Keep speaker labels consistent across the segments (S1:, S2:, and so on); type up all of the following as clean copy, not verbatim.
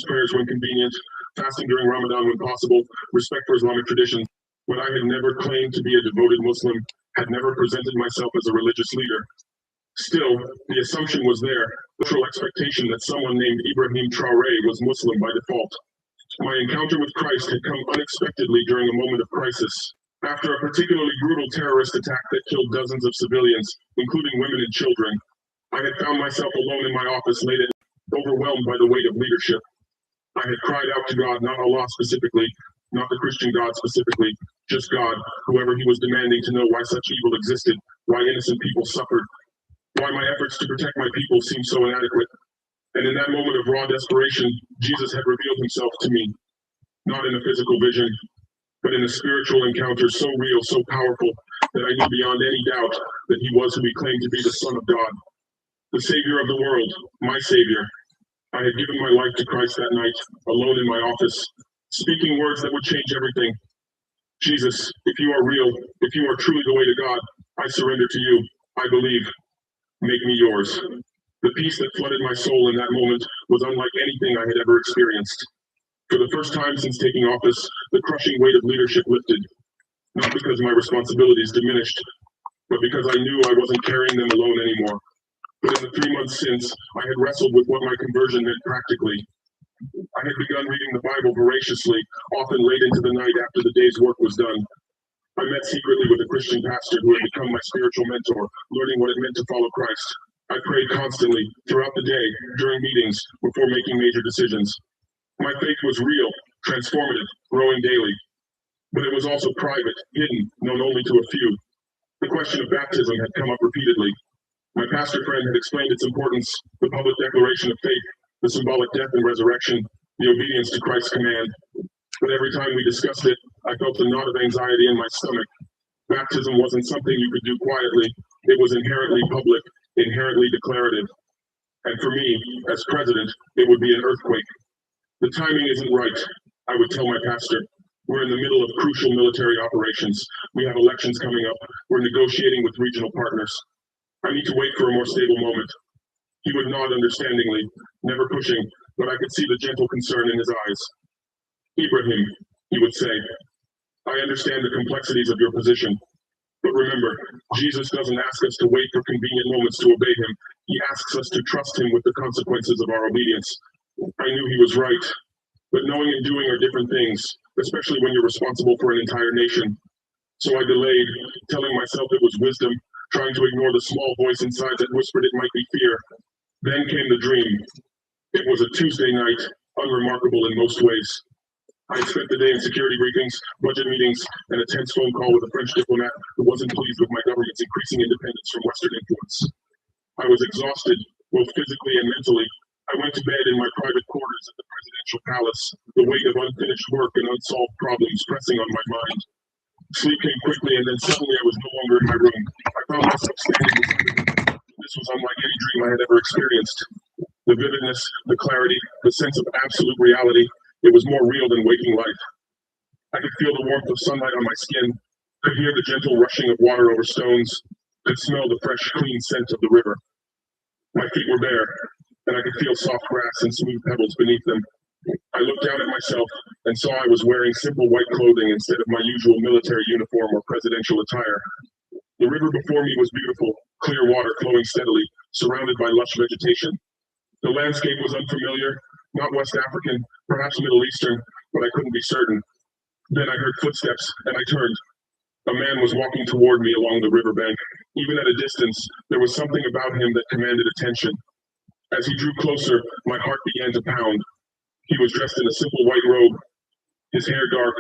S1: prayers when convenient, fasting during Ramadan when possible, respect for Islamic traditions. But I had never claimed to be a devoted Muslim, had never presented myself as a religious leader. Still, the assumption was there, the cultural expectation that someone named Ibrahim Traore was Muslim by default. My encounter with Christ had come unexpectedly during a moment of crisis. After a particularly brutal terrorist attack that killed dozens of civilians, including women and children, I had found myself alone in my office late at night, overwhelmed by the weight of leadership. I had cried out to God, not Allah specifically, not the Christian God specifically, just God, whoever he was, demanding to know why such evil existed, why innocent people suffered, why my efforts to protect my people seemed so inadequate. And in that moment of raw desperation, Jesus had revealed himself to me, not in a physical vision, but in a spiritual encounter so real, so powerful, that I knew beyond any doubt that he was who he claimed to be, the Son of God, the Savior of the world, my Savior. I had given my life to Christ that night, alone in my office, speaking words that would change everything. Jesus, if you are real, if you are truly the way to God, I surrender to you. I believe. Make me yours. The peace that flooded my soul in that moment was unlike anything I had ever experienced. For the first time since taking office, the crushing weight of leadership lifted, not because my responsibilities diminished, but because I knew I wasn't carrying them alone anymore. But in the 3 months since, I had wrestled with what my conversion meant practically. I had begun reading the Bible voraciously, often late into the night after the day's work was done. I met secretly with a Christian pastor who had become my spiritual mentor, learning what it meant to follow Christ. I prayed constantly, throughout the day, during meetings, before making major decisions. My faith was real, transformative, growing daily. But it was also private, hidden, known only to a few. The question of baptism had come up repeatedly. My pastor friend had explained its importance, the public declaration of faith, the symbolic death and resurrection, the obedience to Christ's command. But every time we discussed it, I felt a knot of anxiety in my stomach. Baptism wasn't something you could do quietly. It was inherently public, inherently declarative. And for me, as president, it would be an earthquake. The timing isn't right, I would tell my pastor. We're in the middle of crucial military operations. We have elections coming up. We're negotiating with regional partners. I need to wait for a more stable moment. He would nod understandingly, never pushing, but I could see the gentle concern in his eyes. Ibrahim, he would say, I understand the complexities of your position. But remember, Jesus doesn't ask us to wait for convenient moments to obey him. He asks us to trust him with the consequences of our obedience. I knew he was right, but knowing and doing are different things, especially when you're responsible for an entire nation. So I delayed, telling myself it was wisdom, trying to ignore the small voice inside that whispered it might be fear. Then came the dream. It was a Tuesday night, unremarkable in most ways. I had spent the day in security briefings, budget meetings, and a tense phone call with a French diplomat who wasn't pleased with my government's increasing independence from Western influence. I was exhausted, both physically and mentally. I went to bed in my private quarters at the presidential palace, the weight of unfinished work and unsolved problems pressing on my mind. Sleep came quickly, and then suddenly I was no longer in my room. I found myself standing beside the window. This was unlike any dream I had ever experienced. The vividness, the clarity, the sense of absolute reality, it was more real than waking life. I could feel the warmth of sunlight on my skin, could hear the gentle rushing of water over stones, could smell the fresh, clean scent of the river. My feet were bare, and I could feel soft grass and smooth pebbles beneath them. I looked down at myself and saw I was wearing simple white clothing instead of my usual military uniform or presidential attire. The river before me was beautiful, clear water flowing steadily, surrounded by lush vegetation. The landscape was unfamiliar, not West African, perhaps Middle Eastern, but I couldn't be certain. Then I heard footsteps, and I turned. A man was walking toward me along the riverbank. Even at a distance, there was something about him that commanded attention. As he drew closer, my heart began to pound. He was dressed in a simple white robe, his hair dark,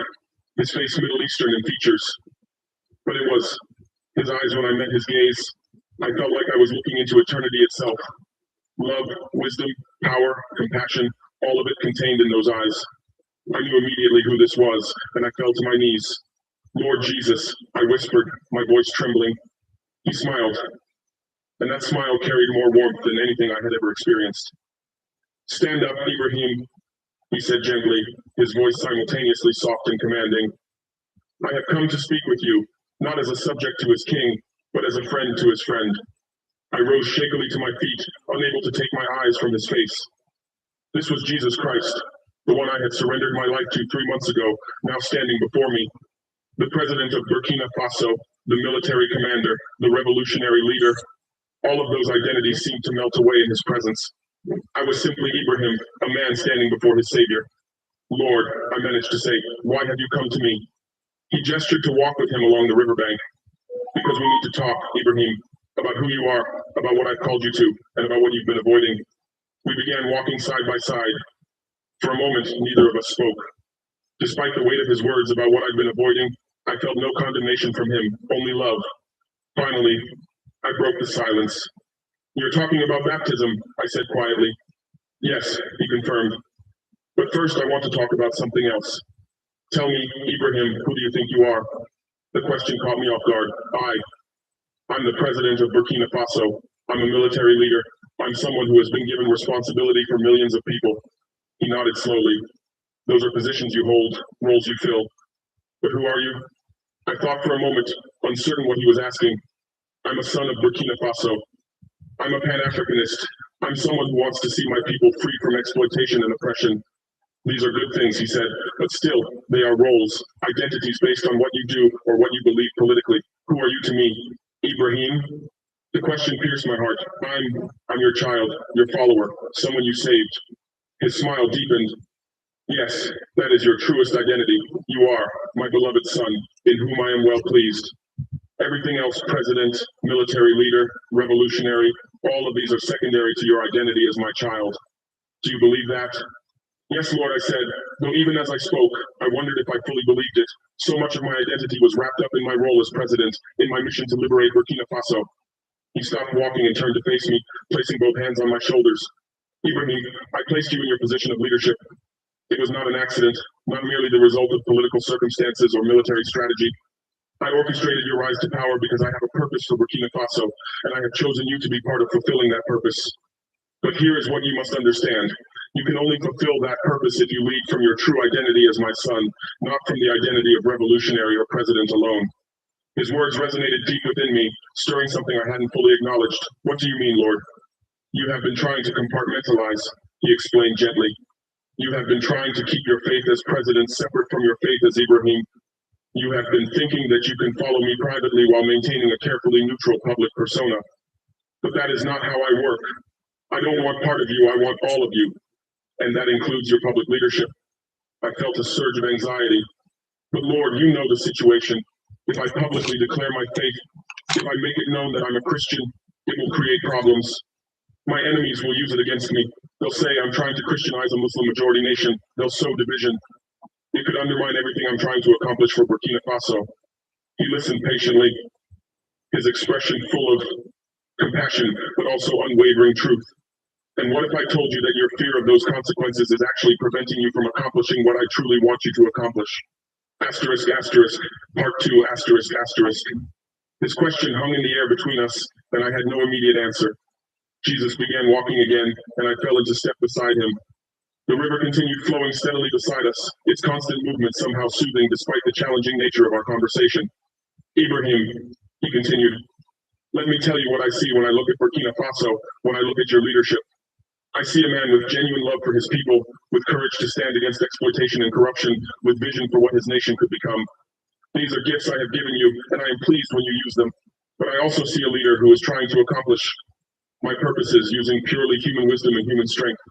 S1: his face Middle Eastern in features. But it was his eyes when I met his gaze. I felt like I was looking into eternity itself. Love, wisdom, power, compassion, all of it contained in those eyes. I knew immediately who this was, and I fell to my knees. Lord Jesus, I whispered, my voice trembling. He smiled, and that smile carried more warmth than anything I had ever experienced. Stand up, Ibrahim, he said gently, his voice simultaneously soft and commanding. I have come to speak with you, not as a subject to his king, but as a friend to his friend. I rose shakily to my feet, unable to take my eyes from his face. This was Jesus Christ, the one I had surrendered my life to 3 months ago, now standing before me. The president of Burkina Faso, the military commander, the revolutionary leader, all of those identities seemed to melt away in his presence. I was simply Ibrahim, a man standing before his savior. Lord, I managed to say, why have you come to me? He gestured to walk with him along the riverbank. Because we need to talk, Ibrahim, about who you are, about what I've called you to, and about what you've been avoiding. We began walking side by side. For a moment, neither of us spoke. Despite the weight of his words about what I'd been avoiding, I felt no condemnation from him, only love. Finally, I broke the silence. You're talking about baptism, I said quietly. Yes, he confirmed. But first I want to talk about something else. Tell me, Ibrahim, who do you think you are? The question caught me off guard. I'm the president of Burkina Faso. I'm a military leader. I'm someone who has been given responsibility for millions of people. He nodded slowly. Those are positions you hold, roles you fill. But who are you? I thought for a moment, uncertain what he was asking. I'm a son of Burkina Faso. I'm a Pan-Africanist. I'm someone who wants to see my people free from exploitation and oppression. These are good things, he said, but still, they are roles, identities based on what you do or what you believe politically. Who are you to me? Ibrahim? The question pierced my heart. I'm your child, your follower, someone you saved. His smile deepened. Yes, that is your truest identity. You are my beloved son, in whom I am well pleased. Everything else, president, military leader, revolutionary, all of these are secondary to your identity as my child. Do you believe that? Yes, Lord, I said, though even as I spoke, I wondered if I fully believed it. So much of my identity was wrapped up in my role as president, in my mission to liberate Burkina Faso. He stopped walking and turned to face me, placing both hands on my shoulders. Ibrahim, I placed you in your position of leadership. It was not an accident, not merely the result of political circumstances or military strategy. I orchestrated your rise to power because I have a purpose for Burkina Faso, and I have chosen you to be part of fulfilling that purpose. But here is what you must understand. You can only fulfill that purpose if you lead from your true identity as my son, not from the identity of revolutionary or president alone. His words resonated deep within me, stirring something I hadn't fully acknowledged. What do you mean, Lord? You have been trying to compartmentalize, he explained gently. You have been trying to keep your faith as president separate from your faith as Ibrahim. You have been thinking that you can follow me privately while maintaining a carefully neutral public persona. But that is not how I work. I don't want part of you, I want all of you. And that includes your public leadership. I felt a surge of anxiety. But Lord, you know the situation. If I publicly declare my faith, if I make it known that I'm a Christian, it will create problems. My enemies will use it against me. They'll say I'm trying to Christianize a Muslim majority nation. They'll sow division. It could undermine everything I'm trying to accomplish for Burkina Faso. He listened patiently, his expression full of compassion, but also unwavering truth. And what if I told you that your fear of those consequences is actually preventing you from accomplishing what I truly want you to accomplish? Asterisk, asterisk, part 2, asterisk, asterisk. His question hung in the air between us, and I had no immediate answer. Jesus began walking again, and I fell into step beside him. The river continued flowing steadily beside us, its constant movement somehow soothing despite the challenging nature of our conversation. Ibrahim, he continued, let me tell you what I see when I look at Burkina Faso, when I look at your leadership. I see a man with genuine love for his people, with courage to stand against exploitation and corruption, with vision for what his nation could become. These are gifts I have given you, and I am pleased when you use them. But I also see a leader who is trying to accomplish my purposes using purely human wisdom and human strength.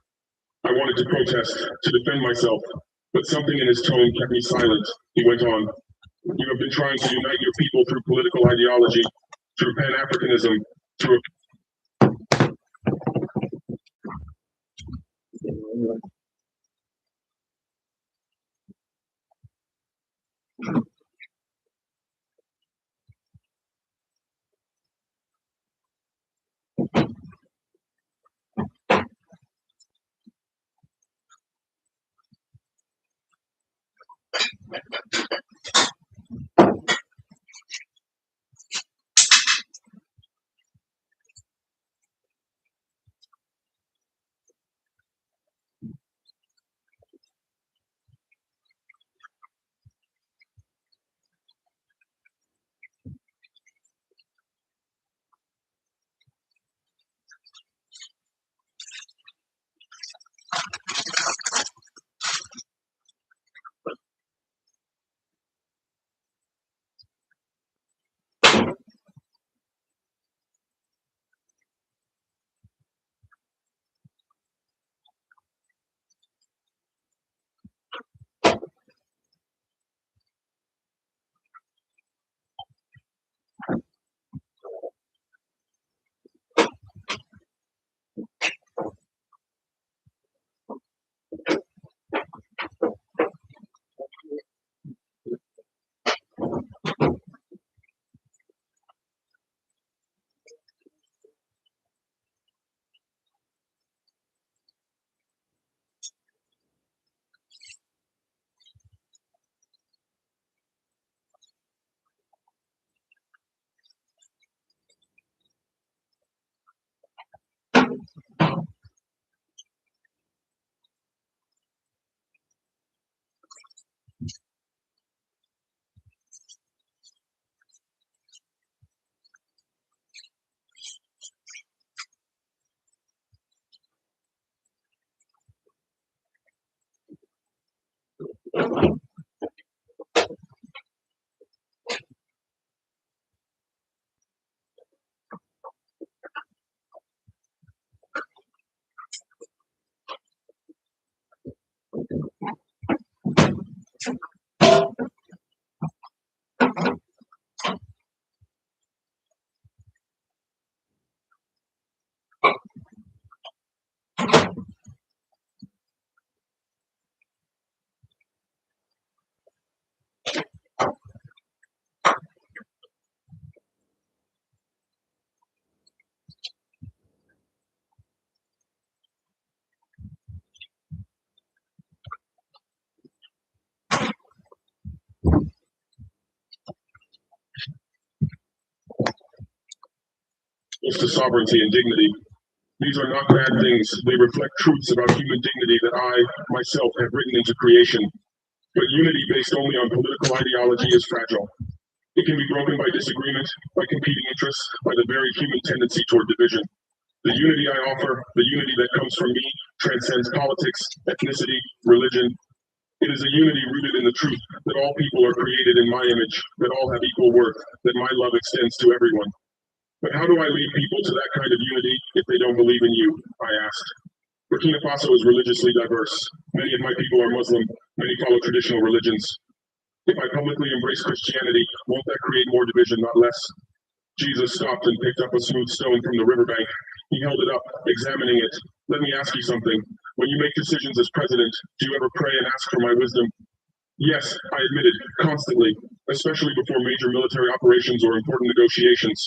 S1: I wanted to protest, to defend myself, but something in his tone kept me silent. He went on, you have been trying to unite your people through political ideology, through Pan-Africanism, through to sovereignty and dignity. These are not bad things. They reflect truths about human dignity that I, myself, have written into creation. But unity based only on political ideology is fragile. It can be broken by disagreement, by competing interests, by the very human tendency toward division. The unity I offer, the unity that comes from me, transcends politics, ethnicity, religion. It is a unity rooted in the truth that all people are created in my image, that all have equal worth, that my love extends to everyone. But how do I lead people to that kind of unity if they don't believe in you? I asked. Burkina Faso is religiously diverse. Many of my people are Muslim, many follow traditional religions. If I publicly embrace Christianity, won't that create more division, not less? Jesus stopped and picked up a smooth stone from the riverbank. He held it up, examining it. Let me ask you something. When you make decisions as president, do you ever pray and ask for my wisdom? Yes, I admitted, constantly, especially before major military operations or important negotiations.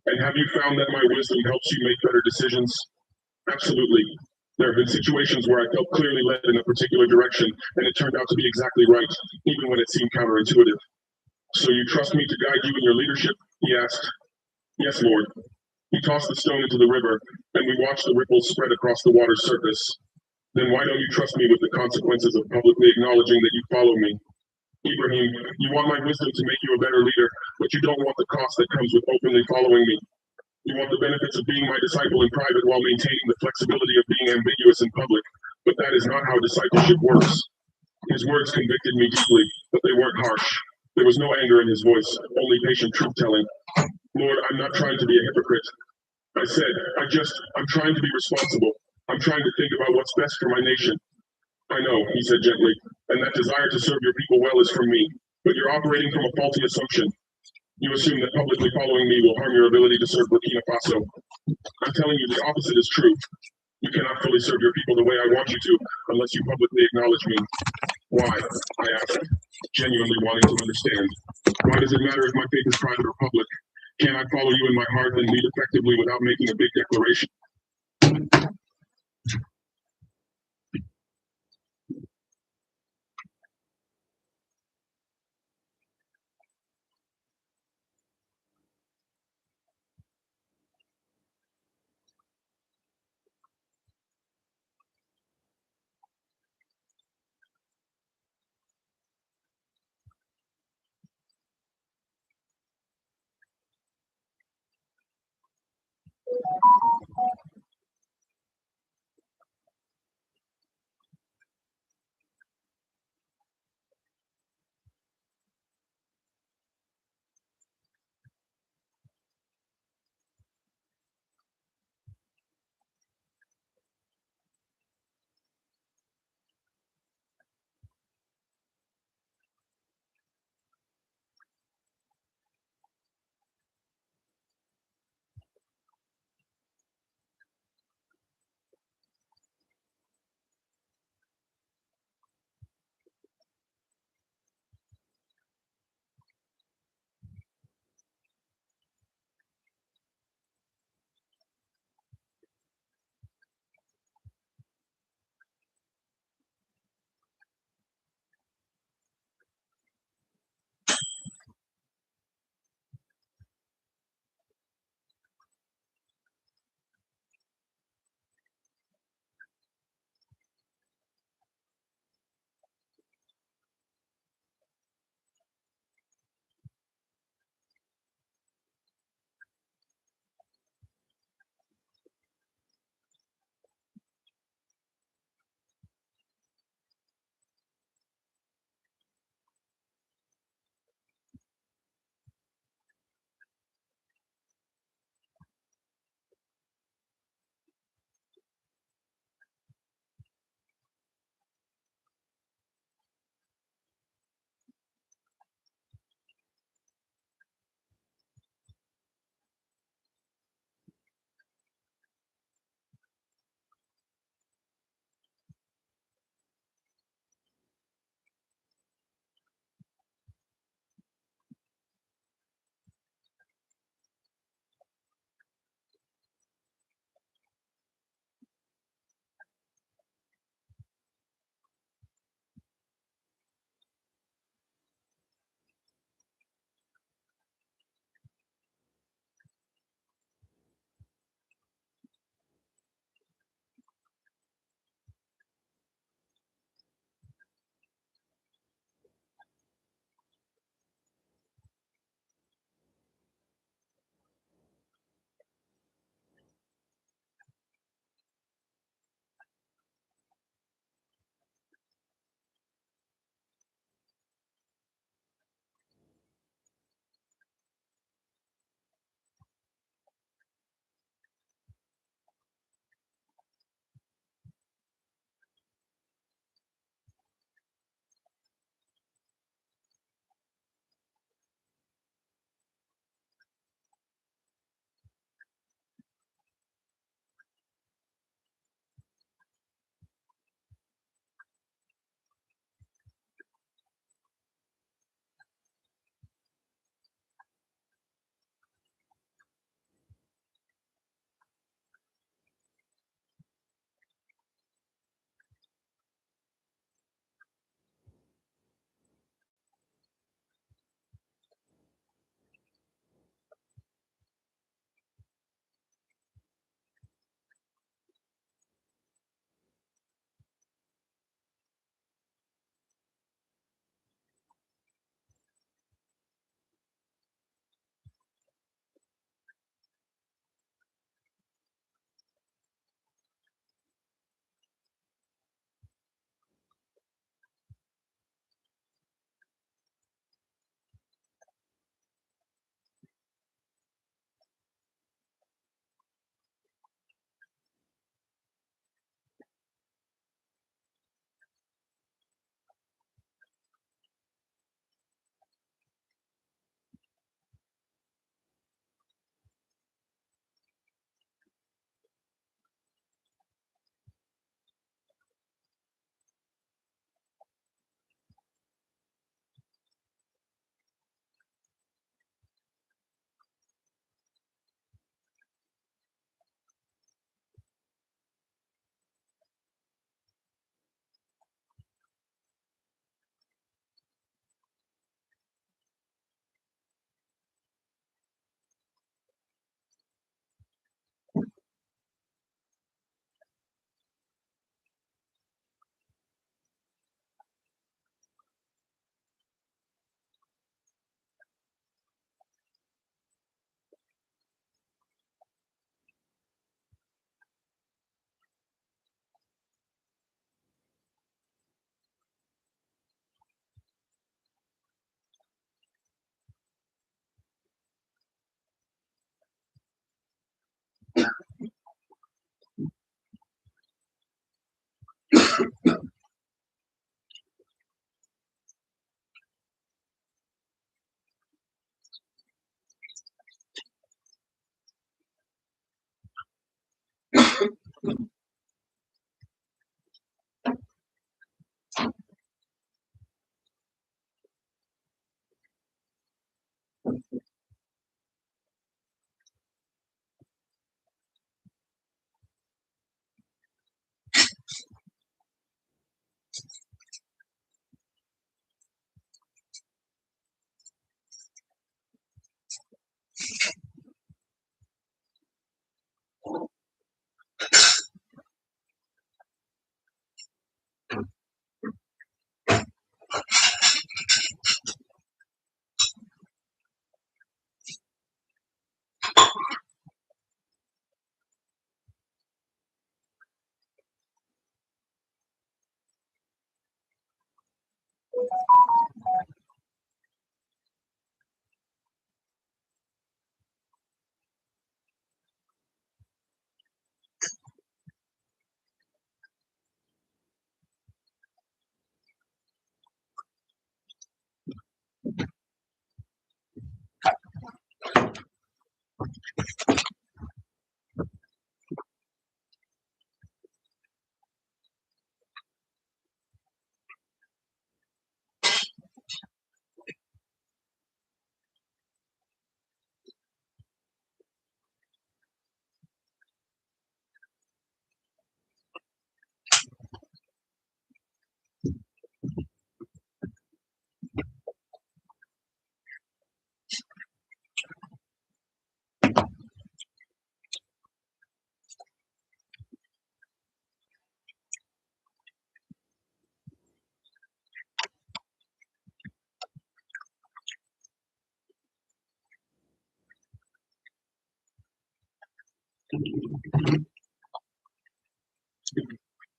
S1: And have you found that my wisdom helps you make better decisions? Absolutely. There have been situations where I felt clearly led in a particular direction, and it turned out to be exactly right, even when it seemed counterintuitive. So you trust me to guide you in your leadership? He asked. Yes, Lord. He tossed the stone into the river, and we watched the ripples spread across the water's surface. Then why don't you trust me with the consequences of publicly acknowledging that you follow me? Ibrahim, you want my wisdom to make you a better leader, but you don't want the cost that comes with openly following me. You want the benefits of being my disciple in private while maintaining the flexibility of being ambiguous in public. But that is not how discipleship works. His words convicted me deeply, but they weren't harsh. There was no anger in his voice, only patient truth-telling. Lord, I'm not trying to be a hypocrite. I said, I'm trying to be responsible. I'm trying to think about what's best for my nation. I know, he said gently, and that desire to serve your people well is from me. But you're operating from a faulty assumption. You assume that publicly following me will harm your ability to serve Burkina Faso. I'm telling you the opposite is true. You cannot fully serve your people the way I want you to unless you publicly acknowledge me. Why? I asked, genuinely wanting to understand. Why does it matter if my faith is private or public? Can I follow you in my heart and lead effectively without making a big declaration?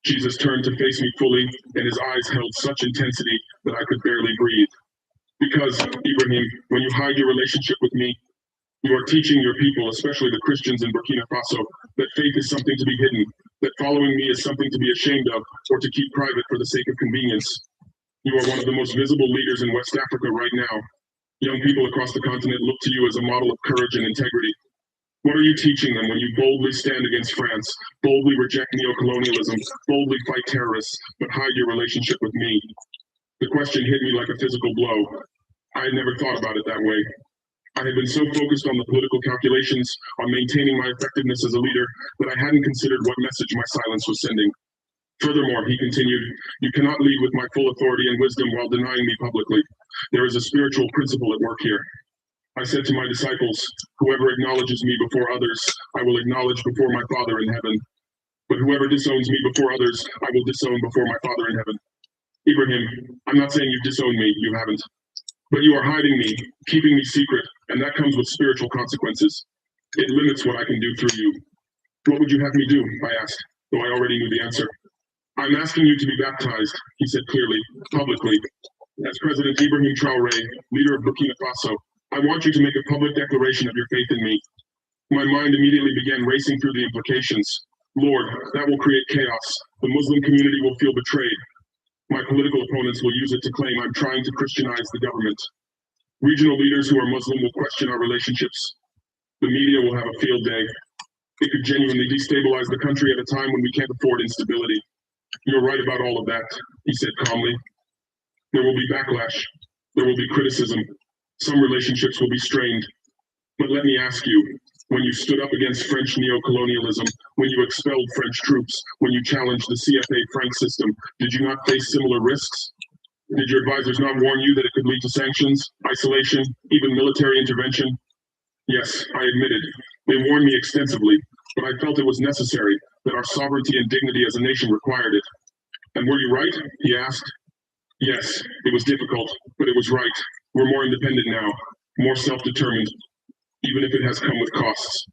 S1: Jesus turned to face me fully, and his eyes held such intensity that I could barely breathe. Because, Ibrahim, when you hide your relationship with me, you are teaching your people, especially the Christians in Burkina Faso, that faith is something to be hidden, that following me is something to be ashamed of, or to keep private for the sake of convenience. You are one of the most visible leaders in West Africa right now. Young people across the continent look to you as a model of courage and integrity. What are you teaching them when you boldly stand against France, boldly reject neocolonialism, boldly fight terrorists, but hide your relationship with me? The question hit me like a physical blow. I had never thought about it that way. I had been so focused on the political calculations, on maintaining my effectiveness as a leader, that I hadn't considered what message my silence was sending. Furthermore, he continued, you cannot lead with my full authority and wisdom while denying me publicly. There is a spiritual principle at work here. I said to my disciples, whoever acknowledges me before others, I will acknowledge before my Father in heaven. But whoever disowns me before others, I will disown before my Father in heaven. Ibrahim, I'm not saying you've disowned me, you haven't. But you are hiding me, keeping me secret, and that comes with spiritual consequences. It limits what I can do through you. What would you have me do? I asked, though I already knew the answer. I'm asking you to be baptized, he said clearly, publicly. As President Ibrahim Traoré, leader of Burkina Faso, I want you to make a public declaration of your faith in me. My mind immediately began racing through the implications. Lord, that will create chaos. The Muslim community will feel betrayed. My political opponents will use it to claim I'm trying to Christianize the government. Regional leaders who are Muslim will question our relationships. The media will have a field day. It could genuinely destabilize the country at a time when we can't afford instability. You're right about all of that, he said calmly. There will be backlash. There will be criticism. Some relationships will be strained. But let me ask you, when you stood up against French neocolonialism, when you expelled French troops, when you challenged the CFA franc system, did you not face similar risks? Did your advisors not warn you that it could lead to sanctions, isolation, even military intervention? Yes, I admitted. They warned me extensively, but I felt it was necessary, that our sovereignty and dignity as a nation required it. And were you right? He asked. Yes, it was difficult, but it was right. We're more independent now, more self-determined, even if it has come with costs.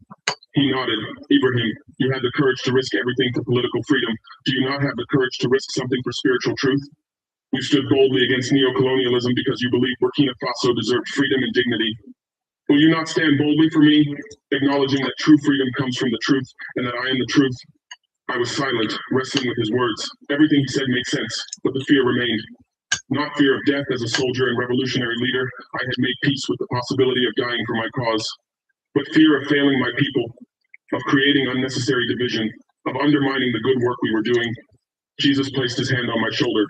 S1: He nodded. Ibrahim, you had the courage to risk everything for political freedom. Do you not have the courage to risk something for spiritual truth? You stood boldly against neocolonialism because you believed Burkina Faso deserved freedom and dignity. Will you not stand boldly for me, acknowledging that true freedom comes from the truth and that I am the truth? I was silent, wrestling with his words. Everything he said made sense, but the fear remained. Not fear of death as a soldier and revolutionary leader. I had made peace with the possibility of dying for my cause. But fear of failing my people, of creating unnecessary division, of undermining the good work we were doing. Jesus placed his hand on my shoulder.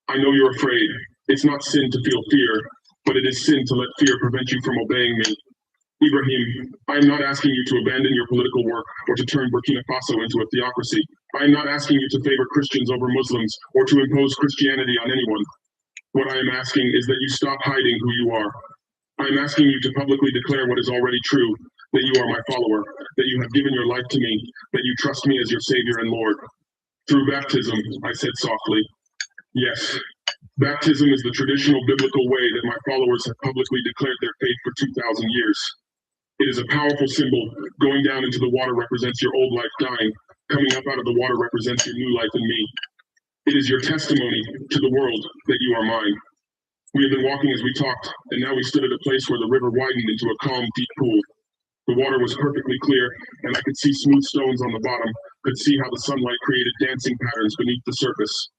S1: I know you're afraid. It's not sin to feel fear, but it is sin to let fear prevent you from obeying me. Ibrahim, I am not asking you to abandon your political work or to turn Burkina Faso into a theocracy. I am not asking you to favor Christians over Muslims or to impose Christianity on anyone. What I am asking is that you stop hiding who you are. I am asking you to publicly declare what is already true, that you are my follower, that you have given your life to me, that you trust me as your Savior and Lord. Through baptism, I said softly. Yes, baptism is the traditional biblical way that my followers have publicly declared their faith for 2,000 years. It is a powerful symbol. Going down into the water represents your old life dying. Coming up out of the water represents your new life in me. It is your testimony to the world that you are mine. We had been walking as we talked, and now we stood at a place where the river widened into a calm, deep pool. The water was perfectly clear, and I could see smooth stones on the bottom, could see how the sunlight created dancing patterns beneath the surface.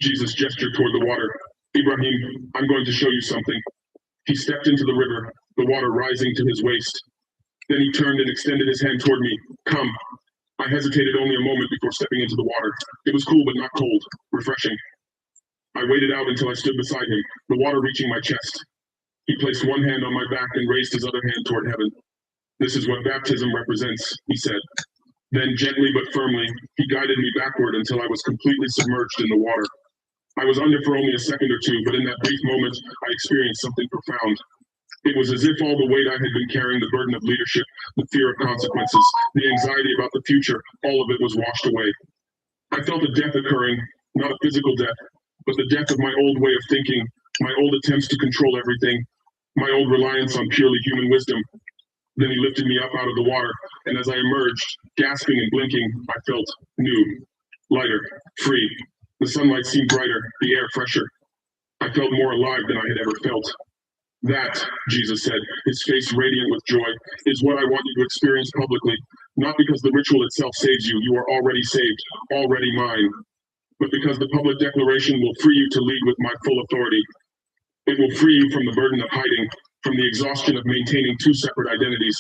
S1: Jesus gestured toward the water. Ibrahim, I'm going to show you something. He stepped into the river, the water rising to his waist. Then he turned and extended his hand toward me. Come. I hesitated only a moment before stepping into the water. It was cool but not cold, refreshing. I waited out until I stood beside him, the water reaching my chest. He placed one hand on my back and raised his other hand toward heaven. This is what baptism represents, he said. Then gently but firmly, he guided me backward until I was completely submerged in the water. I was under for only a second or two, but in that brief moment, I experienced something profound. It was as if all the weight I had been carrying, the burden of leadership, the fear of consequences, the anxiety about the future, all of it was washed away. I felt a death occurring, not a physical death, but the death of my old way of thinking, my old attempts to control everything, my old reliance on purely human wisdom. Then he lifted me up out of the water, and as I emerged, gasping and blinking, I felt new, lighter, free. The sunlight seemed brighter, the air fresher. I felt more alive than I had ever felt. That, Jesus said, his face radiant with joy, is what I want you to experience publicly, not because the ritual itself saves you, you are already saved, already mine, but because the public declaration will free you to lead with my full authority. It will free you from the burden of hiding, from the exhaustion of maintaining two separate identities.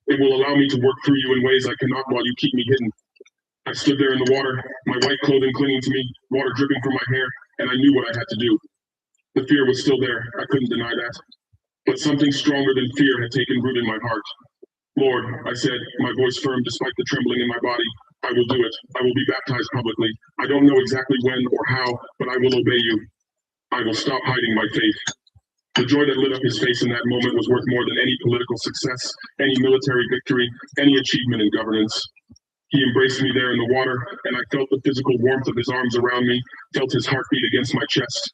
S1: It will allow me to work through you in ways I cannot while you keep me hidden. I stood there in the water, my white clothing clinging to me, water dripping from my hair, and I knew what I had to do. The fear was still there, I couldn't deny that. But something stronger than fear had taken root in my heart. Lord, I said, my voice firm despite the trembling in my body, I will do it. I will be baptized publicly. I don't know exactly when or how, but I will obey you. I will stop hiding my faith. The joy that lit up his face in that moment was worth more than any political success, any military victory, any achievement in governance. He embraced me there in the water, and I felt the physical warmth of his arms around me, felt his heartbeat against my chest.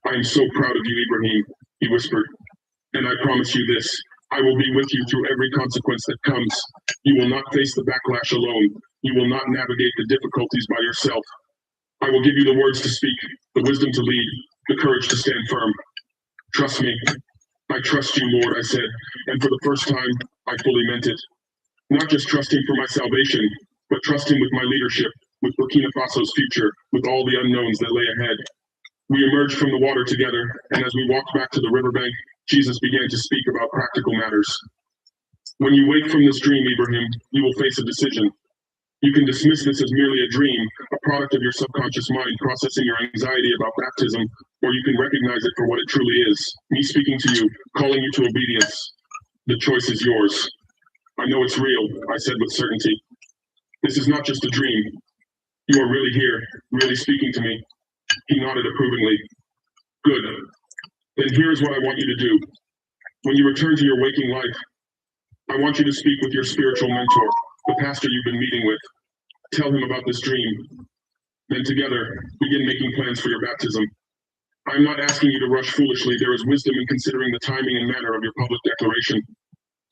S1: I am so proud of you, Ibrahim, he whispered. And I promise you this, I will be with you through every consequence that comes. You will not face the backlash alone. You will not navigate the difficulties by yourself. I will give you the words to speak, the wisdom to lead, the courage to stand firm. Trust me. I trust you, Lord, I said, and for the first time, I fully meant it. Not just trusting for my salvation, but trusting with my leadership, with Burkina Faso's future, with all the unknowns that lay ahead. We emerged from the water together, and as we walked back to the riverbank, Jesus began to speak about practical matters. When you wake from this dream, Ibrahim, you will face a decision. You can dismiss this as merely a dream, a product of your subconscious mind processing your anxiety about baptism, or you can recognize it for what it truly is. Me speaking to you, calling you to obedience. The choice is yours. I know it's real, I said with certainty. This is not just a dream. You are really here, really speaking to me. He nodded approvingly. Good. Then here's what I want you to do. When you return to your waking life, I want you to speak with your spiritual mentor, the pastor you've been meeting with. Tell him about this dream. Then together, begin making plans for your baptism. I'm not asking you to rush foolishly. There is wisdom in considering the timing and manner of your public declaration.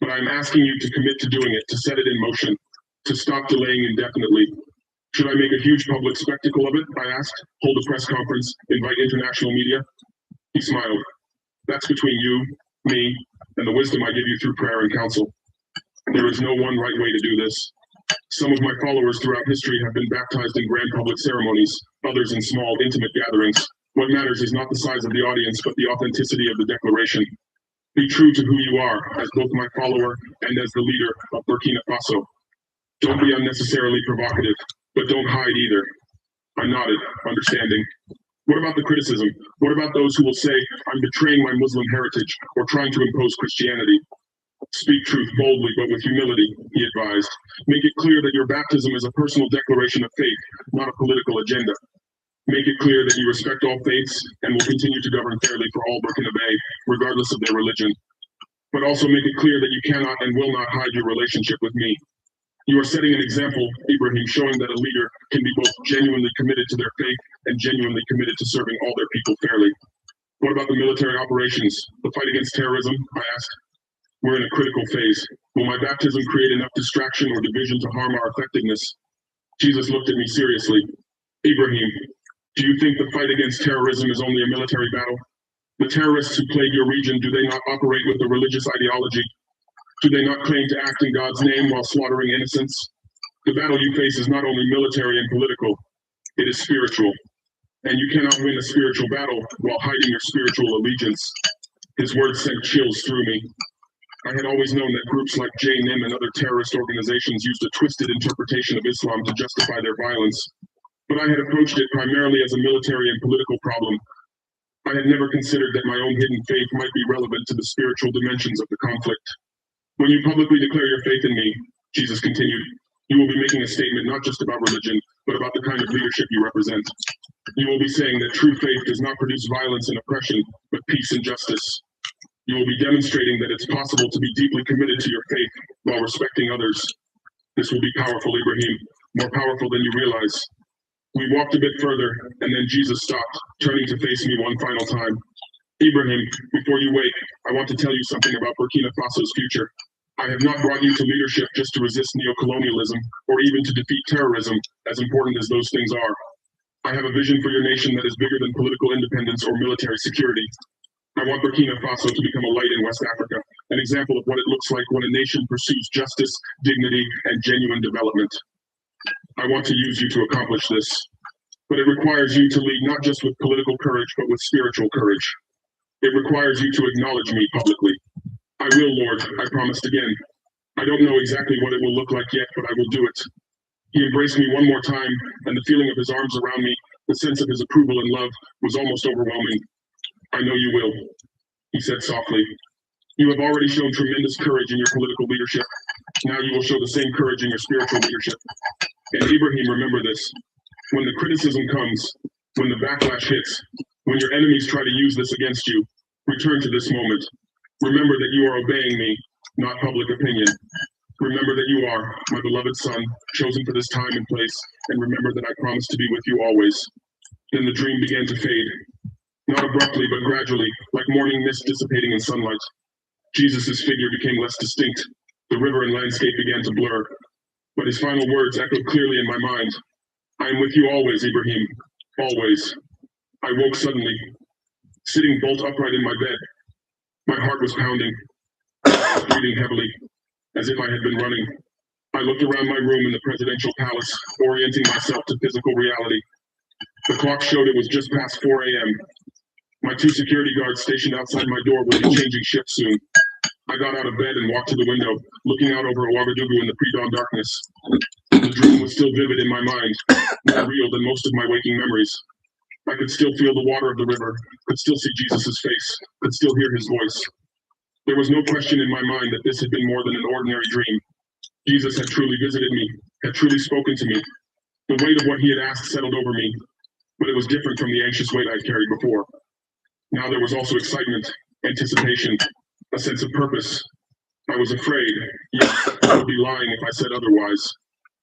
S1: But I'm asking you to commit to doing it, to set it in motion, to stop delaying indefinitely. Should I make a huge public spectacle of it? I asked. Hold a press conference, invite international media? He smiled. That's between you, me, and the wisdom I give you through prayer and counsel. There is no one right way to do this. Some of my followers throughout history have been baptized in grand public ceremonies, others in small, intimate gatherings. What matters is not the size of the audience, but the authenticity of the declaration. Be true to who you are, as both my follower and as the leader of Burkina Faso. Don't be unnecessarily provocative, but don't hide either. I nodded, understanding. What about the criticism? What about those who will say, I'm betraying my Muslim heritage or trying to impose Christianity? Speak truth boldly, but with humility, he advised. Make it clear that your baptism is a personal declaration of faith, not a political agenda. Make it clear that you respect all faiths and will continue to govern fairly for all Burkinabe, regardless of their religion. But also make it clear that you cannot and will not hide your relationship with me. You are setting an example, Ibrahim, showing that a leader can be both genuinely committed to their faith and genuinely committed to serving all their people fairly. What about the military operations? The fight against terrorism? I asked. We're in a critical phase. Will my baptism create enough distraction or division to harm our effectiveness? Jesus looked at me seriously. Ibrahim, do you think the fight against terrorism is only a military battle? The terrorists who plague your region, do they not operate with a religious ideology? Do they not claim to act in God's name while slaughtering innocents? The battle you face is not only military and political, it is spiritual. And you cannot win a spiritual battle while hiding your spiritual allegiance. His words sent chills through me. I had always known that groups like J-NIM and other terrorist organizations used a twisted interpretation of Islam to justify their violence. But I had approached it primarily as a military and political problem. I had never considered that my own hidden faith might be relevant to the spiritual dimensions of the conflict. When you publicly declare your faith in me, Jesus continued, you will be making a statement not just about religion, but about the kind of leadership you represent. You will be saying that true faith does not produce violence and oppression, but peace and justice. You will be demonstrating that it's possible to be deeply committed to your faith while respecting others. This will be powerful, Ibrahim, more powerful than you realize. We walked a bit further, and then Jesus stopped, turning to face me one final time. Ibrahim, before you wake, I want to tell you something about Burkina Faso's future. I have not brought you to leadership just to resist neocolonialism or even to defeat terrorism, as important as those things are. I have a vision for your nation that is bigger than political independence or military security. I want Burkina Faso to become a light in West Africa, an example of what it looks like when a nation pursues justice, dignity, and genuine development. I want to use you to accomplish this, but it requires you to lead not just with political courage, but with spiritual courage. It requires you to acknowledge me publicly. I will, Lord, I promised again. I don't know exactly what it will look like yet, but I will do it. He embraced me one more time, and the feeling of his arms around me, the sense of his approval and love, was almost overwhelming. I know you will, he said softly. You have already shown tremendous courage in your political leadership. Now you will show the same courage in your spiritual leadership. And Ibrahim, remember this. When the criticism comes, when the backlash hits, when your enemies try to use this against you, return to this moment. Remember that you are obeying me, not public opinion. Remember that you are my beloved son, chosen for this time and place, and remember that I promise to be with you always. Then the dream began to fade, not abruptly, but gradually, like morning mist dissipating in sunlight. Jesus' figure became less distinct. The river and landscape began to blur, but his final words echoed clearly in my mind. I am with you always, Ibrahim, always. I woke suddenly, sitting bolt upright in my bed. My heart was pounding, breathing heavily, as if I had been running. I looked around my room in the presidential palace, orienting myself to physical reality. The clock showed it was just past 4 a.m. My 2 security guards stationed outside my door would be changing shifts soon. I got out of bed and walked to the window, looking out over Ouagadougou in the pre-dawn darkness. The dream was still vivid in my mind, more real than most of my waking memories. I could still feel the water of the river, could still see Jesus' face, could still hear his voice. There was no question in my mind that this had been more than an ordinary dream. Jesus had truly visited me, had truly spoken to me. The weight of what he had asked settled over me, but it was different from the anxious weight I'd carried before. Now there was also excitement, anticipation, a sense of purpose. I was afraid, yes, I would be lying if I said otherwise,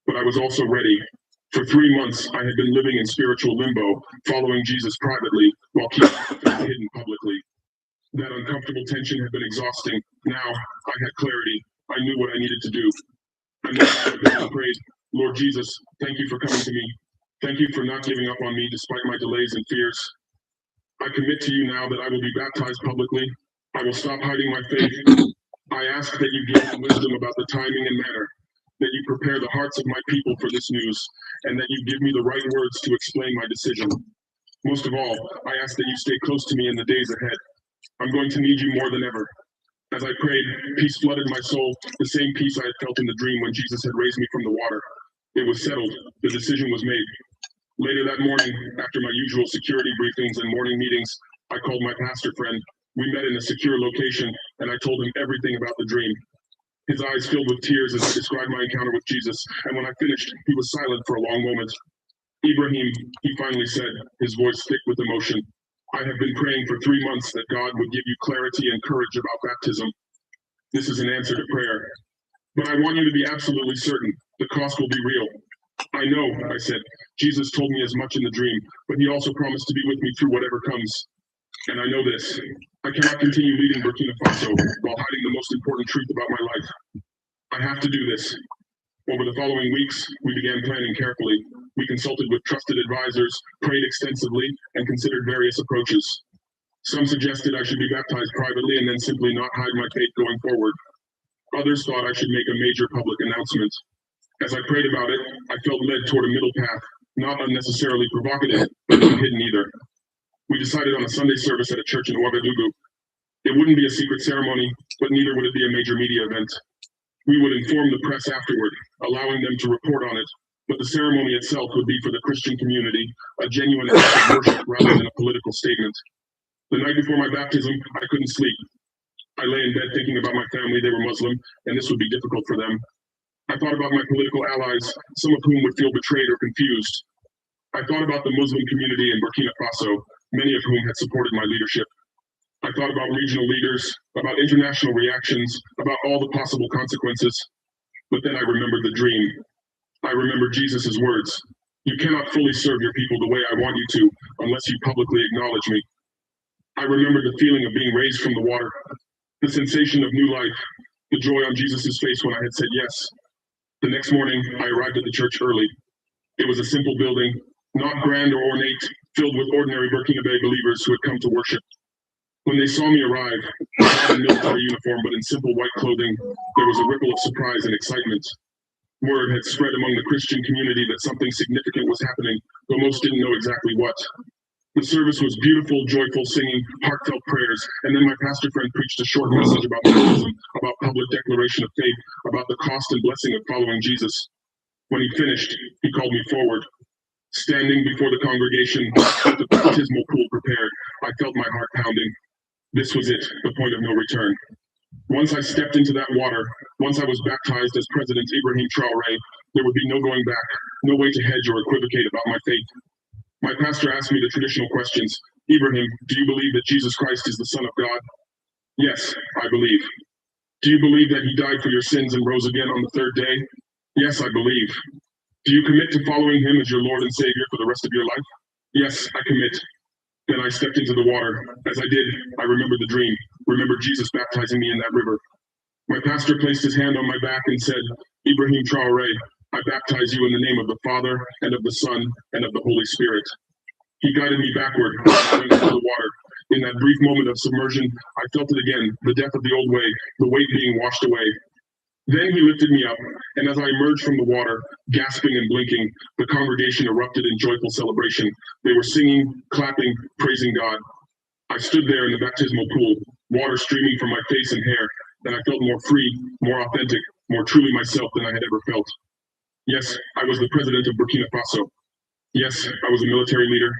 S1: but I was also ready. For 3 months, I had been living in spiritual limbo, following Jesus privately while keeping faith hidden publicly. That uncomfortable tension had been exhausting. Now, I had clarity. I knew what I needed to do. I prayed, Lord Jesus, thank you for coming to me. Thank you for not giving up on me despite my delays and fears. I commit to you now that I will be baptized publicly. I will stop hiding my faith. I ask that you give me wisdom about the timing and manner, that you prepare the hearts of my people for this news, and that you give me the right words to explain my decision. Most of all, I ask that you stay close to me in the days ahead. I'm going to need you more than ever. As I prayed, peace flooded my soul, the same peace I had felt in the dream when Jesus had raised me from the water. It was settled. The decision was made. Later that morning, after my usual security briefings and morning meetings, I called my pastor friend. We met in a secure location, and I told him everything about the dream. His eyes filled with tears as I described my encounter with Jesus, and when I finished, he was silent for a long moment. Ibrahim, he finally said, his voice thick with emotion, I have been praying for 3 months that God would give you clarity and courage about baptism. This is an answer to prayer. But I want you to be absolutely certain the cost will be real. I know, I said. Jesus told me as much in the dream, but he also promised to be with me through whatever comes. And I know this. I cannot continue leading Burkina Faso while hiding the most important truth about my life. I have to do this. Over the following weeks, we began planning carefully. We consulted with trusted advisors, prayed extensively, and considered various approaches. Some suggested I should be baptized privately and then simply not hide my faith going forward. Others thought I should make a major public announcement. As I prayed about it, I felt led toward a middle path, not unnecessarily provocative, but not hidden either. We decided on a Sunday service at a church in Ouagadougou. It wouldn't be a secret ceremony, but neither would it be a major media event. We would inform the press afterward, allowing them to report on it, but the ceremony itself would be for the Christian community, a genuine act of worship rather than a political statement. The night before my baptism, I couldn't sleep. I lay in bed thinking about my family. They were Muslim, and this would be difficult for them. I thought about my political allies, some of whom would feel betrayed or confused. I thought about the Muslim community in Burkina Faso, many of whom had supported my leadership. I thought about regional leaders, about international reactions, about all the possible consequences. But then I remembered the dream. I remembered Jesus' words. You cannot fully serve your people the way I want you to unless you publicly acknowledge me. I remembered the feeling of being raised from the water, the sensation of new life, the joy on Jesus' face when I had said yes. The next morning, I arrived at the church early. It was a simple building, not grand or ornate, filled with ordinary Burkina Faso believers who had come to worship. When they saw me arrive, not in military uniform but in simple white clothing, there was a ripple of surprise and excitement. Word had spread among the Christian community that something significant was happening, though most didn't know exactly what. The service was beautiful, joyful singing, heartfelt prayers, and then my pastor friend preached a short message about baptism, about public declaration of faith, about the cost and blessing of following Jesus. When he finished, he called me forward. Standing before the congregation, with the baptismal pool prepared, I felt my heart pounding. This was it, the point of no return. Once I stepped into that water, once I was baptized as President Ibrahim Traoré, there would be no going back, no way to hedge or equivocate about my faith. My pastor asked me the traditional questions. Ibrahim, do you believe that Jesus Christ is the Son of God? Yes, I believe. Do you believe that he died for your sins and rose again on the third day? Yes, I believe. Do you commit to following him as your Lord and Savior for the rest of your life? Yes, I commit. Then I stepped into the water. As I did, I remembered the dream, remembered Jesus baptizing me in that river. My pastor placed his hand on my back and said, Ibrahim Traoré, I baptize you in the name of the Father, and of the Son, and of the Holy Spirit. He guided me backward, into the water. In that brief moment of submersion, I felt it again, the death of the old way, the weight being washed away. Then he lifted me up, and as I emerged from the water, gasping and blinking, the congregation erupted in joyful celebration. They were singing, clapping, praising God. I stood there in the baptismal pool, water streaming from my face and hair, and I felt more free, more authentic, more truly myself than I had ever felt. Yes, I was the president of Burkina Faso. Yes, I was a military leader,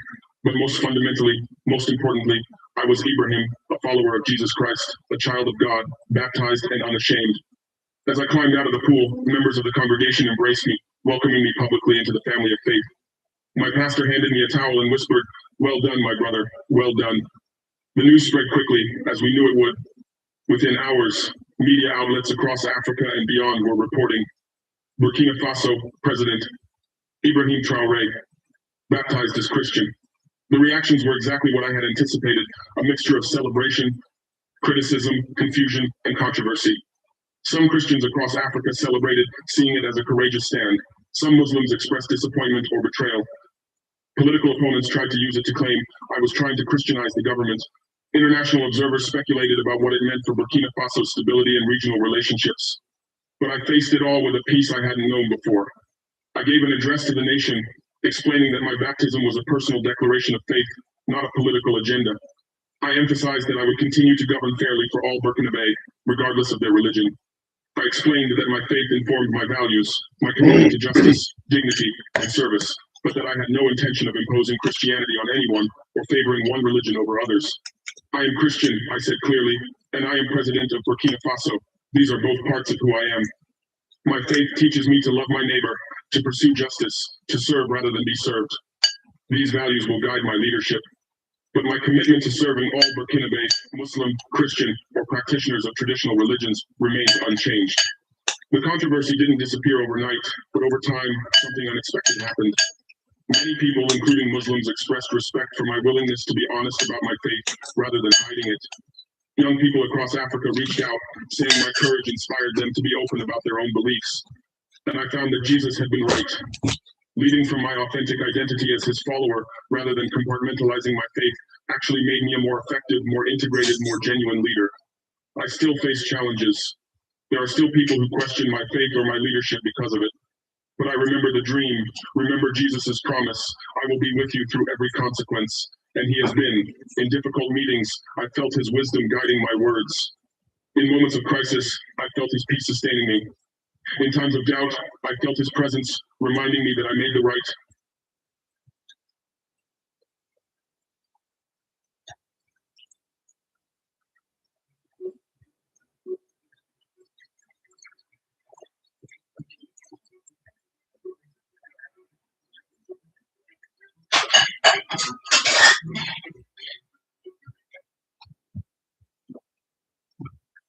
S1: but most fundamentally, most importantly, I was Ibrahim, a follower of Jesus Christ, a child of God, baptized and unashamed. As I climbed out of the pool, members of the congregation embraced me, welcoming me publicly into the family of faith. My pastor handed me a towel and whispered, "Well done, my brother, well done." The news spread quickly, as we knew it would. Within hours, media outlets across Africa and beyond were reporting, Burkina Faso President Ibrahim Traoré, baptized as Christian. The reactions were exactly what I had anticipated, a mixture of celebration, criticism, confusion, and controversy. Some Christians across Africa celebrated, seeing it as a courageous stand. Some Muslims expressed disappointment or betrayal. Political opponents tried to use it to claim I was trying to Christianize the government. International observers speculated about what it meant for Burkina Faso's stability and regional relationships. But I faced it all with a peace I hadn't known before. I gave an address to the nation, explaining that my baptism was a personal declaration of faith, not a political agenda. I emphasized that I would continue to govern fairly for all Burkinabe, regardless of their religion. I explained that my faith informed my values, my commitment to justice, dignity, and service, but that I had no intention of imposing Christianity on anyone or favoring one religion over others. I am Christian, I said clearly, and I am president of Burkina Faso. These are both parts of who I am. My faith teaches me to love my neighbor, to pursue justice, to serve rather than be served. These values will guide my leadership. But my commitment to serving all Burkinabe, Muslim, Christian, or practitioners of traditional religions remains unchanged. The controversy didn't disappear overnight, but over time, something unexpected happened. Many people, including Muslims, expressed respect for my willingness to be honest about my faith rather than hiding it. Young people across Africa reached out, saying my courage inspired them to be open about their own beliefs. And I found that Jesus had been right. Leading from my authentic identity as his follower, rather than compartmentalizing my faith, actually made me a more effective, more integrated, more genuine leader. I still face challenges. There are still people who question my faith or my leadership because of it. But I remember the dream, remember Jesus' promise, I will be with you through every consequence. And he has been. In difficult meetings, I felt his wisdom guiding my words. In moments of crisis, I felt his peace sustaining me. In times of doubt, I felt his presence, reminding me that I made the right.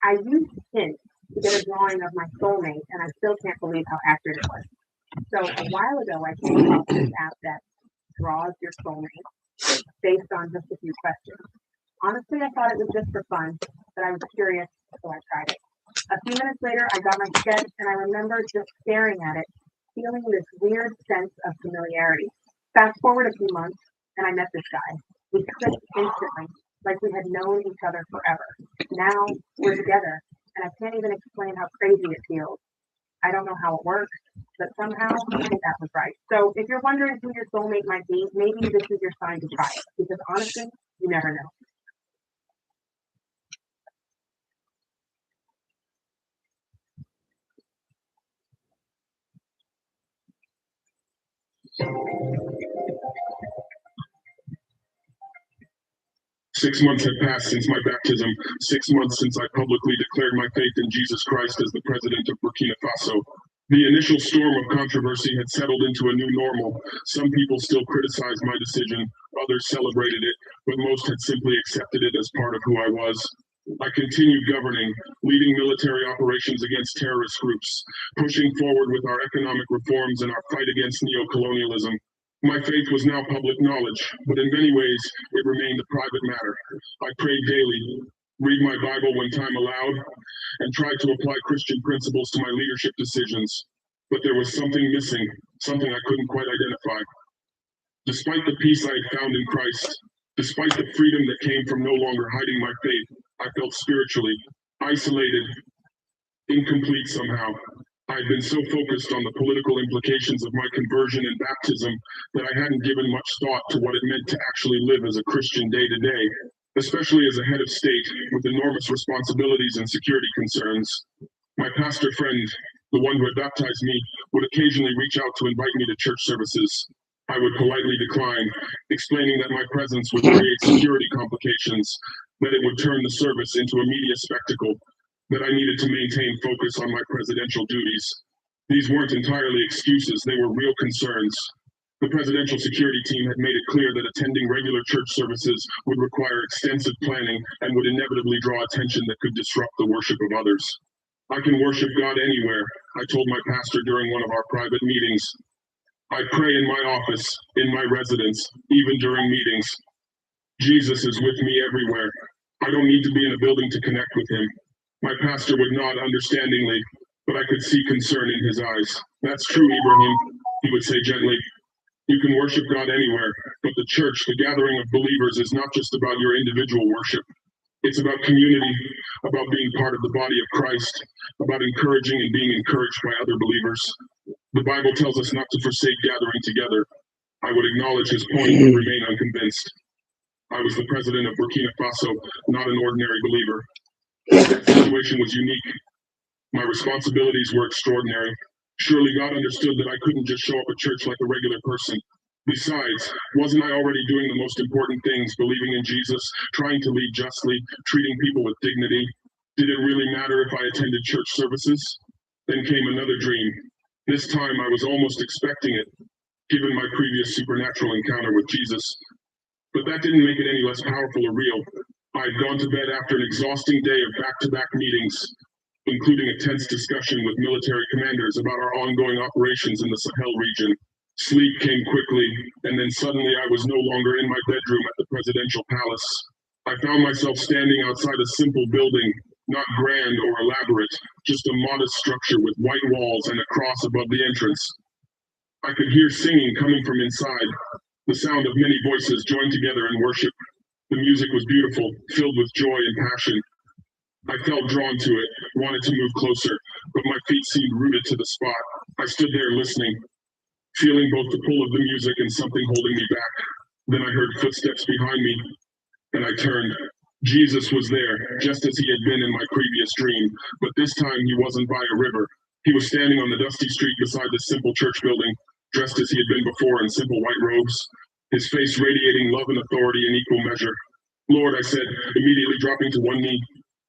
S2: I used hints to get a drawing of my soulmate, and I still can't believe how accurate it was. So a while ago, I came across this app that draws your soulmate based on just a few questions. Honestly, I thought it was just for fun, but I was curious, so I tried it. A few minutes later, I got my sketch, and I remember just staring at it, feeling this weird sense of familiarity. Fast forward a few months, and I met this guy. We clicked instantly, like we had known each other forever. Now we're together, and I can't even explain how crazy it feels. I don't know how it works, but somehow I think that was right. So if you're wondering who your soulmate might be, maybe this is your sign to try it, because honestly, you never know.
S1: 6 months had passed since my baptism, 6 months since I publicly declared my faith in Jesus Christ as the president of Burkina Faso. The initial storm of controversy had settled into a new normal. Some people still criticized my decision, others celebrated it, but most had simply accepted it as part of who I was. I continued governing, leading military operations against terrorist groups, pushing forward with our economic reforms and our fight against neo-colonialism. My faith was now public knowledge, but in many ways, it remained a private matter. I prayed daily, read my Bible when time allowed, and tried to apply Christian principles to my leadership decisions. But there was something missing, something I couldn't quite identify. Despite the peace I had found in Christ, despite the freedom that came from no longer hiding my faith, I felt spiritually isolated, incomplete somehow. I had been so focused on the political implications of my conversion and baptism that I hadn't given much thought to what it meant to actually live as a Christian day to day, especially as a head of state with enormous responsibilities and security concerns. My pastor friend, the one who had baptized me, would occasionally reach out to invite me to church services. I would politely decline, explaining that my presence would create security complications, that it would turn the service into a media spectacle, that I needed to maintain focus on my presidential duties. These weren't entirely excuses, they were real concerns. The presidential security team had made it clear that attending regular church services would require extensive planning and would inevitably draw attention that could disrupt the worship of others. I can worship God anywhere, I told my pastor during one of our private meetings. I pray in my office, in my residence, even during meetings. Jesus is with me everywhere. I don't need to be in a building to connect with him. My pastor would nod understandingly, but I could see concern in his eyes. That's true, Ibrahim, he would say gently. You can worship God anywhere, but the church, the gathering of believers, is not just about your individual worship. It's about community, about being part of the body of Christ, about encouraging and being encouraged by other believers. The Bible tells us not to forsake gathering together. I would acknowledge his point, but remain unconvinced. I was the president of Burkina Faso, not an ordinary believer. That situation was unique. My responsibilities were extraordinary. Surely God understood that I couldn't just show up at church like a regular person. Besides, wasn't I already doing the most important things, believing in Jesus, trying to lead justly, treating people with dignity? Did it really matter if I attended church services? Then came another dream. This time I was almost expecting it, given my previous supernatural encounter with Jesus. But that didn't make it any less powerful or real. I had gone to bed after an exhausting day of back-to-back meetings, including a tense discussion with military commanders about our ongoing operations in the Sahel region. Sleep came quickly, and then suddenly I was no longer in my bedroom at the presidential palace. I found myself standing outside a simple building, not grand or elaborate, just a modest structure with white walls and a cross above the entrance. I could hear singing coming from inside, the sound of many voices joined together in worship. The music was beautiful, filled with joy and passion. I felt drawn to it, wanted to move closer, but my feet seemed rooted to the spot. I stood there listening, feeling both the pull of the music and something holding me back. Then I heard footsteps behind me, and I turned. Jesus was there, just as he had been in my previous dream, but this time he wasn't by a river. He was standing on the dusty street beside the simple church building, dressed as he had been before in simple white robes, his face radiating love and authority in equal measure. Lord, I said, immediately dropping to one knee.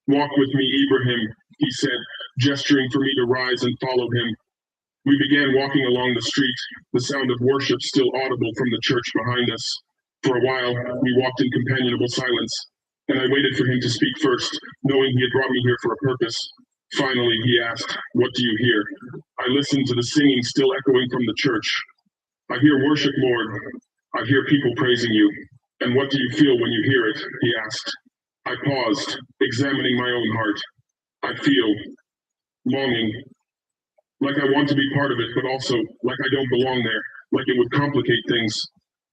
S1: Walk with me, Ibrahim, he said, gesturing for me to rise and follow him. We began walking along the street, the sound of worship still audible from the church behind us. For a while, we walked in companionable silence, and I waited for him to speak first, knowing he had brought me here for a purpose. Finally, he asked, what do you hear? I listened to the singing still echoing from the church. I hear worship, Lord. I hear people praising you. And what do you feel when you hear it? He asked. I paused, examining my own heart. I feel longing, like I want to be part of it, but also like I don't belong there, like it would complicate things.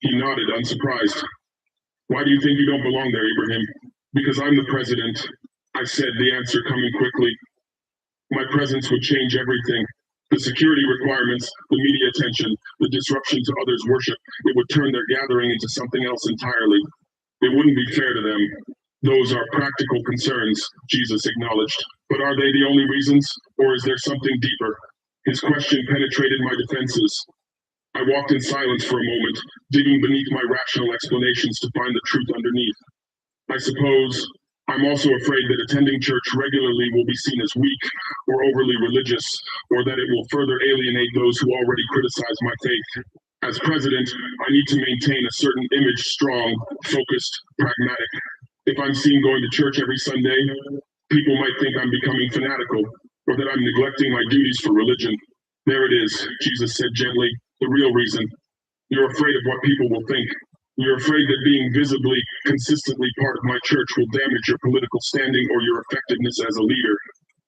S1: He nodded, unsurprised. Why do you think you don't belong there, Ibrahim? Because I'm the president, I said, the answer coming quickly. My presence would change everything. The security requirements, the media attention, the disruption to others' worship, it would turn their gathering into something else entirely. It wouldn't be fair to them. Those are practical concerns, Jesus acknowledged. But are they the only reasons, or is there something deeper? His question penetrated my defenses. I walked in silence for a moment, digging beneath my rational explanations to find the truth underneath. I suppose I'm also afraid that attending church regularly will be seen as weak or overly religious, or that it will further alienate those who already criticize my faith. As president, I need to maintain a certain image, strong, focused, pragmatic. If I'm seen going to church every Sunday, people might think I'm becoming fanatical, or that I'm neglecting my duties for religion. There it is, Jesus said gently, the real reason. You're afraid of what people will think. You're afraid that being visibly, consistently part of my church will damage your political standing or your effectiveness as a leader.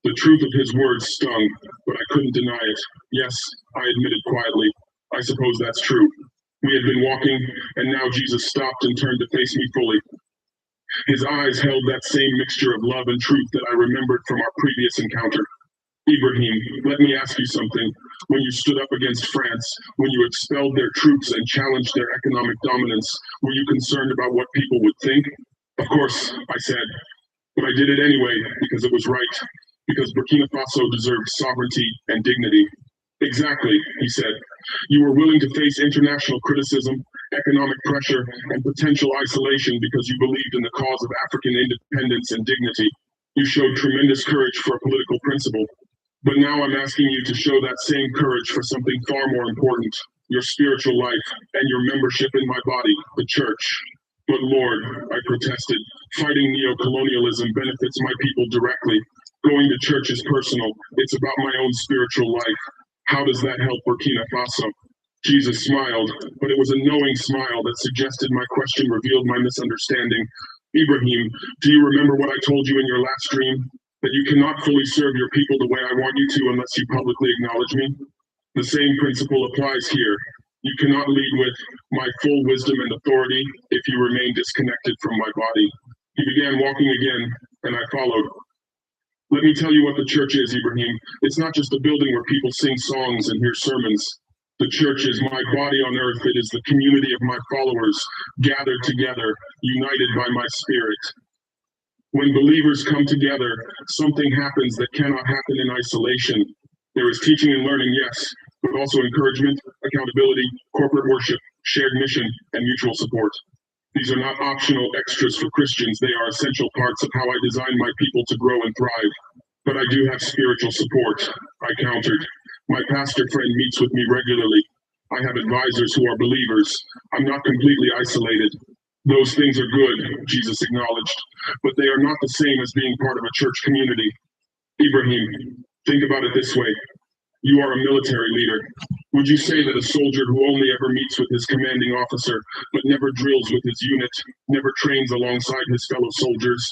S1: The truth of his words stung, but I couldn't deny it. Yes, I admitted quietly. I suppose that's true. We had been walking, and now Jesus stopped and turned to face me fully. His eyes held that same mixture of love and truth that I remembered from our previous encounter. Ibrahim, let me ask you something. When you stood up against France, when you expelled their troops and challenged their economic dominance, were you concerned about what people would think? Of course, I said, but I did it anyway because it was right, because Burkina Faso deserved sovereignty and dignity. Exactly, he said. You were willing to face international criticism, economic pressure, and potential isolation because you believed in the cause of African independence and dignity. You showed tremendous courage for a political principle. But now I'm asking you to show that same courage for something far more important, your spiritual life and your membership in my body, the church. But Lord, I protested, fighting neo-colonialism benefits my people directly. Going to church is personal. It's about my own spiritual life. How does that help Burkina Faso? Jesus smiled, but it was a knowing smile that suggested my question revealed my misunderstanding. Ibrahim, do you remember what I told you in your last dream? That you cannot fully serve your people the way I want you to unless you publicly acknowledge me? The same principle applies here. You cannot lead with my full wisdom and authority if you remain disconnected from my body. He began walking again, and I followed. Let me tell you what the church is, Ibrahim. It's not just a building where people sing songs and hear sermons. The church is my body on earth. It is the community of my followers, gathered together, united by my spirit. When believers come together, something happens that cannot happen in isolation. There is teaching and learning, yes, but also encouragement, accountability, corporate worship, shared mission, and mutual support. These are not optional extras for Christians. They are essential parts of how I design my people to grow and thrive. But I do have spiritual support, I countered. My pastor friend meets with me regularly. I have advisors who are believers. I'm not completely isolated. Those things are good, Jesus acknowledged, but they are not the same as being part of a church community. Ibrahim, think about it this way. You are a military leader. Would you say that a soldier who only ever meets with his commanding officer, but never drills with his unit, never trains alongside his fellow soldiers,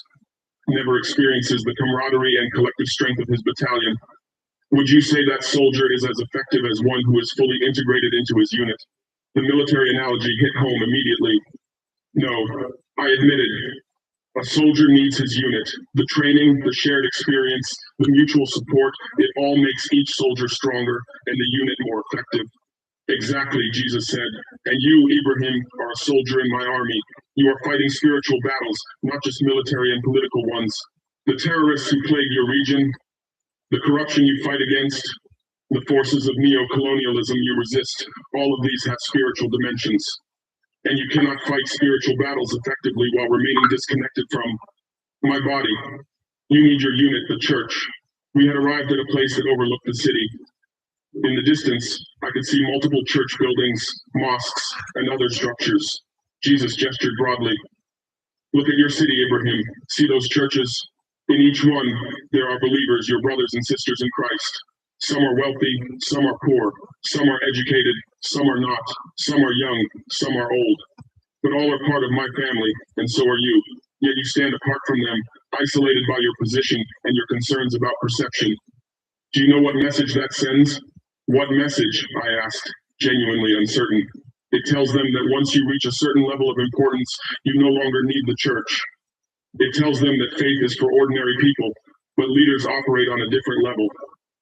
S1: never experiences the camaraderie and collective strength of his battalion, would you say that soldier is as effective as one who is fully integrated into his unit? The military analogy hit home immediately. No, I admitted. A soldier needs his unit. The training, the shared experience, the mutual support, it all makes each soldier stronger and the unit more effective. Exactly, Jesus said. And you, Ibrahim, are a soldier in my army. You are fighting spiritual battles, not just military and political ones. The terrorists who plague your region, the corruption you fight against, the forces of neo-colonialism you resist, all of these have spiritual dimensions. And you cannot fight spiritual battles effectively while remaining disconnected from my body. You need your unit, the church. We had arrived at a place that overlooked the city. In the distance, I could see multiple church buildings, mosques, and other structures. Jesus gestured broadly. Look at your city, Ibrahim. See those churches? In each one, there are believers, your brothers and sisters in Christ. Some are wealthy, some are poor, some are educated, some are not, some are young, some are old. But all are part of my family, and so are you. Yet you stand apart from them, isolated by your position and your concerns about perception. Do you know what message that sends? What message? I asked, genuinely uncertain. It tells them that once you reach a certain level of importance, you no longer need the church. It tells them that faith is for ordinary people, but leaders operate on a different level.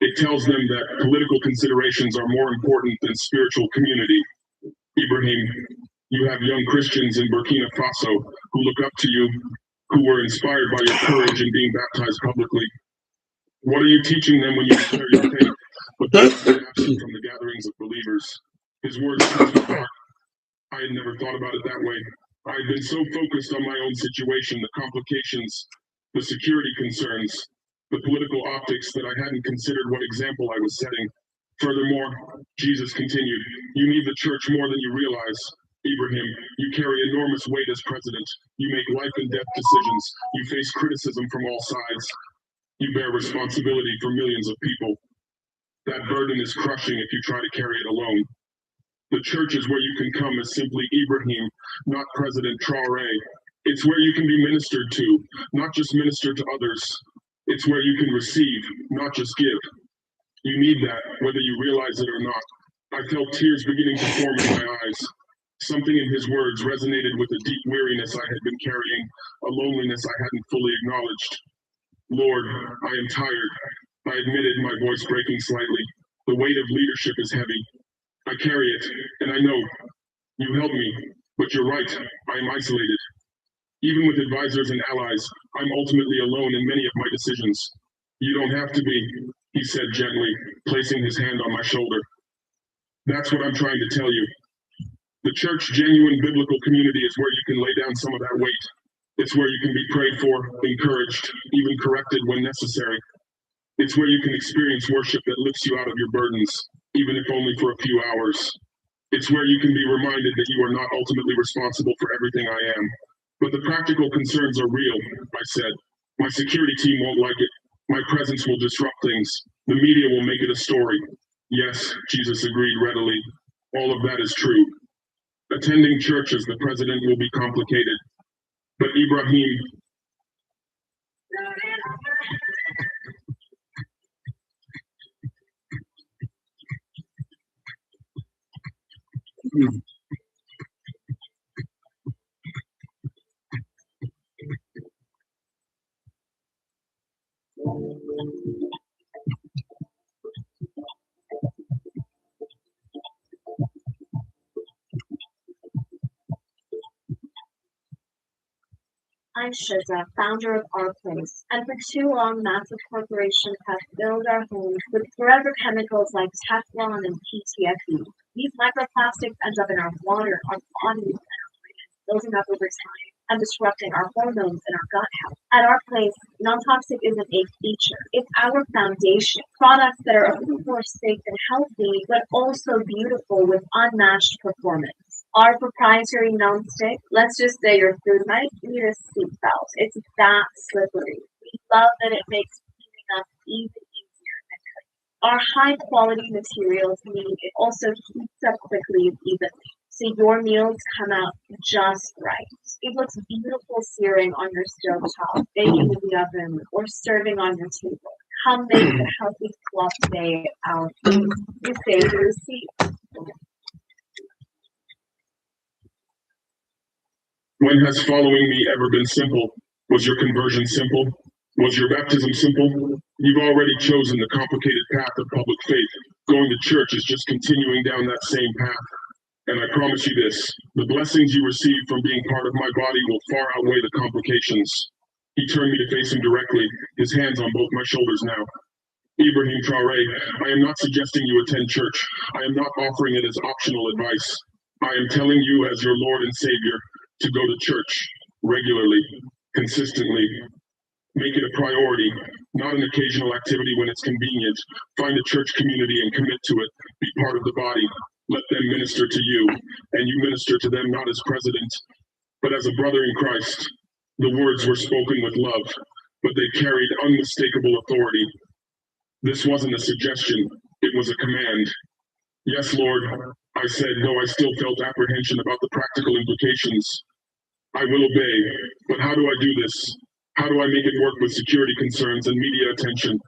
S1: It tells them that political considerations are more important than spiritual community. Ibrahim, you have young Christians in Burkina Faso who look up to you, who were inspired by your courage in being baptized publicly. What are you teaching them when you declare your faith, but they are absent from the gatherings of believers? His words touched my heart. I had never thought about it that way. I had been so focused on my own situation, the complications, the security concerns, the political optics, that I hadn't considered what example I was setting. Furthermore, Jesus continued, you need the church more than you realize. Ibrahim, you carry enormous weight as president. You make life and death decisions. You face criticism from all sides. You bear responsibility for millions of people. That burden is crushing if you try to carry it alone. The church is where you can come as simply Ibrahim, not President Traore. It's where you can be ministered to, not just minister to others. It's where you can receive, not just give. You need that, whether you realize it or not. I felt tears beginning to form in my eyes. Something in his words resonated with a deep weariness I had been carrying, a loneliness I hadn't fully acknowledged. Lord, I am tired. I admitted, my voice breaking slightly. The weight of leadership is heavy. I carry it, and I know you help me, but you're right, I am isolated. Even with advisors and allies, I'm ultimately alone in many of my decisions. You don't have to be, he said gently, placing his hand on my shoulder. That's what I'm trying to tell you. The church genuine biblical community is where you can lay down some of that weight. It's where you can be prayed for, encouraged, even corrected when necessary. It's where you can experience worship that lifts you out of your burdens, even if only for a few hours. It's where you can be reminded that you are not ultimately responsible for everything I am. But the practical concerns are real, I said. My security team won't like it. My presence will disrupt things. The media will make it a story. Yes, Jesus agreed readily. All of that is true. Attending church as the president will be complicated. But Ibrahim,
S3: I'm Shiza, founder of Our Place, and for too long, massive corporations have filled our homes with forever chemicals like Teflon and PTFE. These microplastics end up in our water, our bodies, and our brains, building up over time and disrupting our hormones and our gut health. At Our Place, non-toxic isn't a feature; it's our foundation. Products that are of course safe and healthy, but also beautiful with unmatched performance. Our proprietary non-stick, let's just say your food might need a seatbelt. It's that slippery. We love that it makes cleaning up even easier than cooking. Our high-quality materials mean it also heats up quickly and evenly, so your meals come out just right. It looks beautiful searing on your stovetop, baking in the oven, or serving on your table. Come make the healthy swap today at Our Place. You save your receipt.
S1: when has following me ever been simple? Was your conversion simple? Was your baptism simple? You've already chosen the complicated path of public faith. Going to church is just continuing down that same path. And I promise you this, the blessings you receive from being part of my body will far outweigh the complications. He turned me to face him directly, his hands on both my shoulders now. Ibrahim Traore, I am not suggesting you attend church. I am not offering it as optional advice. I am telling you as your Lord and Savior to go to church regularly, consistently. Make it a priority, not an occasional activity when it's convenient. Find a church community and commit to it. Be part of the body. Let them minister to you, and you minister to them not as president, but as a brother in Christ. The words were spoken with love, but they carried unmistakable authority. This wasn't a suggestion, it was a command. Yes, Lord, I said, though I still felt apprehension about the practical implications. I will obey, but how do I do this? How do I make it work with security concerns and media attention?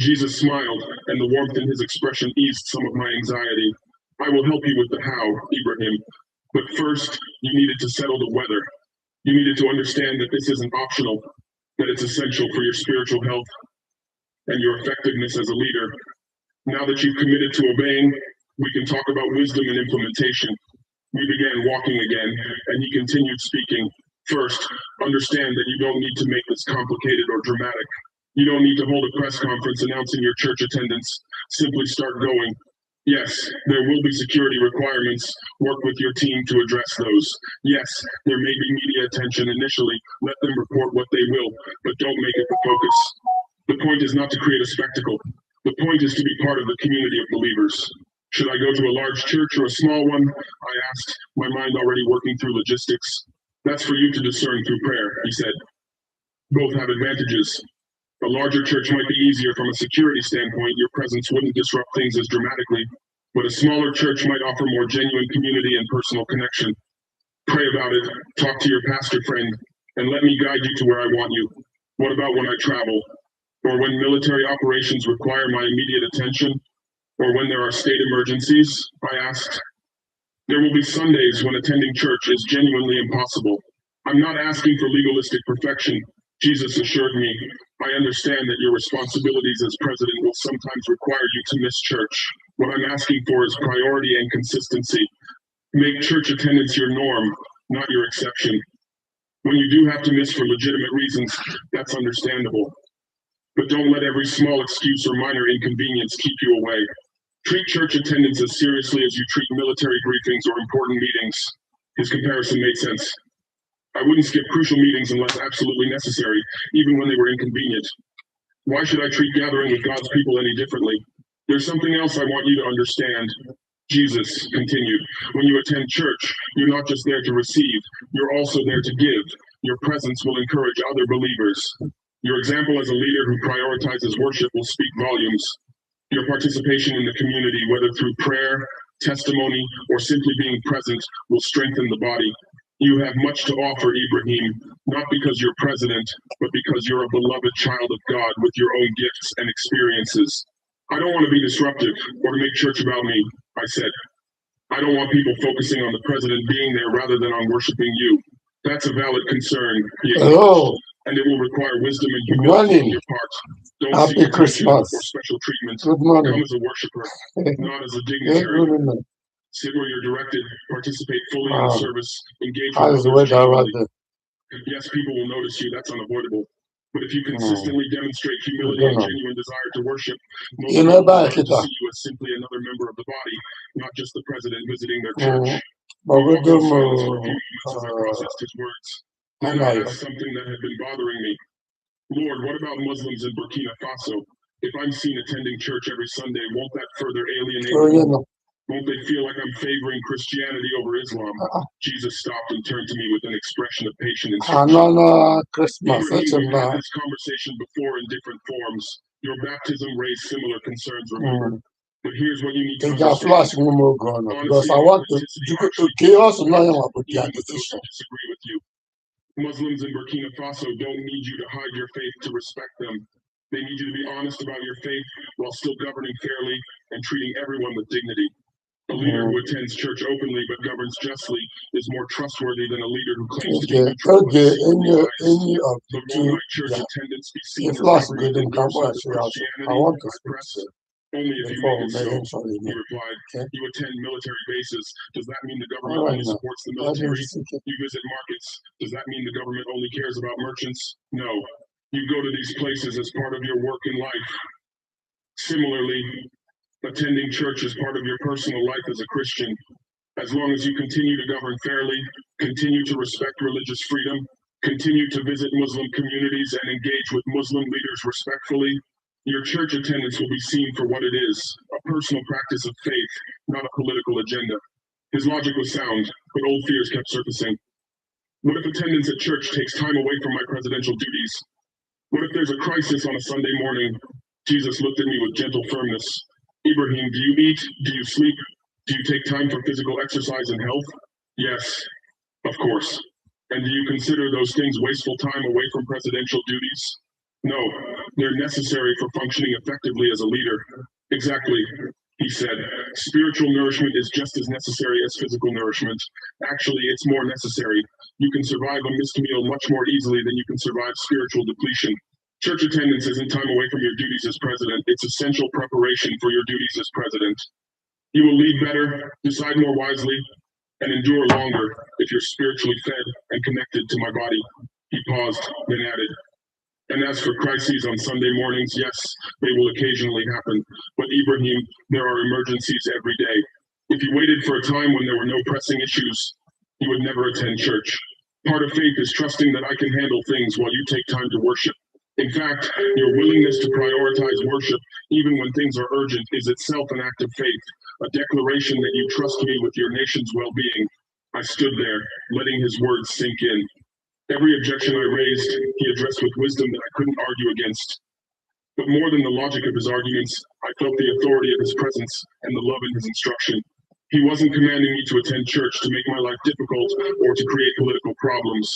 S1: Jesus smiled, and the warmth in his expression eased some of my anxiety. I will help you with the how, Ibrahim. But first, you needed to settle the weather. You needed to understand that this isn't optional, that it's essential for your spiritual health and your effectiveness as a leader. Now that you've committed to obeying, we can talk about wisdom and implementation. We began walking again, and he continued speaking. First, understand that you don't need to make this complicated or dramatic. You don't need to hold a press conference announcing your church attendance. Simply start going. Yes, there will be security requirements. Work with your team to address those. Yes, there may be media attention initially. Let them report what they will, but don't make it the focus. The point is not to create a spectacle. The point is to be part of the community of believers. Should I go to a large church or a small one? I asked, my mind already working through logistics. That's for you to discern through prayer, he said. Both have advantages. A larger church might be easier from a security standpoint. Your presence wouldn't disrupt things as dramatically, but a smaller church might offer more genuine community and personal connection. Pray about it, talk to your pastor friend, and let me guide you to where I want you. What about when I travel? Or when military operations require my immediate attention? Or when there are state emergencies? I asked. There will be Sundays when attending church is genuinely impossible. I'm not asking for legalistic perfection. Jesus assured me, I understand that your responsibilities as president will sometimes require you to miss church. What I'm asking for is priority and consistency. Make church attendance your norm, not your exception. When you do have to miss for legitimate reasons, that's understandable. But don't let every small excuse or minor inconvenience keep you away. Treat church attendance as seriously as you treat military briefings or important meetings. His comparison made sense. I wouldn't skip crucial meetings unless absolutely necessary, even when they were inconvenient. Why should I treat gathering with God's people any differently? There's something else I want you to understand. Jesus continued, when you attend church, you're not just there to receive, you're also there to give. Your presence will encourage other believers. Your example as a leader who prioritizes worship will speak volumes. Your participation in the community, whether through prayer, testimony, or simply being present, will strengthen the body. You have much to offer, Ibrahim, not because you're president, but because you're a beloved child of God with your own gifts and experiences. I don't want to be disruptive or to make church about me, I said. I don't want people focusing on the president being there rather than on worshiping you. That's a valid concern, he acknowledged, and it will require wisdom and humility on your part. Don't seek
S4: Happy
S1: attention or
S4: Christmas.
S1: special treatment.
S4: Good morning.
S1: Come as a worshiper, not as a
S4: Good
S1: dignitary.
S4: morning.
S1: Sit where you're directed, participate fully in the service, engage with
S4: How's the
S1: others
S4: weather right
S1: genuinely.
S4: there?
S1: Yes, people will notice you, that's unavoidable. But if you consistently demonstrate humility and genuine desire to worship, most
S4: You
S1: people
S4: know
S1: will
S4: about
S1: learn
S4: it,
S1: to see you as simply another member of the body, not just the president visiting their church.
S4: but
S1: We
S4: we
S1: walked in
S4: do
S1: silence for a few moments as I processed his words.
S4: I
S1: Then
S4: know
S1: I
S4: you.
S1: asked something that had been bothering me. Lord, what about Muslims in Burkina Faso? If I'm seen attending church every Sunday, won't that further alienate
S4: Oh,
S1: me?
S4: you know.
S1: Won't they feel like I'm favoring Christianity over Islam? Jesus stopped and turned to me with an expression of patient instruction.
S4: No, Christmas.
S1: Ibrahim,
S4: It's
S1: we've had
S4: a
S1: this conversation before in different forms. Your baptism raised similar concerns, remember? But here's what you need to
S4: They got
S1: understand.
S4: flash more going on because
S1: Honestly,
S4: I want to
S1: authenticity actually
S4: chaos now
S1: matters,
S4: you want to put
S1: even
S4: your
S1: with those
S4: decision.
S1: who disagree with you. Muslims in Burkina Faso don't need you to hide your faith to respect them. They need you to be honest about your faith while still governing fairly and treating everyone with dignity. A leader who attends church openly but governs justly is more trustworthy than a leader who claims to be neutral but
S4: Okay,
S1: secretly lies.
S4: any of the
S1: But won't
S4: two,
S1: my church
S4: yeah.
S1: attendance be seen
S4: If
S1: as
S4: last
S1: government
S4: good in
S1: endorsement
S4: Cambodia,
S1: of Christianity
S4: I want to
S1: by
S4: speak
S1: press?
S4: to you
S1: Only if you
S4: before
S1: make
S4: we
S1: it so,
S4: eventually
S1: he
S4: meet.
S1: replied.
S4: Okay?
S1: You attend military bases. Does that mean the
S4: All
S1: government
S4: right
S1: only
S4: now.
S1: supports the
S4: I didn't
S1: military?
S4: speak it.
S1: You visit markets. Does that mean the government only cares about merchants? No. You go to these places as part of your work in life. Similarly, attending church is part of your personal life as a Christian. As long as you continue to govern fairly, continue to respect religious freedom, continue to visit Muslim communities and engage with Muslim leaders respectfully, your church attendance will be seen for what it is, a personal practice of faith, not a political agenda. His logic was sound, but old fears kept surfacing. What if attendance at church takes time away from my presidential duties? What if there's a crisis on a Sunday morning? Jesus looked at me with gentle firmness. Ibrahim, do you eat? Do you sleep? Do you take time for physical exercise and health? Yes, of course. And do you consider those things wasteful time away from presidential duties? No. They're necessary for functioning effectively as a leader. Exactly, he said. Spiritual nourishment is just as necessary as physical nourishment. Actually, it's more necessary. You can survive a missed meal much more easily than you can survive spiritual depletion. Church attendance isn't time away from your duties as president. It's essential preparation for your duties as president. You will lead better, decide more wisely, and endure longer if you're spiritually fed and connected to my body. He paused, then added, and as for crises on Sunday mornings, yes, they will occasionally happen. But Ibrahim, there are emergencies every day. If you waited for a time when there were no pressing issues, you would never attend church. Part of faith is trusting that I can handle things while you take time to worship. In fact, your willingness to prioritize worship, even when things are urgent, is itself an act of faith, a declaration that you trust me with your nation's well-being. I stood there, letting his words sink in. Every objection I raised, he addressed with wisdom that I couldn't argue against. But more than the logic of his arguments, I felt the authority of his presence and the love in his instruction. He wasn't commanding me to attend church to make my life difficult or to create political problems.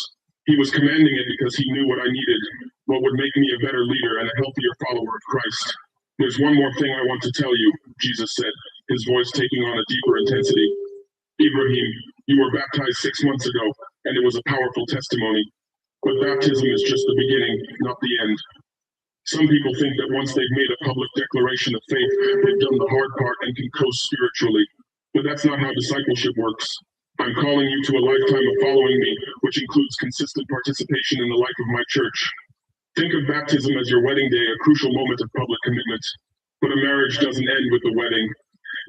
S1: He was commanding it because he knew what I needed, what would make me a better leader and a healthier follower of Christ. There's one more thing I want to tell you, Jesus said, his voice taking on a deeper intensity. Ibrahim, you were baptized 6 months ago, and it was a powerful testimony. But baptism is just the beginning, not the end. Some people think that once they've made a public declaration of faith, they've done the hard part and can coast spiritually. But that's not how discipleship works. I'm calling you to a lifetime of following me, which includes consistent participation in the life of my church. Think of baptism as your wedding day, a crucial moment of public commitment. But a marriage doesn't end with the wedding.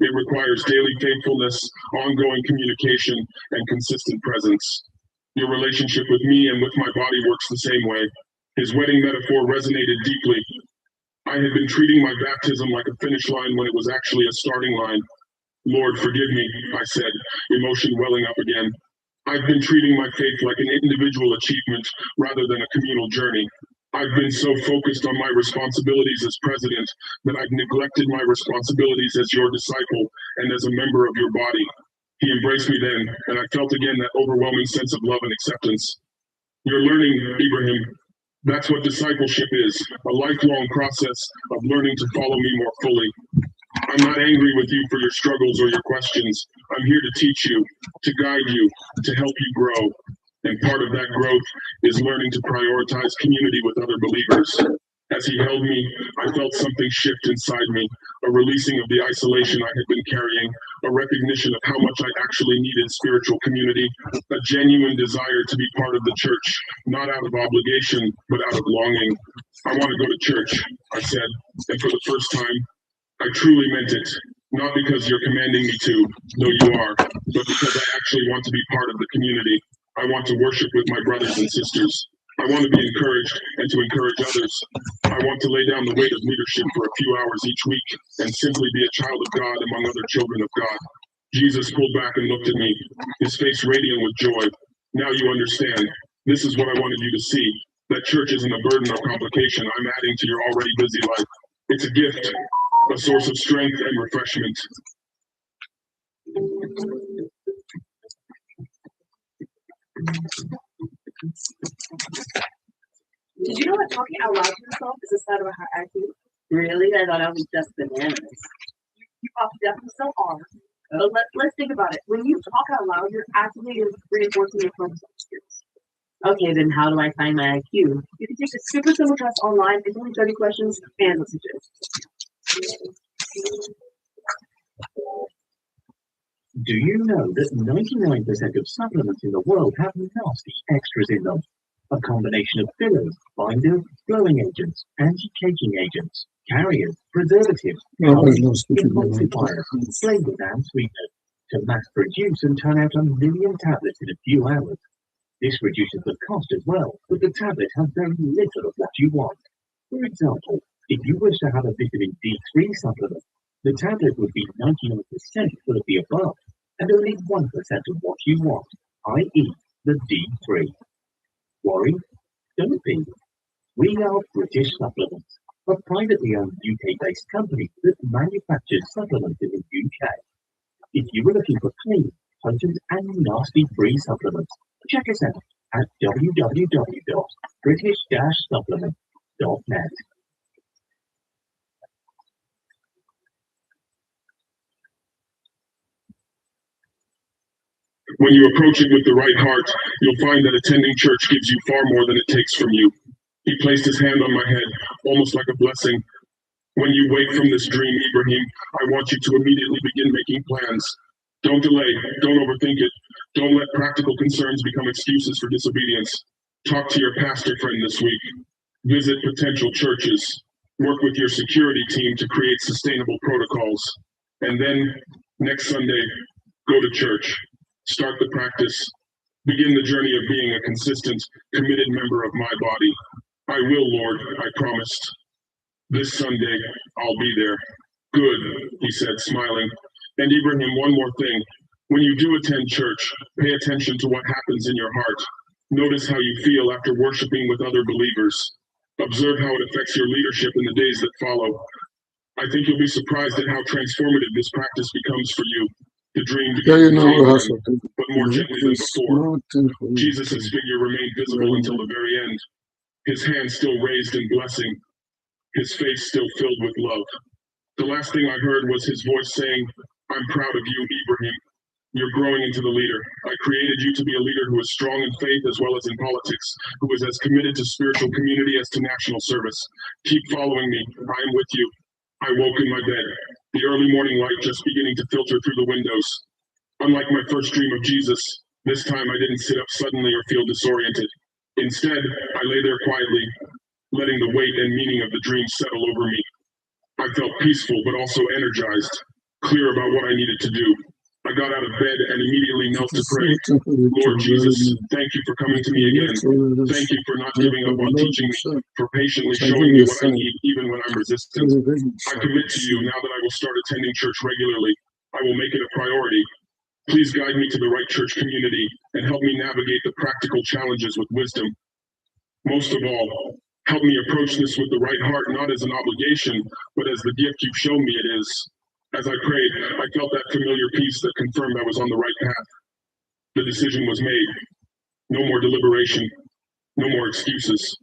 S1: It requires daily faithfulness, ongoing communication, and consistent presence. Your relationship with me and with my body works the same way. His wedding metaphor resonated deeply. I had been treating my baptism like a finish line when it was actually a starting line. Lord, forgive me, I said, emotion welling up again. I've been treating my faith like an individual achievement rather than a communal journey. I've been so focused on my responsibilities as president that I've neglected my responsibilities as your disciple and as a member of your body. He embraced me then, and I felt again that overwhelming sense of love and acceptance. You're learning, Ibrahim. That's what discipleship is, a lifelong process of learning to follow me more fully. I'm not angry with you for your struggles or your questions. I'm here to teach you, to guide you, to help you grow. And part of that growth is learning to prioritize community with other believers. As he held me, I felt something shift inside me, a releasing of the isolation I had been carrying, a recognition of how much I actually needed spiritual community, a genuine desire to be part of the church, not out of obligation, but out of longing. I want to go to church, I said, and for the first time, I truly meant it. Not because you're commanding me to, though you are, but because I actually want to be part of the community. I want to worship with my brothers and sisters. I want to be encouraged and to encourage others. I want to lay down the weight of leadership for a few hours each week and simply be a child of God among other children of God. Jesus pulled back and looked at me, his face radiant with joy. Now you understand. This is what I wanted you to see. That church isn't a burden or complication I'm adding to your already busy life. It's a gift, a source of strength and refreshment.
S2: Did you know that talking out loud to yourself is a sign of a high IQ? Really? I thought I was just bananas. You definitely still are. But let's think about it. When you talk out loud, you're actively reinforcing your focus skills. Okay, then how do I find my IQ? You can take a super simple test online, it's only 30 questions and messages.
S5: Do you know that 99% of supplements in the world have nasty extras in them? A combination of fillers, binders, blowing agents, anti-caking agents, carriers, preservatives, emulsifiers, flavors and sweeteners to mass produce and turn out 1 million tablets in a few hours. This reduces the cost as well, but the tablet has very little of what you want. For example, if you wish to have a vitamin D3 supplement, the tablet would be 99% full of the above, and only 1% of what you want, i.e. the D3. Worry? Don't be. We are British Supplements, a privately owned UK-based company that manufactures supplements in the UK. If you were looking for clean, potent and nasty-free supplements, check us out at www.british-supplements.net.
S1: When you approach it with the right heart, you'll find that attending church gives you far more than it takes from you. He placed his hand on my head, almost like a blessing. When you wake from this dream, Ibrahim, I want you to immediately begin making plans. Don't delay, don't overthink it. Don't let practical concerns become excuses for disobedience. Talk to your pastor friend this week. Visit potential churches. Work with your security team to create sustainable protocols. And then, next Sunday, go to church. Start the practice. Begin the journey of being a consistent, committed member of my body. I will, Lord, I promised. This Sunday, I'll be there. Good, he said, smiling. And Ibrahim, one more thing. When you do attend church, pay attention to what happens in your heart. Notice how you feel after worshiping with other believers. Observe how it affects your leadership in the days that follow. I think you'll be surprised at how transformative this practice becomes for you. The dream becomes again, but more gently than before. Jesus' figure remained visible until the very end. His hand still raised in blessing, his face still filled with love. The last thing I heard was his voice saying, I'm proud of you, Ibrahim. You're growing into the leader. I created you to be a leader who is strong in faith as well as in politics, who is as committed to spiritual community as to national service. Keep following me. I am with you. I woke in my bed, the early morning light just beginning to filter through the windows. Unlike my first dream of Jesus, this time I didn't sit up suddenly or feel disoriented. Instead, I lay there quietly, letting the weight and meaning of the dream settle over me. I felt peaceful but also energized, clear about what I needed to do. I got out of bed and immediately knelt to pray. Lord Jesus, thank you for coming to me again. Thank you for not giving up on teaching me, for patiently showing me what I need even when I'm resistant. I commit to you now that I will start attending church regularly. I will make it a priority. Please guide me to the right church community and help me navigate the practical challenges with wisdom. Most of all, help me approach this with the right heart, not as an obligation, but as the gift you've shown me it is. As I prayed, I felt that familiar peace that confirmed I was on the right path. The decision was made. No more deliberation. No more excuses.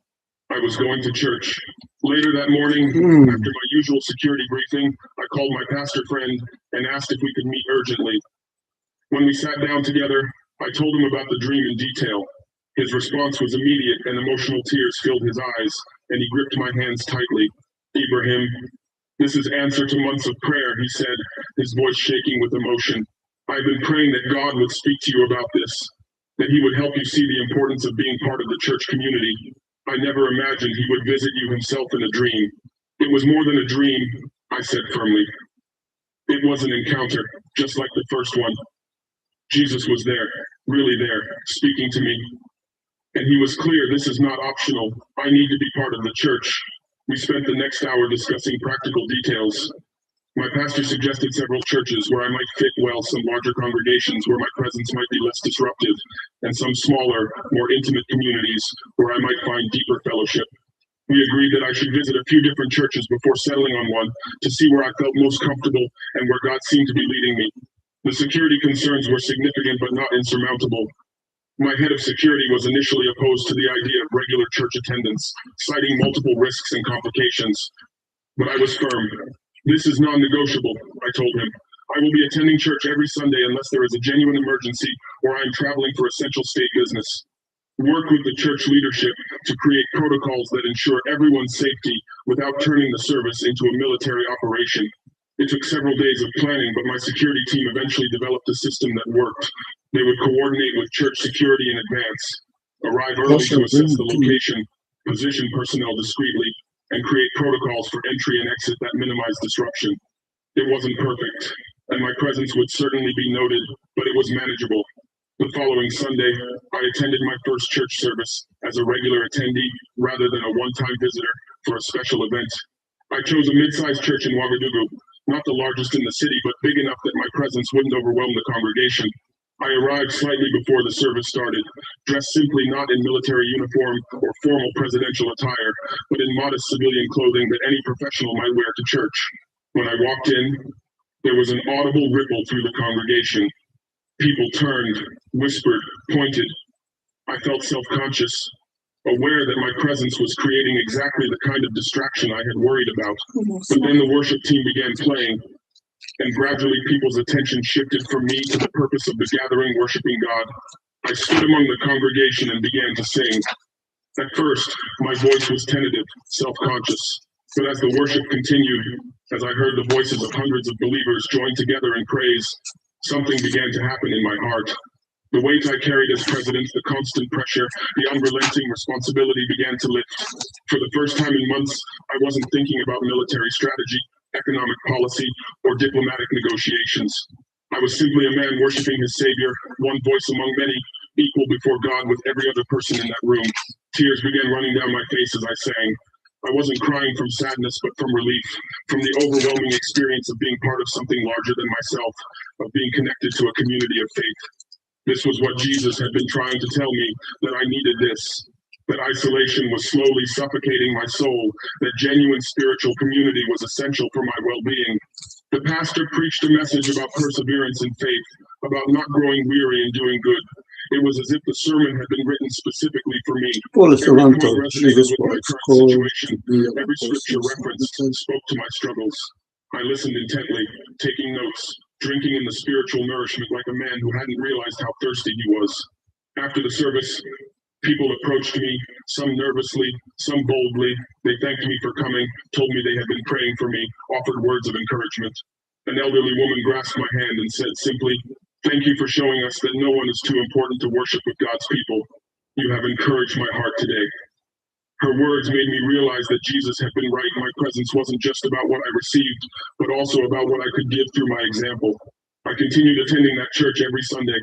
S1: I was going to church. Later that morning, after my usual security briefing, I called my pastor friend and asked if we could meet urgently. When we sat down together, I told him about the dream in detail. His response was immediate and emotional tears filled his eyes, and he gripped my hands tightly. Ibrahim, this is answer to months of prayer, he said, his voice shaking with emotion. I've been praying that God would speak to you about this, that he would help you see the importance of being part of the church community. I never imagined he would visit you himself in a dream. It was more than a dream, I said firmly. It was an encounter, just like the first one. Jesus was there, really there, speaking to me. And he was clear, this is not optional. I need to be part of the church. We spent the next hour discussing practical details. My pastor suggested several churches where I might fit well, some larger congregations where my presence might be less disruptive, and some smaller, more intimate communities where I might find deeper fellowship. We agreed that I should visit a few different churches before settling on one to see where I felt most comfortable and where God seemed to be leading me. The security concerns were significant but not insurmountable. My head of security was initially opposed to the idea of regular church attendance, citing multiple risks and complications. But I was firm. This is non-negotiable, I told him. I will be attending church every Sunday unless there is a genuine emergency or I am traveling for essential state business. Work with the church leadership to create protocols that ensure everyone's safety without turning the service into a military operation. It took several days of planning, but my security team eventually developed a system that worked. They would coordinate with church security in advance, arrive early to assess the location, position personnel discreetly, and create protocols for entry and exit that minimize disruption. It wasn't perfect, and my presence would certainly be noted, but it was manageable. The following Sunday, I attended my first church service as a regular attendee rather than a one-time visitor for a special event. I chose a mid-sized church in Ouagadougou, not the largest in the city, but big enough that my presence wouldn't overwhelm the congregation. I arrived slightly before the service started, dressed simply not in military uniform or formal presidential attire, but in modest civilian clothing that any professional might wear to church. When I walked in, there was an audible ripple through the congregation. People turned, whispered, pointed. I felt self-conscious, aware that my presence was creating exactly the kind of distraction I had worried about. But then the worship team began playing. and gradually people's attention shifted from me to the purpose of the gathering worshiping God. I stood among the congregation and began to sing. At first, my voice was tentative, self-conscious, but as the worship continued, as I heard the voices of hundreds of believers join together in praise, something began to happen in my heart. The weight I carried as president, the constant pressure, the unrelenting responsibility began to lift. For the first time in months, I wasn't thinking about military strategy, economic policy, or diplomatic negotiations. I was simply a man worshiping his Savior, one voice among many, equal before God with every other person in that room. Tears began running down my face as I sang. I wasn't crying from sadness, but from relief, from the overwhelming experience of being part of something larger than myself, of being connected to a community of faith. This was what Jesus had been trying to tell me, that I needed this, that isolation was slowly suffocating my soul, that genuine spiritual community was essential for my well-being. The pastor preached a message about perseverance and faith, about not growing weary and doing good. It was as if the sermon had been written specifically for me.
S4: All the
S1: Every point
S4: servant of
S1: resonated
S4: Jesus
S1: with my
S4: Christ
S1: current
S4: called
S1: situation.
S4: to be
S1: Every scripture
S4: apostles.
S1: referenced spoke to my struggles. I listened intently, taking notes, drinking in the spiritual nourishment like a man who hadn't realized how thirsty he was. After the service, people approached me, some nervously, some boldly. They thanked me for coming, told me they had been praying for me, offered words of encouragement. An elderly woman grasped my hand and said simply, "Thank you for showing us that no one is too important to worship with God's people. You have encouraged my heart today." Her words made me realize that Jesus had been right. My presence wasn't just about what I received, but also about what I could give through my example. I continued attending that church every Sunday.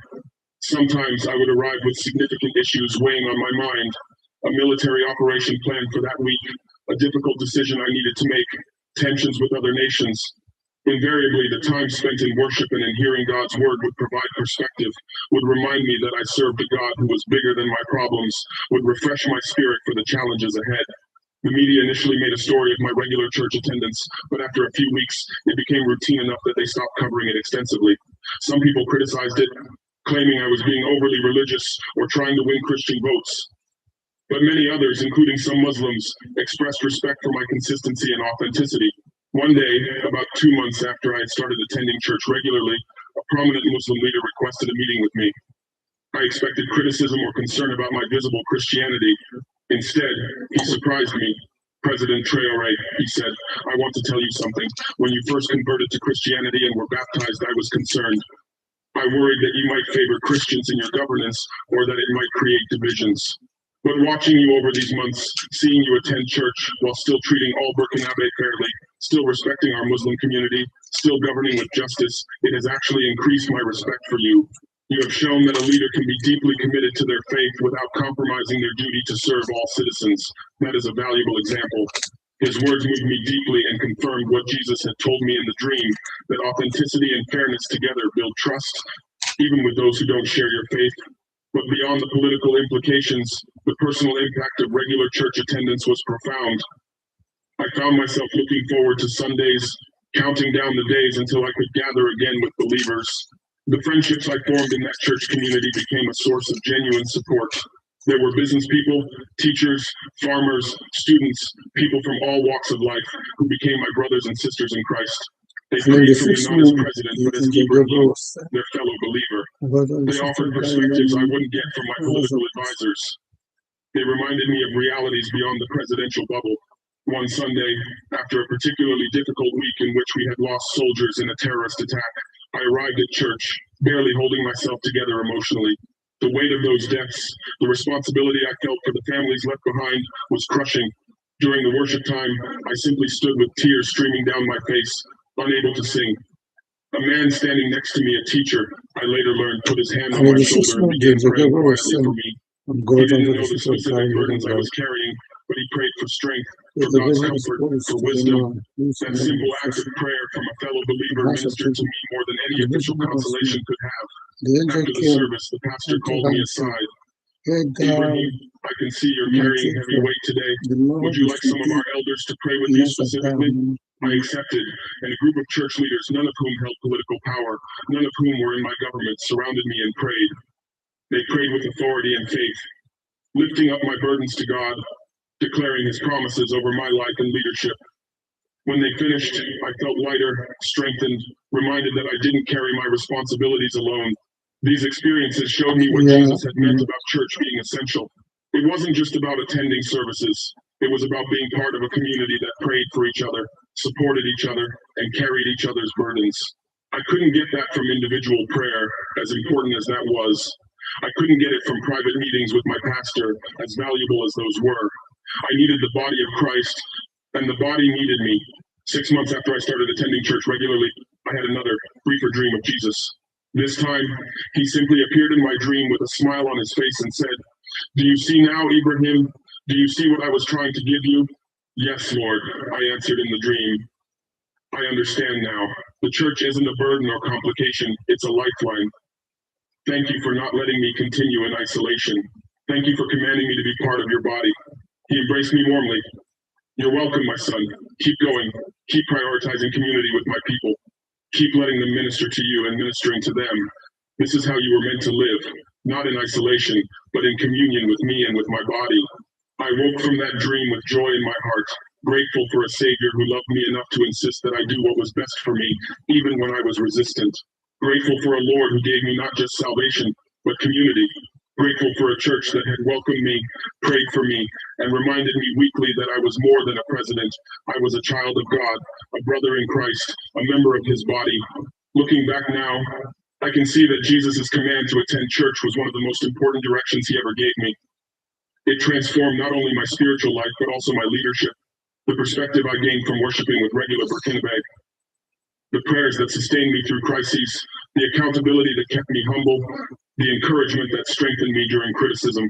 S1: Sometimes I would arrive with significant issues weighing on my mind, a military operation planned for that week, a difficult decision I needed to make, tensions with other nations. Invariably, the time spent in worship and in hearing God's word would provide perspective, would remind me that I served a God who was bigger than my problems, would refresh my spirit for the challenges ahead. The media initially made a story of my regular church attendance, but after a few weeks, it became routine enough that they stopped covering it extensively. Some people criticized it, claiming I was being overly religious or trying to win Christian votes. But many others, including some Muslims, expressed respect for my consistency and authenticity. One day, about 2 months after I had started attending church regularly, a prominent Muslim leader requested a meeting with me. I expected criticism or concern about my visible Christianity. Instead, he surprised me. "President Traore," he said, "I want to tell you something. When you first converted to Christianity and were baptized, I was concerned. I worried that you might favor Christians in your governance or that it might create divisions. But watching you over these months, seeing you attend church while still treating all Burkinabe fairly, still respecting our Muslim community, still governing with justice, it has actually increased my respect for you. You have shown that a leader can be deeply committed to their faith without compromising their duty to serve all citizens. That is a valuable example." His words moved me deeply and confirmed what Jesus had told me in the dream, that authenticity and fairness together build trust, even with those who don't share your faith. But beyond the political implications, the personal impact of regular church attendance was profound. I found myself looking forward to Sundays, counting down the days until I could gather again with believers. The friendships I formed in that church community became a source of genuine support. There were business people, teachers, farmers, students, people from all walks of life who became my brothers and sisters in Christ. They
S4: And in the
S1: prayed for me
S4: sixth
S1: not as
S4: month,
S1: president,
S4: you
S1: but as
S4: can take
S1: Ibrahim,
S4: your boss.
S1: their fellow believer.
S4: But on the
S1: They offered
S4: 16th
S1: perspectives I
S4: time,
S1: wouldn't get from my political advisors. They reminded me of realities beyond the presidential bubble. One Sunday, after a particularly difficult week in which we had lost soldiers in a terrorist attack, I arrived at church, barely holding myself together emotionally. The weight of those deaths, the responsibility I felt for the families left behind, was crushing. During the worship time, I simply stood with tears streaming down my face, unable to sing. A man standing next to me, a teacher, I later learned, put his hand on
S4: and in
S1: my
S4: the sixth
S1: shoulder and
S4: month,
S1: began
S4: you
S1: praying
S4: can
S1: quietly for me. He
S4: God
S1: didn't
S4: unto
S1: know
S4: the
S1: the
S4: sixth
S1: specific
S4: time,
S1: burdens I was carrying, but he prayed for strength, for
S4: the
S1: God's
S4: devil is
S1: comfort,
S4: supposed
S1: for
S4: to
S1: wisdom.
S4: be
S1: That simple act of prayer from a fellow believer ministered to me more than any official consolation could have.
S4: the angel
S1: After the
S4: came
S1: service, the pastor
S4: and
S1: called me
S4: told him,
S1: aside.
S4: "Get
S1: "Ibrahim,
S4: down,
S1: I can see you're
S4: my
S1: carrying heavy
S4: children.
S1: weight today.
S4: The
S1: Would
S4: Lord
S1: you
S4: is
S1: like
S4: with
S1: some of
S4: you.
S1: our elders to pray with
S4: He
S1: you
S4: has sat
S1: specifically?"
S4: down."
S1: I accepted, and a group of church leaders, none of whom held political power, none of whom were in my government, surrounded me and prayed. They prayed with authority and faith, lifting up my burdens to God, declaring his promises over my life and leadership. When they finished, I felt lighter, strengthened, reminded that I didn't carry my responsibilities alone. These experiences showed me what Jesus had meant about church being essential. It wasn't just about attending services. It was about being part of a community that prayed for each other, supported each other, and carried each other's burdens. I couldn't get that from individual prayer, as important as that was. I couldn't get it from private meetings with my pastor, as valuable as those were. I needed the body of Christ, and the body needed me. 6 months after I started attending church regularly, I had another, briefer dream of Jesus. This time, he simply appeared in my dream with a smile on his face and said, "Do you see now, Ibrahim? Do you see what I was trying to give you?" "Yes, Lord," I answered in the dream. "I understand now. The church isn't a burden or complication, it's a lifeline. Thank you for not letting me continue in isolation. Thank you for commanding me to be part of your body." He embraced me warmly. "You're welcome, my son. Keep going. Keep prioritizing community with my people. Keep letting them minister to you and ministering to them. This is how you were meant to live, not in isolation, but in communion with me and with my body." I woke from that dream with joy in my heart, grateful for a Savior who loved me enough to insist that I do what was best for me, even when I was resistant. Grateful for a Lord who gave me not just salvation, but community. Grateful for a church that had welcomed me, prayed for me, and reminded me weekly that I was more than a president. I was a child of God, a brother in Christ, a member of his body. Looking back now, I can see that Jesus' command to attend church was one of the most important directions he ever gave me. It transformed not only my spiritual life, but also my leadership, the perspective I gained from worshiping with regular Burkinabe, the prayers that sustained me through crises, the accountability that kept me humble, the encouragement that strengthened me during criticism.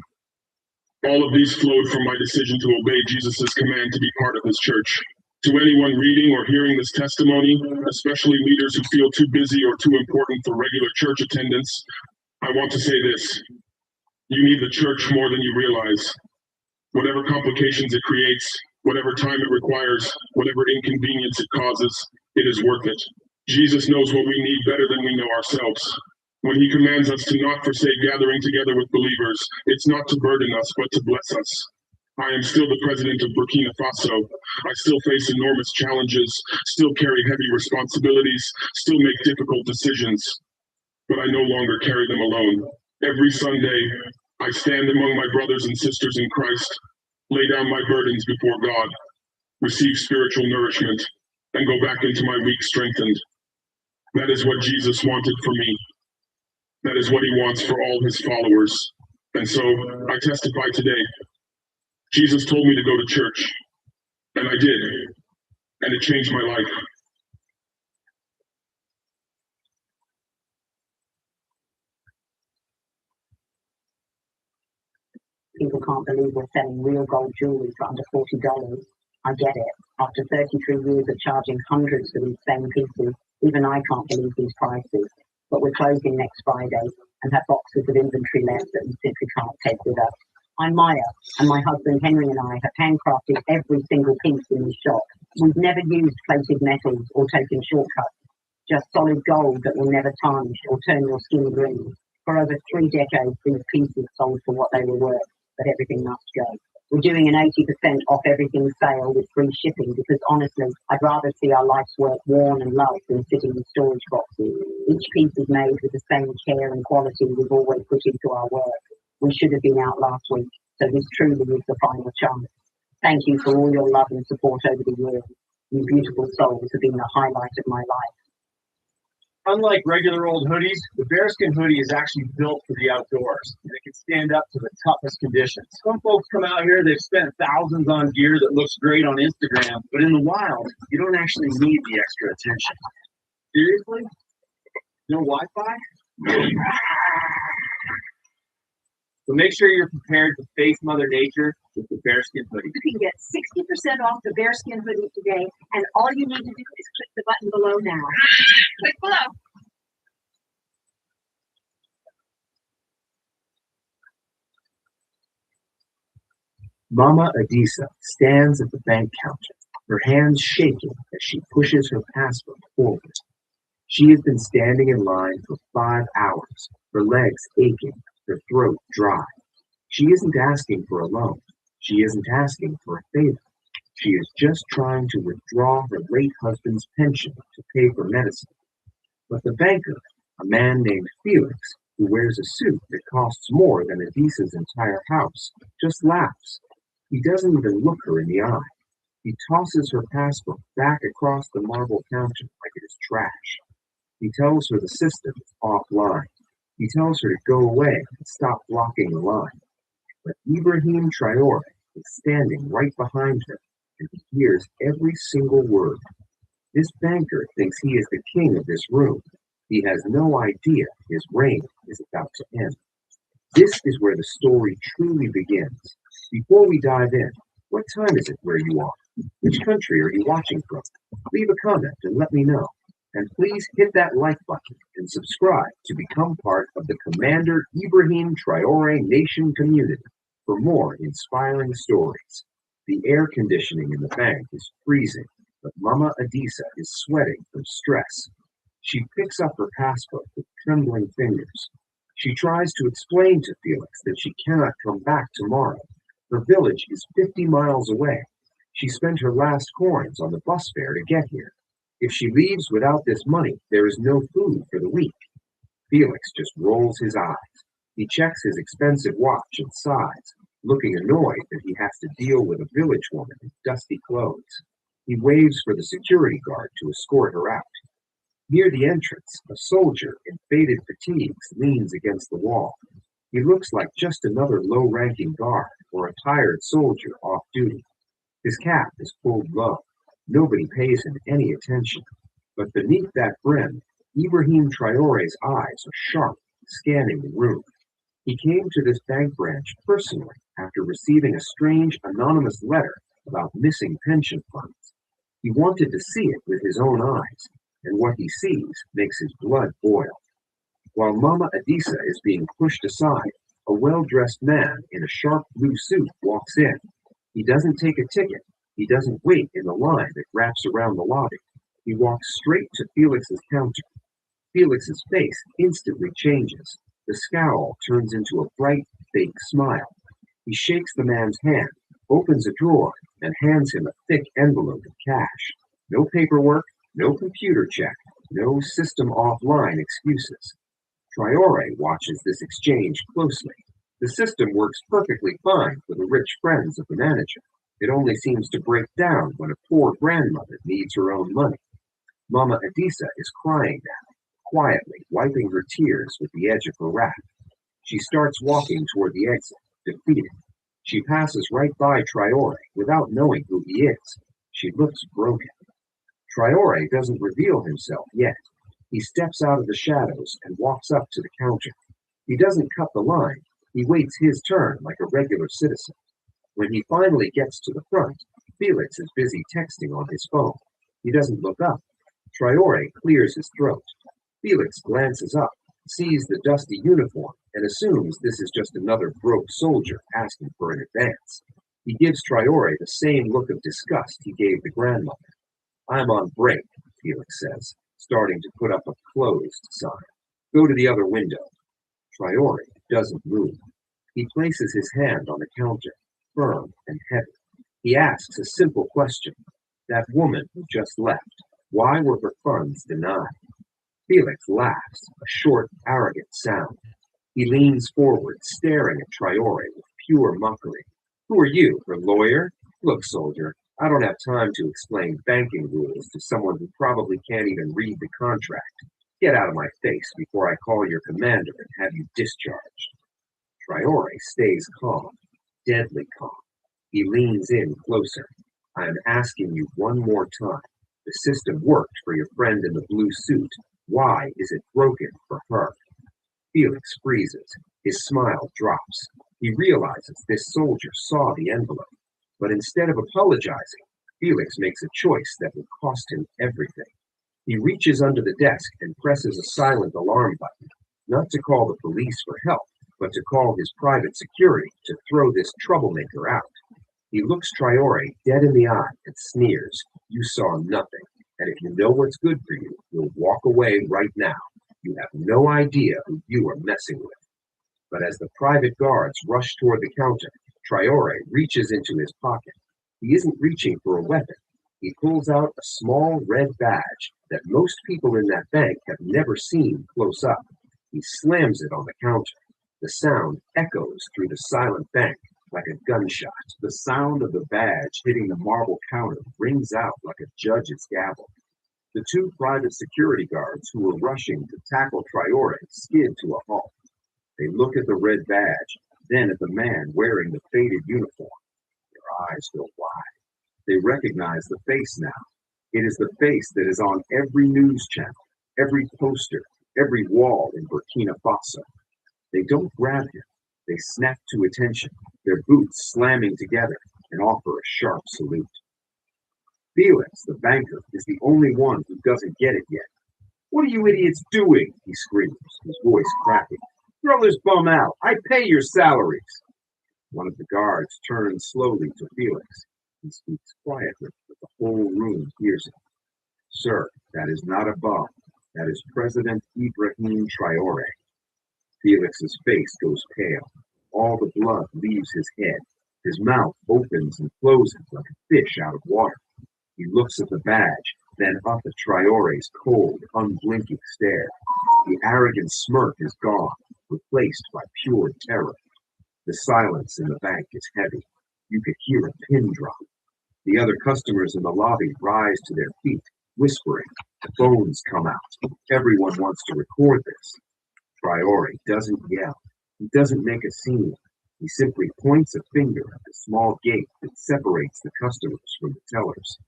S1: All of these flowed from my decision to obey Jesus' command to be part of his church. To anyone reading or hearing this testimony, especially leaders who feel too busy or too important for regular church attendance, I want to say this: you need the church more than you realize. Whatever complications it creates, whatever time it requires, whatever inconvenience it causes, it is worth it. Jesus knows what we need better than we know ourselves. When he commands us to not forsake gathering together with believers, it's not to burden us, but to bless us. I am still the president of Burkina Faso. I still face enormous challenges, still carry heavy responsibilities, still make difficult decisions, but I no longer carry them alone. Every Sunday, I stand among my brothers and sisters in Christ, lay down my burdens before God, receive spiritual nourishment, and go back into my week strengthened. That is what Jesus wanted for me. That is what he wants for all his followers. And so I testify today. Jesus told me to go to church, and I did, and it changed my life.
S2: People can't believe we're selling real gold jewelry for under $40. I get it. After 33 years of charging hundreds for these same pieces, even I can't believe these prices. But we're closing next Friday and have boxes of inventory left that we simply can't take with us. I'm Maya, and my husband Henry and I have handcrafted every single piece in this shop. We've never used plated metals or taken shortcuts, just solid gold that will never tarnish or turn your skin green. For over 3 decades, these pieces sold for what they were worth, but everything must go. We're doing an 80% off everything sale with free shipping because honestly, I'd rather see our life's work worn and loved than sitting in storage boxes. Each piece is made with the same care and quality we've always put into our work. We should have been out last week, so this truly is the final chance. Thank you for all your love and support over the years. You beautiful souls have been the highlight of my life.
S6: Unlike regular old hoodies, the bearskin hoodie is actually built for the outdoors, and it can stand up to the toughest conditions. Some folks come out here, they've spent thousands on gear that looks great on Instagram, but in the wild, you don't actually need the extra attention. Seriously? No Wi-Fi? So make sure you're prepared to face Mother Nature with the bearskin hoodie.
S2: You can get 60% off the bearskin hoodie today, and all you need to do is click the button below now.
S3: Click below.
S5: Mama Adisa stands at the bank counter, her hands shaking as she pushes her passbook forward. She has been standing in line for 5 hours, her legs aching, her throat dry. She isn't asking for a loan. She isn't asking for a favor.
S7: She is just trying to withdraw her late husband's pension to pay for medicine. But the banker, a man named Felix, who wears a suit that costs more than Adisa's entire house, just laughs. He doesn't even look her in the eye. He tosses her passbook back across the marble counter like it is trash. He tells her the system is offline. He tells her to go away and stop blocking the line. But Ibrahim Traore is standing right behind her, and he hears every single word. This banker thinks he is the king of this room. He has no idea his reign is about to end. This is where the story truly begins. Before we dive in, what time is it where you are? Which country are you watching from? Leave a comment and let me know. And please hit that like button and subscribe to become part of the Commander Ibrahim Traore Nation community for more inspiring stories. The air conditioning in the bank is freezing, but Mama Adisa is sweating from stress. She picks up her passbook with trembling fingers. She tries to explain to Felix that she cannot come back tomorrow. Her village is 50 miles away. She spent her last coins on the bus fare to get here. If she leaves without this money, there is no food for the week. Felix just rolls his eyes. He checks his expensive watch and sighs, looking annoyed that he has to deal with a village woman in dusty clothes. He waves for the security guard to escort her out. Near the entrance, a soldier in faded fatigues leans against the wall. He looks like just another low-ranking guard or a tired soldier off duty. His cap is pulled low. Nobody pays him any attention. But beneath that brim, Ibrahim Traore's eyes are sharp, scanning the room. He came to this bank branch personally after receiving a strange anonymous letter about missing pension funds. He wanted to see it with his own eyes, and what he sees makes his blood boil. While Mama Adisa is being pushed aside, a well-dressed man in a sharp blue suit walks in. He doesn't take a ticket. He doesn't wait in the line that wraps around the lobby. He walks straight to Felix's counter. Felix's face instantly changes. The scowl turns into a bright, fake smile. He shakes the man's hand, opens a drawer, and hands him a thick envelope of cash. No paperwork, no computer check, no system offline excuses. Traore watches this exchange closely. The system works perfectly fine for the rich friends of the manager. It only seems to break down when a poor grandmother needs her own money. Mama Adisa is crying now, quietly wiping her tears with the edge of her wrap. She starts walking toward the exit, defeated. She passes right by Traore without knowing who he is. She looks broken. Traore doesn't reveal himself yet. He steps out of the shadows and walks up to the counter. He doesn't cut the line. He waits his turn like a regular citizen. When he finally gets to the front, Felix is busy texting on his phone. He doesn't look up. Traore clears his throat. Felix glances up, sees the dusty uniform, and assumes this is just another broke soldier asking for an advance. He gives Traore the same look of disgust he gave the grandmother. "I'm on break," Felix says, starting to put up a closed sign. "Go to the other window." Traore doesn't move. He places his hand on the counter, firm and heavy. He asks a simple question. That woman who just left, why were her funds denied? Felix laughs, a short, arrogant sound. He leans forward, staring at Traore with pure mockery. "Who are you, her lawyer? Look, soldier, I don't have time to explain banking rules to someone who probably can't even read the contract. Get out of my face before I call your commander and have you discharged." Traore stays calm, deadly calm. He leans in closer. "I am asking you one more time. The system worked for your friend in the blue suit. Why is it broken for her?" Felix freezes. His smile drops. He realizes this soldier saw the envelope. But instead of apologizing, Felix makes a choice that will cost him everything. He reaches under the desk and presses a silent alarm button, not to call the police for help, but to call his private security to throw this troublemaker out. He looks Traore dead in the eye and sneers. "You saw nothing, and if you know what's good for you, you'll walk away right now. You have no idea who you are messing with." But as the private guards rush toward the counter, Traore reaches into his pocket. He He isn't reaching for a weapon. He pulls out a small red badge that most people in that bank have never seen close up. He slams it on the counter. The sound echoes through the silent bank like a gunshot. The sound of the badge hitting the marble counter rings out like a judge's gavel. The two private security guards who were rushing to tackle Traore skid to a halt. They look at the red badge, then at the man wearing the faded uniform. Their eyes go wide. They recognize the face now. It is the face that is on every news channel, every poster, every wall in Burkina Faso. They don't grab him. They snap to attention, their boots slamming together, and offer a sharp salute. Felix, the banker, is the only one who doesn't get it yet. "What are you idiots doing?" he screams, his voice cracking. "Throw this bum out. I pay your salaries." One of the guards turns slowly to Felix. He speaks quietly, but the whole room hears him. "Sir, that is not a bum. That is President Ibrahim Traore." Felix's face goes pale. All the blood leaves his head. His mouth opens and closes like a fish out of water. He looks at the badge, then up at Traore's cold, unblinking stare. The arrogant smirk is gone, replaced by pure terror. The silence in the bank is heavy. You could hear a pin drop. The other customers in the lobby rise to their feet, whispering. Phones come out. Everyone wants to record this. Traore doesn't yell. He doesn't make a scene. He simply points a finger at the small gate that separates the customers from the tellers.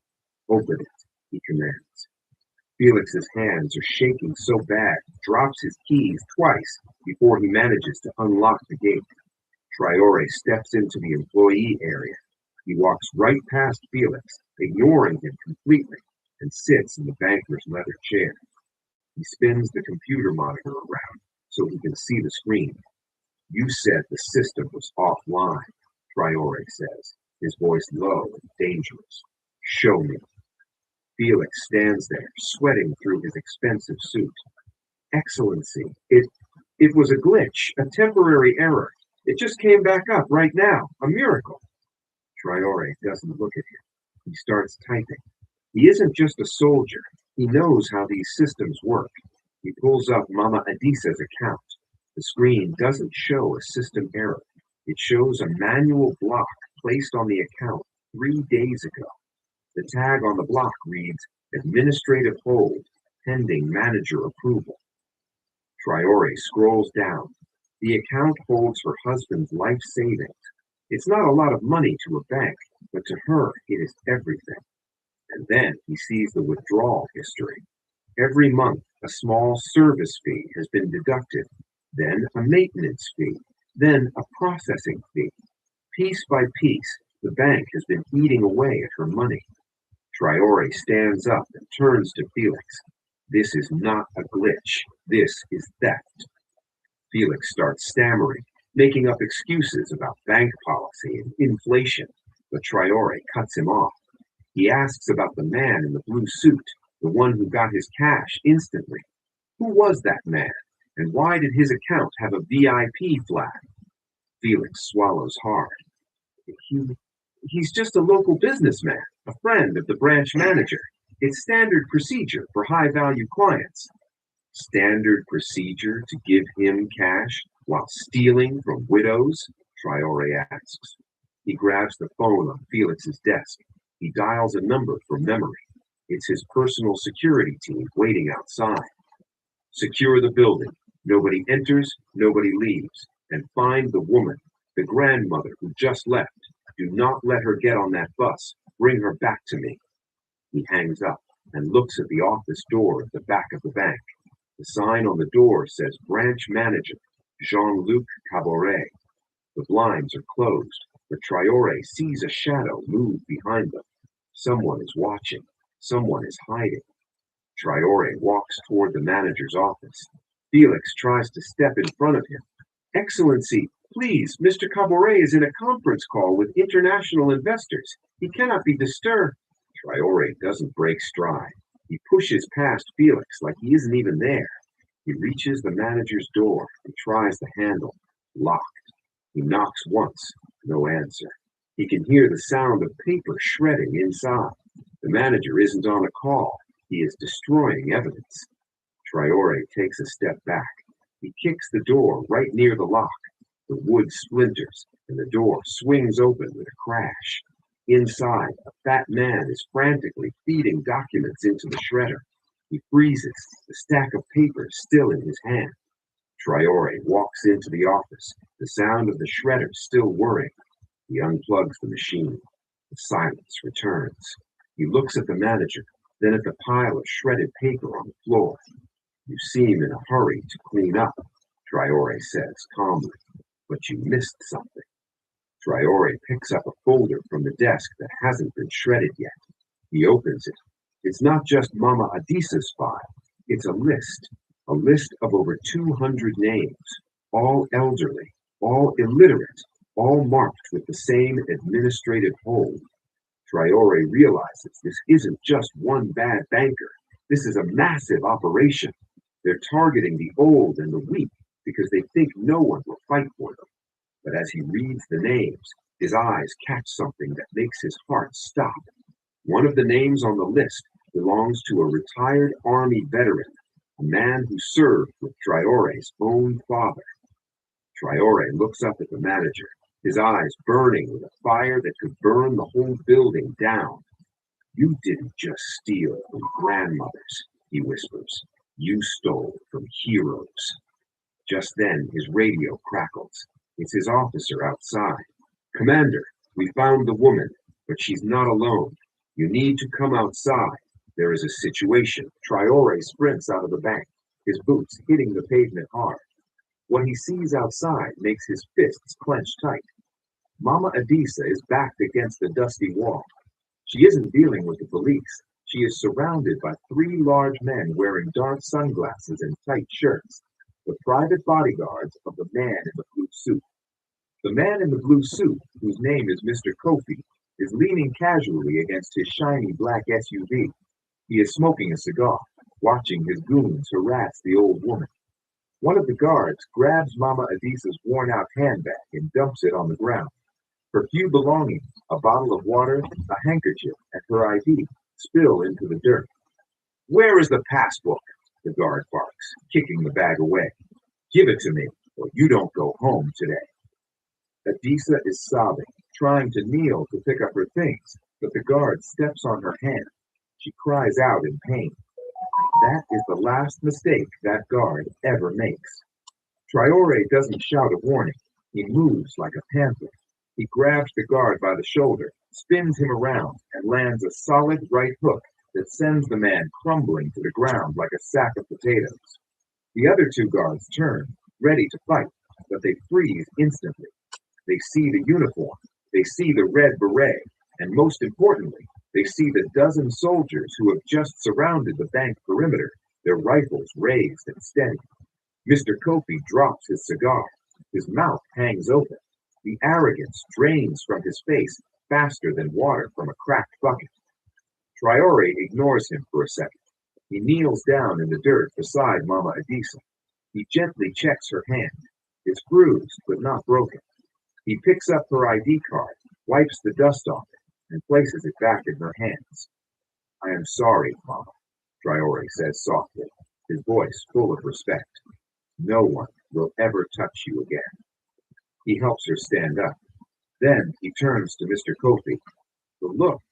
S7: "Open it," he commands. Felix's hands are shaking so bad he drops his keys twice before he manages to unlock the gate. Traore steps into the employee area. He walks right past Felix, ignoring him completely, and sits in the banker's leather chair. He spins the computer monitor around so he can see the screen. "You said the system was offline," Traore says, his voice low and dangerous. "Show me." Felix stands there, sweating through his expensive suit. "Excellency, it was a glitch, a temporary error. It just came back up right now. A miracle." Traore doesn't look at him. He starts typing. He isn't just a soldier. He knows how these systems work. He pulls up Mama Adisa's account. The screen doesn't show a system error. It shows a manual block placed on the account 3 days ago. The tag on the block reads, "Administrative hold, pending manager approval." Traore scrolls down. The account holds her husband's life savings. It's not a lot of money to a bank, but to her it is everything. And then he sees the withdrawal history. Every month, a small service fee has been deducted, then a maintenance fee, then a processing fee. Piece by piece, the bank has been eating away at her money. Traore stands up and turns to Felix. "This is not a glitch. This is theft." Felix starts stammering, making up excuses about bank policy and inflation, but Traore cuts him off. He asks about the man in the blue suit, the one who got his cash instantly. Who was that man, and why did his account have a VIP flag? Felix swallows hard. He's just a local businessman, a friend of the branch manager. It's standard procedure for high-value clients. Standard procedure to give him cash while stealing from widows? Traore asks. He grabs the phone on Felix's desk. He dials a number from memory. It's his personal security team waiting outside. "Secure the building. Nobody enters, nobody leaves. And find the woman, the grandmother who just left. Do not let her get on that bus. Bring her back to me." He hangs up and looks at the office door at the back of the bank. The sign on the door says Branch Manager, Jean-Luc Caboret. The blinds are closed, but Traore sees a shadow move behind them. Someone is watching. Someone is hiding. Traore walks toward the manager's office. Felix tries to step in front of him. "Excellency, please, Mr. Caboret is in a conference call with international investors. He cannot be disturbed." Traore doesn't break stride. He pushes past Felix like he isn't even there. He reaches the manager's door and tries the handle. Locked. He knocks once. No answer. He can hear the sound of paper shredding inside. The manager isn't on a call. He is destroying evidence. Traore takes a step back. He kicks the door right near the lock. The wood splinters, and the door swings open with a crash. Inside, a fat man is frantically feeding documents into the shredder. He freezes, the stack of papers still in his hand. Traore walks into the office, the sound of the shredder still whirring. He unplugs the machine. The silence returns. He looks at the manager, then at the pile of shredded paper on the floor. You seem in a hurry to clean up, Traore says calmly, but you missed something. Traore picks up a folder from the desk that hasn't been shredded yet. He opens it. It's not just Mama Adisa's file. It's a list of over 200 names, all elderly, all illiterate, all marked with the same administrative hold. Traore realizes this isn't just one bad banker. This is a massive operation. They're targeting the old and the weak because they think no one will fight for them. But as he reads the names, his eyes catch something that makes his heart stop. One of the names on the list belongs to a retired Army veteran, a man who served with Traore's own father. Traore looks up at the manager, his eyes burning with a fire that could burn the whole building down. You didn't just steal from grandmothers, he whispers. You stole from heroes. Just then, his radio crackles. It's his officer outside. Commander, we found the woman, but she's not alone. You need to come outside. There is a situation. Traore sprints out of the bank, his boots hitting the pavement hard. What he sees outside makes his fists clench tight. Mama Adisa is backed against the dusty wall. She isn't dealing with the police. She is surrounded by three large men wearing dark sunglasses and tight shirts, the private bodyguards of the man in the blue suit. The man in the blue suit, whose name is Mr. Kofi, is leaning casually against his shiny black SUV. He is smoking a cigar, watching his goons harass the old woman. One of the guards grabs Mama Adisa's worn-out handbag and dumps it on the ground. Her few belongings, a bottle of water, a handkerchief, and her ID, spill into the dirt. Where is the passbook? The guard barks, kicking the bag away. Give it to me, or you don't go home today. Adisa is sobbing, trying to kneel to pick up her things, but the guard steps on her hand. She cries out in pain. That is the last mistake that guard ever makes. Traore doesn't shout a warning. He moves like a panther. He grabs the guard by the shoulder, spins him around, and lands a solid right hook that sends the man crumbling to the ground like a sack of potatoes. The other two guards turn, ready to fight, but they freeze instantly. They see the uniform, they see the red beret, and most importantly, they see the dozen soldiers who have just surrounded the bank perimeter, their rifles raised and steady. Mr. Kofi drops his cigar. His mouth hangs open. The arrogance drains from his face faster than water from a cracked bucket. Traore ignores him for a second. He kneels down in the dirt beside Mama Adisa. He gently checks her hand. It's bruised, but not broken. He picks up her ID card, wipes the dust off it, and places it back in her hands. I am sorry, Mama, Traore says softly, his voice full of respect. No one will ever touch you again. He helps her stand up. Then he turns to Mr. Kofi. The look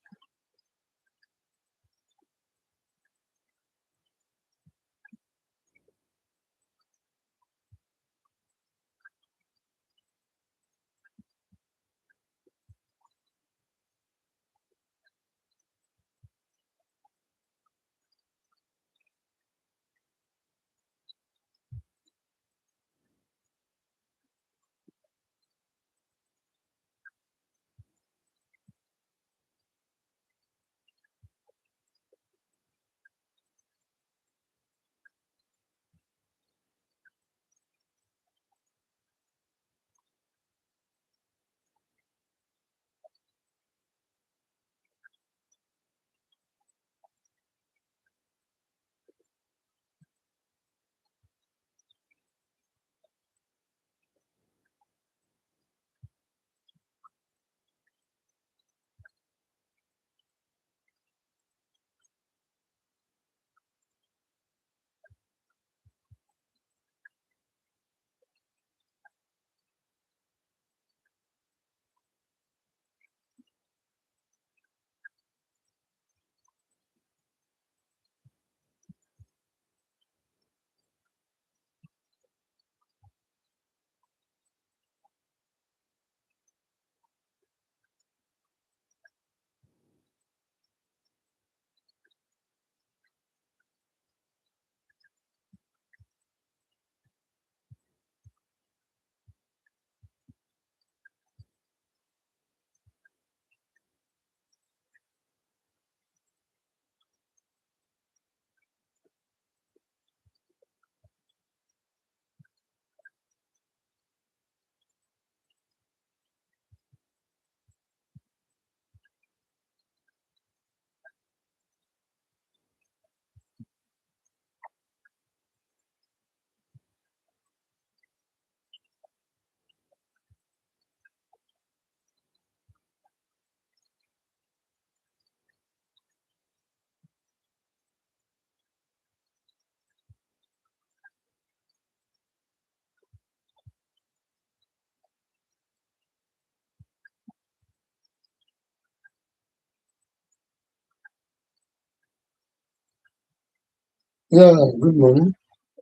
S4: Yeah, good morning.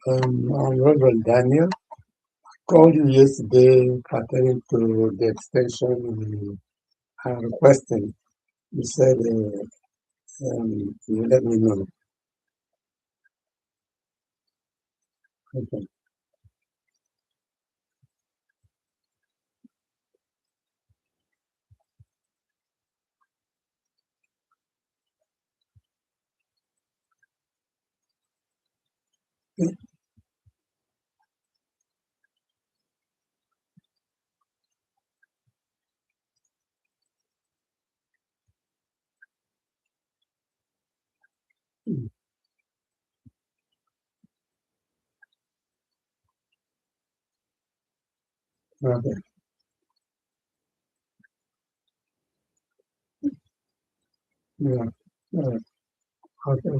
S4: I'm Reverend Daniel. Called you yesterday pertaining to the extension we are requesting. You said you let me know. Okay. Okay. Yeah. Yeah. Okay.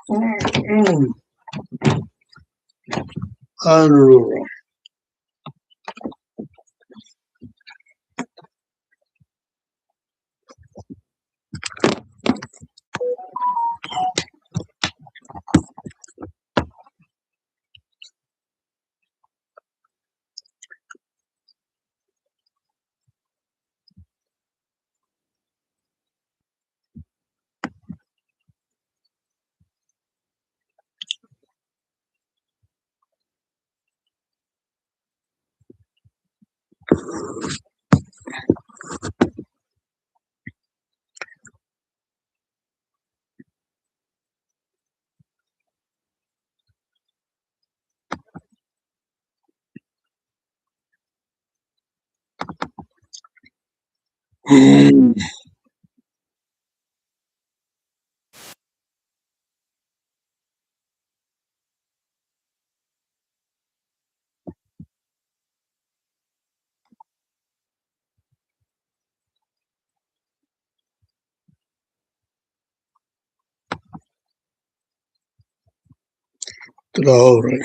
S4: Mm. Allora, mm, Traore.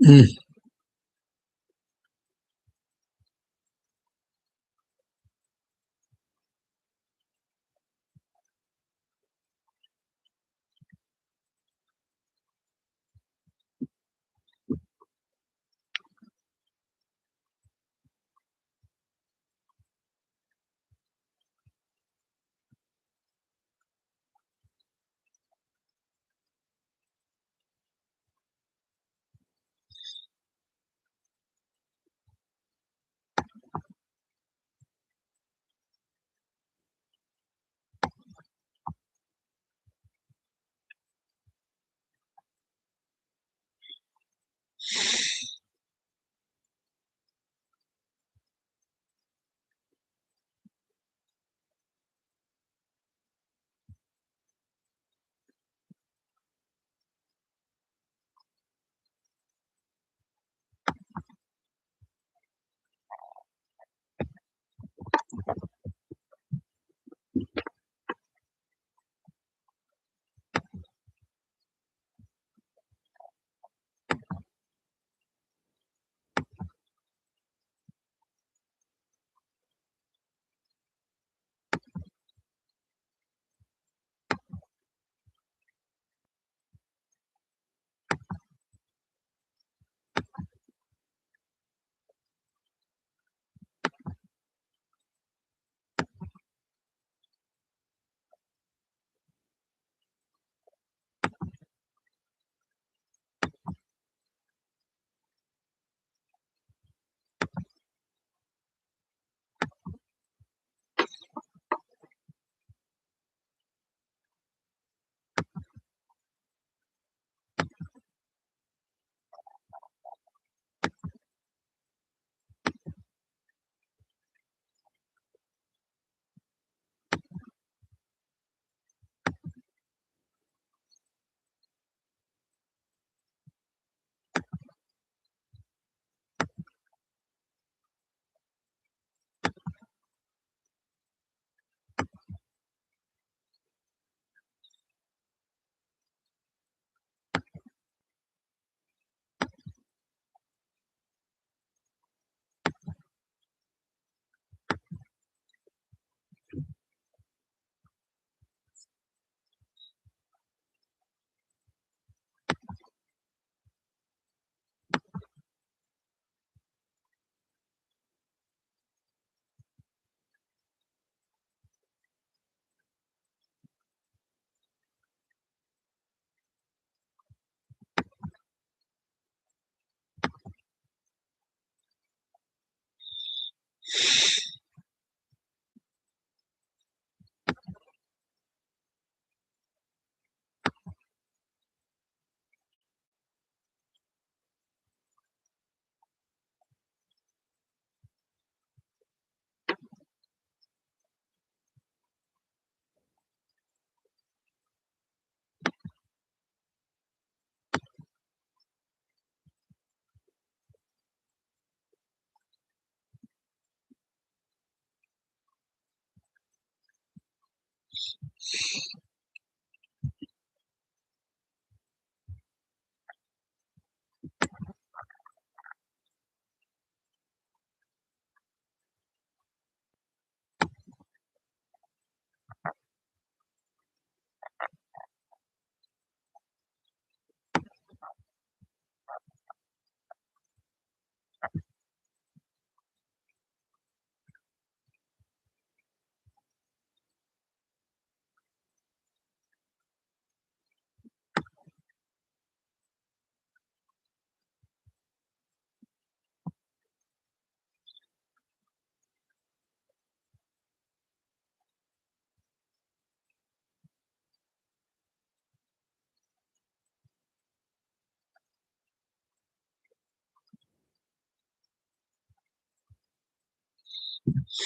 S4: Mm.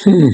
S4: Hmm.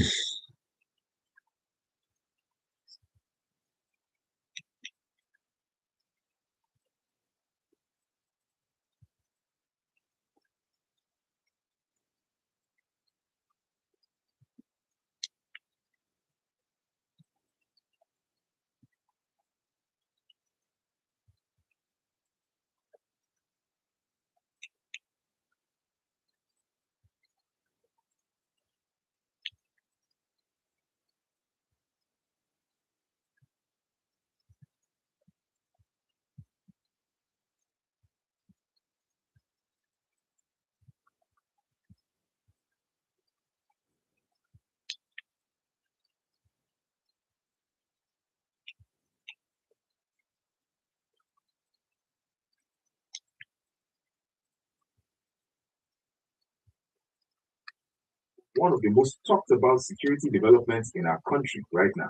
S8: one of the most talked about security developments in our country right now.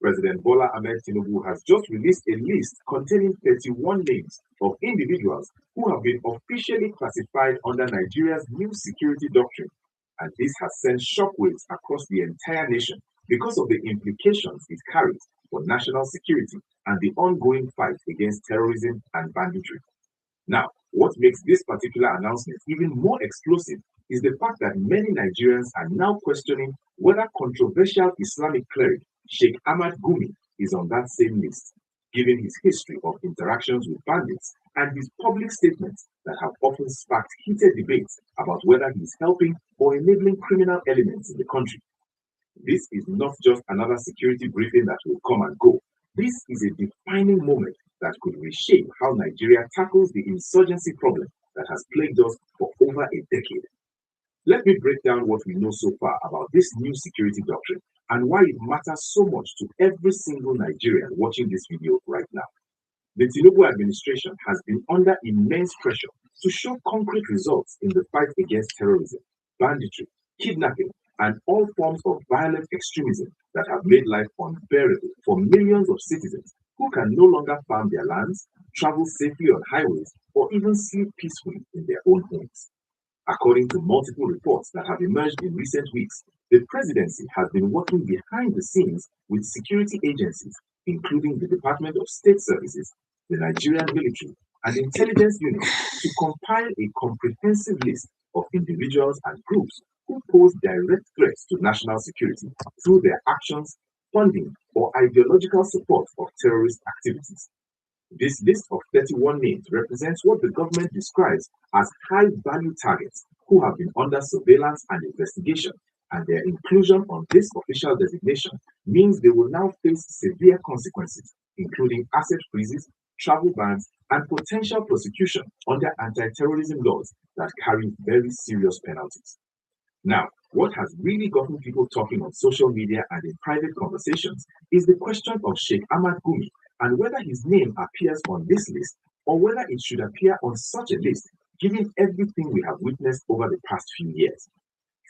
S8: President Bola Ahmed Tinubu has just released a list containing 31 names of individuals who have been officially classified under Nigeria's new security doctrine. And this has sent shockwaves across the entire nation because of the implications it carries for national security and the ongoing fight against terrorism and banditry. Now, what makes this particular announcement even more explosive is the fact that many Nigerians are now questioning whether controversial Islamic cleric Sheikh Ahmad Gumi is on that same list, given his history of interactions with bandits and his public statements that have often sparked heated debates about whether he is helping or enabling criminal elements in the country. This is not just another security briefing that will come and go. This is a defining moment that could reshape how Nigeria tackles the insurgency problem that has plagued us for over a decade. Let me break down what we know so far about this new security doctrine and why it matters so much to every single Nigerian watching this video right now. The Tinubu administration has been under immense pressure to show concrete results in the fight against terrorism, banditry, kidnapping, and all forms of violent extremism that have made life unbearable for millions of citizens who can no longer farm their lands, travel safely on highways, or even sleep peacefully in their own homes. According to multiple reports that have emerged in recent weeks, the presidency has been working behind the scenes with security agencies, including the Department of State Services, the Nigerian military, and intelligence units, to compile a comprehensive list of individuals and groups who pose direct threats to national security through their actions, funding, or ideological support of terrorist activities. This list of 31 names represents what the government describes as high-value targets who have been under surveillance and investigation, and their inclusion on this official designation means they will now face severe consequences, including asset freezes, travel bans, and potential prosecution under anti-terrorism laws that carry very serious penalties. Now, what has really gotten people talking on social media and in private conversations is the question of Sheikh Ahmad Gumi and whether his name appears on this list or whether it should appear on such a list, given everything we have witnessed over the past few years.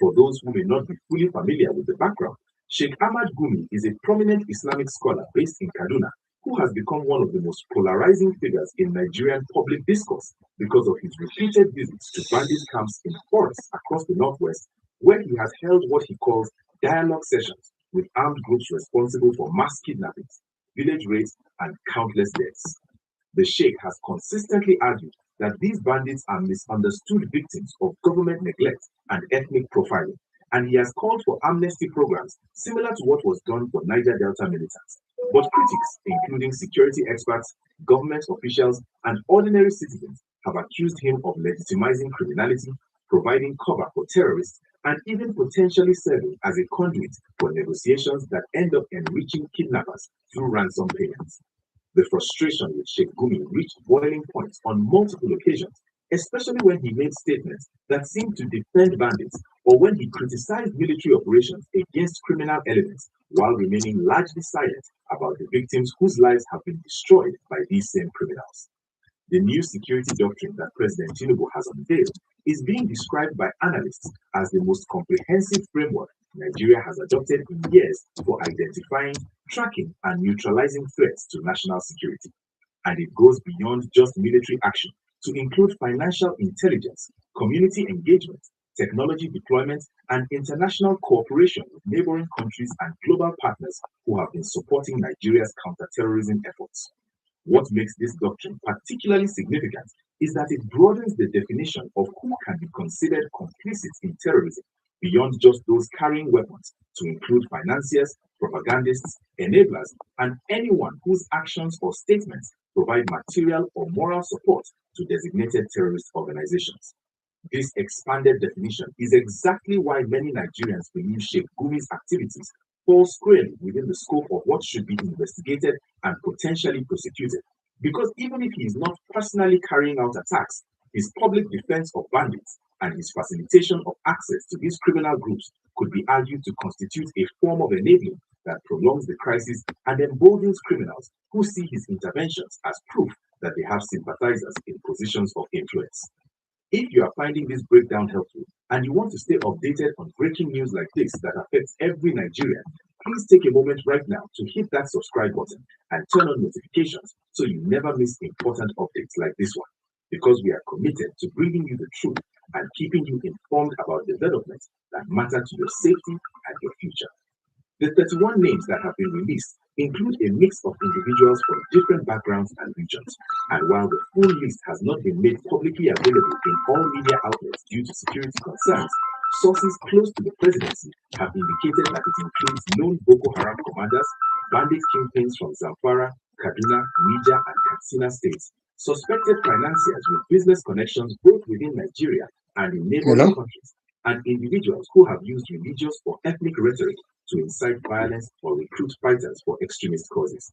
S8: For those who may not be fully familiar with the background, Sheikh Ahmad Gumi is a prominent Islamic scholar based in Kaduna who has become one of the most polarizing figures in Nigerian public discourse because of his repeated visits to bandit camps in forests across the northwest, where he has held what he calls dialogue sessions with armed groups responsible for mass kidnappings, village raids, and countless deaths. The Sheikh has consistently argued that these bandits are misunderstood victims of government neglect and ethnic profiling, and he has called for amnesty programs similar to what was done for Niger Delta militants. But critics, including security experts, government officials, and ordinary citizens, have accused him of legitimizing criminality, providing cover for terrorists, and even potentially serving as a conduit for negotiations that end up enriching kidnappers through ransom payments. The frustration with Sheikh Gumi reached boiling points on multiple occasions, especially when he made statements that seemed to defend bandits or when he criticized military operations against criminal elements while remaining largely silent about the victims whose lives have been destroyed by these same criminals. The new security doctrine that President Tinubu has unveiled is being described by analysts as the most comprehensive framework Nigeria has adopted in years for identifying, tracking, and neutralizing threats to national security. And it goes beyond just military action to include financial intelligence, community engagement, technology deployment, and international cooperation with neighboring countries and global partners who have been supporting Nigeria's counterterrorism efforts. What makes this doctrine particularly significant is that it broadens the definition of who can be considered complicit in terrorism beyond just those carrying weapons to include financiers, propagandists, enablers, and anyone whose actions or statements provide material or moral support to designated terrorist organizations. This expanded definition is exactly why many Nigerians believe Sheikh Gumi's activities fall squarely within the scope of what should be investigated and potentially prosecuted. Because even if he is not personally carrying out attacks, his public defense of bandits and his facilitation of access to these criminal groups could be argued to constitute a form of enabling that prolongs the crisis and emboldens criminals who see his interventions as proof that they have sympathizers in positions of influence. If you are finding this breakdown helpful, and you want to stay updated on breaking news like this that affects every Nigerian, please take a moment right now to hit that subscribe button and turn on notifications so you never miss important updates like this one. Because we are committed to bringing you the truth and keeping you informed about developments that matter to your safety and your future. The 31 names that have been released include a mix of individuals from different backgrounds and regions. And while the full list has not been made publicly available in all media outlets due to security concerns, sources close to the presidency have indicated that it includes known Boko Haram commanders, bandit kingpins from Zamfara, Kaduna, Niger, and Katsina states, suspected financiers with business connections both within Nigeria and in neighboring countries, and individuals who have used religious or ethnic rhetoric to incite violence or recruit fighters for extremist causes.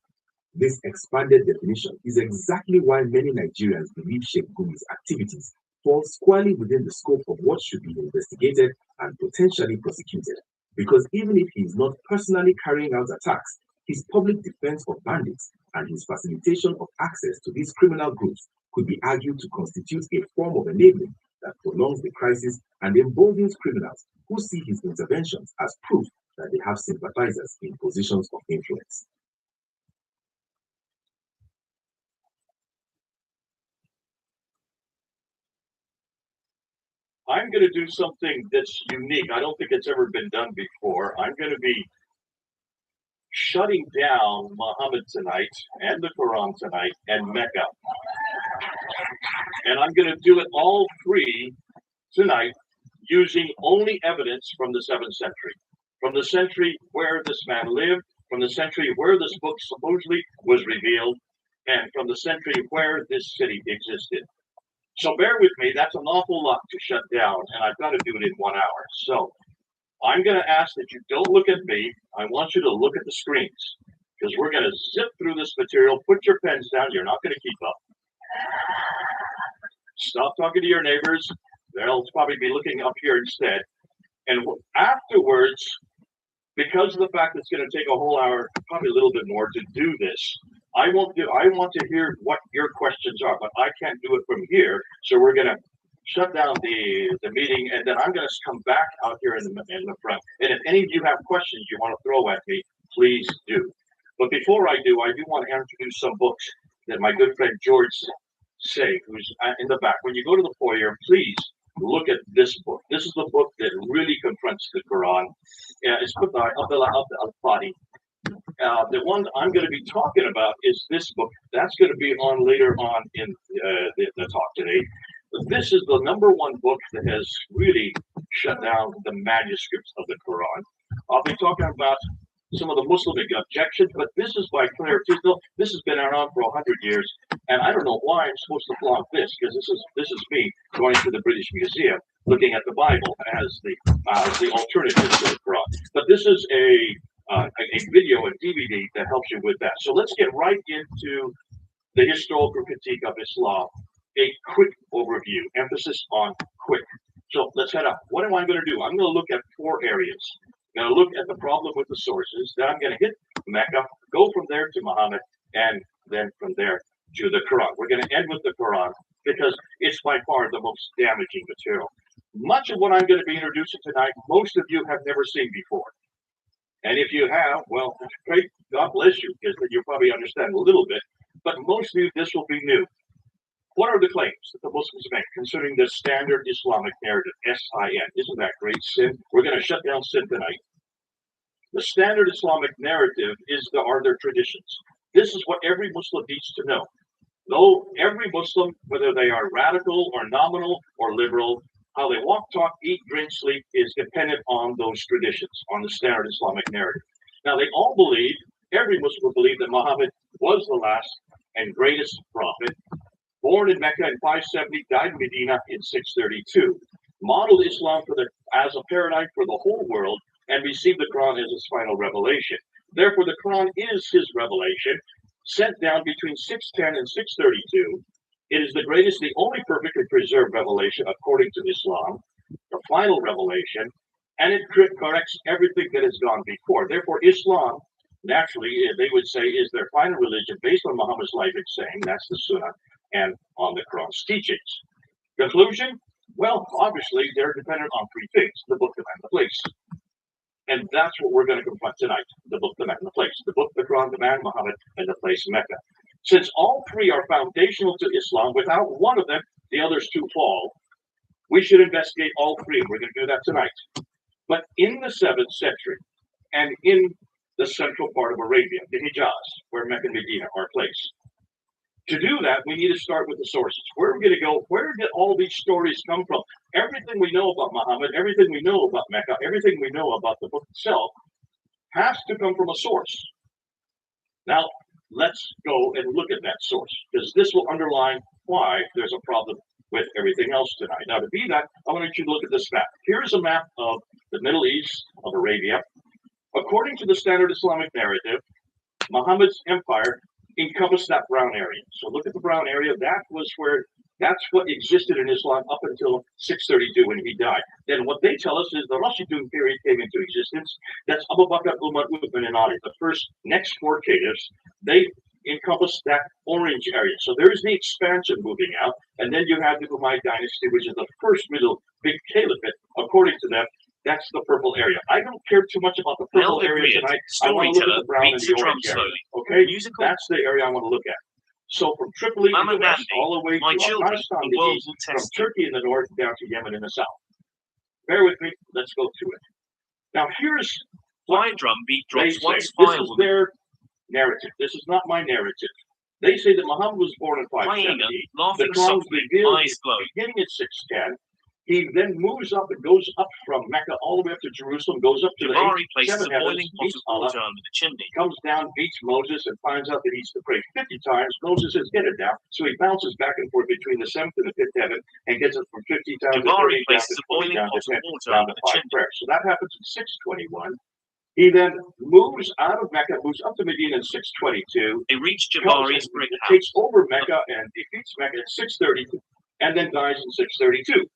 S8: This expanded definition is exactly why many Nigerians believe Sheikh Gumi's activities fall squarely within the scope of what should be investigated and potentially prosecuted. Because even if he is not personally carrying out attacks, his public defense of bandits and his facilitation of access to these criminal groups could be argued to constitute a form of enabling that prolongs the crisis and emboldens criminals who see his interventions as proof that they have sympathizers in positions of influence.
S9: I'm going to do something that's unique. I don't think it's ever been done before. I'm going to be shutting down Muhammad tonight and the Quran tonight and Mecca. And I'm going to do it all free tonight using only evidence from the 7th century, from the century where this man lived, from the century where this book supposedly was revealed, and from the century where this city existed. So bear with me, that's an awful lot to shut down, and I've got to do it in 1 hour. So I'm going to ask that you don't look at me. I want you to look at the screens, because we're going to zip through this material. Put your pens down. You're not going to keep up. Stop talking to your neighbors. They'll probably be looking up here instead. And afterwards, because of the fact that it's going to take a whole hour, probably a little bit more to do this, I want to hear what your questions are, but I can't do it from here. So we're going to shut down the meeting, and then I'm going to come back out here in the front. And if any of you have questions you want to throw at me, please do. But before I do want to introduce some books that my good friend George Say, who's in the back. When you go to the foyer, please look at this book. This is the book that really confronts the Quran. It's put by Abdullah al-Fadi. The one I'm going to be talking about is this book. That's going to be on later on in the talk today. But this is the #1 book that has really shut down the manuscripts of the Quran. I'll be talking about some of the Muslim objections, but this is by Claire Tisdale. This has been around for 100 years, and I don't know why I'm supposed to flaunt this, because this is me going to the British Museum looking at the Bible as the alternative to the Quran. But this is a video, a DVD that helps you with that. So let's get right into the historical critique of Islam. A quick overview, emphasis on quick. So let's head up. What am I going to do? I'm going to look at 4 areas. I'm going to look at the problem with the sources. Then I'm going to hit Mecca, go from there to Muhammad, and then from there to the Quran. We're going to end with the Quran because it's by far the most damaging material. Much of what I'm going to be introducing tonight, most of you have never seen before. And if you have, well, great, God bless you, because you'll probably understand a little bit. But most of you, this will be new. What are the claims that the Muslims make concerning the standard Islamic narrative, S-I-N? Isn't that great? Sin. We're going to shut down sin tonight. The standard Islamic narrative are their traditions. This is what every Muslim needs to know. Though every Muslim, whether they are radical or nominal or liberal, how they walk, talk, eat, drink, sleep is dependent on those traditions, on the standard Islamic narrative. Now, they all believe, every Muslim believes that Muhammad was the last and greatest prophet. Born in Mecca in 570, died in Medina in 632. Modeled Islam as a paradigm for the whole world and received the Quran as his final revelation. Therefore, the Quran is his revelation, sent down between 610 and 632. It is the greatest, the only perfectly preserved revelation according to Islam, the final revelation, and it corrects everything that has gone before. Therefore, Islam, naturally, they would say, is their final religion based on Muhammad's life saying, that's the Sunnah, and on the Quran's teachings. Conclusion, Well, obviously, they're dependent on three things: the book, the man, the place. And that's what we're going to confront tonight: the book, the man, the place. The book, the Quran, the man, Muhammad, and the place, Mecca. Since all three are foundational to Islam, without one of them, the others two fall. We should investigate all three, and we're going to do that tonight. But in the 7th century, and in the central part of Arabia, the Hijaz, where Mecca and Medina are placed, to do that, we need to start with the sources. Where are we going to go? Where did all these stories come from? Everything we know about Muhammad, everything we know about Mecca, everything we know about the book itself has to come from a source. Now, let's go and look at that source, because this will underline why there's a problem with everything else tonight. Now, to be that, I want you to look at this map. Here's a map of the Middle East, of Arabia. According to the standard Islamic narrative, Muhammad's empire encompassed that brown area. So look at the brown area. That's what existed in Islam up until 632 when he died. Then what they tell us is the Rashidun period came into existence. That's Abu Bakr, Umar, Uthman, and Ali. The first next four caliphs, they encompass that orange area. So there's the expansion moving out. And then you have the Umayyad dynasty, which is the first middle big caliphate, according to them. That's the purple area. I don't care too much about the purple area tonight. I want to look at the brown and the orange area. Okay, that's the area I want to look at. So from Tripoli in the west, all the way to Afghanistan in the east, from Turkey in the north down to Yemen in the south. Bear with me. Let's go to it. Now here's
S10: why drumbeat drops once
S9: this is their narrative. This is not my narrative. They say that Muhammad was born in 570. The Quran revealed beginning at 610. He then moves up and goes up from Mecca all the way up to Jerusalem, goes up to the 7 heavens, meets Allah, comes down, beats Moses, and finds out that he's to pray 50 times. Moses says, get it down. So he bounces back and forth between the 7th and the 5th heaven and gets it from 50 times to 30 down to 20 down to 10, down to 5 prayers. So that happens in 621. He then moves out of Mecca, moves up to Medina in 622.
S10: They reach Jabari's brick house,
S9: takes over Mecca and defeats Mecca in 632, and then dies in 632.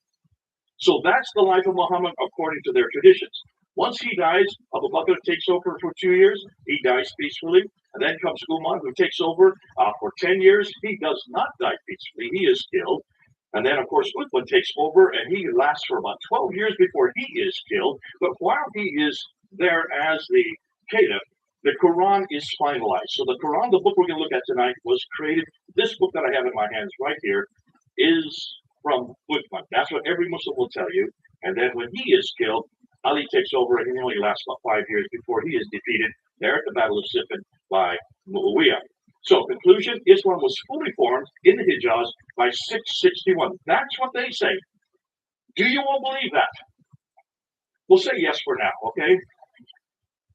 S9: So that's the life of Muhammad according to their traditions. Once he dies, Abu Bakr takes over for 2 years. He dies peacefully. And then comes Umar, who takes over for 10 years. He does not die peacefully. He is killed. And then, of course, Uthman takes over, and he lasts for about 12 years before he is killed. But while he is there as the caliph, the Quran is finalized. So the Quran, the book we're going to look at tonight, was created. This book that I have in my hands right here is from Uthman. That's what every Muslim will tell you. And then when he is killed, Ali takes over, and he only lasts about 5 years before he is defeated there at the Battle of Siffin by Muawiyah. So, conclusion, Islam was fully formed in the Hijaz by 661. That's what they say. Do you all believe that? We'll say yes for now, okay?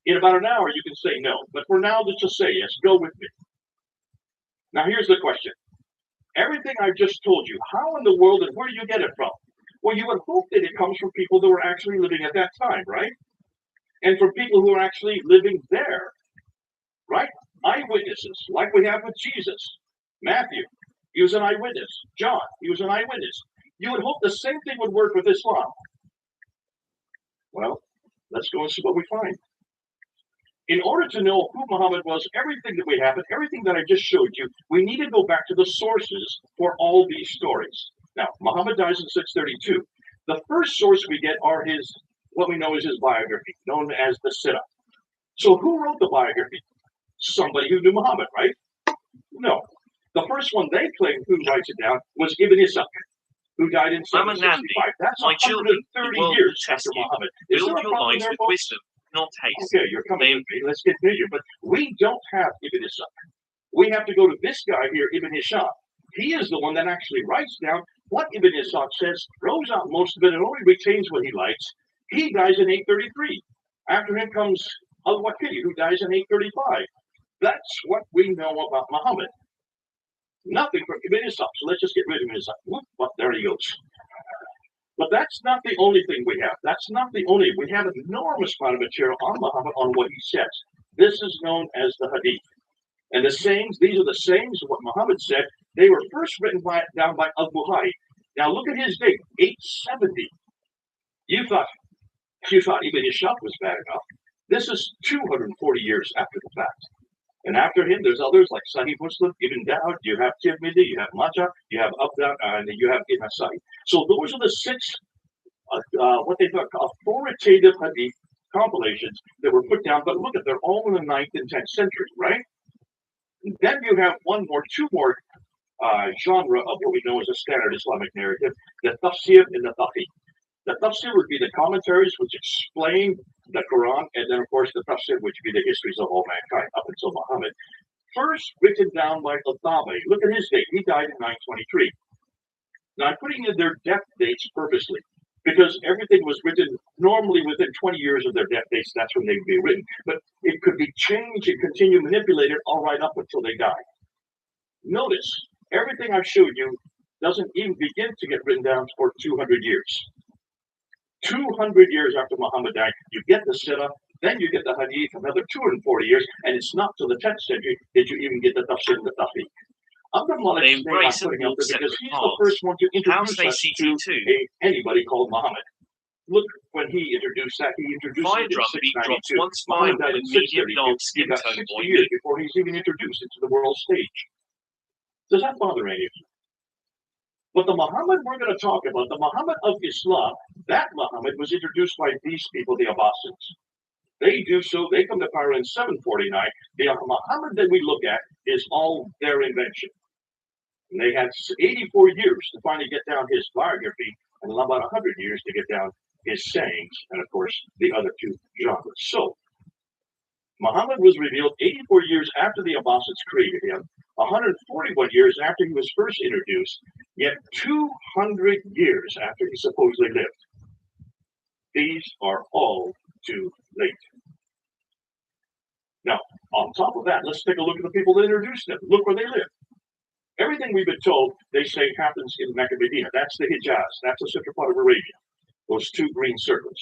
S9: In about an hour, you can say no. But for now, let's just say yes. Go with me. Now, here's the question. Everything I've just told you, how in the world and where do you get it from? Well, you would hope that it comes from people that were actually living at that time, right? And from people who are actually living there, right? Eyewitnesses, like we have with Jesus. Matthew, he was an eyewitness. John, he was an eyewitness. You would hope the same thing would work with Islam. Well, let's go and see what we find. In order to know who Muhammad was, everything that we have, and everything that I just showed you, we need to go back to the sources for all these stories. Now, Muhammad dies in 632. The first source we get are what we know is his biography, known as the Sirah. So who wrote the biography? Somebody who knew Muhammad, right? No. The first one they claim who writes it down was Ibn Ishaq, who died in 765. That's 130 years after Muhammad. Is there a problem there, folks?
S10: Not haste.
S9: Okay, you're coming with me. Let's continue. But we don't have Ibn Ishaq. We have to go to this guy here, Ibn Hisham. He is the one that actually writes down what Ibn Ishaq says, throws out most of it, and only retains what he likes. He dies in 833. After him comes Al-Waqidi, who dies in 835. That's what we know about Muhammad. Nothing from Ibn Ishaq. So let's just get rid of Ibn Ishaq. Whoop, well, there he goes. But that's not the only thing we have. That's not the only. We have an enormous amount of material on Muhammad, on what he says. This is known as the Hadith. And the sayings, these are the sayings of what Muhammad said. They were first written down by Al-Bukhari. Now look at his date, 870. You thought Ibn Ishaq was bad enough. This is 240 years after the fact. And after him, there's others like Sahih Muslim, Ibn Dawud, you have Tirmidhi, you have Majah, you have Abdan, and you have Ibn Sa'id. So those are the six, what they call authoritative hadith compilations that were put down. But look at, they're all in the 9th and 10th century, right? And then you have two more genre of what we know as a standard Islamic narrative, the tafsir and the tafsir. The tafsir would be the commentaries which explain the Quran, and then of course the tafsir, which would be the histories of all mankind up until Muhammad. First written down by Al-Tabari. Look at his date. He died in 923. Now I'm putting in their death dates purposely, because everything was written normally within 20 years of their death dates. That's when they would be written. But it could be changed and continue manipulated all right up until they die. Notice, everything I've showed you doesn't even begin to get written down for 200 years. 200 years after Muhammad died, you get the Sirah, then you get the Hadith, another 240 years, and it's not till the 10th century that you even get the Tafsir and the Tafsir. Abdul Malik's name I'm putting up there because he's the first one to introduce us to anybody called Muhammad. Look, when he introduced that, he introduced it in 692. Muhammad died in 632. He got 60 years before he's even introduced into the world stage. Does that bother any of you? But the Muhammad we're going to talk about, the Muhammad of Islam, that Muhammad was introduced by these people, the Abbasids. They do so, they come to power in 749. The Muhammad that we look at is all their invention. And they had 84 years to finally get down his biography, and about 100 years to get down his sayings, and of course, the other two genres. So, Muhammad was revealed 84 years after the Abbasids created him, 141 years after he was first introduced, yet 200 years after he supposedly lived. These are all too late. Now, on top of that, let's take a look at the people that introduced them. Look where they live. Everything we've been told, they say, happens in Mecca, Medina. That's the Hijaz. That's the central part of Arabia. Those two green circles.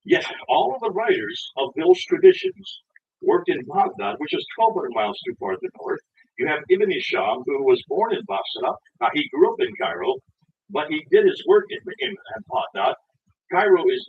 S9: Yet, all of the writers of those traditions worked in Baghdad, which is 1,200 miles too far to the north. You have Ibn Hisham, who was born in Basra. Now, he grew up in Cairo, but he did his work in Baghdad. Cairo is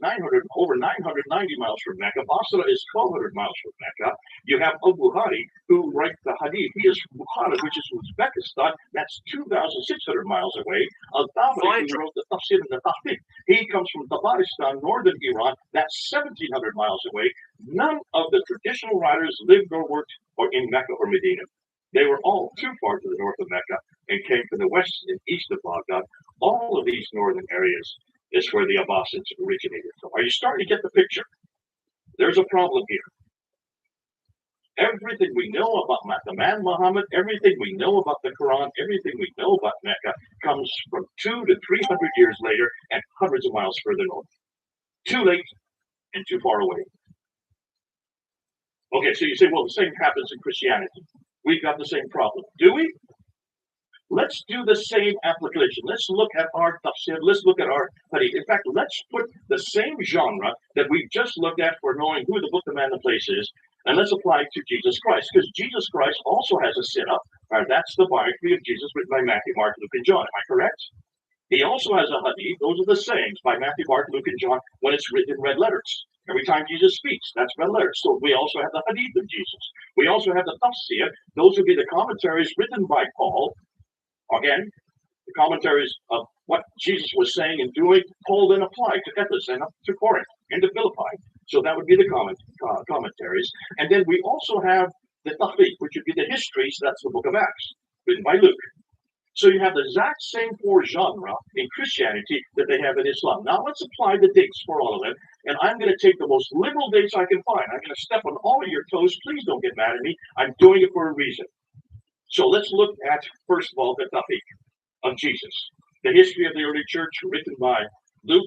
S9: over 990 miles from Mecca. Basra is 1,200 miles from Mecca. You have Al-Bukhari, who writes the Hadith. He is Bukhara, which is Uzbekistan. That's 2,600 miles away. Al-Tabari, who wrote the Tafsir and the Tahqiq. He comes from Tabaristan, northern Iran. That's 1,700 miles away. None of the traditional writers lived or worked in Mecca or Medina. They were all too far to the north of Mecca and came to the west and east of Baghdad. All of these northern areas is where the Abbasids originated from. Are you starting to get the picture? There's a problem here. Everything we know about the man Muhammad, everything we know about the Quran, everything we know about Mecca comes from 200 to 300 years later and hundreds of miles further north. Too late and too far away. Okay, so you say, well, the same happens in Christianity. We've got the same problem. Do we? Let's do the same application. Let's look at our tafsir. Let's look at our hadith. In fact, let's put the same genre that we've just looked at for knowing who the book, the man, the place is, and let's apply it to Jesus Christ, because Jesus Christ also has a sit-up. That's the biography of Jesus written by Matthew, Mark, Luke, and John. Am I correct? He also has a hadith. Those are the sayings by Matthew, Mark, Luke, and John when it's written in red letters. Every time Jesus speaks, that's red letters. So we also have the hadith of Jesus. We also have the tafsir. Those would be the commentaries written by Paul. Again, the commentaries of what Jesus was saying and doing, Paul then applied to Ephesus and up to Corinth and to Philippi. So that would be the commentaries. And then we also have the Tahqiq, which would be the histories. That's the book of Acts, written by Luke. So you have the exact same four genres in Christianity that they have in Islam. Now let's apply the dates for all of them. And I'm going to take the most liberal dates I can find. I'm going to step on all of your toes. Please don't get mad at me. I'm doing it for a reason. So let's look at, first of all, the Tahqiq of Jesus. The history of the early church written by Luke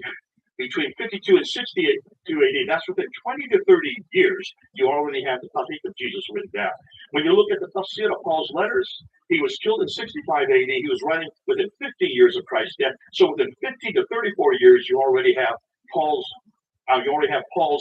S9: between 52 and 68 AD. That's within 20 to 30 years, you already have the Tahqiq of Jesus written down. When you look at the tafsir of Paul's letters, he was killed in 65 AD. He was writing within 50 years of Christ's death. So within 50 to 34 years, you already have Paul's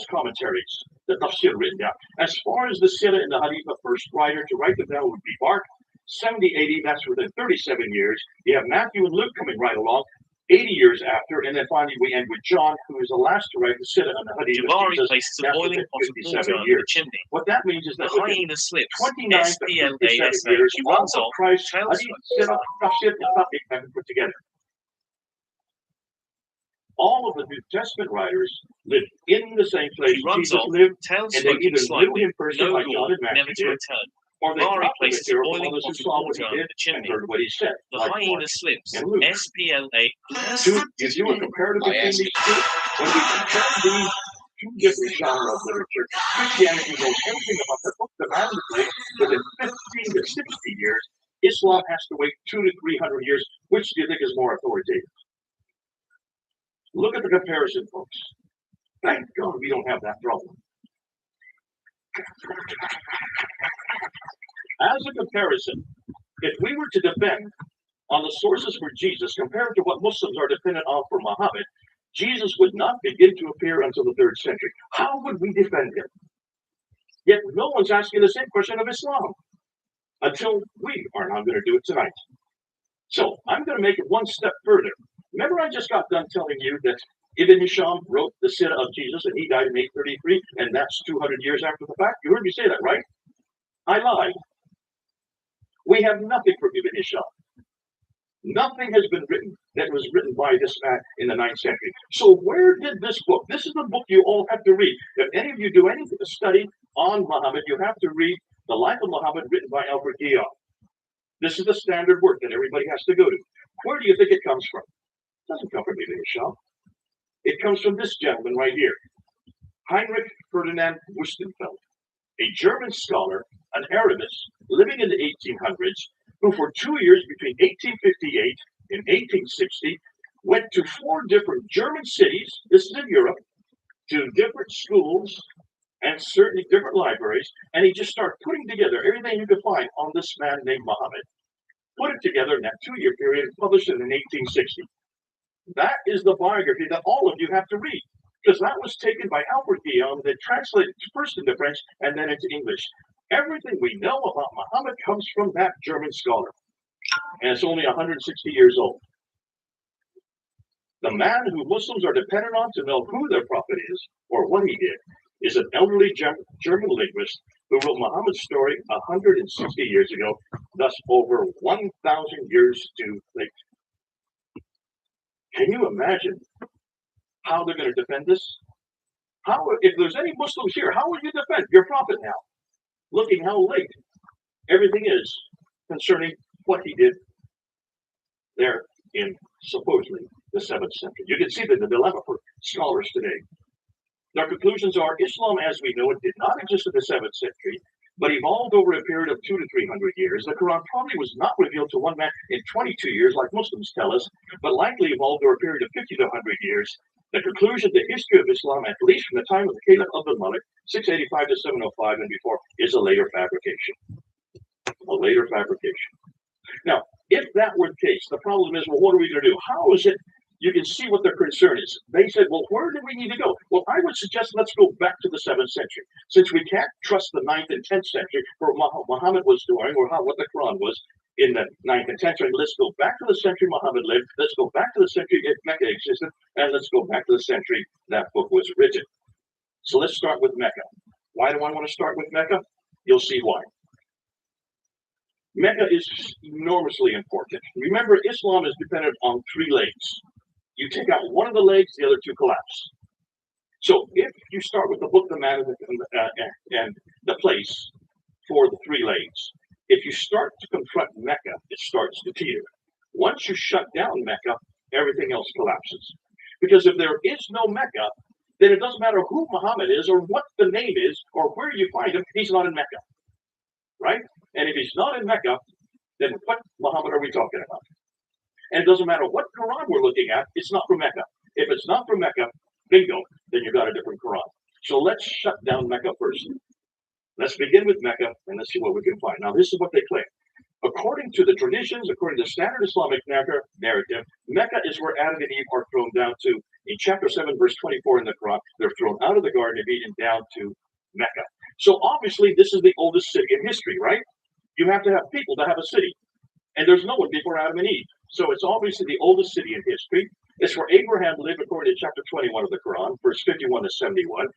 S9: commentaries, the tafsir written down. As far as the Sirah and the Hadith, the first writer to write them down would be Mark. 70 AD, that's within 37 years. You have Matthew and Luke coming right along. 80 years after, and then finally we end with John, who is the last to write the Siddha on the Hadith of
S10: Jabari
S9: Jesus
S10: places a
S9: after
S10: boiling pot of
S9: 57
S10: water under the
S9: years.
S10: chimney.
S9: What that means is
S10: The
S9: that within
S10: hyena slips.
S9: 29 to 57
S10: SPLASH.
S9: years,
S10: He
S9: all
S10: runs
S9: of
S10: off.
S9: Christ's
S10: Tail
S9: Hadith,
S10: swings.
S9: Siddha, Tafsir, and Tafsir have been put together. All of the New Testament writers lived in the same place
S10: He runs
S9: Jesus
S10: off.
S9: lived,
S10: Tail
S9: and they
S10: smoking
S9: either knew
S10: slightly.
S9: him personally
S10: No
S9: like John
S10: law,
S9: and
S10: never
S9: Matthew
S10: to
S9: did,
S10: return.
S9: or they
S10: Mari
S9: got the
S10: places a
S9: material from
S10: boiling
S9: others who
S10: pot of
S9: saw what he
S10: water under
S9: did
S10: the
S9: and
S10: chimney.
S9: heard what he said,
S10: The
S9: like
S10: hyena
S9: Mark
S10: slips.
S9: and Luke.
S10: SPLA.
S9: You do a comparative between these two. When we compare these two different genres of literature, Christianity knows everything about the book, the man of the within 15 to 60 years. Islam has to wait 200 to 300 years. Which do you think is more authoritative? Look at the comparison, folks. Thank God we don't have that problem. As a comparison, if we were to depend on the sources for Jesus compared to what Muslims are dependent on for Muhammad, Jesus would not begin to appear until the 3rd century. How would we defend him? Yet no one's asking the same question of Islam until we are not going to do it tonight. So I'm going to make it one step further. Remember, I just got done telling you that Ibn Hisham wrote the Sirah of Jesus and he died in 833, and that's 200 years after the fact. You heard me say that, right? I lied. We have nothing from Ibn Hisham. Nothing has been written that was written by this man in the 9th century. So where did this book? This is the book you all have to read. If any of you do any study on Muhammad, you have to read The Life of Muhammad written by Albert Guillaume. This is the standard work that everybody has to go to. Where do you think it comes from? It doesn't come from Ibn Hisham. It comes from this gentleman right here, Heinrich Ferdinand Wüstenfeld, a German scholar, an Arabist living in the 1800s, who for 2 years between 1858 and 1860 went to 4 different German cities, this is in Europe, to different schools and certainly different libraries, and he just started putting together everything you could find on this man named Muhammad. Put it together in that 2-year period, published it in 1860. That is the biography that all of you have to read, because that was taken by Albert Guillaume, then translated first into French and then into English. Everything we know about Muhammad comes from that German scholar, and it's only 160 years old. The man who Muslims are dependent on to know who their prophet is or what he did is an elderly German linguist who wrote Muhammad's story 160 years ago, thus over 1,000 years too late. Can you imagine how they're going to defend this? How, if there's any Muslims here, how would you defend your prophet now? Looking how late everything is concerning what he did there in supposedly the 7th century. You can see the dilemma for scholars today. Their conclusions are Islam as we know it did not exist in the 7th century, but evolved over a period of 200 to 300 years. The Quran probably was not revealed to one man in 22 years, like Muslims tell us, but likely evolved over a period of 50 to 100 years. The conclusion, the history of Islam, at least from the time of the Caliph Abdul Malik, 685 to 705 and before, is a later fabrication. A later fabrication. Now, if that were the case, the problem is, well, what are we going to do? How is it? You can see what their concern is. They said, well, where do we need to go? Well, I would suggest let's go back to the 7th century. Since we can't trust the 9th and 10th century for what Muhammad was doing or what the Quran was in the 9th and 10th century, let's go back to the century Muhammad lived. Let's go back to the century Mecca existed. And let's go back to the century that book was written. So let's start with Mecca. Why do I want to start with Mecca? You'll see why. Mecca is enormously important. Remember, Islam is dependent on 3 legs. You take out one of the legs, the other 2 collapse. So if you start with the book, the man, and the place for the 3 legs, if you start to confront Mecca, it starts to teeter. Once you shut down Mecca, everything else collapses. Because if there is no Mecca, then it doesn't matter who Muhammad is or what the name is or where you find him, he's not in Mecca. Right? And if he's not in Mecca, then what Muhammad are we talking about? And it doesn't matter what Quran we're looking at, it's not from Mecca. If it's not from Mecca, bingo, then you've got a different Quran. So let's shut down Mecca first. Let's begin with Mecca and let's see what we can find. Now, this is what they claim. According to the traditions, according to standard Islamic narrative, Mecca is where Adam and Eve are thrown down to. In chapter 7, verse 24 in the Quran, they're thrown out of the Garden of Eden down to Mecca. So obviously, this is the oldest city in history, right? You have to have people to have a city. And there's no one before Adam and Eve. So it's obviously the oldest city in history. It's where Abraham lived according to chapter 21 of the Quran, verse 51 to 71.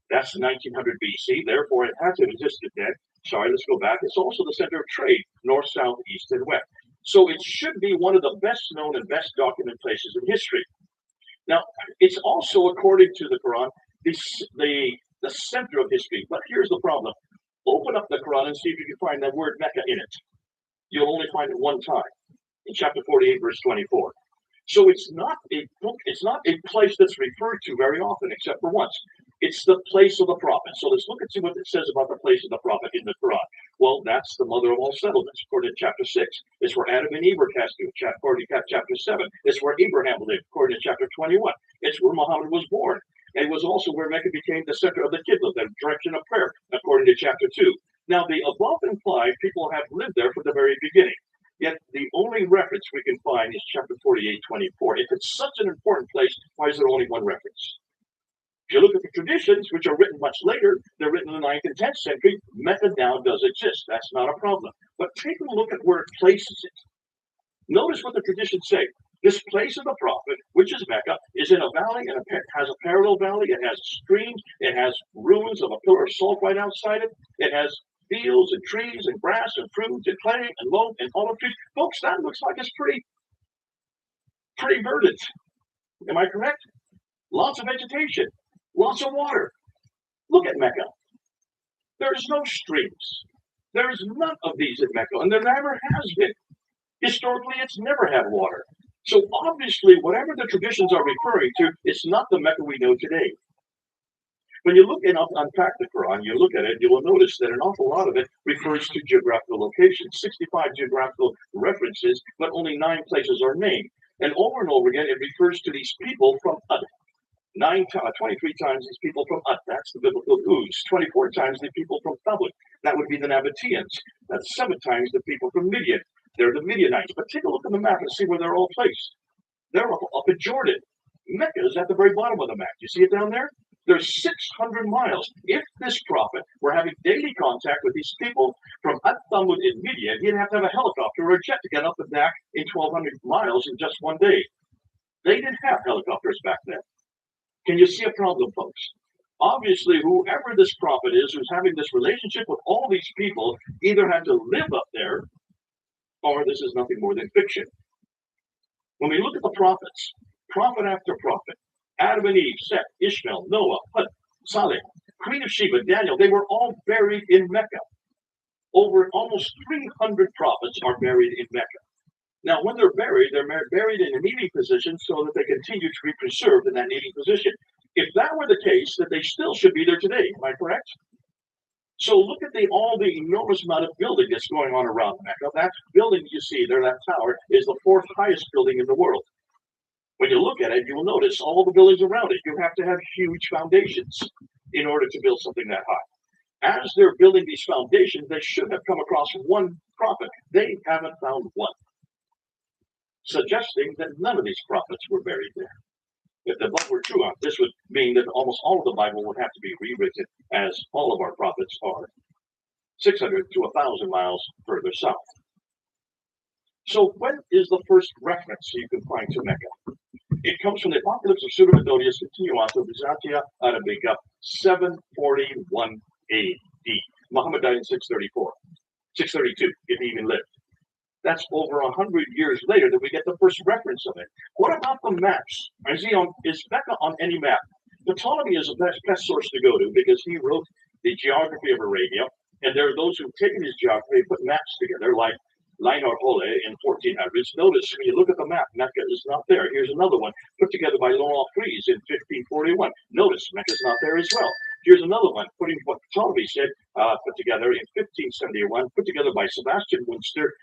S9: That's 1900 BC. Therefore, it has existed then. Sorry, let's go back. It's also the center of trade, north, south, east, and west. So it should be one of the best known and best documented places in history. Now, it's also, according to the Quran, the center of history. But here's the problem. Open up the Quran and see if you can find that word Mecca in it. You'll only find it one time, in chapter 48, verse 24. So it's not a book, it's not a place that's referred to very often, except for once. It's the place of the prophet. So let's look and see what it says about the place of the prophet in the Quran. Well, that's the mother of all settlements, according to chapter 6. It's where Adam and Eve were cast to, according to chapter 7. It's where Abraham lived, according to chapter 21. It's where Muhammad was born. And it was also where Mecca became the center of the Qibla, the direction of prayer, according to chapter 2. Now, the above implied people have lived there from the very beginning. Yet the only reference we can find is chapter 48, 24. If it's such an important place, why is there only one reference? If you look at the traditions, which are written much later, they're written in the 9th and 10th century, Mecca now does exist. That's not a problem. But take a look at where it places it. Notice what the traditions say. This place of the prophet, which is Mecca, is in a valley and has a parallel valley. It has streams. It has ruins of a pillar of salt right outside it. It has fields and trees and grass and fruit and clay and loam and olive trees. Folks, that looks like it's pretty verdant. Am I correct? Lots of vegetation, lots of water. Look at Mecca. There's no streams. There's none of these in Mecca, and there never has been. Historically, it's never had water. So obviously, whatever the traditions are referring to, it's not the Mecca we know today. When you look and unpack the Quran, you look at it, you will notice that an awful lot of it refers to geographical locations, 65 geographical references, but only 9 places are named. And over again, it refers to these people from Ud. 23 times these people from Ud, that's the biblical Uz. 24 times the people from Thabut, that would be the Nabateans. That's 7 times the people from Midian, they're the Midianites. But take a look at the map and see where they're all placed. They're up in Jordan. Mecca is at the very bottom of the map. You see it down there? There's 600 miles. If this prophet were having daily contact with these people from At-Thamud in Midian, he'd have to have a helicopter or a jet to get up and back in 1,200 miles in just one day. They didn't have helicopters back then. Can you see a problem, folks? Obviously, whoever this prophet is who's having this relationship with all these people either had to live up there or this is nothing more than fiction. When we look at the prophets, prophet after prophet, Adam and Eve, Seth, Ishmael, Noah, Hud, Saleh, Queen of Sheba, Daniel, they were all buried in Mecca. Over almost 300 prophets are buried in Mecca. Now, when they're buried in a kneeling position so that they continue to be preserved in that kneeling position. If that were the case, then they still should be there today. Am I correct? So look at all the enormous amount of building that's going on around Mecca. That building you see there, that tower, is the 4th highest building in the world. When you look at it, you will notice all the buildings around it. You have to have huge foundations in order to build something that high. As they're building these foundations, they should have come across one prophet. They haven't found one, suggesting that none of these prophets were buried there. If the above were true, this would mean that almost all of the Bible would have to be rewritten, as all of our prophets are 600 to 1,000 miles further south. So when is the first reference you can find to Mecca? It comes from the Apocalypse of Pseudo-Methodius Continuato Byzantia Arabica, 741 AD. Muhammad died in 632, if he even lived. That's over 100 years later that we get the first reference of it. What about the maps? Is Mecca on any map? Ptolemy is the best source to go to because he wrote the geography of Arabia, and there are those who've taken his geography and put maps together, like Leinar Ole in 1400s. Notice when you look at the map, Mecca is not there. Here's another one put together by Laurent Fries in 1541. Notice Mecca is not there as well. Here's another one putting what Ptolemy said put together in 1571, put together by Sebastian Munster.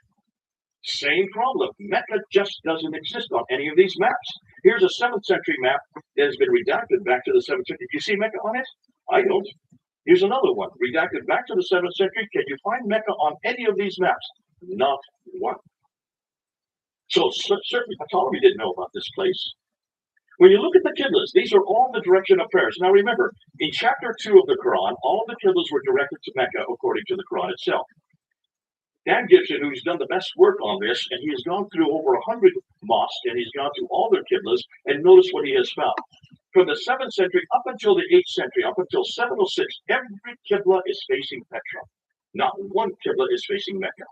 S9: Same problem. Mecca just doesn't exist on any of these maps. Here's a 7th century map that has been redacted back to the 7th century. Do you see Mecca on it? I don't. Here's another one redacted back to the 7th century. Can you find Mecca on any of these maps? Not one. So certainly Ptolemy didn't know about this place. When you look at the Qiblas, these are all the direction of prayers. Now remember, in chapter 2 of the Quran, all the Qiblas were directed to Mecca according to the Quran itself. Dan Gibson, who's done the best work on this, and he has gone through over 100 mosques, and he's gone through all their qiblas, and notice what he has found. From the 7th century up until the 8th century, up until 706, every qibla is facing Petra. Not one qibla is facing Mecca.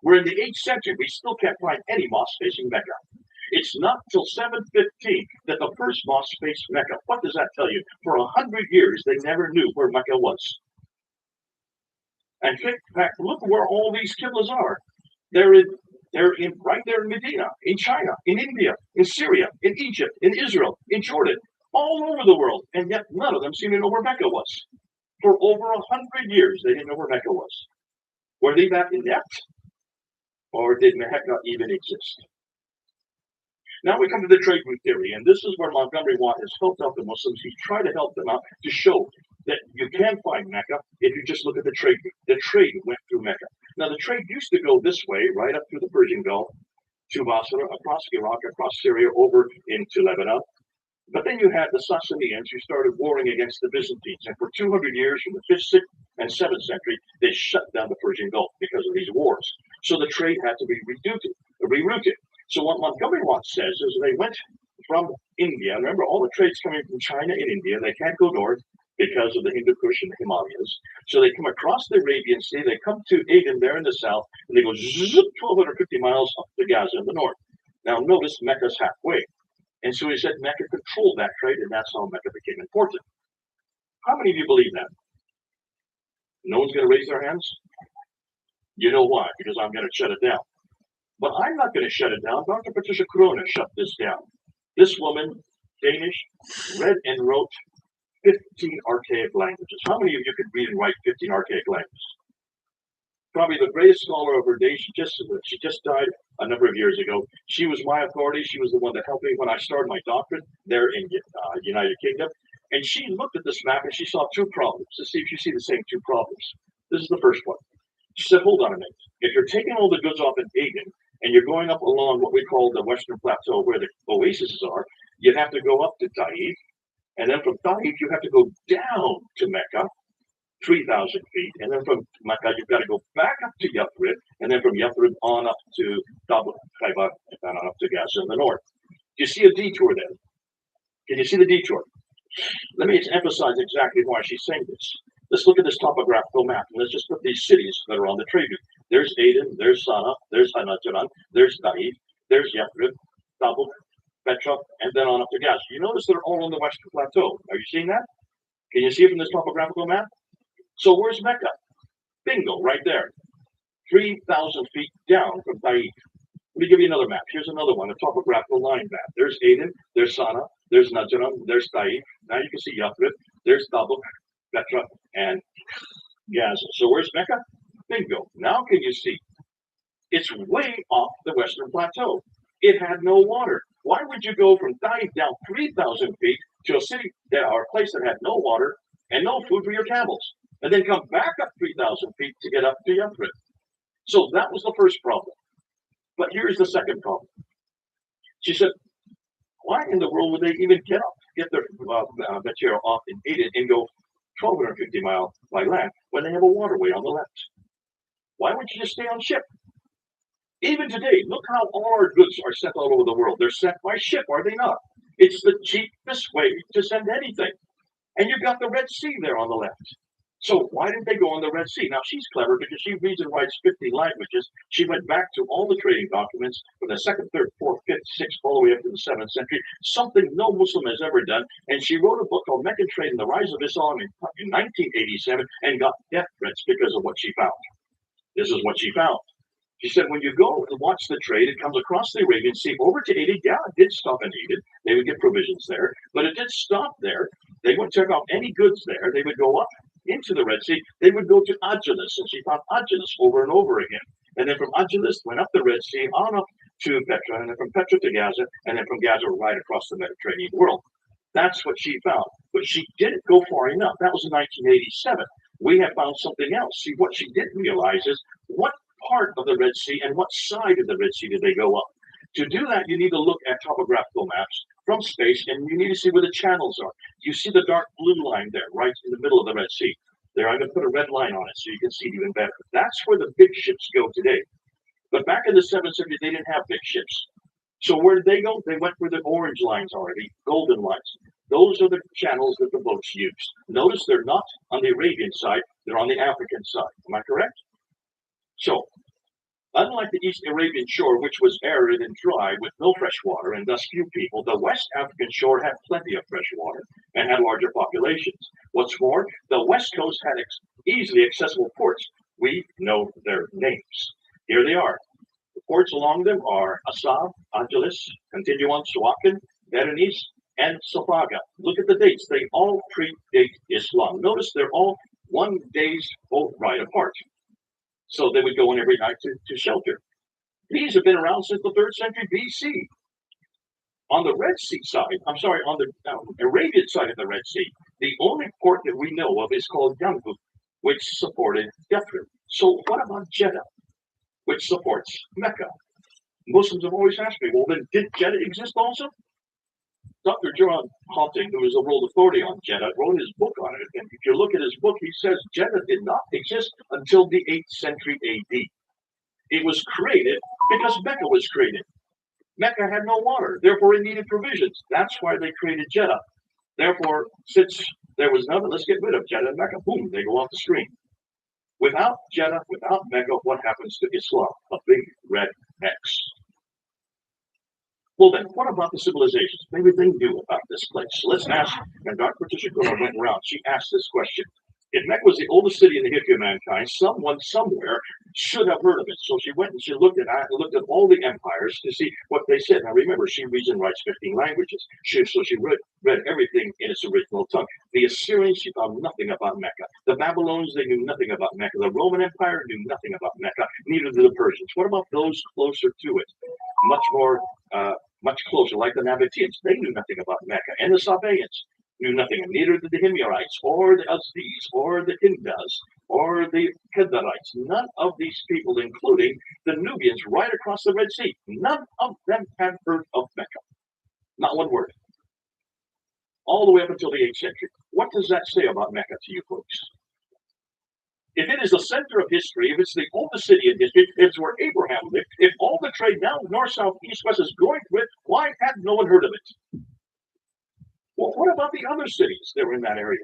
S9: We're in the 8th century, we still can't find any mosque facing Mecca. It's not till 715 that the first mosque faced Mecca. What does that tell you? For 100 years, they never knew where Mecca was. And in fact, look where all these qiblas are. They're right there in Medina, in China, in India, in Syria, in Egypt, in Israel, in Jordan, all over the world. And yet none of them seem to know where Mecca was. For over 100 years, they didn't know where Mecca was. Were they that inept? Or did Mecca even exist? Now we come to the trade route theory, and this is where Montgomery Watt has helped out the Muslims. He's tried to help them out to show that you can find Mecca if you just look at the trade route. The trade went through Mecca. Now the trade used to go this way, right up through the Persian Gulf, to Basra, across Iraq, across Syria, over into Lebanon. But then you had the Sassanians who started warring against the Byzantines, and for 200 years, from the 5th, 6th, and 7th century, they shut down the Persian Gulf because of these wars. So the trade had to be rerouted. So what Montgomery Watt says is they went from India. Remember, all the trade's coming from China and India. They can't go north because of the Hindu Kush and the Himalayas. So they come across the Arabian Sea. They come to Aden there in the south, and they go 1,250 miles up to Gaza in the north. Now notice Mecca's halfway. And so he said Mecca controlled that trade, and that's how Mecca became important. How many of you believe that? No one's going to raise their hands? You know why? Because I'm going to shut it down. But I'm not going to shut it down. Dr. Patricia Corona shut this down. This woman, Danish, read and wrote 15 archaic languages. How many of you could read and write 15 archaic languages? Probably the greatest scholar of her day. She just died a number of years ago. She was my authority. She was the one that helped me when I started my doctorate there in United Kingdom. And she looked at this map and she saw two problems. To see if you see the same two problems. This is the first one. She said, hold on a minute. If you're taking all the goods off in Aden and you're going up along what we call the Western Plateau where the oases are, you'd have to go up to Taif. And then from Taif, you have to go down to Mecca, 3,000 feet. And then from Mecca, you've got to go back up to Yathrib. And then from Yathrib on up to Tabuk, Khaybar, and on up to Gaza in the north. Do you see a detour there? Can you see the detour? Let me emphasize exactly why she's saying this. Let's look at this topographical map, and let's just put these cities that are on the trade route. There's Aden, there's Sana'a, there's Hanajaran, there's Taif, there's Yathrib, Tabuk, Petra, and then on up to Gaza. You notice they're all on the Western Plateau. Are you seeing that? Can you see it from this topographical map? So where's Mecca? Bingo, right there. 3,000 feet down from Taif. Let me give you another map. Here's another one, a topographical line map. There's Aden, there's Sana'a, there's Najran, there's Taif. Now you can see Yathrib, there's Tabuk, Petra, and Gaza. So where's Mecca? Bingo. Now can you see? It's way off the Western Plateau. It had no water. Why would you go from Taif down 3,000 feet to a city or a place that had no water and no food for your camels, and then come back up 3,000 feet to get up to Yathrib? So that was the first problem. But here's the second problem. She said, why in the world would they even get their material off in Aden and go 1,250 miles by land when they have a waterway on the left? Why wouldn't you just stay on ship? Even today, look how all our goods are sent all over the world. They're sent by ship, are they not? It's the cheapest way to send anything. And you've got the Red Sea there on the left. So why didn't they go on the Red Sea? Now, she's clever because she reads and writes 50 languages. She went back to all the trading documents from the 2nd, 3rd, 4th, 5th, 6th, all the way up to the 7th century, something no Muslim has ever done. And she wrote a book called Meccan Trade and the Rise of Islam in 1987 and got death threats because of what she found. This is what she found. She said, when you go and watch the trade, it comes across the Arabian Sea over to Aden. Yeah, it did stop in Aden. They would get provisions there, but it did stop there. They wouldn't check out any goods there. They would go up into the Red Sea. They would go to Agilis, and she found Agilis over and over again. And then from Agilis, went up the Red Sea, on up to Petra, and then from Petra to Gaza, and then from Gaza right across the Mediterranean world. That's what she found. But she didn't go far enough. That was in 1987. We have found something else. See, what she didn't realize is what part of the Red Sea and what side of the Red Sea did they go up. To do that, you need to look at topographical maps from space, and you need to see where the channels are. You see the dark blue line there, right in the middle of the Red Sea. There, I'm going to put a red line on it so you can see it even better. That's where the big ships go today. But back in the 7th century, they didn't have big ships. So where did they go? They went where the orange lines are, the golden lines. Those are the channels that the boats use. Notice they're not on the Arabian side, they're on the African side. Am I correct? So, unlike the East Arabian shore, which was arid and dry with no fresh water and thus few people, the West African shore had plenty of fresh water and had larger populations. What's more, the West Coast had easily accessible ports. We know their names. Here they are. The ports along them are Assab, Angeles, continue on Suakin, Berenice, and Safaga. Look at the dates. They all predate Islam. Notice they're all 1 day's boat ride apart. So they would go in every night to shelter. These have been around since the 3rd century BC. On the Red Sea side, on the Arabian side of the Red Sea, the only port that we know of is called Yanbu, which supported Yathrib. So what about Jeddah, which supports Mecca? Muslims have always asked me, well, then did Jeddah exist also? Dr. John Hawting, who is a world authority on Jeddah, wrote his book on it. And if you look at his book, he says Jeddah did not exist until the 8th century AD. It was created because Mecca was created. Mecca had no water, therefore it needed provisions. That's why they created Jeddah. Therefore, since there was nothing, let's get rid of Jeddah and Mecca. Boom, they go off the screen. Without Jeddah, without Mecca, what happens to Islam? A big red X. Well then, what about the civilizations? Maybe they knew about this place. So let's ask, and Dr. Patricia Gore went around, she asked this question. If Mecca was the oldest city in the history of mankind, someone somewhere should have heard of it. So she went and she looked at all the empires to see what they said. Now remember, she reads and writes 15 languages. So she read everything in its original tongue. The Assyrians, she found nothing about Mecca. The Babylonians, they knew nothing about Mecca. The Roman Empire knew nothing about Mecca. Neither did the Persians. What about those closer to it? Much closer, like the Nabateans. They knew nothing about Mecca. And the Sabaeans knew nothing, and neither did the Himyarites, or the Uzbeks, or the Hindas, or the Kedarites. None of these people, including the Nubians right across the Red Sea, none of them had heard of Mecca. Not one word. All the way up until the 8th century. What does that say about Mecca to you folks? If it is the center of history, if it's the oldest city in history, if it's where Abraham lived, if all the trade now, north, south, east, west is going through it, why had no one heard of it? Well, what about the other cities that were in that area?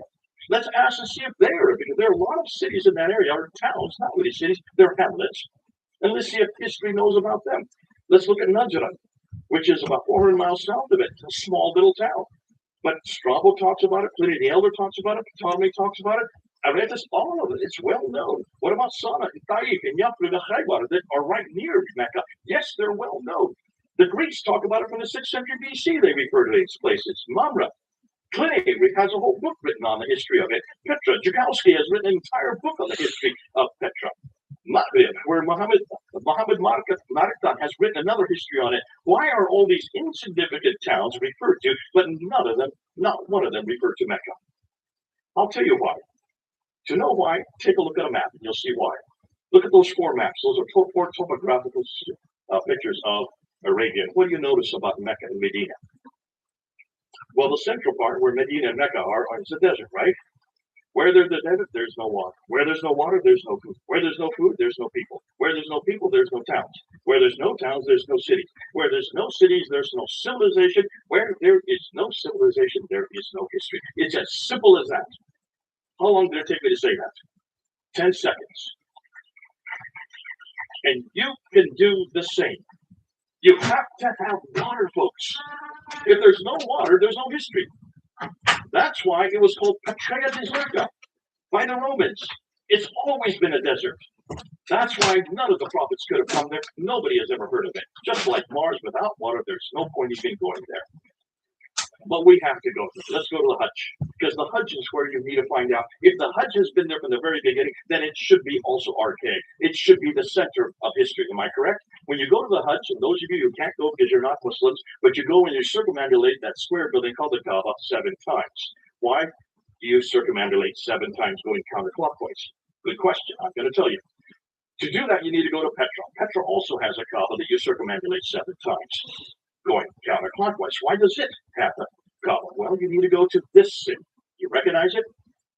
S9: Let's ask and see if they are, because there are a lot of cities in that area, or towns, not really cities, they're hamlets. And let's see if history knows about them. Let's look at Najran, which is about 400 miles south of it. It's a small little town. But Strabo talks about it, Pliny the Elder talks about it, Ptolemy talks about it. Aretas, all of it, it's well known. What about Sana, and Taif, and Yathrib, and Khaybar that are right near Mecca? Yes, they're well known. The Greeks talk about it from the 6th century BC. They refer to these places. Mamre, Pliny has a whole book written on the history of it. Petra, Jakowski has written an entire book on the history of Petra. Maghrib, where Muhammad Markan has written another history on it. Why are all these insignificant towns referred to, but not one of them referred to Mecca? I'll tell you why. To know why, take a look at a map and you'll see why. Look at those 4 maps. Those are 4 topographical pictures of Arabia. What do you notice about Mecca and Medina? Well, the central part where Medina and Mecca are is a desert, right? Where there's a desert, there's no water. Where there's no water, there's no food. Where there's no food, there's no people. Where there's no people, there's no towns. Where there's no towns, there's no cities. Where there's no cities, there's no civilization. Where there is no civilization, there is no history. It's as simple as that. How long did it take me to say that? 10 seconds. And you can do the same. You have to have water, folks. If there's no water, there's no history. That's why it was called Patria Deserta by the Romans. It's always been a desert. That's why none of the prophets could have come there. Nobody has ever heard of it. Just like Mars without water, there's no point even going there. But we have to go. Let's go to the Hajj, because the Hajj is where you need to find out. If the Hajj has been there from the very beginning, then it should be also archaic. It should be the center of history. Am I correct? When you go to the Hajj, and those of you who can't go because you're not Muslims, but you go and you circumambulate that square building called the Kaaba 7 times. Why do you circumambulate 7 times going counterclockwise? Good question. I'm going to tell you. To do that, you need to go to Petra. Petra also has a Kaaba that you circumambulate 7 times. Going counterclockwise. Why does it have a Kaaba? Well, you need to go to this city. You recognize it?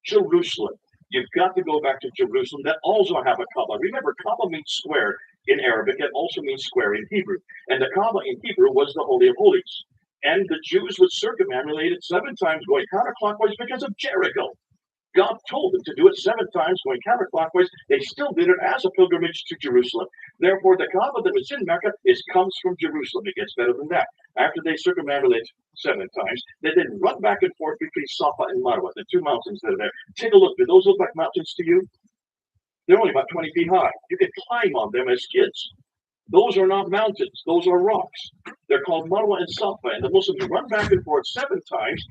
S9: Jerusalem. You've got to go back to Jerusalem that also have a Kaaba. Remember, Kaaba means square in Arabic. It also means square in Hebrew. And the Kaaba in Hebrew was the Holy of Holies. And the Jews would circumambulate it 7 times going counterclockwise because of Jericho. God told them to do it 7 times going counterclockwise. They still did it as a pilgrimage to Jerusalem. Therefore, the Kaaba that was in Mecca comes from Jerusalem. It gets better than that. After they circumambulate 7 times, they then run back and forth between Safa and Marwa, the 2 mountains that are there. Take a look. Do those look like mountains to you? They're only about 20 feet high. You can climb on them as kids. Those are not mountains. Those are rocks. They're called Marwa and Safa. And the Muslims run back and forth 7 times.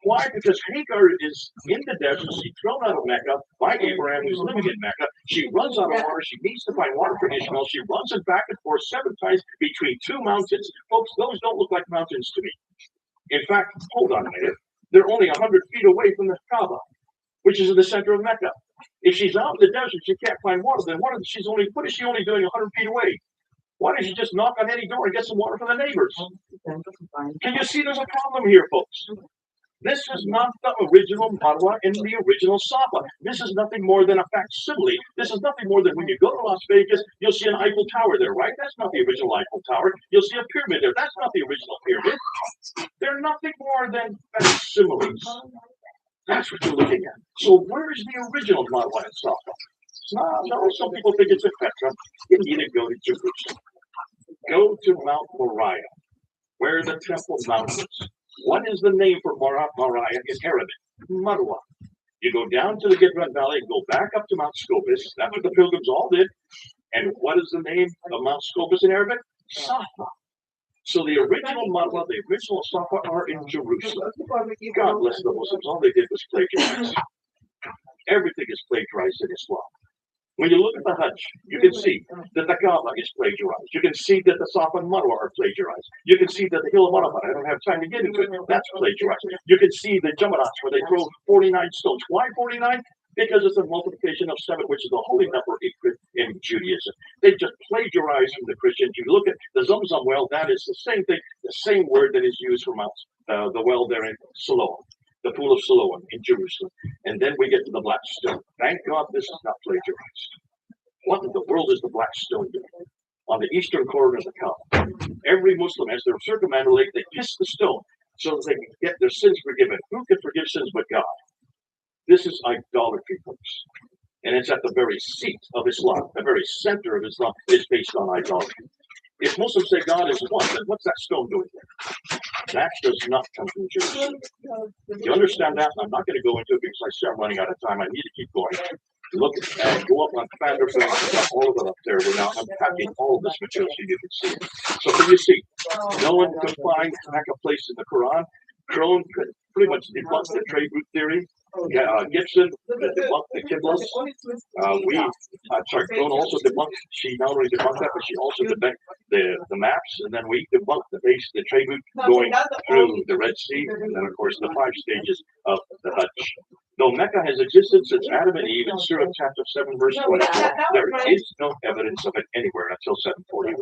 S9: Why? Because Hagar is in the desert. She's thrown out of Mecca by Abraham, who's living in Mecca. She runs out of water. She needs to find water for Ishmael. She runs it back and forth 7 times between 2 mountains. Folks, those don't look like mountains to me. In fact, hold on a minute. They're only 100 feet away from the Kaaba, which is in the center of Mecca. If she's out in the desert, she can't find water. Then what is she only doing 100 feet away? Why don't you just knock on any door and get some water from the neighbors? Can you see there's a problem here, folks? This is not the original Marwa and the original Safa. This is nothing more than a facsimile. This is nothing more than when you go to Las Vegas, you'll see an Eiffel Tower there, right? That's not the original Eiffel Tower. You'll see a pyramid there. That's not the original pyramid. They're nothing more than facsimiles. That's what you're looking at. So where is the original Marwa and Safa? No, some people think it's in Petra. You need to go to Jerusalem. Go to Mount Moriah, where the Temple Mount is. What is the name for Moriah in Arabic? Marwa. You go down to the Kidron Valley and go back up to Mount Scopus. That's what the pilgrims all did. And what is the name of Mount Scopus in Arabic? Safa. So the original Marwa, the original Safa are in Jerusalem. God bless the Muslims. All they did was plagiarize. Everything is plagiarized in Islam. When you look at the Hajj, you can see that the Kaaba is plagiarized. You can see that the Safa and Marwa are plagiarized. You can see that the Hill of Arafat, I don't have time to get into it, that's plagiarized. You can see the Jamarats where they throw 49 stones. Why 49? Because it's a multiplication of 7, which is the holy number in Judaism. They just plagiarize from the Christians. You look at the Zamzam well, that is the same thing, the same word that is used for the well there in Siloam. The pool of Siloam in Jerusalem. And then we get to the black stone. Thank God this is not plagiarized. What in the world is the black stone doing? On the eastern corner of the Kaaba. Every Muslim, as they're circumambulate, they kiss the stone so that they can get their sins forgiven. Who can forgive sins but God? This is idolatry, folks. And it's at the very seat of Islam. The very center of Islam is based on idolatry. If Muslims say God is one, then what's that stone doing there? That does not come from Jerusalem. You understand that? I'm not going to go into it because I see I'm running out of time. I need to keep going. Look and go up on Fanderfilm, all of it up there. We're now unpacking all of this material so you can see it. So can you see? No one can find a place in the Quran. Crone could pretty much debunk the trade route theory. Gibson debunked the Qiblas. Crone also debunked. She not only debunked that, but she also debunked the maps. And then we debunked the trade route going through the Red Sea, and then of course the 5 stages of the Hajj. Though Mecca has existed since Adam and Eve in Surah chapter 7, verse 24, there is no evidence of it anywhere until 741.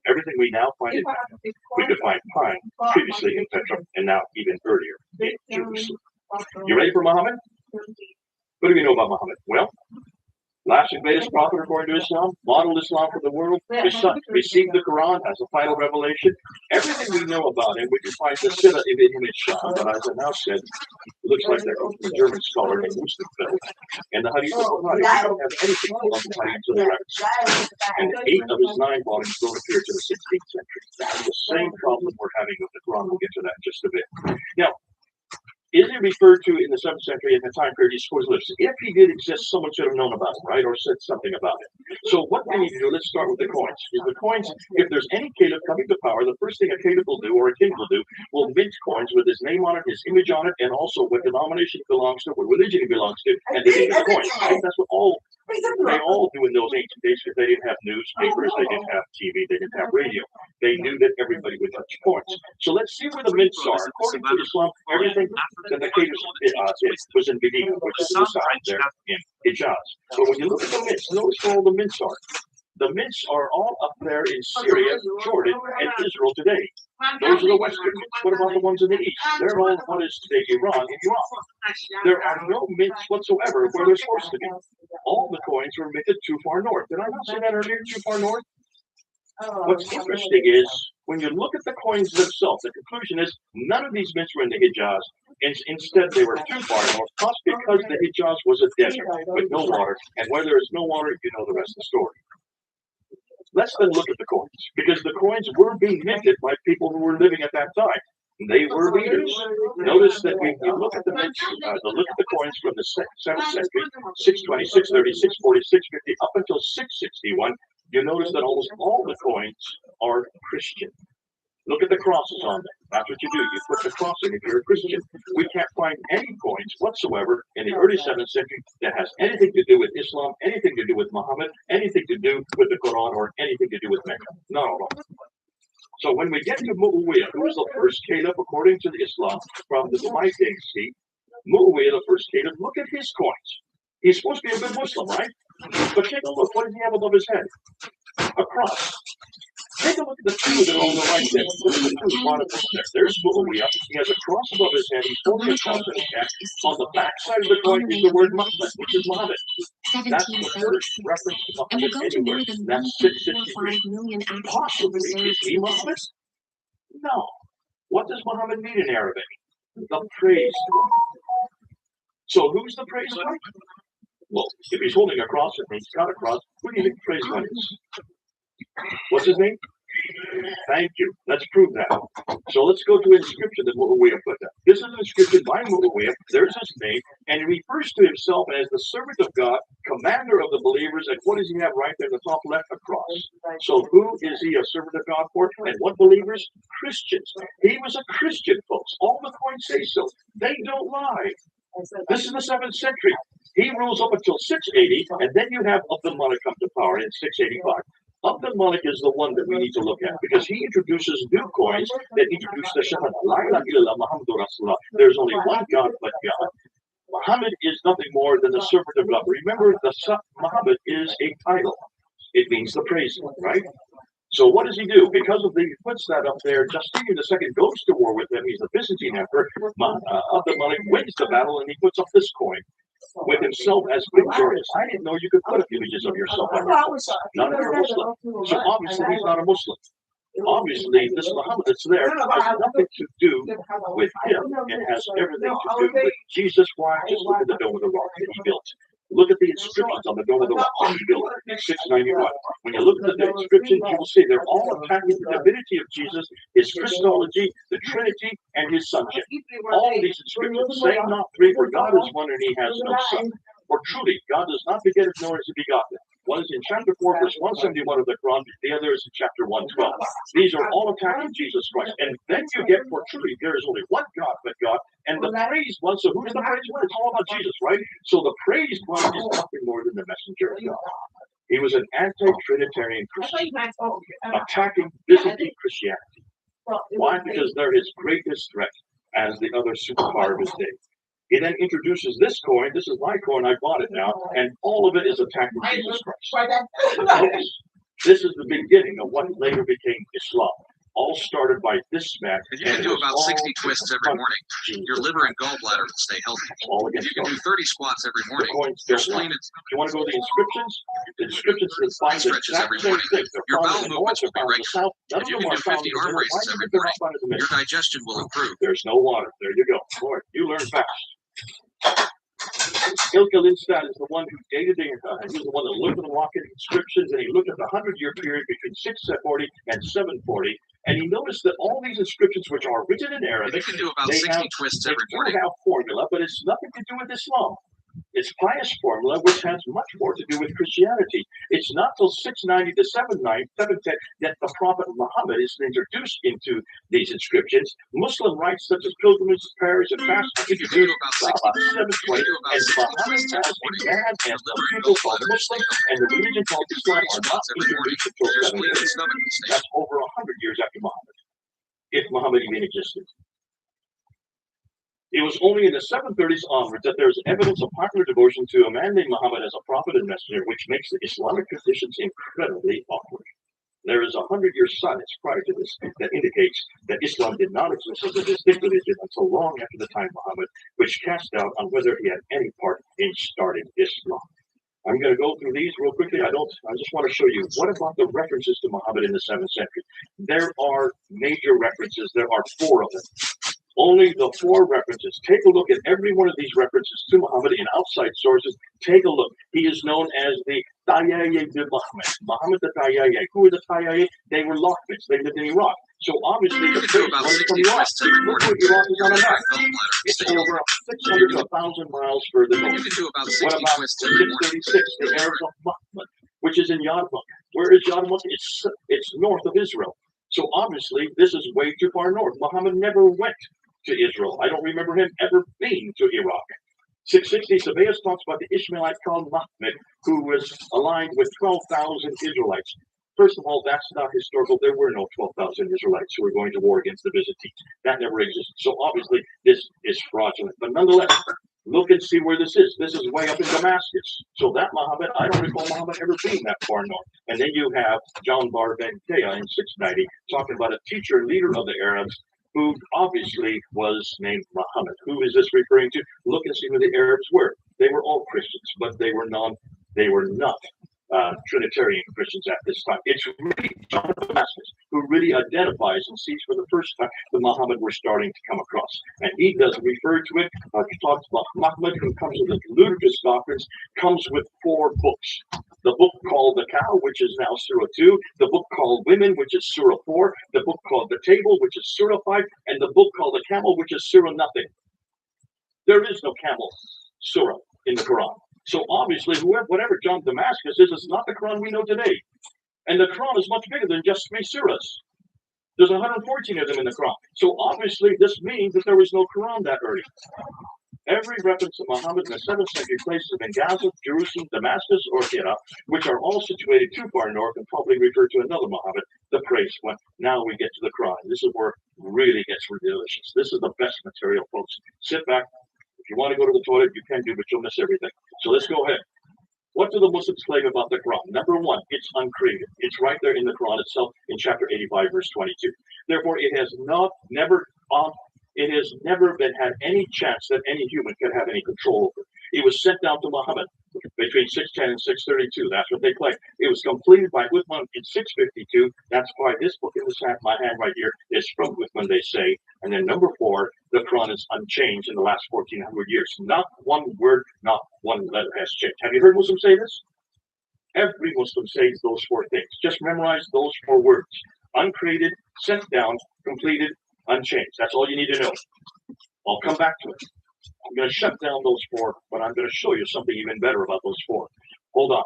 S9: Everything we now find in Mecca, we could find previously in Petra, and now even earlier in Jerusalem. You ready for Muhammad? What do we know about Muhammad? Well, last and greatest prophet according to Islam, modeled Islam for the world, his son received the Quran as a final revelation. Everything we know about him, we can find the Siddha Ibn Himid Shah, but as I now said, it looks like that comes from a German scholar named Mustafa. And the Hadith of Bukhari, we don't have anything about the Hadith of the Rabbis. And 8 of his 9 volumes don't appear to the 16th century. That's the same problem we're having with the Quran. We'll get to that in just a bit. Now, is he referred to in the 7th century in the time period he supposedly lives? If he did exist, someone should have known about him, right? Or said something about it. So what we need to do, let's start with the coins. Is the coins, if there's any caliph coming to power, the first thing a caliph will do, or a king will do, will mint coins with his name on it, his image on it, and also what denomination he belongs to, what religion he belongs to, and the date of the coin. Right? That's what they all do in those ancient days because they didn't have newspapers, they didn't have TV, they didn't have radio. They knew that everybody would touch coins. So let's see where the mints are. According to Islam, everything that the caliph was in Medina, which is the south there in Hijaz. But when you look at the mints, notice where all the mints are. The mints are all up there in Syria, Jordan, and Israel today. Those are the Western mints. What about the ones in the East? They're all what is today Iran and Iraq. There are no mints whatsoever where they're supposed to be. All the coins were minted too far north. Did I not say that earlier? Too far north? What's interesting is when you look at the coins themselves, the conclusion is none of these mints were in the Hijaz. Instead, they were too far north, possibly because the Hijaz was a desert with no water. And where there is no water, you know the rest of the story. Let's then look at the coins, because the coins were being minted by people who were living at that time. They were leaders. Notice that when you look at the mints, look at the coins from the 7th century, 620, 630, 640, 650, up until 661, you notice that almost all the coins are Christian. Look at the crosses on them. That's what you do. You put the cross in if you're a Christian. We can't find any coins whatsoever in the early 7th century that has anything to do with Islam, anything to do with Muhammad, anything to do with the Quran, or anything to do with Mecca. None of them. So when we get to Muawiyah, who was the first caliph according to Islam from the Umayyad dynasty, Muawiyah, the first caliph, look at his coins. He's supposed to be a good Muslim, right? But take a look. What does he have above his head? A cross. Take a look at the two that are on the right there. Look at the two chronicles there. There's Muawiyah. He has a cross above his head. He's holding a cross in his hand. On the back side of the coin is the word Muhammad, which is Muhammad. That's the first reference to Muhammad anywhere. That's 663. Possibly, is he Muhammad? No. What does Muhammad mean in Arabic? The praised one. So who's the praised one? Well, if he's holding a cross, it means he's got a cross. Who do you think the praised one is? What's his name? Thank you. Let's prove that. So let's go to an inscription that Muawiyah put down. This is an inscription by Muawiyah. There's his name, and he refers to himself as the servant of God, commander of the believers. And what does he have right there in the top left? A cross. So who is he a servant of God for? And what believers? Christians. He was a Christian, folks. All the coins say so. They don't lie. This is the 7th century. He rules up until 680, and then you have Abdul Malik come to power in 685. Abdul Malik is the one that we need to look at because he introduces new coins that introduce the Shahada. La ilaha illallah Muhammadur Rasulullah. There's only one God but God. Muhammad is nothing more than the servant of God. Remember, Muhammad is a title. It means the praised one, right? So what does he do? Because of he puts that up there, Justinian II goes to war with him. He's the Byzantine emperor. Abdul Malik wins the battle, and he puts up this coin with himself as victorious. I didn't know you could put up images of yourself on your coin. None of you are Muslim. So obviously he's not a Muslim. Obviously, this Muhammad that's there has nothing to do with him. It has everything to do with Jesus. Why? Just look at the Dome of the Rock that he built. Look at the inscriptions on the Dome of the Rock he built in 691. When you look at the inscriptions, you will see they're all attacking the divinity of Jesus, his Christology, the Trinity, and his sonship. All of these inscriptions say not three, for God is one and he has no son. For truly, God does not beget it, nor is he begotten. One is in chapter 4, verse 171 of the Quran. The other is in chapter 112. These are all attacking Jesus Christ. And then you get, for truly, there is only one God but God. And the praised one, so who's the praised one? It's all about Jesus, right? So the praised one is nothing more than the messenger of God. He was an anti-Trinitarian Christian, attacking Byzantine Christianity. Why? Because they're his greatest threat as the other superpower of his day. He then introduces this coin. This is my coin. I bought it now. And all of it is attacking Jesus Christ. This is the beginning of what later became Islam. All started by this man.
S11: If you can do about 60 twists every morning, your liver and gallbladder will stay healthy. If you can do 30 squats every morning, your spleen is...
S9: You want to go to the inscriptions? The inscriptions that find the
S11: exact same thing. Your bowel movements will be regular. If you can do 50 arm raises every morning, your digestion will improve.
S9: There's no water. There you go. Lord, you learn fast. Ilka-Linstan is the one who dated the he was the one that looked at the rocket inscriptions, and he looked at the 100-year period between 640 and 740, and he noticed that all these inscriptions, which are written in Arabic,
S11: you can do about 60 twists every morning.
S9: They have formula, but it's nothing to do with Islam. It's pious formula, which has much more to do with Christianity. It's not till 690 to 710 that the Prophet Muhammad is introduced into these inscriptions. Muslim rites such as pilgrimages, prayers, and fasts are introduced about 720, and Muhammad has began as the people called Muslim and the religion called Islam are not introduced until 730. That's over 100 years after Muhammad, if Muhammad even existed. It was only in the 730s onwards that there is evidence of popular devotion to a man named Muhammad as a prophet and messenger, which makes the Islamic traditions incredibly awkward. There is a 100-year silence prior to this that indicates that Islam did not exist as a distinct religion until long after the time of Muhammad, which cast doubt on whether he had any part in starting Islam. I'm going to go through these real quickly. I just want to show you, what about the references to Muhammad in the 7th century? There are major references. There are 4 of them. Only the 4 references. Take a look at every one of these references to Muhammad in outside sources. Take a look. He is known as the Tayyaye de Muhammad. Muhammad the Tayyaye. Who were the Tayyaye? They were Lockmans. They lived in Iraq. So obviously the place was from Iraq. Look what Iraq is on a map. It's over 600 to 1,000 miles further north. What about 636, the Arabs of Muhammad, which is in Yarmouk? Where is Yarmouk? It's north of Israel. So obviously this is way too far north. Muhammad never went to Israel. I don't remember him ever being to Iraq. 660, Sabaeus talks about the Ishmaelite called Mahmud, who was aligned with 12,000 Israelites. First of all, that's not historical. There were no 12,000 Israelites who were going to war against the Byzantines. That never existed. So obviously this is fraudulent. But nonetheless, look and see where this is. This is way up in Damascus. So that Muhammad, I don't recall Muhammad ever being that far north. And then you have John Bar Ben Kaya in 690 talking about a teacher and leader of the Arabs who obviously was named Muhammad. Who is this referring to? Look and see who the Arabs were. They were all Christians, but they were not Trinitarian Christians at this time. It's really John of Damascus who really identifies and sees for the first time the Muhammad we're starting to come across. And he does refer to it. He talks about Muhammad, who comes with the ludicrous doctrines, comes with 4 books. The book called The Cow, which is now Surah 2, the book called Women, which is Surah 4, the book called The Table, which is Surah 5, and the book called The Camel, which is Surah Nothing. There is no camel surah in the Quran. So obviously, whatever John of Damascus is, it's not the Quran we know today. And the Quran is much bigger than just 3 surahs. There's 114 of them in the Quran. So obviously, this means that there was no Quran that early. Every reference to Muhammad in the 7th century places in Gaza, Jerusalem, Damascus, or Hira, which are all situated too far north and probably refer to another Muhammad, the praise one. Now we get to the Quran. This is where it really gets delicious. This is the best material, folks. Sit back. If you want to go to the toilet, you can do, but you'll miss everything. So let's go ahead. What do the Muslims claim about the Quran? Number 1, it's uncreated. It's right there in the Quran itself in chapter 85, verse 22. Therefore, it has never been had any chance that any human could have any control over. It was sent down to Muhammad between 610 and 632. That's what they claim. It was completed by Uthman in 652. That's why this book in my hand right here is from Uthman, they say. And then number 4, the Quran is unchanged in the last 1,400 years. Not one word, not one letter has changed. Have you heard Muslims say this? Every Muslim says those 4 things. Just memorize those 4 words. Uncreated, sent down, completed, unchanged. That's all you need to know. I'll come back to it. I'm going to shut down those 4, but I'm going to show you something even better about those 4. Hold on.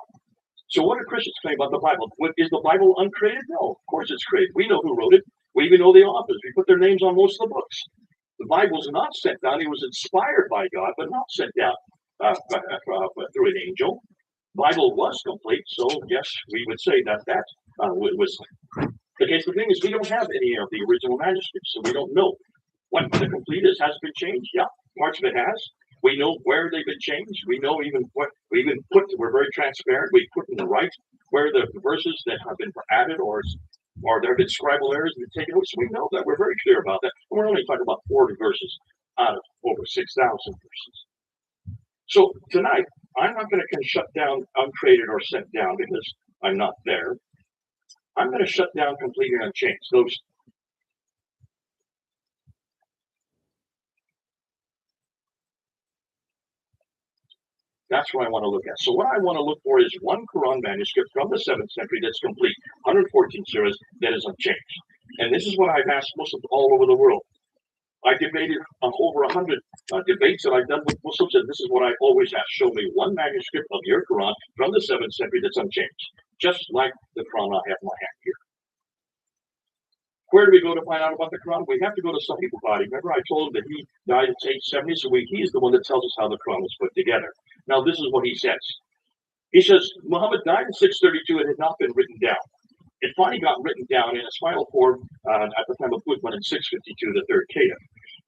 S9: So what do Christians claim about the Bible? Is the Bible uncreated? No, of course it's created. We know who wrote it. We even know the authors. We put their names on most of the books. The Bible's not sent down. It was inspired by God, but not sent down through an angel. Bible was complete, so yes, we would say that was the case. The thing is, we don't have any of the original manuscripts, so we don't know what the complete is. Has been changed? Yeah, parts of it has. We know where they've been changed. We know even what we even put. We're very transparent. We put in the right where the verses that have been added or there have been scribal errors been taken out. So we know that. We're very clear about that. And we're only talking about 40 verses out of over 6,000 verses. So tonight, I'm not going to shut down uncreated or sent down because I'm not there. I'm going to shut down complete and unchanged. That's what I want to look at. So what I want to look for is one Quran manuscript from the 7th century that's complete, 114 surahs, that is unchanged. And this is what I've asked Muslims all over the world. I debated on over 100 debates that I've done with Muslims, and this is what I always ask. Show me one manuscript of your Quran from the 7th century that's unchanged, just like the Quran I have in my hand here. Where do we go to find out about the Quran? We have to go to Sahih Bukhari. Remember, I told him that he died at age 70, so he's the one that tells us how the Quran was put together. Now, this is what he says. He says, Muhammad died in 632. It had not been written down. It finally got written down in its final form at the time of Uthman in 652, the 3rd Caliph.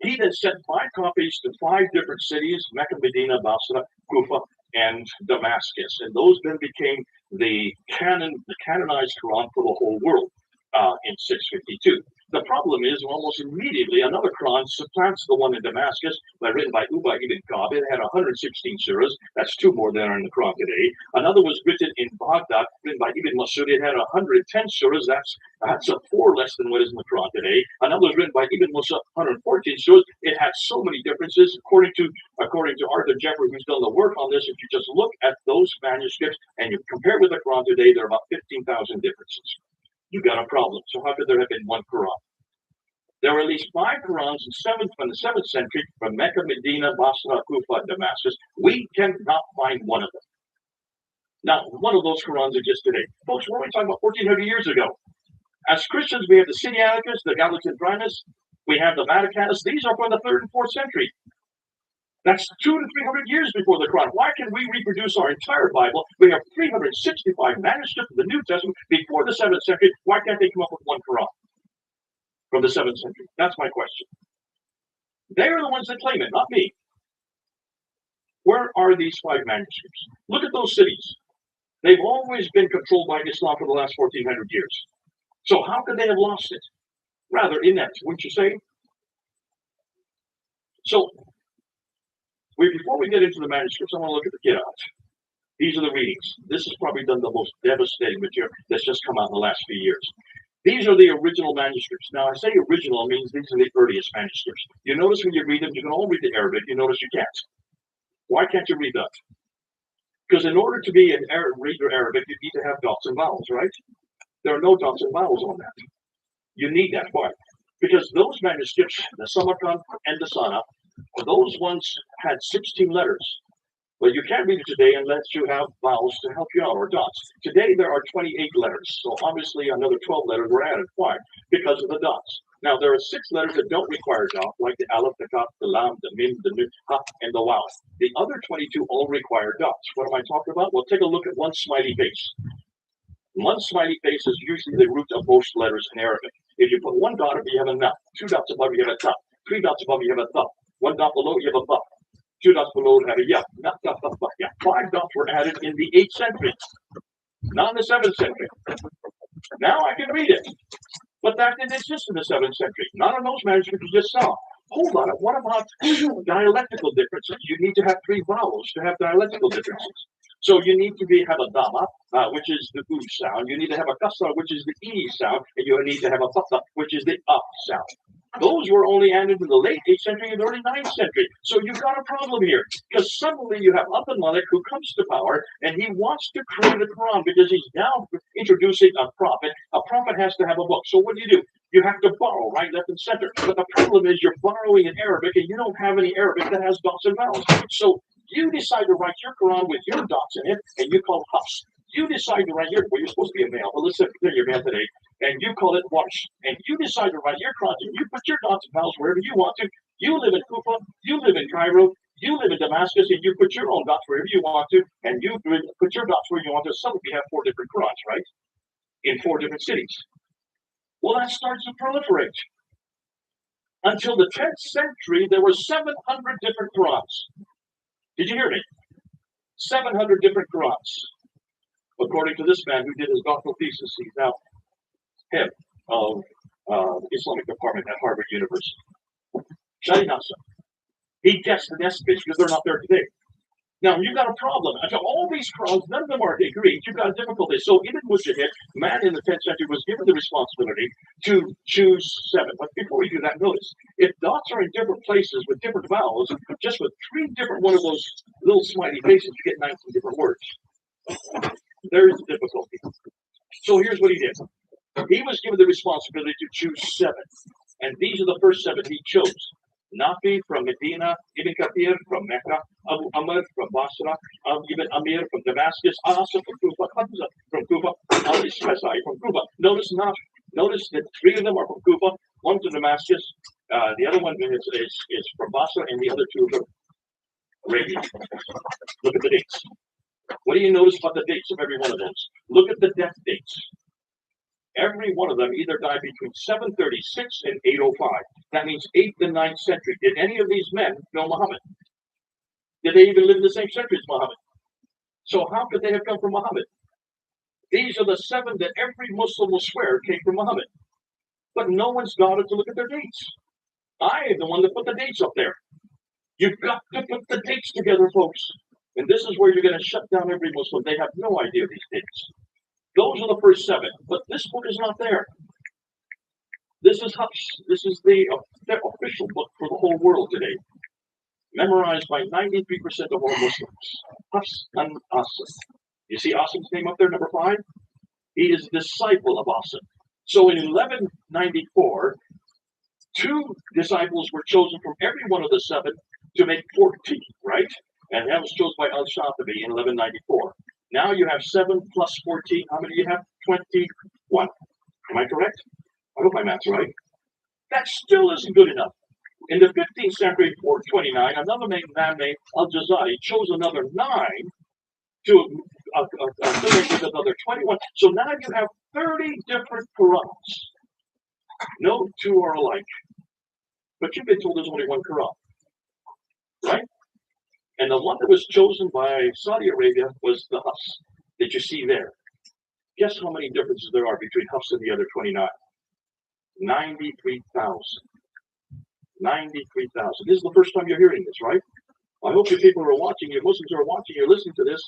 S9: He then sent 5 copies to 5 different cities, Mecca, Medina, Basra, Kufa, and Damascus, and those then became the canonized Quran for the whole world in 652. The problem is almost immediately another Quran supplants the one in Damascus, written by Ubay ibn Ka'b. It had 116 surahs. That's two more than are in the Quran today. Another was written in Baghdad, written by Ibn Masud. It had 110 surahs. That's a four less than what is in the Quran today. Another was written by Ibn Musa, 114 surahs. It had so many differences. According to Arthur Jeffrey, who's done the work on this, if you just look at those manuscripts and you compare with the Quran today, there are about 15,000 differences. You got a problem. So how could there have been one Quran? There were at least 5 Qurans from the 7th century from Mecca, Medina, Basra, Kufa, Damascus. We cannot find one of them. Now, one of those Qurans exists today. Folks, what are we talking about 1,400 years ago? As Christians, we have the Sinaiticus, the Galaticanus, we have the Vaticanus. These are from the 3rd and 4th century. That's 200 to 300 years before the Quran. Why can we reproduce our entire Bible? We have 365 manuscripts of the New Testament before the 7th century. Why can't they come up with one Quran from the 7th century? That's my question. They are the ones that claim it, not me. Where are these 5 manuscripts? Look at those cities. They've always been controlled by Islam for the last 1,400 years. So how could they have lost it? Rather inept, wouldn't you say? So, before we get into the manuscripts, I want to look at the Qira'at. These are the readings. This has probably done the most devastating material that's just come out in the last few years. These are the original manuscripts. Now, I say original means these are the earliest manuscripts. You notice when you read them, you can all read the Arabic. You notice you can't. Why can't you read that? Because in order to be an reader Arabic, you need to have dots and vowels, right? There are no dots and vowels on that. You need that. Why? Because those manuscripts, the Samarkand and the Sana, those ones had 16 letters. Well, you can't read it today unless you have vowels to help you out, or dots. Today, there are 28 letters. So obviously, another 12 letters were added. Why? Because of the dots. Now, there are 6 letters that don't require dots, like the aleph, the kaf, the lam, the mim, the nun, ha, and the waw. The other 22 all require dots. What am I talking about? Well, take a look at one smiley face. One smiley face is usually the root of most letters in Arabic. If you put 1 dot above, you have a nut. 2 dots above, you have a ta. 3 dots above, you have a tha. 1 dot below, you have a ba. 2 dots below, you have a ya. Nut, ta, ta, ba, ya. 5 dots were added in the 8th century, not in the 7th century. Now I can read it. But that didn't exist in the 7th century. None of those manuscripts you just saw. Hold on. What about dialectical differences? You need to have 3 vowels to have dialectical differences. So you need to have a dama, which is the u sound. You need to have a kasra, which is the e sound, and you need to have a fatha, which is the sound. Those were only added in the late 8th century and early 9th century. So you've got a problem here, because suddenly you have Abdul Malik who comes to power, and he wants to create a Quran because he's now introducing a prophet. A prophet has to have a book. So what do? You have to borrow right, left, and center. But the problem is you're borrowing in Arabic, and you don't have any Arabic that has dots and vowels. So you decide to write your Quran with your dots in it, and you call it Hafs. You decide to write you're supposed to be a male, but let's say you're a male today, and you call it Warsh. And you decide to write your Quran, and you put your dots and vowels wherever you want to. You live in Kufa, you live in Cairo, you live in Damascus, and you put your own dots wherever you want to, and you put your dots where you want to. Suddenly we have 4 different Qurans, right? In 4 different cities. Well, that starts to proliferate. Until the 10th century, there were 700 different Qurans. Did you hear me? 700 different Qurans. According to this man who did his doctoral thesis, he's now head of the Islamic department at Harvard University. Shadi Nasser. He guessed the estimates because they're not there today. Now, you've got a problem. After all these Qurans, none of them are agreed. You've got a difficulty. So Ibn Mujahid, man in the 10th century, was given the responsibility to choose 7. But before we do that, notice, if dots are in different places with different vowels, just with 3 different one of those little smiley faces, you get 19 different words. There's the difficulty. So here's what he did. He was given the responsibility to choose 7. And these are the first 7 he chose. Nafi from Medina, Ibn Kathir from Mecca, Abu Amr from Basra, Ibn Amir from Damascus, Asif from Kufa, Hamza from Kufa, Al-Ishqasai from Kufa. Notice that 3 of them are from Kufa, 1 from Damascus, the other one is from Basra, and the other 2 are from Arabia. Look at the dates. What do you notice about the dates of every one of those? Look at the death dates. Every one of them either died between 736 and 805. That means 8th and 9th century. Did any of these men know Muhammad? Did they even live in the same century as Muhammad? So how could they have come from Muhammad? These are the 7 that every Muslim will swear came from Muhammad. But no one's bothered to look at their dates. I am the one that put the dates up there. You've got to put the dates together, folks. And this is where you're going to shut down every Muslim. They have no idea these dates. Those are the first 7, but this book is not there. This is Hafs. This is the official book for the whole world today. Memorized by 93% of all Muslims. Hafs and Asim. You see Asim's name up there, number 5? He is a disciple of Asim. So in 1194, 2 disciples were chosen from every one of the 7 to make 14, right? And that was chosen by Al-Shatibi in 1194. Now you have 7 plus 14. How many do you have? 21. Am I correct? I hope my math's right. That still isn't good enough. In the 15th century, 429, another man named Al-Jazari chose another 9 to make another 21. So now you have 30 different Qurans. No 2 are alike. But you've been told there's only one Quran. Right? And the one that was chosen by Saudi Arabia was the Hafs that you see there. Guess how many differences there are between Hafs and the other 29? 93,000. 93,000. This is the first time you're hearing this, right? I hope you people who are watching, you Muslims who are watching, you're listening to this.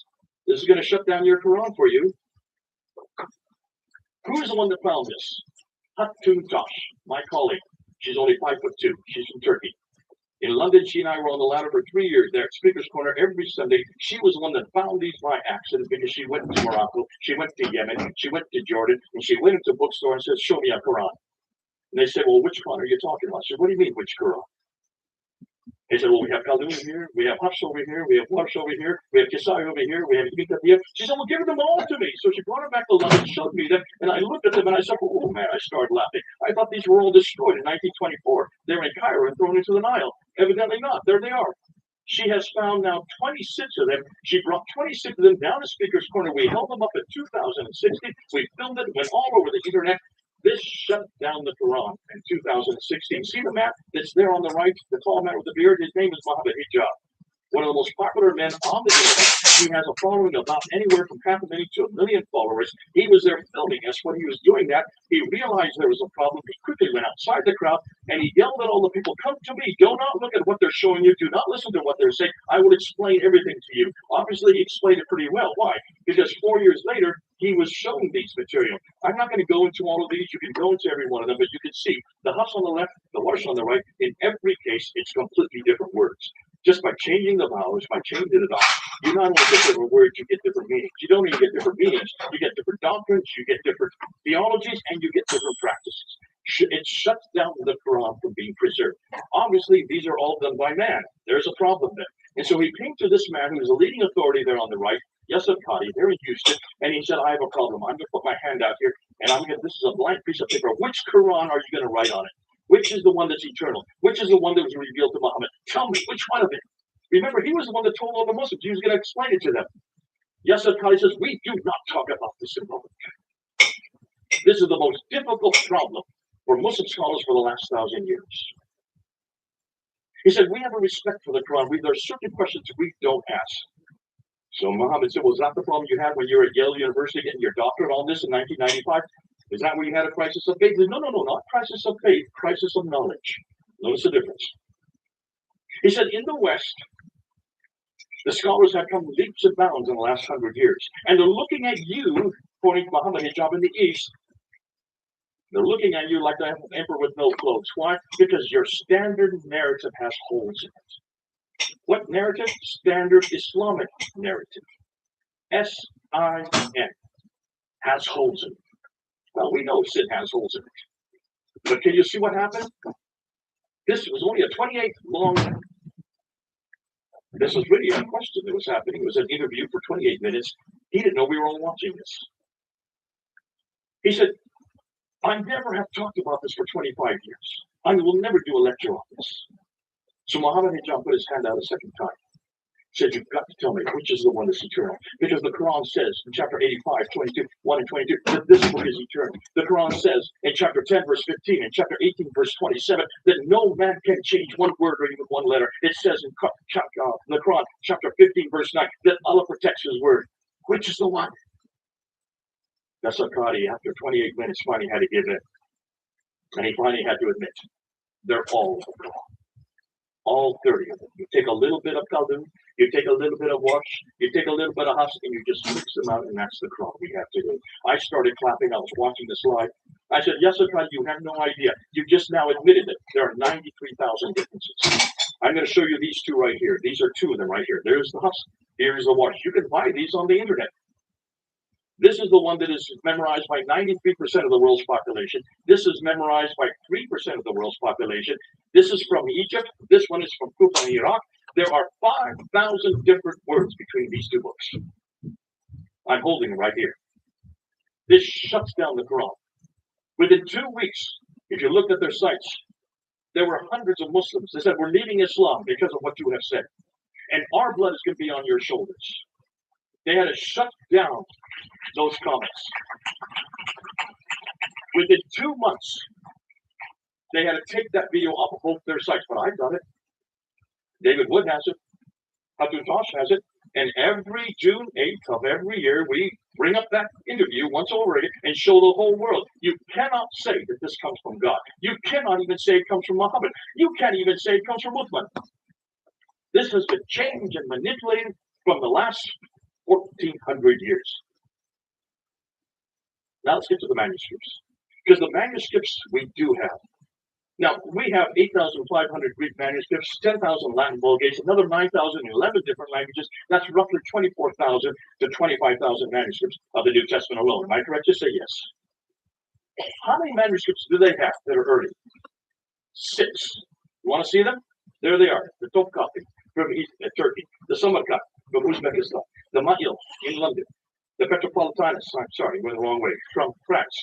S9: This is going to shut down your Quran for you. Who is the one that found this? Hatun Tash, my colleague. She's only 5'2". She's from Turkey. In London, she and I were on the ladder for 3 years there at Speaker's Corner every Sunday. She was the one that found these by accident because she went to Morocco, she went to Yemen, she went to Jordan, and she went into a bookstore and said, "Show me a Quran." And they said, "Well, which Quran are you talking about?" She said, "What do you mean, which Quran?" They said, "Well, we have Khaldun here, we have Hafs over here, we have Warsh over here, we have Kisai over here, we have Ibn Kathir." She said, "Well, give them all to me." So she brought them back to London, showed me them, and I looked at them and I said, "Oh man," I started laughing. I thought these were all destroyed in 1924. They were in Cairo and thrown into the Nile. Evidently not. There they are. She has found now 26 of them. She brought 26 of them down to Speaker's Corner. We held them up in 2016. We filmed it, went all over the internet. This shut down the Quran in 2016. See the map that's there on the right? The tall man with the beard? His name is Muhammad Hijab. One of the most popular men on the internet. He has a following of about anywhere from 500,000 to 1 million followers. He was there filming us. When he was doing that, he realized there was a problem. He quickly went outside the crowd and he yelled at all the people, "Come to me. Do not look at what they're showing you. Do not listen to what they're saying. I will explain everything to you." Obviously, he explained it pretty well. Why? Because 4 years later, he was showing these material. I'm not going to go into all of these. You can go into every one of them, but you can see the Hafs on the left, the Warsh on the right. In every case, it's completely different words. Just by changing the vowels, by changing it up, you not only get different words, you get different meanings. You don't even get different meanings. You get different doctrines, you get different theologies, and you get different practices. It shuts down the Quran from being preserved. Obviously, these are all done by man. There's a problem there. And so he came to this man who's a leading authority there on the right, Yusuf Qadi, there in Houston, and he said, "I have a problem. I'm going to put my hand out here, and this is a blank piece of paper. Which Quran are you going to write on it? Which is the one that's eternal? Which is the one that was revealed to Muhammad? Tell me, which one of it?" Remember, he was the one that told all the Muslims. He was going to explain it to them. Yusuf Qadi says, "We do not talk about this in public." This is the most difficult problem for Muslim scholars for the last 1,000 years. He said, "We have a respect for the Quran. There are certain questions we don't ask." So Muhammad said, "Was that the problem you had when you were at Yale University getting your doctorate on this in 1995? Is that where you had a crisis of faith?" He said, No, not crisis of faith, crisis of knowledge. Notice the difference. He said, "In the West, the scholars have come leaps and bounds in the last 100 years. And they're looking at you, quoting Muhammad Hijab in the East, they're looking at you like the emperor with no clothes. Why? Because your standard narrative has holes in it." What narrative? Standard Islamic narrative. S-I-N. Has holes in it. Well, we know sin has holes in it. But can you see what happened? This was only a 28 long. This was really a question that was happening. It was an interview for 28 minutes. He didn't know we were all watching this. He said, "I never have talked about this for 25 years. I will never do a lecture on this." So Muhammad Hijab put his hand out a second time. Said, you've got to tell me which is the one that's eternal. Because the Quran says in chapter 85, 22, 1 and 22, that this book is eternal. The Quran says in chapter 10, verse 15, and chapter 18, verse 27, that no man can change one word or even one letter. It says in the Quran, chapter 15, verse 9, that Allah protects his word. Which is the one? Nasakari, after 28 minutes, finally had to give in. And he finally had to admit, they're all wrong. All 30 of them. You take a little bit of Khaldun, you take a little bit of Wash, you take a little bit of Hafs, and you just mix them out, and that's the Quran we have to do. I started clapping. I was watching the slide. I said, yes, Akad, you have no idea. You just now admitted it. There are 93,000 differences. I'm going to show you these two right here. These are two of them right here. There's the Hafs. Here's the Wash. You can buy these on the internet. This is the one that is memorized by 93% of the world's population. This is memorized by 3% of the world's population. This is from Egypt. This one is from Kufa in Iraq. There are 5,000 different words between these two books. I'm holding it right here. This shuts down the Quran. Within 2 weeks, if you looked at their sites, there were hundreds of Muslims. They said, we're leaving Islam because of what you have said. And our blood is going to be on your shoulders. They had to shut down those comments. Within 2 months, they had to take that video off of both their sites, but I've done it. David Wood has it. Hatun Tosh has it. And every June 8th of every year, we bring up that interview once over again and show the whole world. You cannot say that this comes from God. You cannot even say it comes from Muhammad. You can't even say it comes from Uthman. This has been changed and manipulated from the last 1,400 years. Now let's get to the manuscripts. Because the manuscripts we do have. Now, we have 8,500 Greek manuscripts, 10,000 Latin Vulgates, another 9,000 in 11 different languages. That's roughly 24,000 to 25,000 manuscripts of the New Testament alone. Am I correct to say yes? How many manuscripts do they have that are early? 6. You want to see them? There they are. The Topkapi from Turkey, the Samarkand from Uzbekistan, the Ma'il in London, the Petropolitanus, I'm sorry, went the wrong way, from France,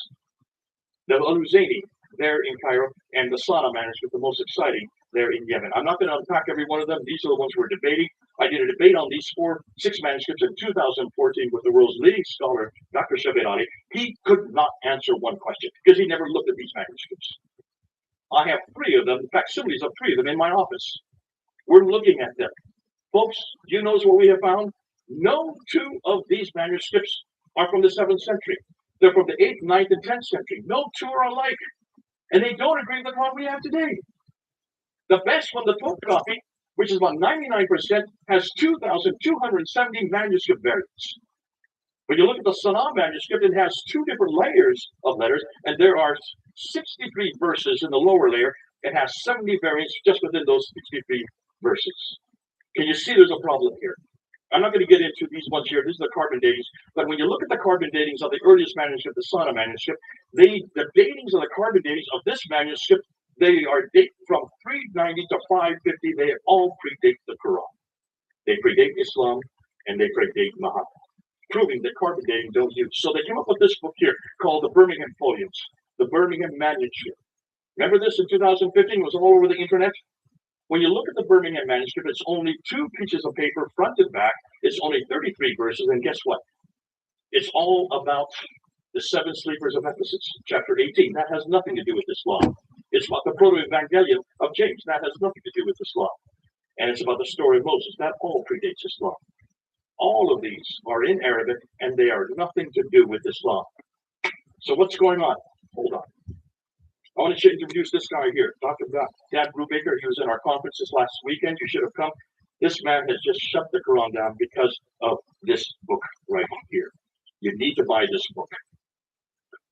S9: the Al-Husayni there in Cairo, and the Sana manuscript, the most exciting, there in Yemen. I'm not going to unpack every one of them. These are the ones we're debating. I did a debate on these 6 manuscripts in 2014 with the world's leading scholar, Dr. Shabir Ali. He could not answer one question because he never looked at these manuscripts. I have 3 of them, facsimiles of 3 of them in my office. We're looking at them. Folks, do you know what we have found? No 2 of these manuscripts are from the 7th century. They're from the 8th, 9th, and 10th century. No 2 are alike. And they don't agree with what we have today. The best one, the Topkapi, which is about 99%, has 2,270 manuscript variants. When you look at the Sana manuscript, it has 2 different layers of letters, and there are 63 verses in the lower layer. It has 70 variants just within those 63 verses. Can you see there's a problem here? I'm not going to get into these ones here. These are the carbon datings. But when you look at the carbon datings of the earliest manuscript, the Sana manuscript, the datings of the carbon datings of this manuscript, they are date from 390 to 550. They all predate the Quran. They predate Islam, and they predate Muhammad, proving that carbon dating don't use. So they came up with this book here called the Birmingham Folios, the Birmingham Manuscript. Remember this in 2015? It was all over the internet. When you look at the Birmingham manuscript, it's only 2 pieces of paper, front and back. It's only 33 verses, and guess what? It's all about the 7 sleepers of Ephesus, chapter 18. That has nothing to do with Islam. It's about the proto-evangelium of James. That has nothing to do with Islam. And it's about the story of Moses. That all predates Islam. All of these are in Arabic, and they are nothing to do with Islam. So what's going on? Hold on. I want to introduce this guy here, Dr. Dan Brubaker. He was in our conference this last weekend. You should have come. This man has just shut the Quran down because of this book right here. You need to buy this book.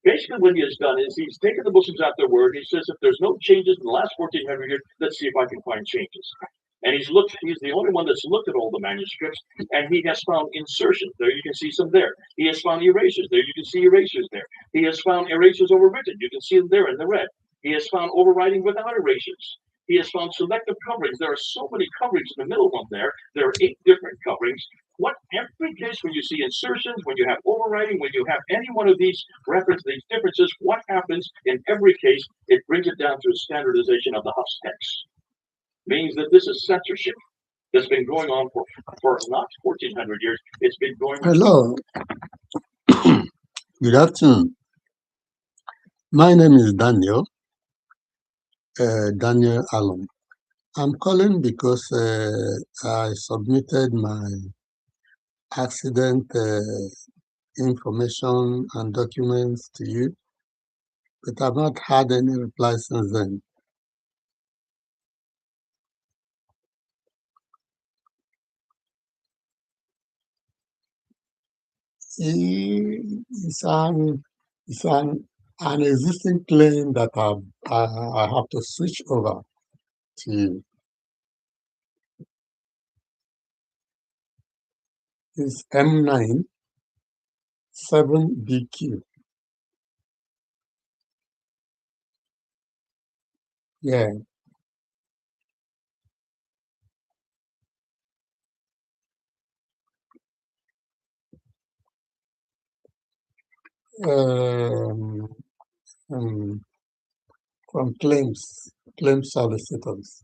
S9: Basically, what he has done is he's taken the Muslims at their word. He says, if there's no changes in the last 1,400 years, let's see if I can find changes. And he's the only one that's looked at all the manuscripts, and he has found insertions. There you can see some there. He has found erasures. There you can see erasures there. He has found erasures overwritten. You can see them there in the red. He has found overwriting without erasures. He has found selective coverings. There are so many coverings in the middle one there. There are 8 different coverings. Every case when you see insertions, when you have overwriting, when you have any one of these references, these differences, what happens in every case? It brings it down to a standardization of the Hafs text. Means that this is censorship. that's been going on for not 1400 years. It's been going on.
S4: Hello. Good afternoon. My name is Daniel, Daniel Allen. I'm calling because I submitted my accident information and documents to you, but I've not had any reply since then. It's an existing claim that I have to switch over to you. It's M9 7BQ. Yeah. Um, from claim solicitors.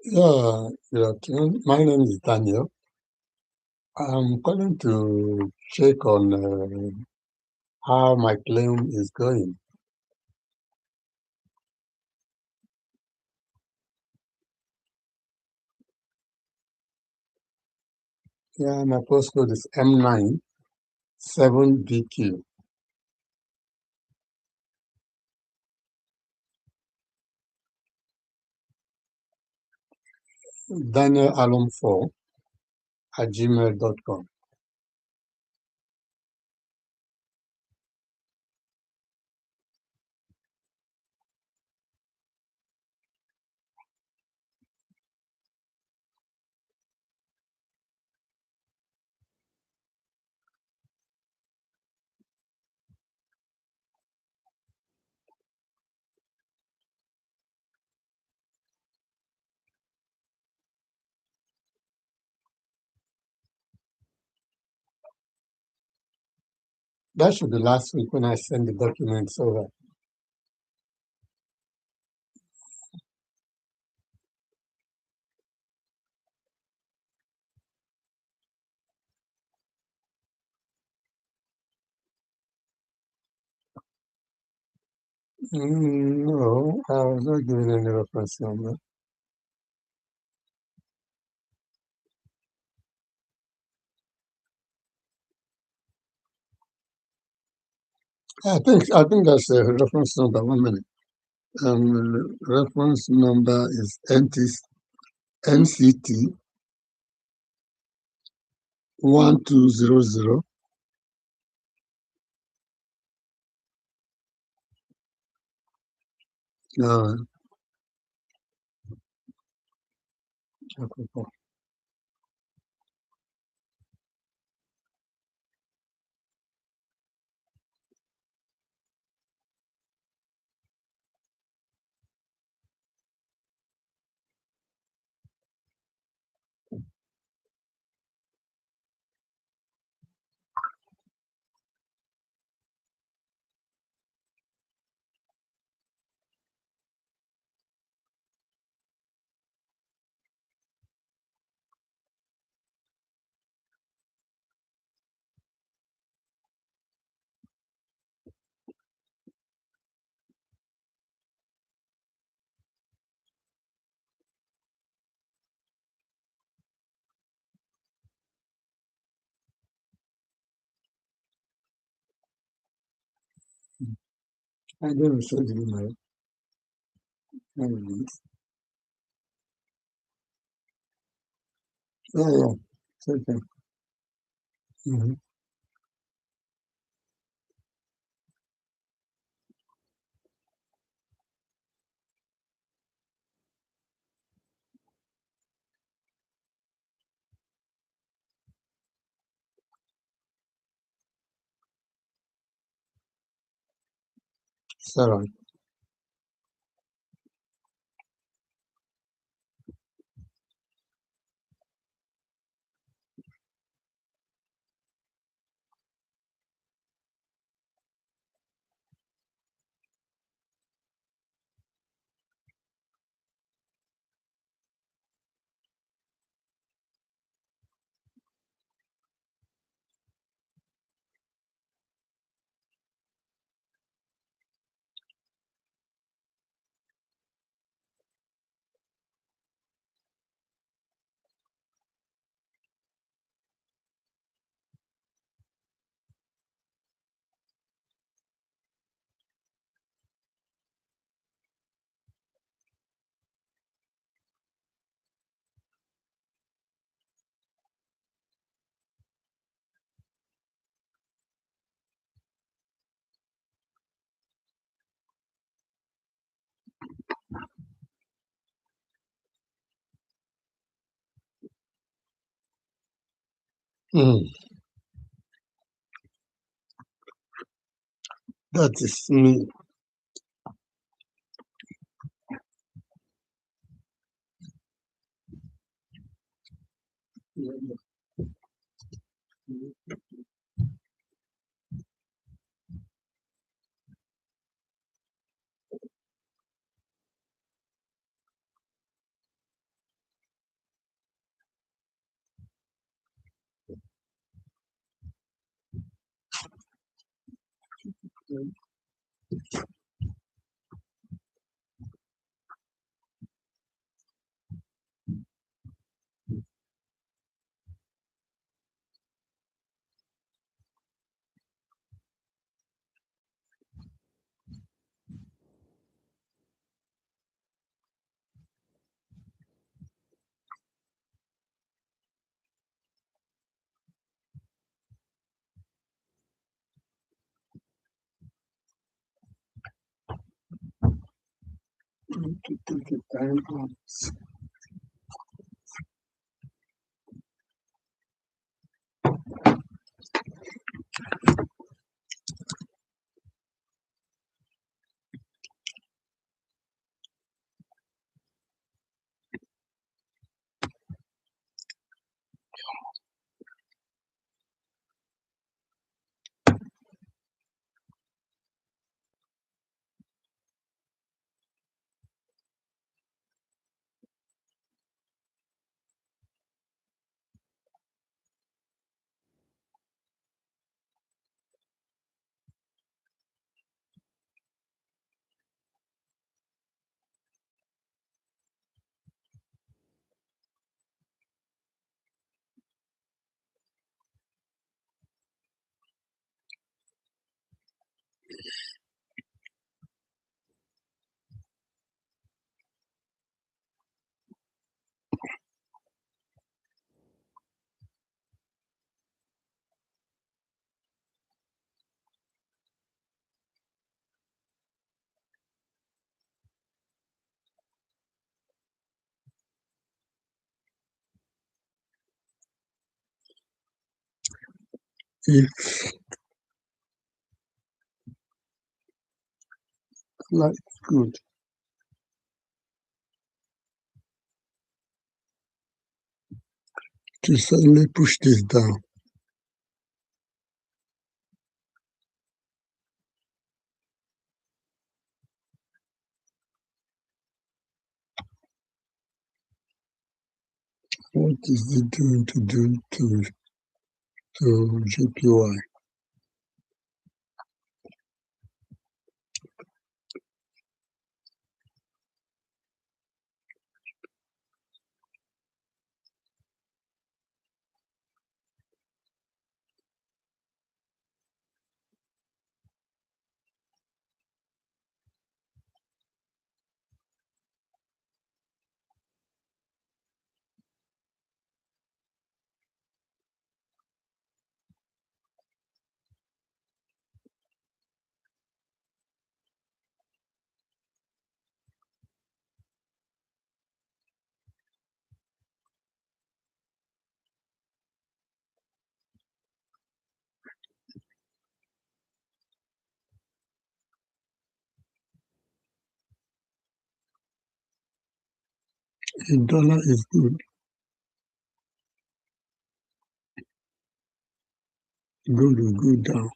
S4: Yeah, good afternoon. My name is Daniel. I'm calling to check on how my claim is going. Yeah, my postcode is M9 7BQ. Daniel Allen 4 at gmail.com. That should be last week when I sent the documents over. No, I was not given any reference number. I think that's a reference number. 1 minute. Reference number is NCT 1200. Uh, I don't receive the email. Yeah. It's okay. Mhm. Sarah. Mm, that is me. To take the time out. If life good, to suddenly push this down. What is it doing to do to GPY? The dollar is good. Gold will go down.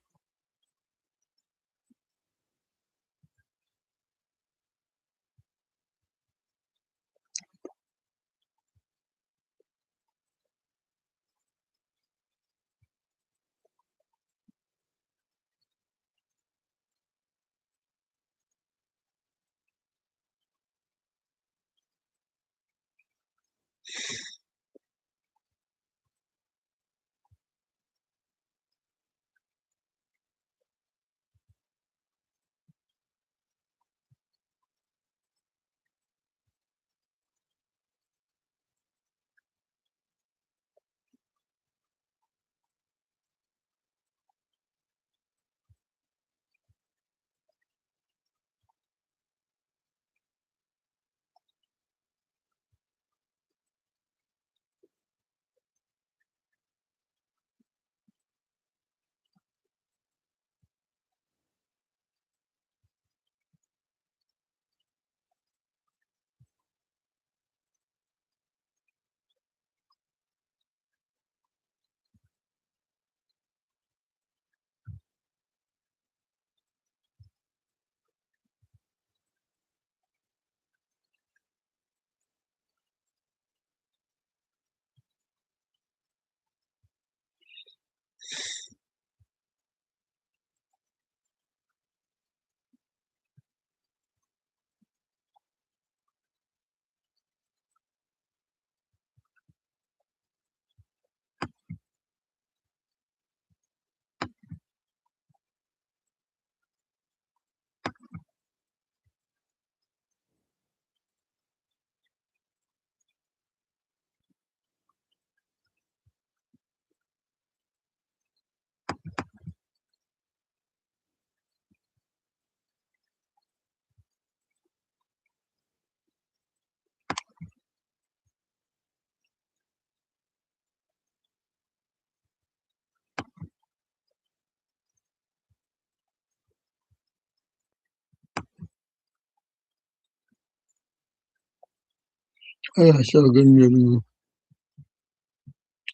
S4: Shogun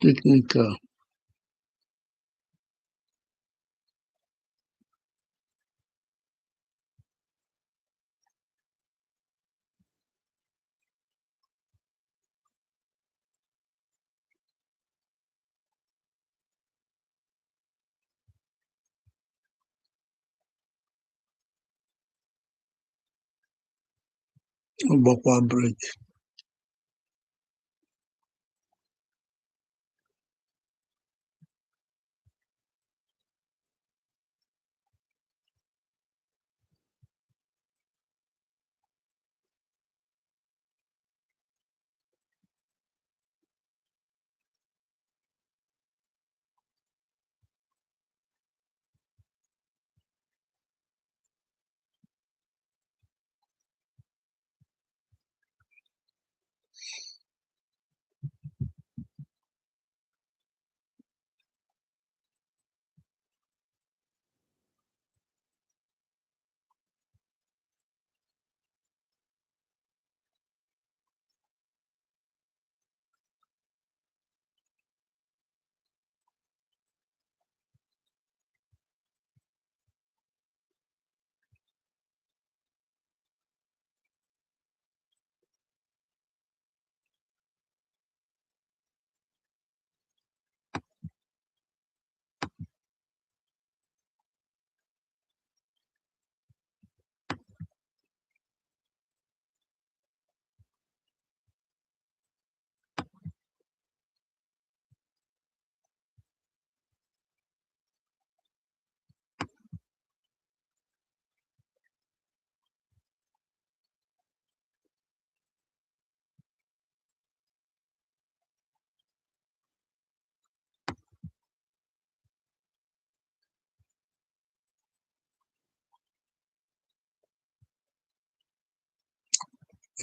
S4: technical. Bokwa break.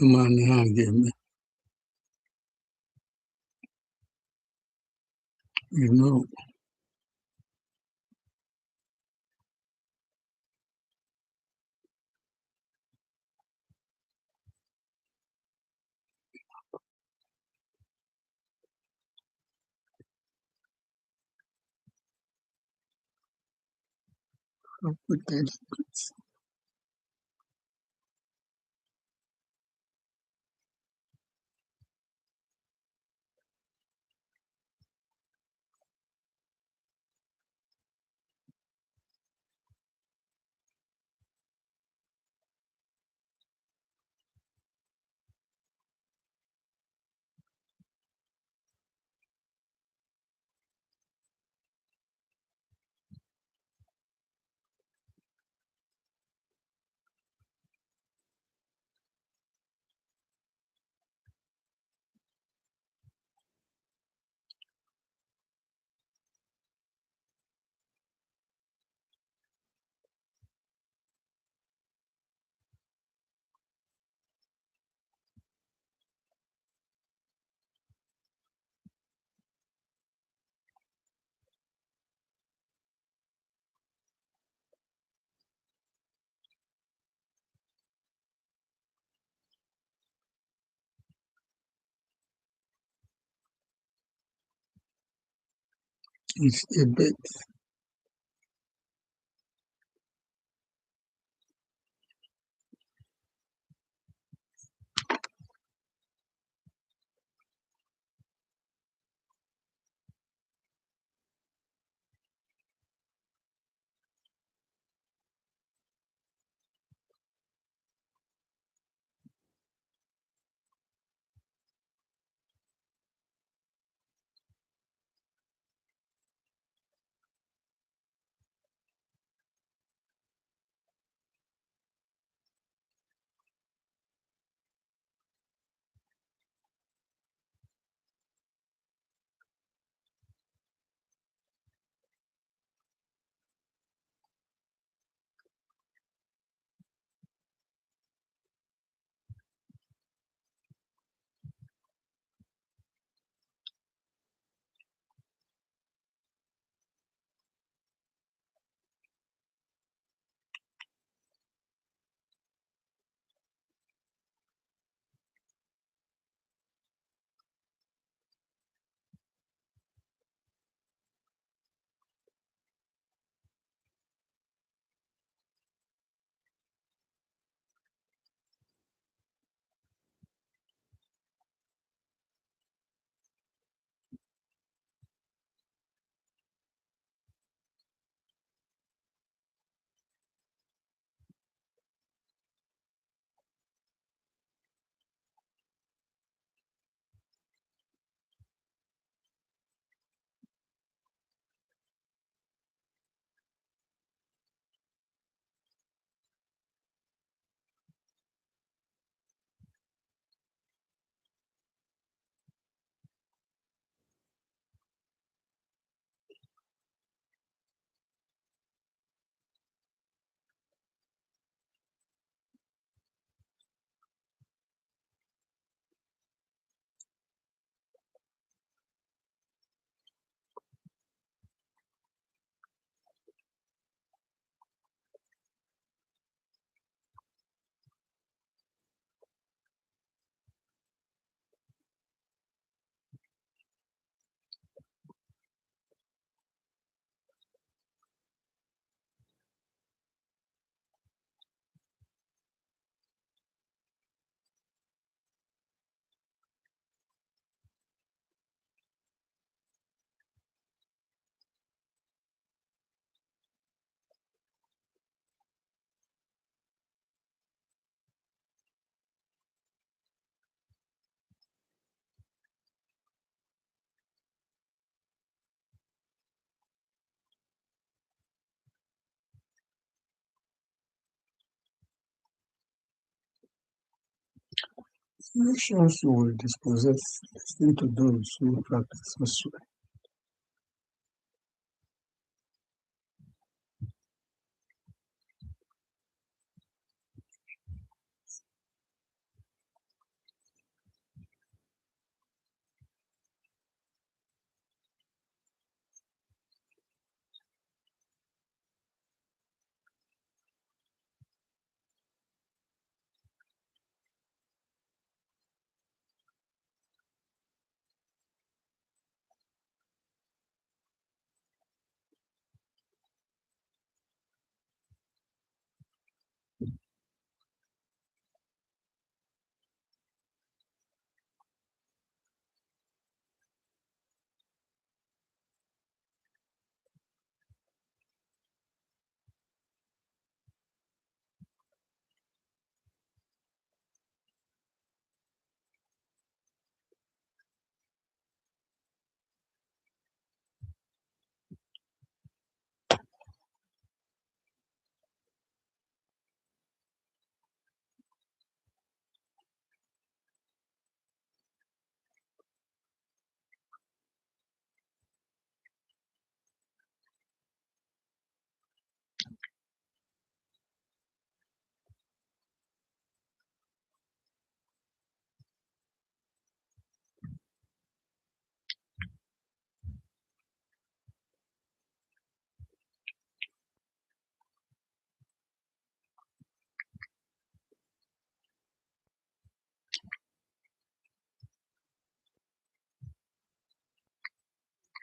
S4: Man again. You know, Okay. It's a bit. Nations will dispossess destined to those who practice sorcery.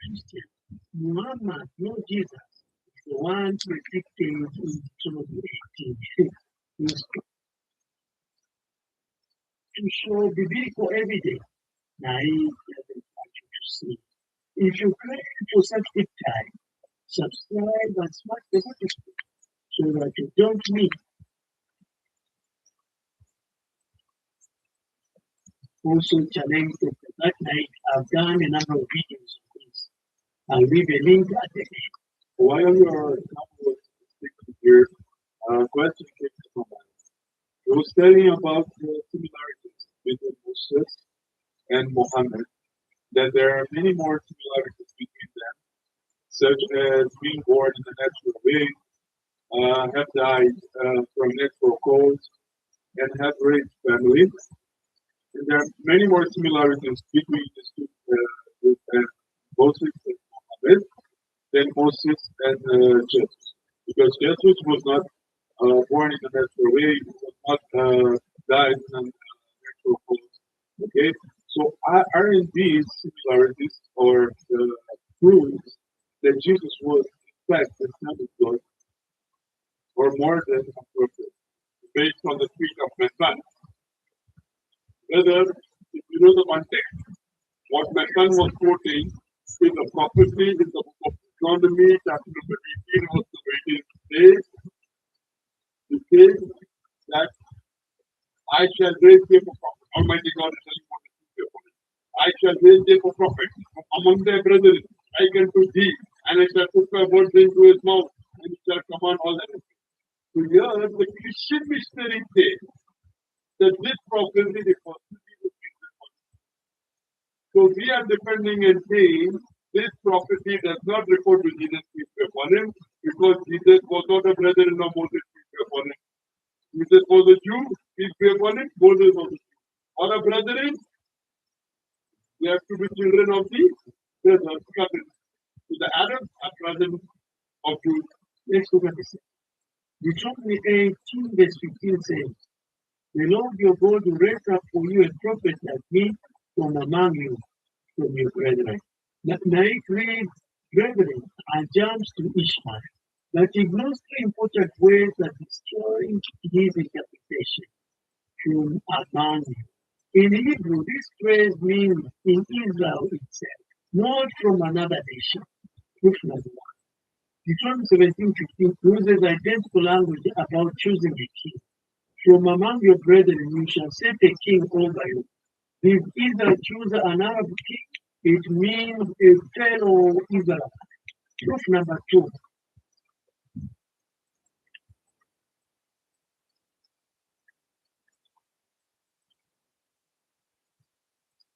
S12: Christian. Muhammad, no Jesus, is the one predicted in Deuteronomy 18. To show biblical evidence, now he doesn't want you to see. If you pray for such a time, subscribe and smash the notification so that you don't miss. Also challenge that night. I've done a number of videos on this. I'll leave a link at the end.
S13: While you're speaking here, question came to my mind. I was telling about the similarities between Moses and Muhammad, that there are many more similarities between them, such as being born in a natural way, have died from natural cause, and have raised families. And there are many more similarities between these two, Moses and Muhammad, than Moses and Jesus. Because Jesus was not born in a natural way, he was not died in a natural cause. Okay? So aren't these similarities or proofs that Jesus was in fact the Son of God, or more than a prophet, based on the speech of my son? Whether, if you know the context, what my son was quoting is a prophecy in the book of Deuteronomy, chapter number 18, verse number 18 says, it says that I shall raise thee for prophet. Almighty God is telling what is upon it. I shall raise thee for prophet from among thy brethren, like unto thee, and I shall put my words into his mouth, and he shall command all that. So here the Christian missionary says that this prophecy refers to Jesus. So we are depending and saying this prophecy does not refer to Jesus, peace be upon him, because Jesus was not a brother-in-law of Moses, peace be upon him. Jesus was a Jew, peace be upon him, Moses was a Jew. Or a brethren, they have to be children of the brothers, cousins. So the Arabs are cousins of Jews.
S12: Next look at this. Deuteronomy 18, verse 15 says, the Lord your God will raise up for you a prophet like me from among you, from your brethren. That night reads, brethren are jumps to Ishmael, but ignores three important ways that destroy his interpretation from among you. In Hebrew, this phrase means in Israel itself, not from another nation. Proof number one. Deuteronomy 17:15 uses identical language about choosing a king. From among your brethren you shall set a king over you. If Israel choose an Arab king, it means a fellow Israelite. Proof number two.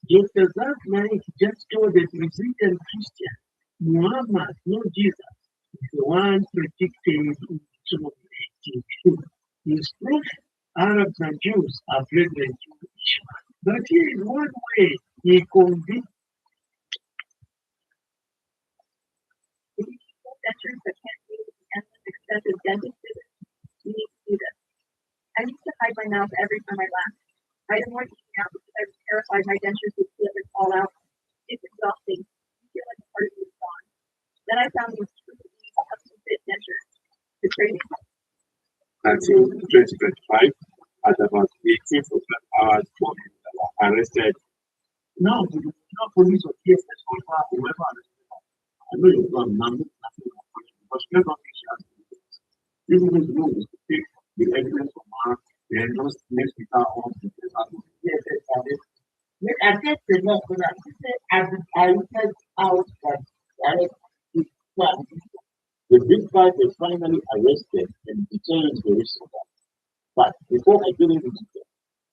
S12: Just as that night just told the Brazilian Christian, Muhammad, no Jesus, is the one predicted in Deuteronomy 18:2. His proof, Arabs and Jews are brethren to Ishmael. But here is one way he convinced
S2: Veterans that can't meet the endless expensive dentist visits. You need to do this. I used to hide my mouth every time I laughed. I didn't want to eat out because I was terrified my dentures would slip and fall out. It's exhausting. You feel like part of you is gone. Then I found these custom fit dentures. It's crazy.
S13: Until 2025, at about 18th of hours, arrested.
S12: No, police or case, that's all whoever arrested. I know you've done nothing because you're not this is the rule to take the evidence from our then just next week on the yes, I guess the law for that. I said out that the big guy was finally arrested and detained very soon. But before I get into detail,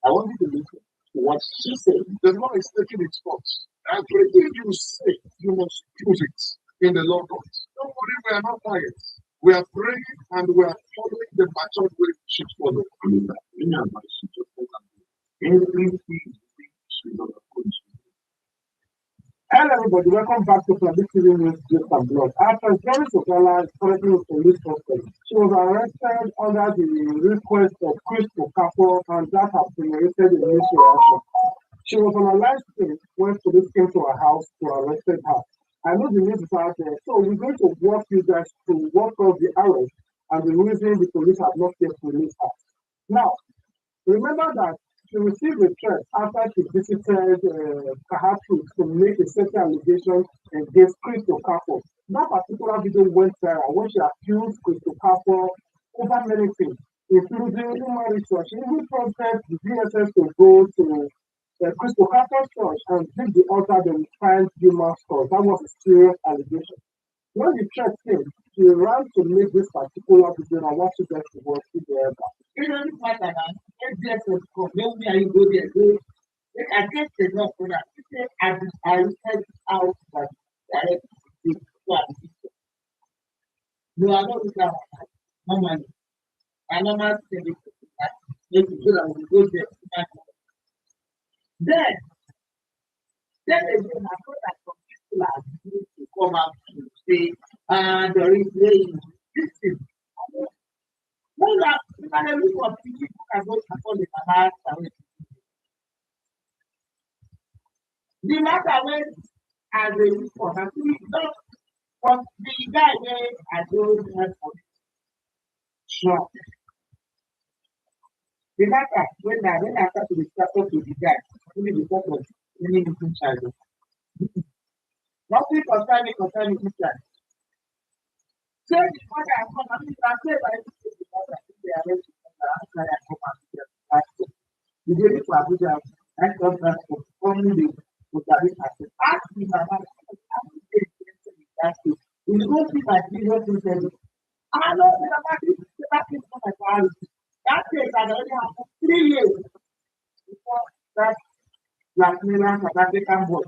S12: I want you to listen to what she said.
S14: The law is taking its course. Everything you say, you must prove it in the law courts. Don't worry, we are not biased. We are praying and we are following the matured way we should follow.
S15: Hello everybody, welcome back to Predictive News Gist and Blog. After Jerry Sokala is currently in police custody, she was arrested under the request of Chris Okafor, and that has generated a news reaction. She was on a live stream when police came to her house to arrest her, I know the news is out there, so we're going to walk you guys to walk off the arrest and the reason the police have not yet released her. Now, remember that she received a threat after she visited Kahatu to make a certain allegation against Crystal Capo. That particular video went viral when she accused Crystal Capo over many things, including human resources. She even prompted the DSS to go to Crystal Capo's church and dig the altar then find human skulls. That was a serious allegation. When the threat came, she ran to make this particular video and I want you guys to watch it there.
S12: It doesn't matter now. DSS come, don't me and you go there. Go. I guess the law for that. I said out that direct no, I don't think no money. I know my thing that make it good and we go there. Then again, I thought that some people are going to come out to say, there is this thing. No, that you can look for people can go to call the Sahara. The matter when as a report, actually, not from the guy where I don't have sure. The matter when I start to discuss to the guy, only because of any little child. Nothing concerning this child. So the mother I come and I say by the mother, they are ready to come and the daily for Abuja and come back for only the ask me about you don't see my video to I know the for my priority. That case had already happened 3 years before that blackmailer South African boy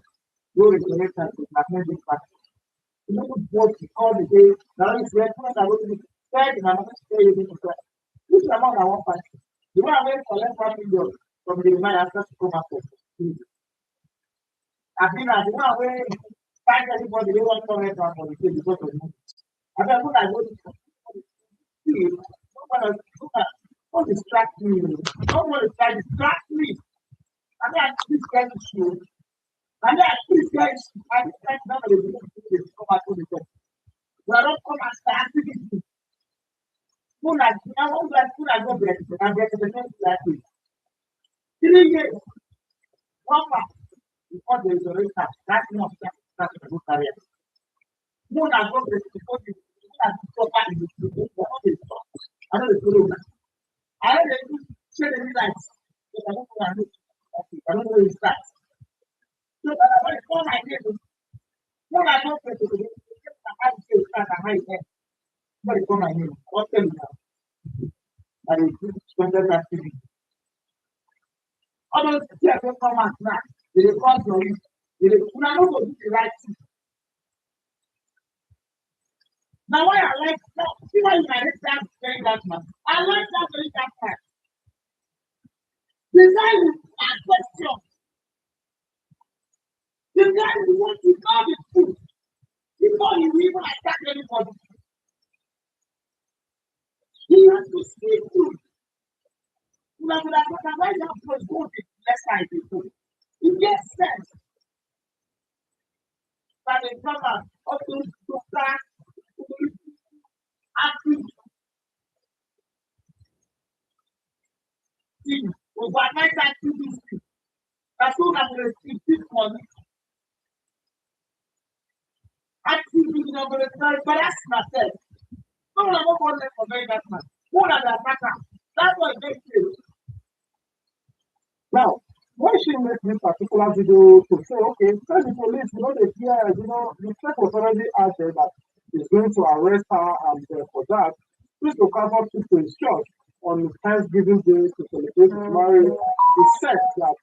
S12: go resurrect and to blackmail this party. You know what he called the day, now it's where I go to the third and I'm going to say you to try. This is amount I want party. The one I went for less $1 million from the reminder after to come after. I've been at the one where find everybody they want to come for the day because of me. I mean, when I go to see, don't distract me. Don't want to try to distract me. I mean, I please get to show. I mean, I please get I expect none of the people to come out to the top. But I don't come and start activity. When I go back, I'm getting the next like this. 3 years, one month before there is a race house. That's not that's a good career. When I go back, before the proper in the I know the program. I don't know share the lights. I don't know what I don't know where it starts. So when I call my neighbor, when I go to the I say start a high end. But it's my name. I'll tell you now. I will spend activity. Others here don't come out now. They come from it. They not going to do the right thing. Now why I like see why I like that very that man. I like that very that man. The guy who ask questions. The guy who wants to know the truth before he even attack anybody. He has to speak truth. Why you have to go to the left side before? It gets sense. But they come out to start acting. Overnight activity. As soon as we receive this money, activity is not going to start, but that's myself. No one ever want to convey that man. Who are the attacker? That's what they say.
S15: Now, when she made this particular video to say, okay, tell the police, the fear, the threat was already out there that he's going to arrest her, and for that, Crystal Capo took to his church on Thanksgiving Day to celebrate his marriage. He said that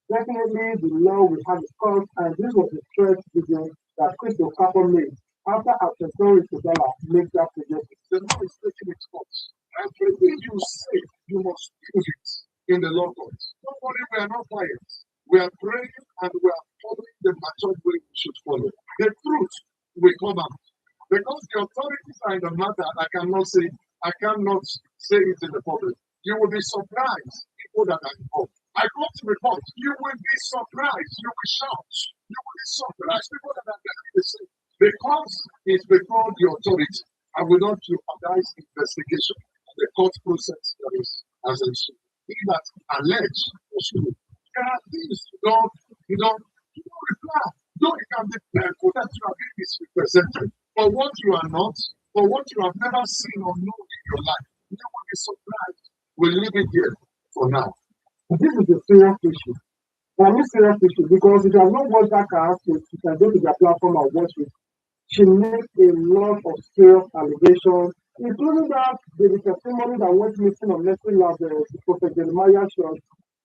S15: definitely the law will have its course, and this was the threat video that Crystal Capo made after Accessory to Dollar made that suggestion.
S14: The law is taking its course. Everything you say, you must prove it in the law courts. Don't worry, we are not quiet. We are praying and we are following the matured way we should follow. The truth will come out. Because the authorities are in the matter, I cannot say it in the public. You will be surprised, people that are involved. I got to report, you will be surprised, you will shout. You will be surprised, people that are behind the scene. The court is before the authority and will not jeopardize investigation and the court process that is as ensued. He that alleged was true. There are things you don't reply. Though you can declare for that you are being misrepresented for what you are not, for what you have never seen or known in your life. You will be surprised. We'll leave it here for now.
S15: This is a serious issue. For me, serious issue because if you have not watched that character, you can go to their platform and watch it. She makes a lot of serious allegations, including that the testimony that went missing on Nestle Lab, the Prophet Jeremiah Church,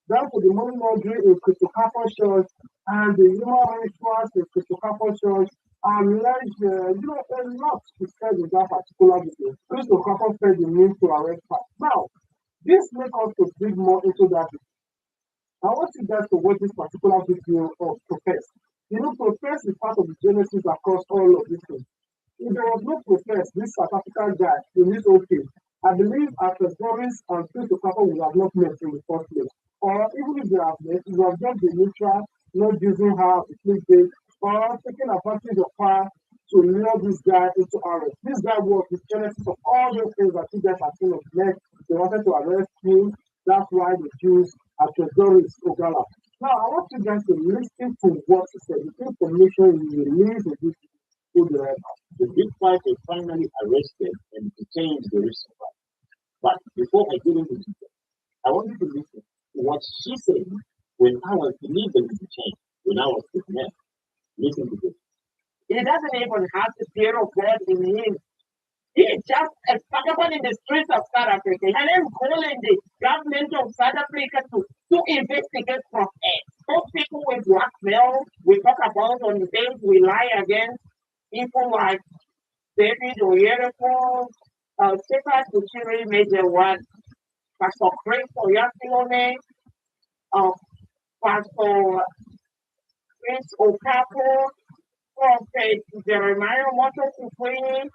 S15: down to the money laundering in Christopher Church and the human rituals in Christopher Church, alleged, a lot is said in that particular video. Christopher said the need to arrest her. Now, this makes us to dig more into that. I want you guys to watch this particular video of Profess. Profess is part of the genesis across all of these things. If there was no Profess, this South African guy in this okay, I believe after Boris and Christopher would have not met in the first place. Or even if they have met, it would have just been neutral, not using her to clickbait, or taking advantage of her to lure this guy into arrest. This guy was the genesis of all those things that you guys have seen of next. They wanted to arrest him. That's why they choose Doris Ogala. Now, I want you guys to listen to what he said. The information you release in this video.
S5: The big five was finally arrested and detained the recent fight. But before I get into detail, I want you to listen to what she said when I was illegally detained, when I was kidnapped. Listen to this.
S16: He doesn't even have the fear of God in him. He is just a vagabond in the streets of South Africa. And I'm calling the government of South Africa to investigate for it. Those people with blackmail, we talk about on the things we lie against, people like David Oyereko, Stephen Kuchiri Major One, Pastor Chris Oyasilone, Pastor Chris Okapo, Prophet Jeremiah Motors Supreme.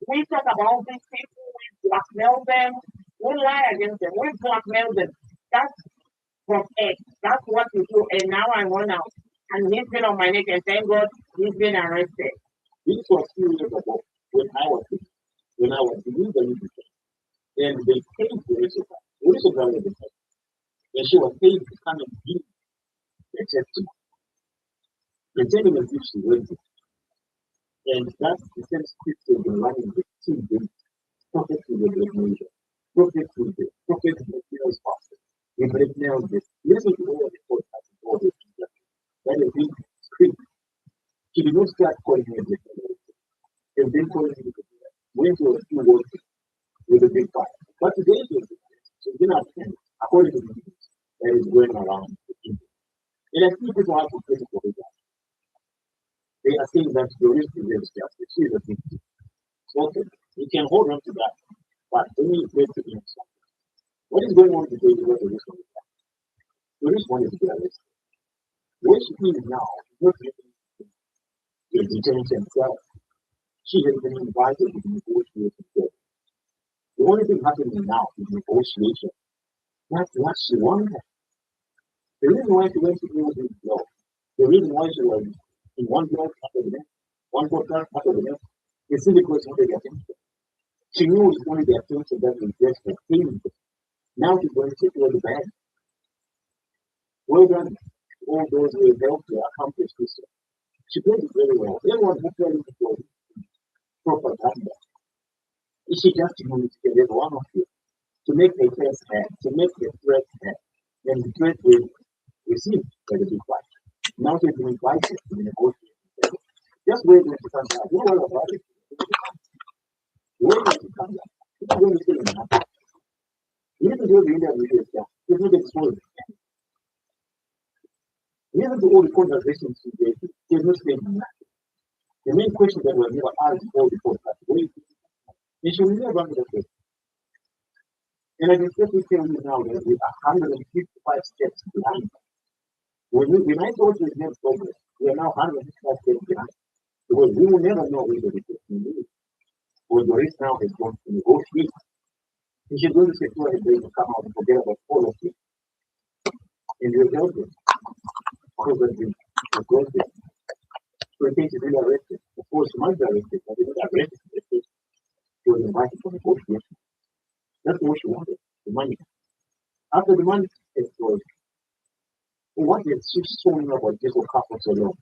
S16: We talk about these people, we blackmail them, we lie against them, we blackmail them. That's from X. That's what we do. And now I run out. And he's been on my neck, and thank God he's been arrested.
S5: This was 2 years ago when I was illegally detained. And they paid the Lucifer. Lucifer was detained. And she was paid to come and give the testimony. Pretending as if she went it. And that's the same scripture been running with 2 days. Prophet to the great nation. Prophet to the materials pastor. We blackmailed this. Listen to all the podcasts and all this. That is big script. She did not start calling me a blackmailer. And then calling me when she was still working with a big fight. But today she's been absent according to the news that is going around the kingdom. And I think people have to pray for it. They are saying that the risk is justice. She is a victim. Okay, you can hold on to that. But when you pray to him, what is going on today is what the risk one is. The risk one is to be arrested. Where she is now is not the detention itself. She has been invited to negotiate together. The only thing happening now is negotiation. That's what she wanted. The reason why she went to do this job, the reason why she was in one job after the next, one podcast after the next, is simply because she wanted the attention. She knew it's only the attention that was just her thing. Now she's going to take away the bad. Well done, all those who have helped her accomplish this. She played it very well. Everyone who played it well. Propaganda. She just used to get every one of you to make a test head, to make the threat head. Then the threat will receive by the big fight. Now she's been invited to the negotiation. Just wait when she comes out. You know what about it? Wait when she comes out. She's not going to say nothing. You need to do the interview yourself. You need to explain. Listen to all the conversations she gave. She's not saying nothing. The main question that was never asked before that, what is it? And she will never answer the question. And I can simply tell you now that we are 155 steps behind. When I thought we had progress, we are now 155 steps behind. Because we will never know where the decision is. Because the race now has gone to negotiate. And she's going to say 200 days to come out and forget about all of it. And we'll help them. Because of the process.
S15: So he thinks he's really arrested. Of course, he might be arrested, but he's not arrested. He was invited for negotiation. That's what she wanted, the money. After the money is was, what is she showing about this will happen so long?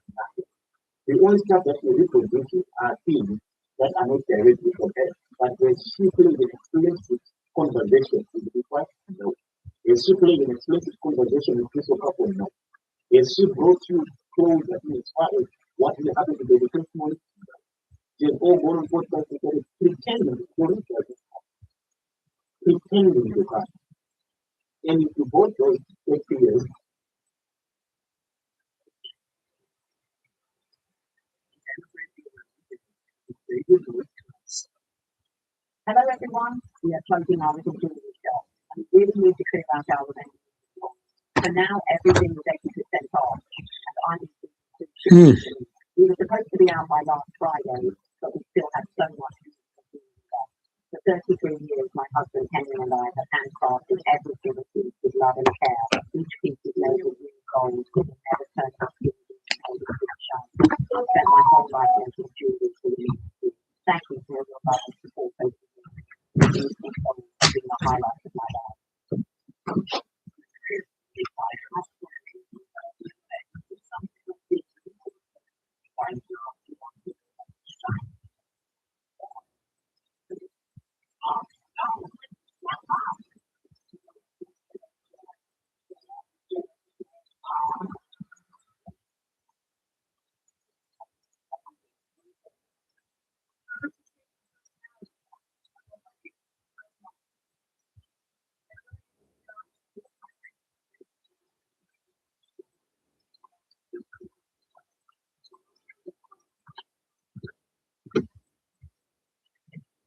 S15: The only stuff that we reproduce are things that are not directly compared, but they're simply the explicit conversation with the wife. No. It's simply an explicit conversation with this will happen. No. It's she brought you clothes that inspire what will happen to the testimony. They're all going to put that together, pretending to do it, pretending to have. And if you both those take years,
S2: Hello everyone, we are closing our little jewelry shop and we really need to clear out our rent. For now, everything is 80% off and I need to we were supposed to be out by last Friday, but we still have so much to do. For 33 years, my husband Henry and I have handcrafted every single piece with love and care. Each piece is made with real gold, with never turned up in I've spent my whole life making jewelry for you. Thank you for your love and support. These things have been the highlight of my life.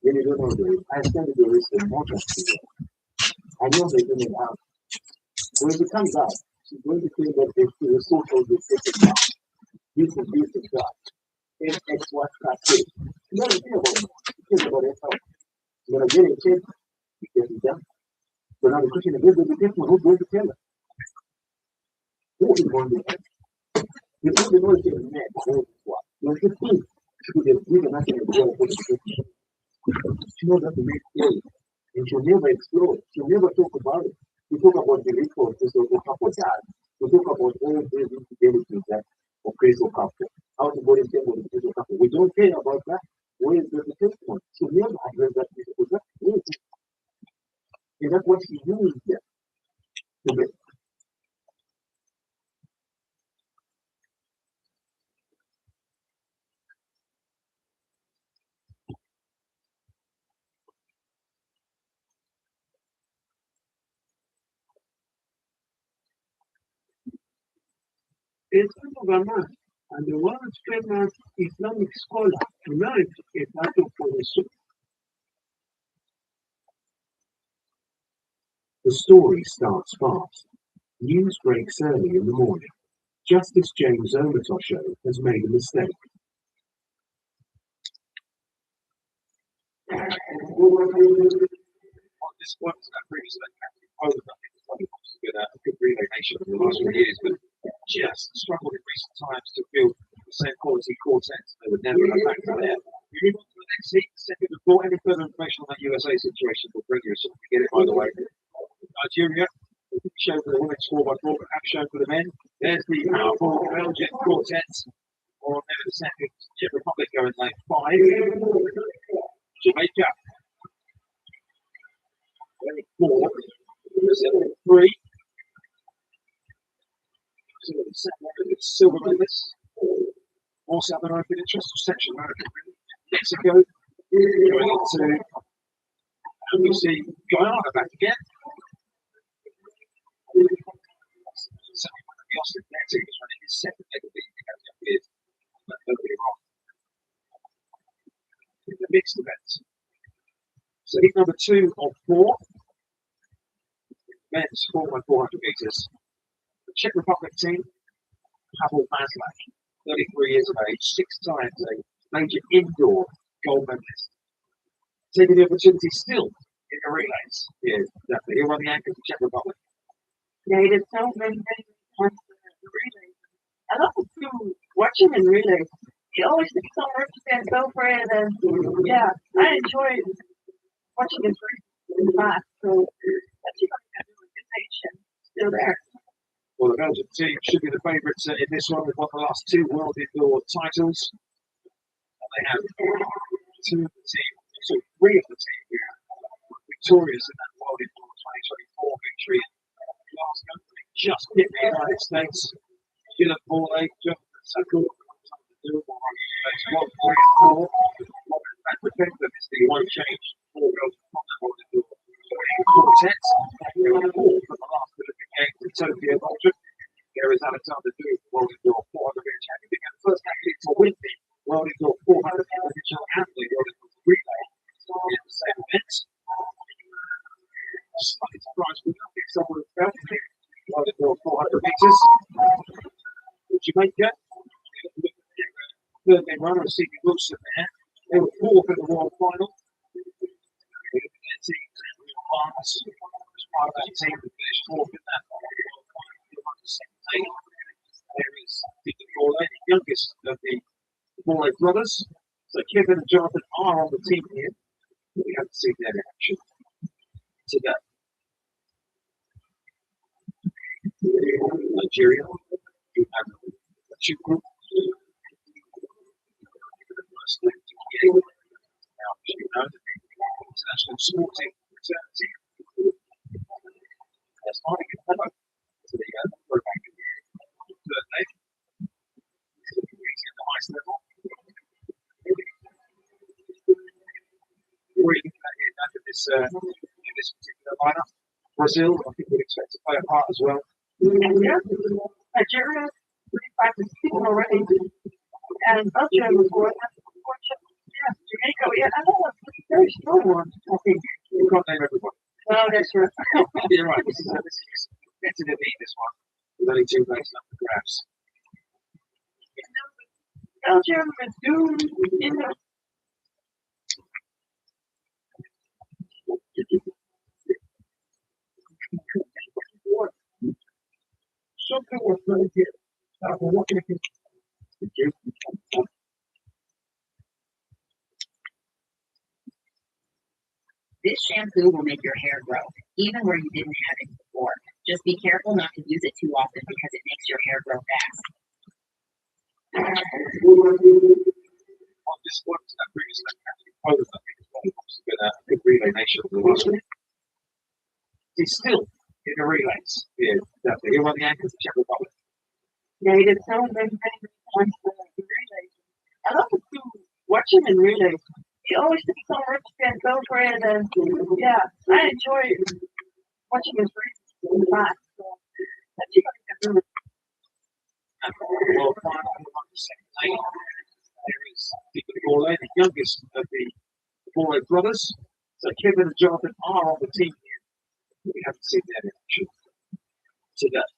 S15: when you don't know the I send the risk of more than I know they're going to have. When it comes out, she's going to think that this is a social decision. This is God. If X, Y, Z. You got to think about it. Think about yourself. You're going to get a kid, you get it done. So now the question is, who's going to tell her? Who is going to tell her? You don't know if you're mad. You're 15. You can actually go for the she knows how to make stories. And she'll never explore. She'll never talk about it. We talk about the resources of the couple that. We talk about all these infidelities that occurs of couple. How to go in there with the case of couple. We don't care about that. Where is the testimony? She'll never address that because that's great. And that's what she used there. To make.
S12: It's of a man, and the world's famous Islamic scholar emerged a battle for the soul.
S7: The story starts fast. News breaks early in the morning. Justice James Omatosho has made a mistake.
S17: On this one, previously, Poland, I think, has been a good relay nation for the last few years, but just struggled in recent times to build the same quality quartets. They would never have back to there. We move on to the next seat. Second, before any further information on that USA situation, we'll bring you something to get it, by the way. Nigeria, shown for the women's 4x4, but have shown for the men. There's the powerful Belgian quartets. Or never the second, Czech Republic going lane 5. Jamaica. 4, 3. Silver medalists. Also have an open interest of Central America. Mexico. Going into, and we see Guyana back again. The Austin Atlantic is running his second leg of the year, but nobody wrong. In the mixed events. So he's number 2 of 4. Men's 4x400 meters. The Czech Republic team, Pavel Maslak, 33 years of age, 6 times a major indoor gold medalist. Taking the opportunity still in the relays. Yeah, definitely. He'll run the anchor for Czech Republic.
S2: Yeah, it is so many things on the relays. I love to watching in relays.
S16: He always thinks on Earth and girlfriend, and yeah, I enjoy watching his class. So that's still there.
S17: Well, the Belgian team should be the favourites in this one. They've won the last two World Indoor titles. And they have two of the team, so three of the team who were victorious in that World Indoor 2024 victory in Glasgow. They just hit the United States. Dylan Borley, Jonathan Sackle, One, 3, and 4. Robert Van is the one change. 4 girls from the World Indoor quartet. They were 4 from the last Olympic Games in Tokyo. There is Alexander Dube, World Indoor 400 meter champion, and the first athlete to win the World Indoor 400 individual and the World Indoor relay in the same event. Slightly surprised with nothing someone has felt World Indoor 400 meters. Jamaica, third day runner, Stevie Wilson there. They were 4th in the world final. Their teams, Andrew Barnes was part of that team that finished 4th in that world final on the second day. There is Stephen Borley, the youngest of the Borley brothers. So Kevin and Jonathan are on the team here. We haven't seen their action today. Nigeria, you have a two group. Now, you know, the international sporting fraternity. That's fine. So there you go. We're back in the third day. At the highest level. What are you looking at here under this particular lineup? Brazil, I think we'd expect to play a part as well.
S16: Yeah. Nigeria, 35 already. And Belgium was going yeah, Jamaica, yeah, I know that's a very strong one, I think.
S17: You can't name everybody.
S16: Oh, that's right.
S17: You're right, this is better than me, this one. With only 2 places up for grabs.
S16: Belgium is doomed in the
S15: something was very good. What can I think?
S18: This shampoo will make your hair grow, even where you didn't have it before. Just be careful not to use it too often because it makes your hair grow fast.
S17: On this one, that previous Poland, I think, as well, wants to get a big relay nation of the last one. He's still in the relays. Yeah, definitely. He won the anchors of Czech Republic.
S16: yeah, he did so many points for the relays. I love to watch him in relays. He always thinks on Earth and girlfriend, and yeah, I enjoy watching his races in the class. So that's what
S17: And the world final on the second day. There is Stephen Borley, the youngest of the Borley brothers. So Kevin and Jonathan are on the team here. We haven't seen their action today.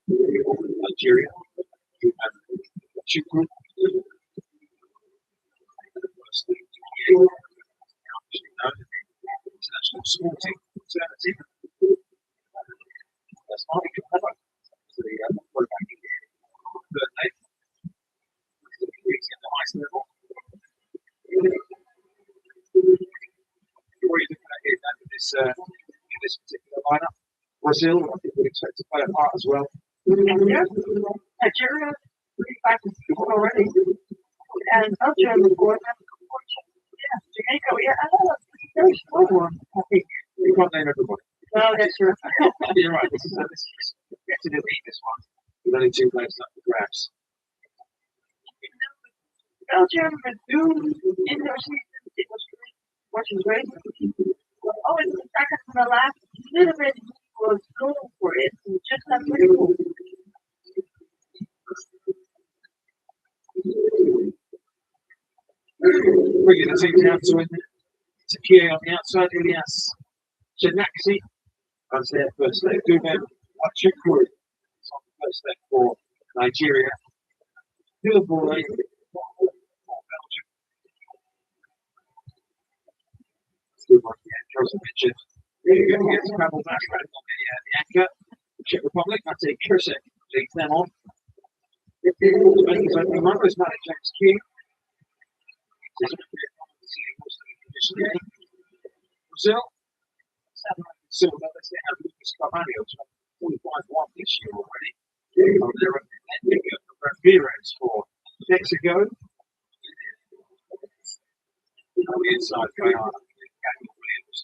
S17: Nigeria, you have a two group. International sporting fraternity. That's not even clever. So there you go. We're back in here. Third day. At the highest level. What are you looking at here under this particular lineup? Brazil, I think we'd expect to play a part as well.
S16: Yeah. Nigeria, 35 already. And Belgium was going yeah, Jamaica, yeah, I know that's a very strong one, I think.
S17: You can't name everybody.
S16: Oh, that's true.
S17: You're right, this is better than me, this one. With only 2 places up for grabs.
S16: Belgium is doomed in their season. It was great watching races. Oh, and the second from the last little bit was going for it. And just that's pretty cool.
S17: Bringing the team down to win. Takia on the outside, Elias Janaxi as their first leg. Dubem Achukwu on the first leg for Nigeria. Dylan Borley for Belgium. Good one, yeah, Joseph mentioned. Really good to get to travel back on the anchor. Czech Republic, that's a Kursek leads them on. Jamaicans opening run was Mallet James King. Brazil, silver, let's get out Lucas Carvalho, 45-1 this year already. Ramirez for Mexico. On the inside, Guyana, Daniel Williams.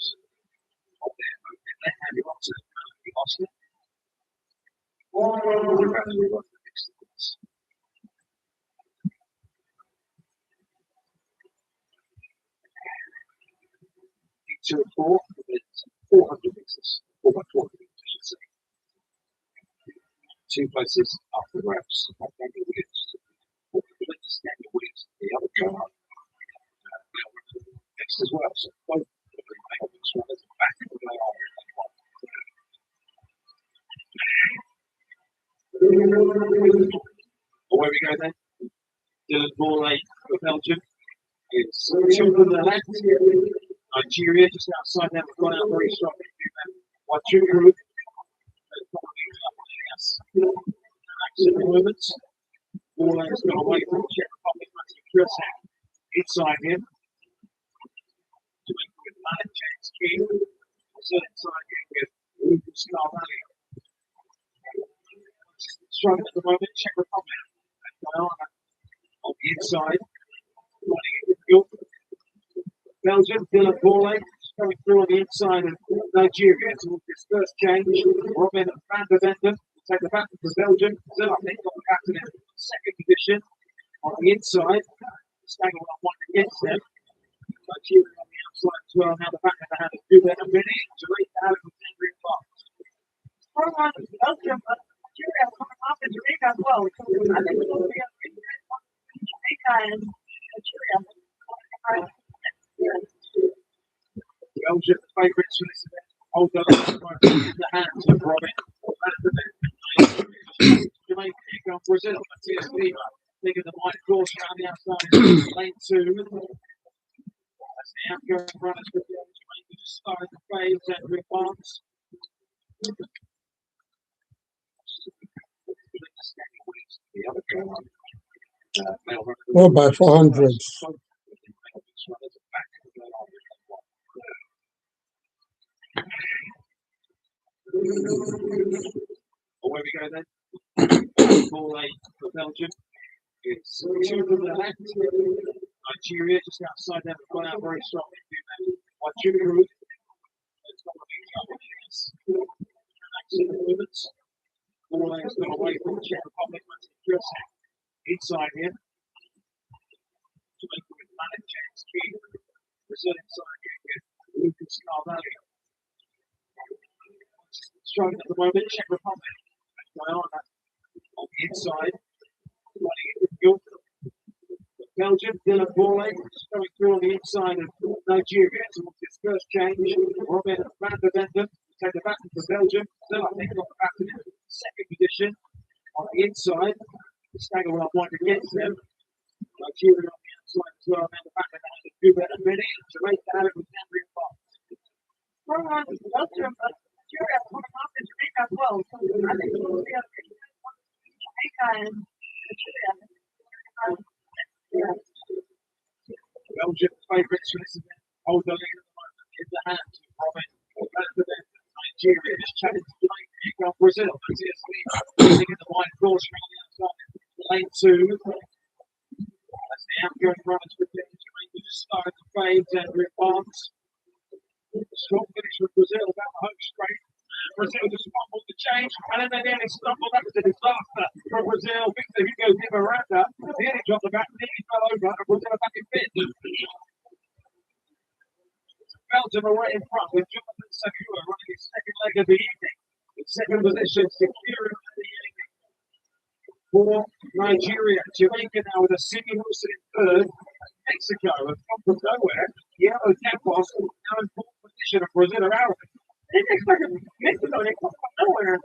S17: Up there, left-handed Oscar. Two and four, it's 400 meters, 400 meters, I should say. Two places up the grabs. Daniel Williams. Daniel Williams, the other guy. Next as well, so both of them make this one as a back of the away we go then. Dylan Borley for Belgium. It's two from the left. Nigeria just outside them. We've gone out very strongly. Wachukwu. Excellent movements. Borley has got away from Czech Republic. Inside him. Jamaica with Mallet James King. Also inside him with Lucas Carvalho. Struggling at the moment, Czech Republic. And Guyana on the inside. Running it with York. Belgium, Dylan Borley coming through on the inside of Nigeria towards his first change. Robin van der Venden will take the back to Belgium. Brazil, I think, got the captain in second position on the inside. Stagger one against them. Nigeria on the outside as well. Now the back of the hand of Cuba and Vinny. Jamaica out of the green box.
S16: Belgium, Nigeria coming off in Jamaica as well. I think it's going to be a Jamaica and Nigeria.
S17: Belgium, the favourites for this event. Hold on the hands of Robin. Jamaica, here comes Brazil. Matthias Lima taking the wide course around the outside. Lane 2. That's the outgoing runners for Jamaica just started the phase and advance. The other guy.
S4: 4x400.
S17: Away we go then. Ball 8 for Belgium. It's two from the left. Nigeria just outside them. Gone out very strongly. Wachukwu. Excellent movements. Ball 8 has gone away from the Czech Republic. Inside him. Jamaica with Mallet James King. Brazil inside him with Lucas Carvalho. Struggling at the moment, Czech Republic. Guyana on the inside. Running it with York. Belgium, Dylan Borley coming through on the inside of Nigeria towards his first change. Robin van der Venden will take the back for Belgium. Still, I think, got the back in second position on the inside. Stagger well one against them. Nigeria on the outside as well. Now the back of the hand of Cuba and Vinny. Jamaica out of the Cambrian box.
S16: Belgium, Nigeria coming off in Jamaica as well. I think it's going to be a Jamaica and Nigeria.
S17: Belgium favourites for this event. Hold on in the hands of Robin. Nigeria is challenging Jamaica. Here comes Brazil. Matthias Lima taking the wide course around the outside. Lane 2. That's the outgoing runners for Jamaica just started to fade and advance. Strong finish for Brazil about the home straight. Brazil just fumbled the change and then they nearly stumbled. That was a disaster for Brazil. Victor Hugo Di Miranda nearly dropped the back, nearly fell over, and Brazil back in fifth. Belgium are right in front with Jonathan Sakura running his second leg of the evening. In second position, securing the evening. For Nigeria, Jamaica now with a Sydney Wilson in third. Mexico have come from nowhere. Yellow Tempos now in fourth position, and Brazil are out of it.
S16: They expected Mexico, they come from nowhere.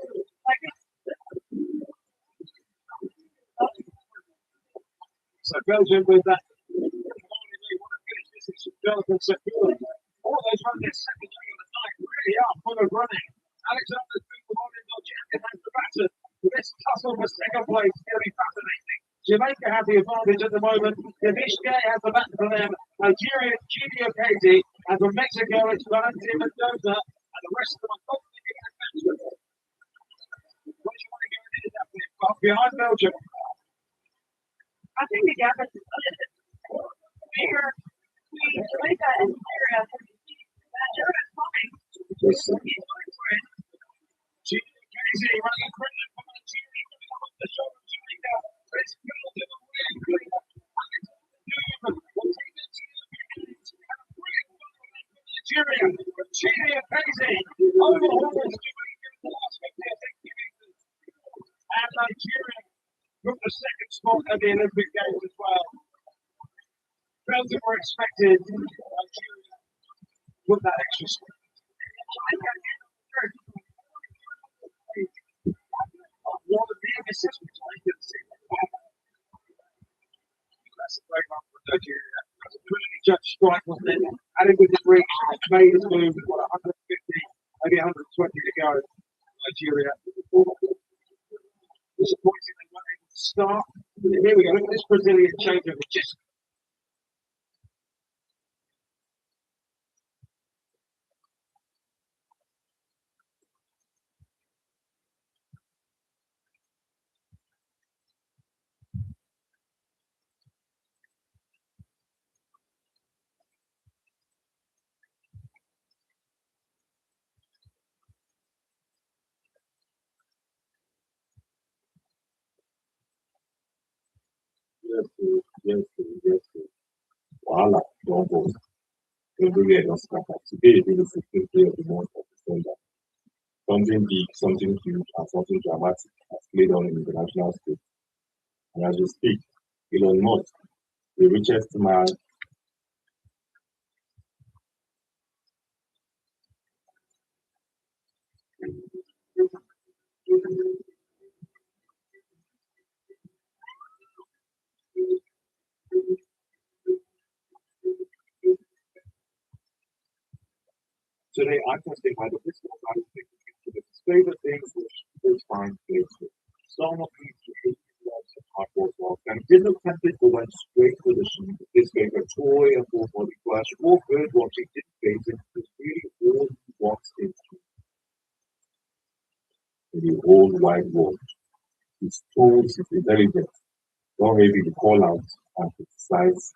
S17: So Belgium with that. Jonathan Sakura. All those running their second leg of the night really are full of running. Alexander's been the one in the champion and the batter. This tussle for second place is going to be fascinating.
S12: Jamaica have the advantage at the moment. Davishka has the back for them. Nigeria, Junior Katie, and from Mexico, it's Valentin Mendoza, and the rest of them are confident advancement. What do you want to go into that bit? Behind Belgium.
S16: I think the gap is bigger between Jamaica and Nigeria. Nigeria is fine. He's going for it.
S12: Junior Katie running credit for Nigeria coming up on the shoulder of Jamaica. It's built in the way. Nigeria, Junior Katie overhauls Jamaica in the last 50 meters. And Nigeria took the second spot at the Olympic Games as well. Belgium were expected. Nigeria put that extra spot. One of the emphasis which I can see. That's a great run for Nigeria. Brilliantly judged strike, wasn't it? Added with the break, made his move, what, 150, maybe 120 to go. Nigeria. Disappointing they weren't able to start. Here we go, look at this Brazilian changeover. Just
S8: Yes. Voila, don't go. Everywhere don't scatter. Today, it is the 15th day of the month of December. Something big, something huge, and something dramatic has played on in the international stage. And as we speak, Elon Musk, the richest man. Today, I can say by the fiscal side of things, to display the things which is fine places. Some of these loves of hard work and didn't tempt it to went straight to the sheep. This gave a toy and for body flash, or bird watching his face is really all he wants into in the whole wide world. His tools, his intelligence, don't maybe to call out and criticize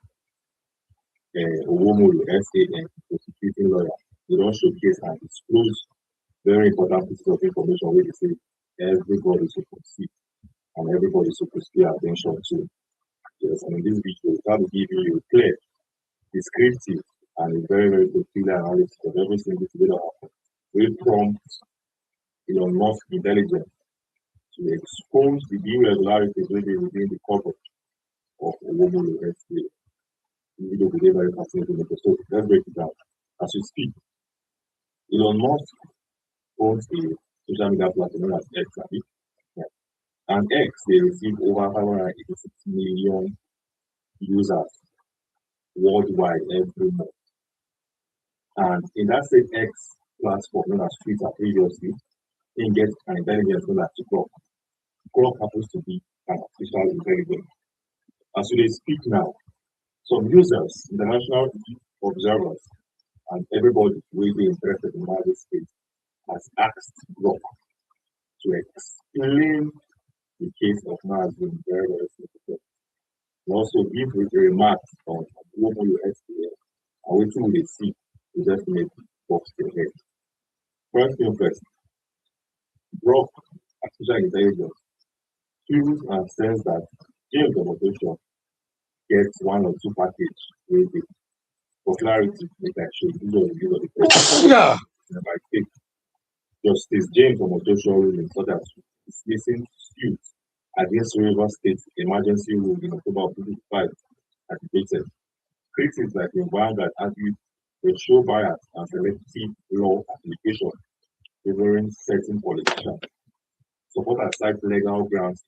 S8: Owomo SAN, prosecuting lawyer. They don't showcase and disclose very important pieces of information where they say everybody should see and everybody should pay attention to. Yes, and in this video, we try to give you a clear, descriptive, and a very peculiar analysis of every single thing that happened. We prompt Elon Musk intelligence to expose the irregularities within the coverage of Owomo SAN. The video will be very fascinating. So let's break it down. As we speak, Elon Musk owns a social media platform known as X, and X, they receive over 586 million users worldwide every month. And in that same X platform known as Twitter previously, they get an intelligence known as Grok. Grok happens to be an artificial intelligence. As we speak now, some users, international observers, and everybody who is interested in this space has asked Grok to explain the case of Mars being very significant. And also give remarks on global SPL and what will they see to just make box ahead. First thing first, Grok artificial intelligence feels and says that James Demonstration gets one or two package with it. For clarity, it actually usually the first by take Justice James Demonstration ruling so that dismissing suits against River State emergency rule in October of 2025 activated. Critics like the Vanguard argued they show bias and selective law application favoring certain politicians. Supporters cite legal grounds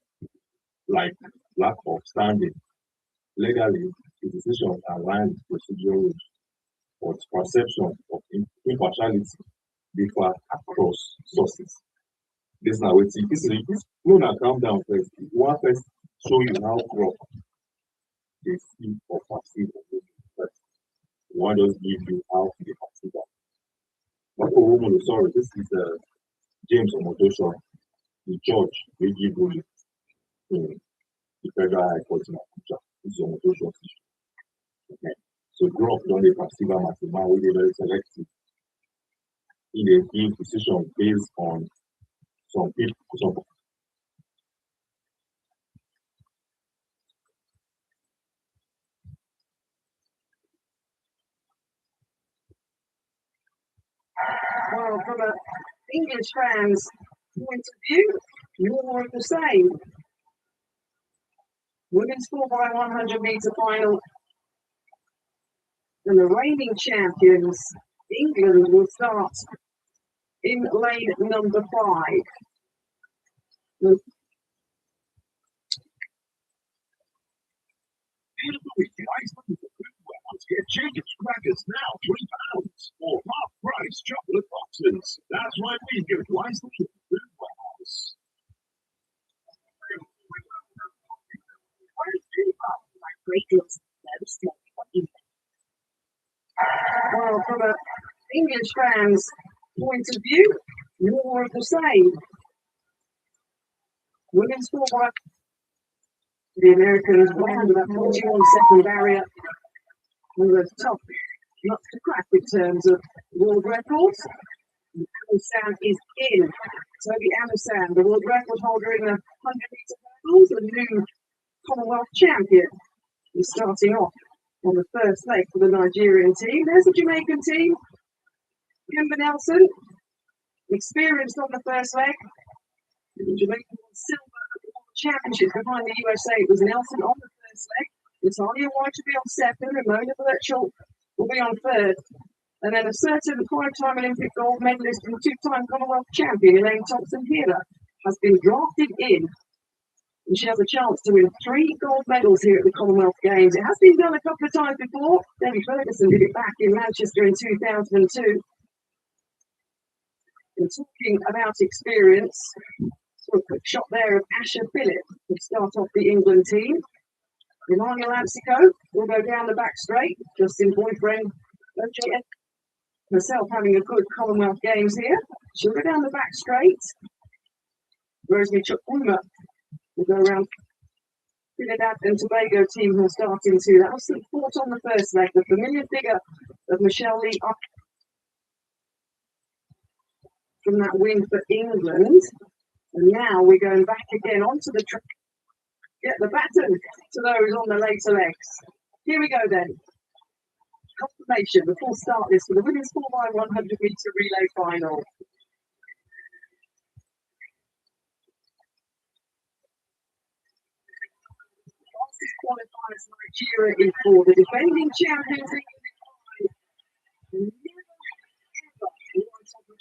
S8: like lack of standing. Legally, the decisions align with procedural rules, but perception of impartiality differ across sources. This now wait. This calm down first. One first show you how crop they see or perceive of movement first. One just give you how they perceive that. But oh, sorry, this is James Omotosho, the judge, they give ruling in the Federal High Court in Abuja. This is Omotosho. Okay. So crop don't they perceive them as a man who is very selective in a give decision based on some people, some
S16: Well, from an English fan's point of view, you're more of the same. Women's 4x100 meter final. And the reigning champions, England, will start in lane number 5.
S14: Get Jacob's crackers now, £3 or half price chocolate boxes. That's why we give twice the food warehouse.
S18: Great deals. What do you think?
S16: Well, from an English fan's point of view, you're more of the same. Women's 4x, the Americans round that 41-second barrier. We were tough nuts to crack in terms of world records. Amusan is in. Toby Amusan, the world record holder in the 100-meter hurdles, the new Commonwealth champion, is starting off on the first leg for the Nigerian team. There's the Jamaican team. Kimber Nelson, experienced on the first leg. The Jamaican won silver at the World Championships behind the USA. It was Nelson on the first leg. Natalia White will be on second. Ramona Birchall will be on third. And then a certain 5-time Olympic gold medalist and 2-time Commonwealth champion, Elaine Thompson-Hiller, has been drafted in. And she has a chance to win 3 gold medals here at the Commonwealth Games. It has been done a couple of times before. Debbie Ferguson did it back in Manchester in 2002. And talking about experience, so a quick shot there of Asher Phillip to start off the England team. Imania Lampsico will go down the back straight. Justin boyfriend, OJ herself having a good Commonwealth Games here. She'll go down the back straight. Rosemary Chukwuma will go around Trinidad and Tobago team who will start into that. Was fourth on the first leg. The familiar figure of Michelle Lee up from that win for England. And now we're going back again onto the track. Get the baton to those on the later legs. Here we go then. Confirmation before start this for the women's 4x100 meter relay final. Fastest qualifiers Nigeria in 4. The defending champions England in 5. Never ever won top of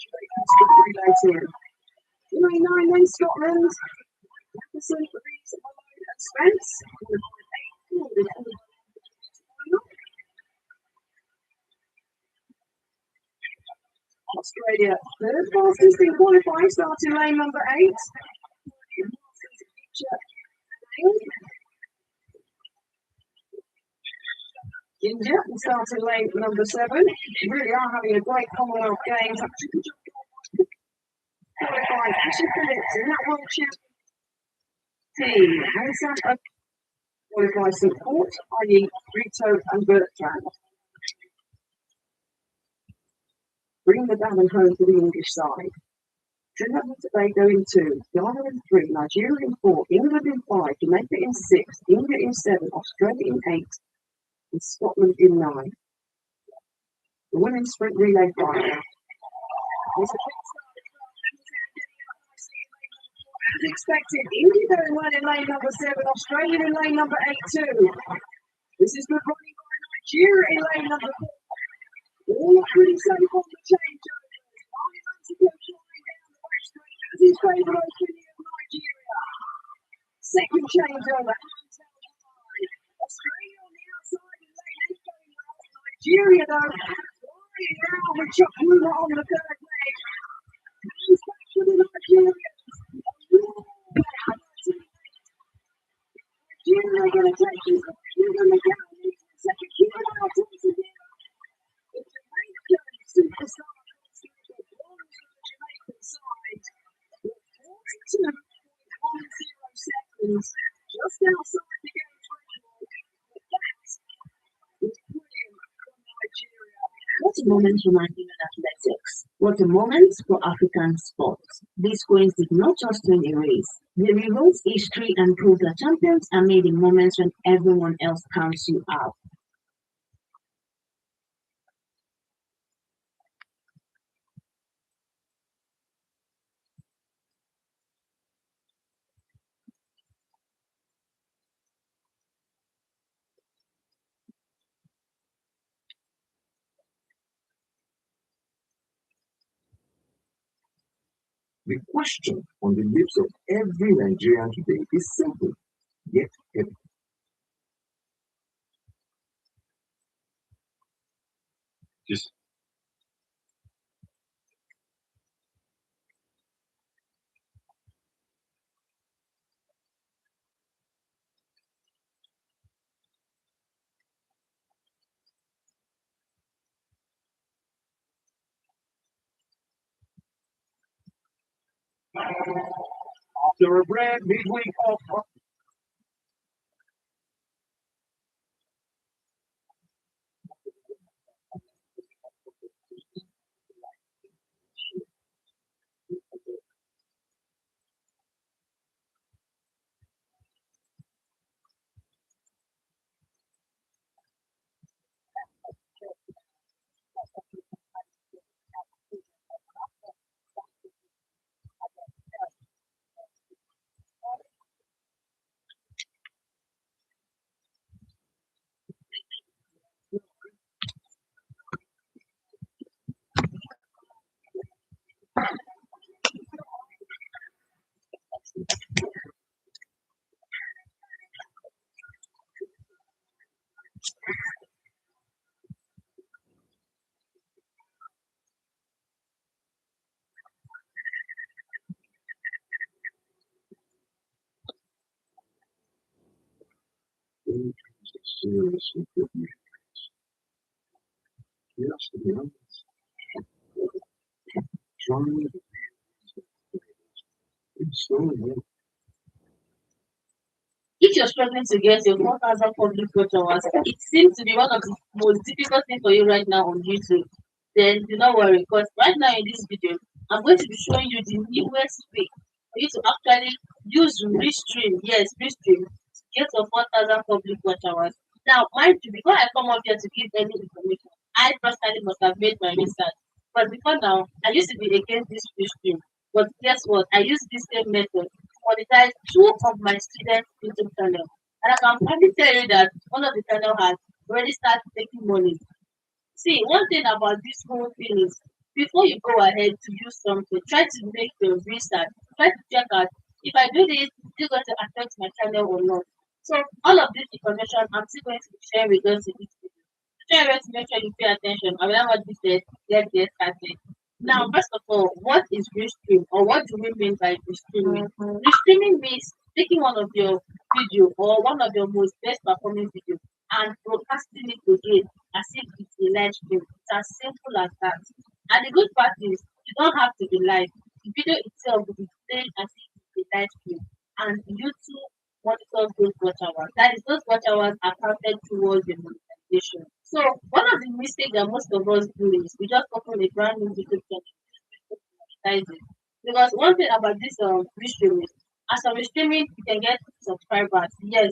S16: relay team. Relay 9 then Scotland. Jefferson, Reeves, and Spence. Australia, third fastest in qualifying, starting lane number 8. India, starting lane number 7. Really are having a great Commonwealth Games. Qualifying Ashley Phillips in that world champion team. Alexander qualified St. Port, i.e. Rito and Bertrand. Bring the baton home to the English side. Trinidad and Tobago in 2, Ghana in 3, Nigeria in 4, England in 5, Jamaica in 6, India in 7, Australia in 8, and Scotland in 9. The women's sprint relay final. As expected, India going well in lane number 7, Australia in lane number 8 too. This is good running by Nigeria in lane number 4. All pretty safe on the changeovers. As his favourite opinion of Nigeria. Second changeover. Australia on the outside in lane 8 going well. Nigeria though, flying now with Chukwuma on the third leg. Hands back to the Nigerians. are gonna take you. You're gonna get on me. It's like a kid on a toy. It's a great feeling to see the song. The blues of the Jamaican side. With 42.10 seconds. Just outside the game threshold. But that is brilliant from Nigeria. What a moment for Nigerian athletics. What a moment for African sports. These queens did not just win a race. They rewrote history and proved that champions are made in moments when everyone else counts you out.
S8: The question on the lips of every Nigerian today is simple, yet heavy. Just
S5: After a brand midweek off.
S8: serious improvement. Yes, to be honest. Trying to it's so good.
S16: If you're struggling to get your 4,000 public hours, it seems to be one of the most difficult things for you right now on YouTube. Then do not worry, because right now in this video, I'm going to be showing you the newest way for you to actually use Restream. Yes, Restream to get your 4,000 public hours. Now, mind you, before I come up here to give any information, I personally must have made my research. But before now, I used to be against this Restream. But guess what? I use this same method monetize two of my students' YouTube channel. And I can probably tell you that one of the channel has already started making money. See, one thing about this whole thing is before you go ahead to use something, try to make your research. Try to check out if I do this, is it going to affect my channel or not. So all of this information I'm still going to be sharing with us in this video. Try to make sure you pay attention. I mean what this said, get started. Now, first of all, what is restream or what do we mean by restreaming? Restreaming means taking one of your video or one of your most best performing video and broadcasting it again as if it's a live stream. It's as simple as that. And the good part is you don't have to be live. The video itself will be playing as if it's a live stream. And YouTube monitors those watch hours. That is, those watch hours are counted towards the monetization. So one of the mistakes that most of us do is we just open a brand new YouTube channel monetize it. Because one thing about this restreaming, as a restreaming, you can get subscribers. Yes,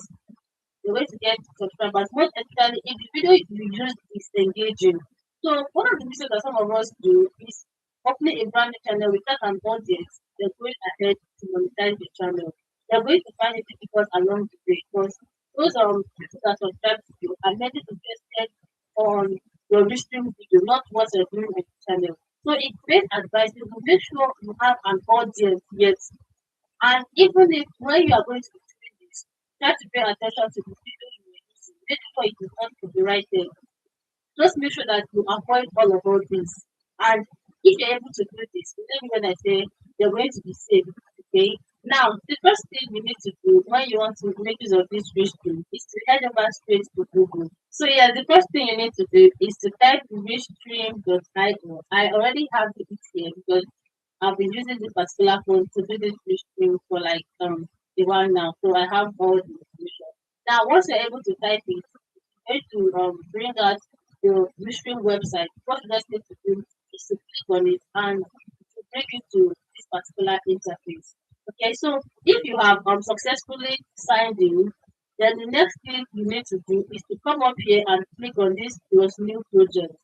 S16: you're going to get subscribers, most especially if the video you use is engaging. So one of the mistakes that some of us do is opening a brand new channel without an audience. They're going ahead to monetize the channel. They're going to find it difficult along the way because those people that subscribe to you are mainly interested on your restream video, not what you're doing with the channel. So it's best advisable make sure you have an audience, yes. And even if when you are going to be doing this, try to pay attention to the video you are using. Make sure it is not copyrighted. Just make sure that you avoid all of this. And if you're able to do this, believe me when I say you're going to be safe, okay? Now, the first thing you need to do when you want to make use of this restream is to head over straight to Google. So yeah, the first thing you need to do is to type restream.io. I already have it here because I've been using this particular phone to do this restream for like a while now. So I have all the information. Now, once you're able to type it, going to bring out the restream website. What you just need to do is to click on it and to bring you to this particular interface. Okay, so if you have successfully signed in, then the next thing you need to do is to come up here and click on this plus new project.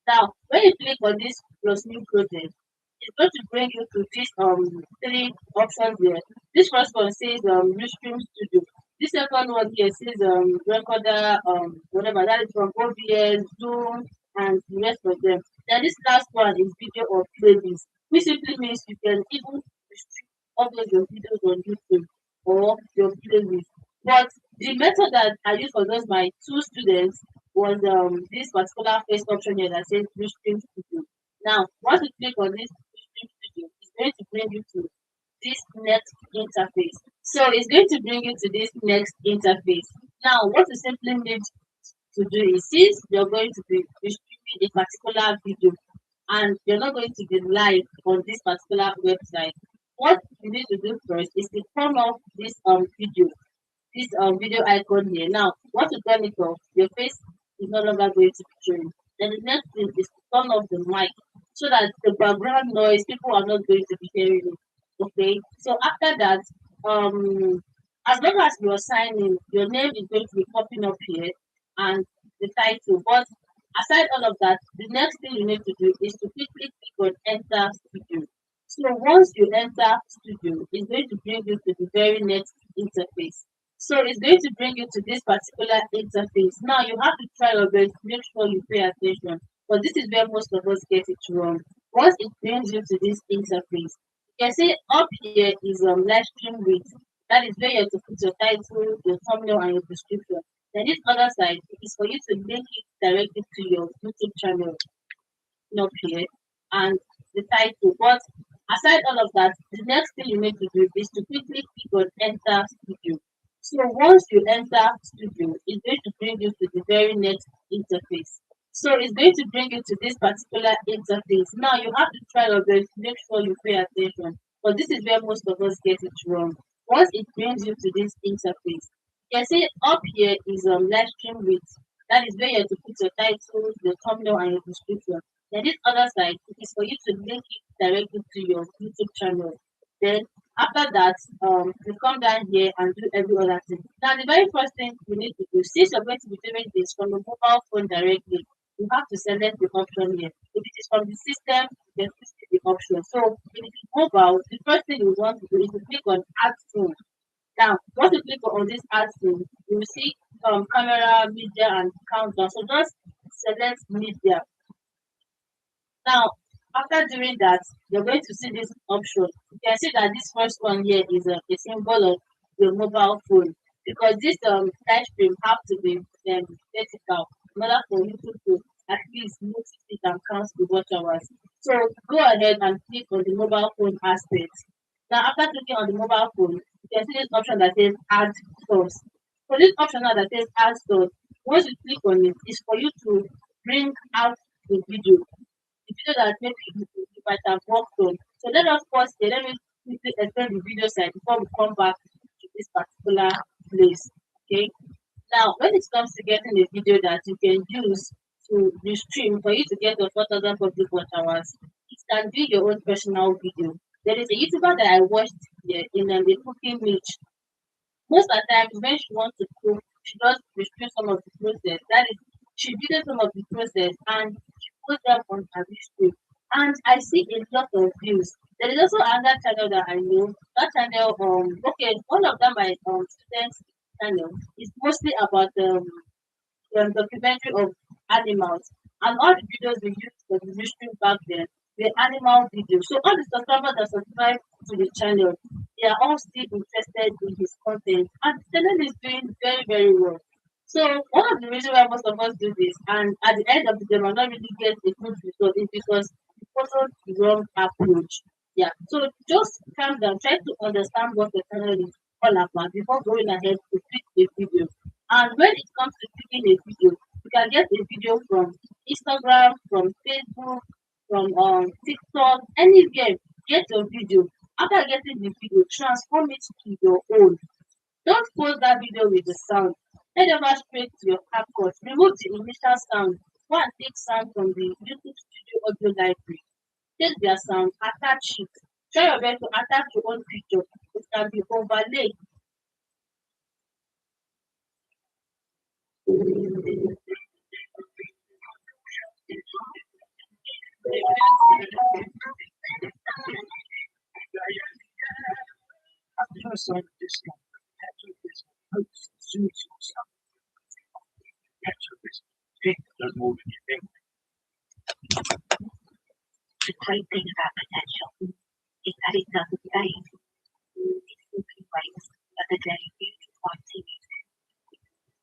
S16: Now, when you click on this plus new project, it's going to bring you to these three options here. This first one says Restream Studio. This second one here says recorder whatever that is from OBS, Zoom, and the rest of them. Then this last one is video or playlist, which simply means you can even upload your videos on YouTube or your playlist. But the method that I used for those my two students was this particular first option here that says Restream Studio. Now, once you click on this Restream Studio, it's going to bring you to this next interface. So it's going to bring you to this next interface. Now, what you simply need to do is since you're going to be streaming a particular video and you're not going to be live on this particular website, what you need to do first is to turn off this video, this video icon here. Now, once you turn it off, your face is no longer going to be showing. Then the next thing is to turn off the mic so that the background noise, people are not going to be hearing it. Okay, so after that, as long as you are signing, your name is going to be popping up here and the title. But aside all of that, the next thing you need to do is to quickly click on enter studio. So once you enter studio, it's going to bring you to the very next interface. So it's going to bring you to this particular interface. Now you have to try your best to make sure you pay attention. But this is where most of us get it wrong. Once it brings you to this interface, you can see up here is live stream with. That is where you have to put your title, your thumbnail, and your description. Then this other side is for you to link it directly to your YouTube channel up here and the title. But aside all of that, the next thing you need to do is to quickly click on enter studio. So once you enter studio, it's going to bring you to the very next interface. So it's going to bring you to this particular interface. Now you have to try your best to make sure you pay attention. But this is where most of us get it wrong. Once it brings you to this interface, you can see up here is live stream with. That is where you have to put your title, your thumbnail, and your description. Then this other side is for you to link it directly to your YouTube channel. Then after that, you come down here and do every other thing. Now the very first thing you need to do, since you're going to be doing this from the mobile phone directly, you have to select the option here. If it is from the system, you can see the option. So if it is mobile, the first thing you want to do is to click on add soon. Now, once you click on this add soon, you will see camera, media, and countdown. So just select media. Now, after doing that, you're going to see this option. You can see that this first one here is a symbol of your mobile phone because this live stream have to be vertical in order for you to at least notice it and count the watch hours. So go ahead and click on the mobile phone aspect. Now, after clicking on the mobile phone, you can see this option that says add source. So this option now that says add source, once you click on it, is for you to bring out the video that maybe you might have worked on. So let us pause here. Let me quickly explain the video side before we come back to this particular place. Okay. Now, when it comes to getting a video that you can use to restream for you to get your 4,000 public watch hours, it can be your own personal video. There is a YouTuber that I watched here in the cooking niche. Most of the time, when she wants to cook, she does restream some of the process. That is, she videos some of the process and she puts them on her restream. And I see a lot of views. There is also another channel that I know. That channel, okay, one of them my students' channel is mostly about documentary of animals. And all the videos we used for the restream back then were animal videos. So all the subscribers that subscribe to the channel, they are all still interested in his content. And the channel is doing very, very well. So one of the reasons why most of us do this, and at the end of the day, we're not really get a good result, is because we follow the wrong approach.
S19: Yeah. So just calm down. Try to understand what the channel is all about before going ahead to pick a video. And when it comes to picking a video, you can get a video from Instagram, from Facebook, from TikTok, anywhere. Get your video. After getting the video, transform it to your own. Don't post that video with the sound. Head over straight to your CapCut. Remove the initial sound. Go and take sound from the YouTube Studio Audio Library. Take their sound, attach it. Try your best to attach your own picture. It can be overlaid.
S5: At first sight of discount, petrol hopes suits yourself. Petrol pink does more than you think.
S18: The great thing about potential is that it doesn't fade. It simply waits for the day you decide to use it.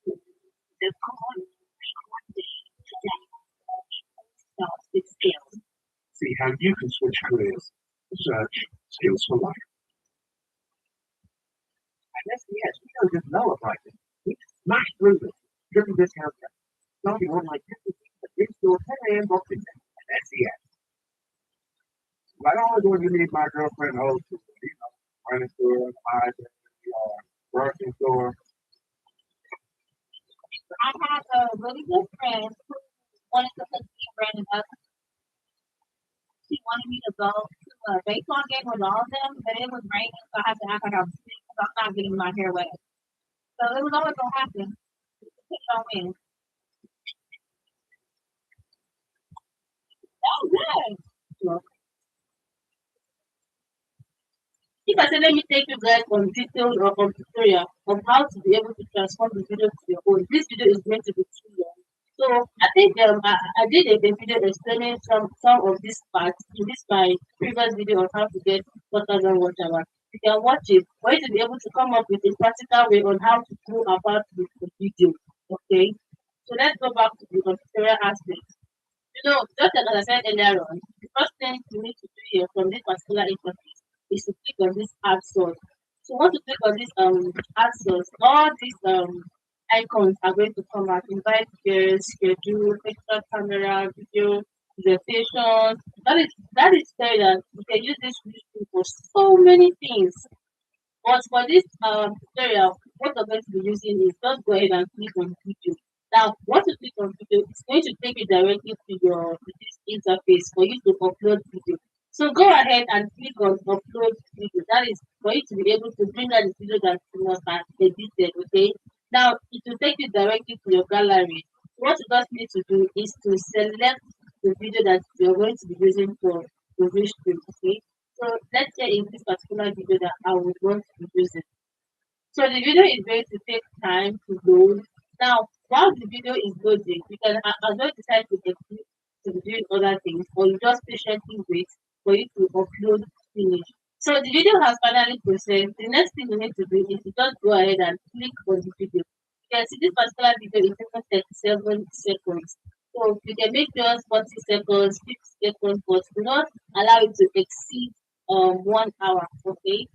S18: So come on, make one day today. It all starts with skills.
S5: See how you can switch careers. Search Skills for Life. And yes, we don't just know about it. We smash through this. Triple discount rate. Starting on like 50 at in-store 10 a.m. boxing day. And that's the end. Like always when you need my girlfriend host, running store, library, grocery store.
S19: I had a really good friend who wanted to put me and Brandon up. She wanted me to go to a baseball game with all of them, but it was raining, so I had to act like I was sick because I'm not getting my hair wet. So it was always gonna happen. It don't win. That was good. If I say let me take you guys on details or on tutorial of how to be able to transform the video to your own, this video is going to be too long. So I think I did a video explaining some of these parts in this my previous video on how to get 4,000 watch hours. You can watch it for you to be able to come up with a practical way on how to go about with the video. Okay. So let's go back to the tutorial aspect. Just like I said earlier on, the first thing you need to do here from this particular interface is to click on this add source. So once you click on this add source, all these icons are going to come out. Invite guests, schedule, extra camera, video, presentation. That is saying that you can use this for so many things. But for this tutorial, what we're going to be using is just go ahead and click on video. Now, once you click on video, it's going to take you directly to this interface for you to upload video. So go ahead and click on upload video. That is for you to be able to bring out the video that you must have edited. Okay. Now it will take you directly to your gallery. What you just need to do is to select the video that you're going to be using for the stream. Okay. So let's say in this particular video that I would want to be using. So the video is going to take time to load. Now, while the video is loading, you can as well decide to exit to be doing other things, or you just patiently wait for it to upload finish. So the video has finally processed. The next thing you need to do is to just go ahead and click on the video. You can see this particular video is taking 37 seconds. So you can make yours 40 seconds, 50 seconds, but do not allow it to exceed 1 hour. Okay.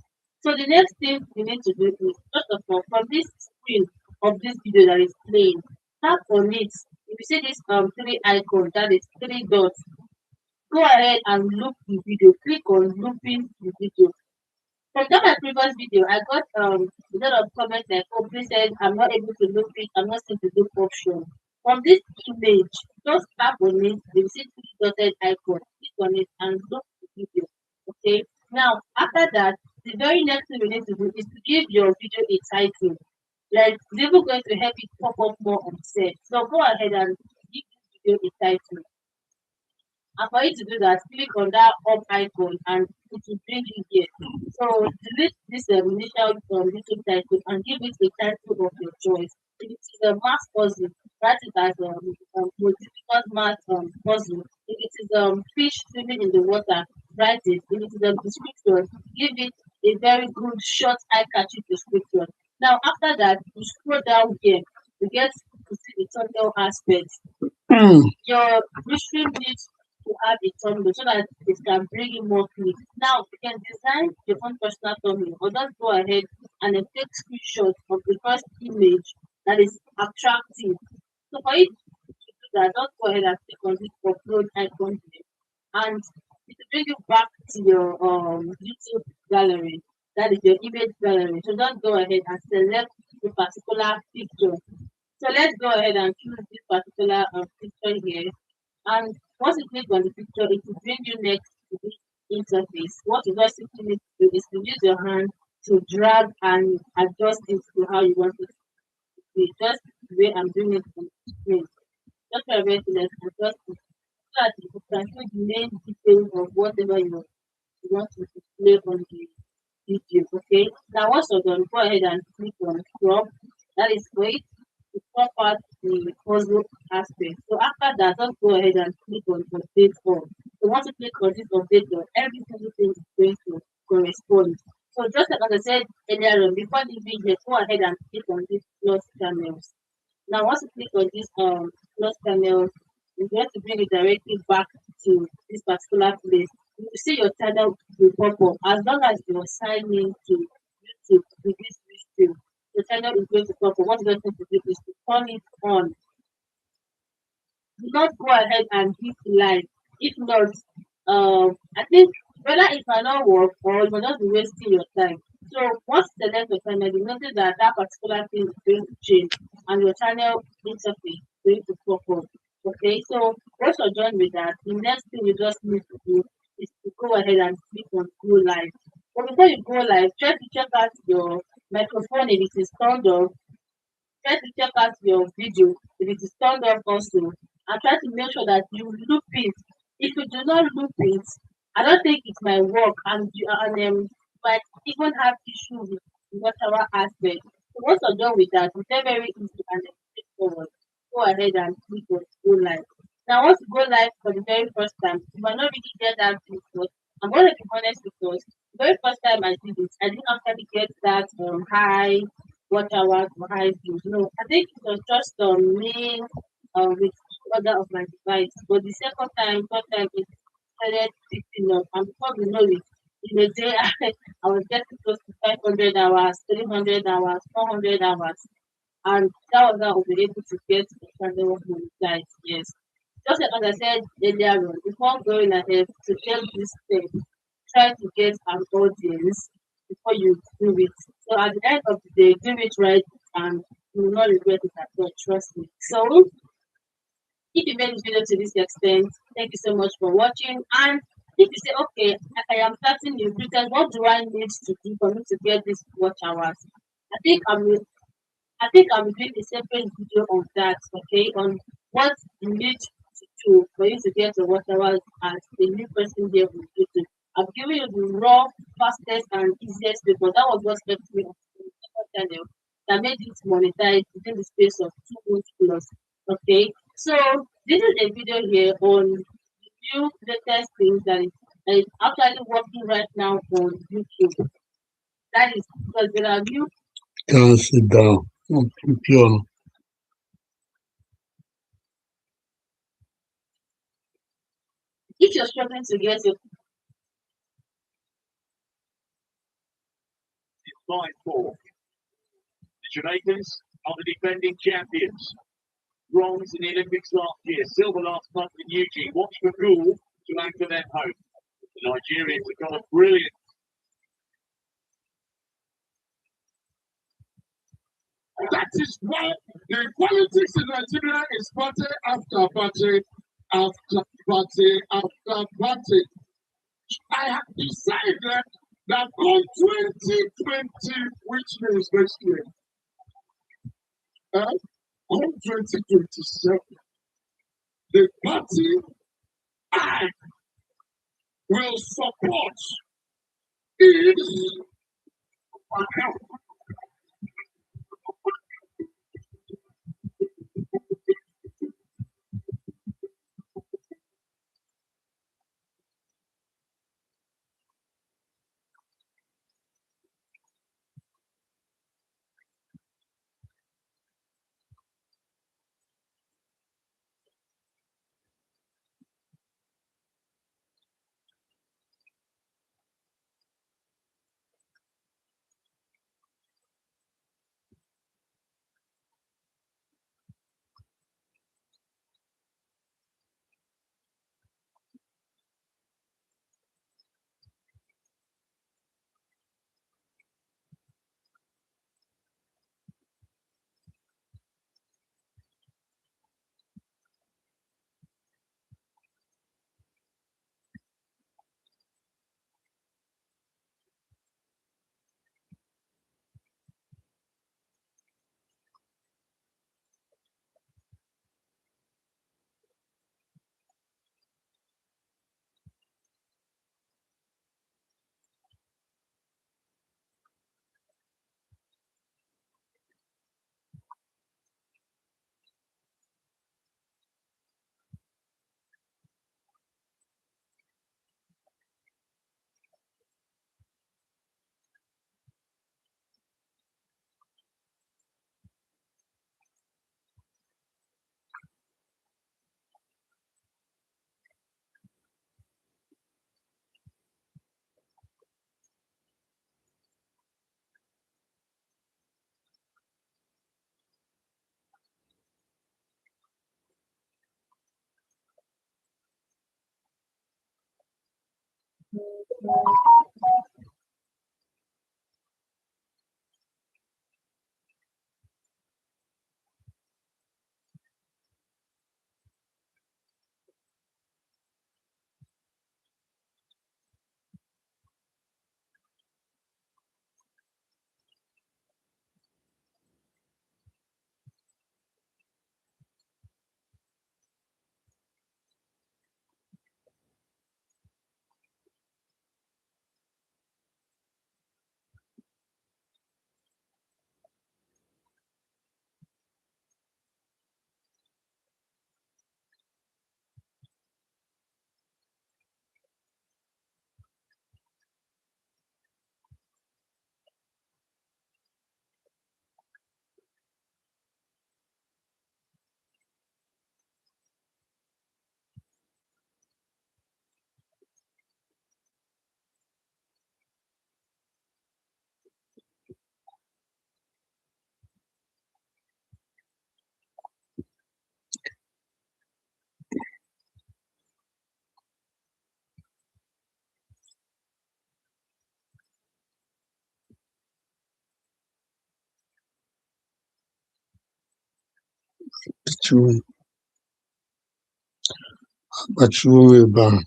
S19: So the next thing you need to do is first of all from this screen of this video that is playing, tap on it. If you see this three icons, that is three dots, go ahead and loop the video. Click on looping the video. From that my previous video, I got a lot of comments like, oh, please said I'm not able to loop it, I'm not seeing the loop option. From this image, just tap on it, you see three dotted icon, click on it and loop the video. Okay. Now after that, the very next thing we need to do is to give your video a title. Like it's even going to help it pop up more on set. So go ahead and give this video a title. And for you to do that, click on that up icon and it will bring you here. So delete this initial YouTube title and give it a title of your choice. If it is a math puzzle, write it as most difficult math puzzle. If it is fish swimming in the water, write it. If it is a description, give it a very good short eye-catching description. Now after that, you scroll down here, you get to see the thumbnail aspect. Your restream needs to add a thumbnail so that it can bring in more clicks. Now you can design your own personal thumbnail or just go ahead and then take screenshots of the first image that is attractive. So for you to do that, just go ahead and click on this upload icon here and it will bring you back to your YouTube gallery. That is your image gallery. So just go ahead and select the particular picture. So let's go ahead and choose this particular picture here. And once you click on the picture, it will bring you next to this interface. What you just simply need to do is to use your hand to drag and adjust it to how you want it to be. Just the way I'm doing it on the screen. Just for everything, let's adjust it so that you can see the main details of whatever you want to display on the video. Okay. Now once you're done, go ahead and click on crop. That is great to crop out the puzzle aspect. So after that, just go ahead and click on update all. So once you click on this update all, every single thing is going to correspond. So just like I said earlier on, before leaving here, go ahead and click on this plus channels. Now once you click on this plus channel, it's going to bring you directly back to this particular place. You will see your channel will pop up as long as you're signed in to YouTube with this stream. The channel is going to pop up. What you're going to do is to turn it on. Do not go ahead and hit live. If not, I think whether it cannot work or you will not be wasting your time. So once you select your channel, you notice that that particular thing is going to change and your channel interface is going to pop up. Okay, so once you're done with that, the next thing you just need to do is to go ahead and click on go live. But before you go live, try to check out your microphone if it is turned off. Try to check out your video if it is turned off also, and try to make sure that you loop it. If you do not loop it, I don't think it might work, and you might even have issues with whatever aspect. So once you're done with that, it's very easy and straightforward. Go ahead and click on go live. Now, once you go live for the very first time, you might not really get that because I'm going to be honest with us. The very first time I did it, I didn't actually get that high watch hours or high views. No, I think it was just me with two other of my device. But the second time, third time, it started picking up, and before we know it, in a day I was getting close to 500 hours, 300 hours, 400 hours, and that was how I was able to get the channel monetized. Yes, just like as I said earlier on, before going ahead to get this step, try to get an audience before you do it. So at the end of the day, do it right and you will not regret it at all, trust me. So if you made this video to this extent, thank you so much for watching. And if you say, okay, I am starting new business, what do I need to do for me to get this watch hours? I think I'm doing a separate video on that, okay, on what you need to do for you to get your watch hours as a new person here on YouTube. I've given you the raw, fastest, and easiest way, but that was what left me on the second channel that made it monetized within the space of 2 months plus. Okay, so this is a video here on the new latest things that is actually working right now on YouTube. That is because there are new.
S4: Can sit down. Pure.
S19: If you're struggling to get your
S9: Line 4. The Jamaicans are the defending champions. Bronze in the Olympics last year, silver last month in Eugene. Watch for goal to anchor them home. The Nigerians have got a brilliant.
S14: That is why the politics in Nigeria is party after party after party after party. I have decided that on 2020, which means next year, on 2027, the party I will support is
S4: True, but true about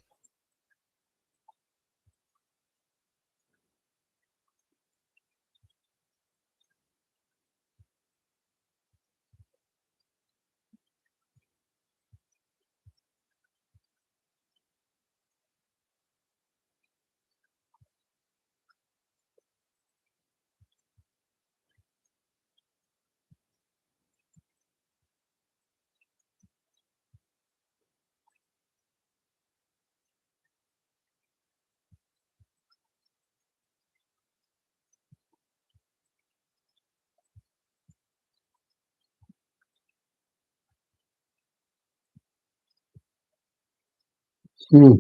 S4: hmm.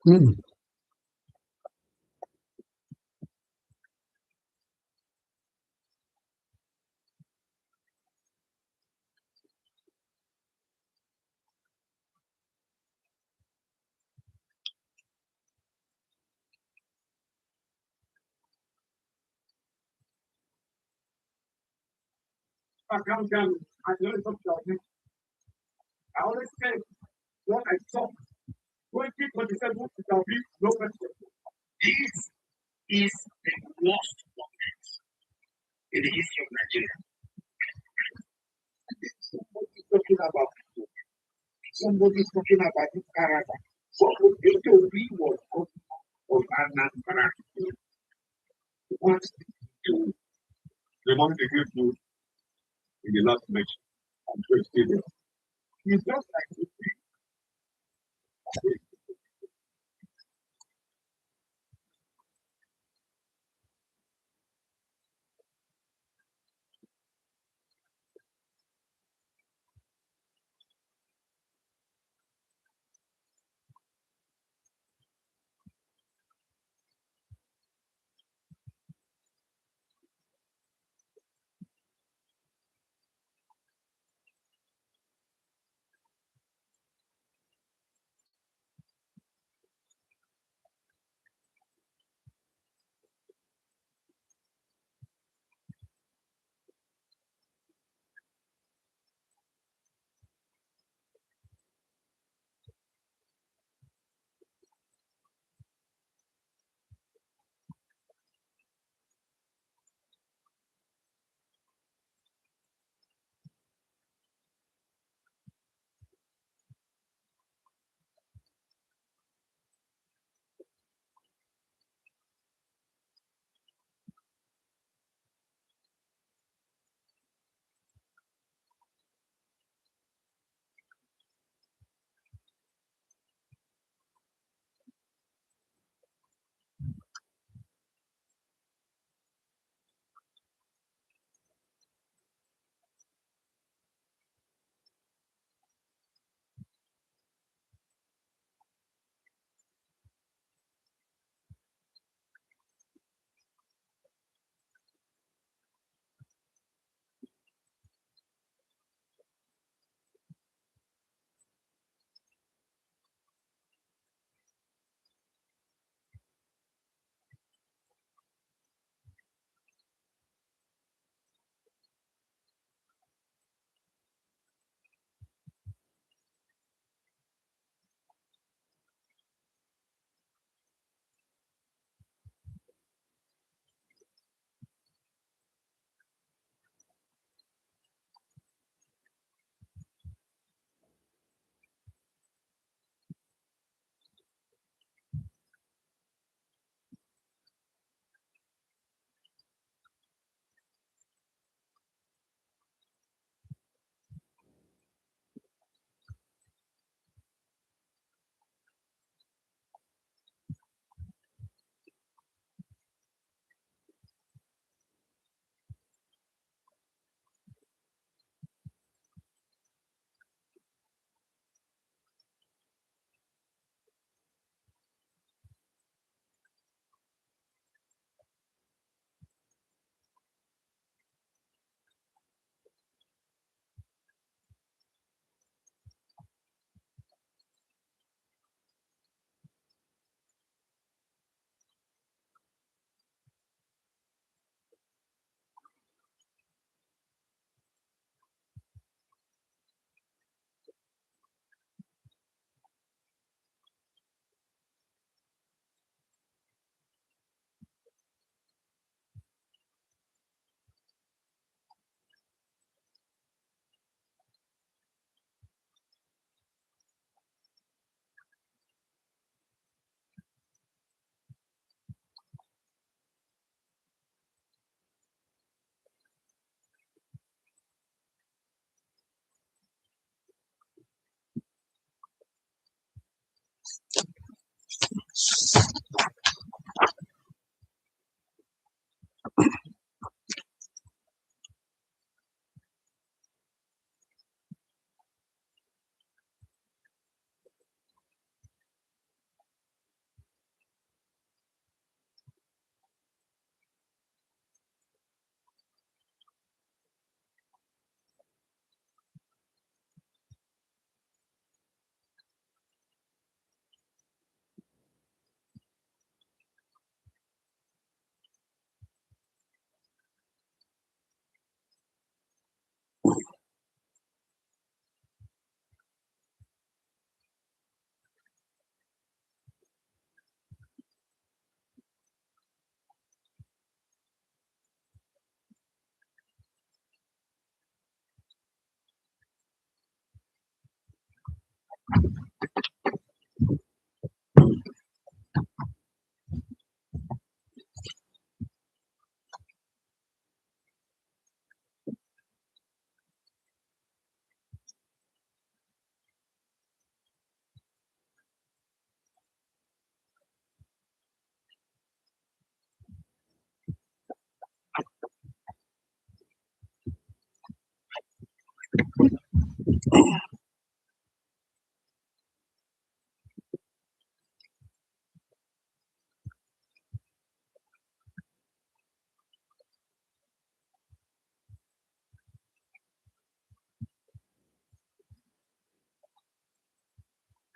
S4: Hmm.
S15: Come, come. I know it's up to you.
S14: I always say what I saw 2027 it will be no question. This is the worst moment in the history of Nigeria. Somebody's talking about people. Somebody's talking about this character. What would it be was of Anambra? What to the money they gave you in the last match on Tuesday? It's just like this.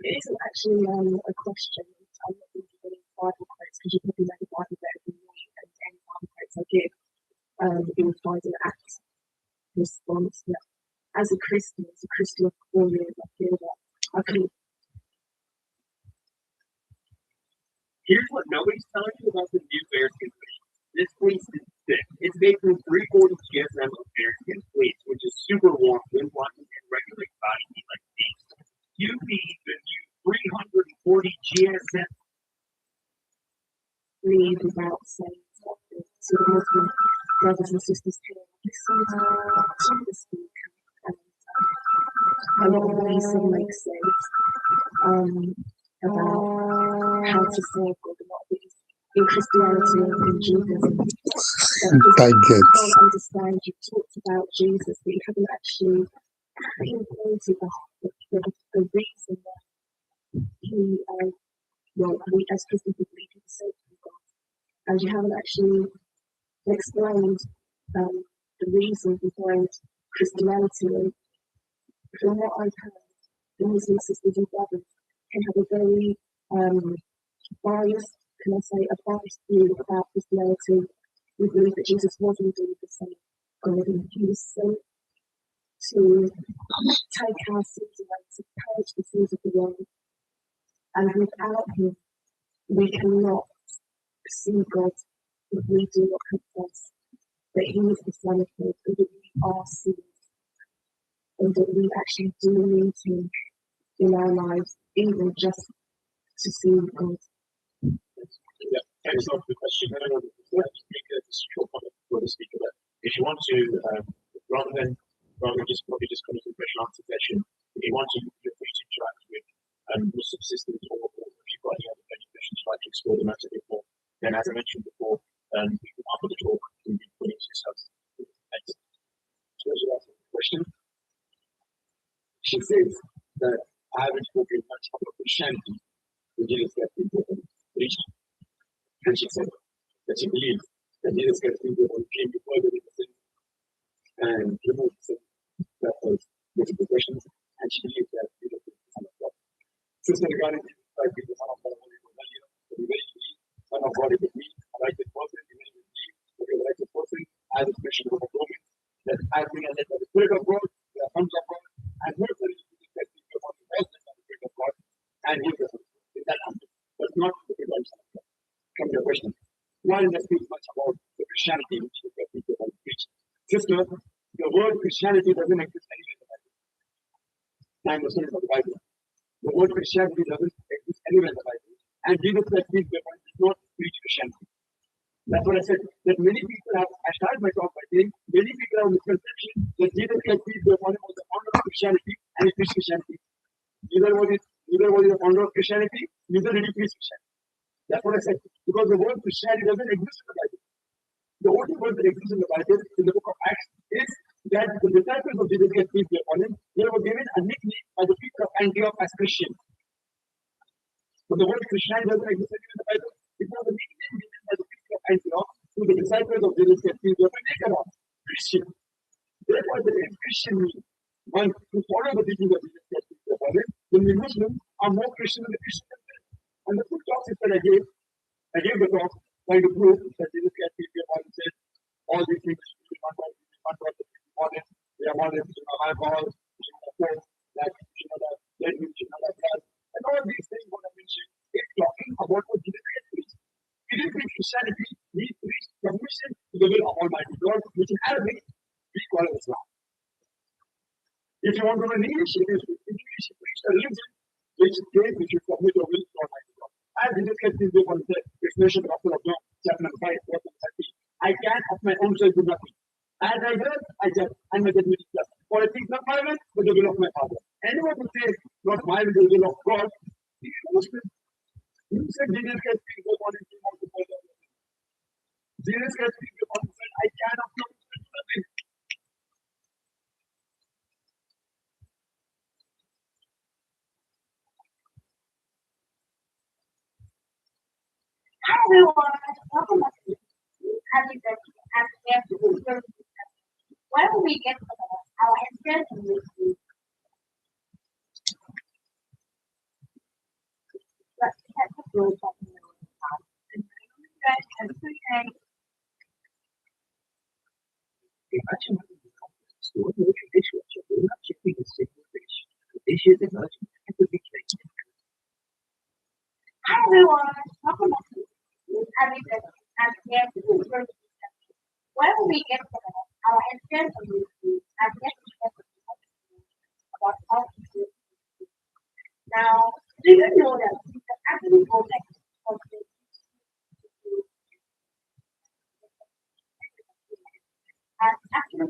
S3: It isn't actually a question. I'm not going to give any Bible quotes because you probably know the Bible better than me, and any Bible quotes I give, it implies an act response. Yeah. As a Christian of 4 years, I feel that I can.
S6: Here's what nobody's telling you about the new bearskin fleece. This fleece is thick. It's made from 3/4 GSM of bearskin fleece, which is super warm when walking and regulate body heat like these. You need the new 340 GSM.
S3: Read about saying something to Muslim brothers and sisters here. Listen to the speaker, and a lot of reason makes sense about how to serve God, a lot of these in Christianity and in Judaism.
S4: I get.
S3: I can't understand. You talked about Jesus, but you haven't actually pinpointed the reason that he, well, we as Christians believe in the safety of God, and you haven't actually explained the reason behind Christianity. And from what I've heard, the Muslim sisters and brothers can have a very biased, can I say, a biased view about Christianity. We believe that Jesus was indeed the Son of God, and he was sent to take our sins away, to purge the sins of the world. And without him, we cannot see God if we do not confess that he is the Son of God, and that we are sinners, and that we actually do need him in our lives, even just to see God.
S17: Yeah, thanks a lot for the question. I don't know if it's a short comment for the speaker, but if you want to, rather than just probably just coming to the question answer session, if you want to, you're free to interact with Muslim sisters, or if you've got any questions you'd like to explore the matter a bit more, then as I mentioned before, after the talk, we'll be putting to yourself. Thanks. So, question? She says that I haven't spoken much about Christianity, which is that people preaching. And she said that she believes that Jesus Christ came before the sin and removed sin. That was the question. And she believes that Jesus is the Son of God. Sister, regarding Jesus Christ being the Son of God, the way he is, Son of God is with me, a righteous person, the way with me, a righteous person, as a Christian of Romans, that I bring and let the Spirit of God, the sons of God, and whoever is Jesus Christ is the one who was the Spirit of God, and he is the Son of God. Is that answer? But not the Spirit of God. Come to your question. Why does it speak much about the Christianity which is the people want to preach? Sister, the word Christianity doesn't exist anywhere in the Bible. I'm a student of the Bible. The word Christianity doesn't exist anywhere in the Bible. And Jesus Christ is the one who does not preach Christianity. That's what I said. That many people have, I started my talk by saying, many people have a misconception that Jesus Christ is the one who was the founder of Christianity and he preached Christianity. Neither was he the founder of Christianity, neither did he preach Christianity. That's what I said. Because the word Christianity doesn't exist in the Bible. The only word that exists in the Bible, in the book of Acts, is that the disciples of Jesus Christ, peace be upon him, they were given a nickname by the people of Antioch as Christians. But the word Christianity doesn't exist in the Bible. It was a nickname given by the people of Antioch to the disciples of Jesus Christ, peace be upon him, Christian. Therefore, the name Christian means one who follow the teachings of Jesus Christ, peace be upon him, then the Muslims are more Christian than the Christians themselves. And the full talk is that I gave the talk trying to prove that Jesus Christ said all these things should be one honest, we are honest, we are alcohol, we should not smoke, that we should not have dead, we should not have blood. And all these things what I mentioned is talking about what Jesus Christ preached. He didn't preach Christianity, he preached submission to the will of Almighty God, which in Arabic we call Islam. If you want to know in English, it is English preached a religion which says we should submit our will to Almighty God. As Jesus Christ is the one who said, explanation of the Gospel of John, chapter number 5, verse number 30. I can of my own self do nothing. As I will, I judge, and my judgment is just. For I think not my will, but the will of my Father. Anyone who says, not my will, the will of God, he is a Muslim. You said Jesus Christ is the one who came out to follow. Jesus Christ is the one who said, I can of my own self do nothing.
S18: Hi everyone, welcome back to Happy Birthday. Why don't we get our answer and
S3: kept the road up in the middle of the town, and you guys had a good day.
S5: Imagine having the confidence to order a dishwasher without checking a single dish. The dishes emerging and the became
S3: Hi everyone, welcome back to Abby I'm here to do the first discussion. Where we get from our experience on YouTube, I've yet to share with you about how to do it. Now, do you know that you can actually go back to the and actually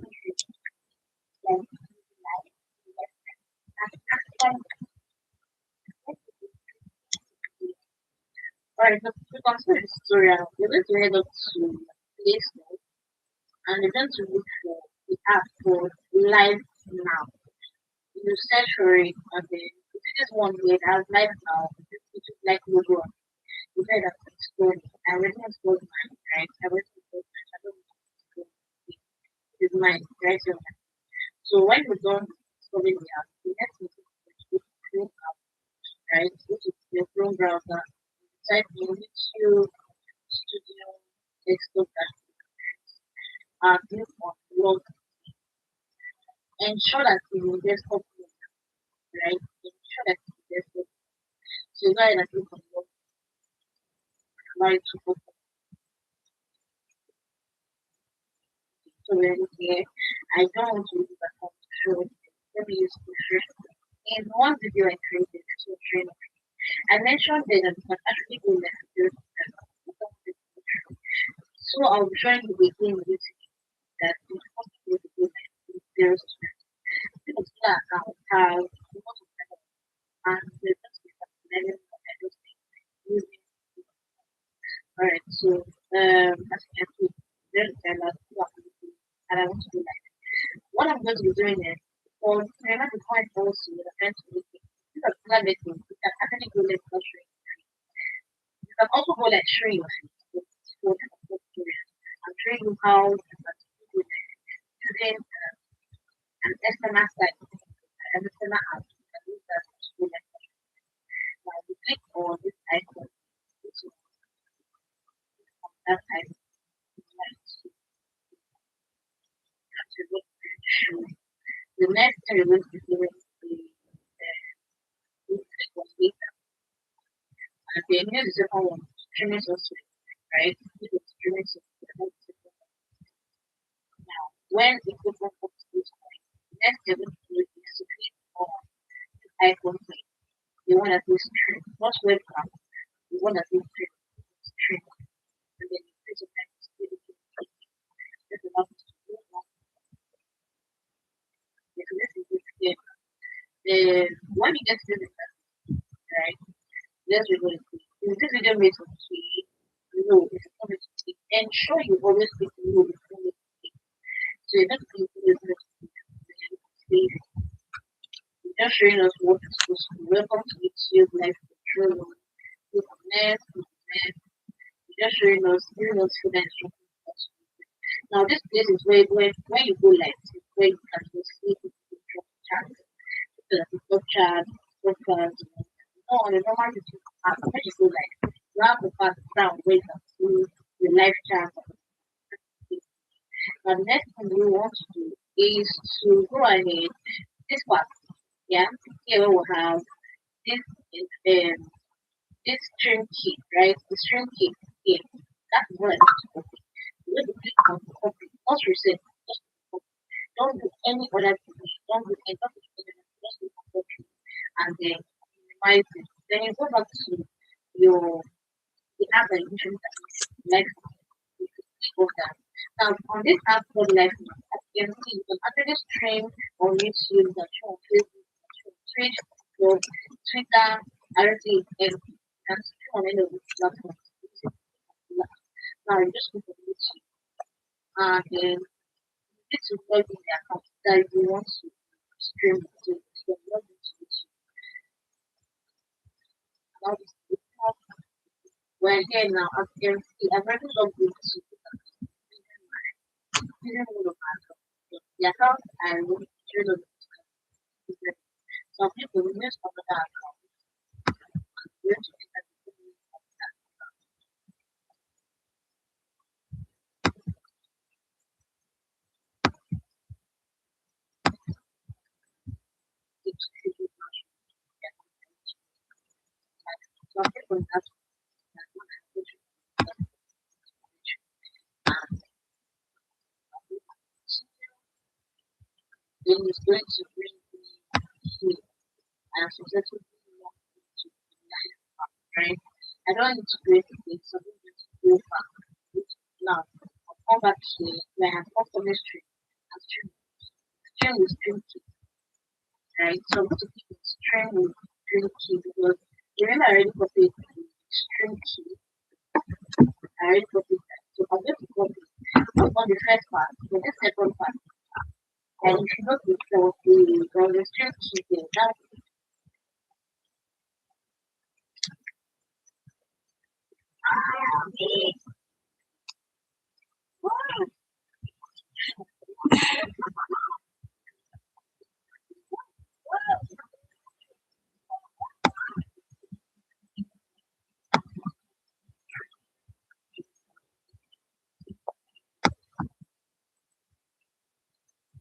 S3: then like and actually alright, so to continue the tutorial, we're going to head up to Play Store and we're going to look for the app called Live Now. You search for it and then you see this one here, it has Live Now, which is like logo. You said that it's good. I already installed mine, right? I already installed mine. I don't need to install it. It's mine, right? So when we're done installing the app, the next thing is to Chrome app, right? Which is your Chrome browser. Type in YouTube Studio Desktop and click on log. Ensure that it's in desktop mode, right? Ensure that it's in desktop. So go ahead and click on log. Allow it to open. So we're here. I don't want to use the phone to show it. Let me use the in one video I created, this was training. I mentioned that you can actually go left to so I'll be trying to begin with that it's possible to go left to zero to because that account has most of them and the just learning using alright, so as you can see, there's a lot and I want to do that. What I'm going to be doing is for remember to find also the friends meeting. This is another meeting. You can actually go left or shrink. You can also go like shrink for this tutorial. I'm showing you how to do using an external site, an external app. You can use that to go left or shrink. Now you click on this icon, which is on that icon. The next thing we're going to be doing is click on data. And then here's the second one, streaming software, right? This is streaming software. Now, when it opens up to this point, the next thing we're going to do is to click on the icon play. You want to do stream, not webcam. You want to do stream. And then you click on that. This is not this is this game. When you get to this, right? Let's review it. Is this video made from key? No, it's not made from key. Ensure you always click no before you click. So you're not clicking the video. Just showing us what is supposed to be. Welcome to YouTube Live Control. Click on next, click on next. Just showing us, giving us further instructions. Now this place is where when you go live, it's where you can just see the chat. The chat, podcast, on the normal YouTube app, when you go live, you have the part down where you can see the live chat. Now the next thing we want to do is to go ahead this part. Yeah, here we will have this this stream key, right? The stream key here. That's what I want to copy. You need to click on copy, not reset. Just copy. Don't do any other thing. Don't do any other thing. Just do copy. And then minimize it. Then you go back to your the app that you should like you click on that. Now on this app called Life, as you can see, you can actually stream on YouTube, you can show on Facebook, you can show on Twitch, or Twitter, RT, and you can stream on any of these platforms. Now you just click on YouTube and then this will plug in the account that you want to stream to. You can log into YouTube. Now this is we're here now, as you can see, I've already logged into the account and we'll share the some people will use another account.
S19: extremely much. So I think when that's one then it's going to bring me here. And so that's what we want to life, right? I don't need to create a place, so I'm going to go back. Now, I'll come back here where I have got the mystery and stream with stream key, right? So I'm going to keep it stream with stream key because remember I already copied the stream key. I already copied that. So I'm going to copy on the first part, for the second part. And if you look at the stream key there, that's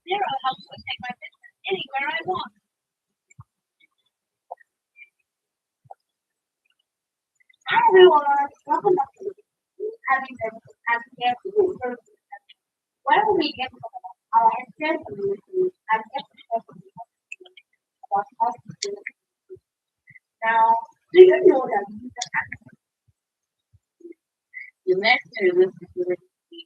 S18: Zero helps me take my business anywhere I want.
S2: Hi everyone, welcome back to having them as care to do. Where we get our care community and get to talk about hospital. Now, do you know that you can access
S19: the next service is going to be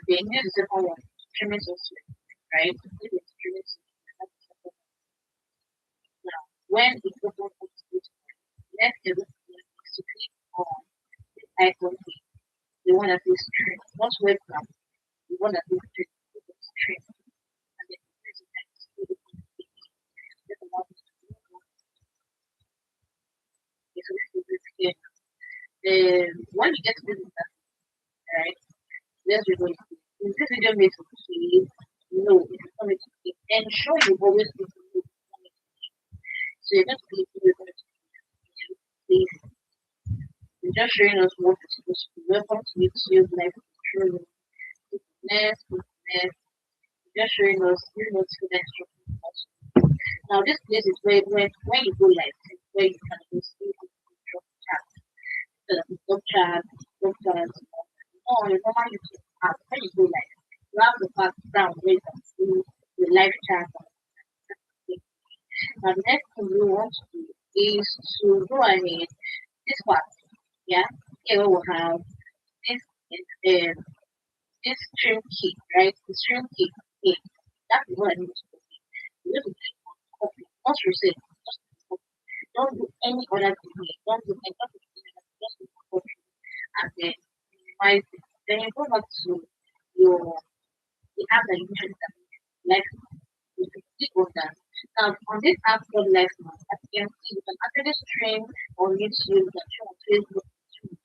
S19: the English is a streaming software, right? It is streaming software. Now, when it opens up this next service is to click on this icon here, the one that is stream, not webcam, the one that is stream. And then press the next to the so this is this here. When you get to this right, let's review. Is this video made for kids? No, it is not made for kids. Ensure you always put the video on it. So you're going to be please. You're just showing us what it's supposed to be. Welcome to YouTube live control. Next. Just showing us instructions. Now this place is where when you go live, where you can go see the chat. So the chat. Oh, you normally use app when you go live. You have the part down where you can see the live chat. Now the next thing we want to do is to go ahead this part. Yeah, here we will have this this stream key, right? The stream key. Yeah. That's what I need to do. You need to click on copy. Once you say just copy. Don't do any other thing here. Don't do anything. Just copy. And then minimize it. Then you go back to the app that you usually like you can click on that. Now on this app called Lexman, as you can see, you can actually stream on YouTube, you can stream on Facebook,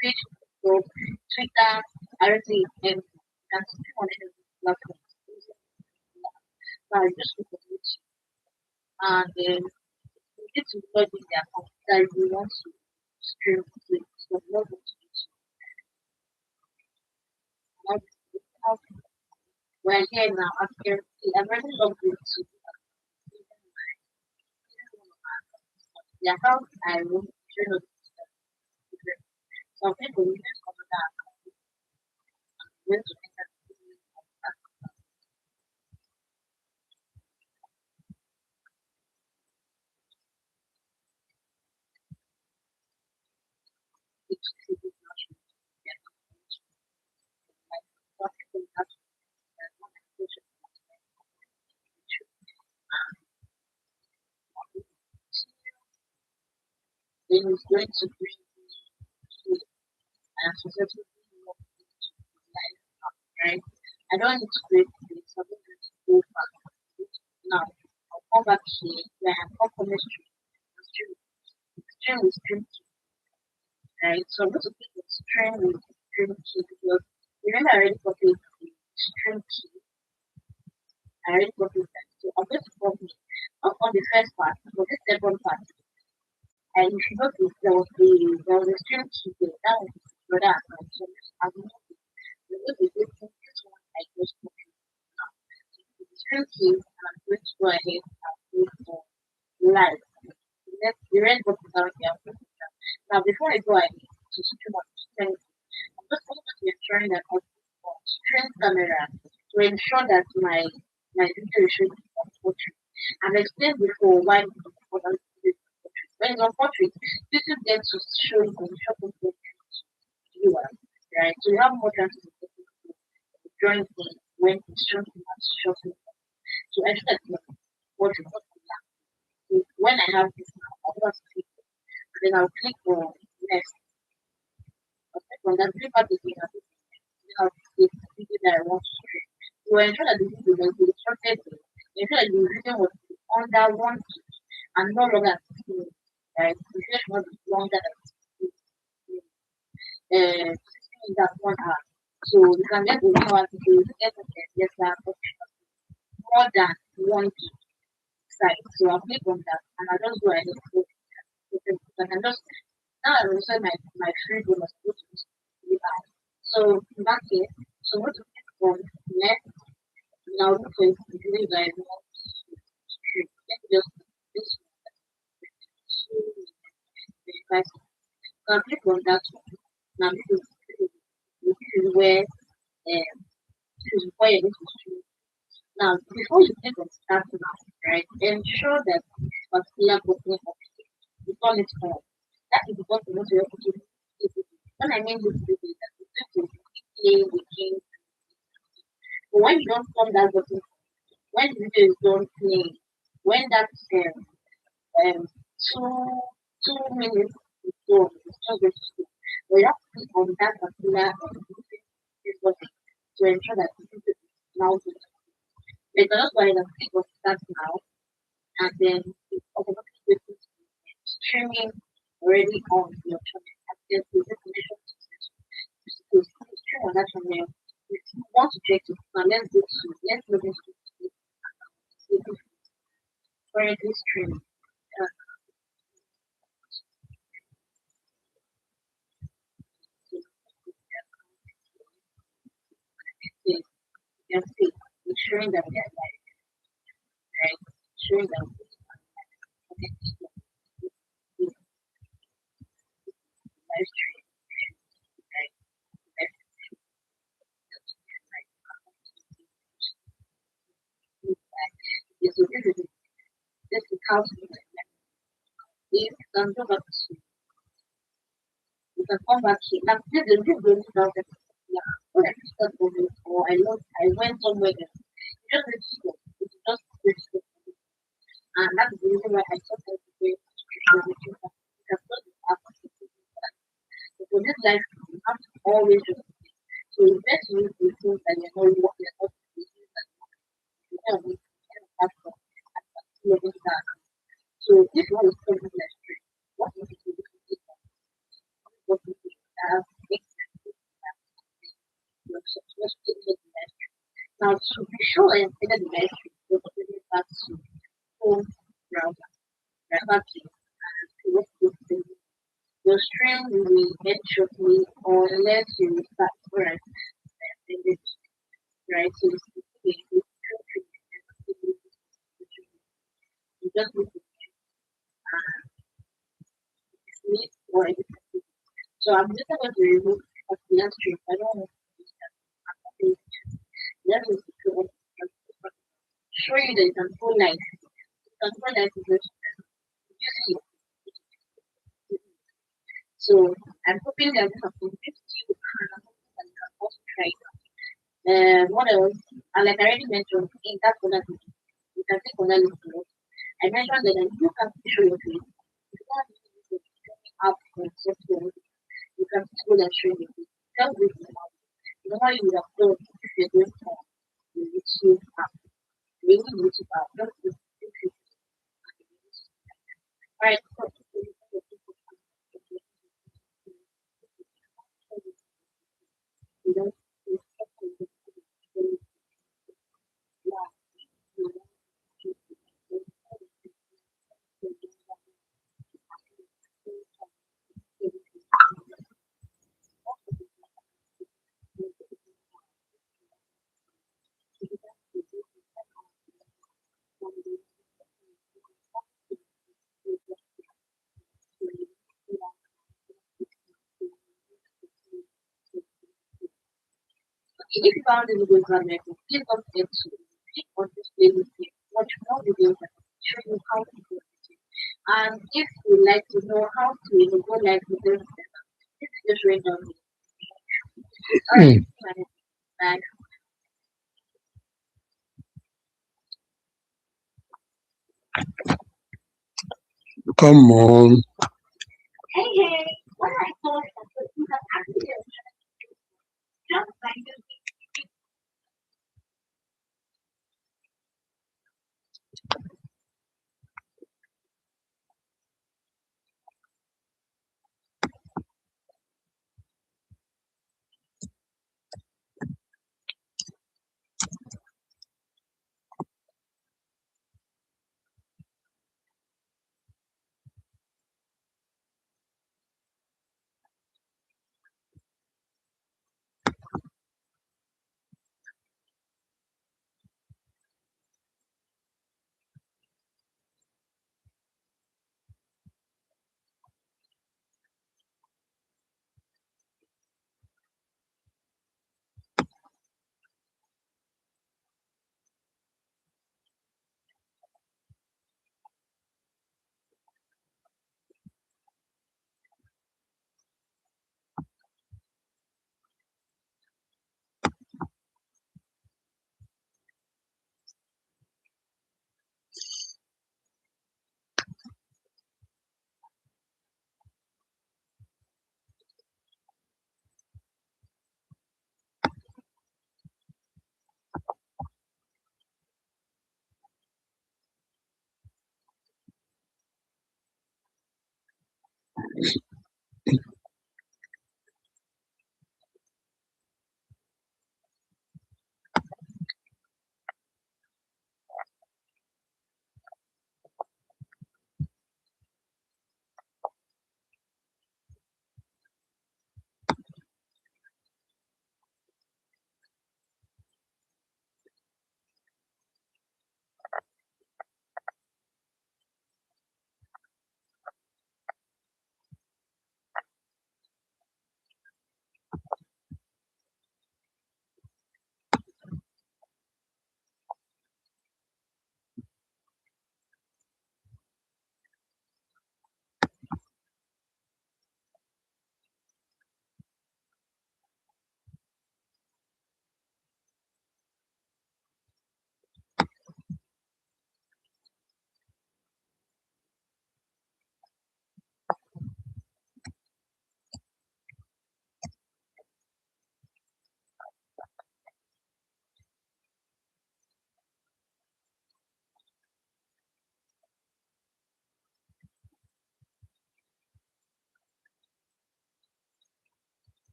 S19: Twitch, Twitter, RT, and you can stream on any platform. Now you just click on YouTube and then you need to log in their account that you want to stream to it. So log into YouTube. We're here now after I've already logged into the account I will show you. Some people will just cover that. I'm going to enter then it's going to bring me here and successfully log into the live app, right? I don't need to create this, so I'm going to go back. Now I'll come back here where I have confirmation stream with stream key, right? So I'm going to click on stream with stream key because remember I already copied the stream key. I already copied that. So I'm going to copy not on the first part, but the second part. And if you notice, there was a stream key there. That was the other account. So I'm going to this one I just copied now. So go ahead and click on live. The red button is out here. Now, before I go ahead to stream on things, I'm just going to be ensuring that I on stream camera to ensure that my video is showing on portrait. I've explained before why it's important to do portrait. When it's on portrait, YouTube gets to show you on short content viewers, right? So you have more chances of getting to join in when it's shown as short content. So I should have portrait. So when I have this now, I'll just click, then I'll click on next. I'll click on that three parts again. Then I'll click the video that I want to stream. So ensure that the video will be instructed to ensure that the video was under 1 gig and no longer 16 minutes, right? The video should not be longer than 16 minutes, that's 1 hour. So you can get the video as you get yes, more than 1 gig site. So I'll click on that and I'll just go ahead and click. I can just now I will say my free bonus which is the add. So in that case, so what to click on next now look for the video that I want to stream. Let me just this one. So I'll click on that one. Now this is where this is where you're going to stream. Now before you click on start now, right, ensure that this particular button you call it on. That is because you want to be able to when I mean this video that you need to play the game. But when you don't turn that button, when the video is done playing, when that two minutes is done, it's just going to stop. But you have to click on that particular this button to ensure that the video is now done. You can just go ahead and click on start now, and then it's automatically going to streaming already on your channel. And then the definition to stream on that channel. If you want to check it, now let's look into it. Currently streaming. You can see it's showing that we are live, right? Showing that we are live stream, right? Yes, so this is how to do it. If you can go back to you can come back here. Now this is going to down yeah. When I start moving or I went somewhere else. You just need to go. It's just this and that's the reason why I thought that the way you can start the app. So for this life you have to always just so it's best to use the things that you know what you're not to use that you have to have that. So if you want to start this life stream, what you need to do is what you need to have now to be sure I enter the live stream, you're going to back to home browser, right? And what you do, your stream will be end shortly unless you start right. Right? So you just need to sleep or anything. So I'm just going to remove a live stream. I don't want to use that. That is show you that you can pull light. You can pull light is using it. So I'm hoping that this has convinced you and you can also try it. What else? And like I already mentioned, in that corner, you can click on that link. I mentioned that you can show your face. If you want to use the streaming app for software, you can go and show your face. Tell this about normally you would have thought if you're going for the YouTube app. Maybe YouTube app, not the YouTube. Alright, so If you found any good garment, please don't forget to click on this playlist here. Watch more videos that show you how to do it. And if you'd like to know how to go live with them, this is just right down here. Alright, bye.
S4: Come on.
S3: Hey, hey, what I thought that you have actually just like this.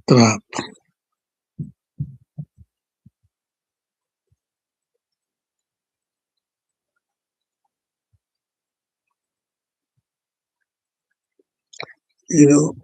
S4: Trap. You know,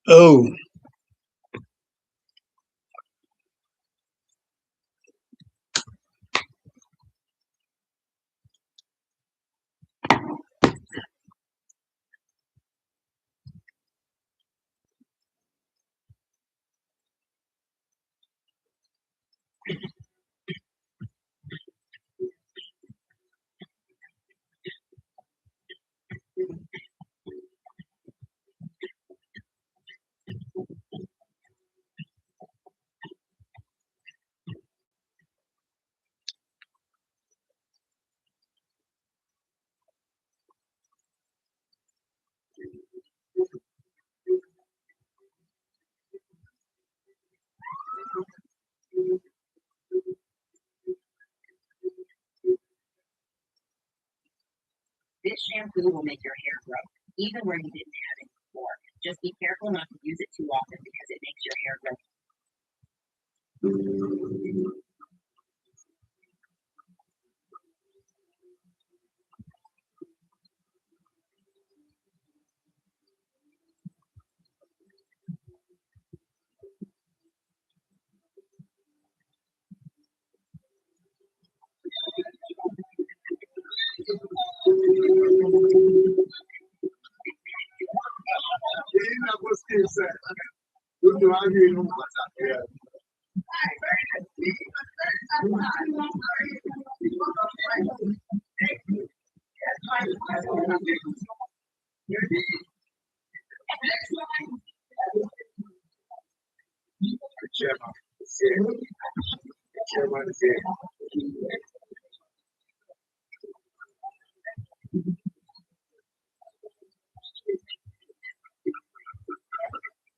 S4: oh,
S20: This shampoo will make your hair grow, even where you didn't have it before. Just be careful not to use it too often because it makes your hair grow.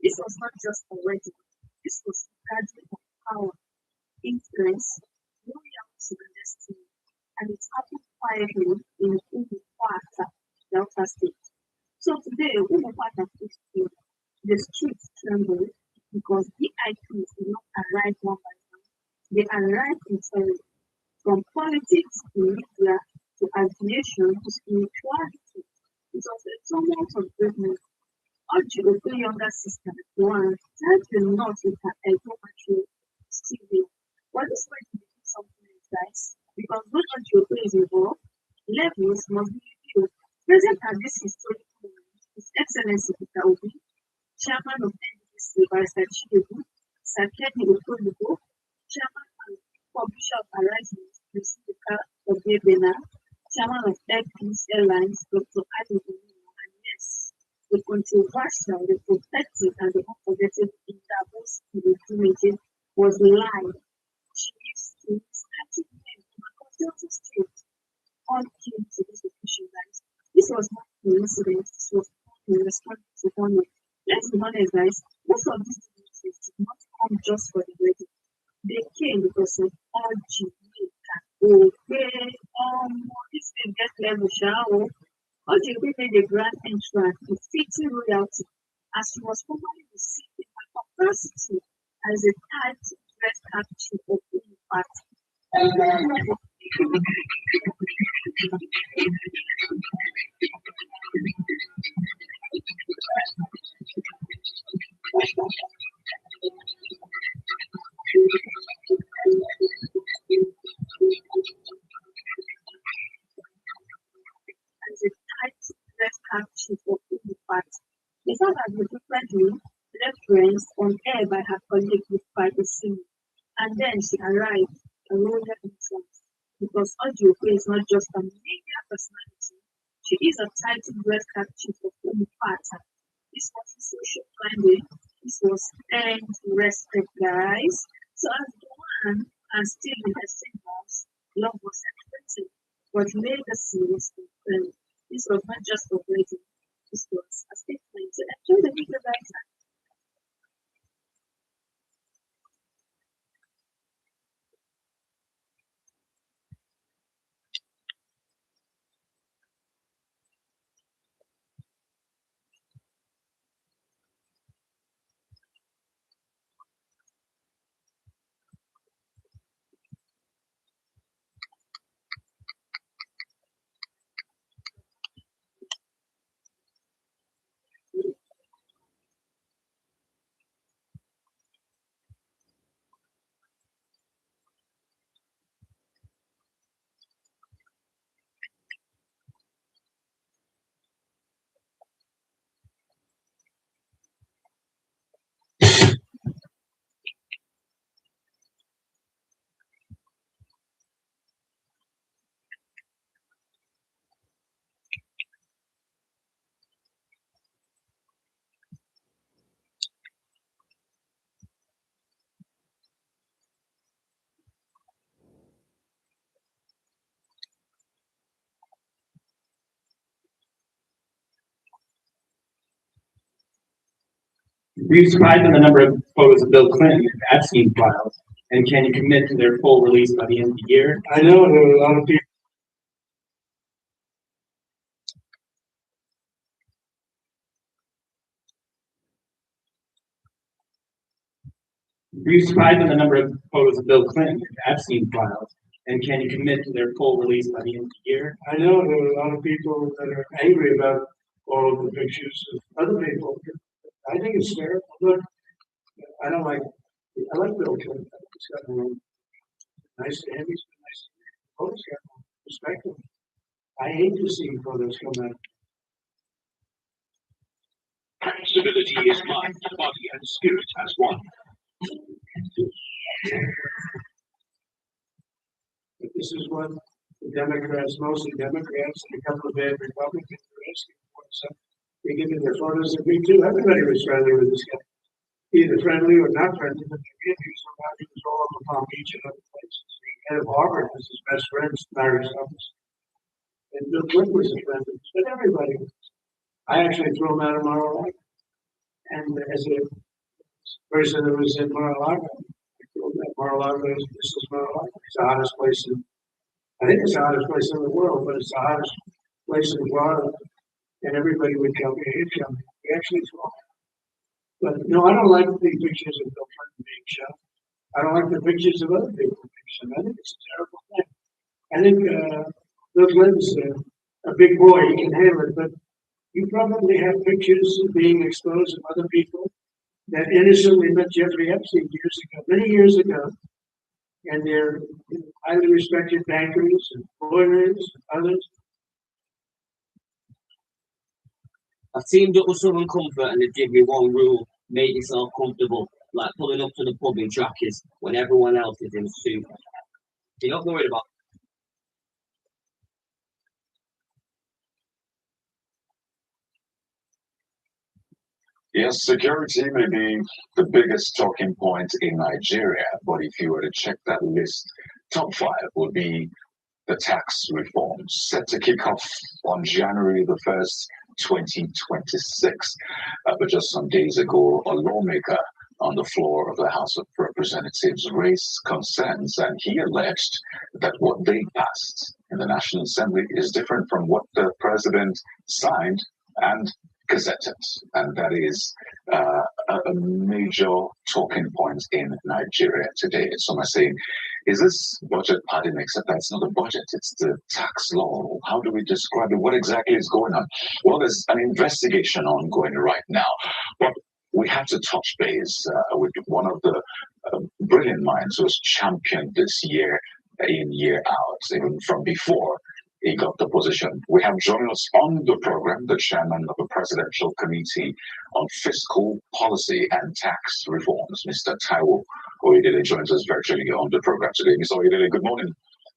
S3: This was not just a wedding, this was a gathering of power, influence, loyalty, and destiny, and it happened quietly in Umukwata, Delta State. So today, Umukwata is here. The streets tremble because VIPs did not arrive one by one. They arrived in terror, from politics to media to aviation to spirituality. It was a tumult of greatness. Archie Okoye younger sister, Joanne, tied the knot with her elbow material, Stevie. But this way to do something else, guys. Because when Archie Okoye is involved, levels must be reviewed. Present at this historic moment, His Excellency Peter Obi, Chairman of NDC, Barrister Chinedu, Sakeni Okoye, Chairman and Publisher of Arise News, Priscilla Obiebena, Chairman of Air Peace Airlines, Dr. Ali Bonino, and yes, the controversial, the protective, and the unforgettable Indabo
S19: was documented was live. She used to static men from a consulting street on came to this location, guys. This was not an incident, this was not in response to one. Let's be honest, guys, most of these diseases did not come just for the wedding. They came because of urgent need. Okay, this will get level, shall Ojibwe made a grand entrance befitting royalty, as she was formally received in her capacity as a tight dress captain of the party. As a tight dress caption for the party. The song has been frequently referenced on air by her colleague with privacy, and then she arrived a royal influence because Ojibwe is not just a media personality, she is a title dress caption for the party. This was a social climate, this was earned respect, guys. So as the one and still in the same house, love was expensive, but legacy was confirmed. This was not just for wedding, this was a statement to enjoy the video guys.
S6: Will you surprised by the number of photos of Bill Clinton in Epstein files? And can you commit to their full release by the end of the year?
S15: I know there are a lot of people.
S6: Were you surprised by the number of photos of Bill Clinton in Epstein files? And can you commit to their full release by the end of the year?
S15: I know there are a lot of people that are angry about all of the pictures of other people. I think it's fair. Look, I like Bill Clinton. He's got a nice family. He's been nice. Photos got respect him. I hate to see photos come out.
S9: Civility is mind, body, and spirit as one.
S15: But this is what the Democrats, mostly Democrats, and a couple of bad Republicans are asking for. So they give me their photos of me too. Everybody was friendly with this guy. Either friendly or not friendly, but the interviews about he was all over Palm Beach and other places. The head of Harvard was his best friend, Larry Summers. And Bill Clinton was a friend, but everybody was. I actually threw him out of Mar-a-Lago. And as a person who was in Mar-a-Lago, I told that Mar-a-Lago this is Mar-a-Lago. It's the hottest place I think it's the hottest place in the world, but it's the hottest place in Florida. And everybody would come here, he'd come here. We actually threw him. But no, I don't like the pictures of Bill Clinton being shot. I don't like the pictures of other people being shot. I think it's a terrible thing. I think Bill Clinton's a big boy, he can handle it, but you probably have pictures being exposed of other people that innocently met Jeffrey Epstein many years ago, and they're highly respected bankers and lawyers and others.
S21: I've teamed up with Southern Comfort and they give me one rule: make yourself comfortable, like pulling up to the pub in trackies when everyone else is in suit. You're not worried about.
S1: Yes, security may be the biggest talking point in Nigeria, but if you were to check that list, top five would be the tax reforms set to kick off on January the 1st, 2026. But just some days ago, a lawmaker on the floor of the House of Representatives raised concerns, and he alleged that what they passed in the National Assembly is different from what the president signed and gazetted. And that is a major talking point in Nigeria today. Some are saying, is this budget padding? Except that's not a budget, it's the tax law. How do we describe it? What exactly is going on? Well, there's an investigation ongoing right now, but we have to touch base with one of the brilliant minds who was championed this year in, year out, even from before he got the position. We have joining us on the program the chairman of the Presidential Committee on Fiscal Policy and Tax Reforms, Mr. Taiwo Oyedele, joins us virtually on the program today. Mr. Oyedele, good morning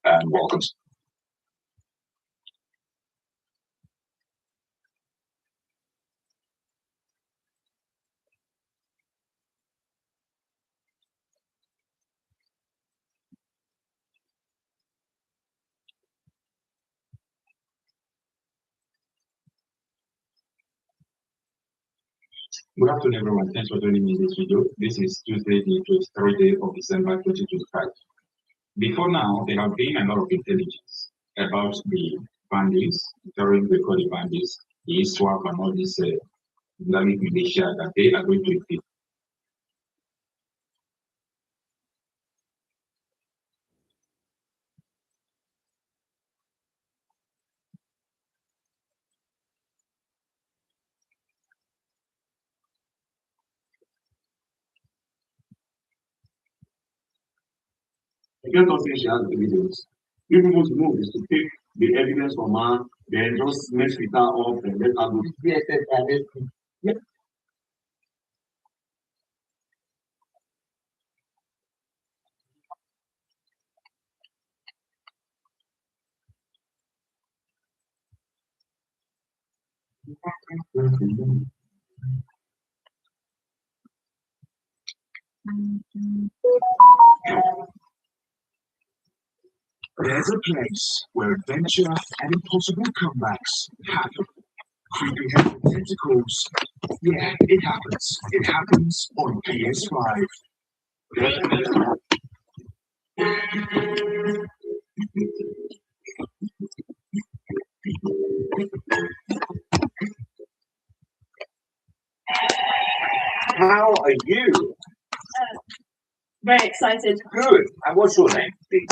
S1: and welcome.
S22: Good afternoon, everyone. Thanks for joining me in this video. This is Tuesday, the 23rd day of December 2025. Before now, there have been a lot of intelligence about the bandits, during the call the bandits, the ISWAP and all these Islamic militia that they are going to defeat. Again, don't finish the videos. You people's move is to take the evidence from man, then just mix it up and let her go. Yes, yes.
S1: There's a place where adventure and impossible comebacks happen. Creepy head tentacles. Yeah, it happens. It happens on PS5.
S7: How are you?
S19: Very excited.
S7: Good. And what's your name, please?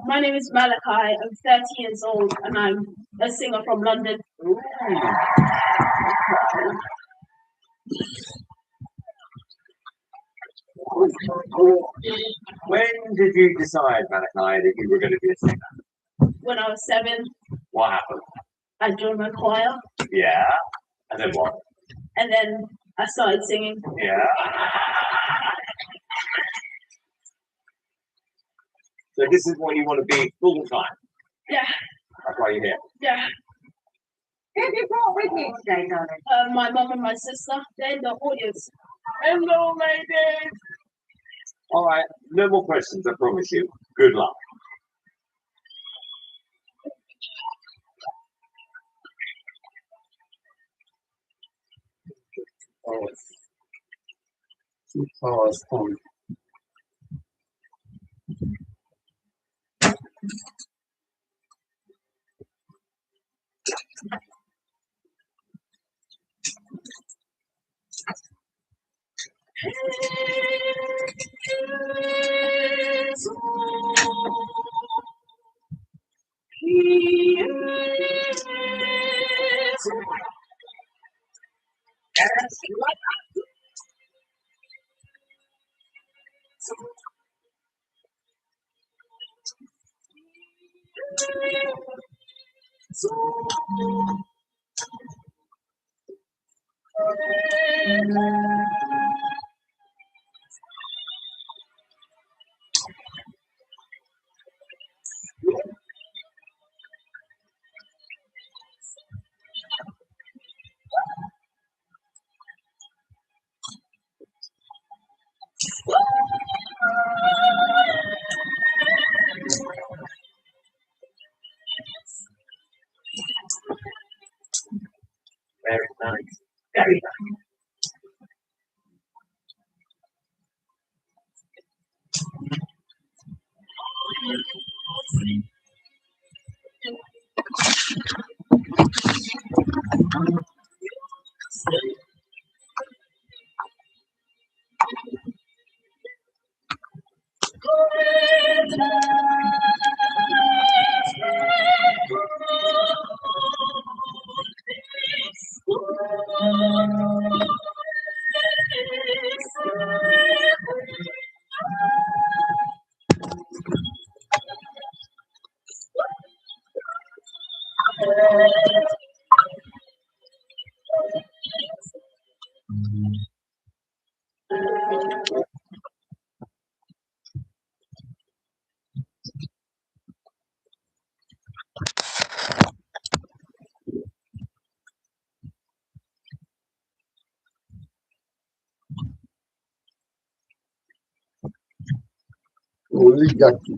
S19: My name is Malachi. I'm 30 years old and I'm a singer from London.
S7: When did you decide, Malachi, that you were going to be a singer?
S19: When I was 7,
S7: What happened?
S19: I joined my choir.
S7: Yeah. And then what?
S19: And then I started singing.
S7: Yeah. So this is what you want to be full time?
S19: Yeah.
S7: That's why you're here?
S19: Yeah.
S20: Who you brought with you today, darling?
S19: My mom and my sister, they're in the audience.
S20: Hello, ladies.
S7: All right. No more questions, I promise you. Good luck.
S4: Oh, 2 hours on.
S16: Very nice. Very nice.
S4: Oligarchy.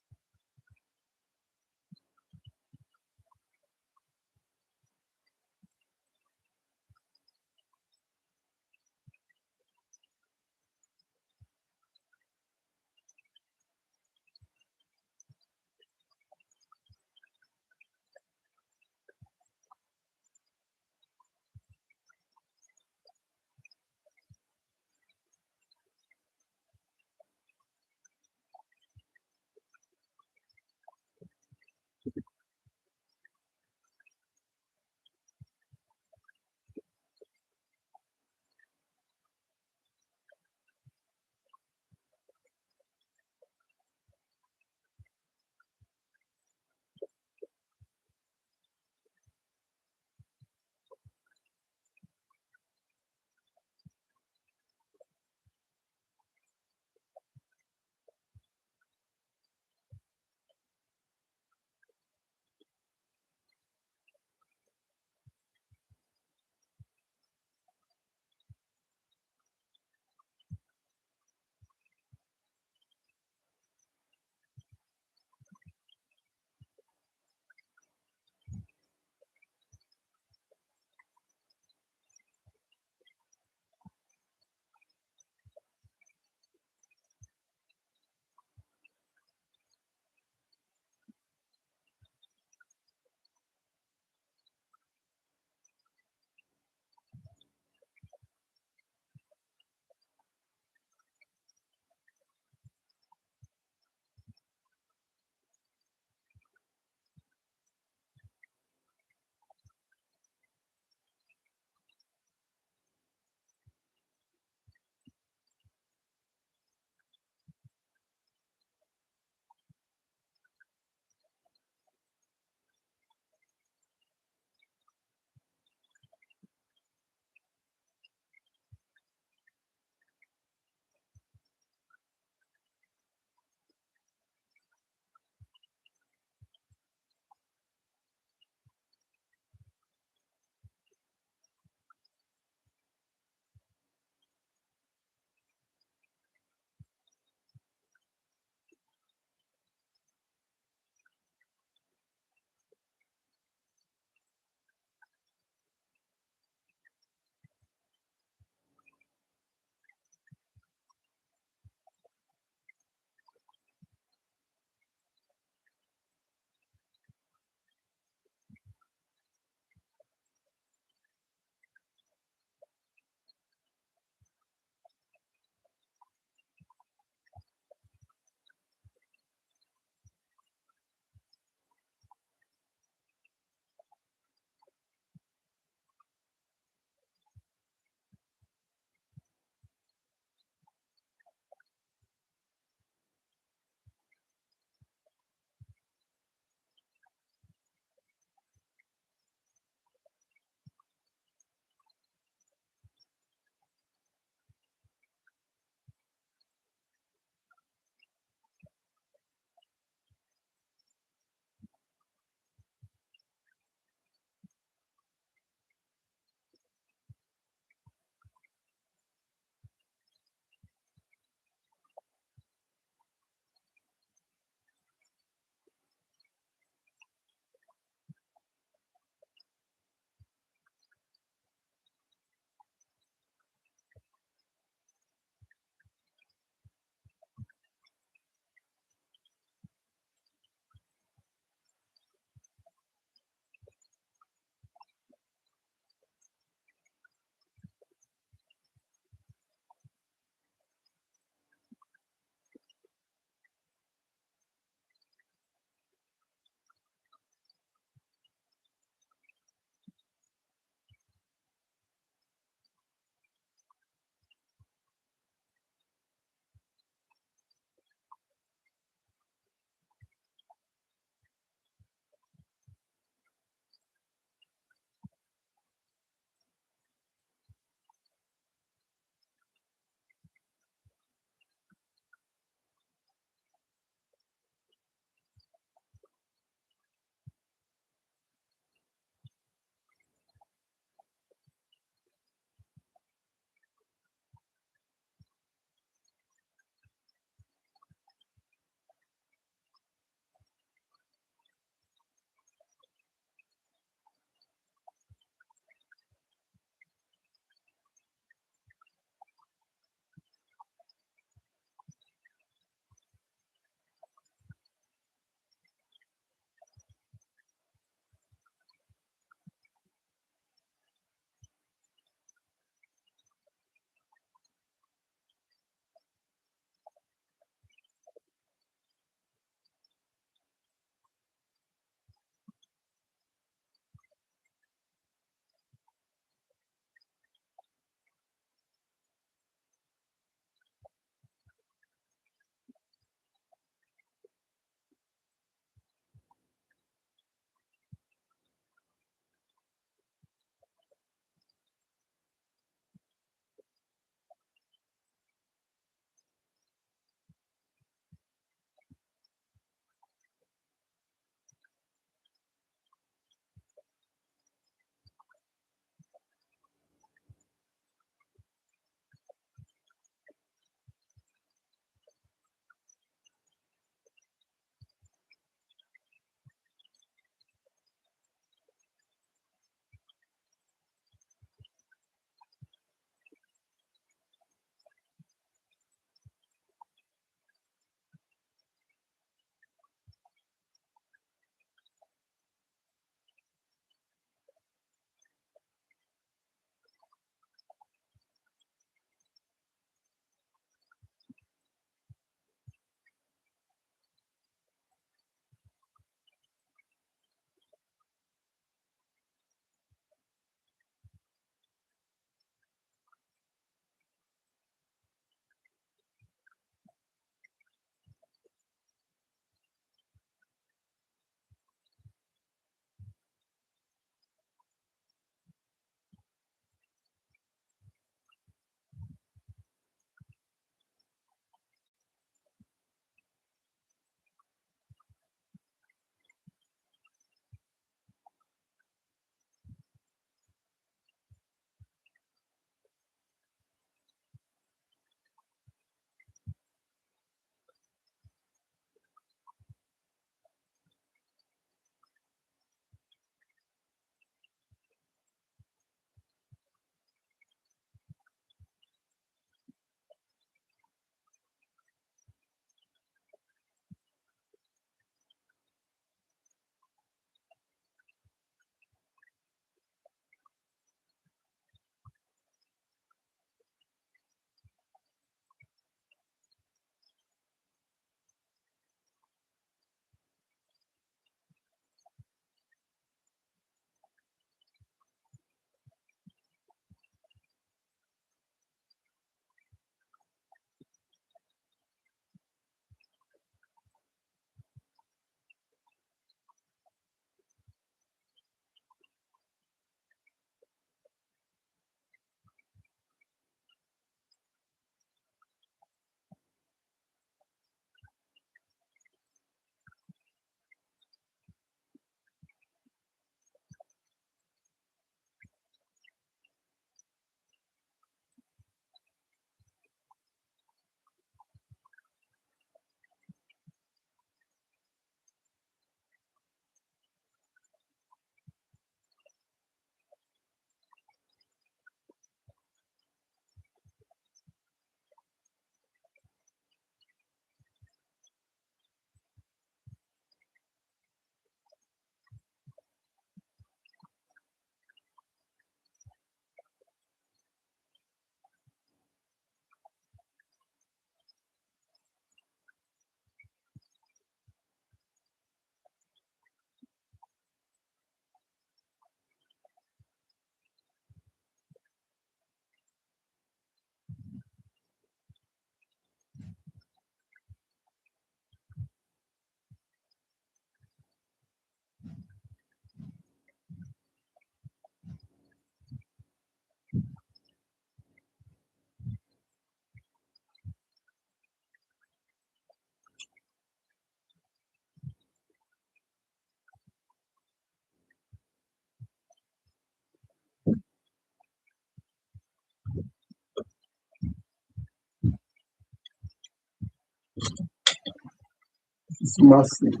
S4: is massive.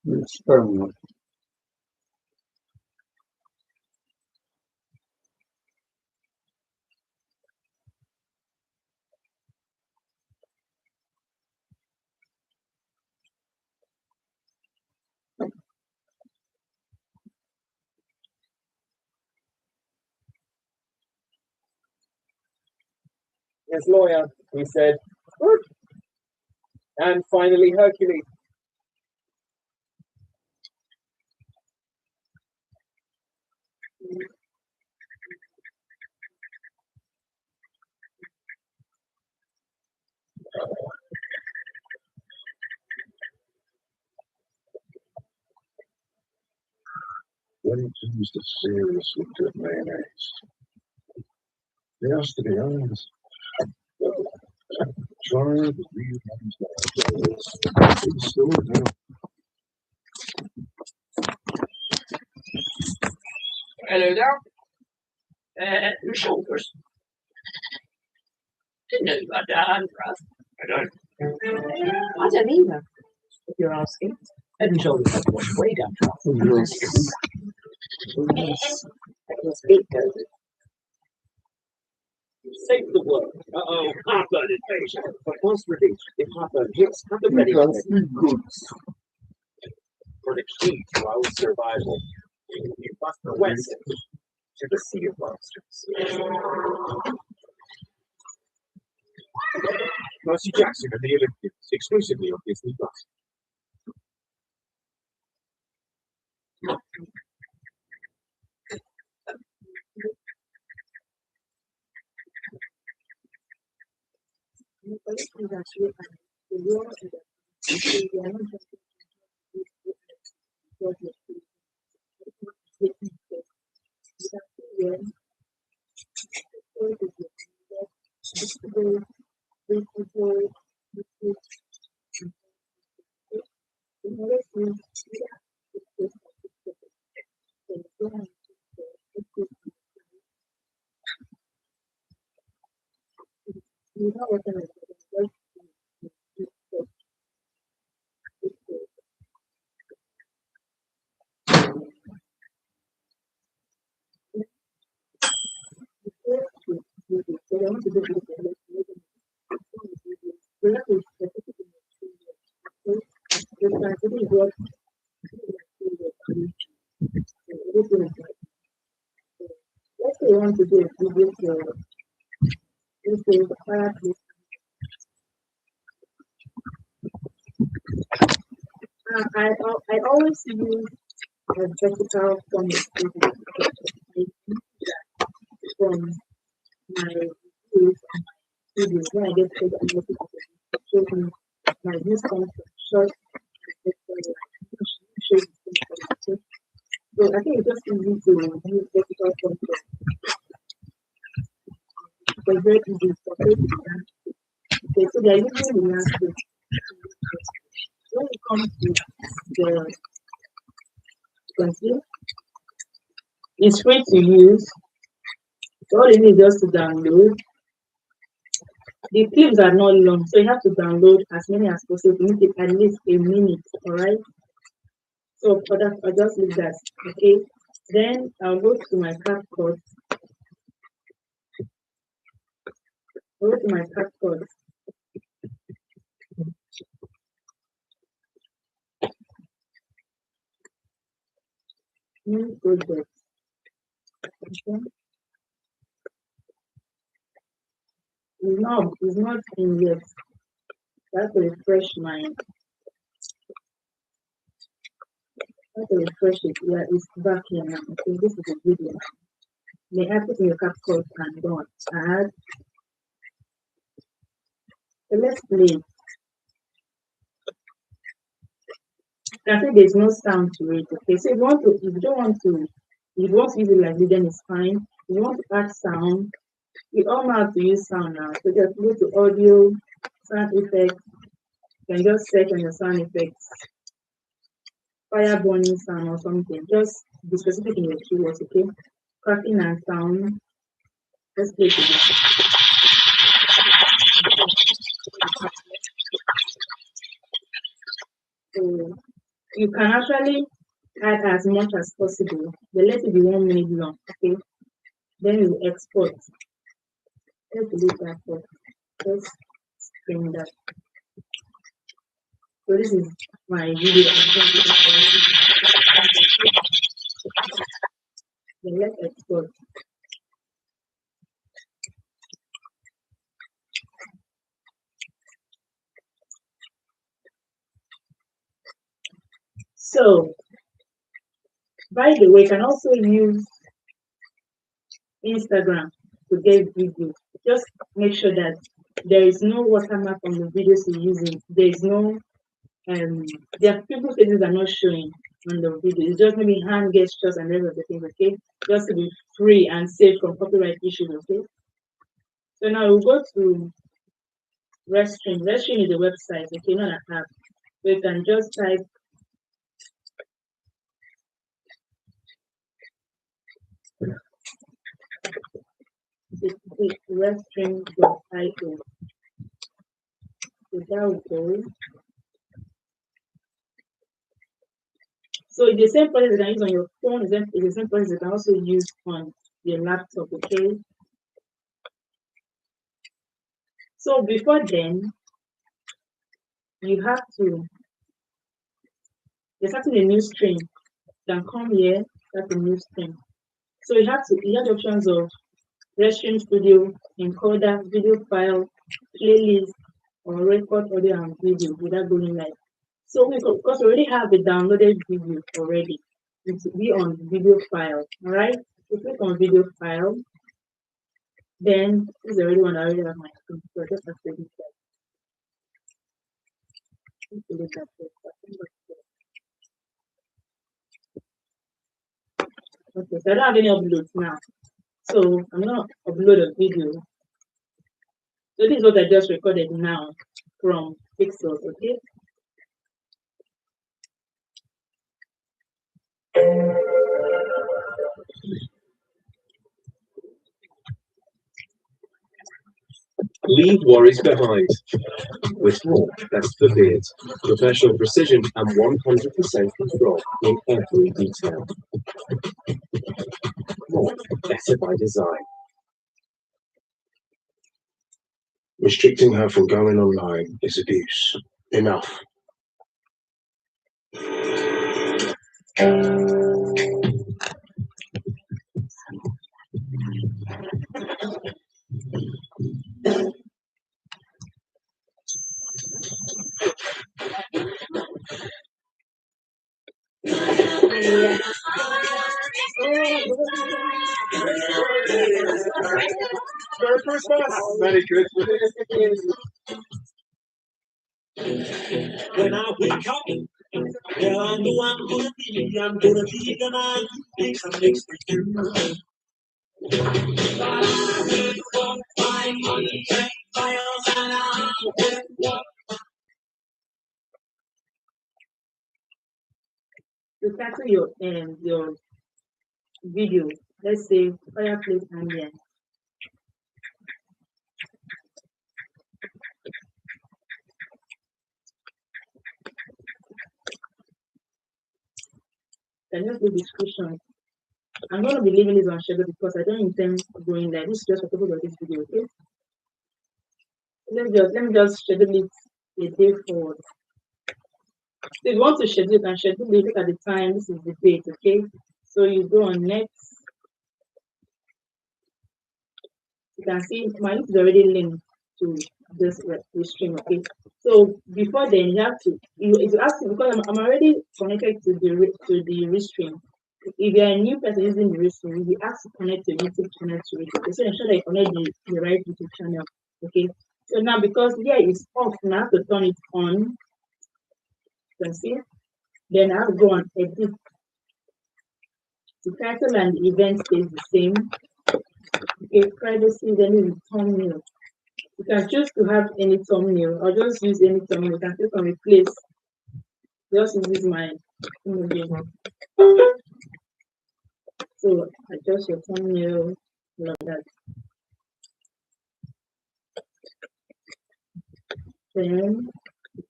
S4: Experiment.
S6: His lawyer, he said, "Good." And finally, Hercules.
S14: When it comes to seriously good mayonnaise, there has to be honest. Try the real ones that it's still now.
S10: Hello there. Your shoulders. Didn't know you had that hand rough. I don't.
S11: I don't either, if you're asking.
S10: Head and shoulders have washed way down to
S4: Yes.
S11: That was big, though.
S6: Save the world. Uh-oh, heartburn invasion. But once released, if heartburn hits, have the ready
S4: That's the goods.
S6: for the key to our survival. You must quest it to the sea of monsters.
S8: Percy Jackson and the Olympians, exclusively on Disney Plus.
S2: Let's say you want to do a video for, let's say, the fireplace. I always use a vertical from from my videos and my videos when I get paid and look at the children, my views come from short so I think it's just easy to use vertical content. It's very easy for people. Okay, so they're using the landscape. When it comes to the conceal, it's free to use. So all you need is just to download. The clips are not long, so you have to download as many as possible. You need at least a minute, all right? So for that, I'll just leave that, okay? Then I'll go to my CapCut. Go to my CapCut. New project. Okay. It's not in yet. I have to refresh my How to refresh it? Yeah, it's back here now. Okay, this is a video. May I put in your CapCut and go on add. So let's play. I think there's no sound to it. Okay, so if you don't want to, if you want to use it like this, then it's fine. If you want to add sound, you all know how to use sound now. So just go to audio, sound effects. You can just search on your sound effects, fire burning sound or something. Just be specific in your keywords, okay? Cracking and sound. Let's play it. So you can actually add as much as possible. But let it be 1 minute long, okay? Then you export. Let's delete that first. Let's bring that. So this is my video. Then let's export. So, by the way, you can also use Instagram to get video. Just make sure that there is no watermark on the videos you're using. There is no, there are people's faces are not showing on the video. It's just maybe hand gestures and rest of the things, okay? Just to be free and safe from copyright issues, okay? So now we'll go to Restream. Restream is a website, okay, not an app. So you can just type Restream.io. So that will go. So it's the same process you can use on your phone, it's the same process you can also use on your laptop, okay? So before then, you have to, you're starting a new stream. You can come here, start a new stream. So you have the options of Restream Studio, encoder, video file, playlist, or record audio and video without going live. So because we already have a downloaded video already, it will be on video file. All right, so click on video file. Then this is already one I already have my screen, so I just have to delete that. Okay, so I don't have any uploads now. So I'm gonna upload a video. So this is what I just recorded now from Pixels, okay?
S7: Leave worries behind. With more, that's the beard. Professional precision and 100% control in every detail. More, better by design.
S12: Restricting her from going online is abuse. Enough.
S6: Merry Christmas! Merry Christmas!
S13: When I wake up, yeah, I know I'm gonna be the man who makes a mix for you.
S2: To title your video, let's say fireplace ambient. Then just the description. I'm going to be leaving this on schedule because I don't intend going there. This is just for people of this video, okay? Let me just schedule it a day forward. So if you want to schedule it and schedule it, look at the time. This is the date, okay? So you go on next. You can see my link is already linked to
S5: this restream. Okay, so before then you have to you ask me because I'm already connected to the restream. If you're a new person using the restream, you ask to connect your YouTube channel to it. Okay, so ensure that you connect the right YouTube channel. Okay, so now because here it's off, now I have to turn it on. You can see. Then I have to go on edit. The title and the event stays the same. Okay, privacy, then is thumbnail. You can choose to have any thumbnail or just use any thumbnail. You can click on replace. Just use my image. So adjust your thumbnail like that. Then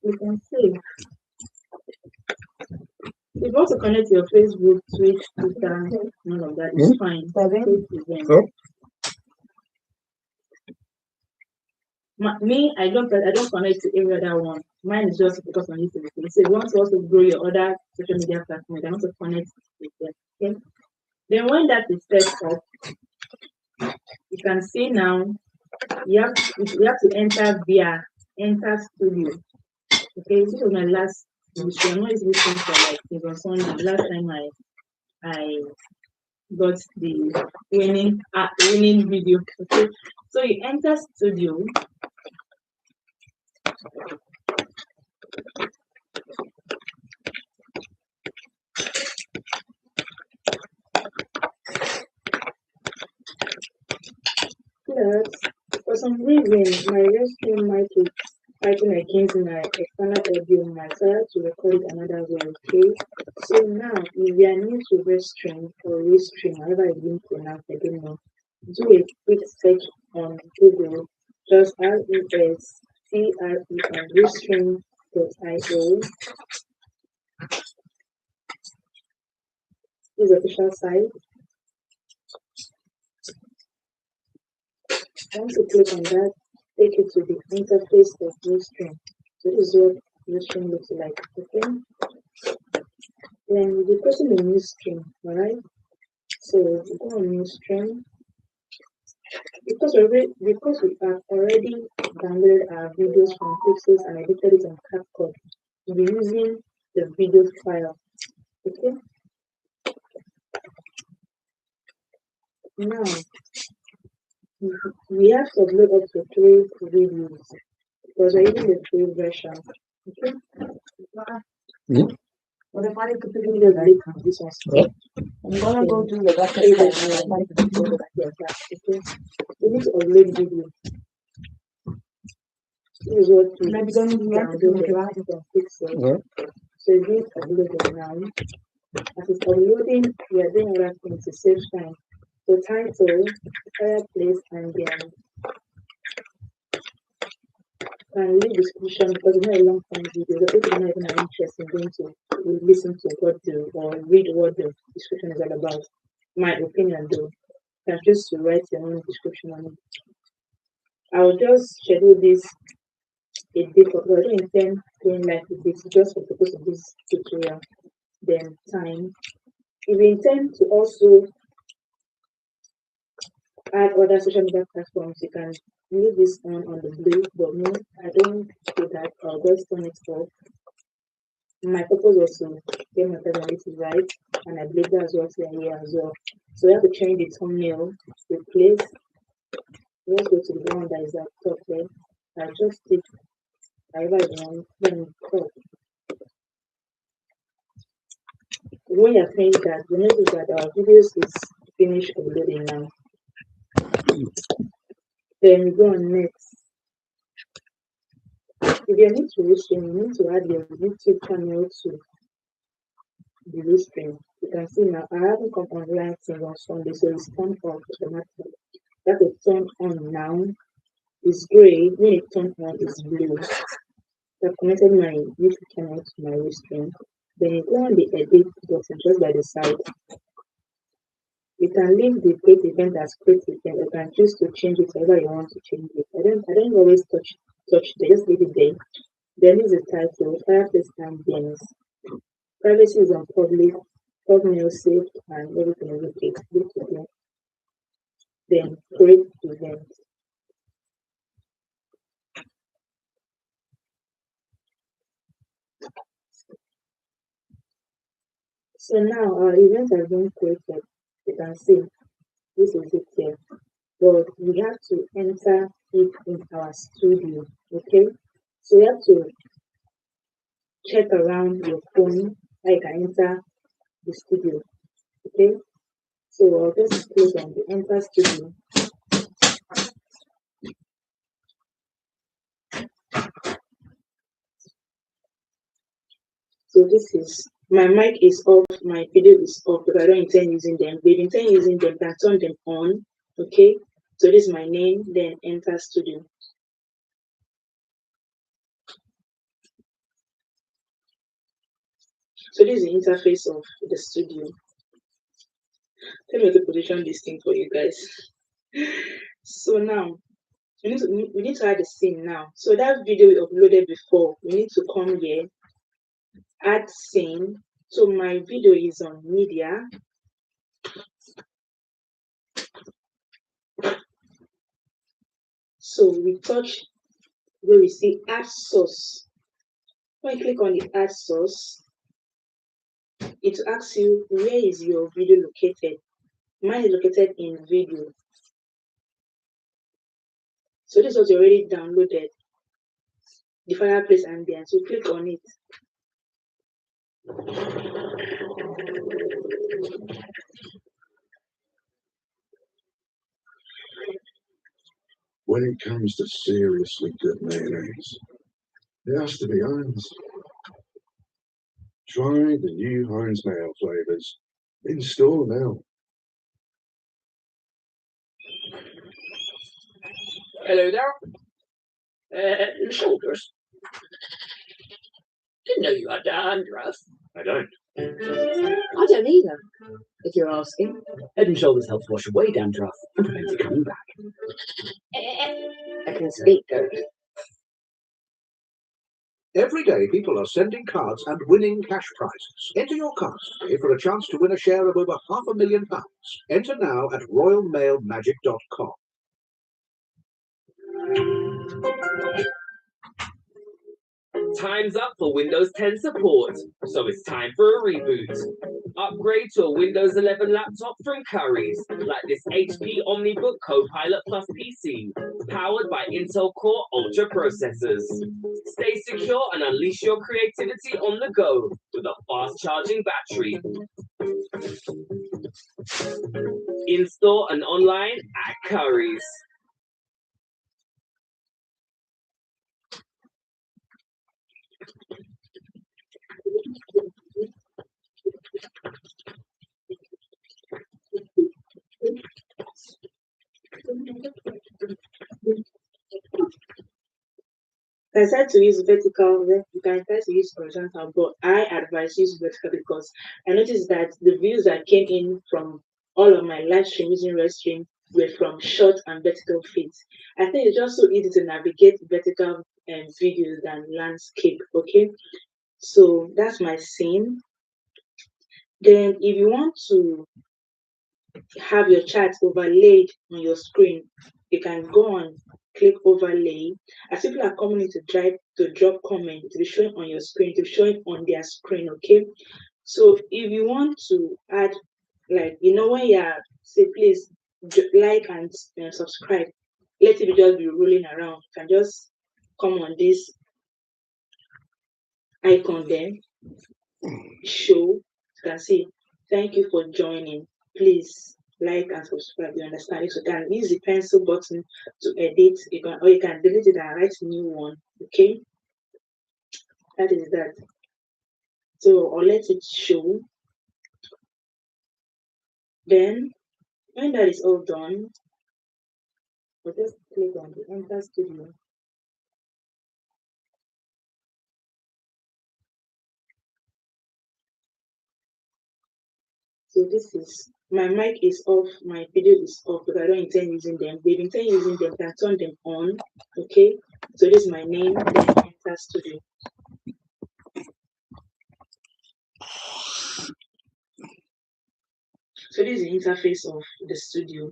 S5: you can save. If you want to connect your Facebook, Twitch, Twitter, none of that is fine. Me, I don't connect to every other one. Mine is just because on YouTube. So if you want to also grow your other social media platforms, you want to connect with them. Okay. Then when that is set up, you can see now you have to enter via enter studio. Okay, this was my last issue. I'm not listening for like it was on the last time I got the winning video. Okay, so you enter studio. But for some reason, my restroom mic is fighting against my external audio. My decided to record it another way. Okay, so now if you are new to restream or restream, however it's being pronounced, I don't know. Do a quick search on Google. Just RESTREAM.io. This is the official site. Once you click on that, take you to the interface of Restream. So this is what Restream looks like. Okay. Then you're pressing the new stream, alright? So you go on new stream. Because we have already downloaded our videos from Pixels and edited it on CapCut, we'll be using the video file. Okay. Now we have to upload up to 3 videos because we're using the free version. Okay. What if I could put in the this one? I'm gonna go do the okay. We need to upload video. This is what we download from Pixel. So you need to upload it now. As it's uploading, we are doing other things to save time. So title, fireplace, and then and leave description because it's not a long time video. The people are not even interested in going to listen to what the or read what the description is all about. My opinion though. You can just write your own description on it. I'll just schedule this a day for I don't intend going live with this just for the purpose of this tutorial. Then time. If you intend to also add other social media platforms, you can leave this on the blue, but no, I don't do that. I'll just turn it off. My purpose was to get my personality right, and I believe that's what's here as well. So we have to change the thumbnail, replace. Let's go to the one that is at top there. I just take however you want, then crop. When you're finished that, you notice that our videos is finished uploading now. Then we go on next. If you're new to Restream, you need to add your YouTube channel to the Restream. You can see now I haven't come online since on Sunday, so it's turned off automatically. That is turned on now. It's gray. When it turned on, it's blue. So I've connected my YouTube channel to my Restream. Then you go on the edit button just by the side. You can leave the create event as create event. You can choose to change it however you want to change it. I don't always touch it, just leave it there. Then is the title, fireplace ambience. Privacy is on public, thumbnail saved, and everything is okay. Click again. Then create event. So now our event has been created. You can see this is it here. But we have to enter it in our studio. Okay? So you have to check around your phone how you can enter the studio. Okay? So I'll just click on the enter studio. So this is my mic is off, my video is off, but I don't intend using them. If you intend using them, can turn them on. Okay. So this is my name, then enter studio. So this is the interface of the studio. Let me to position this thing for you guys. So now we need to add the scene now. So that video we uploaded before, we need to come here, add scene. So my video is on media. So we touch where we see add source. When you click on the add source, it asks you where is your video located. Mine is located in video. So this was already downloaded, the fireplace ambience. So click on it.
S12: When it comes to seriously good mayonnaise, it has to be Heinz. Try the new Heinz mayo flavors. In store now.
S10: Hello there. Shoulders. Didn't know you had dandruff.
S9: I don't.
S11: I don't either, if you're asking.
S10: Head and Shoulders helps wash away dandruff and prevents it coming back.
S11: I can speak, though.
S17: Every day, people are sending cards and winning cash prizes. Enter your cards today for a chance to win a share of over £500,000. Enter now at royalmailmagic.com.
S18: Time's up for Windows 10 support, so it's time for a reboot. Upgrade to a Windows 11 laptop from Currys, like this HP OmniBook Copilot Plus PC, powered by Intel Core Ultra processors. Stay secure and unleash your creativity on the go with a fast-charging battery. In-store and online at Currys.
S5: I decided to use vertical, you can try to use horizontal, but I advise use vertical because I noticed that the views that came in from all of my live stream using Redstream were from short and vertical feeds. I think it's just so easy to navigate vertical videos than landscape. Okay, so that's my scene. Then if you want to have your chat overlaid on your screen, you can go on, click overlay. As people are coming in to drop comment, to be showing on your screen, to be showing on their screen. Okay, so if you want to add, like, when you're say please like and subscribe, let it just be rolling around. You can just come on this icon there, show. You can see thank you for joining, please like and subscribe. You understand? So you can use the pencil button to edit. You can delete it and write a new one. Okay, that is that. So I'll let it show. Then when that is all done, we'll just click on the enter studio. So this is my mic is off, my video is off, but I don't intend using them. If you intend using them, can turn them on. Okay, so this is my name, then enter studio. So this is the interface of the studio.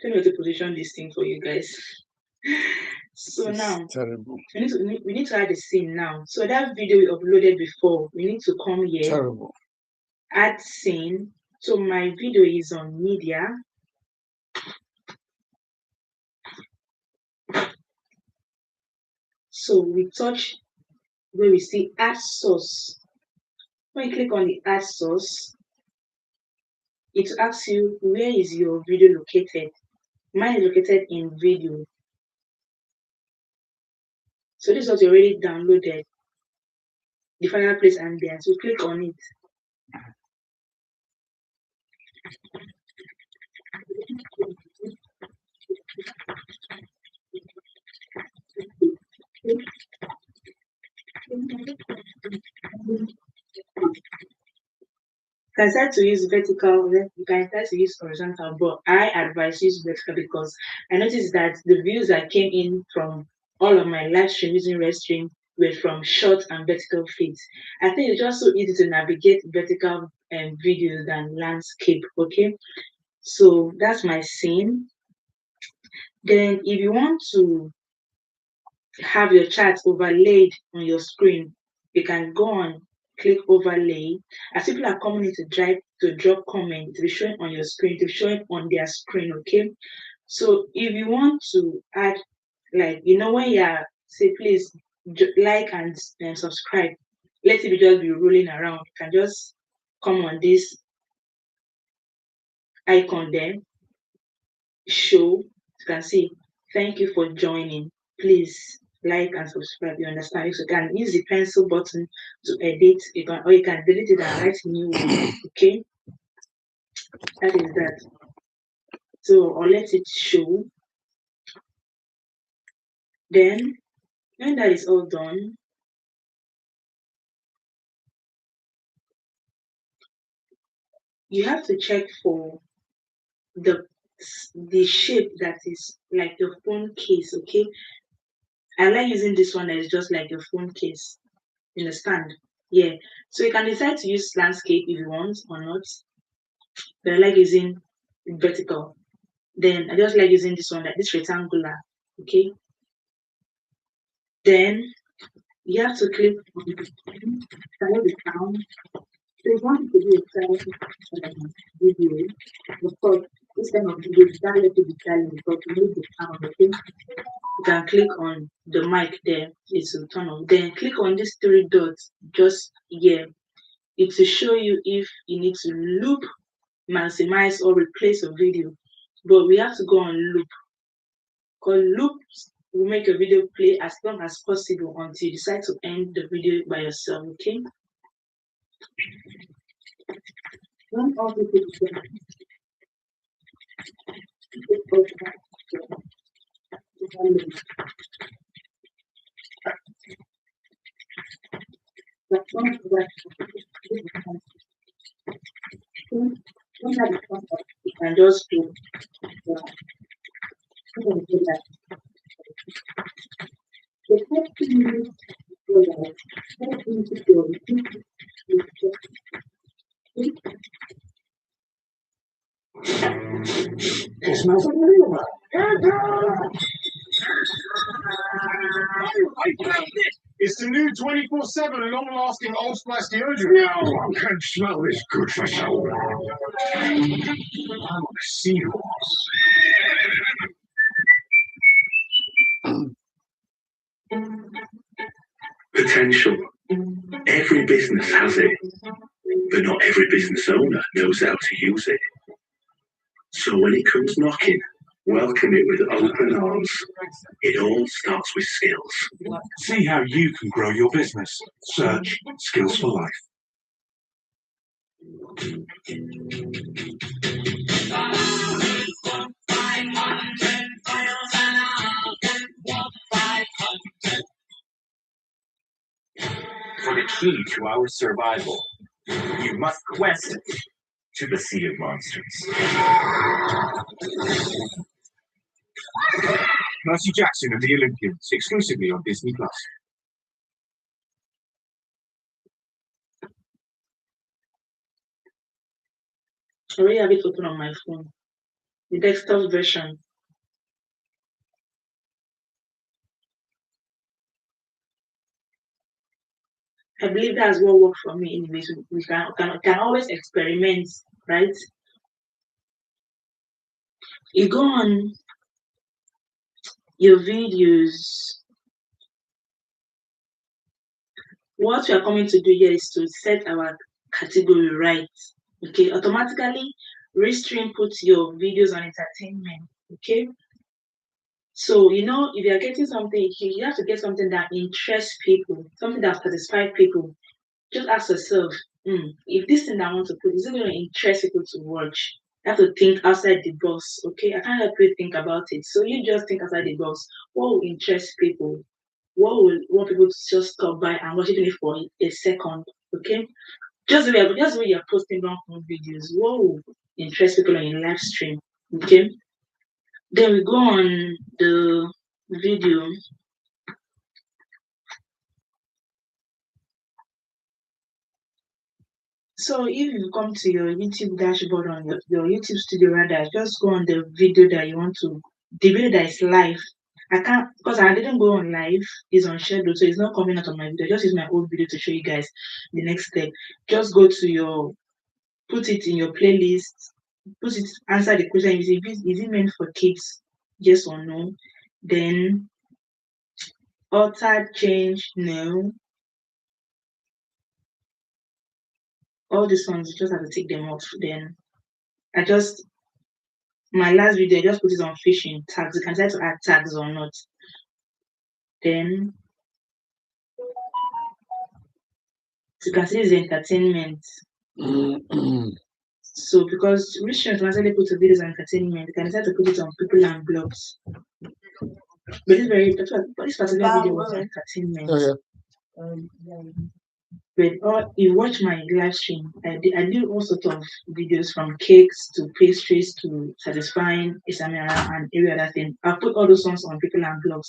S5: Let me to position this thing for you guys. So now
S4: terrible.
S5: we need to add the scene now. So that video we uploaded before, we need to come here,
S4: Terrible.
S5: add scene. So my video is on media. So we touch where we see add source. When you click on the add source, it asks you where is your video located. Mine is located in video. So this is what you already downloaded. The final place and there. So click on it. You can try to use vertical, you can try to use horizontal, but I advise use vertical because I noticed that the views that came in from all of my live stream using Redstream were from short and vertical feeds. I think it's just so easy to navigate vertical videos than landscape. Okay, so that's my scene. Then if you want to have your chat overlaid on your screen, you can go on, click overlay. As people are coming in to drop comment, to be showing on your screen, to be showing on their screen, okay? So if you want to add, like, when you're, say, please like and subscribe, let it just be rolling around. You can just come on this icon there, show, you can see, thank you for joining. Please like and subscribe. You understand? So you can use the pencil button to edit. Or you can delete it and write new one. Okay, that is that. So I'll let it show. Then when that is all done, you have to check for the shape that is like your phone case. Okay, I like using this one that is just like your phone case. You understand? Yeah. So you can decide to use landscape if you want or not. But I like using vertical. Then I just like using this one, like this rectangular. Okay. Then you have to click on the sound. So if you want to do a silent video, of course, this kind of video is directly to be silent because you need the sound. Okay. You can click on the mic there. It will turn on. Then click on these three dots just here. It will show you if you need to loop, maximize, or replace a video. But we have to go on loop. Because loops will make your video play as long as possible until you decide to end the video by yourself, okay? When all people you can just do that. The first thing you need
S13: It smells unbelievable.
S14: I found it! It's the new 24/7 long-lasting Old Spice deodorant.
S13: No one can smell this good for so long. I'm a seahorse.
S3: Potential. Every business has it, but not every business owner knows how to use it. So when it comes knocking, welcome it with open arms. It all starts with skills.
S13: See how you can grow your business. Search Skills for Life.
S7: For the key to our survival, you must quest to the Sea of Monsters.
S8: Percy Jackson and the Olympians, exclusively on Disney Plus.
S5: I already have it open on my phone. The desktop version. I believe that's what worked for me. Anyways, we can always experiment, right? You go on your videos. What we are coming to do here is to set our category right. Okay, automatically Restream puts your videos on entertainment. Okay, so if you're getting something, you have to get something that interests people, something that satisfies people. Just ask yourself, if this thing I want to put, is it going to interest people to watch? You have to think outside the box. Okay, I can't help you think about it. So you just think outside the box. What will interest people? What will want people to just stop by and watch it for a second? Okay, just the way you're posting long form videos. What will interest people on your live stream? Okay, then we go on the video. So if you come to your YouTube dashboard on your YouTube studio, rather, just go on the video that you want to, the video that is live. I can't, because I didn't go on live, it's on schedule, so it's not coming out of my video. Just use my old video to show you guys the next step. Just go to put it in your playlist, answer the question, is it meant for kids? Yes or no? Then alter, change, no. All these ones, you just have to take them off. Then my last video, I just put it on fishing tags. You can decide to add tags or not. Then you can see it's entertainment. So because restrictions actually put the videos on entertainment, you can decide to put it on people and blogs. But this particular video was entertainment. But you watch my live stream, I do all sorts of videos from cakes to pastries to satisfying Isamia and every other thing. I'll put all those ones on people and blogs.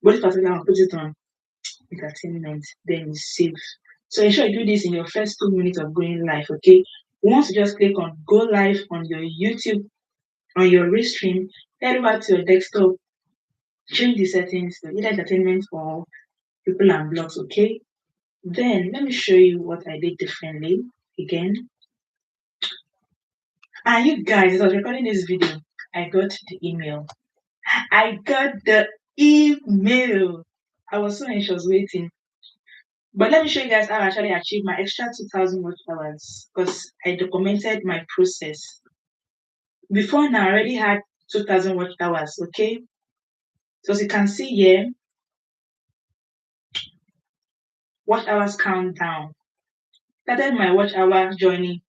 S5: But this particular one, put it on entertainment, then you save. So ensure you do this in your first 2 minutes of going live, okay? Once you just click on go live on your YouTube, on your Restream, head over to your desktop, change the settings to either entertainment or people and blogs, okay? Then let me show you what I did differently again. And you guys, as I was recording this video, I got the email. I got the email. I was so anxious waiting. But let me show you guys how I actually achieved my extra 2,000 watch hours because I documented my process. Before now, I already had 2,000 watch hours, okay? So as you can see here, watch hours countdown. Started my watch hour journey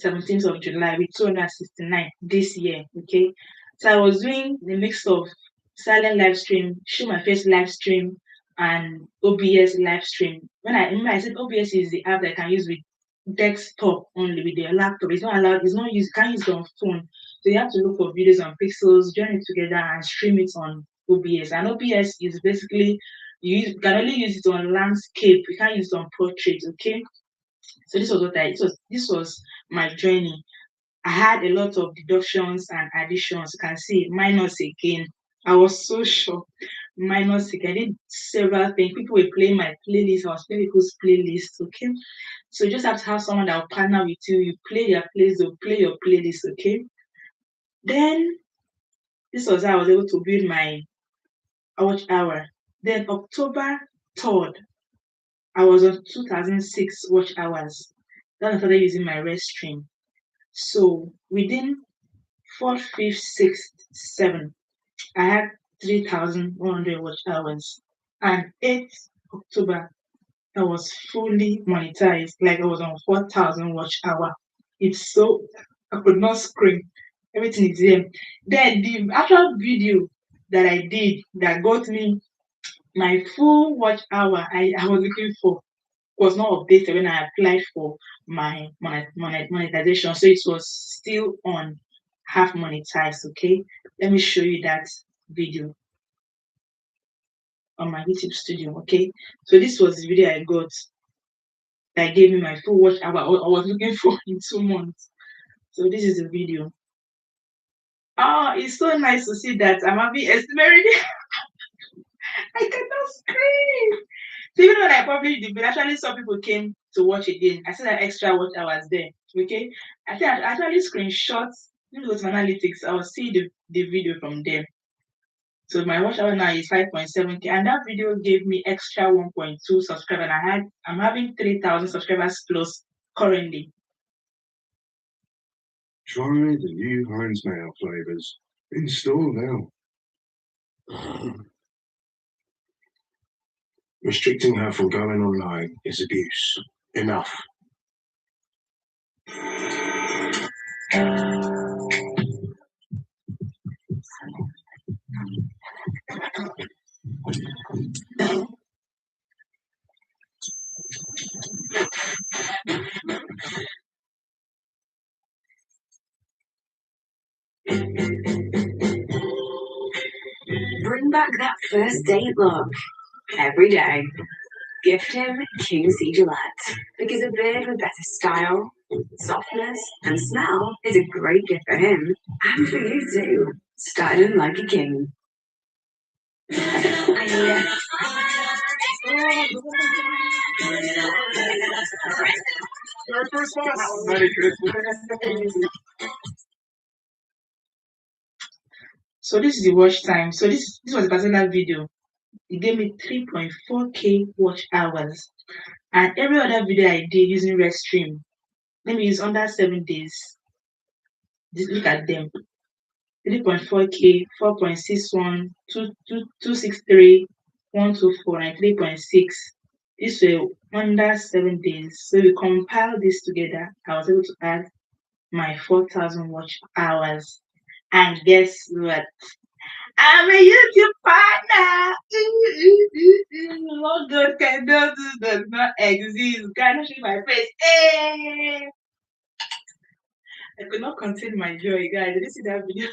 S5: 17th of July with 269 this year, okay? So I was doing the mix of silent live stream, show my face live stream, and OBS live stream. When I said OBS is the app that I can use with desktop only with your laptop. It's not allowed, it's not used, you can't use it on phone. So you have to look for videos on Pixels, join it together and stream it on OBS. And OBS is basically you can only use it on landscape, you can't use it on portrait, okay? So this was my journey. I had a lot of deductions and additions. You can see minus again. I was so shocked. Minus again. I did several things. People were playing my playlist. I was playing people's playlists. Okay. So you just have to have someone that will partner with you. You play their playlist, they'll play your playlist. Okay. Then this was how I was able to build my watch hour. Then October 3rd, I was on 2006 watch hours. Then I started using my Restream. So within 4th, 5th, 6th, 7th, I had 3,100 watch hours. And 8th October, I was fully monetized, like I was on 4,000 watch hour. It's so, I could not scream. Everything is there. Then the actual video that I did that got me my full watch hour I was looking for was not updated when I applied for my monetization. So it was still on half monetized. Okay, let me show you that video on my YouTube studio. Okay, so this was the video I got that gave me my full watch hour I was looking for in 2 months. So this is the video. Oh, it's so nice to see that I'm having estimated. I cannot scream.
S15: So even when I published the video, actually some people came to watch again. I said that extra watch hours there. Okay. I think I actually screenshot, those analytics. I'll see the video from there. So my watch hour now is 5.7K, and that video gave me extra 1.2 subscribers. And I'm having 3,000 subscribers plus currently.
S12: Try the new Heinz Mayo flavors. In store now. Restricting her from going online is abuse. Enough.
S21: Bring back that first date look every day. Gift him King C. Gillette, because a beard with better style, softness, and smell is a great gift for him and for you too. Style him like a king.
S14: Merry Christmas! Merry Christmas!
S15: So this is the watch time. So this was a particular video. It gave me 3.4K watch hours. And every other video I did using Restream, maybe it's under 7 days. Just look at them. 3.4K, 4.61, 263, 124, and 3.6. These were under 7 days. So we compiled this together. I was able to add my 4,000 watch hours. And guess what? I'm a YouTube partner. What God cannot do does not exist. God, show my face. Hey! I could not contain my joy, guys. Did you see that video?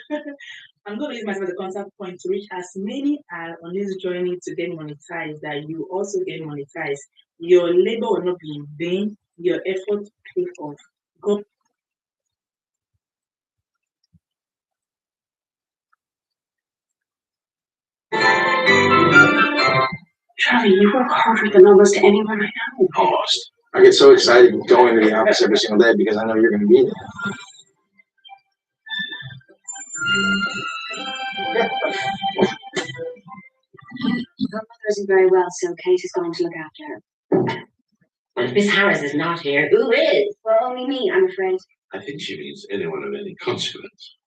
S15: I'm going to use myself as a contact point to reach as many are on this journey to get monetized that you also get monetized. Your labor will not be in vain. Your effort pay off. Go.
S21: Travi, you work harder than almost anyone I know.
S12: Almost. I get so excited going to the office every single day because I know you're going to be there.
S21: Her mother isn't very well, so Kate is going to look after her.
S11: Well, if Miss Harris is not here, who is?
S21: Well, only me, I'm afraid.
S3: I think she means anyone of any consequence.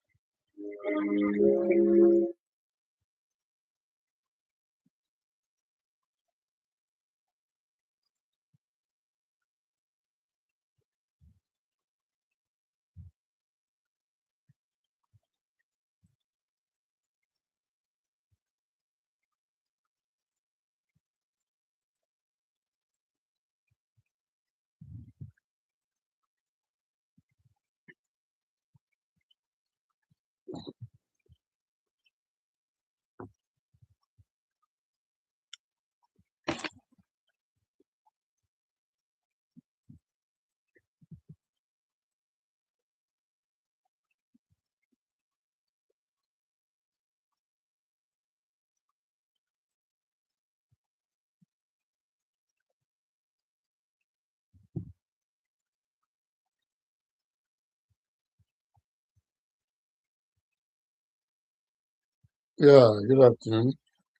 S4: Yeah, good afternoon.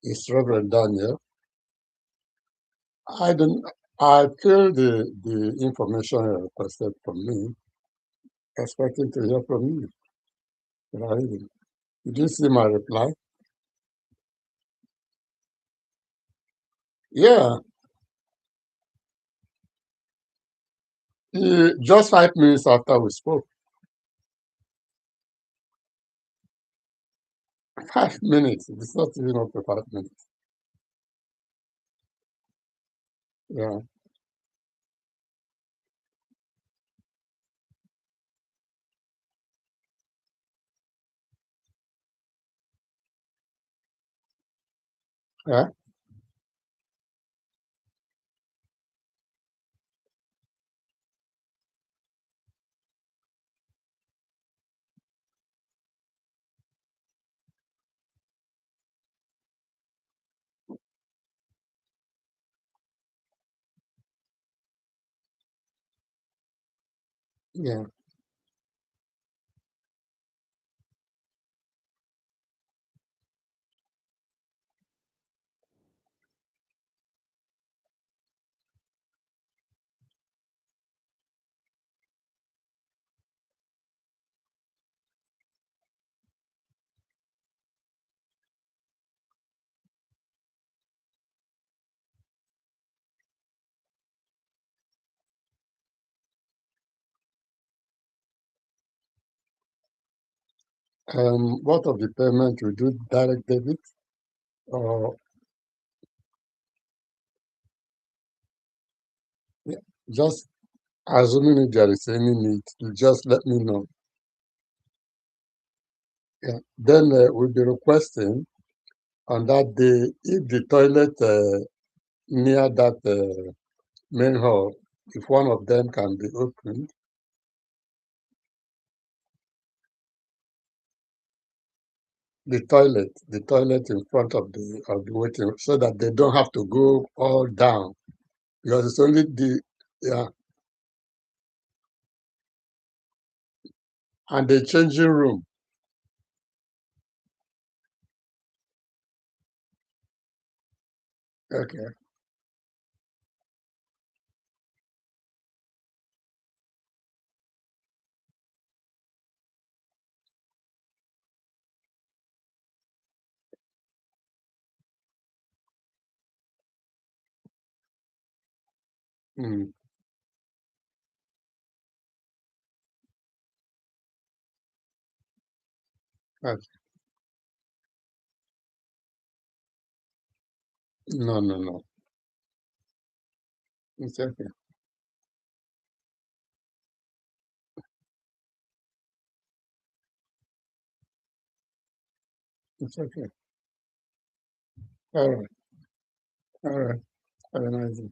S4: It's Reverend Daniel. I filled the information you requested from me, expecting to hear from you. But I didn't. Did you see my reply? Yeah. Just 5 minutes after we spoke. 5 minutes. It's not even up to 5 minutes. Yeah. Yeah. Yeah. What of the payment? We do direct debit or yeah, just assuming if there is any need, you just let me know. Yeah. Then we'll be requesting on that day if the toilet near that main hall, if one of them can be opened. The toilet in front of the waiting, so that they don't have to go all down because it's only the yeah and the changing room. Okay. Mm. Okay. No, no, no. It's okay. It's okay. All right. All right. Have a nice day.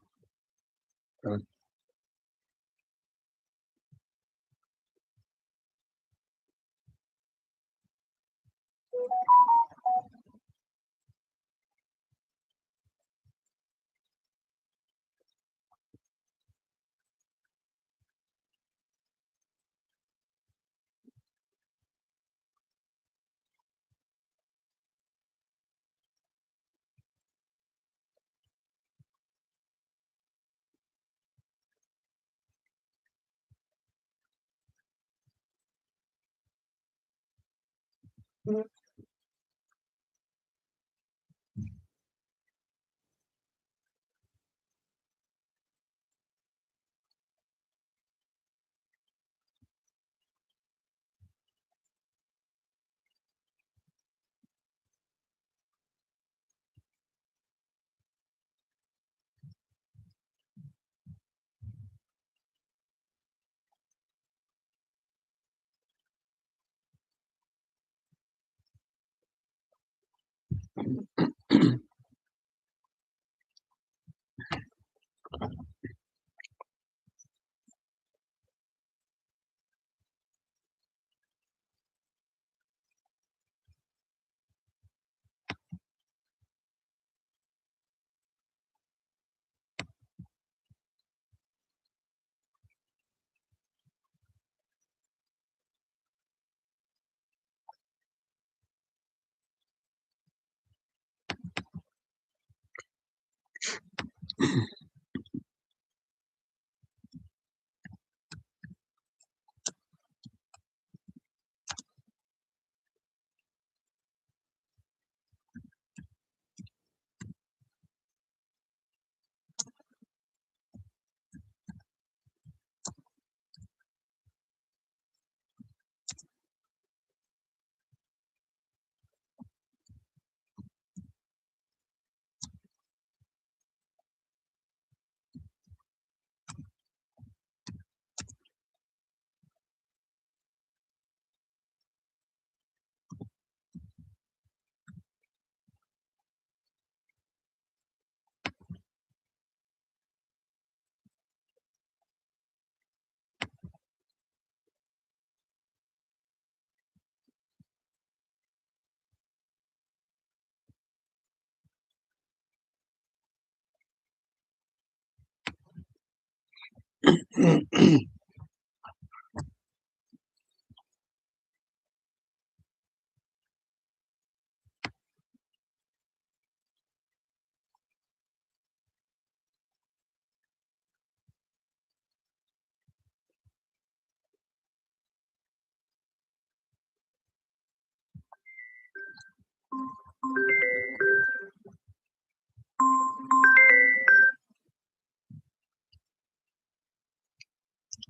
S4: Bye.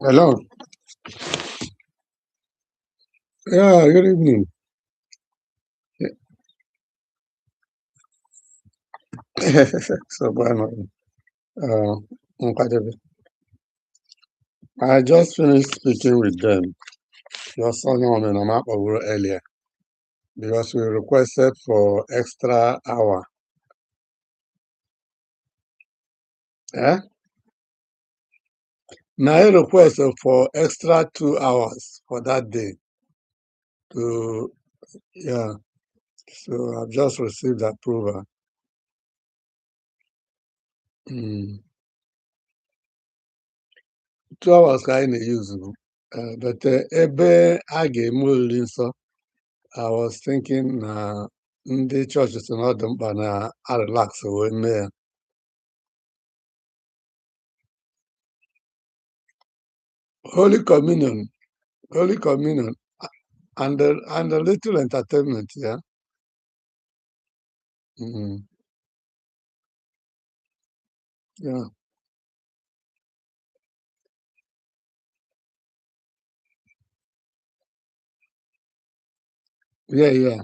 S4: Hello. Yeah, good evening. So, bueno, Nkwadebe. I just finished speaking with them. Your son and Amapa earlier because we requested for extra hour. Eh? Now I requested for extra 2 hours for that day. Yeah. So I've just received approval. 2 hours ka anyị na-use but ebe a ga-eme olili nsọ I was thinking na ndị chọọchị si na ọ dị mkpa na a relax wee mee ya. Holy Communion and a little entertainment, yeah. Yeah. Yeah.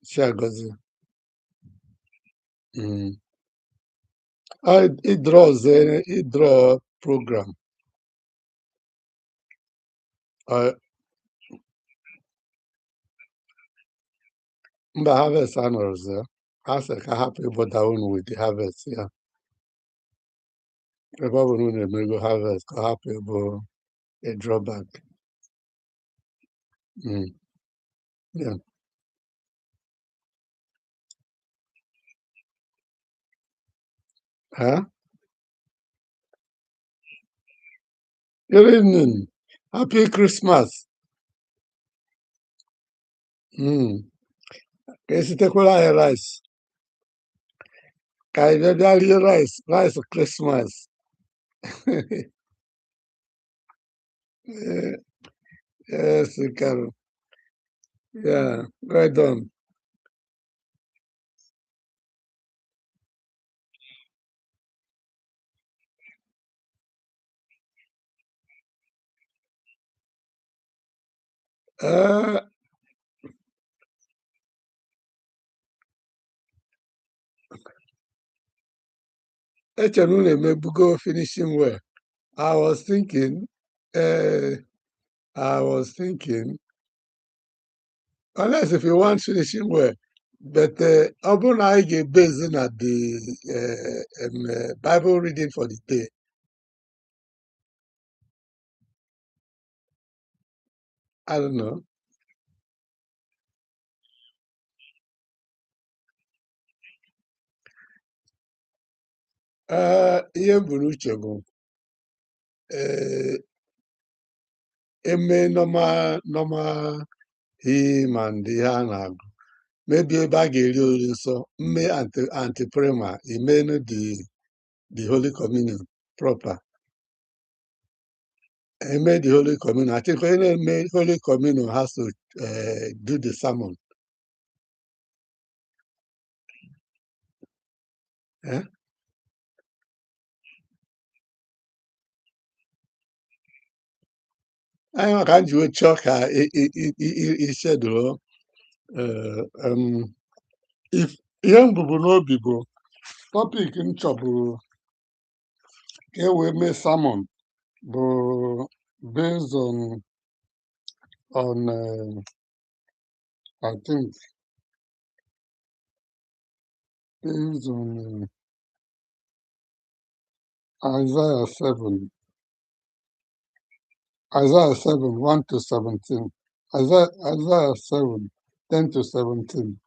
S4: Chiagozie. It draw program. Mba harvest anọrọzi ya. Ha sị ka hapụ ịbọda unu with the harvest ya. Ebe ọ bụ na unu emego harvest ka hapụ ịbụ a drawback. Yeah. Huh? Good evening. Happy Christmas. Ka esitekwala anyị rice. Ka anyị bịa rie rice Christmas. Yes, Carol. Yeah, well done. Echere unu emebugo finishing well. I was thinking, unless if you want finishing well, but ọ bụrụ na anyị ga-ebase na the Bible reading for the day. I don't know. Ihe m buru uche bụ eme normal hymn and ihe a na-agụ mebi ebe a ga-eri oriri nsọ mme anteprima imenu the Holy Communion proper. Eme the Holy Communion. I think when they made Holy Communion has to do the sermon. Eh? I can't do a chalk schedule. If young people know people, topic in trouble, here we make sermon, but based on I think based on Isaiah 7, 1 to 17. Isaiah 7, 10 to 17.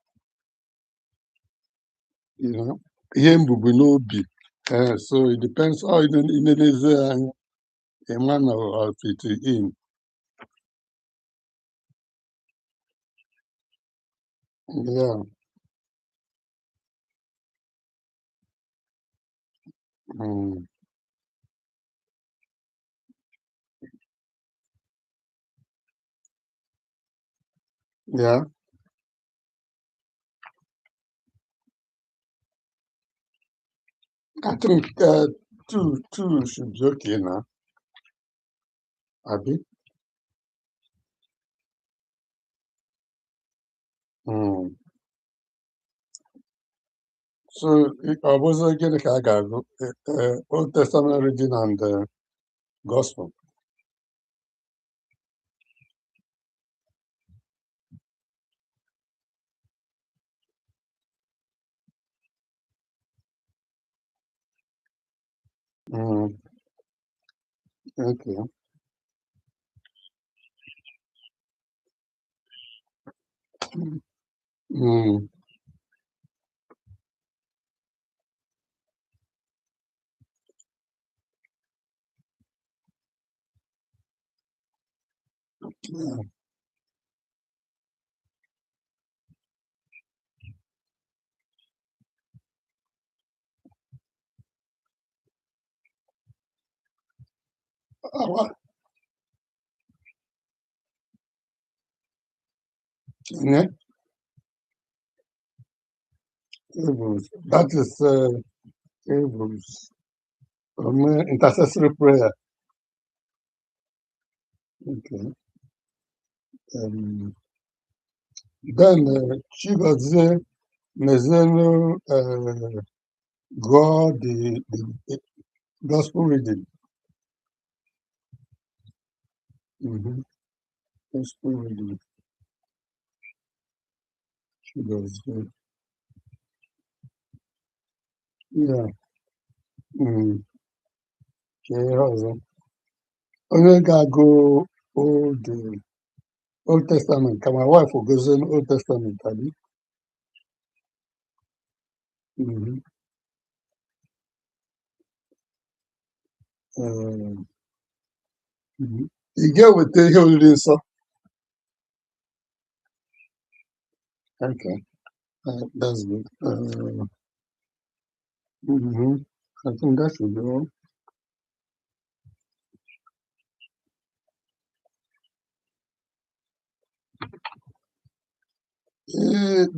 S4: You know, him will no be. So it depends how in a man or fit in. Yeah. Yeah. I think two should be okay now. Abi? Mm. So I was again Old Testament reading and the Gospel. Mm. Okay. Mm. Yeah. What? Yeah. Hebrews. That is Hebrews. Intercessory prayer. Okay. Then Chigozie Mezenu God the gospel reading. Mm-hmm. Gospel reading. Chigozie. Yeah. Mm. Okay, also. Onye ga-agụ Old Old Testament. Ka my wife will go in Old Testament, abi? Mm-hmm. Mm-hmm. Ị ga-eweta ihe oriri nsọ? Okay. That's good. Mm-hmm. I think that should be all.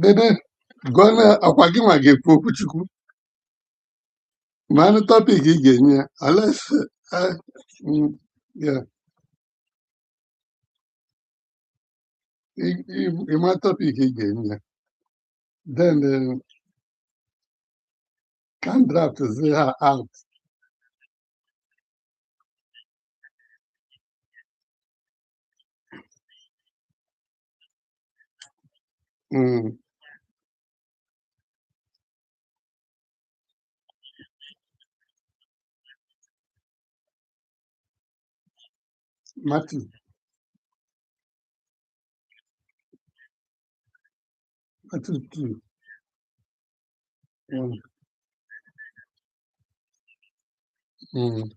S4: Dede, gụọ na akwa gị nwa ga-ekwu okwu Chukwu. Ma anụ tọpik ị ga-enye ya. Unless, yeah. Ịma tọpik ị ga-enye ya. Then can draft her out. Mm. Matthew 2. Mm. Mm.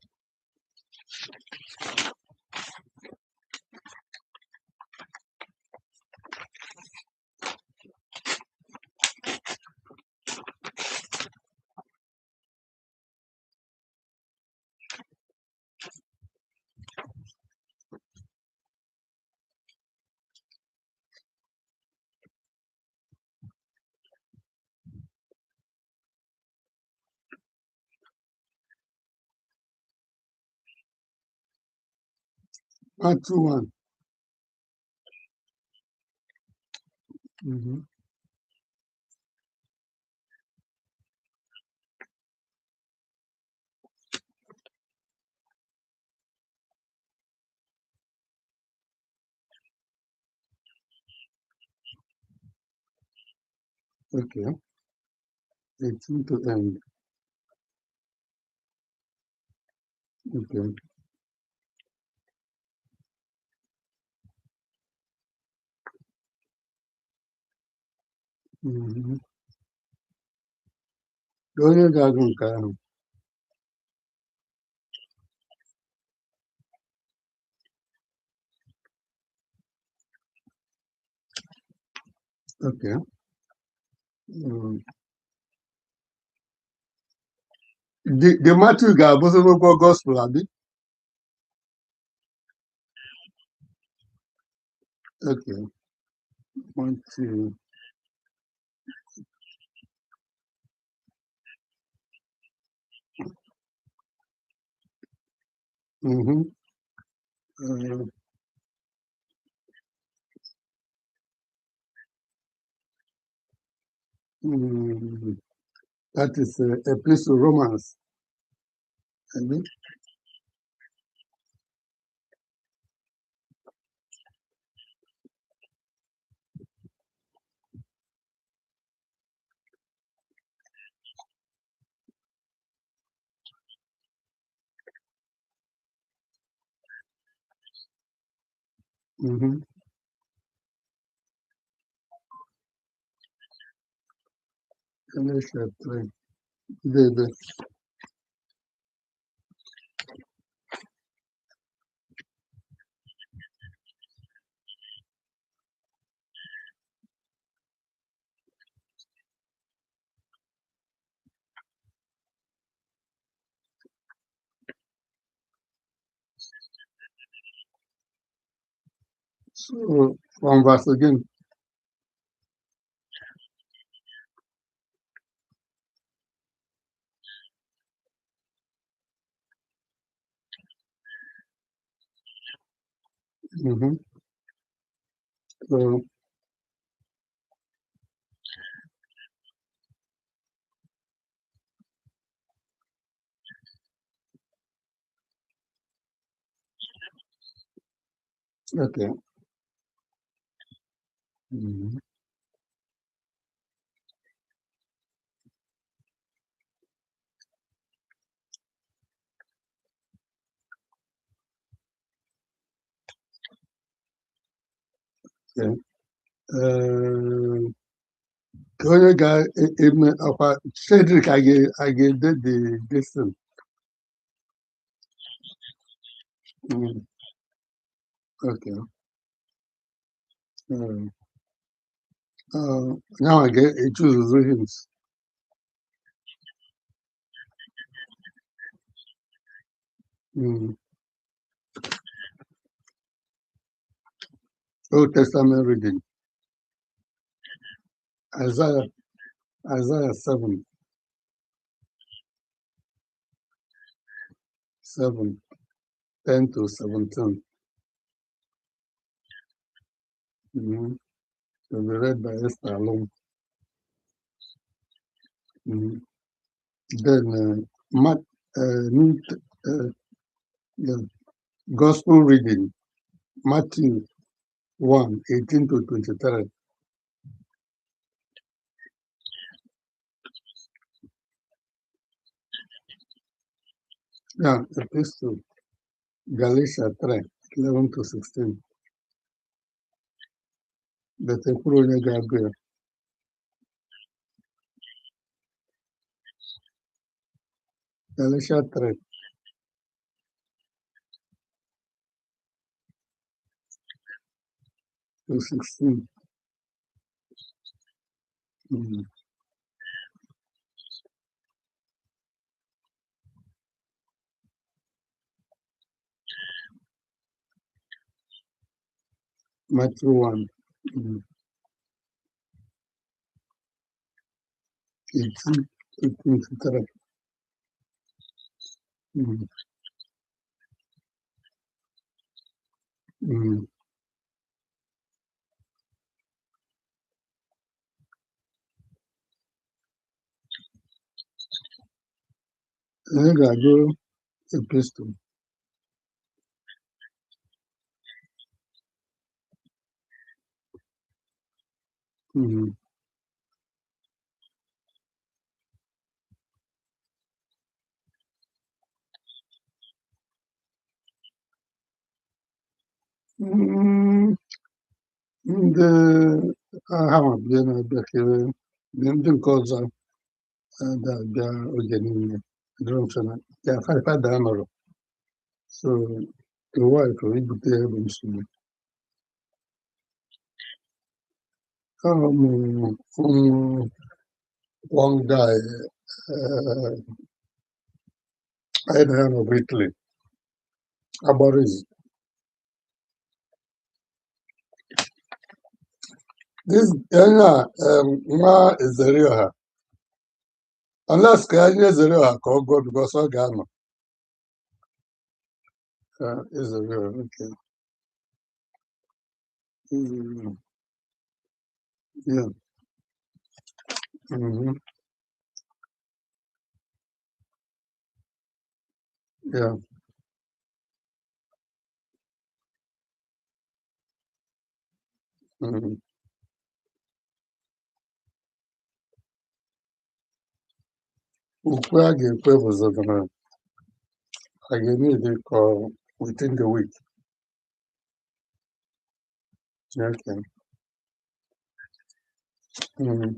S4: Matthew 1. Mm-hmm. Okay. 18 to end. Okay. Mm-hmm. Onye ga-agụ nke ahụ. Okay. Mm. The Matthew ga-abụzi n'ụgwọ gospel, abi? Okay. Matthew. Mm-hmm. That is a piece of romance. Mm-hmm. Mm-hmm. Elisha 3. David. So, from verse again. Mm-hmm. So, okay. Mm-hmm. Okay. Onye ga-eme ọkwa Cedric a ga-ede the distance. Okay. Now I get it chooses hymns. Old Testament reading. Isaiah 7, 10 to 17. Mm-hmm. To be read by Esther alone. Mm-hmm. Then yeah, Gospel reading. Matthew 1, 18 to 23. Yeah, Epistle. Galatia 3, 11 to 16. The Temple Gabriel. Galatia 3. To 16. Mm-hmm. Matthew 1, 18 to 23. Mm-hmm. Mm-hmm. I go Epistle. Mm-hmm. Ndị agha mabịa na-abịakere ndị nke ọzọ abịa oge niile drọmshana ya fada nọrọ so ụwa ifo ibute ya bụ nsogbu one guy I know of Italy agbariz this onye nwa ezere ọha unless ka anyị ezere ọha ka ọ gụọ because ọ ga-anọ Is a girl. Okay. Mm, yeah. Mm-hmm. Yeah. Mm-hmm. Ukwe a ga-ekwe bụzịrị a ga-eme ka within the week. Okay. Mm-hmm.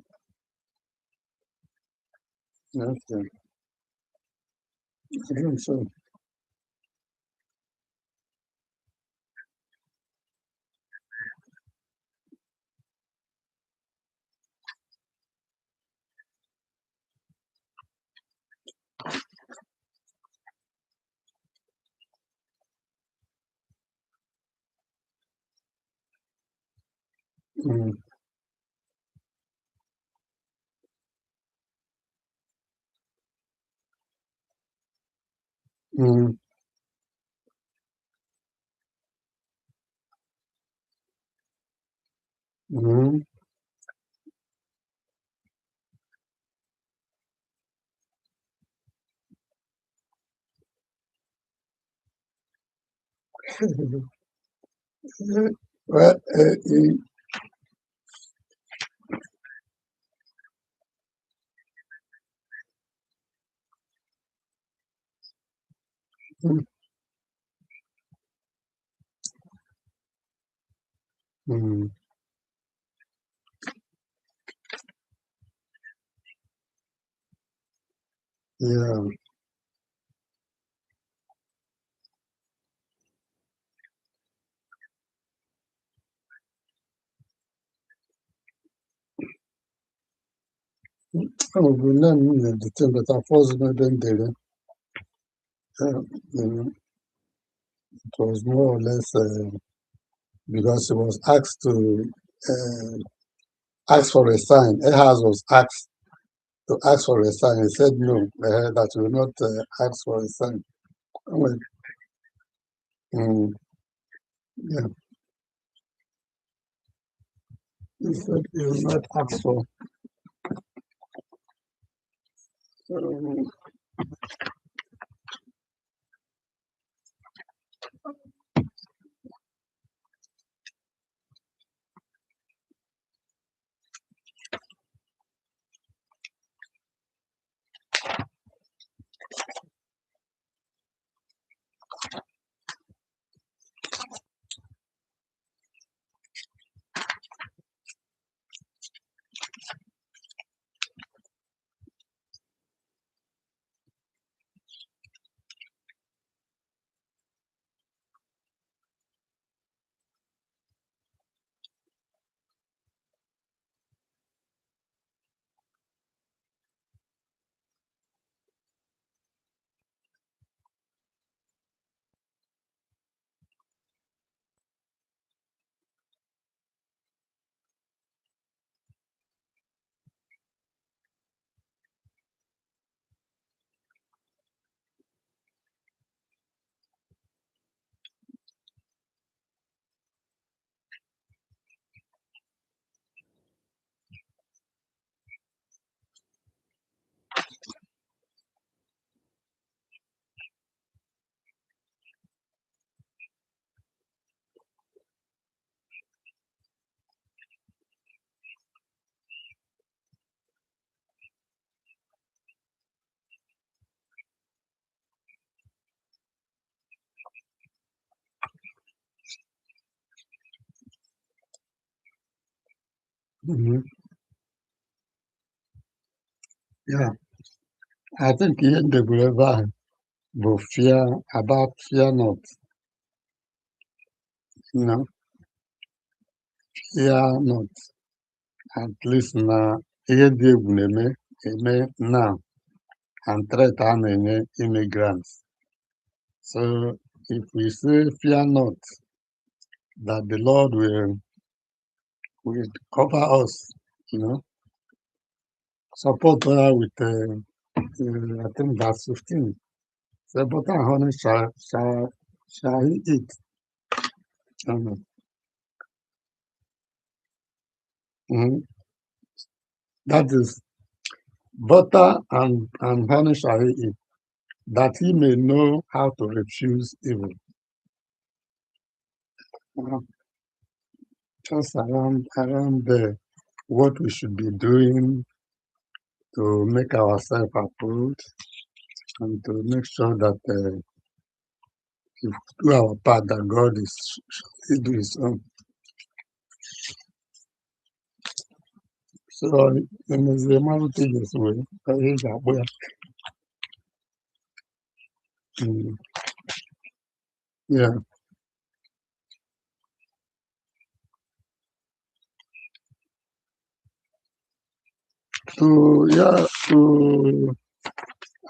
S4: Okay. I think so. Mm-hmm. Mm-hmm. Mm-hmm. Well, mm, yeah. Oh, we learn the thing that unfortunately then did. It was more or less because he was asked to ask for a sign. Ahaz was asked to ask for a sign. He said no, that he will not ask for a sign. Well, yeah, he said he will not ask for. Um, mhm. Yeah, I think ihe ndebere ebe ahụ bụ about fear not, fear not. At least na ihe dị egwu eme now and threat a na-enye immigrants. So if we say fear not, that the Lord will cover us, support her with, I think verse 15. So, but our honey shall shall he eat? Mhm. Mhm. That is butter and honey shall he eat, that he may know how to refuse evil. Uh, Just around there, what we should be doing to make ourselves approved and to make sure that if we do our part, that God is he do his own. So in the multi this way, he's aware. Yeah. To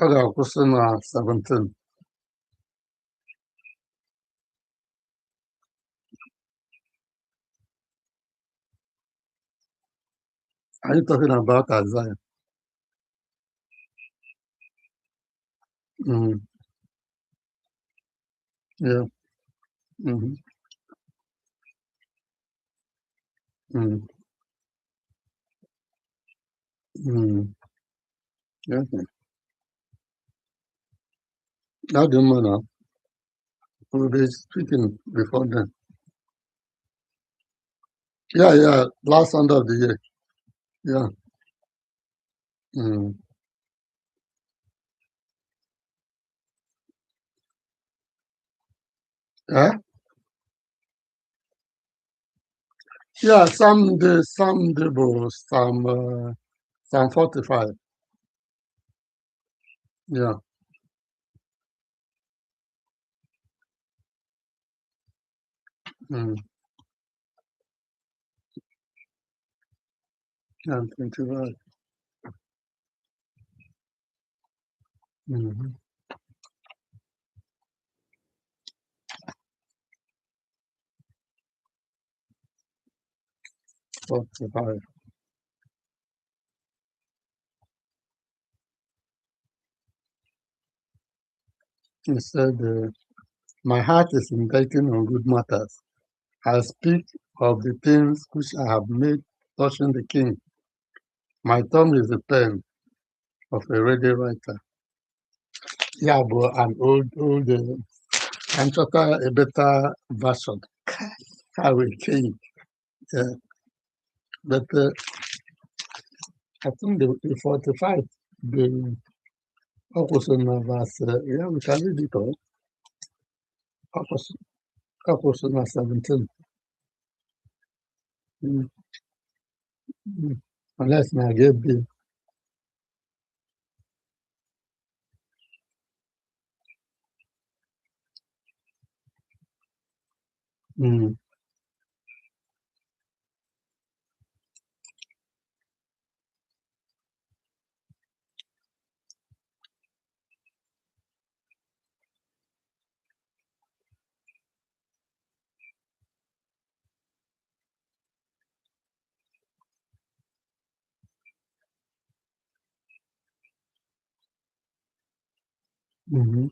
S4: other question 17. Are you talking about Isaiah? Mm, yeah. Mm-hmm. Mm, mm, yeah. That the matter. We'll be speaking before then. Yeah, yeah. Last Sunday of the year. Yeah. Mm. Yeah. Yeah. Some Debo, some 45. Yeah. Mm. Yeah. 25. Mm-hmm. 45. He said, "My heart is inditing on good matters. I speak of the things which I have made touching the king. My tongue is the pen of a ready writer." Yeah, but an old, I'm talking a better version. I will change. Yeah. But I think the 45, the opposite verse, yeah, we can read it all. Opposite 17. Mm, mm. Unless I get the. Mm, mm-hmm.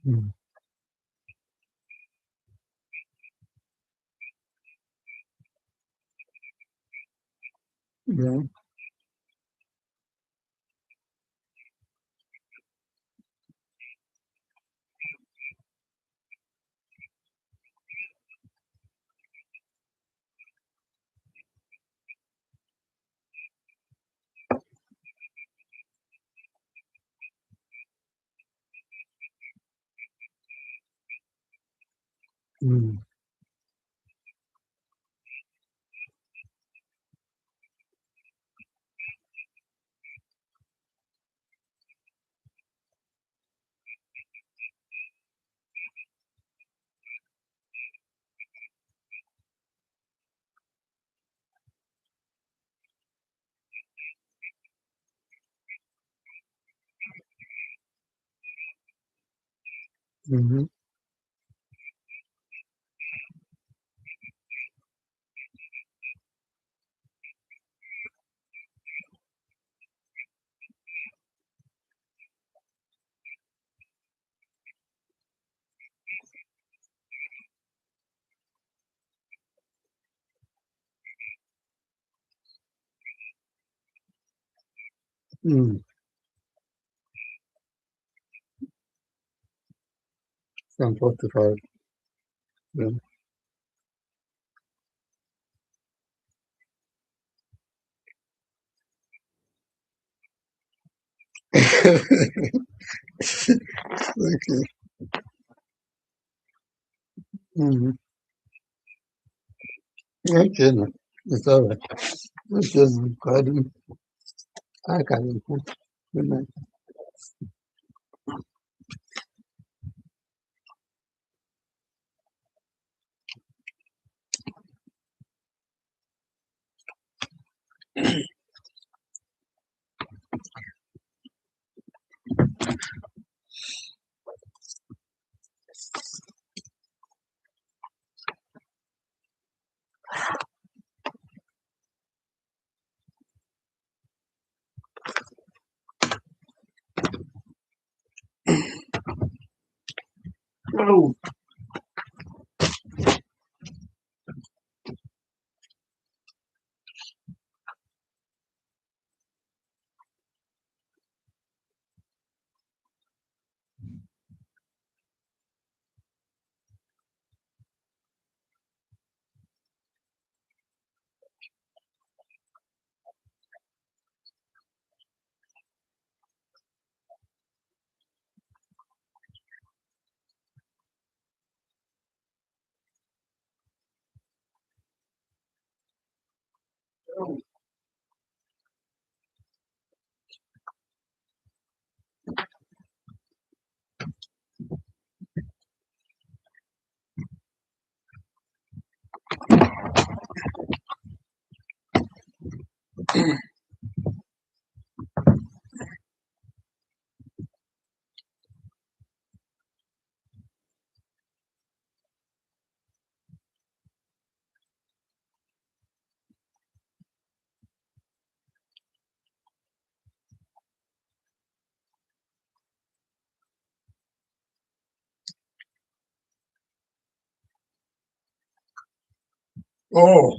S4: Mm, yeah. Mm, Mm-hmm. Mm. 7:45. Yeah. Okay. Mm-hmm. Okay, no. It's all right. It's just recording. I can. Good night. Oh. Oh.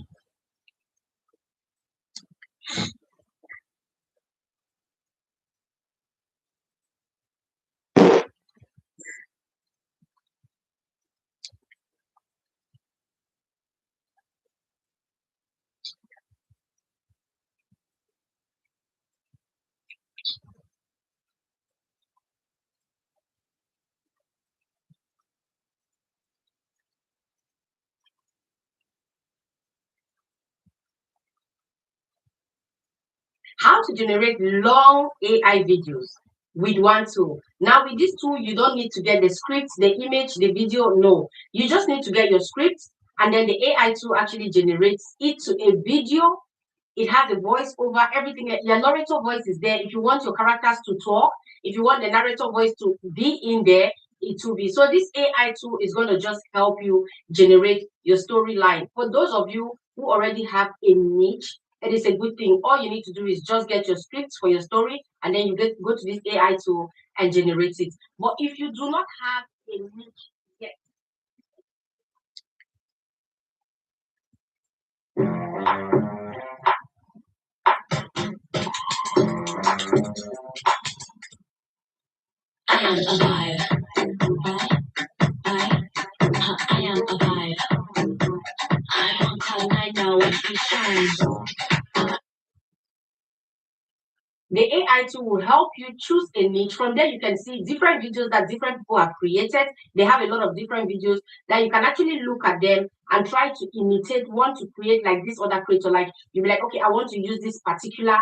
S11: How to generate long AI videos with one tool. Now with this tool, you don't need to get the script, the image, the video, no. You just need to get your script and then the AI tool actually generates it to a video. It has a voice over everything. Your narrator voice is there. If you want your characters to talk, if you want the narrator voice to be in there, it will be. So this AI tool is going to just help you generate your storyline. For those of you who already have a niche, it is a good thing. All you need to do is just get your scripts for your story, and then you go to this AI tool and generate it. But if you do not have a niche yet,
S21: I am alive. I am alive. I'm on cloud nine now when I shine.
S11: the AI tool will help you choose a niche. From there, you can see different videos that different people have created. They have a lot of different videos that you can actually look at them and try to imitate, want to create like this other creator. Like you'll be like, okay, I want to use this particular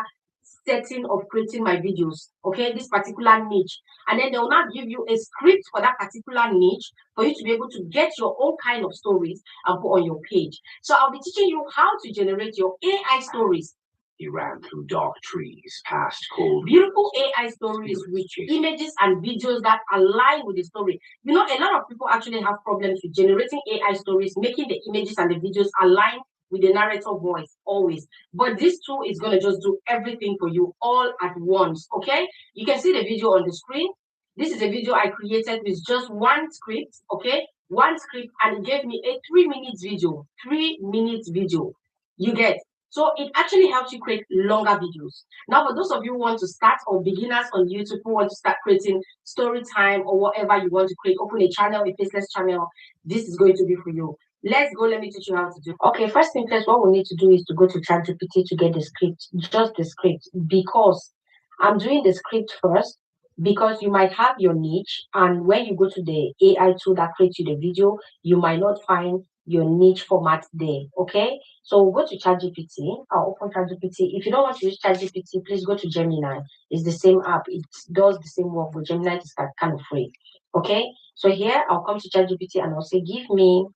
S11: setting of creating my videos, okay, this particular niche. And then they will not give you a script for that particular niche for you to be able to get your own kind of stories and put on your page. So I'll be teaching you how to generate your AI stories
S10: He ran through dark trees, past cold.
S11: Beautiful AI stories with images and videos that align with the story. You know, a lot of people actually have problems with generating AI stories, making the images and the videos align with the narrator voice always. But this tool is going to just do everything for you all at once, okay? You can see the video on the screen. This is a video I created with just one script, okay? One script, and it gave me a 3-minute video. 3-minute video. You get. So it actually helps you create longer videos. Now, for those of you who want to start, or beginners on YouTube who want to start creating story time or whatever you want to create, open a channel, a faceless channel, this is going to be for you. Let's go. Let me teach you how to do. Okay, first thing first, what we need to do is to go to ChatGPT to get the script, just the script, because I'm doing the script first, because you might have your niche, and when you go to the AI tool that creates you the video, you might not find your niche format there. Okay, so we'll go to ChatGPT. I'll open ChatGPT. If you don't want to use ChatGPT, please go to Gemini. It's the same app. It does the same work, but Gemini is kind of free. Okay, so here I'll come to ChatGPT and I'll say, give me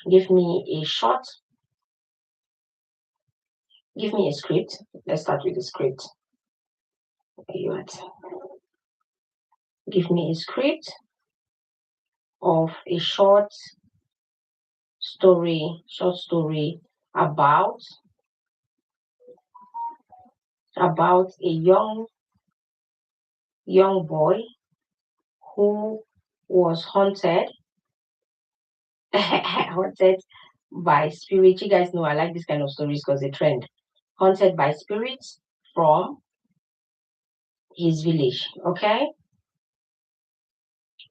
S11: a short, give me a script. Let's start with the script. Give me a script of a short story about a young boy who was haunted by spirits. You guys know I like this kind of stories because they trend. Haunted by spirits from his village. Okay,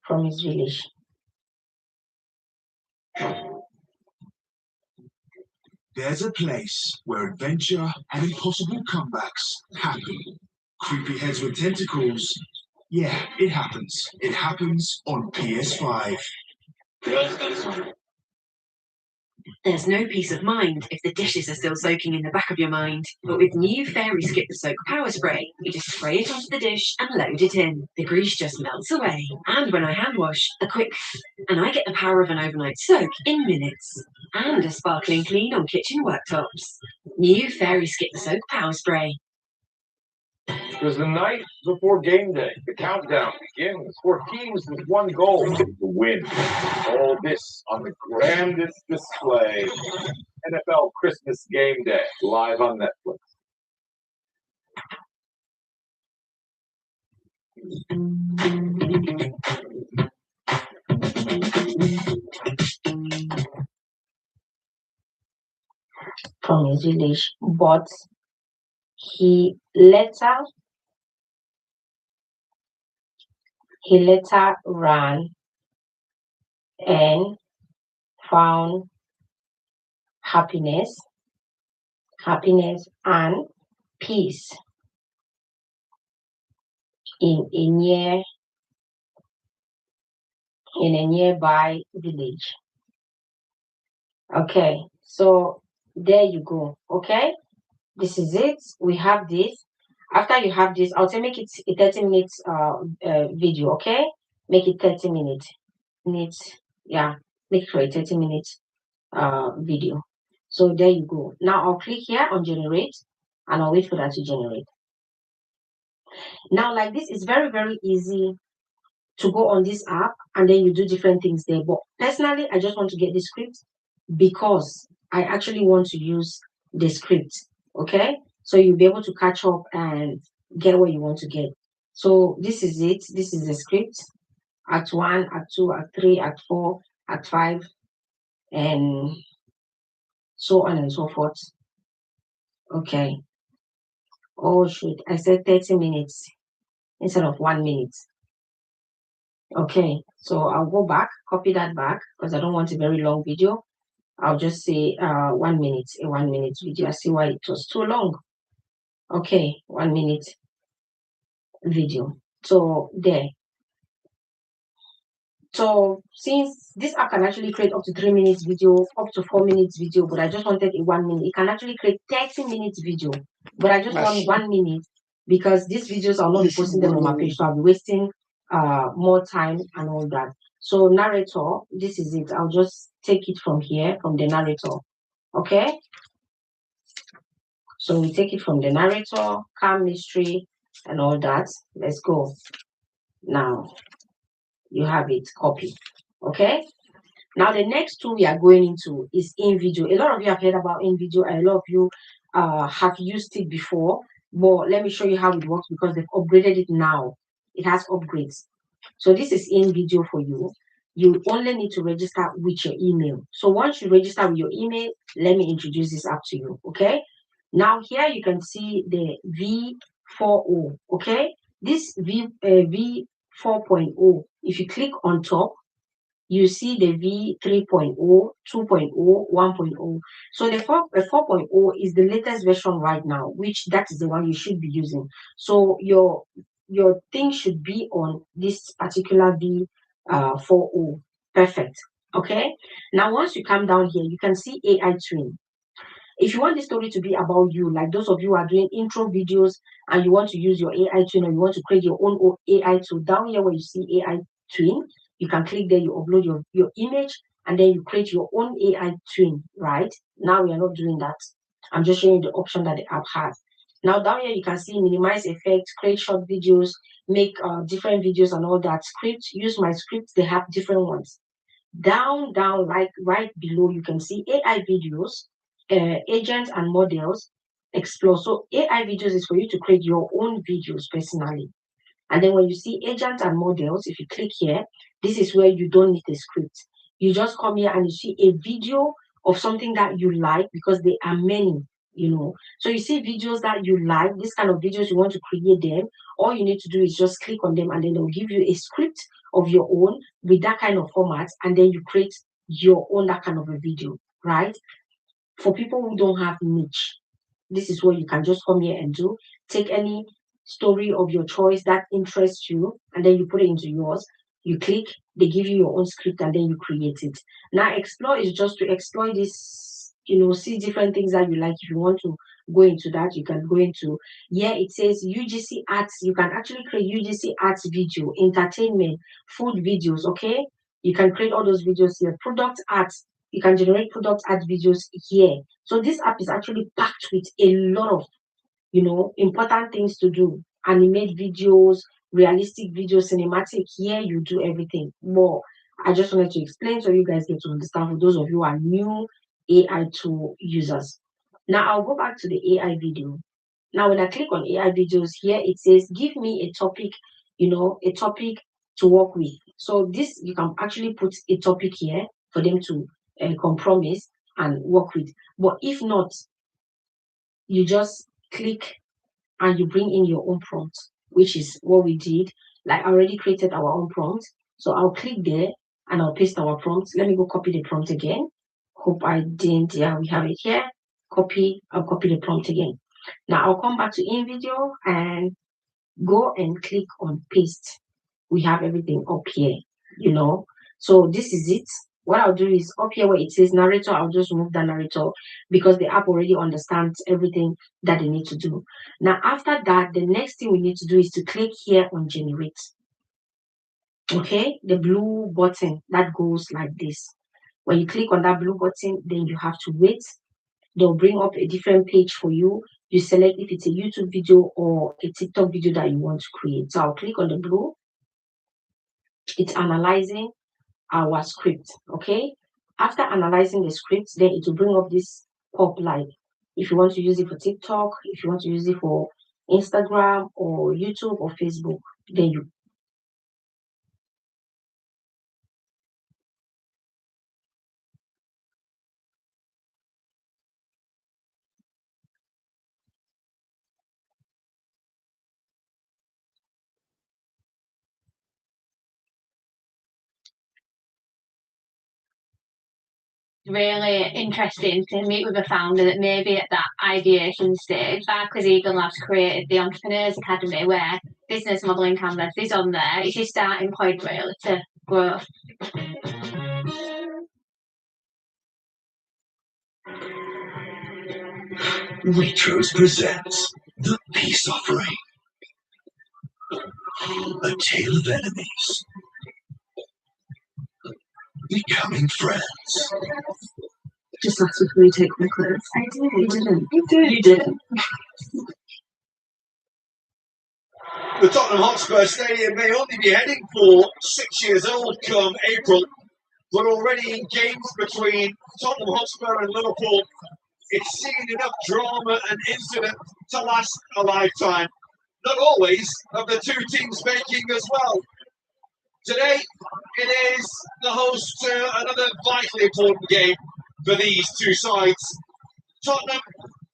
S11: from his village.
S1: There's a place where adventure and impossible comebacks happen. Creepy heads with tentacles. Yeah, it happens. It happens on PS5.
S21: There's no peace of mind if the dishes are still soaking in the back of your mind. But with new Fairy Skip the Soak Power Spray, you just spray it onto the dish and load it in. The grease just melts away. And when I hand wash, a quick and I get the power of an overnight soak in minutes. And a sparkling clean on kitchen worktops. New Fairy Skip the Soak Power Spray.
S22: Because the night before game day, the countdown begins for teams with one goal: to win. All this on the grandest display. NFL Christmas Game Day, live on Netflix.
S11: From his village, but he later ran and found happiness and peace in a nearby village. Okay, so there you go. Okay, this is it. We have this. After you have this, I'll say make it a 30 minutes video. Okay, make it 30 minutes. Yeah, make it for a 30 minutes video. So there you go. Now I'll click here on generate and I'll wait for that to generate. Now, like this, it's very, very easy to go on this app and then you do different things there. But personally, I just want to get the script because I actually want to use the script. Okay, so you'll be able to catch up and get what you want to get. So this is it. This is the script. Act 1, Act 2, Act 3, Act 4, Act 5, and so on and so forth. Okay. Oh shoot, I said 30 minutes instead of 1 minute. Okay, so I'll go back, copy that back because I don't want a very long video. I'll just say 1 minute, a 1 minute video. I see why it was too long. Okay, 1 minute video. So there. So since this app can actually create up to 3 minutes video, up to 4 minutes video, but I just wanted a 1 minute. It can actually create 30 minutes video, but I just want 1 minute because these videos I'll not be posting them on my page, so I'll be wasting more time and all that. So narrator, this is it. I'll just take it from here, from the narrator. Okay. So we take it from the narrator, calm mystery, and all that. Let's go. Now you have it, copy. Okay. Now the next tool we are going into is InVideo. A lot of you have heard about InVideo, and a lot of you have used it before. But let me show you how it works because they've upgraded it now. It has upgrades. So this is InVideo for you. You only need to register with your email. So once you register with your email, let me introduce this app to you. Okay. Now here you can see the V4.0. Okay. This V4.0. If you click on top, you see the V 3.0, 2.0, 1.0. So the 4.0 is the latest version right now, which that is the one you should be using. So your thing should be on this particular V 4.0. Perfect. Okay. Now once you come down here, you can see AI Twin. If you want this story to be about you, like those of you who are doing intro videos and you want to use your AI Twin or you want to create your own AI tool, down here where you see AI Twin, you can click there, you upload your image, and then you create your own AI Twin, right? Now we are not doing that. I'm just showing you the option that the app has. Now down here, you can see minimize effects, create short videos, make different videos and all that. Script, use my scripts, they have different ones. Down, like right below, you can see AI videos, agents and models, explore. So AI videos is for you to create your own videos personally. And then when you see agents and models, if you click here, this is where you don't need a script. You just come here and you see a video of something that you like because there are many, you know. So you see videos that you like, this kind of videos you want to create them. All you need to do is just click on them and then they'll give you a script of your own with that kind of format. And then you create your own that kind of a video, right? For people who don't have niche, this is what you can just come here and do. Take any story of your choice that interests you, and then you put it into yours. You click, they give you your own script, and then you create it. Now, explore is just to explore this, you know, see different things that you like. If you want to go into that, you can go into, it says UGC arts. You can actually create UGC arts video, entertainment, food videos, okay? You can create all those videos here. Product arts, you can generate product art videos here. So this app is actually packed with a lot of, you know, important things to do. Animate videos, realistic videos, cinematic. Here you do everything. More. I just wanted to explain so you guys get to understand for those of you who are new AI tool users. Now I'll go back to the AI video. Now when I click on AI videos here, it says give me a topic, you know, a topic to work with. So this, you can actually put a topic here for them to compromise and work with. But if not, you just click and you bring in your own prompt, which is what we did. Like I already created our own prompt. So I'll click there and I'll paste our prompt. Let me go copy the prompt again. Hope I didn't. Yeah, we have it here. Copy. I'll copy the prompt again. Now I'll come back to InVideo and go and click on paste. We have everything up here, you know. So this is it. What I'll do is up here where it says narrator, I'll just remove the narrator because the app already understands everything that they need to do. Now, after that, the next thing we need to do is to click here on generate. Okay, the blue button that goes like this. When you click on that blue button, then you have to wait. They'll bring up a different page for you. You select if it's a YouTube video or a TikTok video that you want to create. So I'll click on the blue. It's analyzing our script. Okay, after analyzing the script, then it will bring up this pop light. If you want to use it for TikTok, if you want to use it for Instagram or YouTube or Facebook, then you
S19: really interesting to meet with a founder that may be at that ideation stage. Barclays Eagle Labs created the Entrepreneurs Academy where business modelling canvas is on there. It's your starting point really to growth.
S1: Waitrose presents The Peace Offering. A tale of enemies becoming friends.
S21: just asked before you take my clothes. I did. You didn't. You did. You didn't.
S16: The Tottenham Hotspur Stadium may only be heading for 6 years old come April, but already in games between Tottenham Hotspur and Liverpool, it's seen enough drama and incident to last a lifetime. Not always of the two teams making as well. Today, it is the host to another vitally important game for these two sides. Tottenham,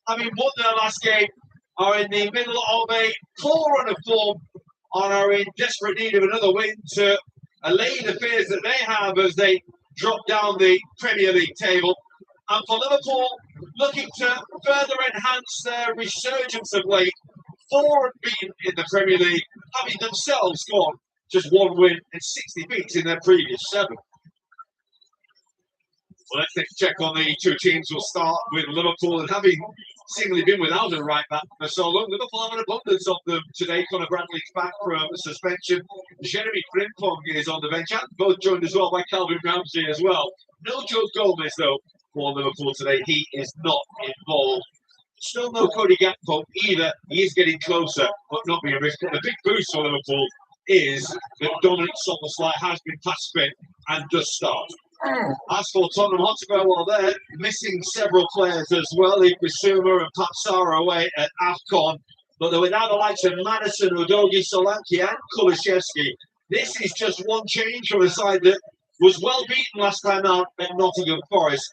S16: having won their last game, are in the middle of a poor run of form and are in desperate need of another win to allay the fears that they have as they drop down the Premier League table. And for Liverpool, looking to further enhance their resurgence of late, 4 unbeaten in the Premier League, having themselves gone just 1 win and 60 beats in their previous 7. Well, let's take a check on the two teams. We'll start with Liverpool, and having seemingly been without a right back for so long, Liverpool have an abundance of them today. Conor Bradley's back from suspension. Jeremy Frimpong is on the bench, and both joined as well by Calvin Ramsey as well. No Joe Gomez, though, for Liverpool today. He is not involved. Still no Cody Gakpo either. He is getting closer, but not being risked. The big boost for Liverpool is that Dominic Szoboszlai has been past spin and does start. As for Tottenham Hotspur, well, they're missing several players as well. Bissouma and Papsara away at AFCON, but they're without the likes of Madison, Udogie, Solanke and Kulusevski. This is just one change from a side that was well beaten last time out at Nottingham Forest.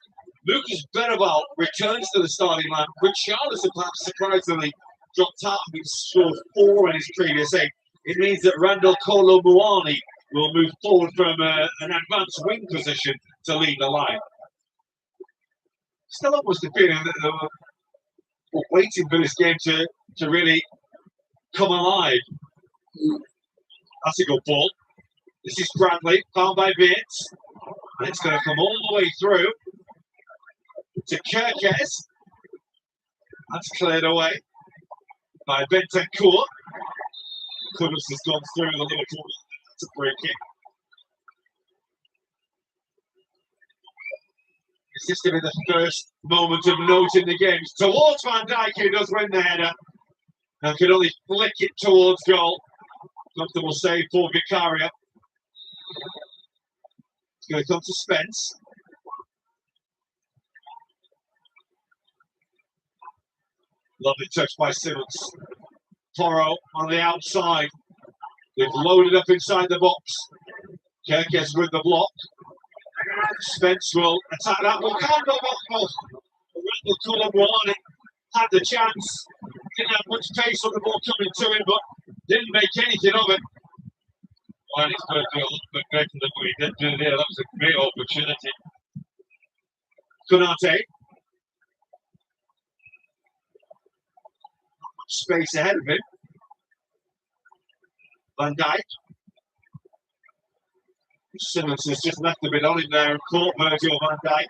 S16: Lucas Bergvall returns to the starting line. Richarlison, perhaps surprisingly, dropped out and scored 4 in his previous 8. It means that Randall Kolo Muani will move forward from an advanced wing position to lead the line. Still almost a feeling that they were waiting for this game to really come alive. That's a good ball. This is Bradley, found by Bates. And it's going to come all the way through to Kerkez. That's cleared away by Bentancur. Kudus has gone through the Liverpool to break in. Is this going to be the first moment of note in the game? It's towards Van Dijk, who does win the header. And can only flick it towards goal. Comfortable save for Vicario. It's going to come to Spence. Lovely touch by Simmons. Toro on the outside. They've loaded up inside the box. Kerkez with the block. Spence will attack that one. Can't go back. Randall Kolomuani had the chance. Didn't have much pace on the ball coming to him, but didn't make anything of it. Well, he's going to do a little bit better than what he did do there. That was a great opportunity. Konate. Space ahead of him. Van Dijk. Simmons has just left a bit on him there and caught Virgil van Dijk.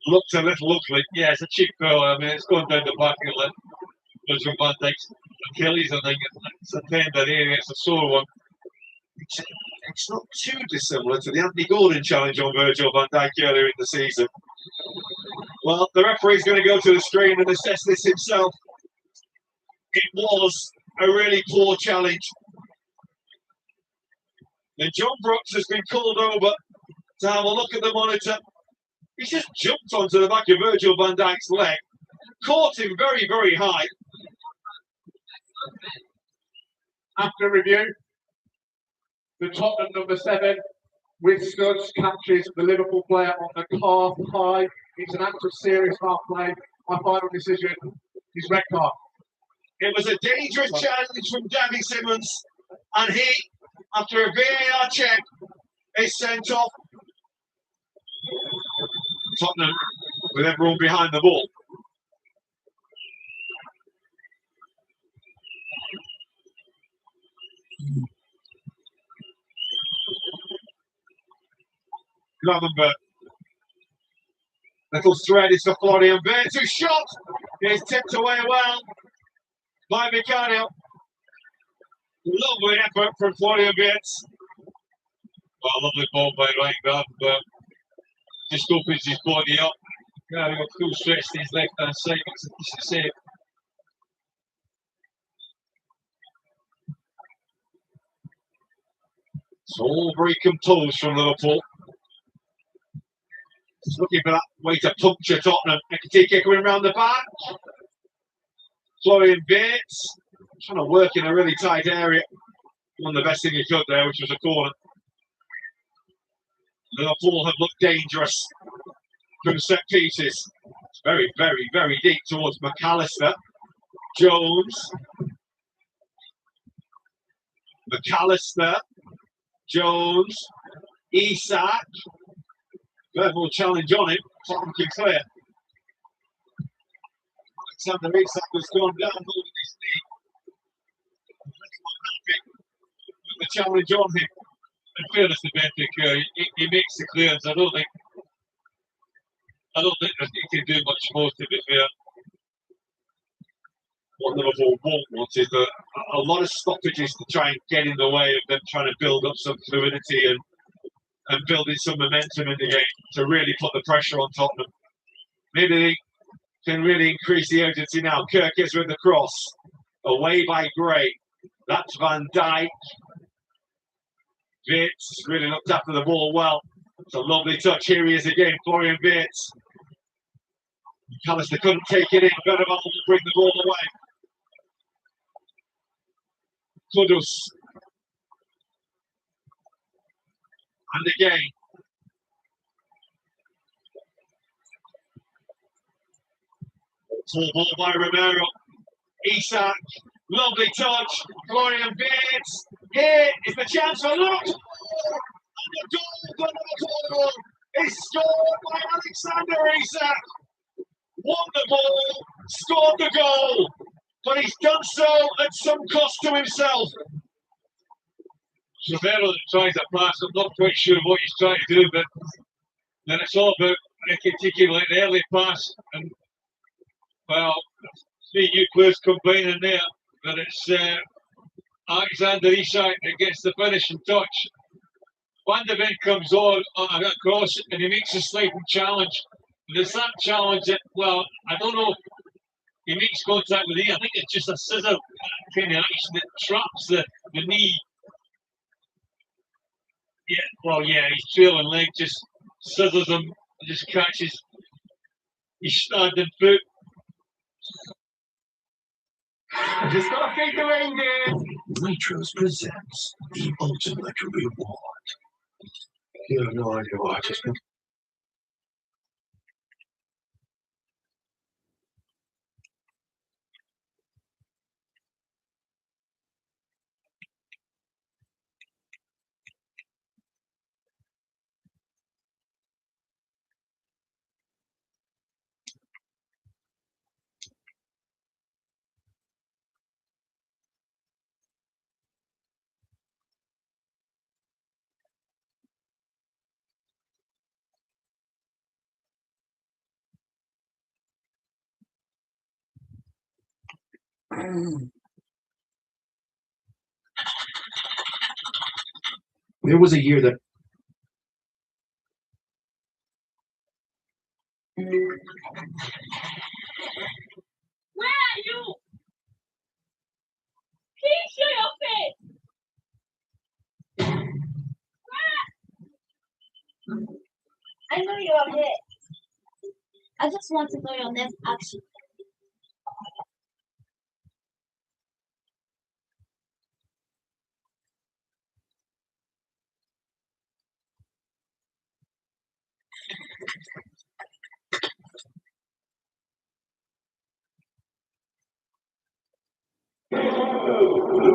S16: Looked a little ugly. Yeah, it's a cheap goal. I mean, it's going down the back and let Virgil van Dijk's Achilles, I think. It's a pain that area. It's a sore one. It's not too dissimilar to the Anthony Gordon challenge on Virgil van Dijk earlier in the season. Well, the referee's going to go to the screen and assess this himself. It was a really poor challenge. And John Brooks has been called over to have a look at the monitor. He's just jumped onto the back of Virgil van Dijk's leg, caught him very, very high.
S20: After review, the Tottenham number 7 with studs catches the Liverpool player on the calf high. It's an act of serious half play. My final decision is red card.
S16: It was a dangerous challenge from Davy Simmons, and he, after a VAR check, is sent off. Tottenham with everyone behind the ball. Gravenberg. Little thread is for Florian Wirtz, who shot is tipped away well by Vicario. Lovely effort from Florian Wirtz. Well, lovely ball by Ryan Gravenberg. just opens his body up. Now we've got full stretch to his left hand side. It's a save. It's all very composed from Liverpool. Just looking for that way to puncture Tottenham. Ekitike coming round the back. Florian Bates trying to work in a really tight area. One of the best thing he could there, which was a corner. Liverpool have looked dangerous from set pieces. It's very, very, very deep towards McAllister. Jones. McAllister. Jones. Isak. Verbal challenge on him. Tottenham can clear. Alexander Isak has gone down holding his knee. The challenge on him. In fairness to Benfica, he makes the clearance. I don't think that he can do much more, to be fair. What Liverpool won't want is a lot of stoppages to try and get in the way of them trying to build up some fluidity and building some momentum in the game to really put the pressure on Tottenham. Maybe they can really increase the urgency now. Kirk is with the cross. Away by Gray. That's Van Dijk. Bates really looked after the ball well. It's a lovely touch. Here he is again, Florian Bates. McAllister couldn't take it in. Better to bring the ball away. Kudus. And again. Full ball by Romero. Isak. Lovely touch. Florian Bates. Here is the chance for Luke. And the goal, the goal is scored by Alexander Isak. Won the ball, scored the goal, but he's done so at some cost to himself. Romero tries to pass. I'm not quite sure what he's trying to do, but then it's all about taking like the early pass. And well, see you players complaining there, but it's Alexander Isak that gets the finishing touch. Van de Ven comes on that cross and he makes a sliding challenge. There's that challenge that, well, I don't know if he makes contact with the knee. I think it's just a scissor kind of action that traps the knee. Yeah, well, yeah, his trailing leg just scissors him and just catches his standing foot.
S1: Just gotta fake the reindeer. Nitro's presents the ultimate reward.
S12: You have no idea what I just did.
S2: There was a year that
S11: Where are you? Please show your face. Where? I know you are here. I just want to know your next action.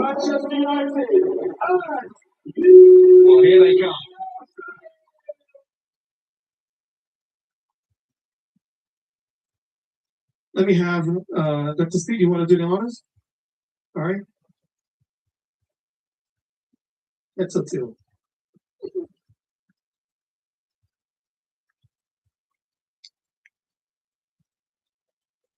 S13: Manchester United.
S16: Well, here they come.
S6: Let me have Dr. Steve, you want to do the honors? All right. That's up to you.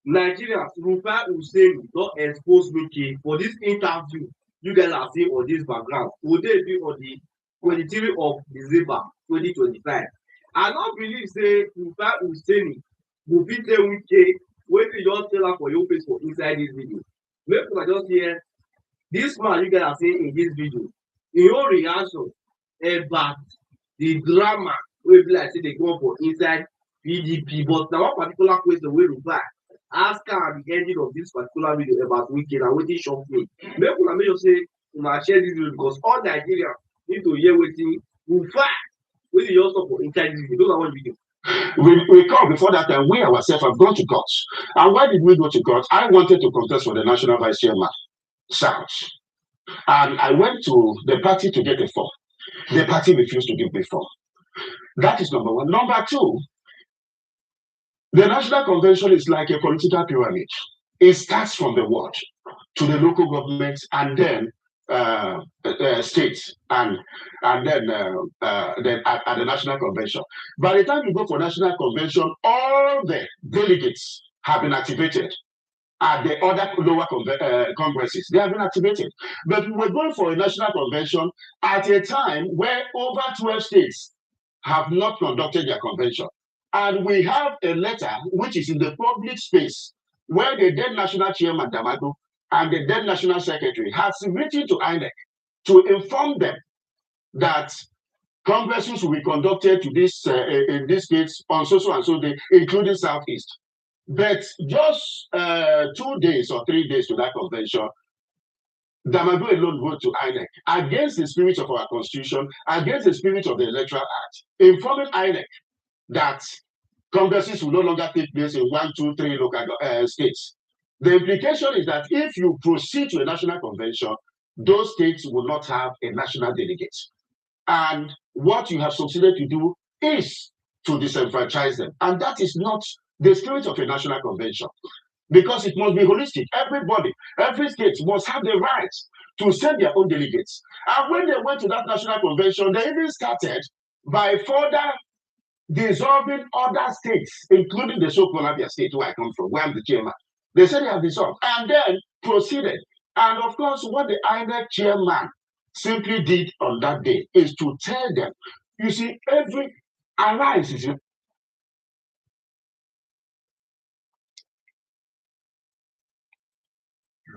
S23: Nigeria, Rufa Hussein don't expose Wiki for this interview you guys are seeing on this background. Will they be on the 23rd of December 2025? I don't believe say Rufa Hussein go fit tell Wike wetin you just tell am for your face for inside this video. Make una just hear this man you guys are saying in this video, im own reaction about the drama wey be like say dey go on for inside PDP. But na one particular question wey Rufa ask am at the ending of this particular video about Wike na wetin shock me. Make una make sure say una share this video because all Nigerians need to hear wetin Rufa wey dey just talk for inside this video. Those are one video.
S2: We come before that time, we ourselves have gone to court. And why did we go to court? I wanted to contest for the national vice chairman, South. And I went to the party to get a form. The party refused to give me form. That is number one. Number two, the national convention is like a political pyramid. It starts from the ward to the local governments and then states and then at the national convention. By the time you go for national convention, all the delegates have been activated. At the other lower congresses, they have been activated. But we're going for a national convention at a time where over 12 states have not conducted their convention. And we have a letter which is in the public space where the then national chairman, Damato, and the then national secretary has written to INEC to inform them that congresses will be conducted to this in this case on so and so day, including Southeast. But just 2 days or 3 days to that convention, Damagoo alone wrote to INEC against the spirit of our constitution, against the spirit of the Electoral Act, informing INEC that congresses will no longer take place in 1, 2, 3 local states. The implication is that if you proceed to a national convention, those states will not have a national delegate. And what you have succeeded to do is to disenfranchise them. And that is not the spirit of a national convention, because it must be holistic. Everybody, every state must have the right to send their own delegates. And when they went to that national convention, they even started by further dissolving other states, including the so-called Abia state where I come from, where I'm the chairman. They said they have dissolved and then proceeded. And of course, what the INEC chairman simply did on that day is to tell them, you see, every alliance is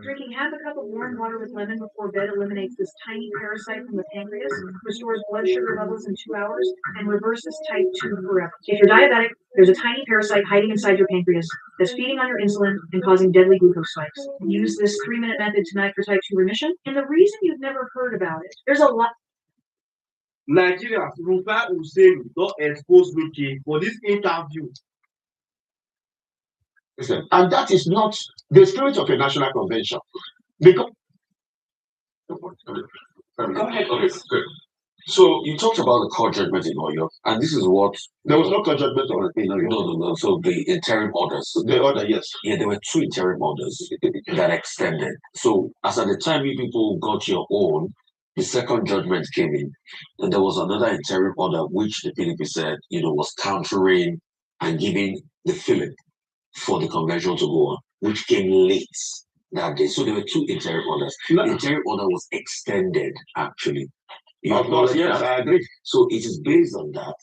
S9: Drinking half a cup of warm water with lemon before bed eliminates this tiny parasite from the pancreas, restores blood sugar levels in 2 hours, and reverses type 2 forever. If you're diabetic, there's a tiny parasite hiding inside your pancreas that's feeding on your insulin and causing deadly glucose spikes. Use this 3-minute method tonight for type 2 remission. And the reason you've never heard about it, there's a lot.
S23: Nigerians, Rufa Hussein don expose Wike for this interview.
S2: Listen, and that is not the spirit of a national convention. Because
S17: Go ahead. Okay, good. So you talked about the court judgment in Oyo, and this is what
S2: there was no court judgment in Oyo.
S17: No. So the interim orders.
S2: The order, yes.
S17: Yeah, there were 2 interim orders that extended. So as at the time you people got your own, the second judgment came in, and there was another interim order which the PDP said, was countering and giving the feeling for the convention to go on, which came late that day. So there were 2 interim orders. The interim order was extended, actually.
S2: Of course, yes, I agree.
S17: So it is based on that.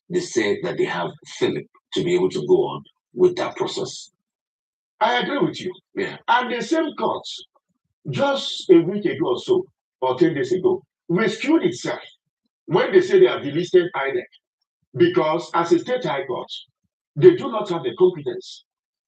S17: They said that they have Philip to be able to go on with that process.
S2: I agree with you.
S17: Yeah.
S2: And the same court, just a week ago or so, or 10 days ago, rescued itself when they say they have delisted INEC, because as a state high court, they do not have the competence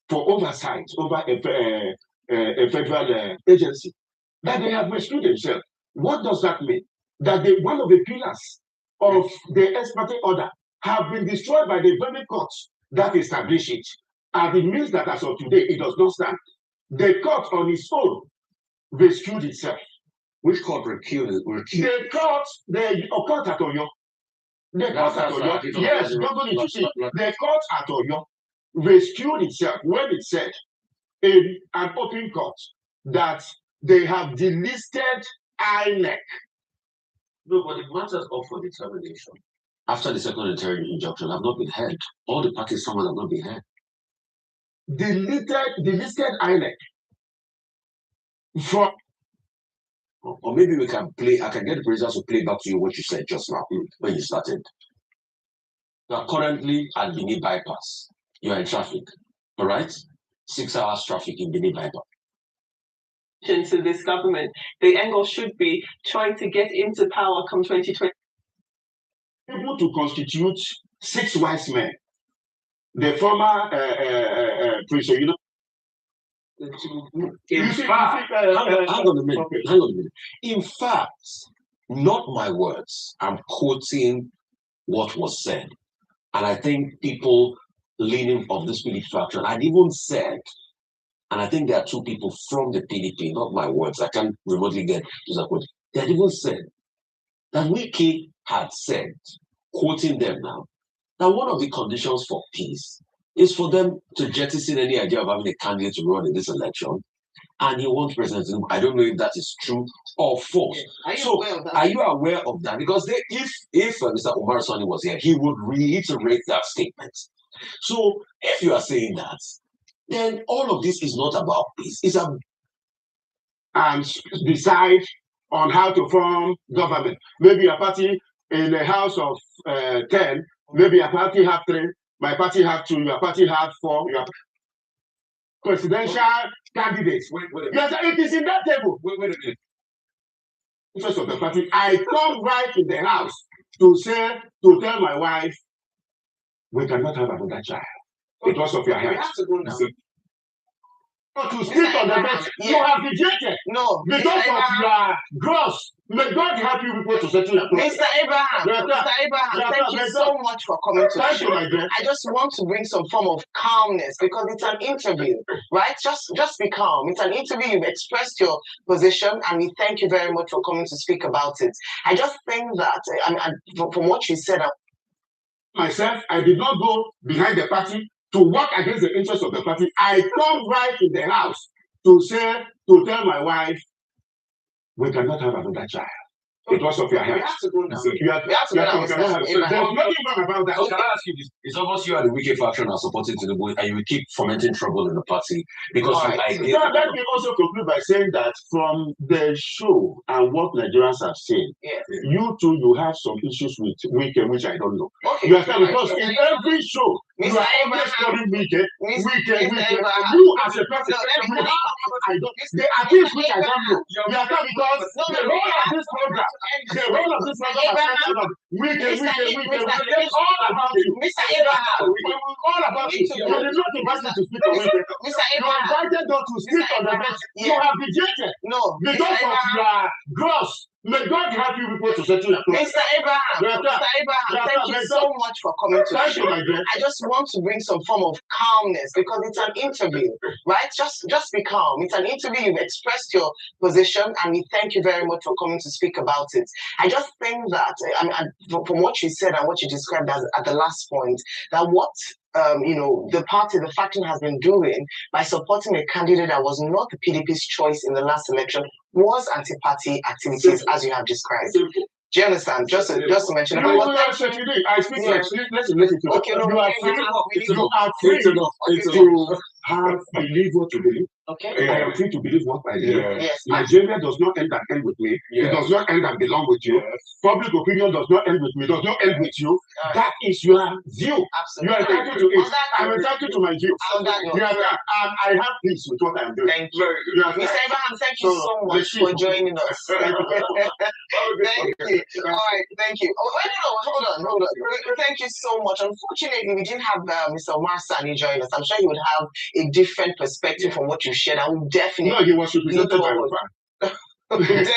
S2: for oversight over a federal agency, that they have rescued themselves. What does that mean? That one of the pillars of the ex parte order have been destroyed by the very courts that establish it. And it means that as of today, it does not stand. The court on its own rescued itself.
S17: Which court rescued?
S2: The court at Oyo. The court at Oyo. Yes, Google it to see. The court at Oyo rescued itself when it said in an open court that they have delisted INEC.
S17: No, but the matters up for determination after the second interim injunction have not been heard. All the parties somewhere have not been heard.
S2: Delisted INEC from.
S17: Or maybe we can play. I can get the producers to play back to you what you said just now when you started. You are currently at Benin bypass. You are in traffic. All right? 6 hours traffic in Benin bypass.
S7: To this government, the angle should be trying to get into power come 2020.
S2: Able to constitute 6 wise men. The former Prince, you know.
S17: In fact, hang on a minute.
S2: Okay.
S17: Hang on a minute. In fact, not my words. I'm quoting what was said. And I think people leaning of this PDP faction had even said, and I think there are 2 people from the PDP, not my words, I can't remotely get to that quote. They had even said that Wiki had said, quoting them now, that one of the conditions for peace is for them to jettison any idea of having a candidate to run in this election. And he wants President Tinubu. I don't know if that is true or false. Are you aware of that? Because if Mr. Omar Sani was here, he would reiterate that statement. So if you are saying that, then all of this is not about peace. It's about
S2: and decide on how to form government. Maybe a party in the house of 10, maybe a party have 3, my party have 2, your party have 4, your presidential candidates. Yes, it is in that table. Wait a minute. Interest of the party. I come right in the house to tell my wife, we cannot have another child because of your health. But to speak on the bench, you have rejected.
S7: No,
S2: because of your gross. May God help you people to settle your
S7: Mr. Abraham, thank you so much for coming to the show. I just want to bring some form of calmness because it's an interview, right? Just be calm. It's an interview. You've expressed your position, and we thank you very much for coming to speak about it. I just think that, from what you said,
S2: myself, I did not go behind the party to work against the interests of the party. I come right in the house to tell my wife, we cannot have another child because of your health.
S7: We have to go now.
S2: You have to go now. There's nothing wrong about that.
S17: Can I ask you this? It's almost you and the Wiki faction are supporting Tinubu, and you will keep fomenting trouble in the party because
S2: Let me also conclude by saying that from the show and what Nigerians have seen, you too, you have some issues with Wiki, which I don't know.
S7: Okay.
S2: You understand? Because in every show, you are always calling Wiki. You as a person, there are things which I don't know. You understand? Because the role of this program, all about you.
S7: Mr. Abraham,
S2: all about you. You did not invite me to speak on Wiki. You invited them to speak on the bench. You have rejected.
S7: No,
S2: because of your gross. May God help you people to settle your problem.
S7: Mr. Abraham, thank you so much for coming to the show. I just want to bring some form of calmness because it's an interview, right? Just be calm. It's an interview. You've expressed your position, and we thank you very much for coming to speak about it. I just think that, from what you said and what you described as at the last point, that what the party, the faction has been doing by supporting a candidate that was not the PDP's choice in the last election was anti-party activities, as you have described. Do you understand? Just to mention.
S2: I speak listen.
S7: Okay, no,
S2: you are free to have believe what you believe.
S7: Okay.
S2: I am free to believe what I believe.
S7: Yes.
S2: Nigeria does not end and end with me. It does not end and belong with you. Public opinion does not end with me, does not end with you. That is your view.
S7: Absolutely.
S2: You are entitled to it. I'm entitled to my view. I have peace with what I'm doing.
S7: Thank you. Mr. Abraham, thank you so much for joining us. Thank you. All right, thank you. Oh, hold on. Thank you so much. Unfortunately, we didn't have Mr. Omar Sani join us. I'm sure he would have a different perspective from what you shared. I will definitely.
S2: No, he was represented by Wafa.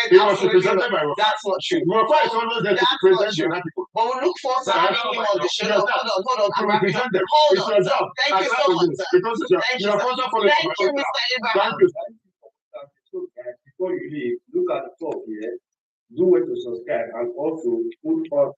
S2: He was represented by Wafa.
S7: That's not true.
S2: Wafa is always there to present the people.
S7: But we'll look forward to having him on the show. Hold on.
S2: To represent them.
S7: Hold on.
S2: Thank you so much. Because
S7: Thank you, Mr. Abraham.
S2: Thank you.
S23: Before you leave, look at the top here. Do wait to subscribe and also put on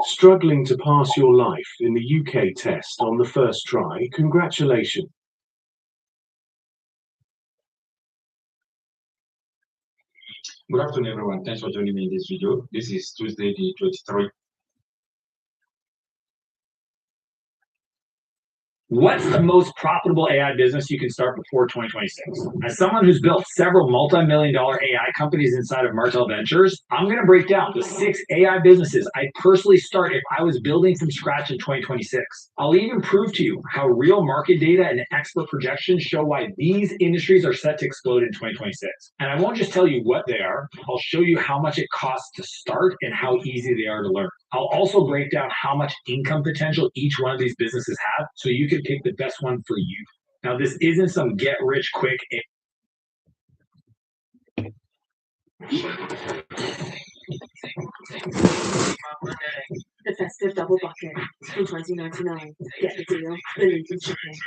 S1: Struggling to pass your life in the UK test on the first try? Congratulations.
S5: Good afternoon, everyone. Thanks for joining me in this video. This is Tuesday, the 23rd.
S8: What's the most profitable AI business you can start before 2026? As someone who's built several multi-million-dollar AI companies inside of Martel Ventures, I'm going to break down the 6 AI businesses I'd personally start if I was building from scratch in 2026. I'll even prove to you how real market data and expert projections show why these industries are set to explode in 2026. And I won't just tell you what they are, I'll show you how much it costs to start and how easy they are to learn. I'll also break down how much income potential each one of these businesses have so you can pick the best one for you. Now, this isn't some get rich quick.
S21: The festive double bucket from $20.99. Get the deal, believe in shipping.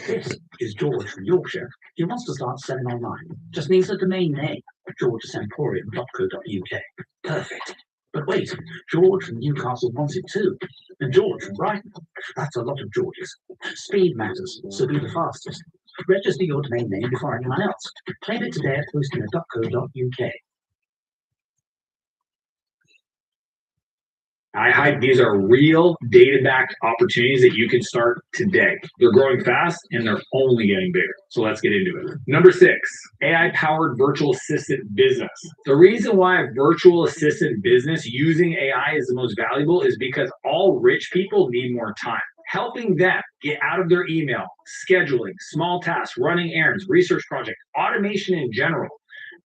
S10: This is George from Yorkshire. He wants to start selling online. Just needs a domain name, georgesemporium.co.uk. Perfect. But wait, George from Newcastle wants it too. And George from Brighton. That's a lot of Georges. Speed matters, so be the fastest. Register your domain name before anyone else. Claim it today at hostina.co.uk.
S8: I hype these are real data-backed opportunities that you can start today. They're growing fast and they're only getting bigger. So let's get into it. Number 6, AI-powered virtual assistant business. The reason why a virtual assistant business using AI is the most valuable is because all rich people need more time. Helping them get out of their email, scheduling, small tasks, running errands, research projects, automation in general.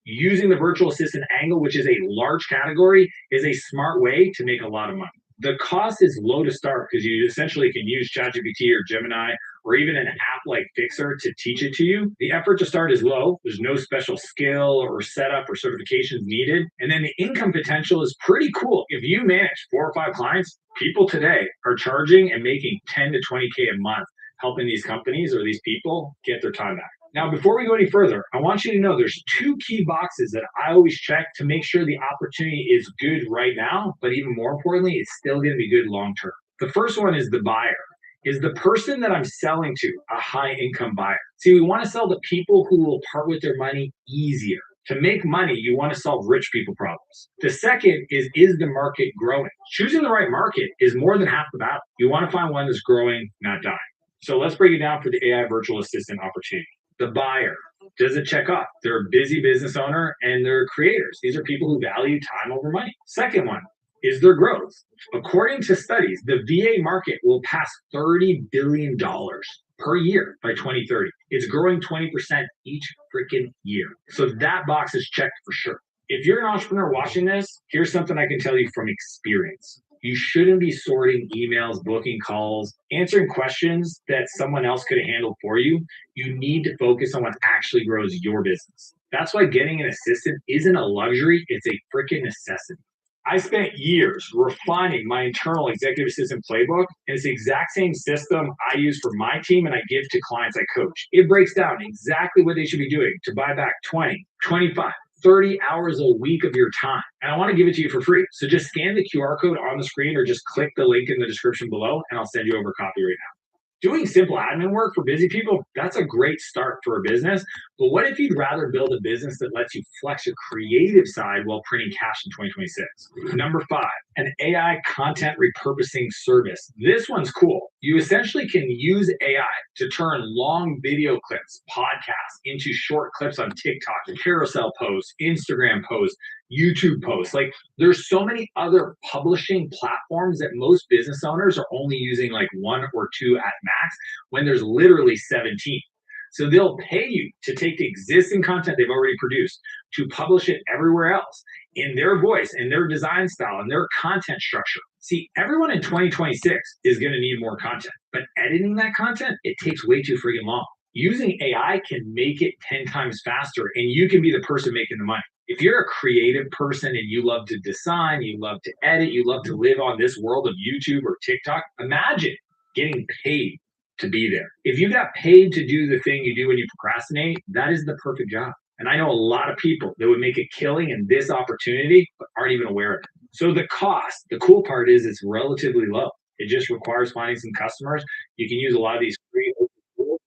S8: Using the virtual assistant angle, which is a large category, is a smart way to make a lot of money. The cost is low to start because you essentially can use ChatGPT or Gemini or even an app like Fixer to teach it to you. The effort to start is low. There's no special skill or setup or certifications needed. And then the income potential is pretty cool. If you manage 4 or 5 clients, people today are charging and making 10 to 20K a month helping these companies or these people get their time back. Now, before we go any further, I want you to know there's 2 key boxes that I always check to make sure the opportunity is good right now, but even more importantly, it's still going to be good long term. The first one is the buyer. Is the person that I'm selling to a high income buyer? See, we want to sell to people who will part with their money easier. To make money, you want to solve rich people problems. The second is the market growing? Choosing the right market is more than half the battle. You want to find one that's growing, not dying. So let's break it down for the AI virtual assistant opportunity. The buyer, does it check off? They're a busy business owner and they're creators. These are people who value time over money. Second one is their growth. According to studies, the VA market will pass $30 billion per year by 2030. It's growing 20% each freaking year. So that box is checked for sure. If you're an entrepreneur watching this, here's something I can tell you from experience. You shouldn't be sorting emails, booking calls, answering questions that someone else could have handled for you. You need to focus on what actually grows your business. That's why getting an assistant isn't a luxury, it's a freaking necessity. I spent years refining my internal executive assistant playbook, and it's the exact same system I use for my team and I give to clients I coach. It breaks down exactly what they should be doing to buy back 20, 25, 30 hours a week of your time. And I want to give it to you for free. So just scan the QR code on the screen or just click the link in the description below and I'll send you over a copy right now. Doing simple admin work for busy people, that's a great start for a business. But what if you'd rather build a business that lets you flex your creative side while printing cash in 2026? Number 5, an AI content repurposing service. This one's cool. You essentially can use AI to turn long video clips, podcasts, into short clips on TikTok, carousel posts, Instagram posts, YouTube posts. Like there's so many other publishing platforms that most business owners are only using like 1 or 2 at max when there's literally 17. So they'll pay you to take the existing content they've already produced to publish it everywhere else in their voice, in their design style, and their content structure. See, everyone in 2026 is going to need more content, but editing that content, it takes way too freaking long. Using AI can make it 10 times faster and you can be the person making the money. If you're a creative person and you love to design, you love to edit, you love to live on this world of YouTube or TikTok, imagine getting paid to be there. If you got paid to do the thing you do when you procrastinate, that is the perfect job. And I know a lot of people that would make a killing in this opportunity, but aren't even aware of it. So the cost, the cool part is it's relatively low. It just requires finding some customers. You can use a lot of these free open tools.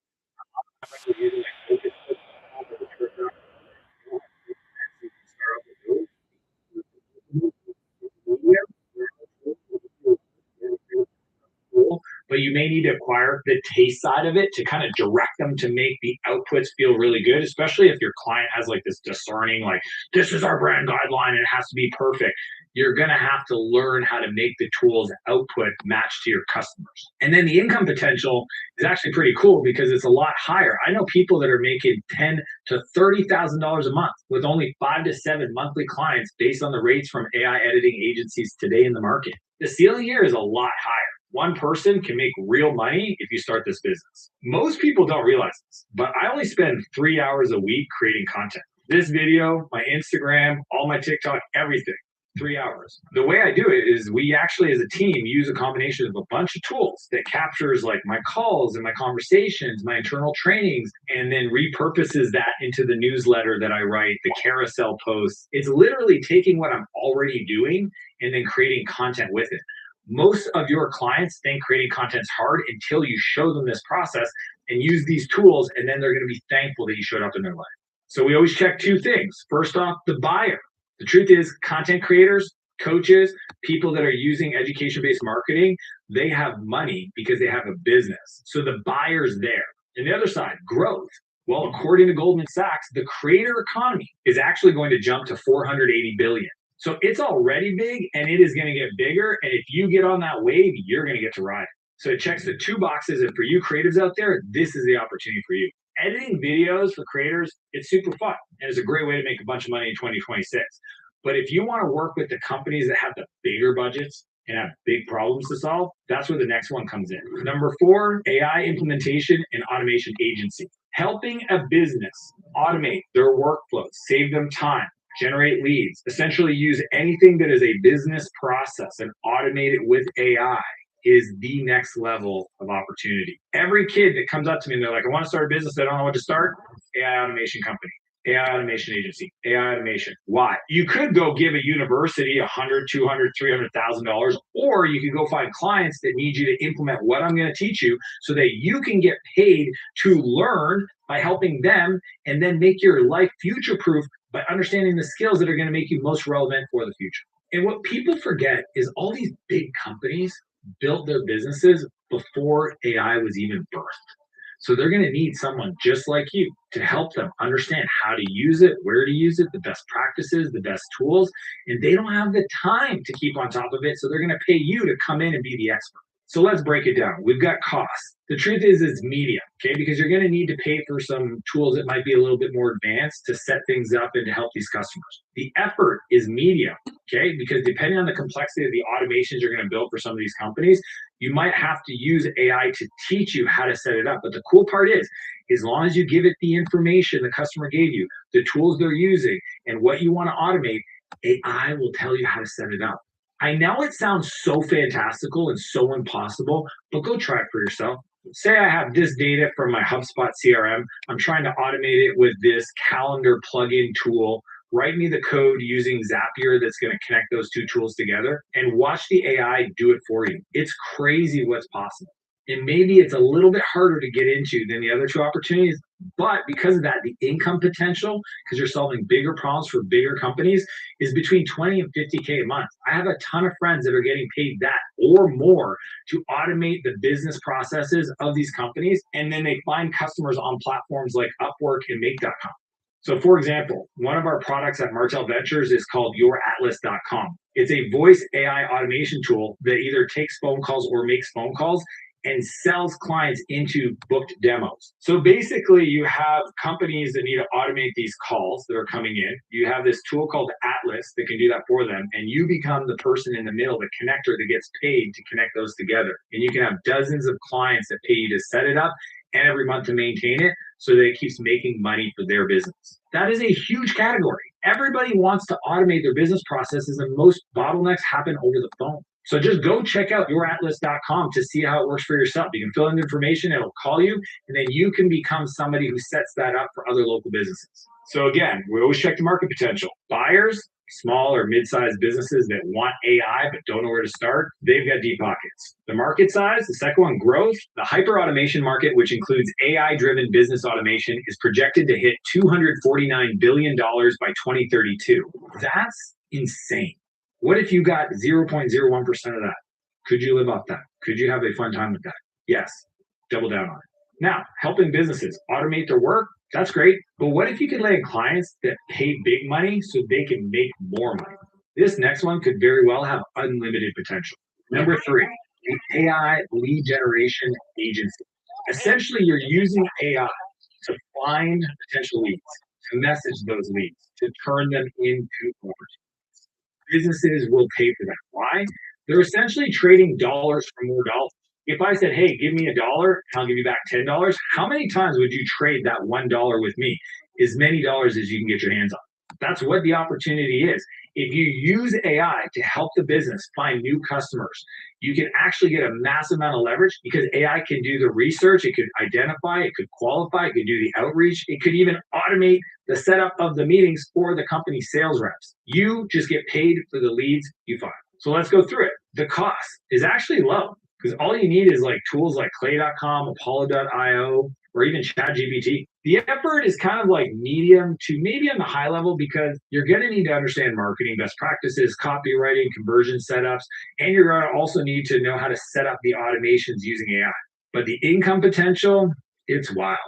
S8: But you may need to acquire the taste side of it to kind of direct them to make the outputs feel really good, especially if your client has like this discerning, like, this is our brand guideline and it has to be perfect. You're going to have to learn how to make the tools output match to your customers. And then the income potential is actually pretty cool because it's a lot higher. I know people that are making $10,000 to $30,000 a month with only 5 to 7 monthly clients based on the rates from AI editing agencies today in the market. The ceiling here is a lot higher. One person can make real money if you start this business. Most people don't realize this, but I only spend 3 hours a week creating content. This video, my Instagram, all my TikTok, everything. 3 hours. The way I do it is we actually as a team use a combination of a bunch of tools that captures like my calls and my conversations, my internal trainings, and then repurposes that into the newsletter that I write, the carousel posts. It's literally taking what I'm already doing and then creating content with it. Most of your clients think creating content is hard until you show them this process and use these tools, and then they're going to be thankful that you showed up in their life. So we always check two things. First off, the buyer. The truth is, content creators, coaches, people that are using education-based marketing, they have money because they have a business. So the buyer's there. And the other side, growth. Well, according to Goldman Sachs, the creator economy is actually going to jump to 480 billion. So it's already big and it is going to get bigger. And if you get on that wave, you're going to get to ride. So it checks the two boxes. And for you creatives out there, this is the opportunity for you. Editing videos for creators, it's super fun. And it's a great way to make a bunch of money in 2026. But if you want to work with the companies that have the bigger budgets and have big problems to solve, that's where the next one comes in. Number 4, AI implementation and automation agency. Helping a business automate their workflows, save them time, generate leads, essentially use anything that is a business process and automate it with AI is the next level of opportunity. Every kid that comes up to me and they're like, I want to start a business, I don't know what to start, AI automation company. AI automation agency, AI automation. Why? You could go give a university $100,000, $200,000, $300,000, or you could go find clients that need you to implement what I'm going to teach you so that you can get paid to learn by helping them and then make your life future-proof by understanding the skills that are going to make you most relevant for the future. And what people forget is all these big companies built their businesses before AI was even birthed. So they're going to need someone just like you to help them understand how to use it, where to use it, the best practices, the best tools. And they don't have the time to keep on top of it. So they're going to pay you to come in and be the expert. So let's break it down. We've got costs. The truth is it's medium, okay? Because you're going to need to pay for some tools that might be a little bit more advanced to set things up and to help these customers. The effort is medium, okay? Because depending on the complexity of the automations you're going to build for some of these companies, you might have to use AI to teach you how to set it up. But the cool part is, as long as you give it the information the customer gave you, the tools they're using, and what you want to automate, AI will tell you how to set it up. I know it sounds so fantastical and so impossible, but go try it for yourself. Say I have this data from my HubSpot CRM. I'm trying to automate it with this calendar plugin tool. Write me the code using Zapier that's going to connect those two tools together and watch the AI do it for you. It's crazy what's possible. And maybe it's a little bit harder to get into than the other two opportunities, but because of that, the income potential, because you're solving bigger problems for bigger companies, is between 20 and 50K a month. I have a ton of friends that are getting paid that or more to automate the business processes of these companies, and then they find customers on platforms like Upwork and Make.com. So for example, one of our products at Martel Ventures is called YourAtlas.com. It's a voice AI automation tool that either takes phone calls or makes phone calls and sells clients into booked demos. So basically you have companies that need to automate these calls that are coming in. You have this tool called Atlas that can do that for them. And you become the person in the middle, the connector that gets paid to connect those together. And you can have dozens of clients that pay you to set it up and every month to maintain it so that it keeps making money for their business. That is a huge category. Everybody wants to automate their business processes and most bottlenecks happen over the phone. So just go check out YourAtlas.com to see how it works for yourself. You can fill in the information, it'll call you, and then you can become somebody who sets that up for other local businesses. So again, we always check the market potential. Buyers, Small or mid-sized businesses that want AI but don't know where to start, they've got deep pockets. The market size, the second one, growth. The hyper-automation market, which includes AI-driven business automation, is projected to hit $249 billion by 2032. That's insane. What if you got 0.01% of that? Could you live off that? Could you have a fun time with that? Yes. Double down on it. Now, helping businesses automate their work, that's great. But what if you could land clients that pay big money so they can make more money? This next one could very well have unlimited potential. Number 3, the AI lead generation agency. Essentially, you're using AI to find potential leads, to message those leads, to turn them into opportunities. Businesses will pay for that. Why? They're essentially trading dollars for more dollars. If I said, hey, give me $1 and I'll give you back $10, how many times would you trade that $1 with me? As many dollars as you can get your hands on. That's what the opportunity is. If you use AI to help the business find new customers, you can actually get a massive amount of leverage because AI can do the research, it could identify, it could qualify, it could do the outreach, it could even automate the setup of the meetings for the company sales reps. You just get paid for the leads you find. So let's go through it. The cost is actually low because all you need is like tools like clay.com, apollo.io, or even ChatGPT. The effort is kind of like medium to maybe on the high level because you're going to need to understand marketing best practices, copywriting, conversion setups, and you're going to also need to know how to set up the automations using AI. But the income potential, it's wild.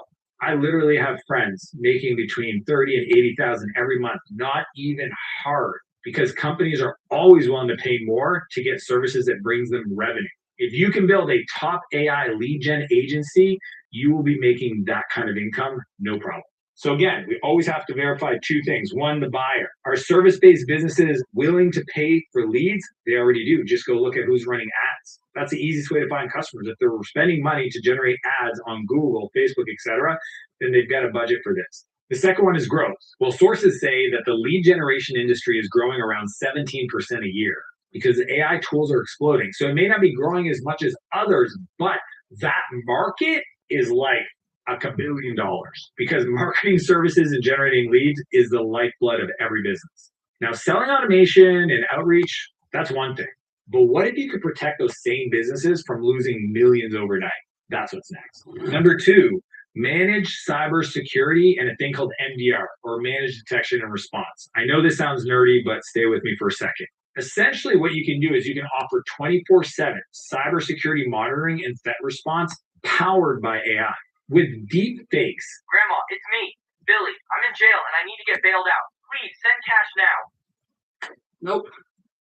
S8: I literally have friends making between 30 and 80,000 every month, not even hard, because companies are always willing to pay more to get services that brings them revenue. If you can build a top AI lead gen agency, you will be making that kind of income, no problem. So again, we always have to verify 2 things. 1, the buyer. Are service-based businesses willing to pay for leads? They already do. Just go look at who's running ads. That's the easiest way to find customers. If they're spending money to generate ads on Google, Facebook, etc., then they've got a budget for this. The second one is growth. Well, sources say that the lead generation industry is growing around 17% a year because AI tools are exploding. So it may not be growing as much as others, but that market is like $1 billion because marketing services and generating leads is the lifeblood of every business. Now, selling automation and outreach, that's one thing. But what if you could protect those same businesses from losing millions overnight? That's what's next. Number 2, manage cybersecurity and a thing called MDR, or managed detection and response. I know this sounds nerdy, but stay with me for a second. Essentially, what you can do is you can offer 24/7 cybersecurity monitoring and threat response powered by AI with deep fakes.
S14: Grandma, it's me, Billy. I'm in jail and I need to get bailed out. Please send cash now.
S7: Nope,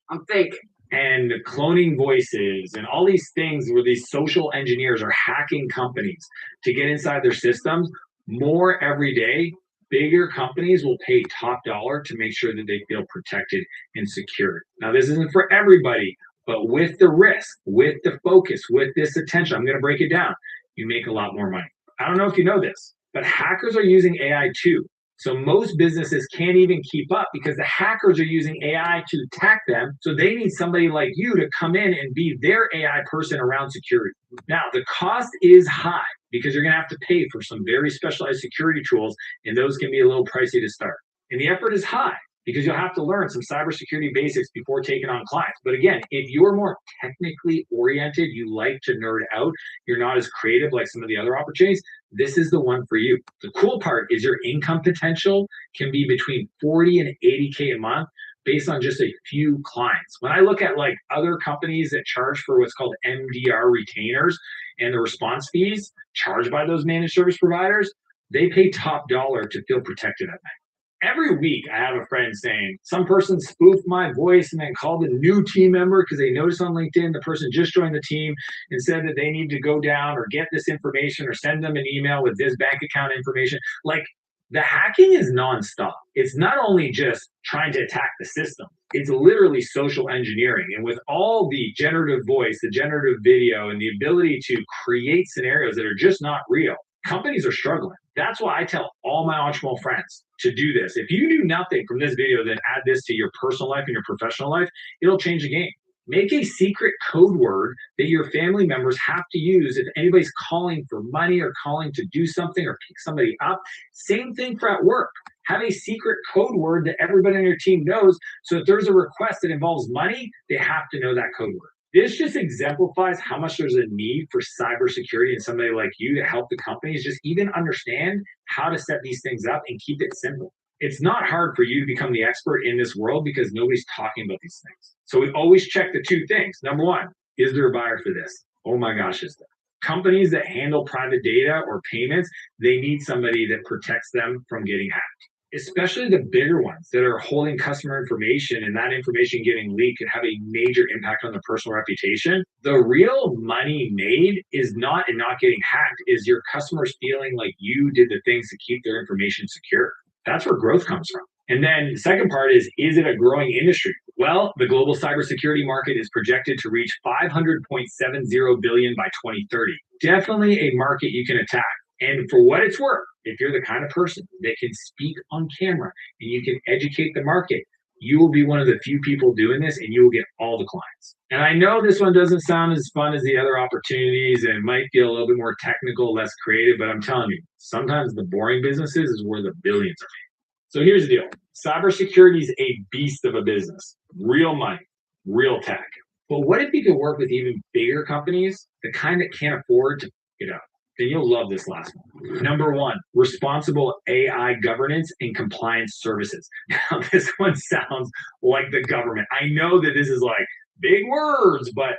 S7: I'm fake.
S8: And cloning voices and all these things where these social engineers are hacking companies to get inside their systems more every day. Bigger companies will pay top dollar to make sure that they feel protected and secured. Now, this isn't for everybody, but with the risk, with the focus, with this attention, I'm going to break it down. You make a lot more money. I don't know if you know this, but hackers are using AI too. So most businesses can't even keep up because the hackers are using AI to attack them. So they need somebody like you to come in and be their AI person around security. Now, the cost is high because you're going to have to pay for some very specialized security tools, and those can be a little pricey to start. And the effort is high because you'll have to learn some cybersecurity basics before taking on clients. But again, if you're more technically oriented, you like to nerd out, you're not as creative like some of the other opportunities, this is the one for you. The cool part is your income potential can be between 40 and 80K a month based on just a few clients. When I look at like other companies that charge for what's called MDR retainers and the response fees charged by those managed service providers, they pay top dollar to feel protected at night. Every week, I have a friend saying, some person spoofed my voice and then called a new team member because they noticed on LinkedIn the person just joined the team and said that they need to go down or get this information or send them an email with this bank account information. Like, the hacking is nonstop. It's not only just trying to attack the system, it's literally social engineering. And with all the generative voice, the generative video, and the ability to create scenarios that are just not real, companies are struggling. That's why I tell all my entrepreneurial friends to do this. If you do nothing from this video, then add this to your personal life and your professional life, it'll change the game. Make a secret code word that your family members have to use if anybody's calling for money or calling to do something or pick somebody up. Same thing for at work. Have a secret code word that everybody on your team knows. So if there's a request that involves money, they have to know that code word. This just exemplifies how much there's a need for cybersecurity and somebody like you to help the companies just even understand how to set these things up and keep it simple. It's not hard for you to become the expert in this world because nobody's talking about these things. So we always check the two things. Number one, is there a buyer for this? Oh my gosh, is there? Companies that handle private data or payments, they need somebody that protects them from getting hacked. Especially the bigger ones that are holding customer information and that information getting leaked could have a major impact on their personal reputation. The real money made is not in not getting hacked, is your customers feeling like you did the things to keep their information secure. That's where growth comes from. And then the second part is it a growing industry? Well, the global cybersecurity market is projected to reach $500.70 billion by 2030. Definitely a market you can attack. And for what it's worth, if you're the kind of person that can speak on camera and you can educate the market, you will be one of the few people doing this and you will get all the clients. And I know this one doesn't sound as fun as the other opportunities and it might feel a little bit more technical, less creative, but I'm telling you, sometimes the boring businesses is where the billions are made. So here's the deal. Cybersecurity is a beast of a business, real money, real tech. But what if you could work with even bigger companies, the kind that can't afford to pick it up? Then you'll love this last one. Number one, responsible AI governance and compliance services. Now, this one sounds like the government. I know that this is like big words, but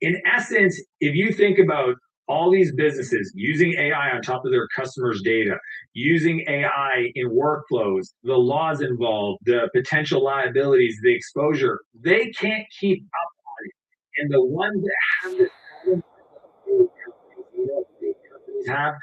S8: in essence, if you think about all these businesses using AI on top of their customers' data, using AI in workflows, the laws involved, the potential liabilities, the exposure, they can't keep up on it. And the ones that have this problem have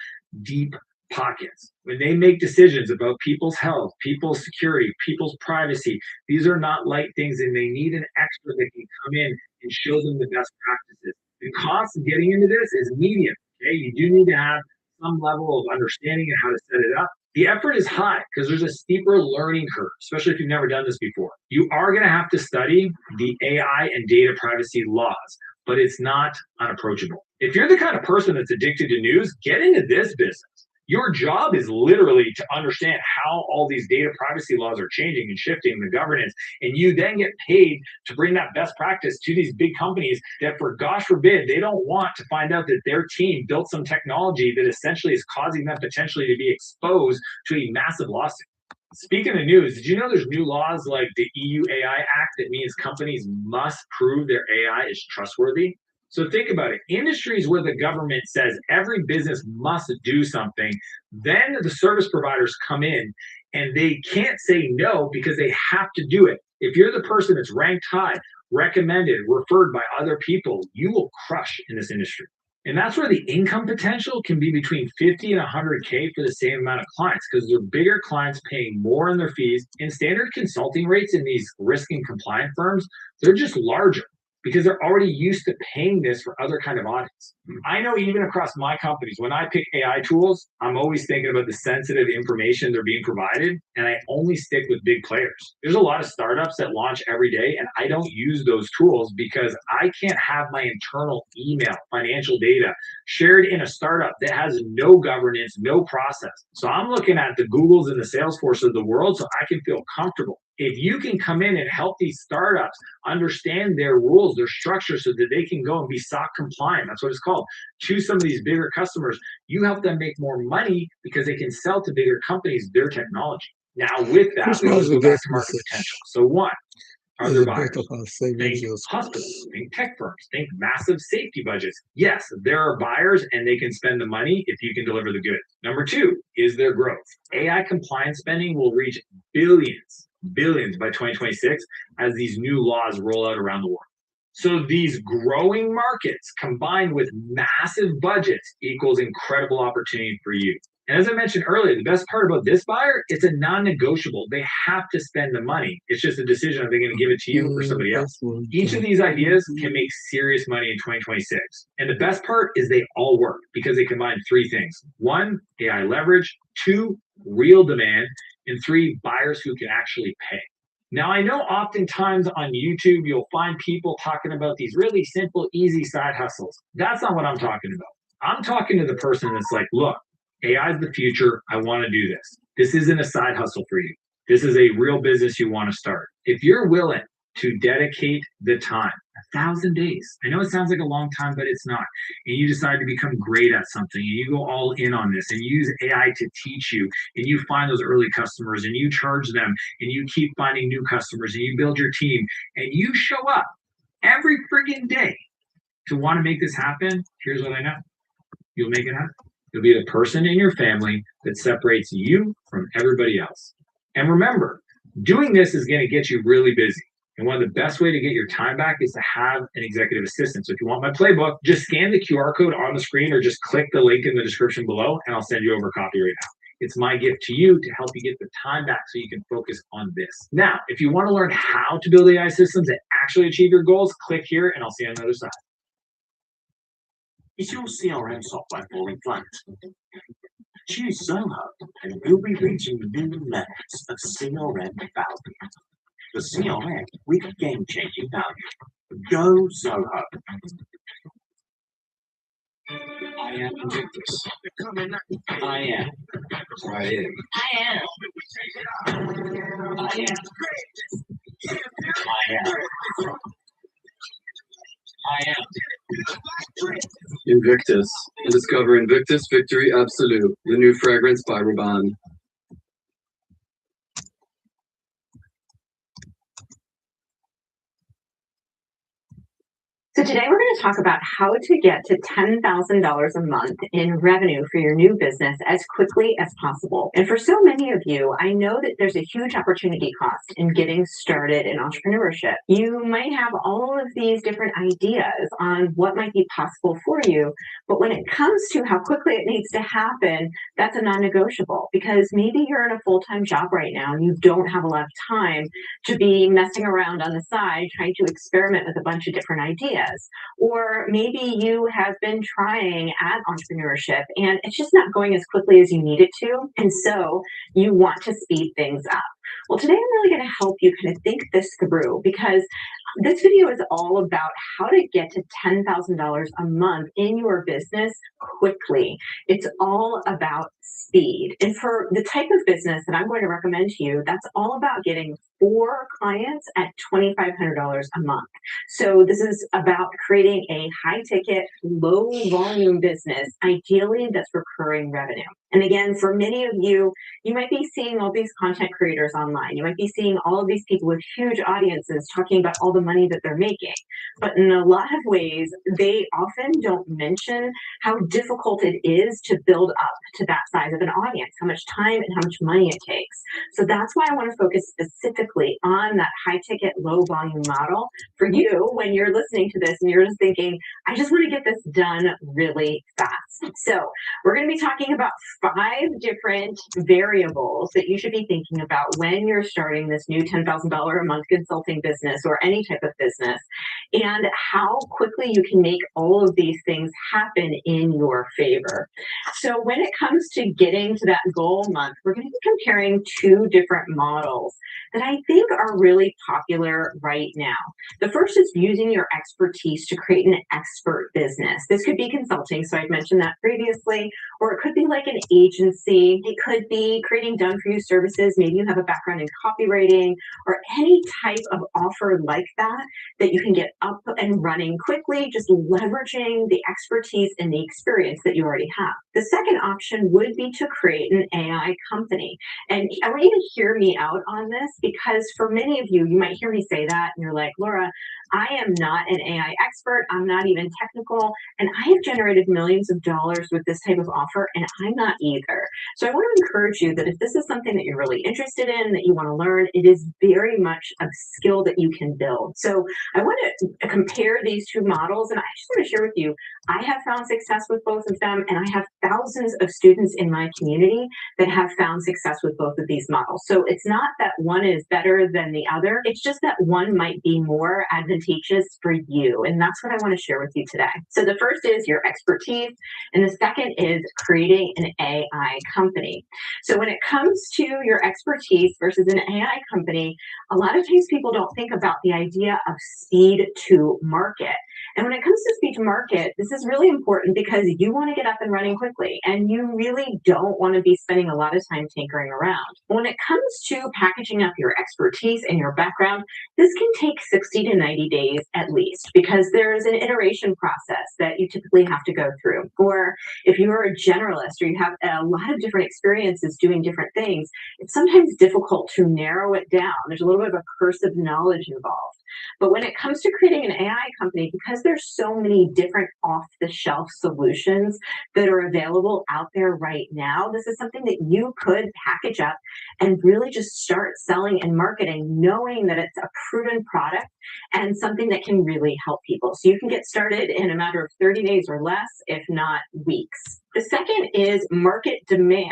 S8: deep pockets. When they make decisions about people's health, people's security, people's privacy, these are not light things and they need an expert that can come in and show them the best practices. The cost of getting into this is medium. Okay, you do need to have some level of understanding of how to set it up. The effort is high because there's a steeper learning curve, especially if you've never done this before. You are going to have to study the AI and data privacy laws, but it's not unapproachable. If you're the kind of person that's addicted to news, get into this business. Your job is literally to understand how all these data privacy laws are changing and shifting the governance, and you then get paid to bring that best practice to these big companies that, for gosh forbid, they don't want to find out that their team built some technology that essentially is causing them potentially to be exposed to a massive lawsuit. Speaking of news, did you know there's new laws like the EU AI Act that means companies must prove their AI is trustworthy? So think about it. Industries where the government says every business must do something, then the service providers come in and they can't say no because they have to do it. If you're the person that's ranked high, recommended, referred by other people, you will crush in this industry. And that's where the income potential can be between 50 and 100K for the same amount of clients because they're bigger clients paying more in their fees. And standard consulting rates in these risk and compliance firms, they're just larger because they're already used to paying this for other kind of audits. I know even across my companies, when I pick AI tools, I'm always thinking about the sensitive information they're being provided, and I only stick with big players. There's a lot of startups that launch every day, and I don't use those tools because I can't have my internal email, financial data shared in a startup that has no governance, no process. So I'm looking at the Googles and the Salesforce of the world so I can feel comfortable. If you can come in and help these startups understand their rules, their structure, so that they can go and be SOC compliant, that's what it's called, to some of these bigger customers, you help them make more money because they can sell to bigger companies their technology. Now, with that, let's go back to market potential. So one, are there buyers? Think hospitals, think tech firms, think massive safety budgets. Yes, there are buyers and they can spend the money if you can deliver the goods. Number two, is there growth? AI compliance spending will reach billions by 2026 as these new laws roll out around the world. So these growing markets combined with massive budgets equals incredible opportunity for you. And as I mentioned earlier, the best part about this buyer, it's a non-negotiable. They have to spend the money. It's just a decision. Are they going to give it to you or somebody else? Each of these ideas can make serious money in 2026. And the best part is they all work because they combine three things. One, AI leverage. Two, real demand. And three, buyers who can actually pay. Now, I know oftentimes on YouTube, you'll find people talking about these really simple, easy side hustles. That's not what I'm talking about. I'm talking to the person that's like, look, AI is the future. I want to do this. This isn't a side hustle for you. This is a real business you want to start. If you're willing to dedicate the time, 1,000 days. I know it sounds like a long time, but it's not. And you decide to become great at something and you go all in on this and you use AI to teach you and you find those early customers and you charge them and you keep finding new customers and you build your team and you show up every friggin' day to want to make this happen. Here's what I know. You'll make it happen. You'll be the person in your family that separates you from everybody else. And remember, doing this is going to get you really busy. And one of the best way to get your time back is to have an executive assistant. So if you want my playbook, just scan the QR code on the screen or just click the link in the description below and I'll send you over a copy right now. It's my gift to you to help you get the time back so you can focus on this. Now, if you want to learn how to build AI systems that actually achieve your goals, click here and I'll see you on the other side.
S10: Is your CRM software falling flat? Choose Zoho and we'll be reaching new levels of CRM value. The CRM with game-changing value. Go Zoho.
S3: I am Invictus.
S10: I am.
S3: I am.
S10: I am. I am. I am. I am.
S3: Invictus. Discover Invictus Victory Absolute, the new fragrance by Rabanne.
S15: So today we're going to talk about how to get to $10,000 a month in revenue for your new business as quickly as possible. And for so many of you, I know that there's a huge opportunity cost in getting started in entrepreneurship. You might have all of these different ideas on what might be possible for you, but when it comes to how quickly it needs to happen, that's a non-negotiable because maybe you're in a full-time job right now and you don't have a lot of time to be messing around on the side trying to experiment with a bunch of different ideas. Or maybe you have been trying at entrepreneurship and it's just not going as quickly as you need it to. And so you want to speed things up. Well, today I'm really going to help you kind of think this through because this video is all about how to get to $10,000 a month in your business quickly. It's all about speed. And for the type of business that I'm going to recommend to you, that's all about getting 4 clients at $2,500 a month. So this is about creating a high ticket, low volume business, ideally that's recurring revenue. And again, for many of you, you might be seeing all these content creators online. You might be seeing all of these people with huge audiences talking about all the money that they're making. But in a lot of ways, they often don't mention how difficult it is to build up to that size of an audience, how much time and how much money it takes. So that's why I want to focus specifically on that high ticket, low volume model for you when you're listening to this and you're just thinking, I just want to get this done really fast. So we're going to be talking about 5 different variables that you should be thinking about when you're starting this new $10,000 a month consulting business or any type of business, and how quickly you can make all of these things happen in your favor. So when it comes to getting to that goal month, we're going to be comparing 2 different models that I think are really popular right now. The first is using your expertise to create an expert business. This could be consulting, so I've mentioned that previously, or it could be like an agency. It could be creating done-for-you services. Maybe you have a background in copywriting or any type of offer like that that you can get up and running quickly, just leveraging the expertise and the experience that you already have. The second option would be to create an AI company. And I want you to hear me out on this because for many of you, you might hear me say that and you're like, Laura, I am not an AI expert. I'm not even technical. And I have generated millions of dollars with this type of offer and I'm not either. So I want to encourage you that if this is something that you're really interested in, that you want to learn, it is very much a skill that you can build. So I want to compare these 2 models and I just want to share with you, I have found success with both of them and I have thousands of students in my community that have found success with both of these models. So it's not that one is better than the other. It's just that one might be more advantageous for you. And that's what I want to share with you today. So the first is your expertise. And the second is creating an AI company. So when it comes to your expertise versus an AI company, a lot of times people don't think about the idea of speed to market. And when it comes to speed to market, this is really important because you want to get up and running quickly and you really don't want to be spending a lot of time tinkering around. When it comes to packaging up your expertise and your background, this can take 60 to 90 days at least because there's an iteration process that you typically have to go through. Or if you're a generalist or you have a lot of different experiences doing different things, it's sometimes difficult to narrow it down. There's a little bit of a curse of knowledge involved. But when it comes to creating an AI company, because there's so many different off-the-shelf solutions that are available out there right now, this is something that you could package up and really just start selling and marketing, knowing that it's a proven product and something that can really help people. So you can get started in a matter of 30 days or less, if not weeks. The second is market demand.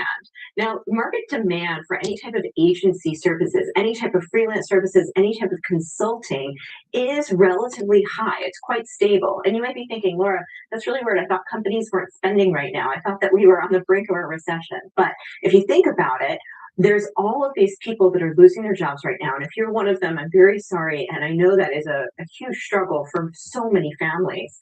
S15: Now, market demand for any type of agency services, any type of freelance services, any type of consulting is relatively high. It's quite stable. And you might be thinking, Laura, that's really weird. I thought companies weren't spending right now. I thought that we were on the brink of a recession. But if you think about it, there's all of these people that are losing their jobs right now. And if you're one of them, I'm very sorry. And I know that is a huge struggle for so many families.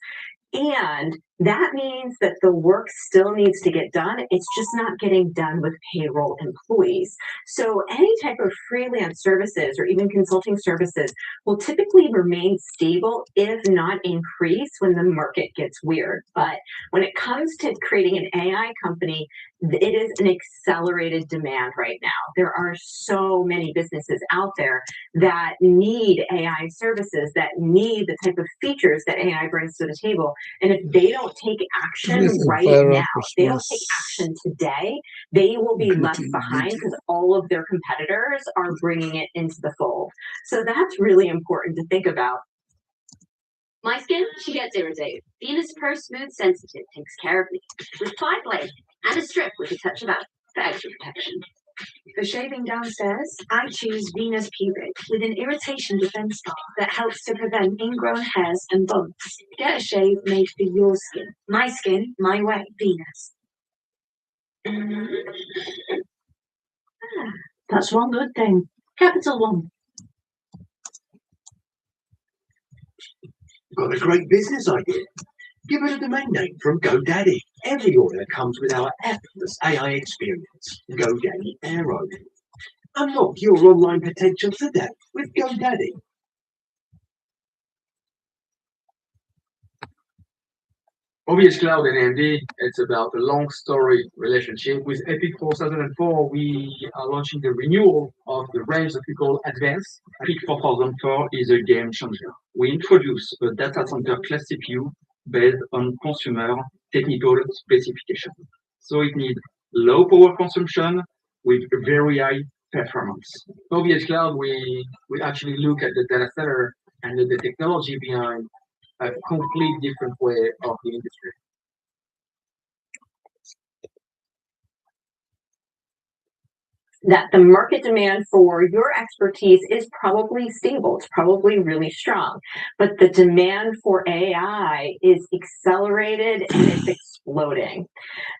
S15: And that means that the work still needs to get done. It's just not getting done with payroll employees. So any type of freelance services or even consulting services will typically remain stable, if not increase, when the market gets weird. But when it comes to creating an AI company, it is an accelerated demand right now. There are so many businesses out there that need AI services, that need the type of features that AI brings to the table. And if they don't take action right now, they don't take action today, they will be left behind because all of their competitors are bringing it into the fold. So that's really important to think about.
S21: My skin, she gets irritated. Venus Pro Smooth Sensitive takes care of me with 5 layers and a strip with a touch of aloe for extra protection. For shaving downstairs, I choose Venus Pubic with an irritation defense bar that helps to prevent ingrown hairs and bumps. Get a shave made for your skin, my way, Venus. That's one good thing. Capital One.
S4: Got a great business idea. Give it a domain name from GoDaddy. Every order comes with our effortless AI experience, GoDaddy Aero. Unlock your online potential today with GoDaddy.
S18: OVH Cloud and AMD, it's about a long story relationship. With Epic 4004, we are launching the renewal of the range that we call Advanced. Epic 4004 is a game changer. We introduce a data center class CPU based on consumer technical specification. So it needs low power consumption with very high performance. OVH Cloud, we actually look at the data center and the technology behind a complete different way of the industry.
S15: That the market demand for your expertise is probably stable. It's probably really strong, but the demand for AI is accelerated and it's exploding.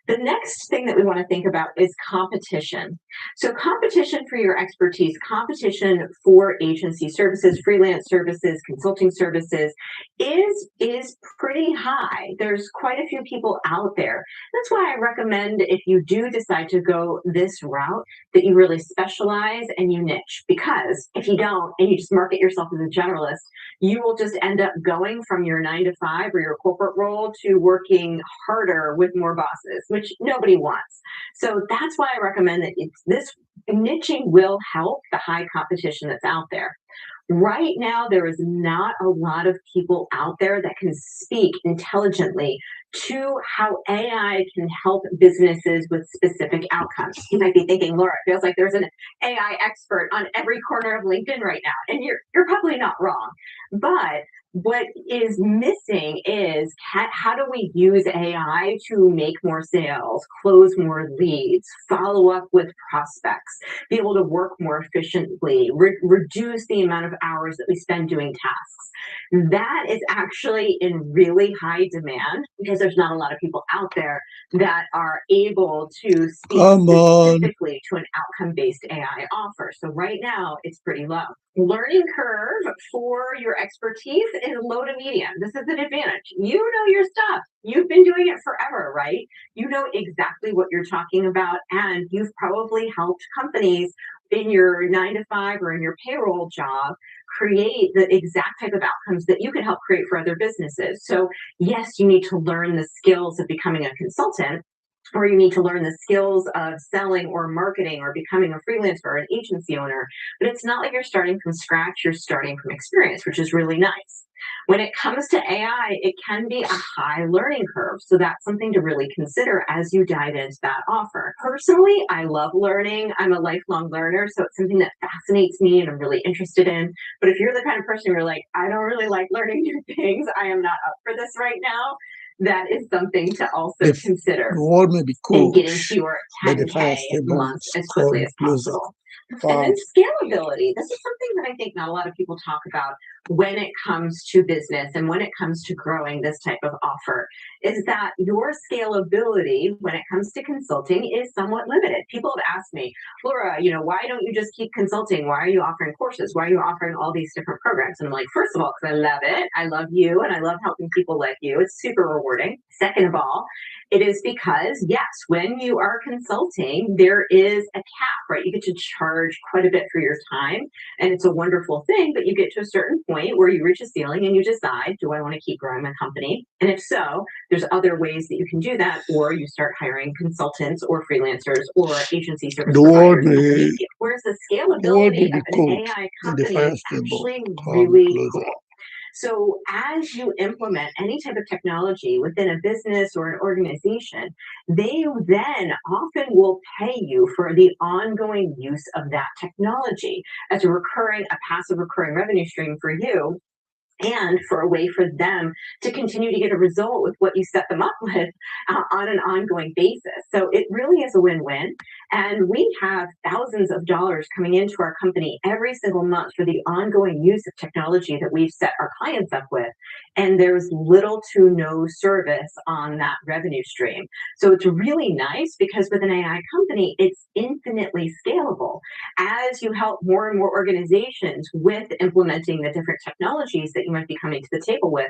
S15: The next thing that we want to think about is competition. So competition for your expertise, competition for agency services, freelance services, consulting services is pretty high. There's quite a few people out there. That's why I recommend, if you do decide to go this route, that you really specialize and you niche. Because if you don't and you just market yourself as a generalist, you will just end up going from your 9-to-5 or your corporate role to working harder with more bosses, which nobody wants. So that's why I recommend that this niching will help the high competition that's out there. Right now, there is not a lot of people out there that can speak intelligently to how AI can help businesses with specific outcomes. You might be thinking, Laura, it feels like there's an AI expert on every corner of LinkedIn right now, and you're probably not wrong. But what is missing is how do we use AI to make more sales, close more leads, follow up with prospects, be able to work more efficiently, reduce the amount of hours that we spend doing tasks. That is actually in really high demand because there's not a lot of people out there that are able to speak specifically to an outcome-based AI offer. So right now, it's pretty low. learning curve for your expertise is low to medium. This is an advantage. You know your stuff. You've been doing it forever, right? You know exactly what you're talking about, and you've probably helped companies in your 9 to 5 or in your payroll job create the exact type of outcomes that you can help create for other businesses. So yes, you need to learn the skills of becoming a consultant, or you need to learn the skills of selling or marketing or becoming a freelancer or an agency owner. But it's not like you're starting from scratch, you're starting from experience, which is really nice. When it comes to AI, it can be a high learning curve. So that's something to really consider as you dive into that offer. Personally, I love learning. I'm a lifelong learner, so it's something that fascinates me and I'm really interested in. But if you're the kind of person who're like, I don't really like learning new things, I am not up for this right now, that is something to also consider
S19: The world may be
S15: and get into
S19: coached
S15: your
S19: by the
S15: 10K
S19: fire
S15: month
S19: statements
S15: as
S19: called
S15: quickly as
S19: closer.
S15: possible. And then scalability. This is something that I think not a lot of people talk about when it comes to business and when it comes to growing this type of offer, is that your scalability when it comes to consulting is somewhat limited. People have asked me, Laura, why don't you just keep consulting? Why are you offering courses? Why are you offering all these different programs? And I'm like, first of all, because I love it. I love you and I love helping people like you. It's super rewarding. Second of all, it is because, yes, when you are consulting, there is a cap, right? You get to charge quite a bit for your time, and it's a wonderful thing, but you get to a certain point where you reach a ceiling and you decide, do I want to keep growing my company? And if so, there's other ways that you can do that, or you start hiring consultants or freelancers or agency service
S19: The world
S15: providers.
S19: may
S15: Whereas the
S19: be
S15: scalability of an
S19: coached
S15: AI
S19: by the
S15: company
S19: fire
S15: is
S19: stable
S15: actually
S19: called
S15: really
S19: closer.
S15: cool. So as you implement any type of technology within a business or an organization, they then often will pay you for the ongoing use of that technology as a passive recurring revenue stream for you, and for a way for them to continue to get a result with what you set them up with on an ongoing basis. So it really is a win-win. And we have thousands of dollars coming into our company every single month for the ongoing use of technology that we've set our clients up with. And there's little to no service on that revenue stream. So it's really nice because with an AI company, it's infinitely scalable. As you help more and more organizations with implementing the different technologies that you might be coming to the table with,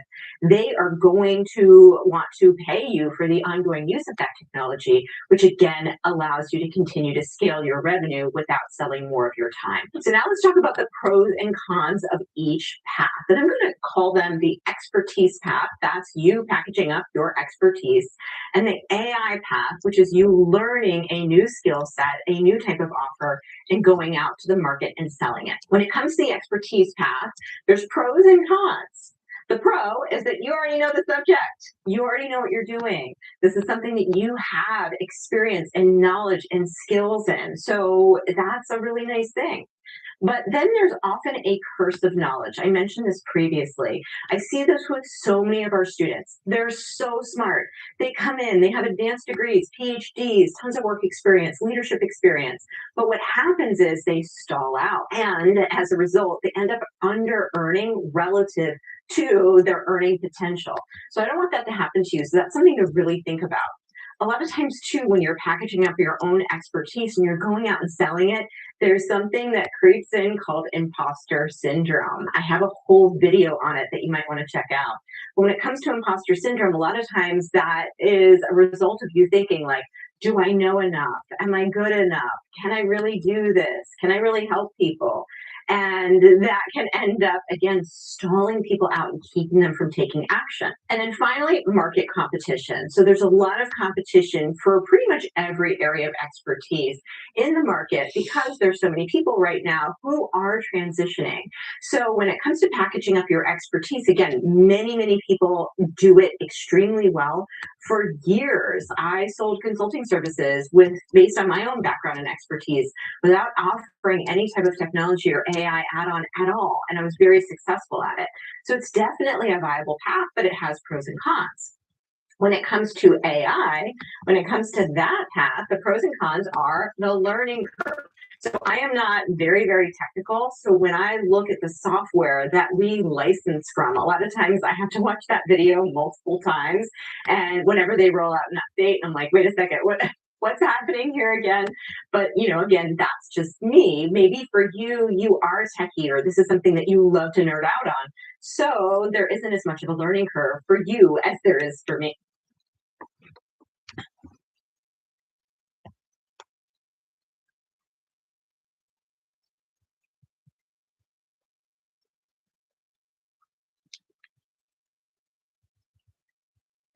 S15: they are going to want to pay you for the ongoing use of that technology, which again allows you to continue to scale your revenue without selling more of your time. So now let's talk about the pros and cons of each path. And I'm going to call them the expertise path. That's you packaging up your expertise. And the AI path, which is you learning a new skill set, a new type of offer, and going out to the market and selling it. When it comes to the expertise path, there's pros and cons. The pro is that you already know the subject. You already know what you're doing. This is something that you have experience and knowledge and skills in. So that's a really nice thing. But then there's often a curse of knowledge. I mentioned this previously. I see this with so many of our students. They're so smart. They come in, they have advanced degrees, PhDs, tons of work experience, leadership experience. But what happens is they stall out. And as a result, they end up under earning relative to their earning potential. So I don't want that to happen to you. So that's something to really think about. A lot of times too, when you're packaging up your own expertise and you're going out and selling it, there's something that creeps in called imposter syndrome. I have a whole video on it that you might want to check out. But when it comes to imposter syndrome, a lot of times that is a result of you thinking like, do I know enough? Am I good enough? Can I really do this? Can I really help people? And that can end up, again, stalling people out and keeping them from taking action. And then finally, market competition. So there's a lot of competition for pretty much every area of expertise in the market because there's so many people right now who are transitioning. So when it comes to packaging up your expertise, again, many people do it extremely well. For years, I sold consulting services based on my own background and expertise without offering any type of technology or AI add-on at all. And I was very successful at it. So it's definitely a viable path, but it has pros and cons. When it comes to AI, when it comes to that path, the pros and cons are the learning curve. So I am not very technical. So when I look at the software that we license from, a lot of times I have to watch that video multiple times. And whenever they roll out an update, I'm like, wait a second, what's happening here again. But again, that's just me. Maybe for you, you are techie, or this is something that you love to nerd out on. So there isn't as much of a learning curve for you as there is for me.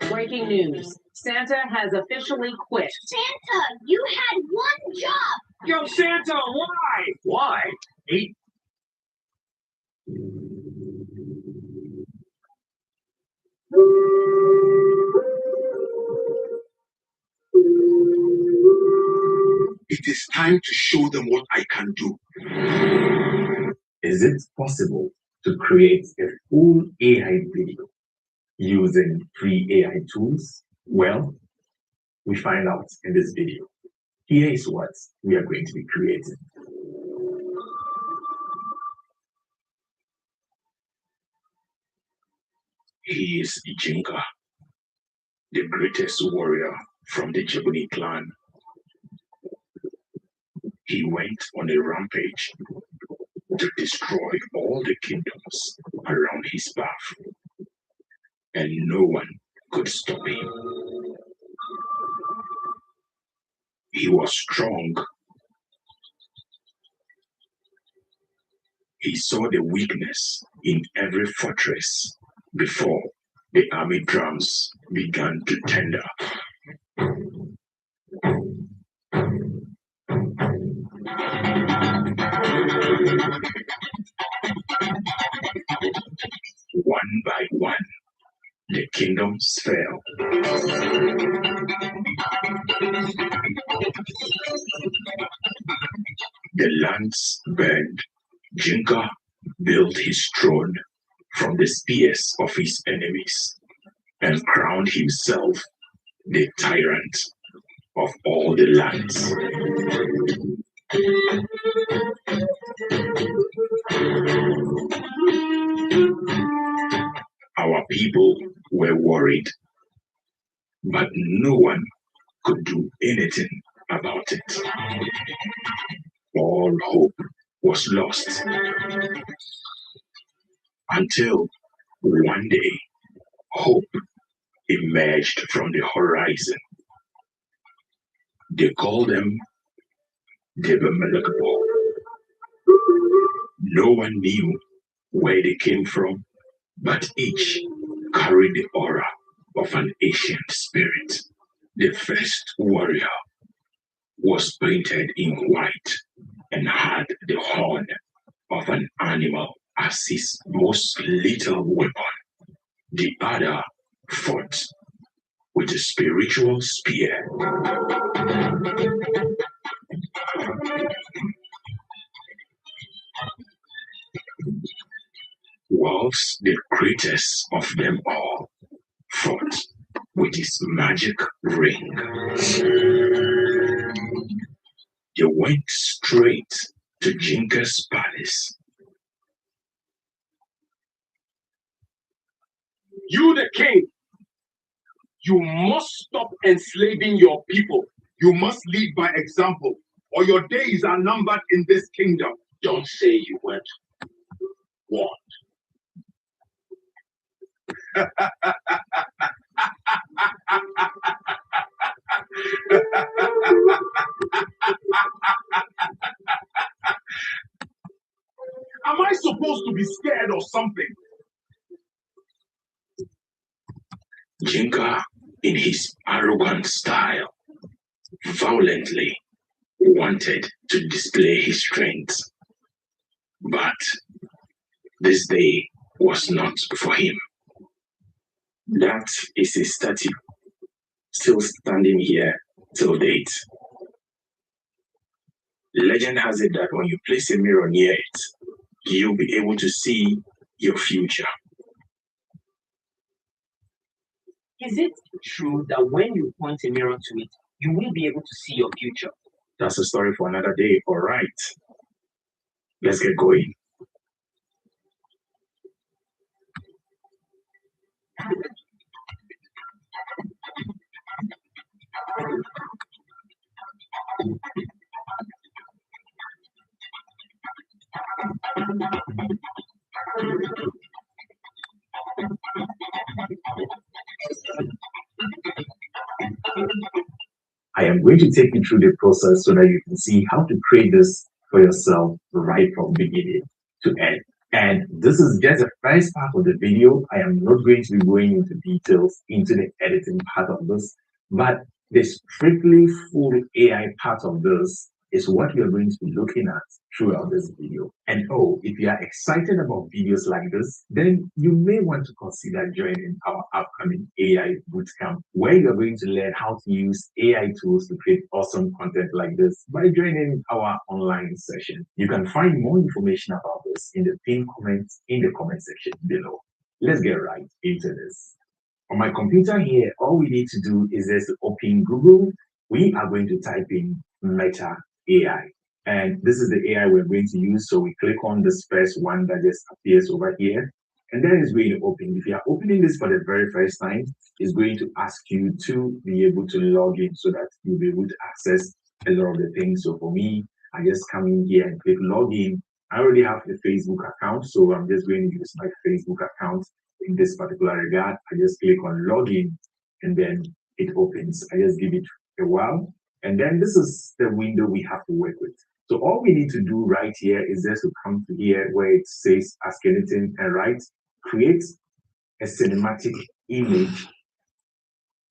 S19: Breaking news. Santa has officially quit.
S20: Santa, you had one job.
S8: Yo, Santa, why? Why? Eight.
S1: It is time to show them what I can do.
S8: Is it possible to create a full AI video using free AI tools? Well, we find out in this video. Here is what we are going to be creating.
S1: He is Jinka, the greatest warrior from the Jebuni clan. He went on a rampage to destroy all the kingdoms around his path, and no one could stop him. He was strong. He saw the weakness in every fortress before the army drums began to tender. One by one, the kingdoms fell. The lands burned. Jinka built his throne from the spears of his enemies and crowned himself the tyrant of all the lands. Our people were worried, but no one could do anything about it. All hope was lost until one day hope emerged from the horizon. They called them the Bemelekbo. No one knew where they came from, but each carried the aura of an ancient spirit. The first warrior was painted in white and had the horn of an animal as his most lethal weapon. The other fought with a spiritual spear. Whilst the greatest of them all fought with his magic ring. They went straight to Jinka's palace.
S23: You, the king, you must stop enslaving your people. You must lead by example, or your days are numbered in this kingdom.
S12: Don't say you weren't warned.
S23: Am I supposed to be scared or something?
S1: Jinka, in his arrogant style, violently wanted to display his strength. But this day was not for him. That is a statue, still standing here till date. Legend has it that when you place a mirror near it, you'll be able to see your future.
S10: Is it true that when you point a mirror to it, you will be able to see your future?
S1: That's a story for another day, all right. Let's get going.
S11: I am going to take you through the process so that you can see how to create this for yourself right from beginning to end. And this is just the first part of the video. I am not going to be going into details into the editing part of this, but the strictly full AI part of this is what you're going to be looking at throughout this video. And oh, if you are excited about videos like this, then you may want to consider joining our upcoming AI bootcamp, where you're going to learn how to use AI tools to create awesome content like this by joining our online session. You can find more information about this in the pinned comments in the comment section below. Let's get right into this. On my computer here, all we need to do is just open Google. We are going to type in Meta AI. And this is the AI we're going to use. So we click on this first one that just appears over here. And then it's going to open. If you are opening this for the very first time, it's going to ask you to be able to log in so that you'll be able to access a lot of the things. So for me, I just come in here and click login. I already have a Facebook account, so I'm just going to use my Facebook account in this particular regard. I just click on login and then it opens. I just give it a while. And then this is the window we have to work with. So all we need to do right here is just to come to here where it says ask anything and write, create a cinematic image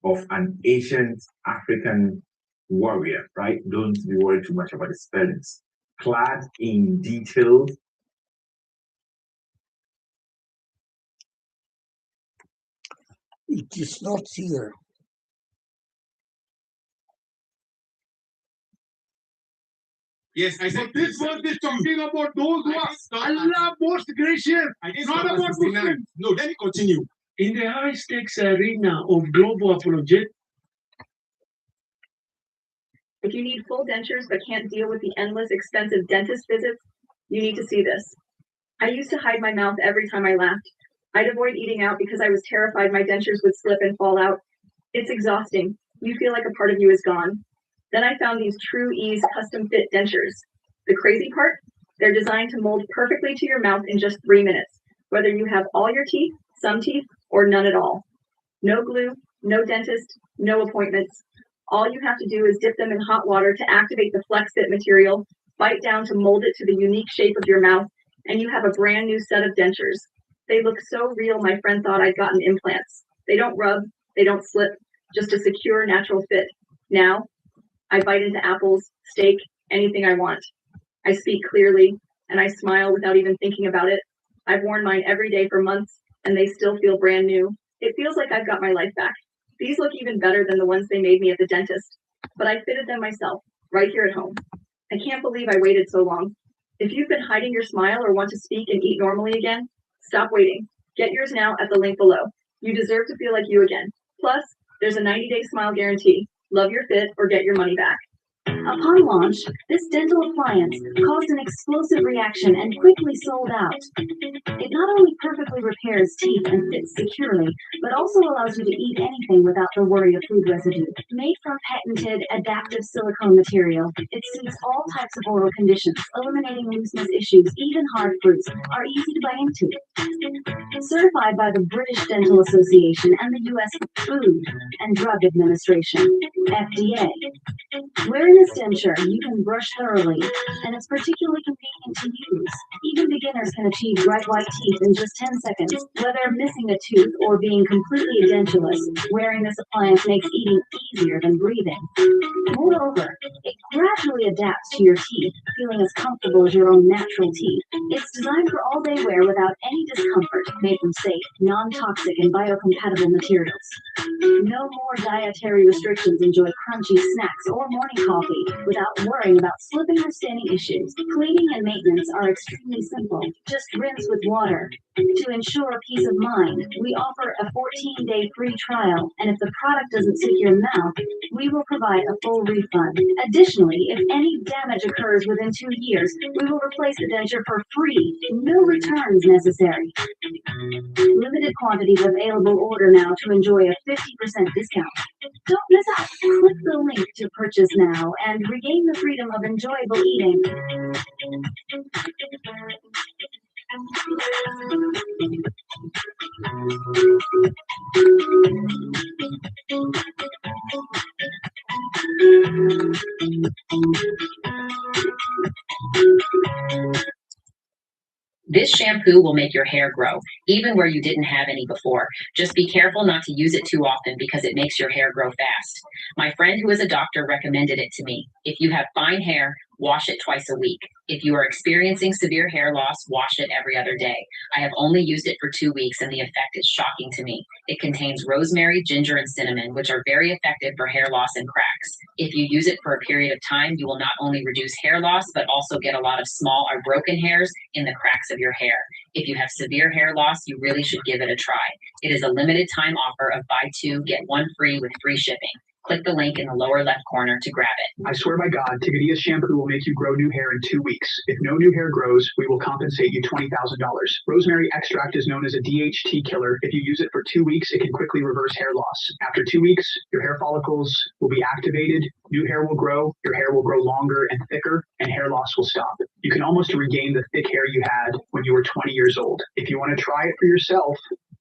S11: of an ancient African warrior, right? Don't be worried too much about the spellings. Clad in detailed
S13: it is not here.
S16: Yes, I said this verse is talking about those who are Allah most gracious, not about Muslims. No, let me continue.
S10: In the high stakes arena of global apologetics,
S9: If you need full dentures but can't deal with the endless expensive dentist visits, you need to see this. I used to hide my mouth every time I laughed. I'd avoid eating out because I was terrified my dentures would slip and fall out. It's exhausting. You feel like a part of you is gone. Then I found these True Ease custom fit dentures. The crazy part? They're designed to mold perfectly to your mouth in just 3 minutes, whether you have all your teeth, some teeth, or none at all. No glue, no dentist, no appointments. All you have to do is dip them in hot water to activate the Flex Fit material, bite down to mold it to the unique shape of your mouth, and you have a brand new set of dentures. They look so real, my friend thought I'd gotten implants. They don't rub, they don't slip, just a secure, natural fit. Now, I bite into apples, steak, anything I want. I speak clearly, and I smile without even thinking about it. I've worn mine every day for months, and they still feel brand new. It feels like I've got my life back. These look even better than the ones they made me at the dentist, but I fitted them myself, right here at home. I can't believe I waited so long. If you've been hiding your smile or want to speak and eat normally again, stop waiting. Get yours now at the link below. You deserve to feel like you again. Plus, there's a 90-day smile guarantee. Love your fit or get your money back.
S22: Upon launch, this dental appliance caused an explosive reaction and quickly sold out. It not only perfectly repairs teeth and fits securely, but also allows you to eat anything without the worry of food residue. Made from patented adaptive silicone material, it suits all types of oral conditions, eliminating looseness issues. Even hard fruits are easy to bite into. Certified by the British Dental Association and the U.S. Food and Drug Administration, FDA. Wearing this denture, you can brush thoroughly, and it's particularly convenient to use. Even beginners can achieve bright white teeth in just 10 seconds. Whether missing a tooth or being completely edentulous, wearing this appliance makes eating easier than breathing. Moreover, it gradually adapts to your teeth, feeling as comfortable as your own natural teeth. It's designed for all-day wear without any discomfort, made from safe, non-toxic, and biocompatible materials. No more dietary restrictions. Enjoy crunchy snacks or morning coffee without worrying about slipping or staining issues. Cleaning and maintenance are extremely simple. Just rinse with water. To ensure peace of mind, we offer a 14-day free trial, and if the product doesn't suit your mouth, we will provide a full refund. Additionally, if any damage occurs within 2 years, we will replace the denture for free. No returns necessary. Limited quantities available. Order now to enjoy a 50% discount. Don't miss out. Click the link to purchase now and regain the freedom of enjoyable eating.
S2: This shampoo will make your hair grow, even where you didn't have any before. Just be careful not to use it too often because it makes your hair grow fast. My friend who is a doctor recommended it to me. If you have fine hair, wash it twice a week. If you are experiencing severe hair loss, wash it every other day. I have only used it for 2 weeks and the effect is shocking to me. It contains rosemary, ginger, and cinnamon, which are very effective for hair loss and cracks. If you use it for a period of time, you will not only reduce hair loss, but also get a lot of small or broken hairs in the cracks of your hair. If you have severe hair loss, you really should give it a try. It is a limited time offer of buy 2, get 1 free with free shipping. Click the link in the lower left corner to grab it.
S6: I swear by God, Tigadia's shampoo will make you grow new hair in 2 weeks. If no new hair grows, we will compensate you $20,000. Rosemary extract is known as a DHT killer. If you use it for 2 weeks, it can quickly reverse hair loss. After 2 weeks, your hair follicles will be activated, new hair will grow, your hair will grow longer and thicker, and hair loss will stop. You can almost regain the thick hair you had when you were 20 years old. If you want to try it for yourself,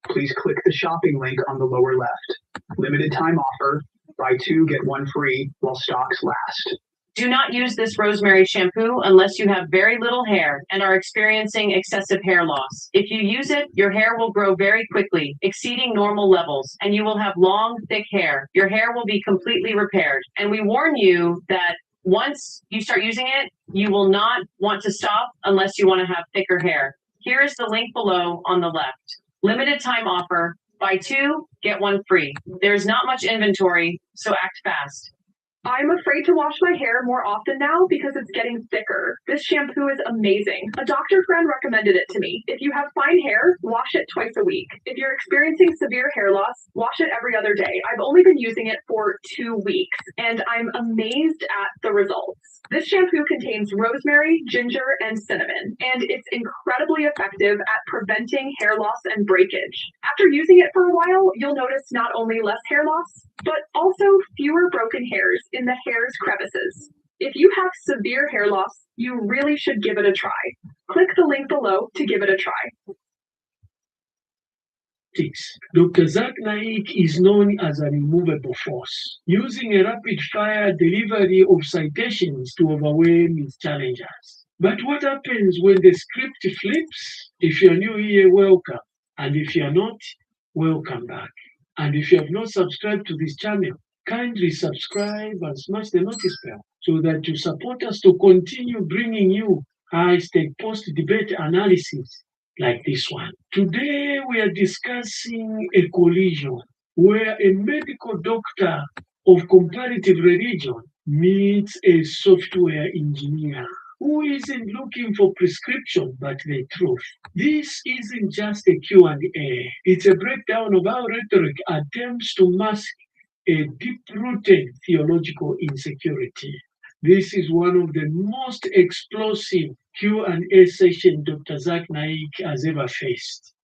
S6: please click the shopping link on the lower left. Limited time offer. Buy 2, get 1 free while stocks last.
S19: Do not use this rosemary shampoo unless you have very little hair and are experiencing excessive hair loss. If you use it, your hair will grow very quickly, exceeding normal levels, and you will have long, thick hair. Your hair will be completely repaired. And we warn you that once you start using it, you will not want to stop unless you want to have thicker hair. Here is the link below on the left. Limited time offer. Buy 2, get 1 free. There's not much inventory, so act fast.
S17: I'm afraid to wash my hair more often now because it's getting thicker. This shampoo is amazing. A doctor friend recommended it to me. If you have fine hair, wash it twice a week. If you're experiencing severe hair loss, wash it every other day. I've only been using it for 2 weeks, and I'm amazed at the results. This shampoo contains rosemary, ginger, and cinnamon, and it's incredibly effective at preventing hair loss and breakage. After using it for a while, you'll notice not only less hair loss, but also fewer broken hairs in the hair's crevices. If you have severe hair loss, you really should give it a try. Click the link below to give it a try.
S24: Dr. Zach Naik is known as an immovable force, using a rapid-fire delivery of citations to overwhelm his challengers. But what happens when the script flips? If you're new here, welcome. And if you're not, welcome back. And if you have not subscribed to this channel, kindly subscribe and smash the notice bell so that you support us to continue bringing you high-stake post-debate analysis like this one. Today we are discussing a collision where a medical doctor of comparative religion meets a software engineer who isn't looking for prescription but the truth. This isn't just a Q&A. It's a breakdown of how rhetoric attempts to mask a deep-rooted theological insecurity. This is one of the most explosive Q&A sessions Dr. Zach Naik has ever faced.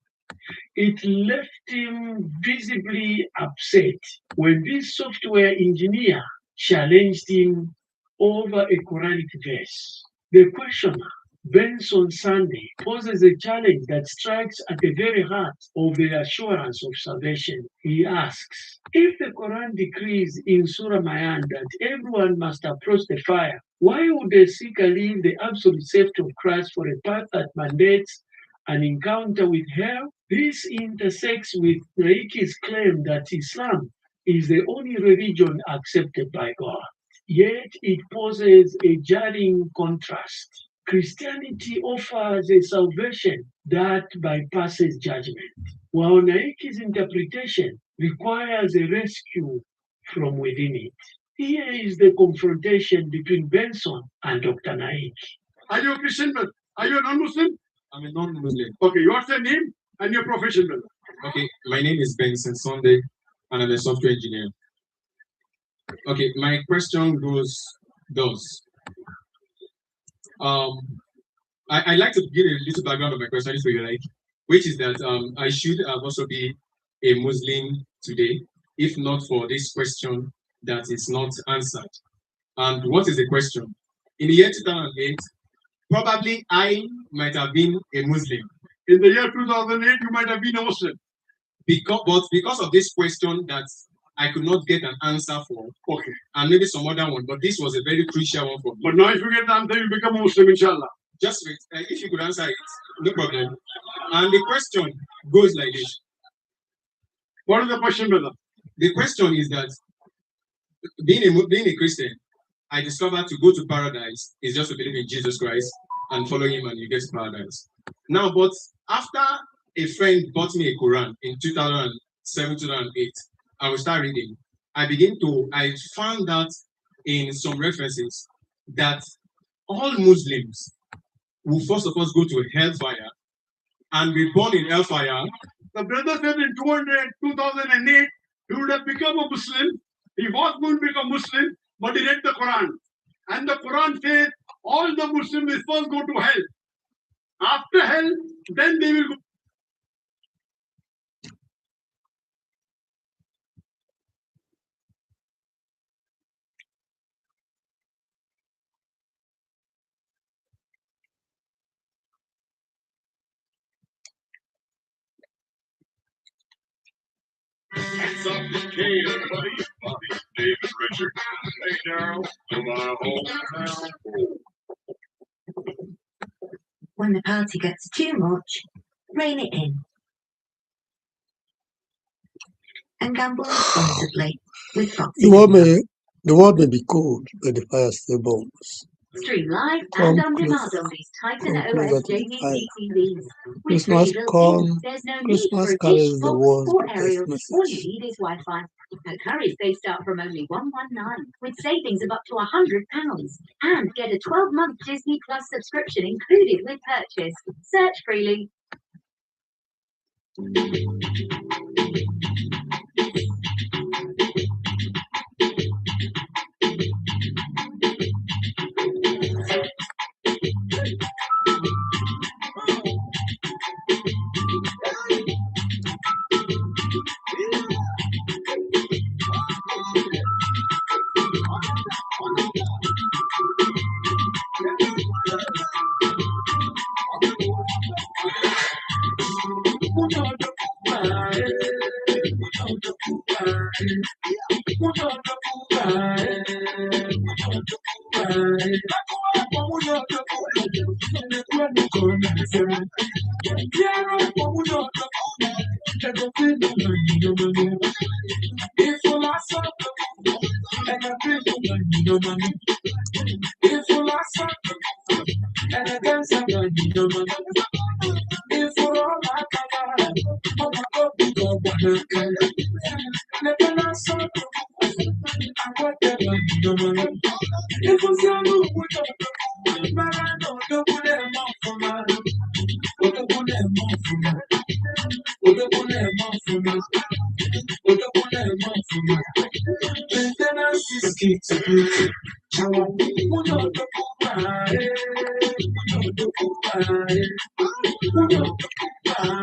S24: It left him visibly upset when this software engineer challenged him over a Quranic verse. The questioner, Benson Sunday, poses a challenge that strikes at the very heart of the assurance of salvation. He asks, if the Quran decrees in Surah Mayan that everyone must approach the fire, why would a seeker leave the absolute safety of Christ for a path that mandates an encounter with hell? This intersects with Naiki's claim that Islam is the only religion accepted by God. Yet it poses a jarring contrast. Christianity offers a salvation that bypasses judgment, while Naiki's interpretation requires a rescue from within it. Here is the confrontation between Benson and Dr. Naik.
S25: Are you a Christian brother? Are you a non-Muslim?
S26: I'm a non-Muslim.
S25: Okay, what's your name and your profession, brother?
S26: Okay, my name is Benson Sunday, and I'm a software engineer.
S3: Okay, my question goes thus. I like to give a little background of my question, if you like, which is that I should also be a Muslim today, if not for this question that is not answered. And what is the question? In the year 2008, probably I might have been a Muslim.
S25: In the year 2008, you might have been a Muslim.
S3: Because of this question that I could not get an answer for,
S25: Okay.
S3: and maybe some other one, but this was a very crucial one for me.
S25: But now if you get the answer, you become a Muslim, inshallah.
S3: Just wait, if you could answer it, no problem. And the question goes like this.
S25: What is the question, brother?
S3: The question is that being a Christian, I discovered to go to paradise is just to believe in Jesus Christ and follow him and you get to paradise. Now, but after a friend bought me a Quran in 2007, 2008, I will start reading. I found that in some references that all Muslims will first of all go to hellfire and be born in hellfire.
S25: The brother said in 2008, he would have become a Muslim. He was going to become Muslim, but he read the Quran. And the Quran says all the Muslims will first go to hell. After hell, then they will go.
S5: It's up to Kay, everybody. Bobby, David, Richard. Hey, Daryl. To my hometown.
S7: When the party gets too much, rein it in. And gamble responsibly with Foxy.
S13: The world may be cold, but the fire still burns.
S22: Stream live
S13: Come
S22: and on demand
S13: close-
S22: on these Titan
S13: come closer
S22: OS
S13: to the
S22: JVC
S13: fire.
S22: TVs. With
S13: Christmas
S22: 3 built
S13: come,
S22: in, there's no need
S13: Christmas
S22: for a dish,
S13: carries the
S22: box,
S13: world's
S22: or
S13: greatest
S22: aerial. All
S13: message.
S22: you need is Wi-Fi. At Currys, they start from only $119, with savings of up to £100. And get a 12-month Disney Plus subscription included with purchase. Search freely.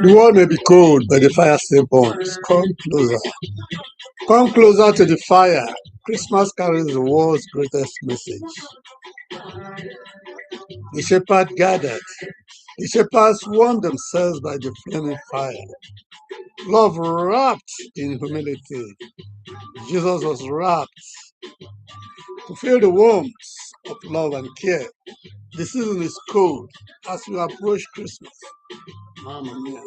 S13: The world may be cold, but the fire still burns. Come closer. Come closer to the fire. Christmas carries the world's greatest message. The shepherd gathered. The shepherds warmed themselves by the flaming fire. Love wrapped in humility. Jesus was wrapped to feel the warmth of love and care. The season is cold as we approach Christmas. Mamma mia.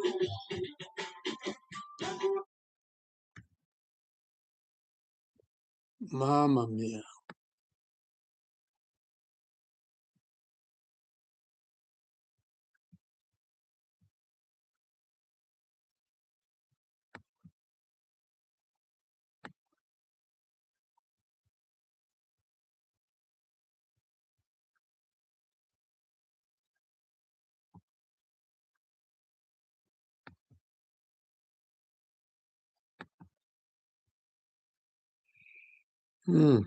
S13: Mamma mia. Hmm.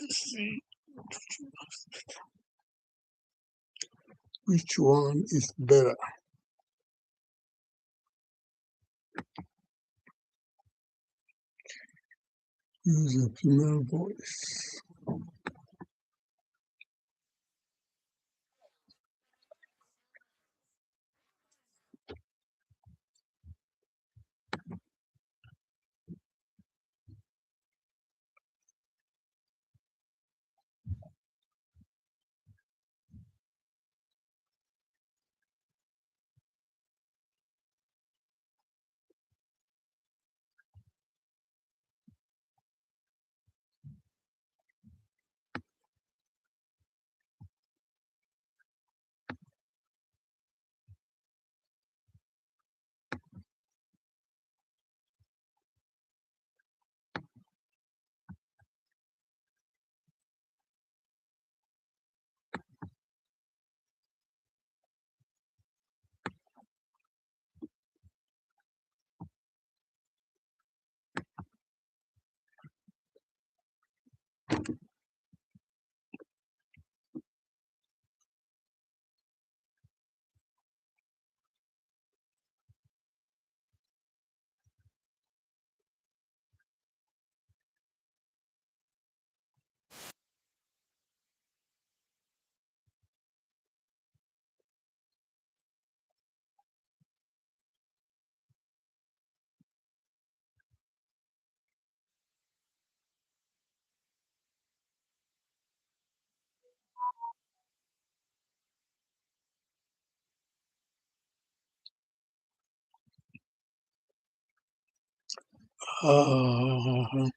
S13: Let's see which one is better. Use a female voice. Uh,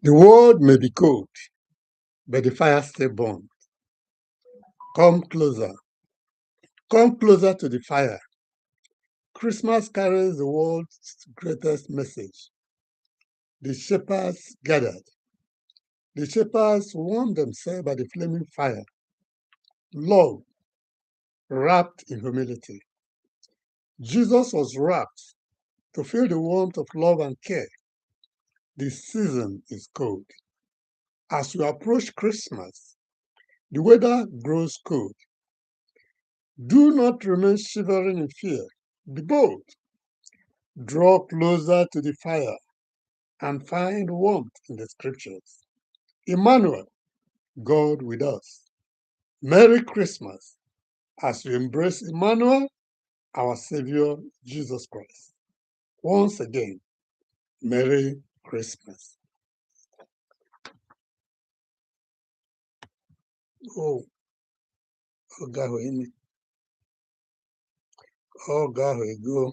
S13: the world may be cold, but the fire still burns. Come closer. Come closer to the fire. Christmas carries the world's greatest message. The shepherds gathered. The shepherds warmed themselves by the flaming fire. Love, wrapped in humility. Jesus was wrapped to feel the warmth of love and care. The season is cold. As you approach Christmas, the weather grows cold. Do not remain shivering in fear. Be bold. Draw closer to the fire and find warmth in the scriptures. Emmanuel, God with us. Merry Christmas as we embrace Emmanuel, our Savior Jesus Christ. Once again, Merry Christmas. Oh, God, we go.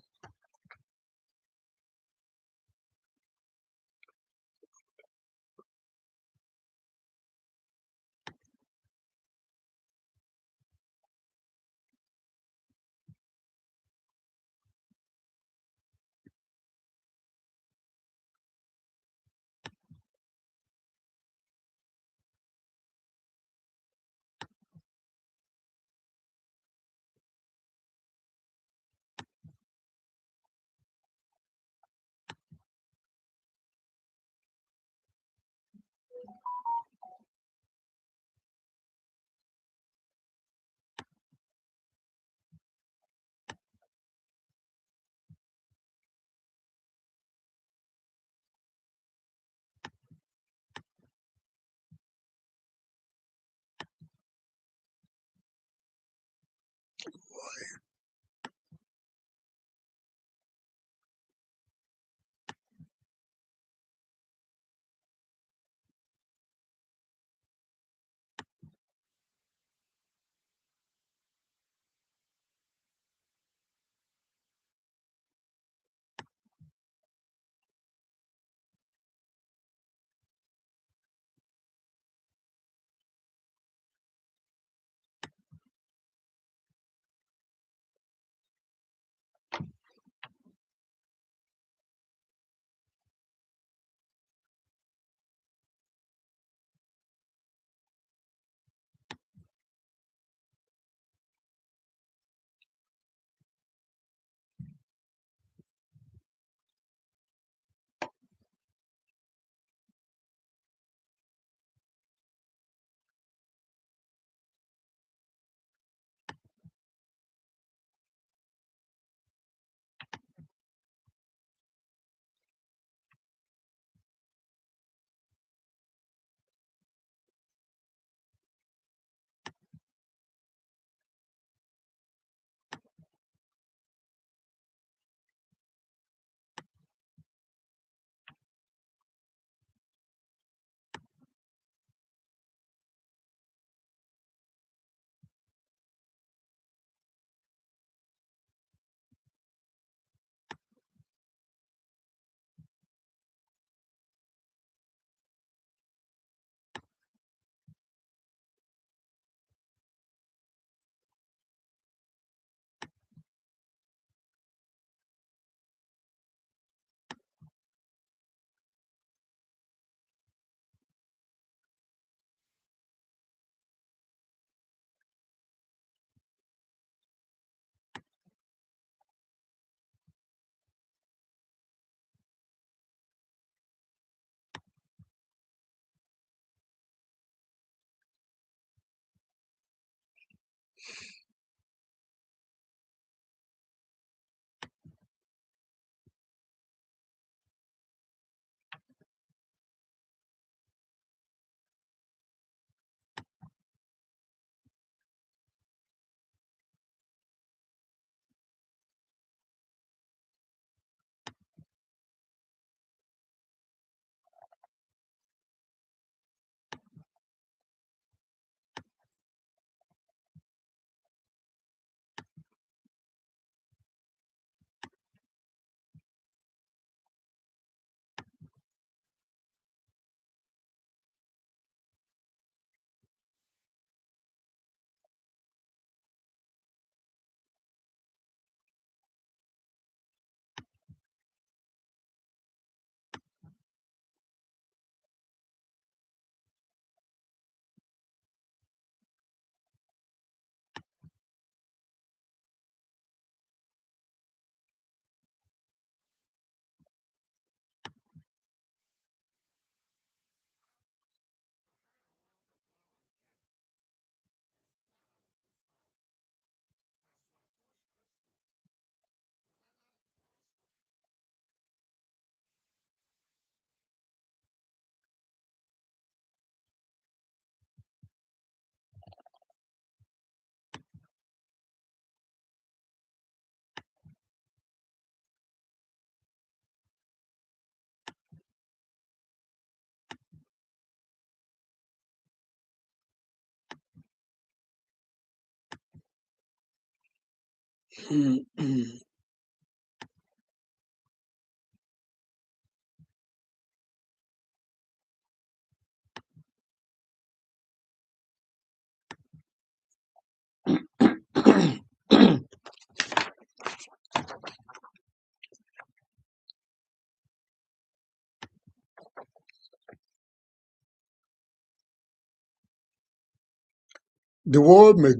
S13: The world may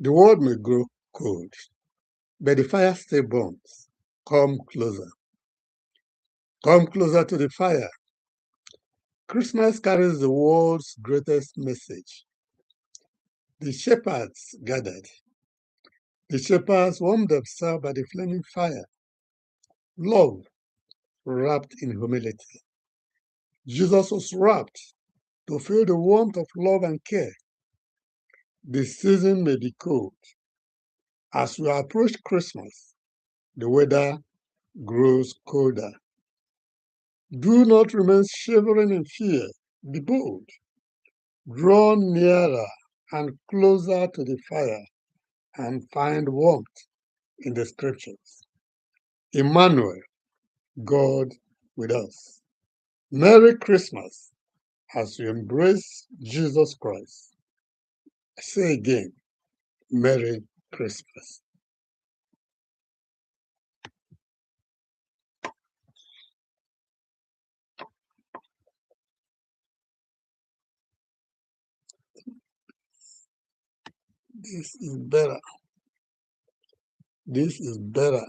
S13: the world may grow cold, but the fire still burns. Come closer. Come closer to the fire. Christmas carries the world's greatest message. The shepherds gathered. The shepherds warmed themselves by the flaming fire. Love wrapped in humility. Jesus was wrapped to feel the warmth of love and care. The season may be cold. As we approach Christmas, the weather grows colder. Do not remain shivering in fear. Be bold. Draw nearer and closer to the fire and find warmth in the scriptures. Emmanuel, God with us. Merry Christmas as you embrace Jesus Christ. I say again, Merry Christmas. This is better. This is better.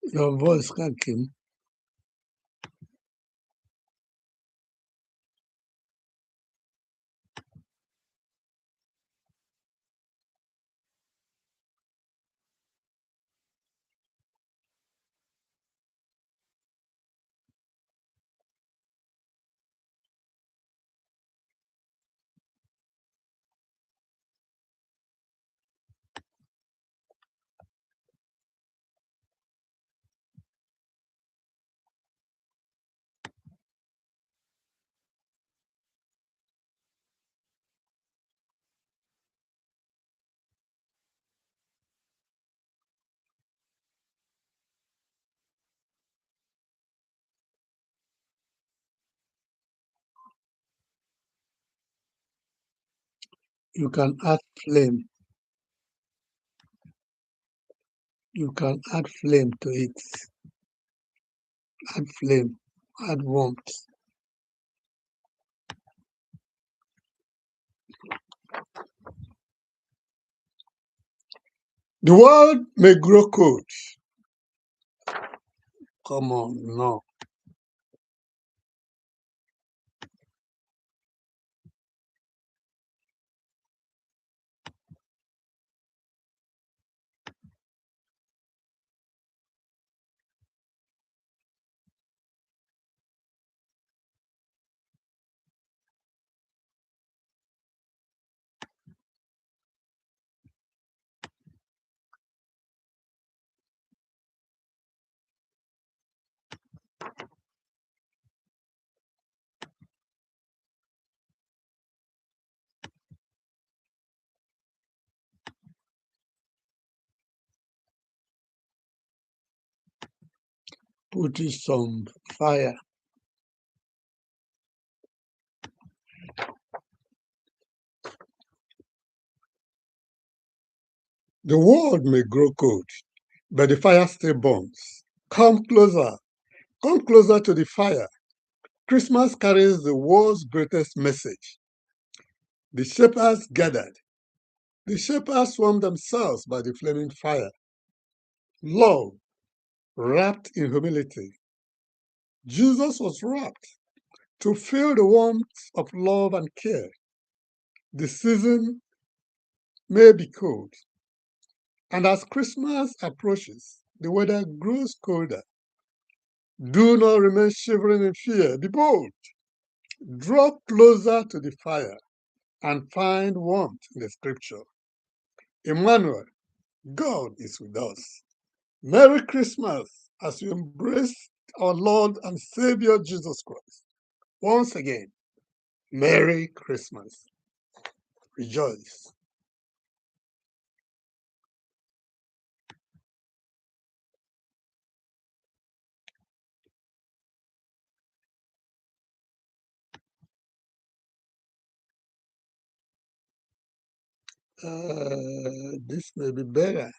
S13: Your voice cracking. You can add flame. You can add flame to it. Add flame. Add warmth. The world may grow cold. Come on, no. Put it some fire. The world may grow cold, but the fire still burns. Come closer. Come closer to the fire. Christmas carries the world's greatest message. The shepherds gathered. The shepherds warmed themselves by the flaming fire. Love, wrapped in humility. Jesus was wrapped to feel the warmth of love and care. The season may be cold, and as Christmas approaches, the weather grows colder. Do not remain shivering in fear. Be bold. Draw closer to the fire and find warmth in the scripture. Emmanuel, God is with us. Merry Christmas as we embrace our Lord and Savior Jesus Christ. Once again, Merry Christmas. Rejoice. This may be better.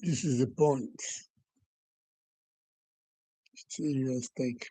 S13: This is the point. Serious take.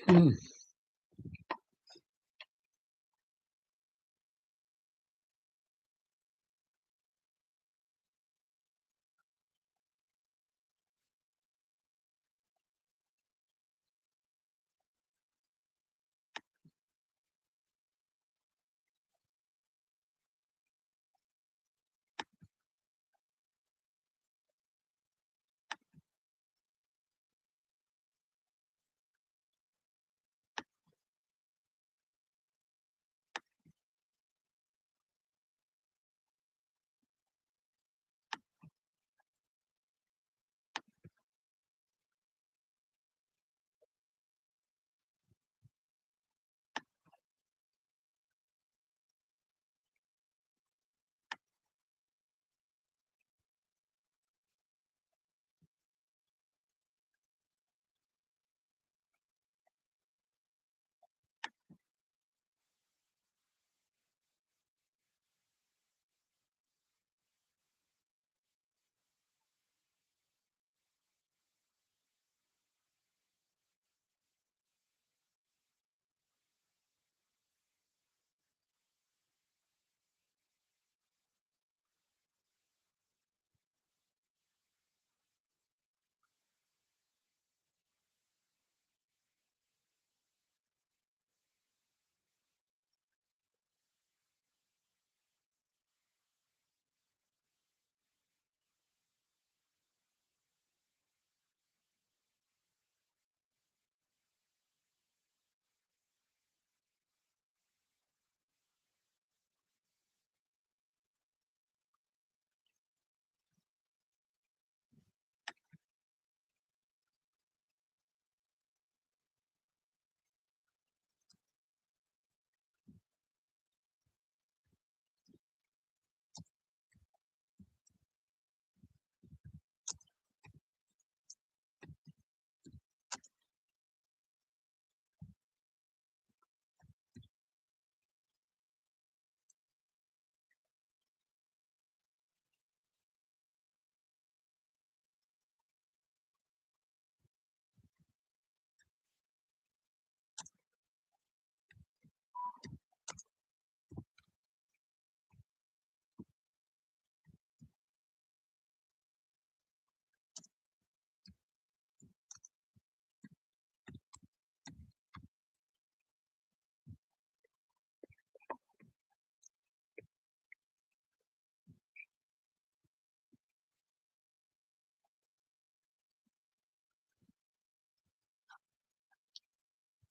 S13: Mm.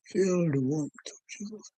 S13: Feel the warmth of Jesus.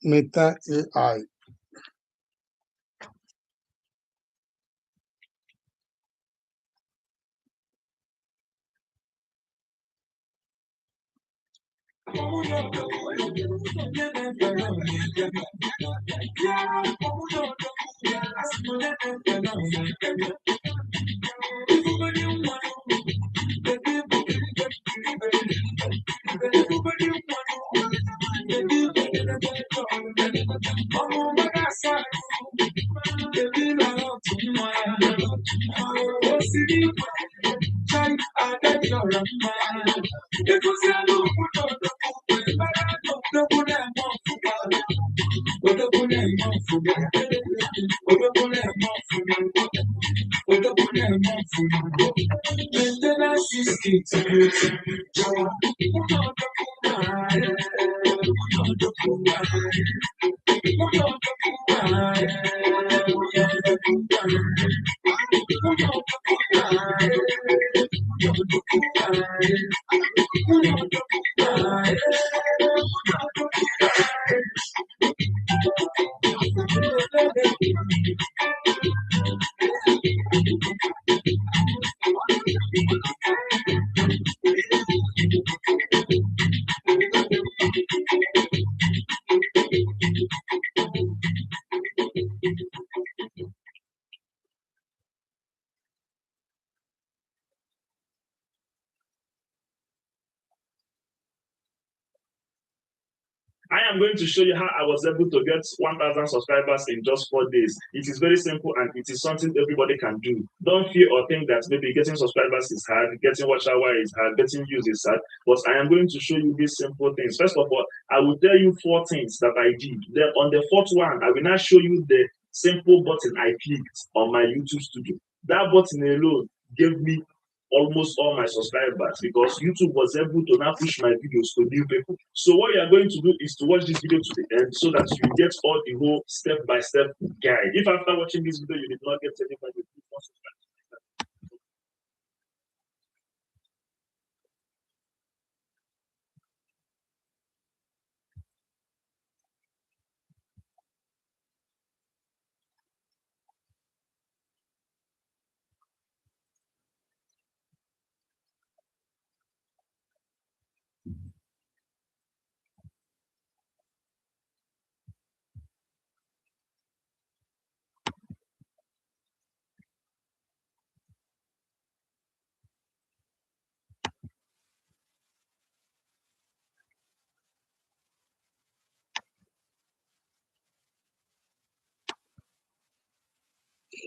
S13: Meta AI.
S4: I am going to show you how I was able to get 1,000 subscribers in just 4 days. It is very simple and it is something everybody can do. Don't fear or think that maybe getting subscribers is hard, getting watch hour is hard, getting views is hard. But I am going to show you these simple things. First of all, I will tell you 4 things that I did. Then on the 4th one, I will now show you the simple button I clicked on my YouTube studio. That button alone gave me almost all my subscribers because YouTube was able to now push my videos to new people. So what you are going to do is to watch this video to the end so that you get all the whole step-by-step guide. If after watching this video you did not get anything, please don't subscribe.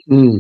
S13: Hmm.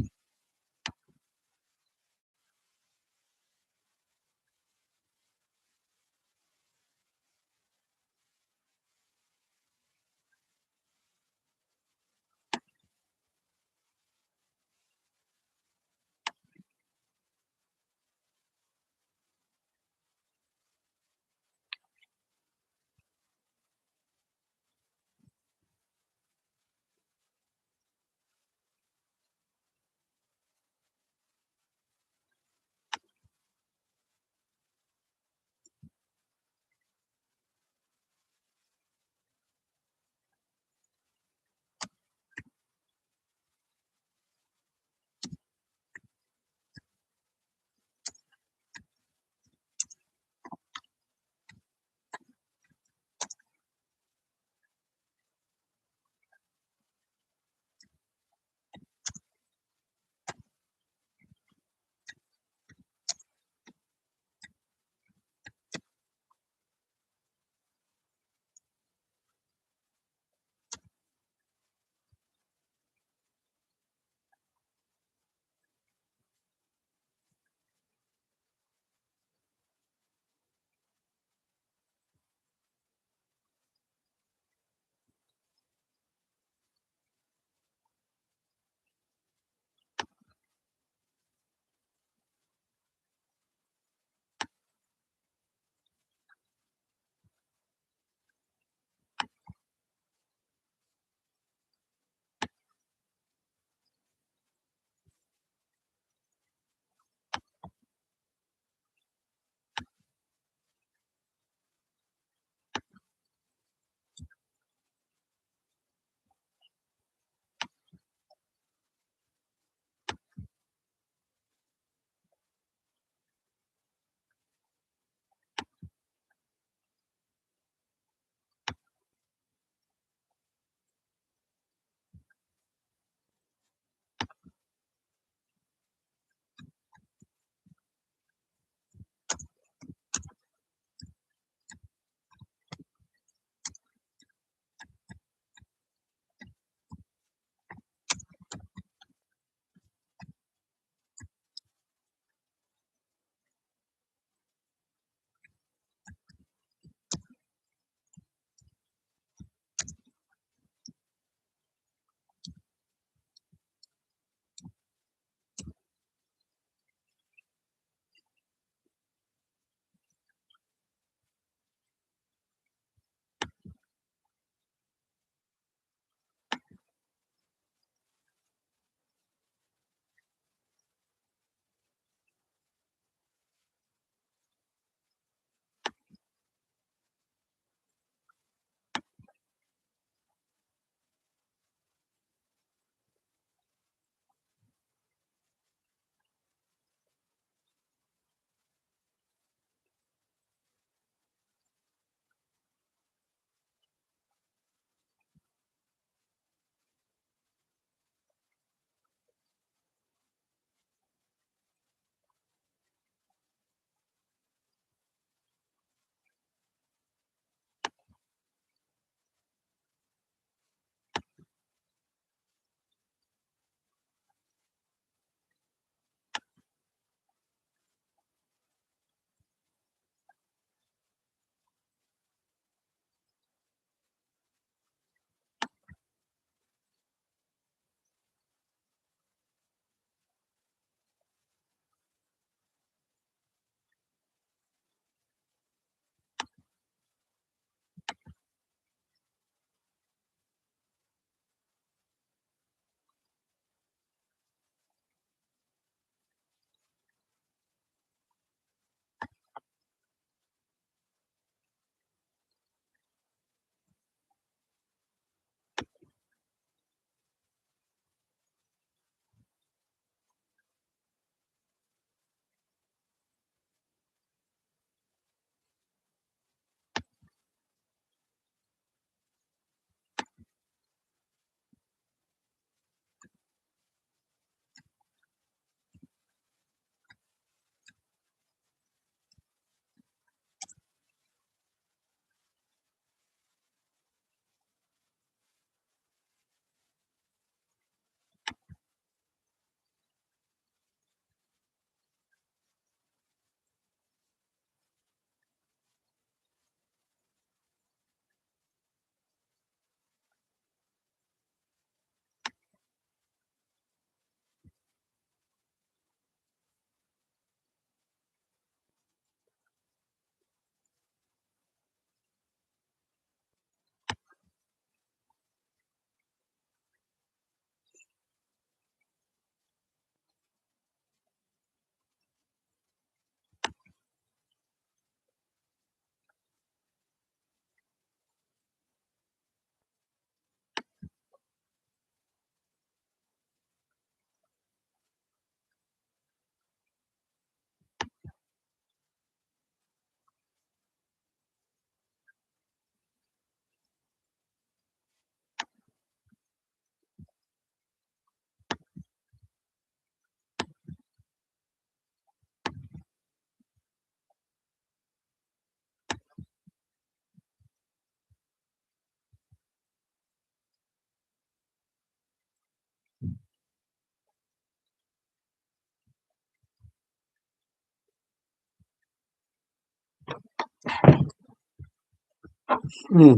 S13: Hmm.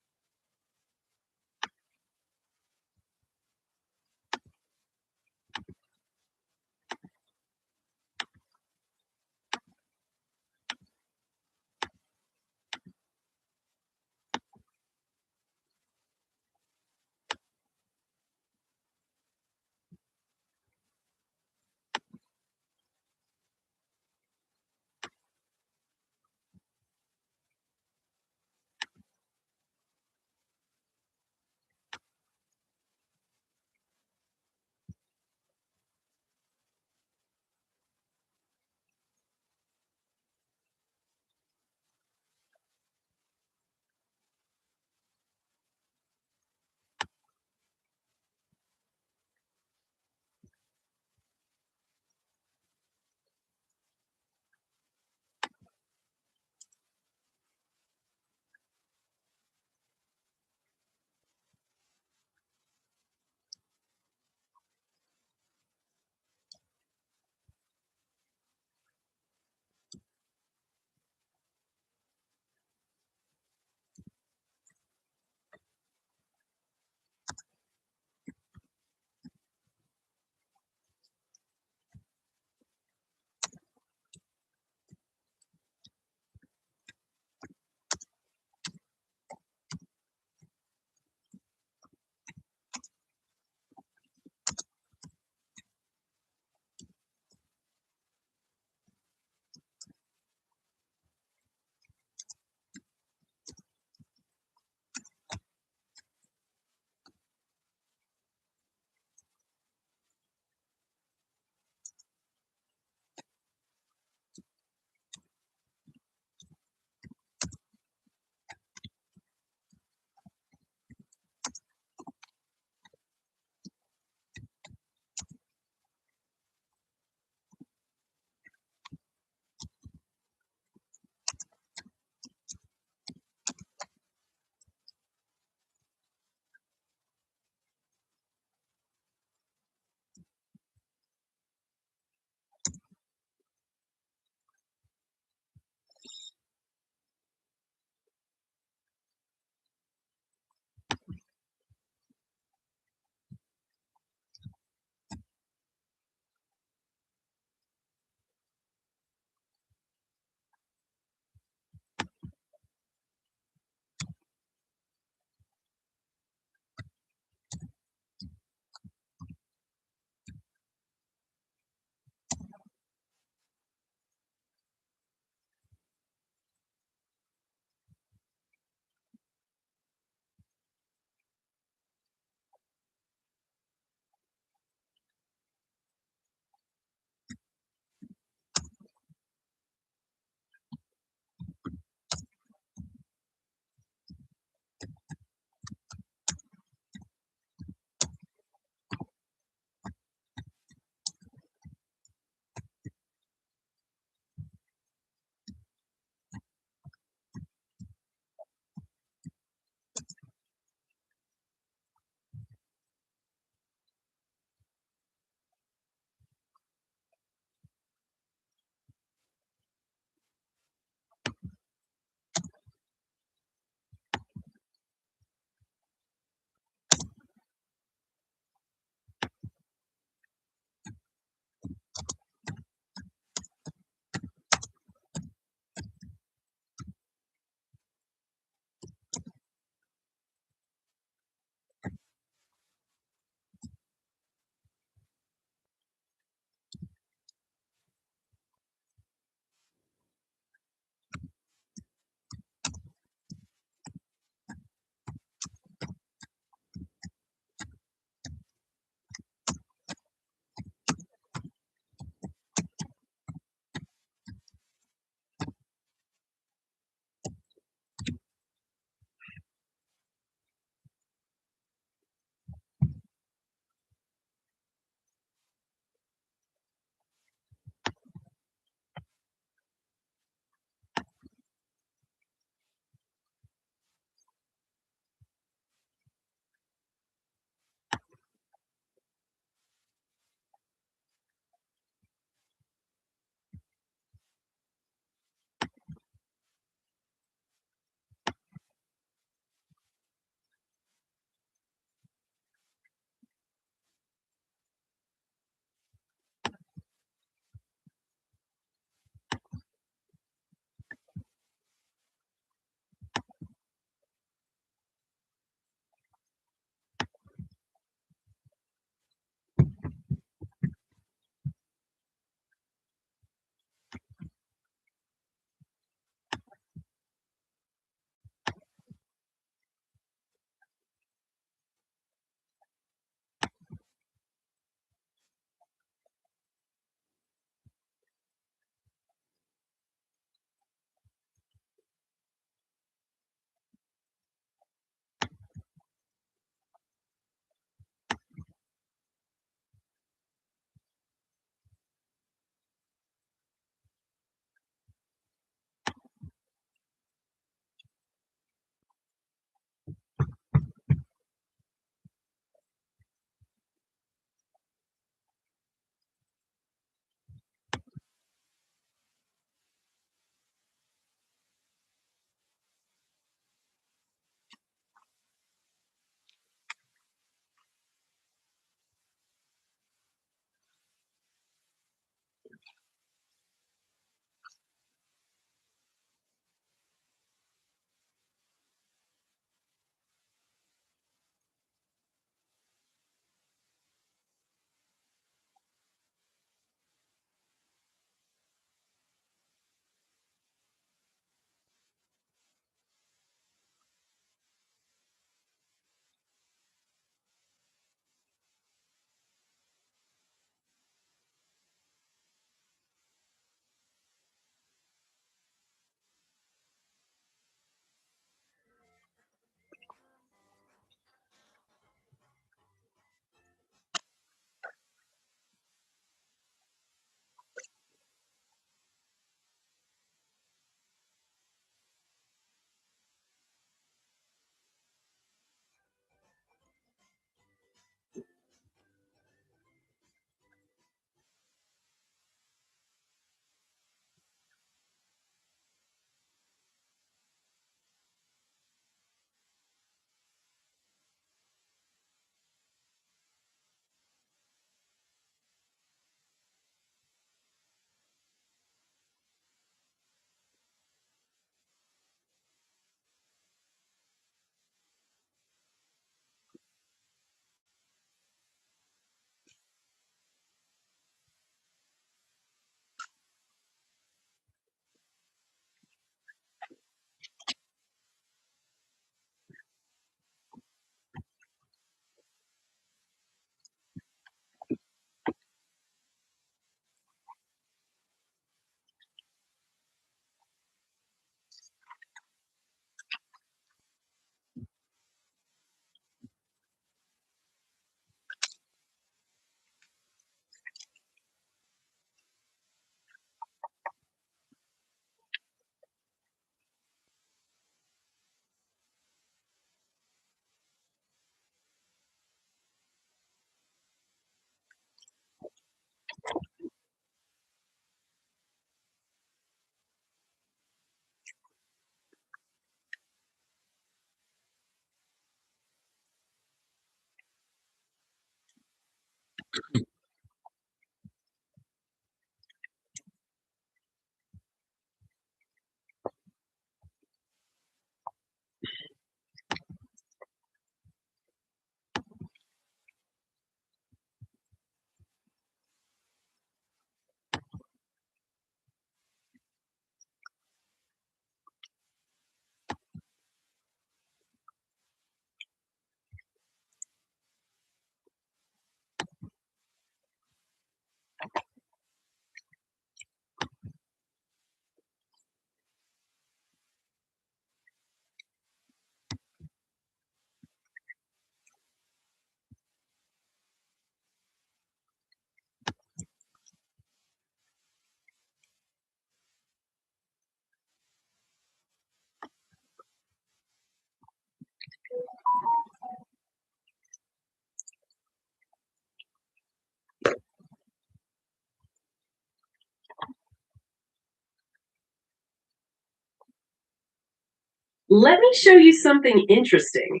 S14: Let me show you something interesting.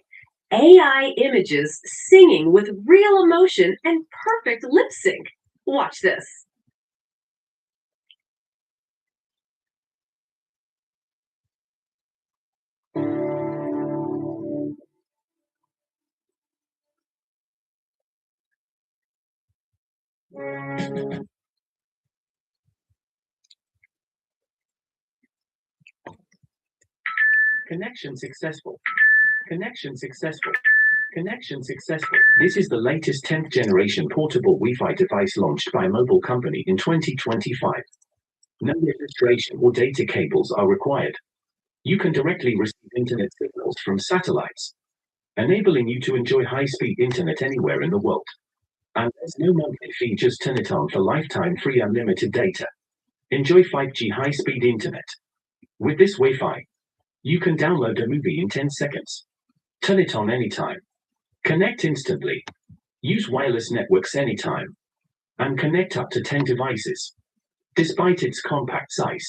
S14: AI images singing with real emotion and perfect lip sync. Watch this.
S15: Connection successful. Connection successful. Connection successful. This is the latest 10th generation portable Wi-Fi device launched by a mobile company in 2025. No registration or data cables are required. You can directly receive internet signals from satellites, enabling you to enjoy high-speed internet anywhere in the world. And there's no monthly fee, just turn it on for lifetime free unlimited data. Enjoy 5G high-speed internet. With this Wi-Fi, you can download a movie in 10 seconds. Turn it on anytime. Connect instantly. Use wireless networks anytime. And connect up to 10 devices. Despite its compact size,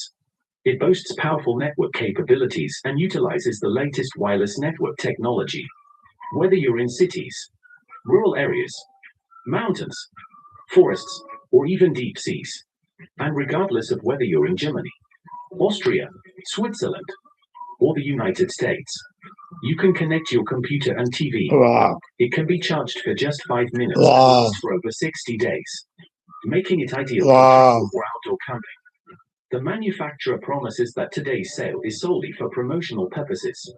S15: it boasts powerful network capabilities and utilizes the latest wireless network technology. Whether you're in cities, rural areas, mountains, forests, or even deep seas, and regardless of whether you're in Germany, Austria, Switzerland, or the United States, you can connect your computer and TV.
S13: Wow.
S15: It can be charged for just 5 minutes and
S13: Wow.
S15: lasts for over 60 days, making it ideal
S13: Wow.
S15: for travel or outdoor camping. The manufacturer promises that today's sale is solely for promotional purposes,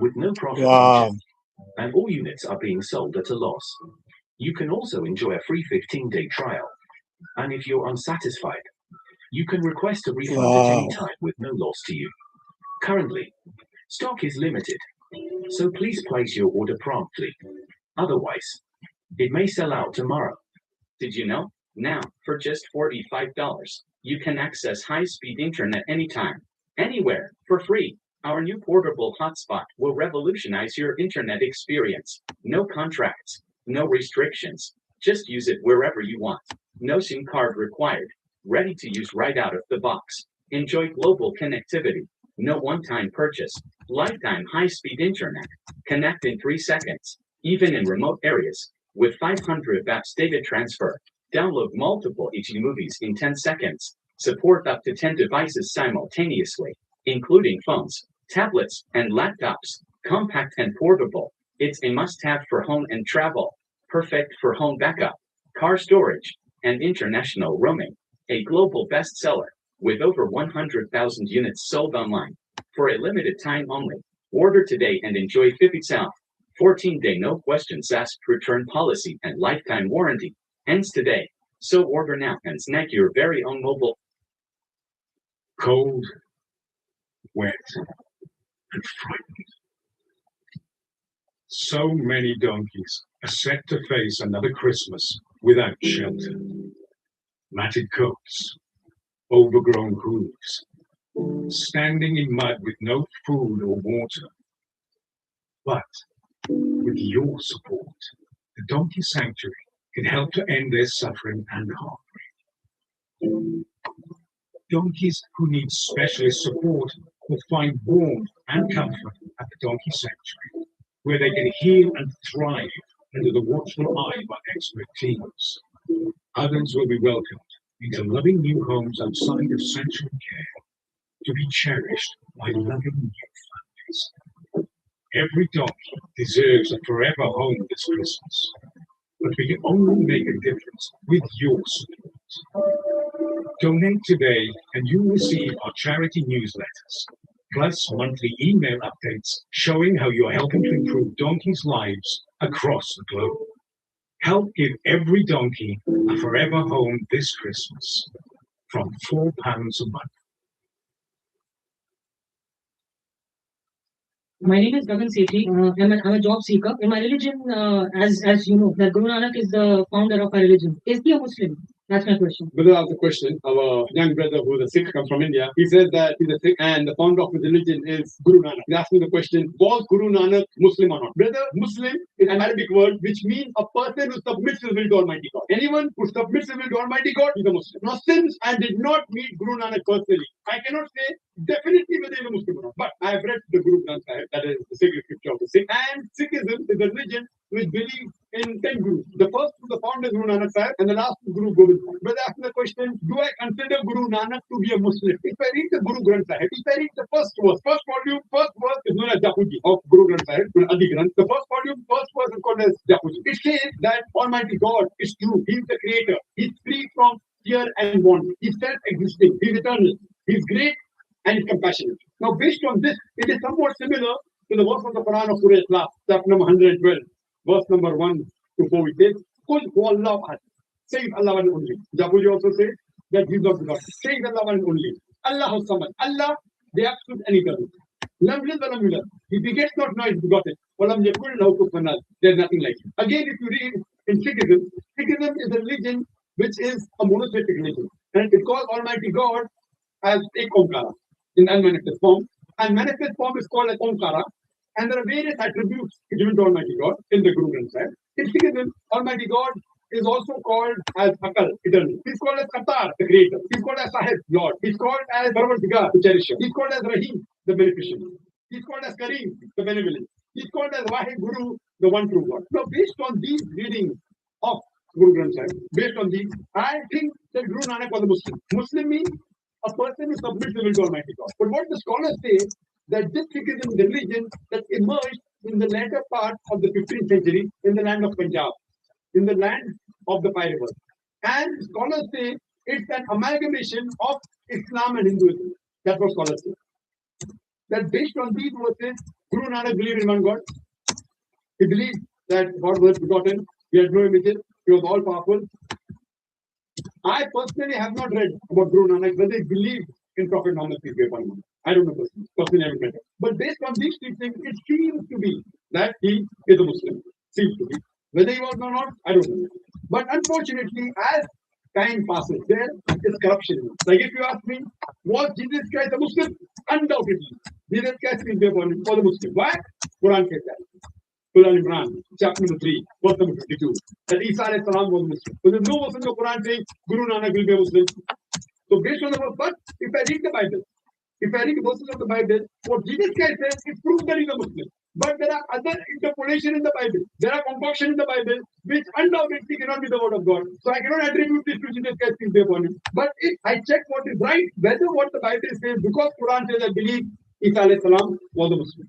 S15: with no profit
S13: Wow.
S15: margin, and all units are being sold at a loss. You can also enjoy a free 15-day trial, and if you're unsatisfied, you can request a refund at any
S13: Wow.
S15: time with no loss to you. Currently, stock is limited, so please place your order promptly. Otherwise, it may sell out tomorrow.
S18: Did you know? Now, for just $45, you can access high-speed internet anytime, anywhere, for free. Our new portable hotspot will revolutionize your internet experience. No contracts, no restrictions. Just use it wherever you want. No SIM card required. Ready to use right out of the box. Enjoy global connectivity. No one-time purchase. Lifetime high-speed internet. Connect in 3 seconds, even in remote areas. With 500 Mbps data transfer. Download multiple HD movies in 10 seconds. Support up to 10 devices simultaneously, including phones, tablets, and laptops. Compact and portable. It's a must-have for home and travel. Perfect for home backup, car storage, and international roaming. A global bestseller with over 100,000 units sold online. For a limited time only. Order today and enjoy 50% off. 14-day no questions asked return policy and lifetime warranty. Ends today. So order now and snag your very own mobile.
S25: Cold, wet, and frightened. So many donkeys are set to face another Christmas without shelter. Matted coats, overgrown hooves, standing in mud with no food or water. But with your support, the Donkey Sanctuary can help to end their suffering and heartbreak. Donkeys who need specialist support will find warmth and comfort at the Donkey Sanctuary, where they can heal and thrive under the watchful eye of our expert teams.
S8: Others will be welcomed into loving new homes outside of sanctuary care, to be cherished by loving new families. Every donkey deserves a forever home this Christmas, but we can only make a difference with your support. Donate today and you'll receive our charity newsletters, plus monthly email updates showing how you're helping to improve donkeys' lives across the globe. Help give every donkey a forever home this Christmas from £4 a month.
S12: My name is Gagan Sethi. I'm a job seeker. In my religion, as you know, that Guru Nanak is the founder of our religion. Is he a Muslim? That's my question.
S25: Brother asked a question. Our young brother who's a Sikh comes from India. He says that he's a Sikh and the founder of his religion is Guru Nanak. He's asking the question, was Guru Nanak Muslim or not? Brother, Muslim is an Arabic word which means a person who submits his will to Almighty God. Anyone who submits his will to Almighty God is a Muslim. Now, since I did not meet Guru Nanak personally, I cannot say definitely whether he's a Muslim or not. But I have read the Guru Granth Sahib, that is the sacred scripture of the Sikh. And Sikhism is a religion which believes in 10 gurus. The first two, the founder, Guru Nanak Sahib, and the last Guru Gobind Sahib. Brother asking the question, do I consider Guru Nanak to be a Muslim? If I read the Guru Granth Sahib, if I read the first verse, first volume, first verse is known as Japuji of Guru Granth Sahib, Adi Granth. The first volume, first verse is called as Japuji. It says that Almighty God is true. He is the creator. He is free from fear and want. He is self-existing. He is eternal. He is great and compassionate. Now, based on this, it is somewhat similar to the verse of the Quran of Surah Ikhlas, chapter number 112, verse number 1 to 4, which says, Qul huwallahu ahad. Say Allah one only. Japuji also says that He is not God. Say Allah one only. Allah samad. Allah, the absolute and eternal. Lam yalid wa lam yulad. He begets not, nor is begotten. Wa lam yakun lahu kufuwan ahad. There is nothing like Him. Again, if you read in Sikhism, Sikhism is a religion which is a monotheistic religion. And it calls Almighty God as Ek Omkara in unmanifest form. And manifest form is called as Omkara. And there are various attributes given to Almighty God in the Guru Granth Sahib. In Sikhism, Almighty God is also called as Akal, eternal. He's called as Qatar, the creator. He's called as Sahib, Lord. He's called as Parvardigar, the cherisher. He's called as Rahim, the beneficent. He's called as Kareem, the benevolent. He's called as Wahid Guru, the one true God. Now, based on these readings of Guru Granth Sahib, based on these, I think that Guru Nanak was a Muslim. Muslim means a person who submits the will to Almighty God. But what the scholars say, that this Sikhism is a religion that emerged in the latter part of the 15th century in the land of Punjab, in the land of the Pai River. And scholars say it's an amalgamation of Islam and Hinduism. That's what scholars say. That based on these verses, Guru Nanak believed in one God. He believed that God was begotten, He had no images, He was all powerful. I personally have not read about Guru Nanak, whether he believed in Prophet Muhammad, peace be upon him. I don't know personally. Personally, I haven't read it. But based on these teachings, it seems to be that he is a Muslim. Seems to be. Whether he was or not, I don't know. But unfortunately, as time passes, there is corruption. Like if you ask me, was Jesus Christ a Muslim? Undoubtedly. Jesus Christ peace be upon him was a Muslim. Why? Quran says that. Surah Imran, chapter number 3, verse number 52. That Isa alayhi salam was Muslim. So there's no verse in the Quran saying Guru Nanak will be a Muslim. So based on the verse, but if I read the Bible, if I read the verses of the Bible, what Jesus Christ says, it proves that he's a Muslim. But there are other interpolation in the Bible. There are concoction in the Bible, which undoubtedly cannot be the word of God. So I cannot attribute this to Jesus Christ peace be upon him. But if I check what is right, whether what the Bible says, because Quran says, I believe Isa alayhi salam was a Muslim.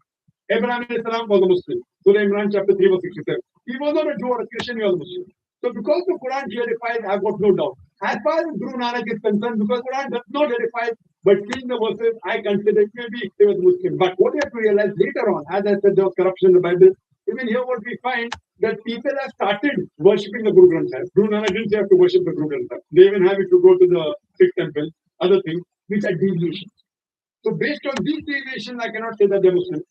S25: Abraham alayhi salam was a Muslim. Surah Imran chapter 3 verse 67. He was not a Jew or a Christian, he was a Muslim. So because the Quran clarifies, I've got no doubt. As far as Guru Nanak is concerned, because Quran does not clarify, but seeing the verses, I consider maybe he was Muslim. But what you have to realize later on, as I said, there was corruption in the Bible. Even here, what we find that people have started worshipping the Guru Granth Sahib. Guru Nanak didn't have to worship the Guru Granth Sahib. They even have it to go to the Sikh temple, other things, which are deviations. So based on these deviations, I cannot say that they're Muslim.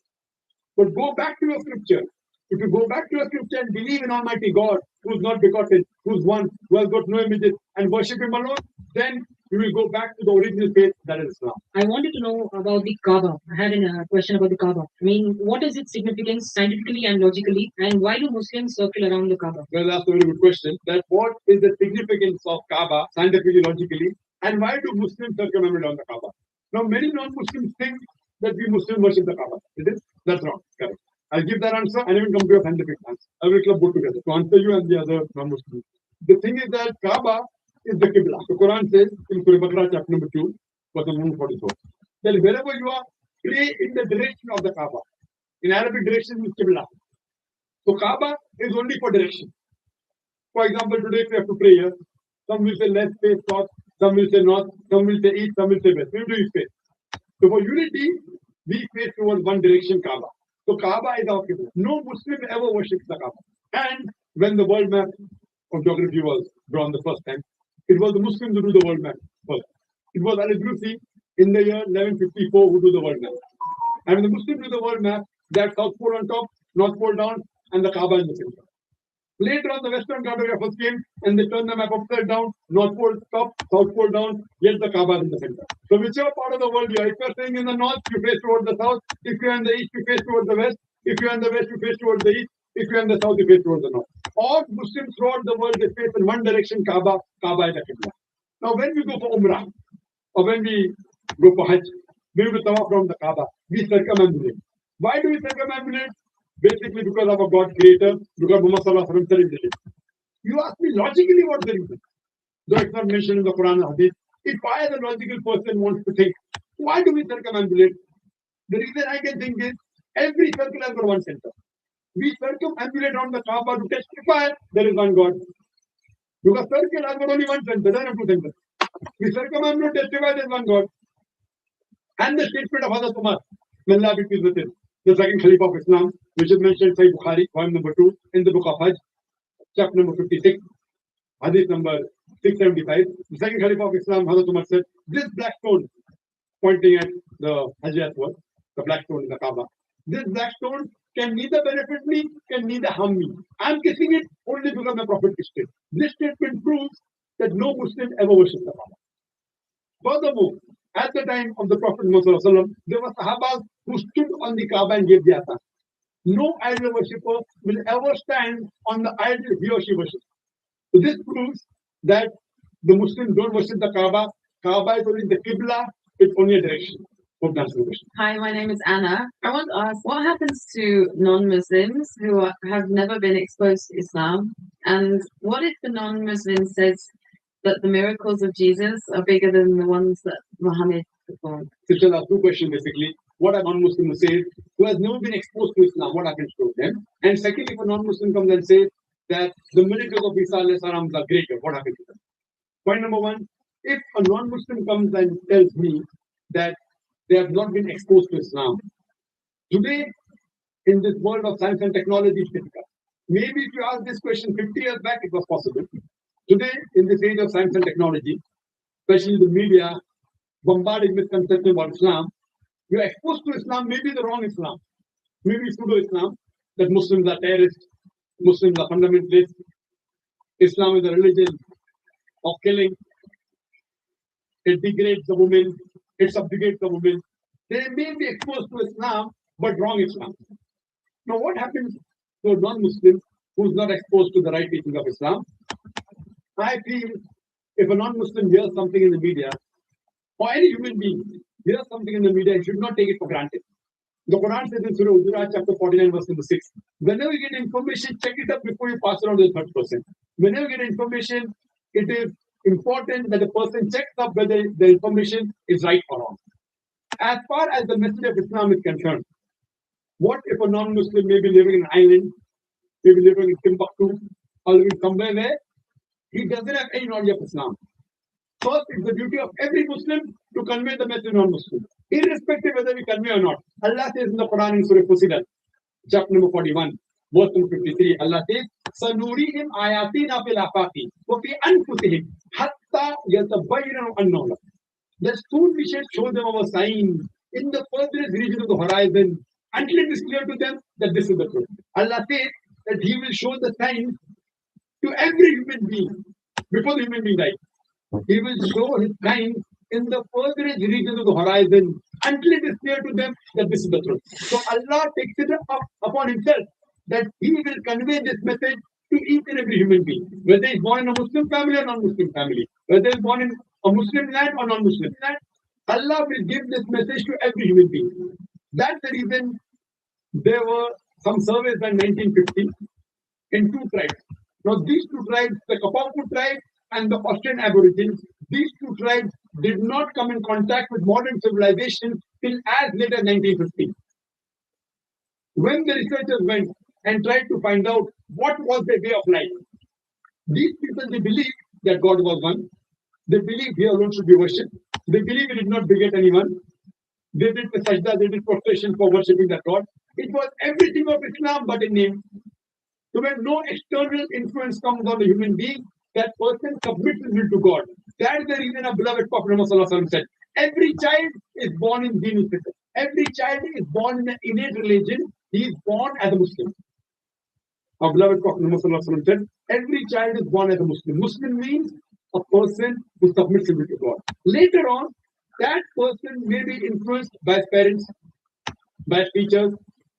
S25: But go back to your scripture. If you go back to your scripture and believe in Almighty God, who is not begotten, who is one, who has got no images, and worship Him alone, then you will go back to the original faith, that is Islam.
S12: I wanted to know about the Kaaba. I had a question about the Kaaba. I mean, what is its significance scientifically and logically, and why do Muslims circle around the Kaaba?
S25: Well, that's a very good question. That what is the significance of Kaaba scientifically, logically, and why do Muslims circle around the Kaaba? Now, many non-Muslims think that we Muslims worship the Kaaba. It is? That's wrong. Correct. I'll give that answer and even come to a scientific answer. I will club both together to answer you and the other non-Muslims. The thing is that Kaaba is the Qibla. The Quran says in Surah Baqarah chapter number 2, verse 144, that wherever you are, pray in the direction of the Kaaba. In Arabic, direction is Qibla. So Kaaba is only for direction. For example, today if we have to pray here, some will say left face south, some will say north, some will say east, some will say west. We do each face. So for unity, we face towards one direction, Kaaba. So Kaaba is our Qibla. No Muslim ever worships the Kaaba. And when the world map of geography was drawn the first time, it was the Muslims who do the world map first. It was Al-Idrisi in the year 1154 who do the world map. And when the Muslims do the world map, they have South Pole on top, North Pole down, and the Kaaba in the center. Later on, the Western cartographers came and they turned the map upside down, North Pole top, South Pole down, yet the Kaaba in the center. So whichever part of the world you are, if you are staying in the north, you face towards the south. If you are in the east, you face towards the west. If you are in the west, you face towards the east. If you are in the south, you face towards the north. All Muslims throughout the world, they face in one direction, Kaaba, Kaaba is the Qibla. Now, when we go for Umrah, or when we go for Hajj, we will come from the Kaaba. We circumambulate. Why do we circumambulate? Basically because of a God creator, because Muhammad Sallallahu Alaihi Wasallam said it. You ask me logically what's the reason? Though it's not mentioned in the Quran or Hadith, if I as a logical person wants to think, why do we circumambulate? The reason I can think is, every circle has got one center. We circumambulate around the Kaaba to testify there is one God. Because circle has got only one center, doesn't have two centers. We circumambulate to testify there is one God. And the statement of Hazrat Umar, may Allah be pleased with him, the second Caliph of Islam, which is mentioned in Sahih Bukhari, volume number 2, in the book of Hajj, chapter number 56, hadith number 675. The second Caliph of Islam, Hazrat Umar said, this black stone, pointing at the Hajjat word, the black stone in the Kaaba, this black stone can neither benefit me, can neither harm me. I am kissing it only because my Prophet kissed it. This statement proves that no Muslim ever worships the Kaaba. Furthermore, at the time of the Prophet Muhammad, there were Sahabas who stood on the Kaaba and gave the adhan. No idol worshipper will ever stand on the idol he or she worships. So this proves that the Muslims don't worship the Kaaba. Kaaba is only the Qibla, it's only a direction. Hope that's the question.
S1: Hi, my name is Anna. I want to ask, what happens to non-Muslims who have never been exposed to Islam? And what if the non-Muslim says that the miracles of Jesus are bigger than the ones that Muhammad performed?
S25: Sister, there are two questions basically. What a non-Muslim says who has never been exposed to Islam, what happens to them? And secondly, if a non-Muslim comes and says that the miracles of Isa are greater, what happens to them? Point number one, if a non-Muslim comes and tells me that they have not been exposed to Islam, today in this world of science and technology, it's difficult. Maybe if you ask this question 50 years back, it was possible. Today, in this age of science and technology, especially the media bombarded with misconceptions about Islam, you're exposed to Islam, maybe the wrong Islam, maybe pseudo-Islam, that Muslims are terrorists, Muslims are fundamentalists, Islam is a religion of killing, it degrades the woman, it subjugates the woman. They may be exposed to Islam, but wrong Islam. Now, what happens to a non-Muslim who's not exposed to the right teaching of Islam? I feel if a non-Muslim hears something in the media, or any human being hears something in the media, he should not take it for granted. The Quran says in Surah Hujurat, chapter 49, verse number 6, whenever you get information, check it up before you pass it on to the third person. Whenever you get information, it is important that the person checks up whether the information is right or wrong. As far as the message of Islam is concerned, what if a non-Muslim may be living in an island, may be living in Timbuktu, or living somewhere where he doesn't have any knowledge of Islam? First, it's the duty of every Muslim to convey the message to non-Muslim, irrespective whether we convey or not. Allah says in the Quran in Surah Fusilat, chapter number 41, verse number 53, Allah says, "Sanurihim ayatina fil afaqi wa fi anfusihim hatta yatabayyana annahum." That soon we shall show them our signs in the furthest region of the horizon until it is clear to them that this is the truth. Allah says that He will show the signs to every human being before the human being dies. He will show His signs in the furthest region of the horizon until it is clear to them that this is the truth. So Allah takes it upon Himself that He will convey this message to each and every human being, whether he's born in a Muslim family or non-Muslim family, whether he's born in a Muslim land or non-Muslim land. Allah will give this message to every human being. That's the reason there were some surveys in 1950 in two tribes. Now, these two tribes, the Kapapu tribe and the Australian Aborigines, these two tribes did not come in contact with modern civilization till as late as 1950. When the researchers went and tried to find out what was their way of life, these people, they believed that God was one. They believed He alone should be worshipped. They believed He did not beget anyone. They did the sajda, they did prostration for worshipping that God. It was everything of Islam but in name. So when no external influence comes on the human being, that person submits his will to God. That is the reason our beloved Prophet Muhammad said, every child is born in Deen Fitr. Every child is born in an innate religion. He is born as a Muslim. Our beloved Prophet Muhammad said, every child is born as a Muslim. Muslim means a person who submits his will to God. Later on, that person may be influenced by his parents, by his teachers,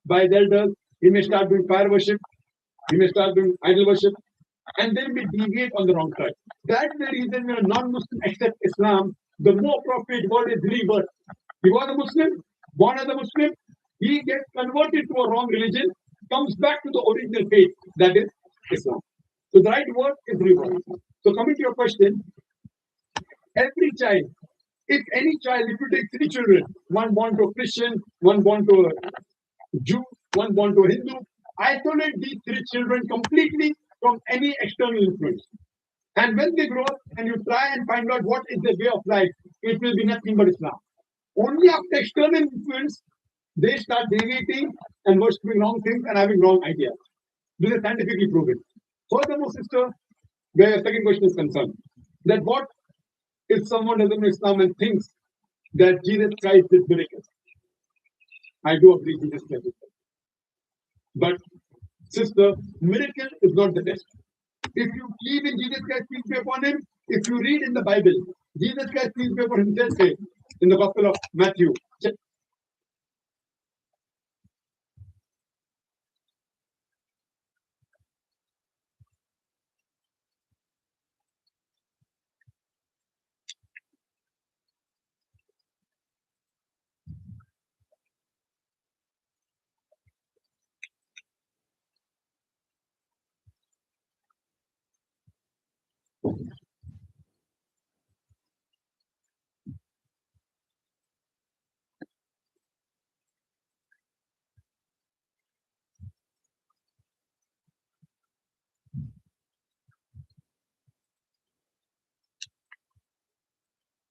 S25: by his elders. He may start doing fire worship. He may start doing idol worship, and then we deviate on the wrong side. That's the reason when a non-Muslim accepts Islam, the more appropriate word is rebirth. He was a Muslim, born as a Muslim, he gets converted to a wrong religion, comes back to the original faith, that is Islam. So the right word is rebirth. So coming to your question, every child, if any child, if you take three children, one born to a Christian, one born to a Jew, one born to a Hindu, isolate these three children completely from any external influence. And when they grow up and you try and find out what is their way of life, it will be nothing but Islam. Only after external influence, they start deviating and worshipping wrong things and having wrong ideas. This is scientifically proven. Furthermore, sister, where your second question is concerned, that what if someone doesn't know Islam and thinks that Jesus Christ did miracles? I do agree Jesus Christ did. But sister, miracle is not the test. If you believe in Jesus Christ, peace be upon him, if you read in the Bible, Jesus Christ, peace be upon him, himself says in the Gospel of Matthew,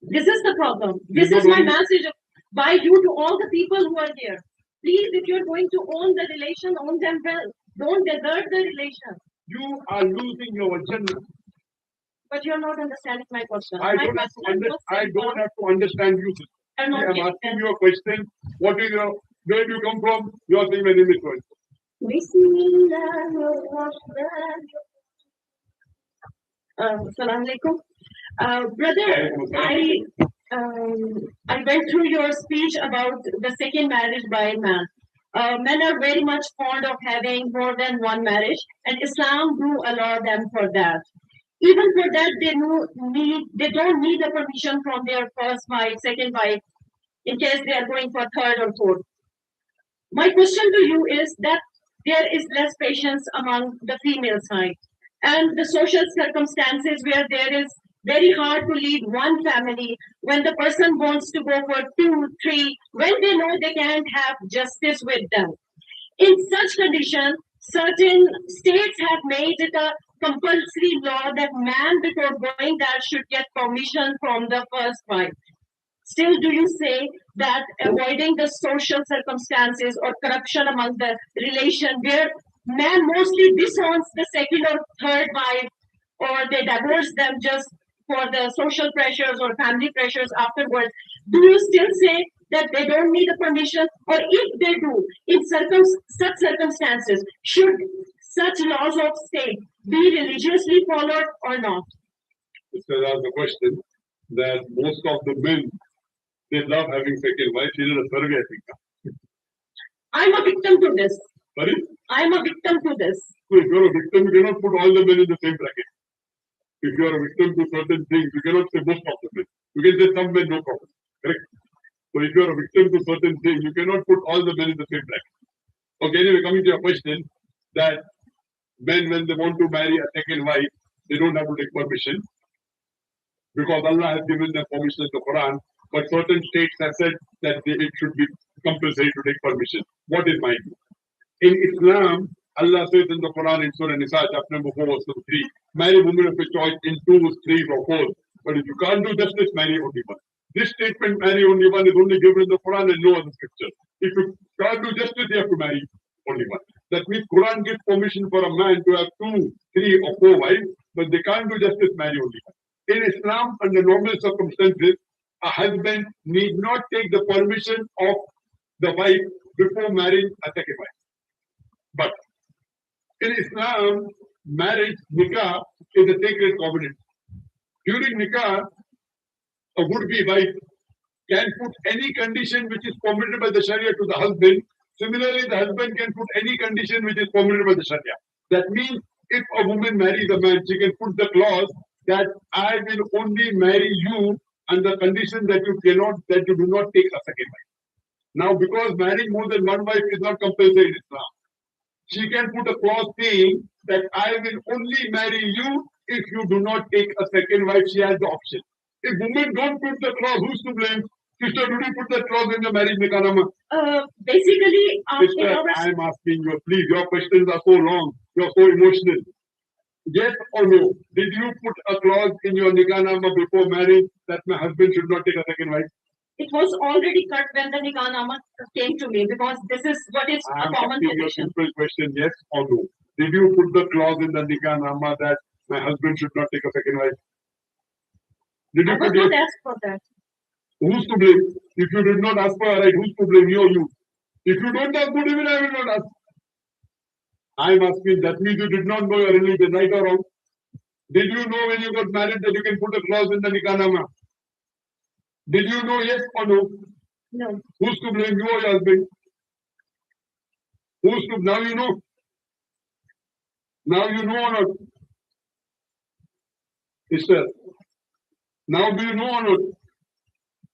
S11: This is the problem. This is my message by you to all the people who are here. Please, if you're going to own the relation, own them well. Don't desert the relation.
S25: You are losing your agenda.
S11: But you're not understanding my question.
S25: I don't have to understand you. I'm asking you a question. What is your, where do you come from? You are saying my name is what?
S11: Assalamu alaikum. Brother, I went through your speech about the second marriage by man. Men are very much fond of having more than one marriage, and Islam do allow them for that. Even for that, they don't need a permission from their first wife, second wife, in case they are going for third or fourth. My question to you is that there is less patience among the female side, and the social circumstances where there is very hard to lead one family when the person wants to go for 2, 3, when they know they can't have justice with them. In such condition, certain states have made it a compulsory law that man before going there should get permission from the first wife. Still, do you say that avoiding the social circumstances or corruption among the relation where man mostly disowns the second or third wife, or they divorce them just for the social pressures or family pressures afterwards, do you still say that they don't need a permission? Or if they do, in such circumstances, should such laws of state be religiously followed or not?
S25: So that's the question that most of the men, they love having second wife. She did a survey, I think.
S11: I'm a victim to this.
S25: Sorry?
S11: I'm a victim to this.
S25: So if you're a victim, you cannot put all the men in the same bracket. If you are a victim to certain things, you cannot say most of the men. You can say some men, no problem. Correct? So if you are a victim to certain things, you cannot put all the men in the same bracket. Okay, anyway, coming to your question, that men, when they want to marry a second wife, they don't have to take permission because Allah has given them permission in the Quran. But certain states have said that it should be compulsory to take permission. What is my view? In Islam, Allah says in the Quran in Surah Nisa, chapter number 4, verse number 3, marry women of your choice in 2, 3, or 4. But if you can't do justice, marry only one. This statement, marry only one, is only given in the Quran and no other scripture. If you can't do justice, you have to marry only one. That means Quran gives permission for a man to have 2, 3, or 4 wives, but they can't do justice, marry only one. In Islam, under normal circumstances, a husband need not take the permission of the wife before marrying a second wife. But in Islam, marriage, nikah, is a sacred covenant. During nikah, a would-be wife can put any condition which is permitted by the Sharia to the husband. Similarly, the husband can put any condition which is permitted by the Sharia. That means if a woman marries a man, she can put the clause that I will only marry you on the condition that you do not take a second wife. Now, because marrying more than one wife is not compulsory in Islam, she can put a clause saying that I will only marry you if you do not take a second wife. She has the option. If women don't put the clause, who's to blame? Sister, did you put that clause in your marriage nikahnaama?
S11: Basically,
S25: Sister, I'm asking you, please, your questions are so long, you're so emotional. Yes or no? Did you put a clause in your nikahnaama before marriage that my husband should not take a second wife?
S11: It was already cut when the nikahnaama came to me because this is what is a common
S25: asking you a
S11: tradition.
S25: simple question, yes or no? Did you put the clause in the nikahnaama that my husband should not take a second wife? Did you
S11: I was
S25: put
S11: not
S25: yes?
S11: asked for that.
S25: Who's to blame? If you did not ask for a right, who's to blame, you or you? If you don't ask, good, even I will not ask. I'm asking, that means you did not know your religion, right or wrong? Did you know when you got married that you can put a clause in the nikahnaama? Did you know yes or no?
S11: No.
S25: Who's to blame, you or your husband? Who's to, now you know? Now you know or not? Sister, now do you know or not?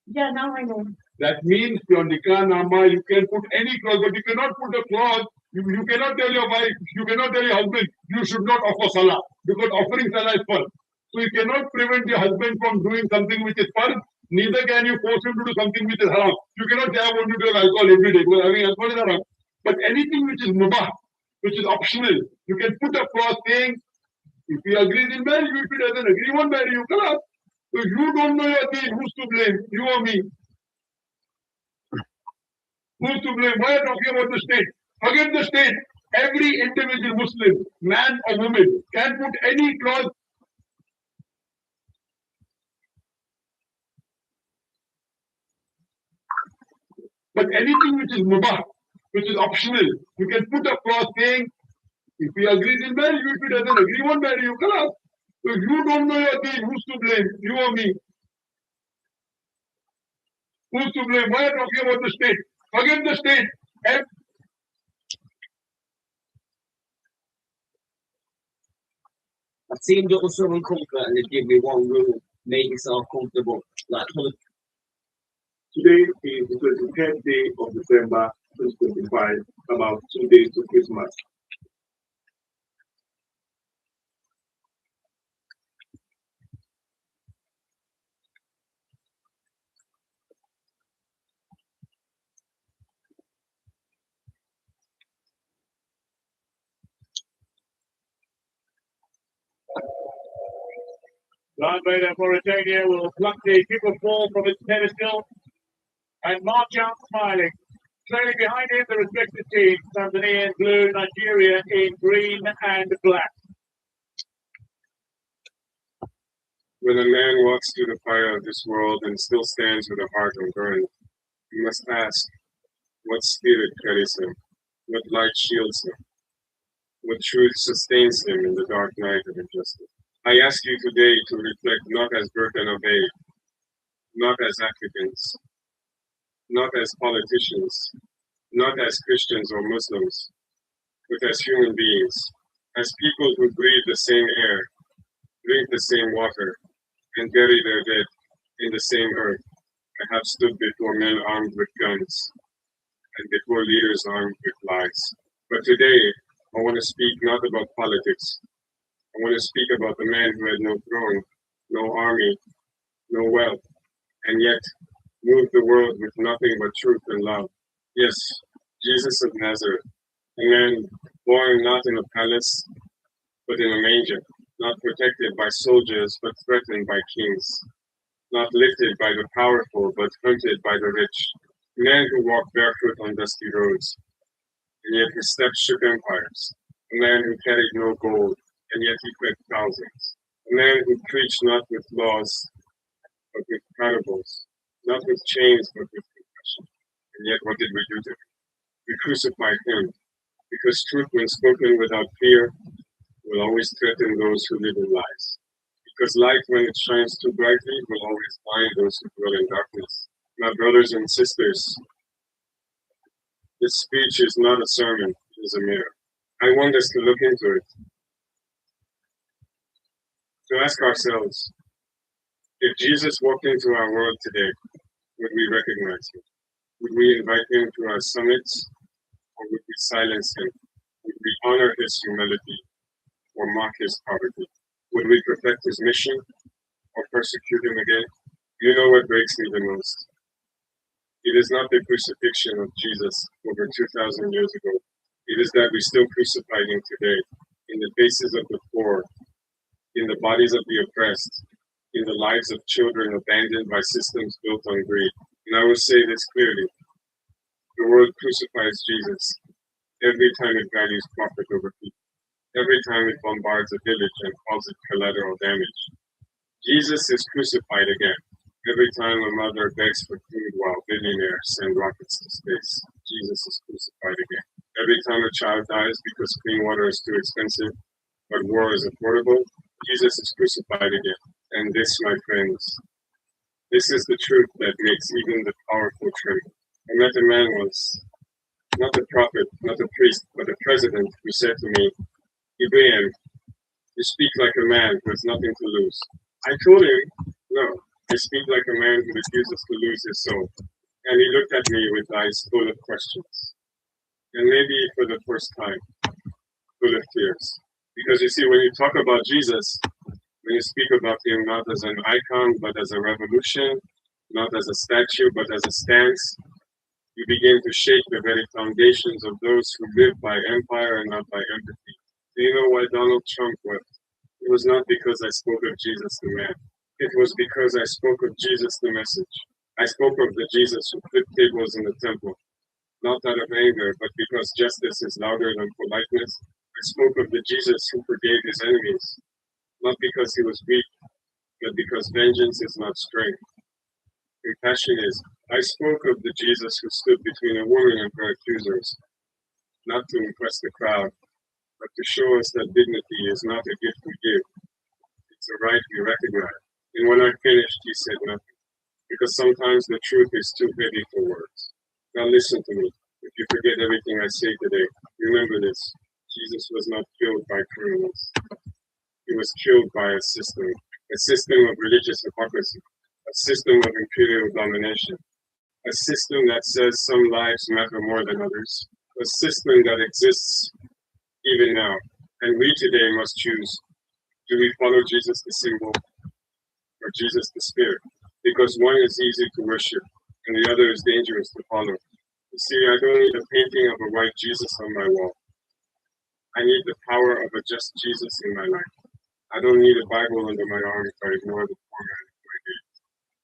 S11: Yeah, now I know.
S25: That means your nikahnaama, you can put any clause, but you cannot put a clause. You cannot tell your wife, you cannot tell your husband, you should not offer salah, because offering salah is fard. So you cannot prevent your husband from doing something which is fard, neither can you force him to do something which is haram. You cannot say, I want to drink alcohol every day, because having alcohol is haram. But anything which is mubah, which is optional, you can put a clause saying, if he agrees in marriage, if he doesn't agree, he won't marry you. Khalas. So if you don't know your deen, who's to blame? You or me? Who's to blame? Why are you talking about the state? Forget the state. Every individual Muslim, man or woman, can put any clause. But anything which is mubah, which is optional, you can put a clause saying, if he agrees in marriage, if he doesn't agree, he won't marry you. Khalas. So if you don't know your deen, who's to blame? You or me? Who's to blame? Why are you talking about the state? Forget the state.
S10: I seemed it was so uncomfortable and they give me one rule, make yourself comfortable. Like,
S25: Today is the 23rd day of December 2025, about 2 days to Christmas.
S4: Land Raider Mauritania will pluck the people ball from its pedestal and march out smiling. Trailing behind him, the respective teams, Tanzania in blue, Nigeria in green and black.
S16: When a man walks through the fire of this world and still stands with a heart unburned, you must ask, what spirit carries him? What light shields him? What truth sustains him in the dark night of injustice? I ask you today to reflect not as Burke and Obey, not as Africans, not as politicians, not as Christians or Muslims, but as human beings, as people who breathe the same air, drink the same water, and bury their dead in the same earth. I have stood before men armed with guns and before leaders armed with lies. But today, I want to speak not about politics. I want to speak about the man who had no throne, no army, no wealth, and yet moved the world with nothing but truth and love. Yes, Jesus of Nazareth, a man born not in a palace, but in a manger, not protected by soldiers, but threatened by kings, not lifted by the powerful, but hunted by the rich, a man who walked barefoot on dusty roads, and yet his steps shook empires, a man who carried no gold, and yet he fed thousands, a man who preached not with laws, but with parables, not with chains, but with compassion. And yet what did we do to him? We crucified him, because truth, when spoken without fear, will always threaten those who live in lies. Because light, when it shines too brightly, will always blind those who dwell in darkness. My brothers and sisters, this speech is not a sermon, it is a mirror. I want us to look into it, to ask ourselves, if Jesus walked into our world today, would we recognize him? Would we invite him to our summits, or would we silence him? Would we honor his humility, or mock his poverty? Would we perfect his mission, or persecute him again? You know what breaks me the most? It is not the crucifixion of Jesus over 2,000 years ago. It is that we still crucify him today, in the faces of the poor, in the bodies of the oppressed, in the lives of children abandoned by systems built on greed. And I will say this clearly. The world crucifies Jesus every time it values profit over people, every time it bombards a village and calls it collateral damage. Jesus is crucified again every time a mother begs for food while billionaires send rockets to space. Jesus is crucified again. Every time a child dies because clean water is too expensive, but war is affordable, Jesus is crucified again. And this, my friends, this is the truth that makes even the powerful tremble. I met a man once, not a prophet, not a priest, but a president, who said to me, Ibrahim, you speak like a man who has nothing to lose. I told him, no, I speak like a man who refuses to lose his soul. And he looked at me with eyes full of questions. And maybe for the first time, full of tears. Because you see, when you talk about Jesus, when you speak about him not as an icon, but as a revolution, not as a statue, but as a stance, you begin to shake the very foundations of those who live by empire and not by empathy. Do you know why Donald Trump wept? It was not because I spoke of Jesus the man. It was because I spoke of Jesus the message. I spoke of the Jesus who flipped tables in the temple, not out of anger, but because justice is louder than politeness. I spoke of the Jesus who forgave his enemies, not because he was weak, but because vengeance is not strength. Compassion is. I spoke of the Jesus who stood between a woman and her accusers, not to impress the crowd, but to show us that dignity is not a gift we give. It's a right we recognize. And when I finished, he said nothing, because sometimes the truth is too heavy for words. Now listen to me. If you forget everything I say today, remember this. Jesus was not killed by criminals. He was killed by a system of religious hypocrisy, a system of imperial domination, a system that says some lives matter more than others, a system that exists even now. And we today must choose, do we follow Jesus the symbol or Jesus the spirit? Because one is easy to worship and the other is dangerous to follow. You see, I don't need a painting of a white Jesus on my wall. I need the power of a just Jesus in my life. I don't need a Bible under my arm if I ignore the format of my day.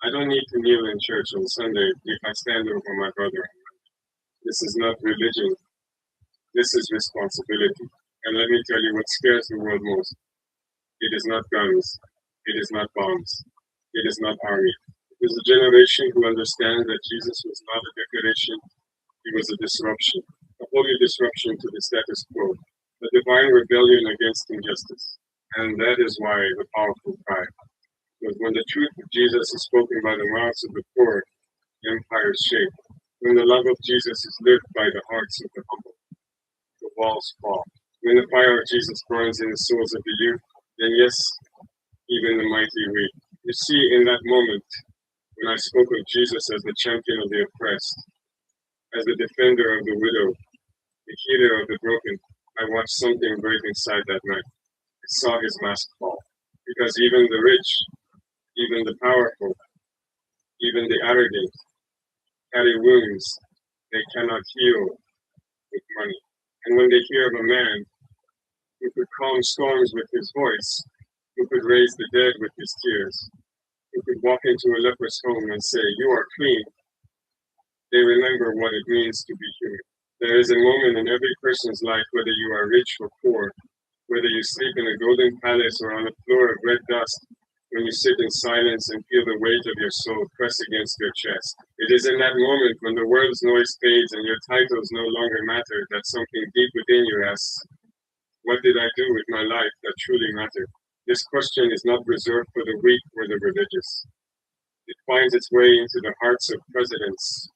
S16: I don't need to kneel in church on Sunday if I stand over my brother. This is not religion. This is responsibility. And let me tell you what scares the world most. It is not guns. It is not bombs. It is not army. It is a generation who understands that Jesus was not a decoration. He was a disruption, a holy disruption to the status quo, a divine rebellion against injustice. And that is why the powerful cry. Because when the truth of Jesus is spoken by the mouths of the poor, empires shake. When the love of Jesus is lived by the hearts of the humble, the walls fall. When the fire of Jesus burns in the souls of the youth, then yes, even the mighty weep. You see, in that moment, when I spoke of Jesus as the champion of the oppressed, as the defender of the widow, the healer of the broken, I watched something break inside that man. I saw his mask fall. Because even the rich, even the powerful, even the arrogant carry wounds they cannot heal with money. And when they hear of a man who could calm storms with his voice, who could raise the dead with his tears, who could walk into a leper's home and say, "You are clean," they remember what it means to be human. There is a moment in every person's life, whether you are rich or poor, whether you sleep in a golden palace or on a floor of red dust, when you sit in silence and feel the weight of your soul press against your chest. It is in that moment when the world's noise fades and your titles no longer matter that something deep within you asks, what did I do with my life that truly mattered? This question is not reserved for the weak or the religious. It finds its way into the hearts of presidents,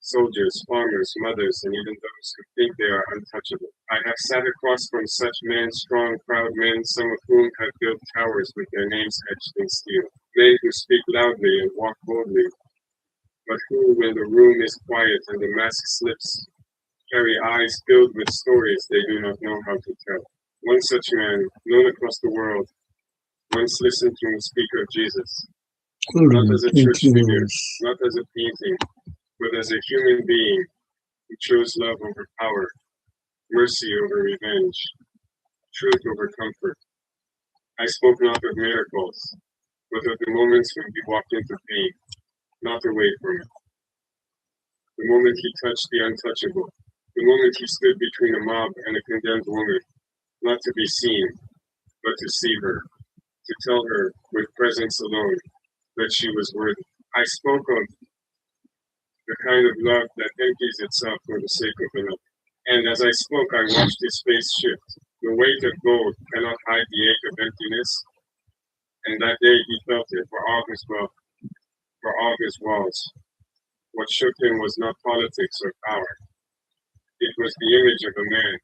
S16: soldiers, farmers, mothers, and even those who think they are untouchable. I have sat across from such men, strong, proud men, some of whom have built towers with their names etched in steel. Men who speak loudly and walk boldly, but who, when the room is quiet and the mask slips, carry eyes filled with stories they do not know how to tell. One such man, known across the world, once listened to him speak of Jesus, not as a church figure, not as a painting, but as a human being who chose love over power, mercy over revenge, truth over comfort. I spoke not of miracles, but of the moments when he walked into pain, not away from it. The moment he touched the untouchable, the moment he stood between a mob and a condemned woman, not to be seen, but to see her, to tell her with presence alone that she was worthy. I spoke of the kind of love that empties itself for the sake of another. And as I spoke, I watched his face shift. The weight of gold cannot hide the ache of emptiness, and that day he felt it for all his wealth, for all his walls. What shook him was not politics or power. It was the image of a man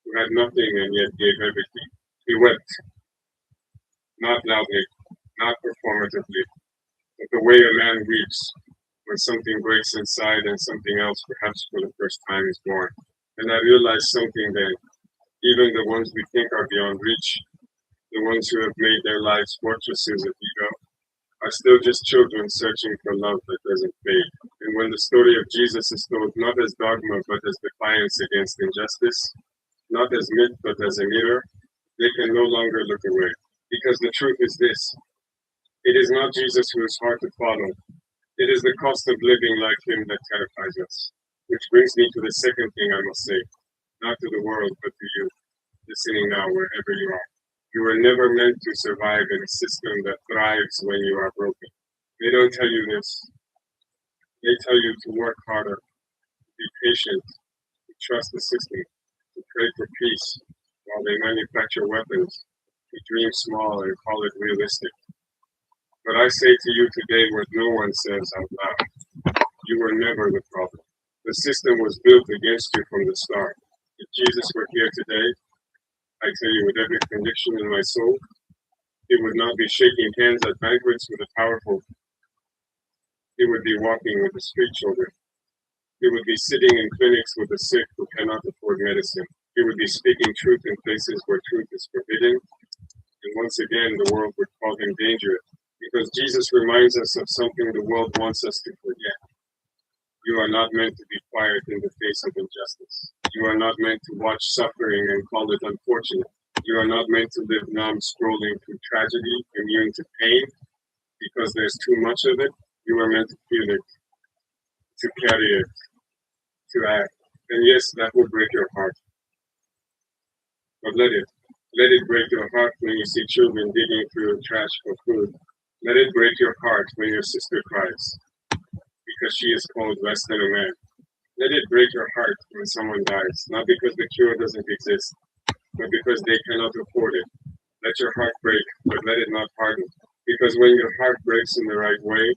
S16: who had nothing and yet gave everything. He wept, not loudly, not performatively, but the way a man weeps when something breaks inside and something else, perhaps for the first time, is born. And I realized something then. Even the ones we think are beyond reach, the ones who have made their lives fortresses of ego, are still just children searching for love that doesn't fade. And when the story of Jesus is told not as dogma but as defiance against injustice, not as myth but as a mirror, they can no longer look away. Because the truth is this: it is not Jesus who is hard to follow. It is the cost of living like him that terrifies us. Which brings me to the second thing I must say, not to the world, but to you, listening now wherever you are. You were never meant to survive in a system that thrives when you are broken. They don't tell you this. They tell you to work harder, to be patient, to trust the system, to pray for peace while they manufacture weapons, to dream small and call it realistic. But I say to you today what no one says out loud: you were never the problem. The system was built against you from the start. If Jesus were here today, I tell you with every conviction in my soul, he would not be shaking hands at banquets with the powerful. He would be walking with the street children. He would be sitting in clinics with the sick who cannot afford medicine. He would be speaking truth in places where truth is forbidden. And once again, the world would call him dangerous, because Jesus reminds us of something the world wants us to forget. You are not meant to be quiet in the face of injustice. You are not meant to watch suffering and call it unfortunate. You are not meant to live numb, scrolling through tragedy, immune to pain, because there's too much of it. You are meant to feel it, to carry it, to act. And yes, that will break your heart. But let it break your heart when you see children digging through the trash for food. Let it break your heart when your sister cries because she is called less than a man. Let it break your heart when someone dies, not because the cure doesn't exist, but because they cannot afford it. Let your heart break, but let it not harden. Because when your heart breaks in the right way,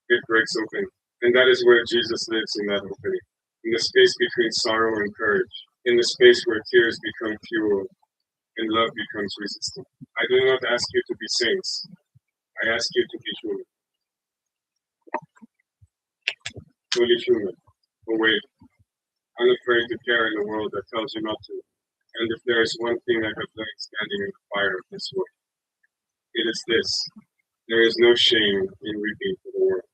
S16: it breaks open. And that is where Jesus lives, in that opening. In the space between sorrow and courage. In the space where tears become fuel and love becomes resistant. I do not ask you to be saints. I ask you to be human. Fully human, awake, unafraid to care in a world that tells you not to, And if there is one thing I have learned standing in the fire of this world, it is this. There is no shame in weeping for the world.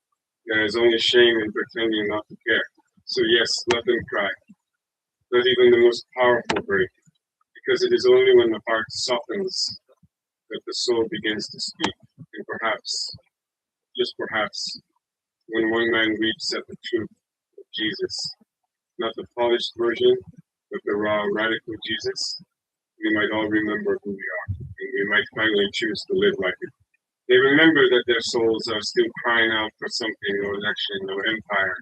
S16: There is only shame in pretending not to care. So yes, let them cry. Let even the most powerful break. Because it is only when the heart softens that the soul begins to speak. And perhaps, just perhaps, when one man weeps at the truth of Jesus, not the polished version, but the raw, radical Jesus, we might all remember who we are, and we might finally choose to live like it. They remember that their souls are still crying out for something, no election, no empire,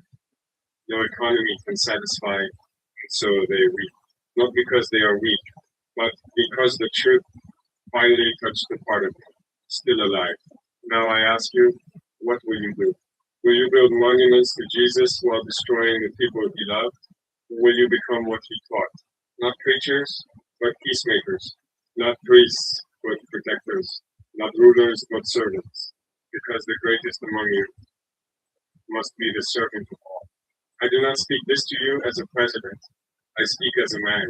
S16: no economy can satisfy, and so they weep. Not because they are weak, but because the truth finally touched the part of them, still alive. Now I ask you, what will you do? Will you build monuments to Jesus while destroying the people he loved? Or will you become what he taught? Not preachers, but peacemakers. Not priests, but protectors. Not rulers, but servants. Because the greatest among you must be the servant of all. I do not speak this to you as a president. I speak as a man,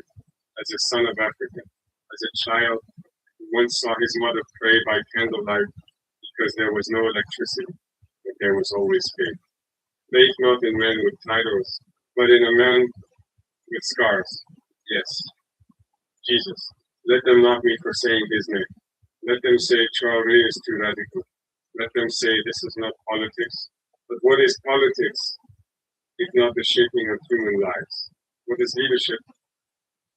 S16: as a son of Africa, as a child who once saw his mother pray by candlelight because there was no electricity, but there was always faith. Faith not in men with titles, but in a man with scars. Yes, Jesus. Let them knock me for saying his name. Let them say Traoré is too radical. Let them say this is not politics. But what is politics if not the shaping of human lives? What is leadership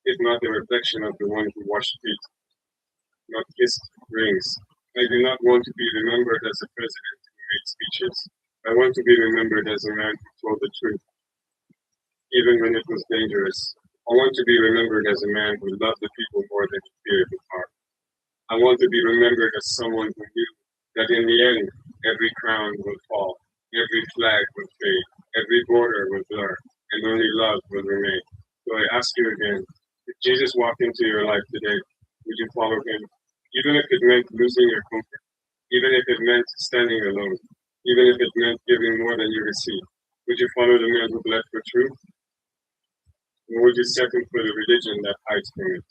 S16: if not the reflection of the one who washed feet, not kissed rings? I do not want to be remembered as a president who made speeches. I want to be remembered as a man who told the truth, even when it was dangerous. I want to be remembered as a man who loved the people more than he feared the power. I want to be remembered as someone who knew that in the end, every crown will fall, every flag will fade, every border will blur, and only love will remain. So I ask you again, if Jesus walked into your life today, would you follow him? Even if it meant losing your comfort, even if it meant standing alone, even if it meant giving more than you received, would you follow the man who bled for truth? Or would you settle for the religion that hides from it?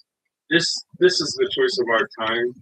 S16: This is the choice of our time.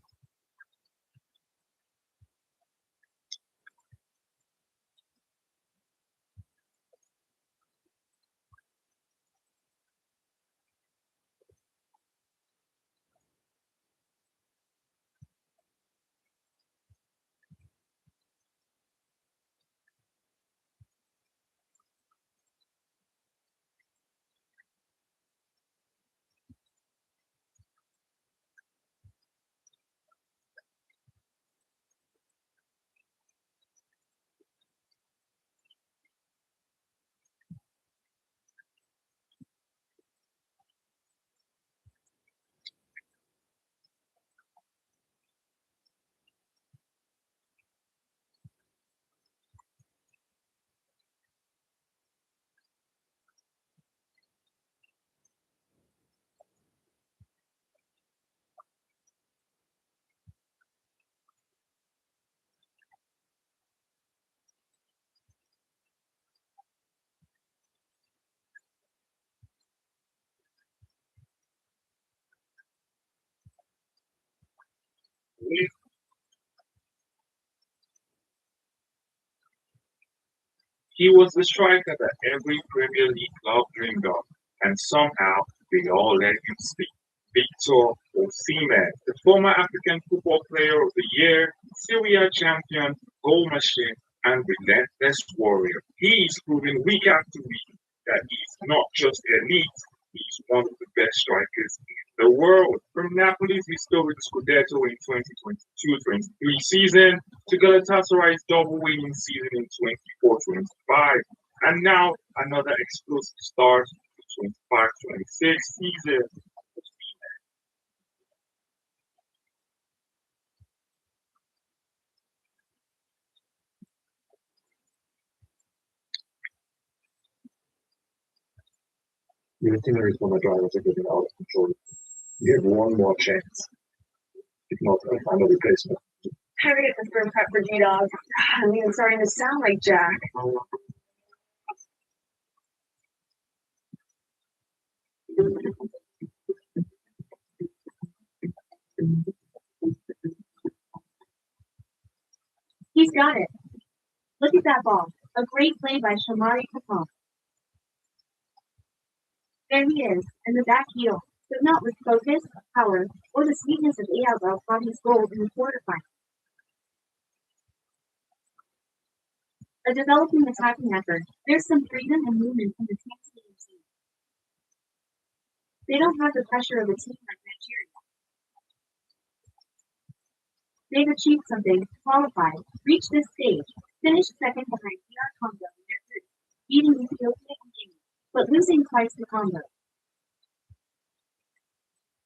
S2: He was the striker that every Premier League club dreamed of, and somehow they all let him sleep. Victor Osimhen, the former African Football Player of the Year, Syria champion, goal machine, and relentless warrior. He is proving week after week that he's not just elite, he's one of the best strikers in the world. From Napoli's historic Scudetto in 2022-23 season to Galatasaray's double winning season in 24-25, and now another explosive start to 25-26 season.
S8: The itinerary for my drivers are getting out of control. You have one more chance. If not, I'll find a replacement.
S17: Time to get this room prep for G-Dog. I mean, it's starting to sound like Jack.
S22: He's got it. Look at that ball. A great play by Shamari Kapong. There he is, and the back heel, but not with focus, power, or the sweetness of Ayabel Fadi's goal in the quarterfinals. A developing attacking effort. There's some freedom and movement from the Tanzanian team. They don't have the pressure of a team like Nigeria. They've achieved something, qualified, reached this stage, finished second behind DR Congo in their group, beating Ethiopia and Guinea, but losing twice to Congo.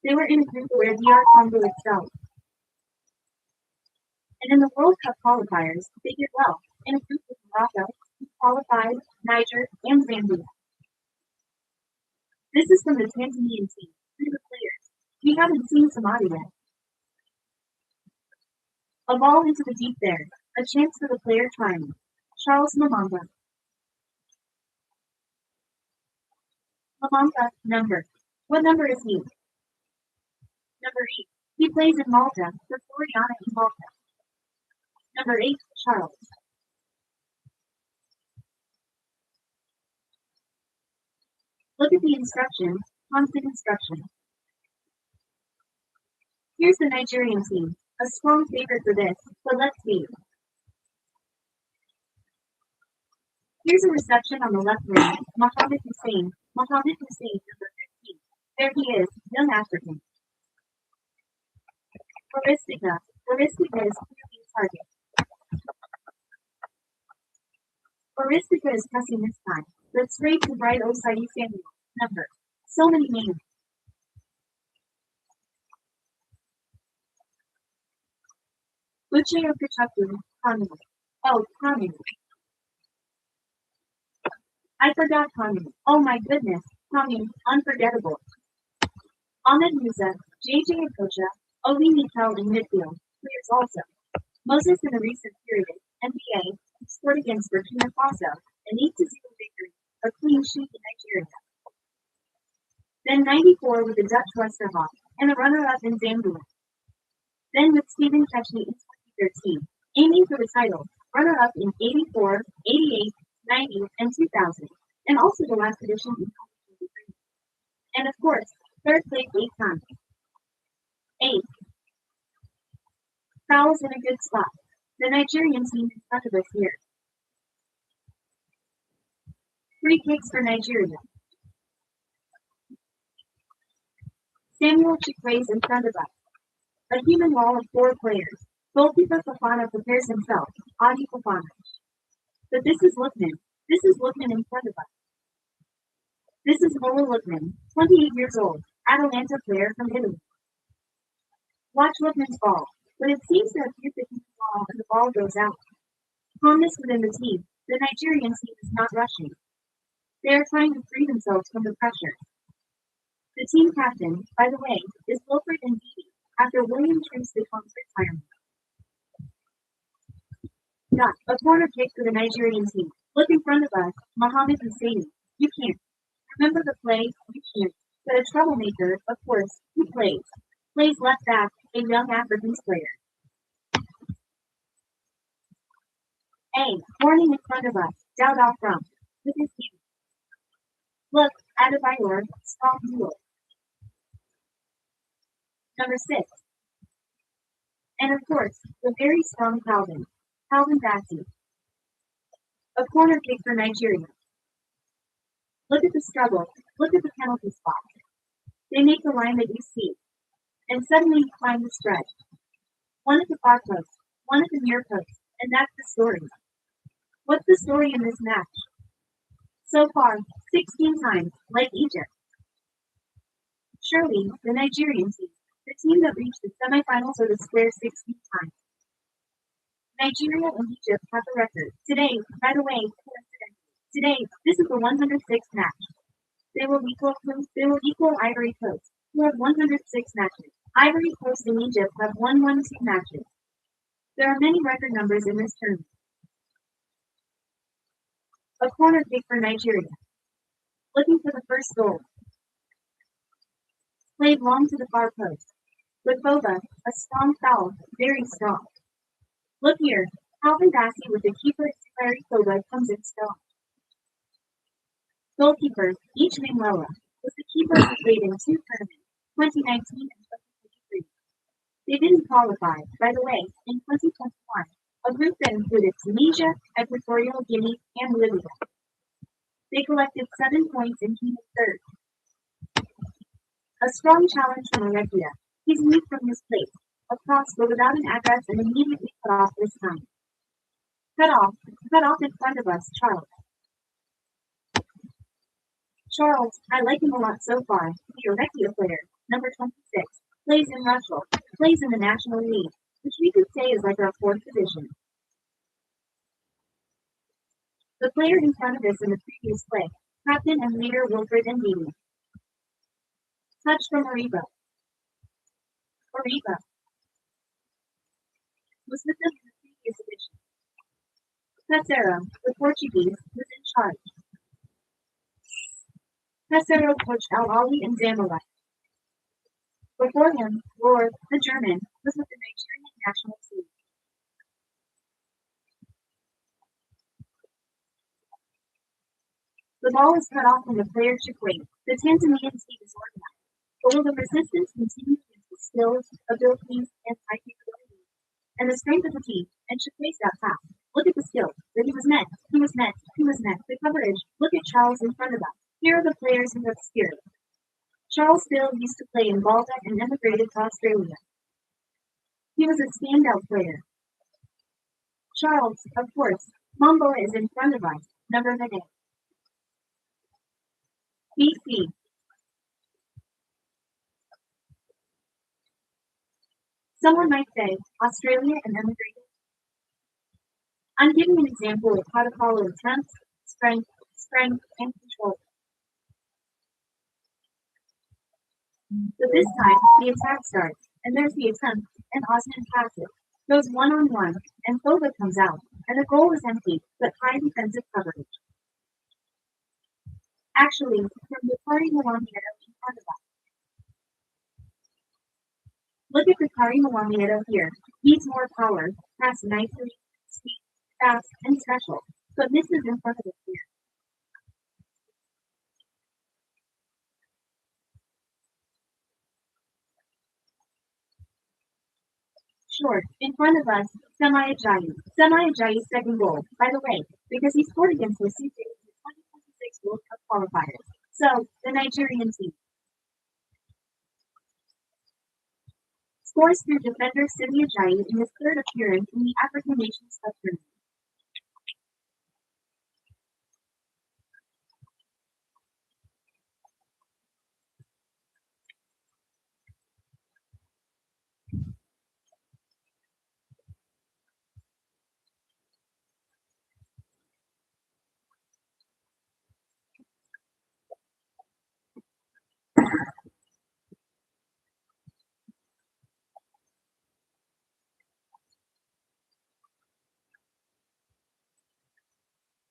S22: They were in a group where DR Congo excelled. And in the World Cup qualifiers, they did well, in a group with Morocco, who qualified, Niger, and Zambia. This is from the Tanzanian team, through the players. We haven't seen Somali yet. A ball into the deep there, a chance for the player trying. Charles Mamamba. Mamamba, number. What number is he? Number 8. He plays in Malta, for Floriana in Malta. Number 8, Charles. Look at the instructions, constant instructions. Here's the Nigerian team, a strong favorite for this, but let's see. Here's a reception on the left wing, Mohammed Hussein, number 15. There he is, young African. Oristica is clearly a target. Oristica is pressing this time, but straight to Bright Osai Samuel, number. So many names. Uche Okachuku, Kanu. Oh, Kanu. I forgot Kanu. Oh my goodness, Kanu, unforgettable. Ahmed Musa, JJ Okocha, Oli Mikel in midfield, players also. Moses in the recent period, NBA, scored against Burkina Faso, an 8-0 victory, a clean sheet in Nigeria. Then 94 with the Dutch Westerhoff, and a runner-up in Zambia. Then with Stephen Ketchney in 2013, aiming for the title, runner-up in 84, 88, 90, and 2000, and also the last edition in 2023. And of course, third place 8 times. 8. Fouls in a good spot. The Nigerian team in front of us here. Free kicks for Nigeria. Samuel Chukwueze in front of us. A human wall of 4 players. Goalkeeper Fofana prepares himself. Adi Fofana. But this is Lookman. This is Lookman in front of us. This is Mola Lookman, 28 years old, Atalanta player from Italy. Watch Lookman's ball, but it seems to have hit the human wall and the ball goes out. Calmness within the team. The Nigerian team is not rushing. They are trying to free themselves from the pressure. The team captain, by the way, is Wilfred Ndidi, after William Truce becomes retirement. Got a corner kick for the Nigerian team. Look in front of us, Mohammed Hussein. You can't. Remember the play? You can't. But a troublemaker, of course, he plays. Plays left back, a young African player. A. Warning in front of us, Dowdell front, with his team. Look, Adebayor, strong duel. Number 6. And of course, the very strong Calvin Bassey. A corner kick for Nigeria. Look at the struggle. Look at the penalty spot. They make the line that you see. And suddenly climb the stretch. One at the far post, one at the near post, and that's the story. What's the story in this match? So far, 16 times, like Egypt. Surely, the Nigerian team, the team that reached the semifinals or the square 16 times. Nigeria and Egypt have the record. Today, by the way, today, this is the 106th match. They will equal Ivory Coast, who have 106 matches. Ivory Coast and Egypt have 112 matches. There are many record numbers in this tournament. A corner kick for Nigeria. Looking for the first goal. Played long to the far post. With Boba, a strong foul, very strong. Look here, Calvin Bassey with the keeper Larry Boba comes in strong. Goalkeeper, each Manuela, was the keeper who played in two tournaments, 2019 and 2023. They didn't qualify, by the way, in 2021, a group that included Tunisia, Equatorial Guinea, and Libya. They collected 7 points and came in third. A strong challenge from Oregia. He's moved from his place, a cross but without an address and immediately cut off this time. Cut off in front of us, Charles. Charles, I like him a lot so far. The Oregia player, number 26, plays in Russia, plays in the National League, which we could say is like our fourth division. The player in front of us in the previous play, captain and leader Wilfred Ndidi. Touch from Ariba. Ariba was with them in the previous edition. Pesero, the Portuguese, was in charge. Pesero coached Al Ali and Zamalek. Before him, Lord, the German, was with the Nigerian national team. The ball is cut off from the player Chikway. The Tanzanian team is organized. But will the resistance continue against the skills, abilities, and high capabilities, and the strength of the team, and Chikway's that pass? Look at the skills. That he was met. The coverage. Look at Charles in front of us. Here are the players who have spirit. Charles Bill used to play in Baltic and emigrated to Australia. He was a standout player. Charles, of course. Mambo is in front of us. Number 9. BC. Someone might say, Australia and emigrated. I'm giving an example of how to follow attempt, strength, and control. But this time, the attack starts, and there's the attempt, and Osman passes, goes one-on-one, and Boba comes out, and the goal is empty, but high defensive coverage. Actually, from the Kari Mwamieto in front of us. Look at the Kari Mwamieto here. Needs more power, pass nicely, sweet, fast, and special, but misses in front of us here. Short, in front of us, Semi Ajayi. Semi Ajayi's second goal, by the way, because he scored against Lesotho in the 2026 World Cup qualifiers. So, the Nigerian team. Scores through defender Simi Ajayi in his third appearance in the African Nations Cup tournament.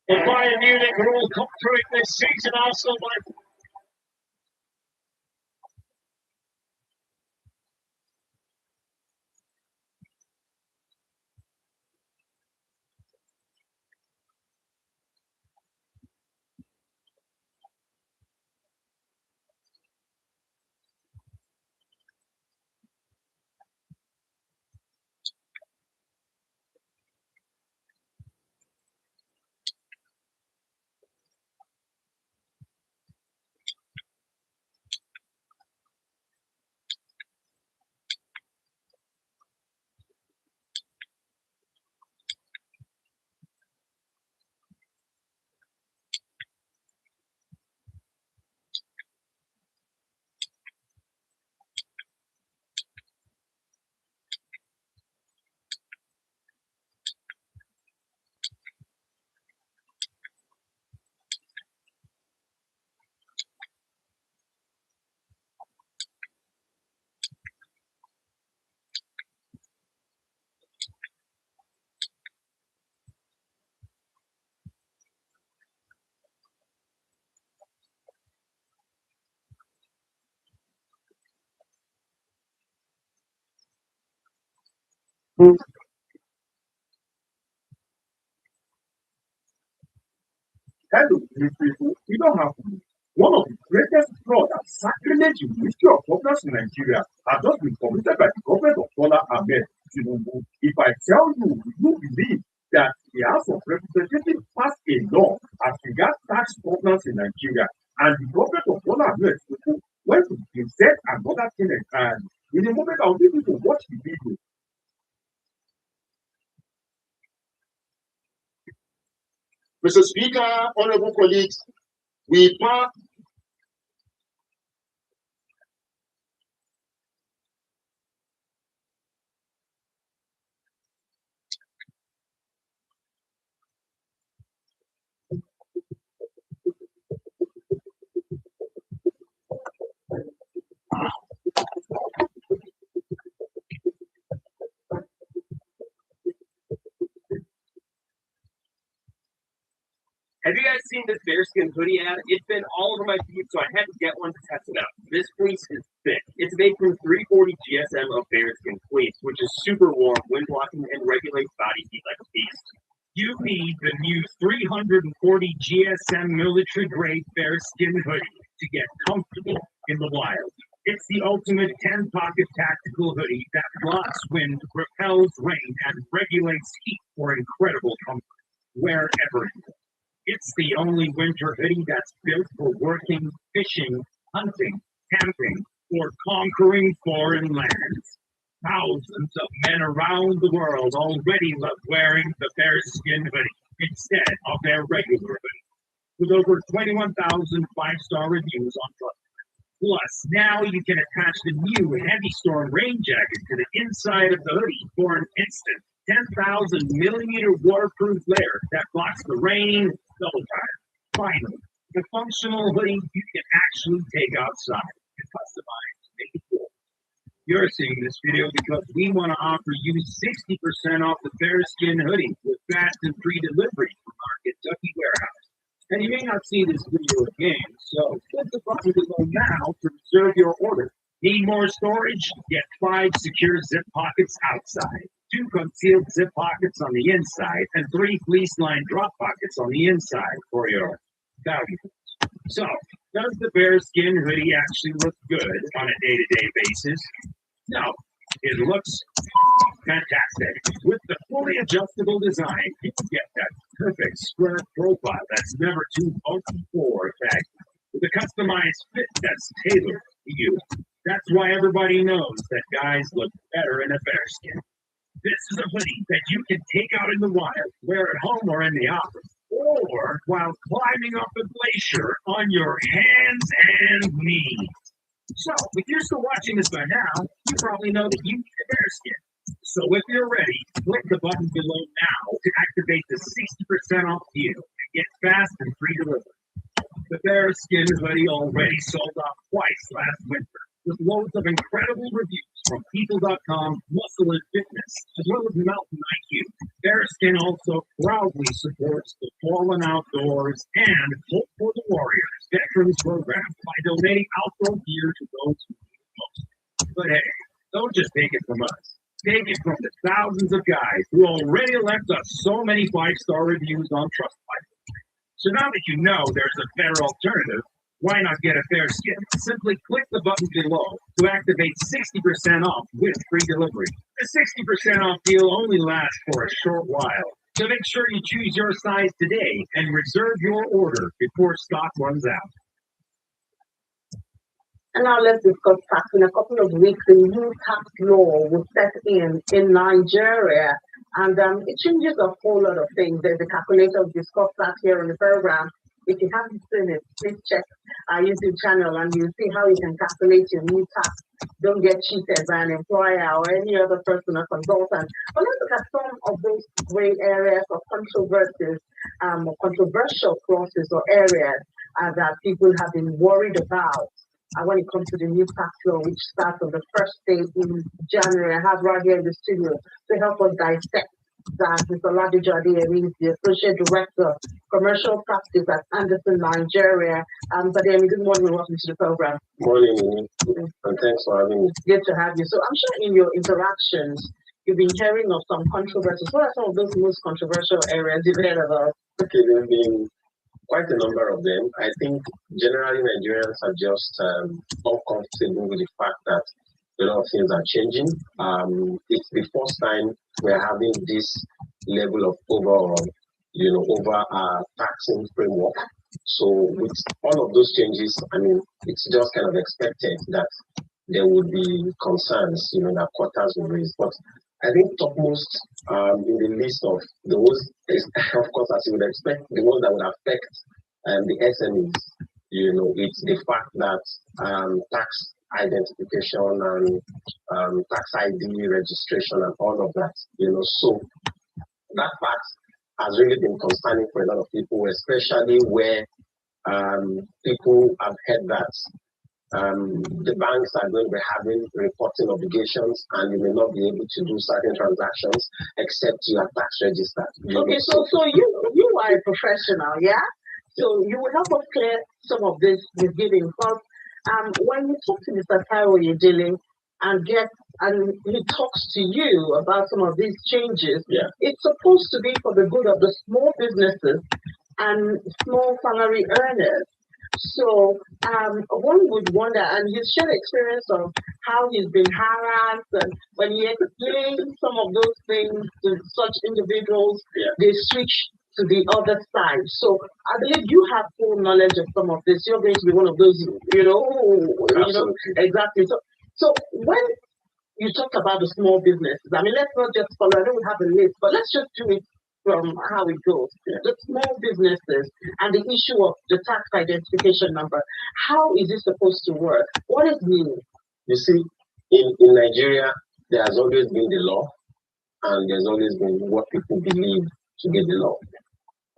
S8: The Bayern Munich are all come through it this season. Arsenal might.
S5: Hello, you people. You don't have to. One of the greatest fraud and sacrilege in the history of governance in Nigeria has just been committed by the government of Bola Ahmed Tinubu. If I tell you, you believe that the House of Representatives passed a law as regards tax governance in Nigeria, and the government of Bola Ahmed Tinubu went to present another thing entirely. In a moment, I'll give you to watch the video.
S6: Mr. Speaker, honorable colleagues, we passed
S9: Have you guys seen this bearskin hoodie ad? It's been all over my feed, so I had to get one to test it out. This fleece is thick. It's made from 340 GSM of bearskin fleece, which is super warm, wind blocking, and regulates body heat like a beast. You need the new 340 GSM military grade bearskin hoodie to get comfortable in the wild. It's the ultimate 10-pocket tactical hoodie that blocks wind, repels rain, and regulates heat for incredible comfort wherever you go. It's the only winter hoodie that's built for working, fishing, hunting, camping, or conquering foreign lands. Thousands of men around the world already love wearing the bearskin hoodie instead of their regular hoodie. With over 21,000 five-star reviews on Trustpilot. Plus, now you can attach the new Heavy Storm rain jacket to the inside of the hoodie for an instant 10,000 millimeter waterproof layer that blocks the rain double time. Finally, the functional hoodie you can actually take outside and customize to make it cool. You're seeing this video because we want to offer you 60% off the bearskin hoodie with fast and free delivery from our Kentucky warehouse. And you may not see this video again, so click the button below now to reserve your order. Need more storage? Get 5 secure zip pockets outside, 2 concealed zip pockets on the inside, and 3 fleece-lined drop pockets on the inside for your valuables. So, does the bearskin hoodie actually look good on a day-to-day basis? No, it looks fantastic. With the fully adjustable design, you can get that perfect square profile that's never too bulky or effect, with a customized fit that's tailored to you. That's why everybody knows that guys look better in a bearskin. This is a hoodie that you can take out in the wild, wear at home or in the office, or while climbing up a glacier on your hands and knees. So, if you're still watching this by now, you probably know that you need a bearskin. So if you're ready, click the button below now to activate the 60% off deal and get fast and free delivery. The bearskin hoodie already sold out twice last winter, with loads of incredible reviews from People.com, Muscle and Fitness, as well as Mountain IQ. Bearskin also proudly supports the Fallen Outdoors and Hope for the Warriors Veterans Program by donating outdoor gear to those who need it most. But hey, don't just take it from us. Take it from the thousands of guys who already left us so many 5-star reviews on Trustpilot. So now that you know there's a better alternative, why not get a bearskin? Simply click the button below to activate 60% off with free delivery. The 60% off deal only lasts for a short while, so make sure you choose your size today and reserve your order before stock runs out.
S20: And now let's discuss tax. In a couple of weeks, the new tax law will set in Nigeria, and it changes a whole lot of things. There's a calculator we discussed that here on the program. If you haven't seen it, please check our YouTube channel and you'll see how you can calculate your new tax. Don't get cheated by an employer or any other person or consultant. But let's look at some of those gray areas of controversies or controversial clauses or areas that people have been worried about when it comes to the new tax law, which starts on the first day in January. I have right here in the studio to help us dissect that Mr. Ladijo Adeyemi is the Associate Director, Commercial Practice at Anderson, Nigeria. But good morning and welcome to the program.
S16: Morning, and thanks for having me.
S20: It's good to have you. So I'm sure in your interactions, you've been hearing of some controversies. What are some of those most controversial areas you've heard about?
S3: Okay, there have been quite a number of them. I think generally Nigerians are just uncomfortable with the fact that a lot of things are changing. It's the first time we're having this level of over taxing framework. So with all of those changes, I mean, it's just kind of expected that there would be concerns, that quotas will raise. But I think topmost in the list of those is, of course, as you would expect, the ones that would affect the SMEs. It's the fact that tax identification and tax ID registration and all of that. So that fact has really been concerning for a lot of people, especially where people have heard that the banks are going to be having reporting obligations and you may not be able to do certain transactions except you are tax registered.
S20: Okay, so you are a professional, yeah? So you will help us clear some of this misgiving because when you talk to Mr. Taiwo Yedele and he talks to you about some of these changes, it's supposed to be for the good of the small businesses and small salary earners. So one would wonder, and he's shared experience of how he's been harassed, and when he explains some of those things to such individuals, they switch to the other side. So I believe you have full knowledge of some of this. You're going to be one of those, exactly. So when you talk about the small businesses, I mean, let's not just follow. I know we have a list, but let's just do it from how it goes. The small businesses and the issue of the tax identification number. How is it supposed to work? What is new?
S3: You see, in Nigeria, there has always been the law, and there's always been what people believe to be the law,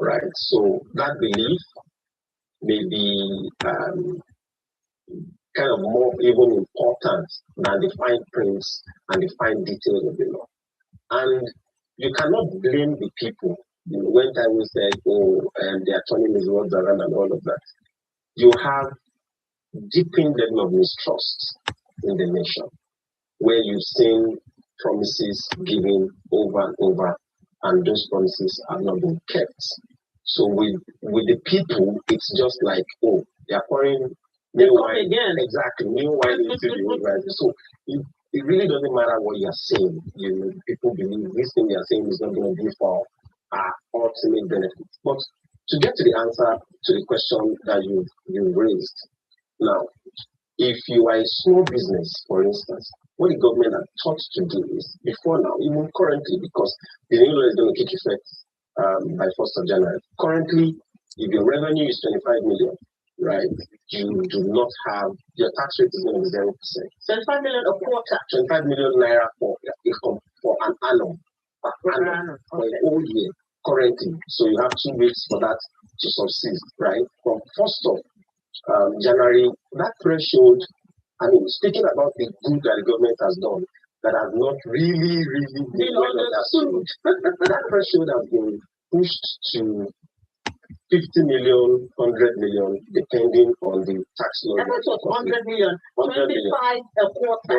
S3: right? So that belief may be kind of more even important than the fine prints and the fine details of the law. And you cannot blame the people. When Taiwo said, they are turning his words around and all of that, you have deepened level of mistrust in the nation, where you've seen promises given over and over, and those promises have not been kept. So with the people, it's just like, they are pouring new wine again. Exactly, new wine into the old wine. So it really doesn't matter what you are saying. People believe this thing you are saying is not going to be for our ultimate benefit. But to get to the answer to the question that you raised, now, if you are a small business, for instance, what the government had thought to do is, before now, even currently, because the new law is going to take effect by 1st of January. Currently, if your revenue is 25 million, right, you do not have, your tax rate is going to be 0%.
S20: 25 million a quarter.
S3: 25 million naira for an annum. For a whole year, currently. So you have 2 weeks for that to subsist, right? From 1st of January, that threshold, I mean, speaking about the good that the government has done, that has not really been understood, that threshold has been pushed to 50 million, 100 million, depending on the tax law.
S20: That's what 100 million, 25 a quarter.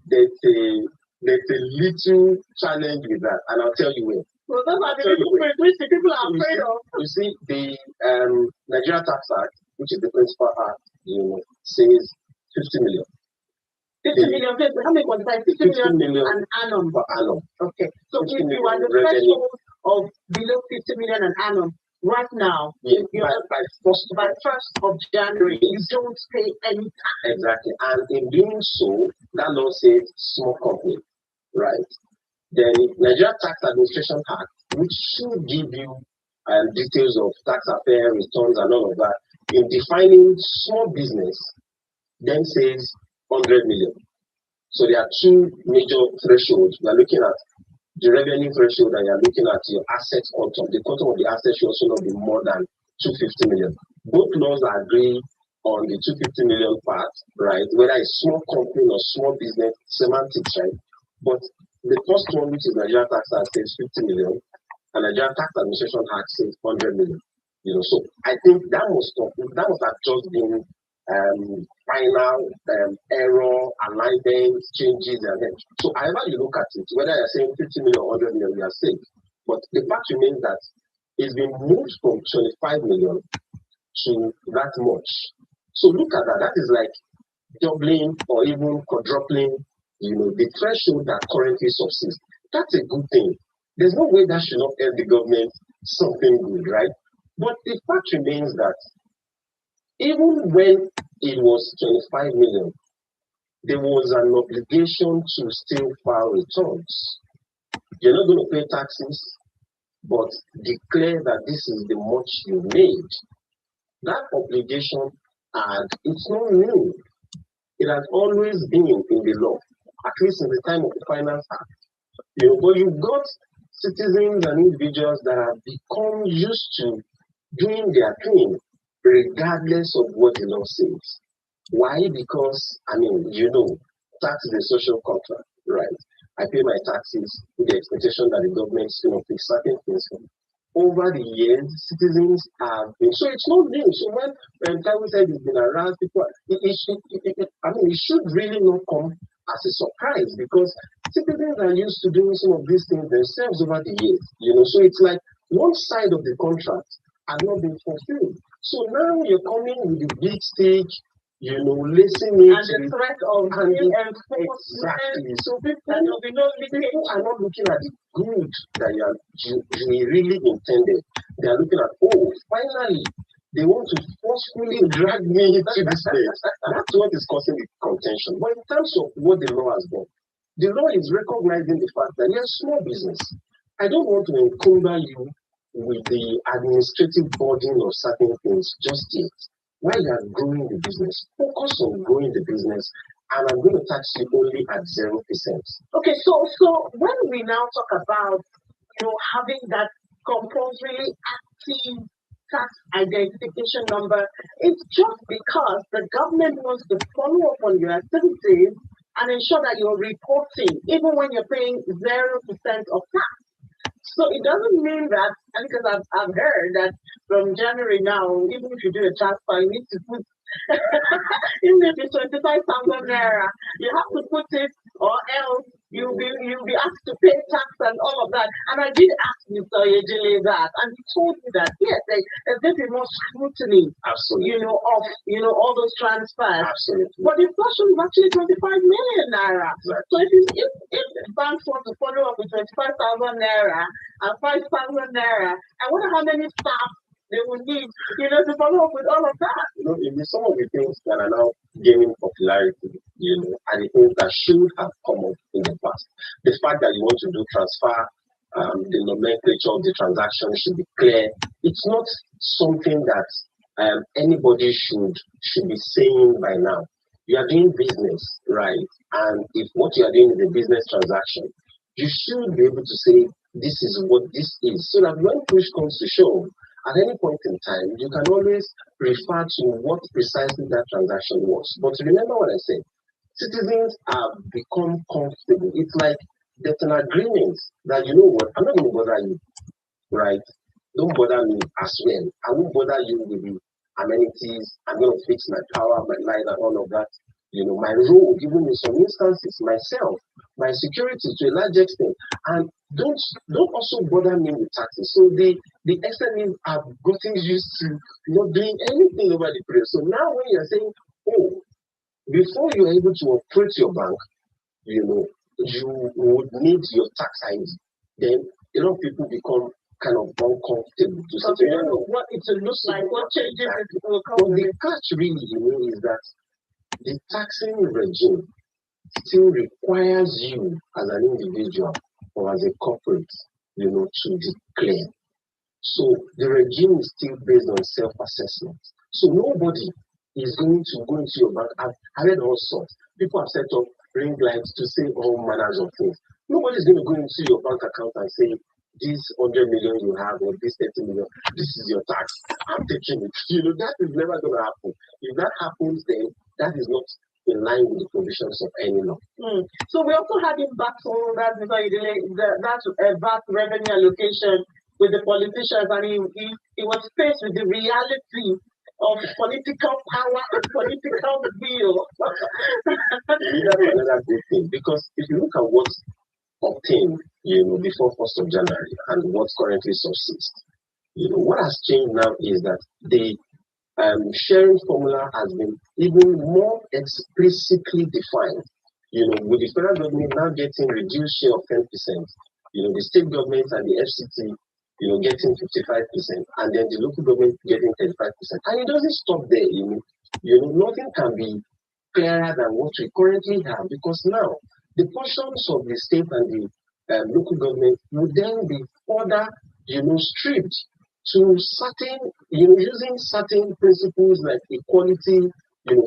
S3: There's a little challenge with that, and I'll tell you where.
S20: Well, those are the little people are afraid of.
S3: You see, the Nigeria Tax Act, which is the principal act, says 50 million.
S20: 50 million, how many quantify? 50 million an annum.
S3: Per annum.
S20: Okay. So if you are the threshold of below 50 million an annum, right now, by 1st of January, you don't pay any tax.
S3: Exactly. And in doing so, that law says small company, right? The Nigeria Tax Administration Act, which should give you details of tax affairs, returns, and all of that, in defining small business, then says 100 million. So there are 2 major thresholds. We are looking at the revenue threshold, and you are looking at your assets quantum. The quantum of the assets should also not be more than 250 million. Both laws agree on the 250 million part, right? Whether it's small company or small business, semantics, right? But the first one, which is Nigeria Tax Act, says 50 million, and Nigeria Tax Administration Act says 100 million. So I think that must have just been final error, alignment, changes, and then. So however you look at it, whether you're saying 50 million or 100 million, you are safe. But the fact remains that it's been moved from 25 million to that much. So look at that. That is like doubling or even quadrupling, the threshold that currently subsists. That's a good thing. There's no way that should not help the government something good, right? But the fact remains that even when it was 25 million, there was an obligation to still file returns. You're not going to pay taxes, but declare that this is the much you made. That obligation, and it's not new. It has always been in the law, at least in the time of the Finance Act. But you've got citizens and individuals that have become used to doing their thing regardless of what the law says. Why? Because, tax is a social contract, right? I pay my taxes with the expectation that the government is going to fix certain things for me. Over the years, citizens have been, so it's not new. So when Taiwo said it's been around, people, it should really not come as a surprise because citizens are used to doing some of these things themselves over the years, so it's like one side of the contract has not been fulfilled. So now you're coming with the big stake, listening
S20: and the threat of
S3: exactly. So people are not looking at the good that you really intended. They are looking at, finally, they want to forcefully drag me into this place. That's what is causing the contention. But in terms of what the law has done, the law is recognizing the fact that you're a small business. I don't want to encumber you with the administrative burden of certain things just yet. While you are growing the business, focus on growing the business, and I'm going to tax you only at 0%.
S20: Okay, so when we now talk about having that compulsory active tax identification number, it's just because the government wants to follow up on your activities and ensure that you're reporting, even when you're paying 0% of tax. So it doesn't mean that, and because I've heard that from January now, even if you do a transfer, you need to put, even if it's 25,000 naira, you have to put it, or else you'll be asked to pay tax and all of that. And I did ask Mr. Ejele that, and he told me that yes, there's going to be more scrutiny,
S3: absolutely,
S20: of all those transfers.
S3: Absolutely.
S20: But the inflation is actually 25 million naira. Right. So if banks want to follow up with 25,000 naira and 5,000 naira, I wonder how many staff they will need, to follow up with all of that.
S3: Some of the things that are now gaining popularity, are the things that should have come up in the past. The fact that you want to do transfer, the nomenclature of the transaction should be clear. It's not something that anybody should be saying by now. You are doing business, right? And if what you are doing is a business transaction, you should be able to say, this is what this is. So that when push comes to shove, at any point in time, you can always refer to what precisely that transaction was. But remember what I said, citizens have become comfortable. It's like there's an agreement that, what, I'm not going to bother you, right? Don't bother me as well. I won't bother you with the amenities. I'm going to fix my power, my light, and all of that. My road, even in some instances, myself, my security to a large extent, and don't also bother me with taxes. So the SMEs have gotten used to not doing anything over the period. So now when you're saying, before you're able to operate your bank, you would need your tax ID. Then a lot of people become kind of uncomfortable to say,
S20: what it looks like, what changes it will come.
S3: But the catch really, is that the taxing regime still requires you as an individual or as a corporate, to declare. So the regime is still based on self-assessment. So nobody is going to go into your bank. I've heard all sorts. People have set up ring lights to say all manners of things. Nobody's going to go into your bank account and say, this 100 million you have or this 30 million, this is your tax. I'm taking it. That is never going to happen. If that happens, then that is not in line with the provisions of any law.
S20: So we also had him battle that VAT revenue allocation with the politicians, and he was faced with the reality of political power and political will.
S3: That's another good thing because if you look at what's obtained, before 1st of January and what's currently subsists, what has changed now is that the sharing formula has been even more explicitly defined. With the federal government now getting reduced share of 10%, the state government and the FCT, getting 55%, and then the local government getting 35%. And it doesn't stop there. Nothing can be clearer than what we currently have because now the portions of the state and the local government would then be further, stripped to certain, using certain principles like equality. 50%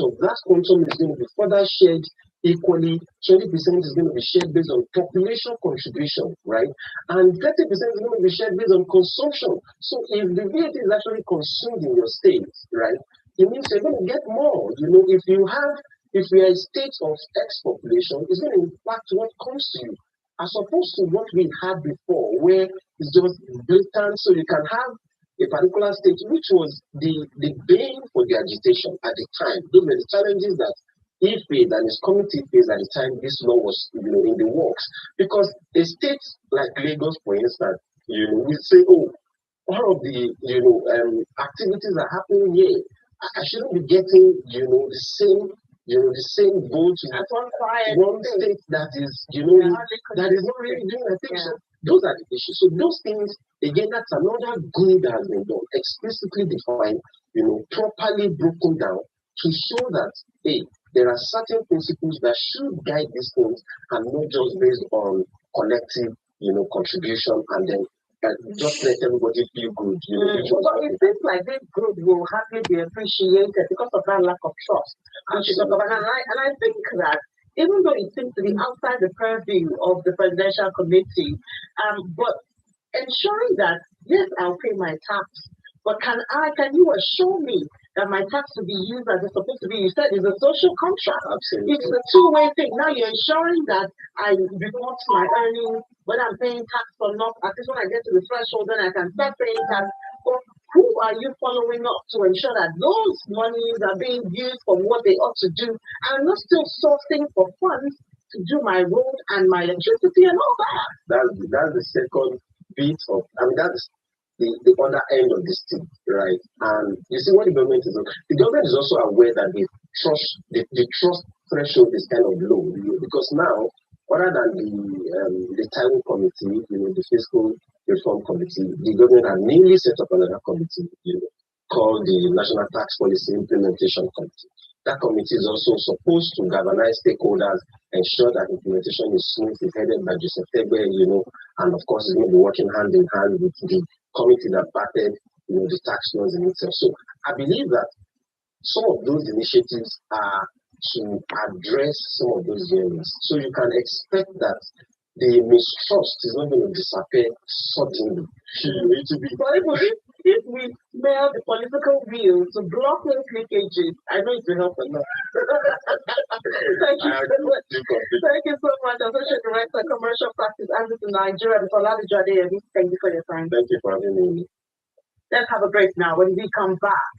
S3: of that quantum is going to be further shared equally, 20% is going to be shared based on population contribution, right? And 30% is going to be shared based on consumption. So if the VAT is actually consumed in your state, right, it means you're going to get more. If we are a state of X population, it's going to impact what comes to you, as opposed to what we had before, where it's just blatant. So you can have a particular state, which was the bane for the agitation at the time. Those were the challenges that he faced and his committee faced at the time this law was, in the works. Because a state like Lagos, for instance, we say, oh, all of the, activities are happening here. I shouldn't be getting, the same vote in one state that is, that is not really doing anything. So those are the issues. So those things, again, that's another good that has been done, explicitly defined, properly broken down to show that, hey, there are certain principles that should guide these things and not just based on collective, contribution and then just let everybody feel good.
S20: But it seems like this group will hardly be appreciated because of that lack of trust. And I think that even though it seems to be outside the purview of the presidential committee, but ensuring that yes, I'll pay my tax, but can you assure me that my tax will be used as it's supposed to be? You said it's a social contract. Absolutely. It's a two-way thing. Now you're ensuring that I report my earnings, whether I'm paying tax or not. At least when I get to the threshold, then I can start paying tax. But who are you following up to ensure that those monies are being used for what they ought to do? I'm not still sourcing for funds to do my road and my electricity and all that.
S3: That's the second bit of, that's the other end of this thing, right? And you see what the government is also aware that the trust threshold is kind of low, because now, other than the Taiwan committee, the fiscal reform committee, the government has newly set up another committee, called the National Tax Policy Implementation Committee. That committee is also supposed to galvanize stakeholders, ensure that implementation is smooth, is headed by Joseph Tegbe, and of course, it's going to be working hand in hand with the committee that batted, the tax laws in itself. So I believe that some of those initiatives are to address some of those areas. So you can expect that the mistrust is not going to disappear suddenly.
S20: If we smell the political wheel to block those leakages, I know it will help a lot. Thank you so much. Thank you so much. Associate Director, Commercial Practice, Andrew in Nigeria, thank you for your time.
S3: Thank you for having me.
S20: Let's have a break now. When we come back,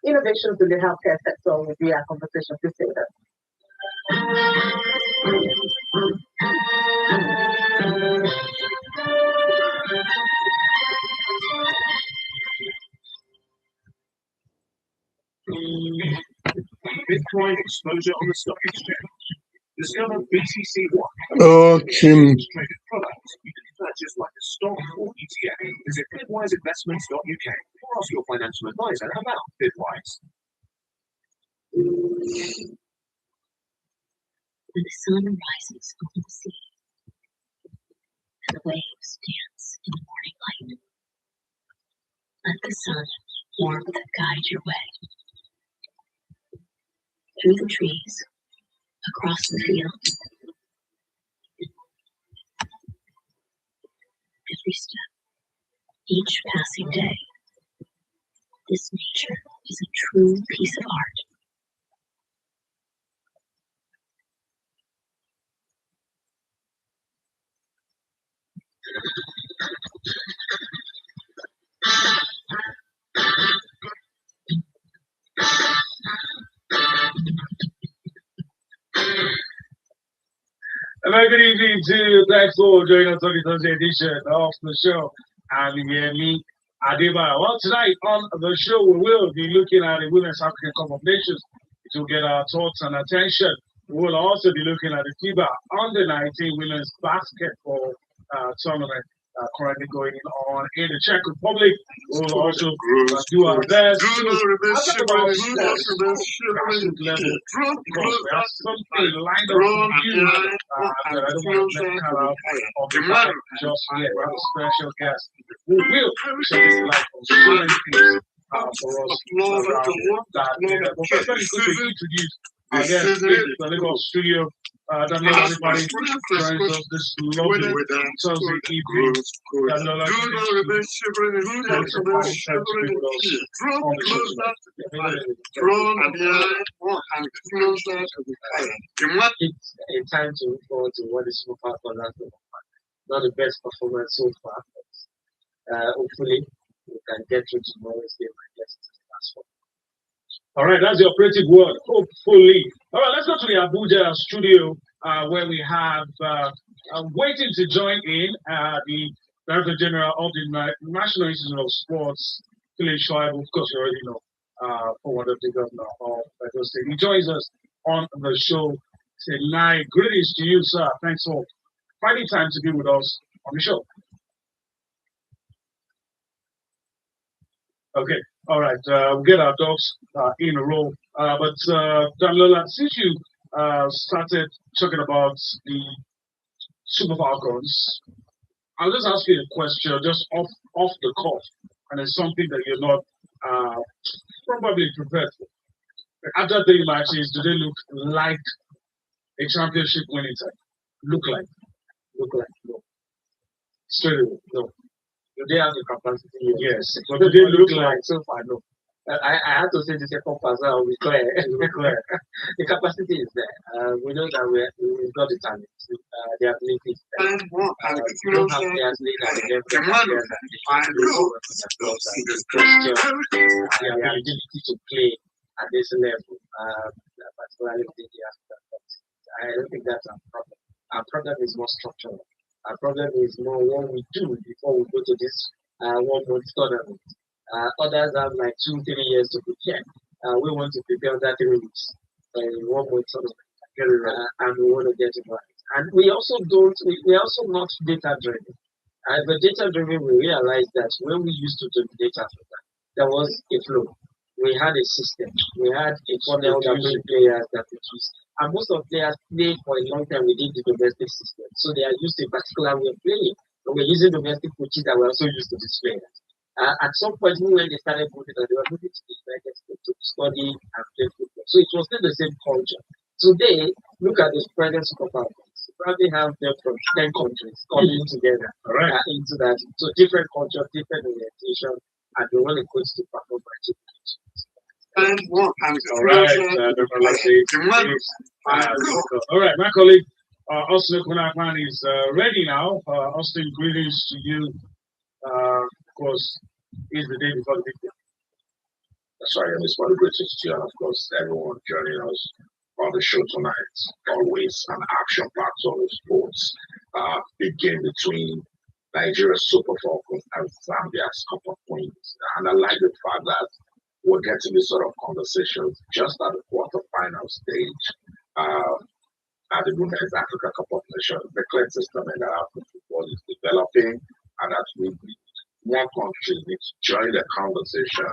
S20: innovations in the healthcare sector will be our conversation. Please stay with us.
S8: Bitcoin exposure on the stock exchange. Discover BTC1.
S13: Okay.
S8: Traded products you can purchase like a stock or ETF. Visit bitwiseinvestments.uk or ask your financial advisor about Bitwise.
S7: When the sun rises over the sea and the waves dance in the morning light, let the sun warmth guide your way through the trees, across the fields. Every step, each passing day, this nature is a true piece of art.
S14: Very good evening to you. Thanks for joining us on the Thursday edition of the show. I'm Yemi Adeba. Well, tonight on the show, we will be looking at the Women's African Cup of Nations to get our thoughts and attention. We will also be looking at the FIBA Under-19 Women's Basketball Tournament currently going on in the Czech Republic. We will also do our best to talk about sports grassroots level because we have something lined up for you that I don't want to let cut out of the bag just yet. We have a special guest who will shed his light on so many things for us around that area. But first, let me quickly introduce our guest in the Lagos studio. Daniela, everybody joins us this lovely Thursday evening. Daniela, thanks for finding time to be with us on the show tonight.
S3: It's a time to look forward to what is so far for that. Not the best performance so far, but hopefully we can get through tomorrow's game and get to the last one.
S14: All right, that's the operative word, hopefully. All right, let's go to the Abuja studio where we have waiting to join in the Director General of the National Institute of Sports, Philip Schwab. Of course, you already know, former Deputy Governor of Edo State. He joins us on the show tonight. Greetings to you, sir. Thanks for finding time to be with us on the show. Okay, all right. We'll get our dogs in a row. But Daniela, since you started talking about the Super Falcons, I'll just ask you a question just off the cuff, and it's something that you're not probably prepared for. After 3 matches, do they look like a championship winning team? Look like? No. Straight away, no.
S3: Do they have the capacity?
S14: Yes. But do they look like?
S3: So far, no. I have to say the second pass now will be clear. The capacity is there. We know that we've got the talent. The ability is there. We don't have players lead at the level of players that the ability to play at this level, particularly within the aspect. I don't think that's our problem. Our problem is more structural. Our problem is more what we do before we go to this 1 month tournament. Others have like 2-3 years to prepare. We want to prepare that 3 weeks in 1 month tournament, and we want to get it right. And we also we're also not data driven. But data driven, we realize that when we used to do data, there was a flow. We had a system. We had a funnel that made players that produce. And most of players play for a long time within the domestic system. So they are used to a particular way of playing. And we're using domestic coaches that were also used to this players. At some point, when they started moving, they were moving to the United States to study and play football. So it was still the same culture. Today, look at the present Super Falcons. You probably have them from 10 countries coming together into that. So different culture, different orientation, and they want to coach to perform magic.
S14: All right, my colleague Austin Kunapan is ready now. Austin, greetings to you. Of course, it's the day before the big day.
S19: That's right, and it's one of the greatest to you, and of course, everyone joining us on the show tonight. Always an action-packed on the sports. Big game between Nigeria's Super Falcons and Zambia's Cup of Queens. And I like the fact that we're getting this sort of conversations just at the quarterfinal stage at the Women's Africa Cup of Nations. The clear testament that African football is developing, and that we more countries need to join the conversation.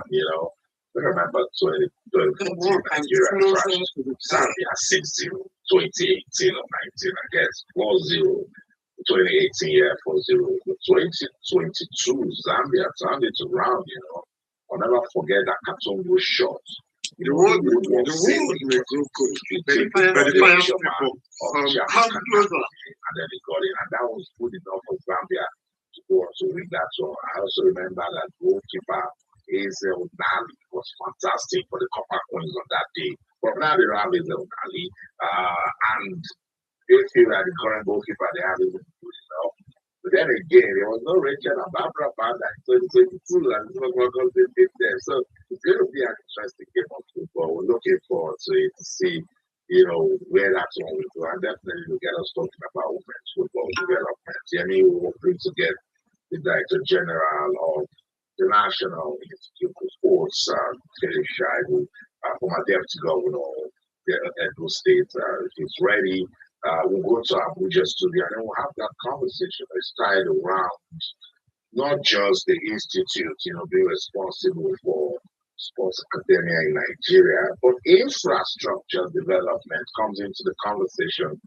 S19: Remember 2014 Nigeria crashed Zambia 6-0, 2018 or 19 against 4-0. 2018 4-0. 2022 Zambia turned it around. I'll never forget that Katongo shot. The world may go good, but the financial people come closer. And then they got it, and that was good enough for Zambia to go on to win that. So I also remember that goalkeeper Hazel Nali was fantastic for the Copper Queens on that day. But now they have Hazel Nali, and they feel that the current goalkeeper they have is good enough. But then again, there was no Rachel and Barbara Banda in 2022, and what they did there. So it's going to be an interesting game of football. We're looking forward to it to see where that's all we do. And definitely will get us talking about women's football development. Yemi will bring to get the Director General of the National Institute of Sports, Kelly Shaibu, former Deputy Governor of the Edo State, is ready. We'll go to Abuja studio and then we'll have that conversation that's tied around not just the institute, being responsible for sports academia in Nigeria, but infrastructure development comes into the conversation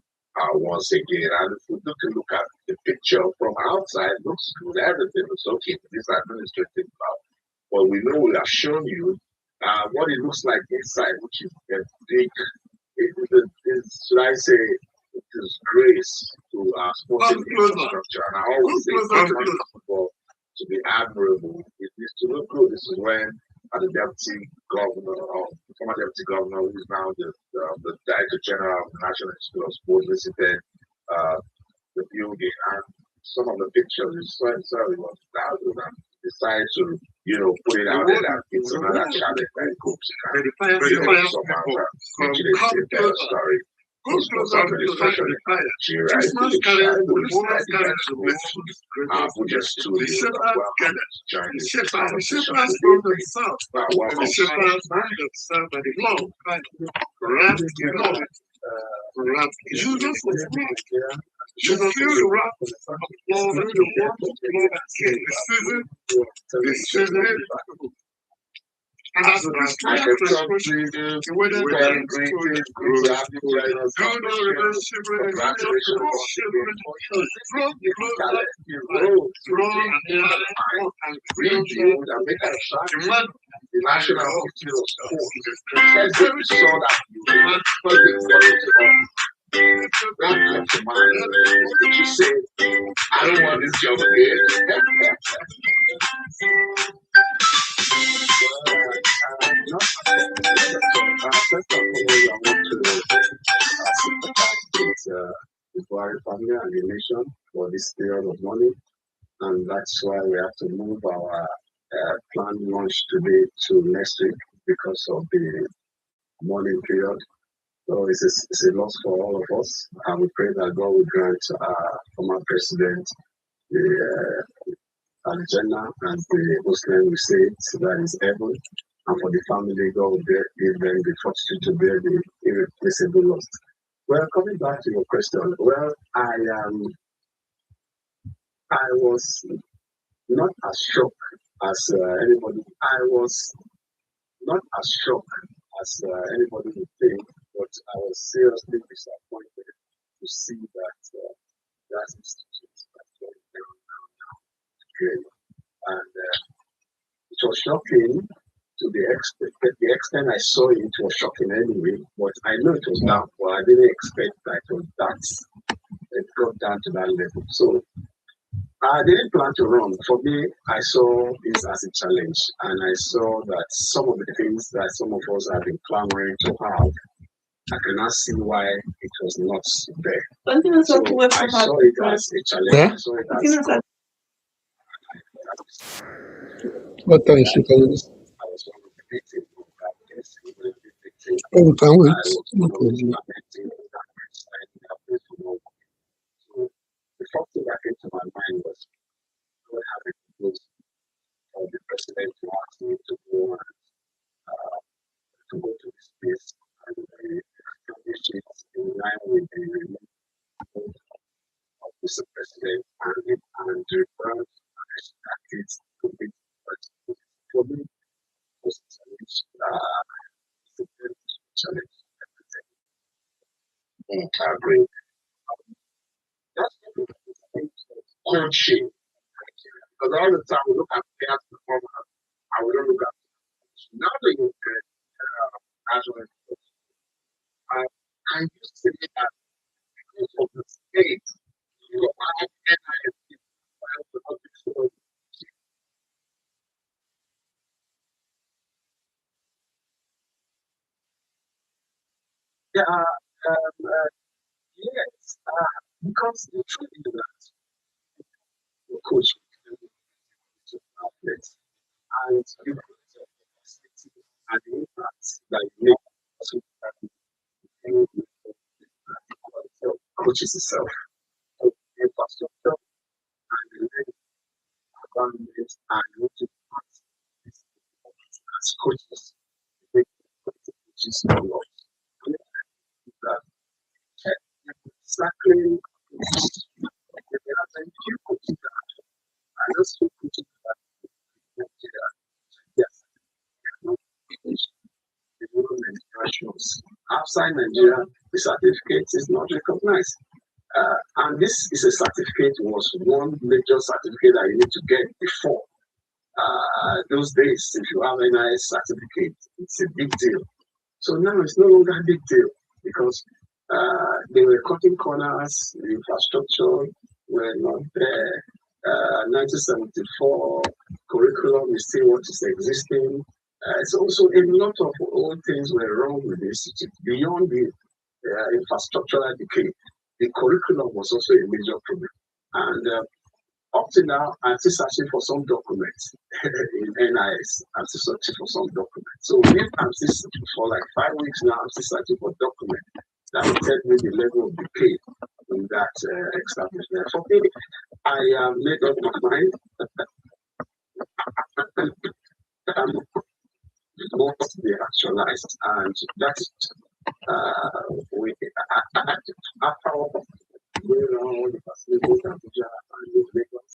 S19: once again. And if we look at the picture from outside, looks good, everything looks okay for this administrative power. But we know we have shown you what it looks like inside, which is a big, should I say, it is grace to our sporting infrastructure. And I always say, football to be admirable, it needs to look good. This is when the deputy governor, or former deputy governor, who is now the director general of the National Institute of Sports, visited the building, and some of the pictures is so it was thousands, and decided to put it out there that it's another challenge that it hopes it can story. Administration in Nigeria, Abuja studio, welcome to join this conversation.
S15: You feel the wrath of the Lord and the warmth of the Lord this season, and as this expression, the way that
S19: the National Institute of Sports saw that comes to mind. She said, I don't want this job again. The Buhari family and the nation for this period of money, and that's why we have to move our planned launch today to next week because of the morning period. So it's a loss for all of us, and we pray that God will grant former president the Al-Jannah, and the Muslim will say that is heaven, and for the family, God will give them the fortitude to bear the irreplaceable loss. Well, coming back to your question, well, I was not as shocked as anybody. I was not as shocked as anybody would think, but I was seriously disappointed to see that that institute is going down. And it was shocking to the extent I saw it. It was shocking anyway, but I know it was down, but I didn't expect that it got down to that level. So I didn't plan to run. For me, I saw this as a challenge, and I saw that some of the things that some of us have been clamoring to have, I cannot see why it was not there. So I saw it as a challenge.
S13: Yeah?
S19: I saw it as
S13: What time she can use?
S19: I was one of the victims of that case.
S13: Oh, we can
S19: I
S13: wait.
S19: was
S13: No
S19: one of the
S13: problem.
S19: lamenting of that case. So the first thing that came to my mind was what happened was for the president to ask me to go to this place and establish it in line with the rule of the president and the brand that is to be for me was a challenge. It's a very challenge. I agree. That's cold shape. Because all the time we look at past performance and we don't look at now that you look at national and you see that because of the state, you have NISP. Yeah, yes, because the truth is that the coach athletes and you and the impact that you make
S3: coaches itself. So the infrastructure and the environment and what to as coaches, they coaches a lot. Exactly. There are very few coaches that I just few coaches that yes, not development nationals. Outside Nigeria, the certificate is not recognized. And this is a certificate was one major certificate that you need to get before. Those days, if you have an NIS certificate, it's a big deal. So now it's no longer a big deal because they were cutting corners, the infrastructure were not there. 1974 curriculum is still what is existing. It's also a lot of old things were wrong with the institute. Beyond the infrastructural decay, the curriculum was also a major problem. And up to now, I'm still searching for some documents in NIS. I'm still searching for some documents. So if I'm still for like 5 weeks now, I'm still searching for documents that will tell me the level of decay in that establishment. For me, I made up my mind must be actualized, and that's we after all, going around all the facilities and the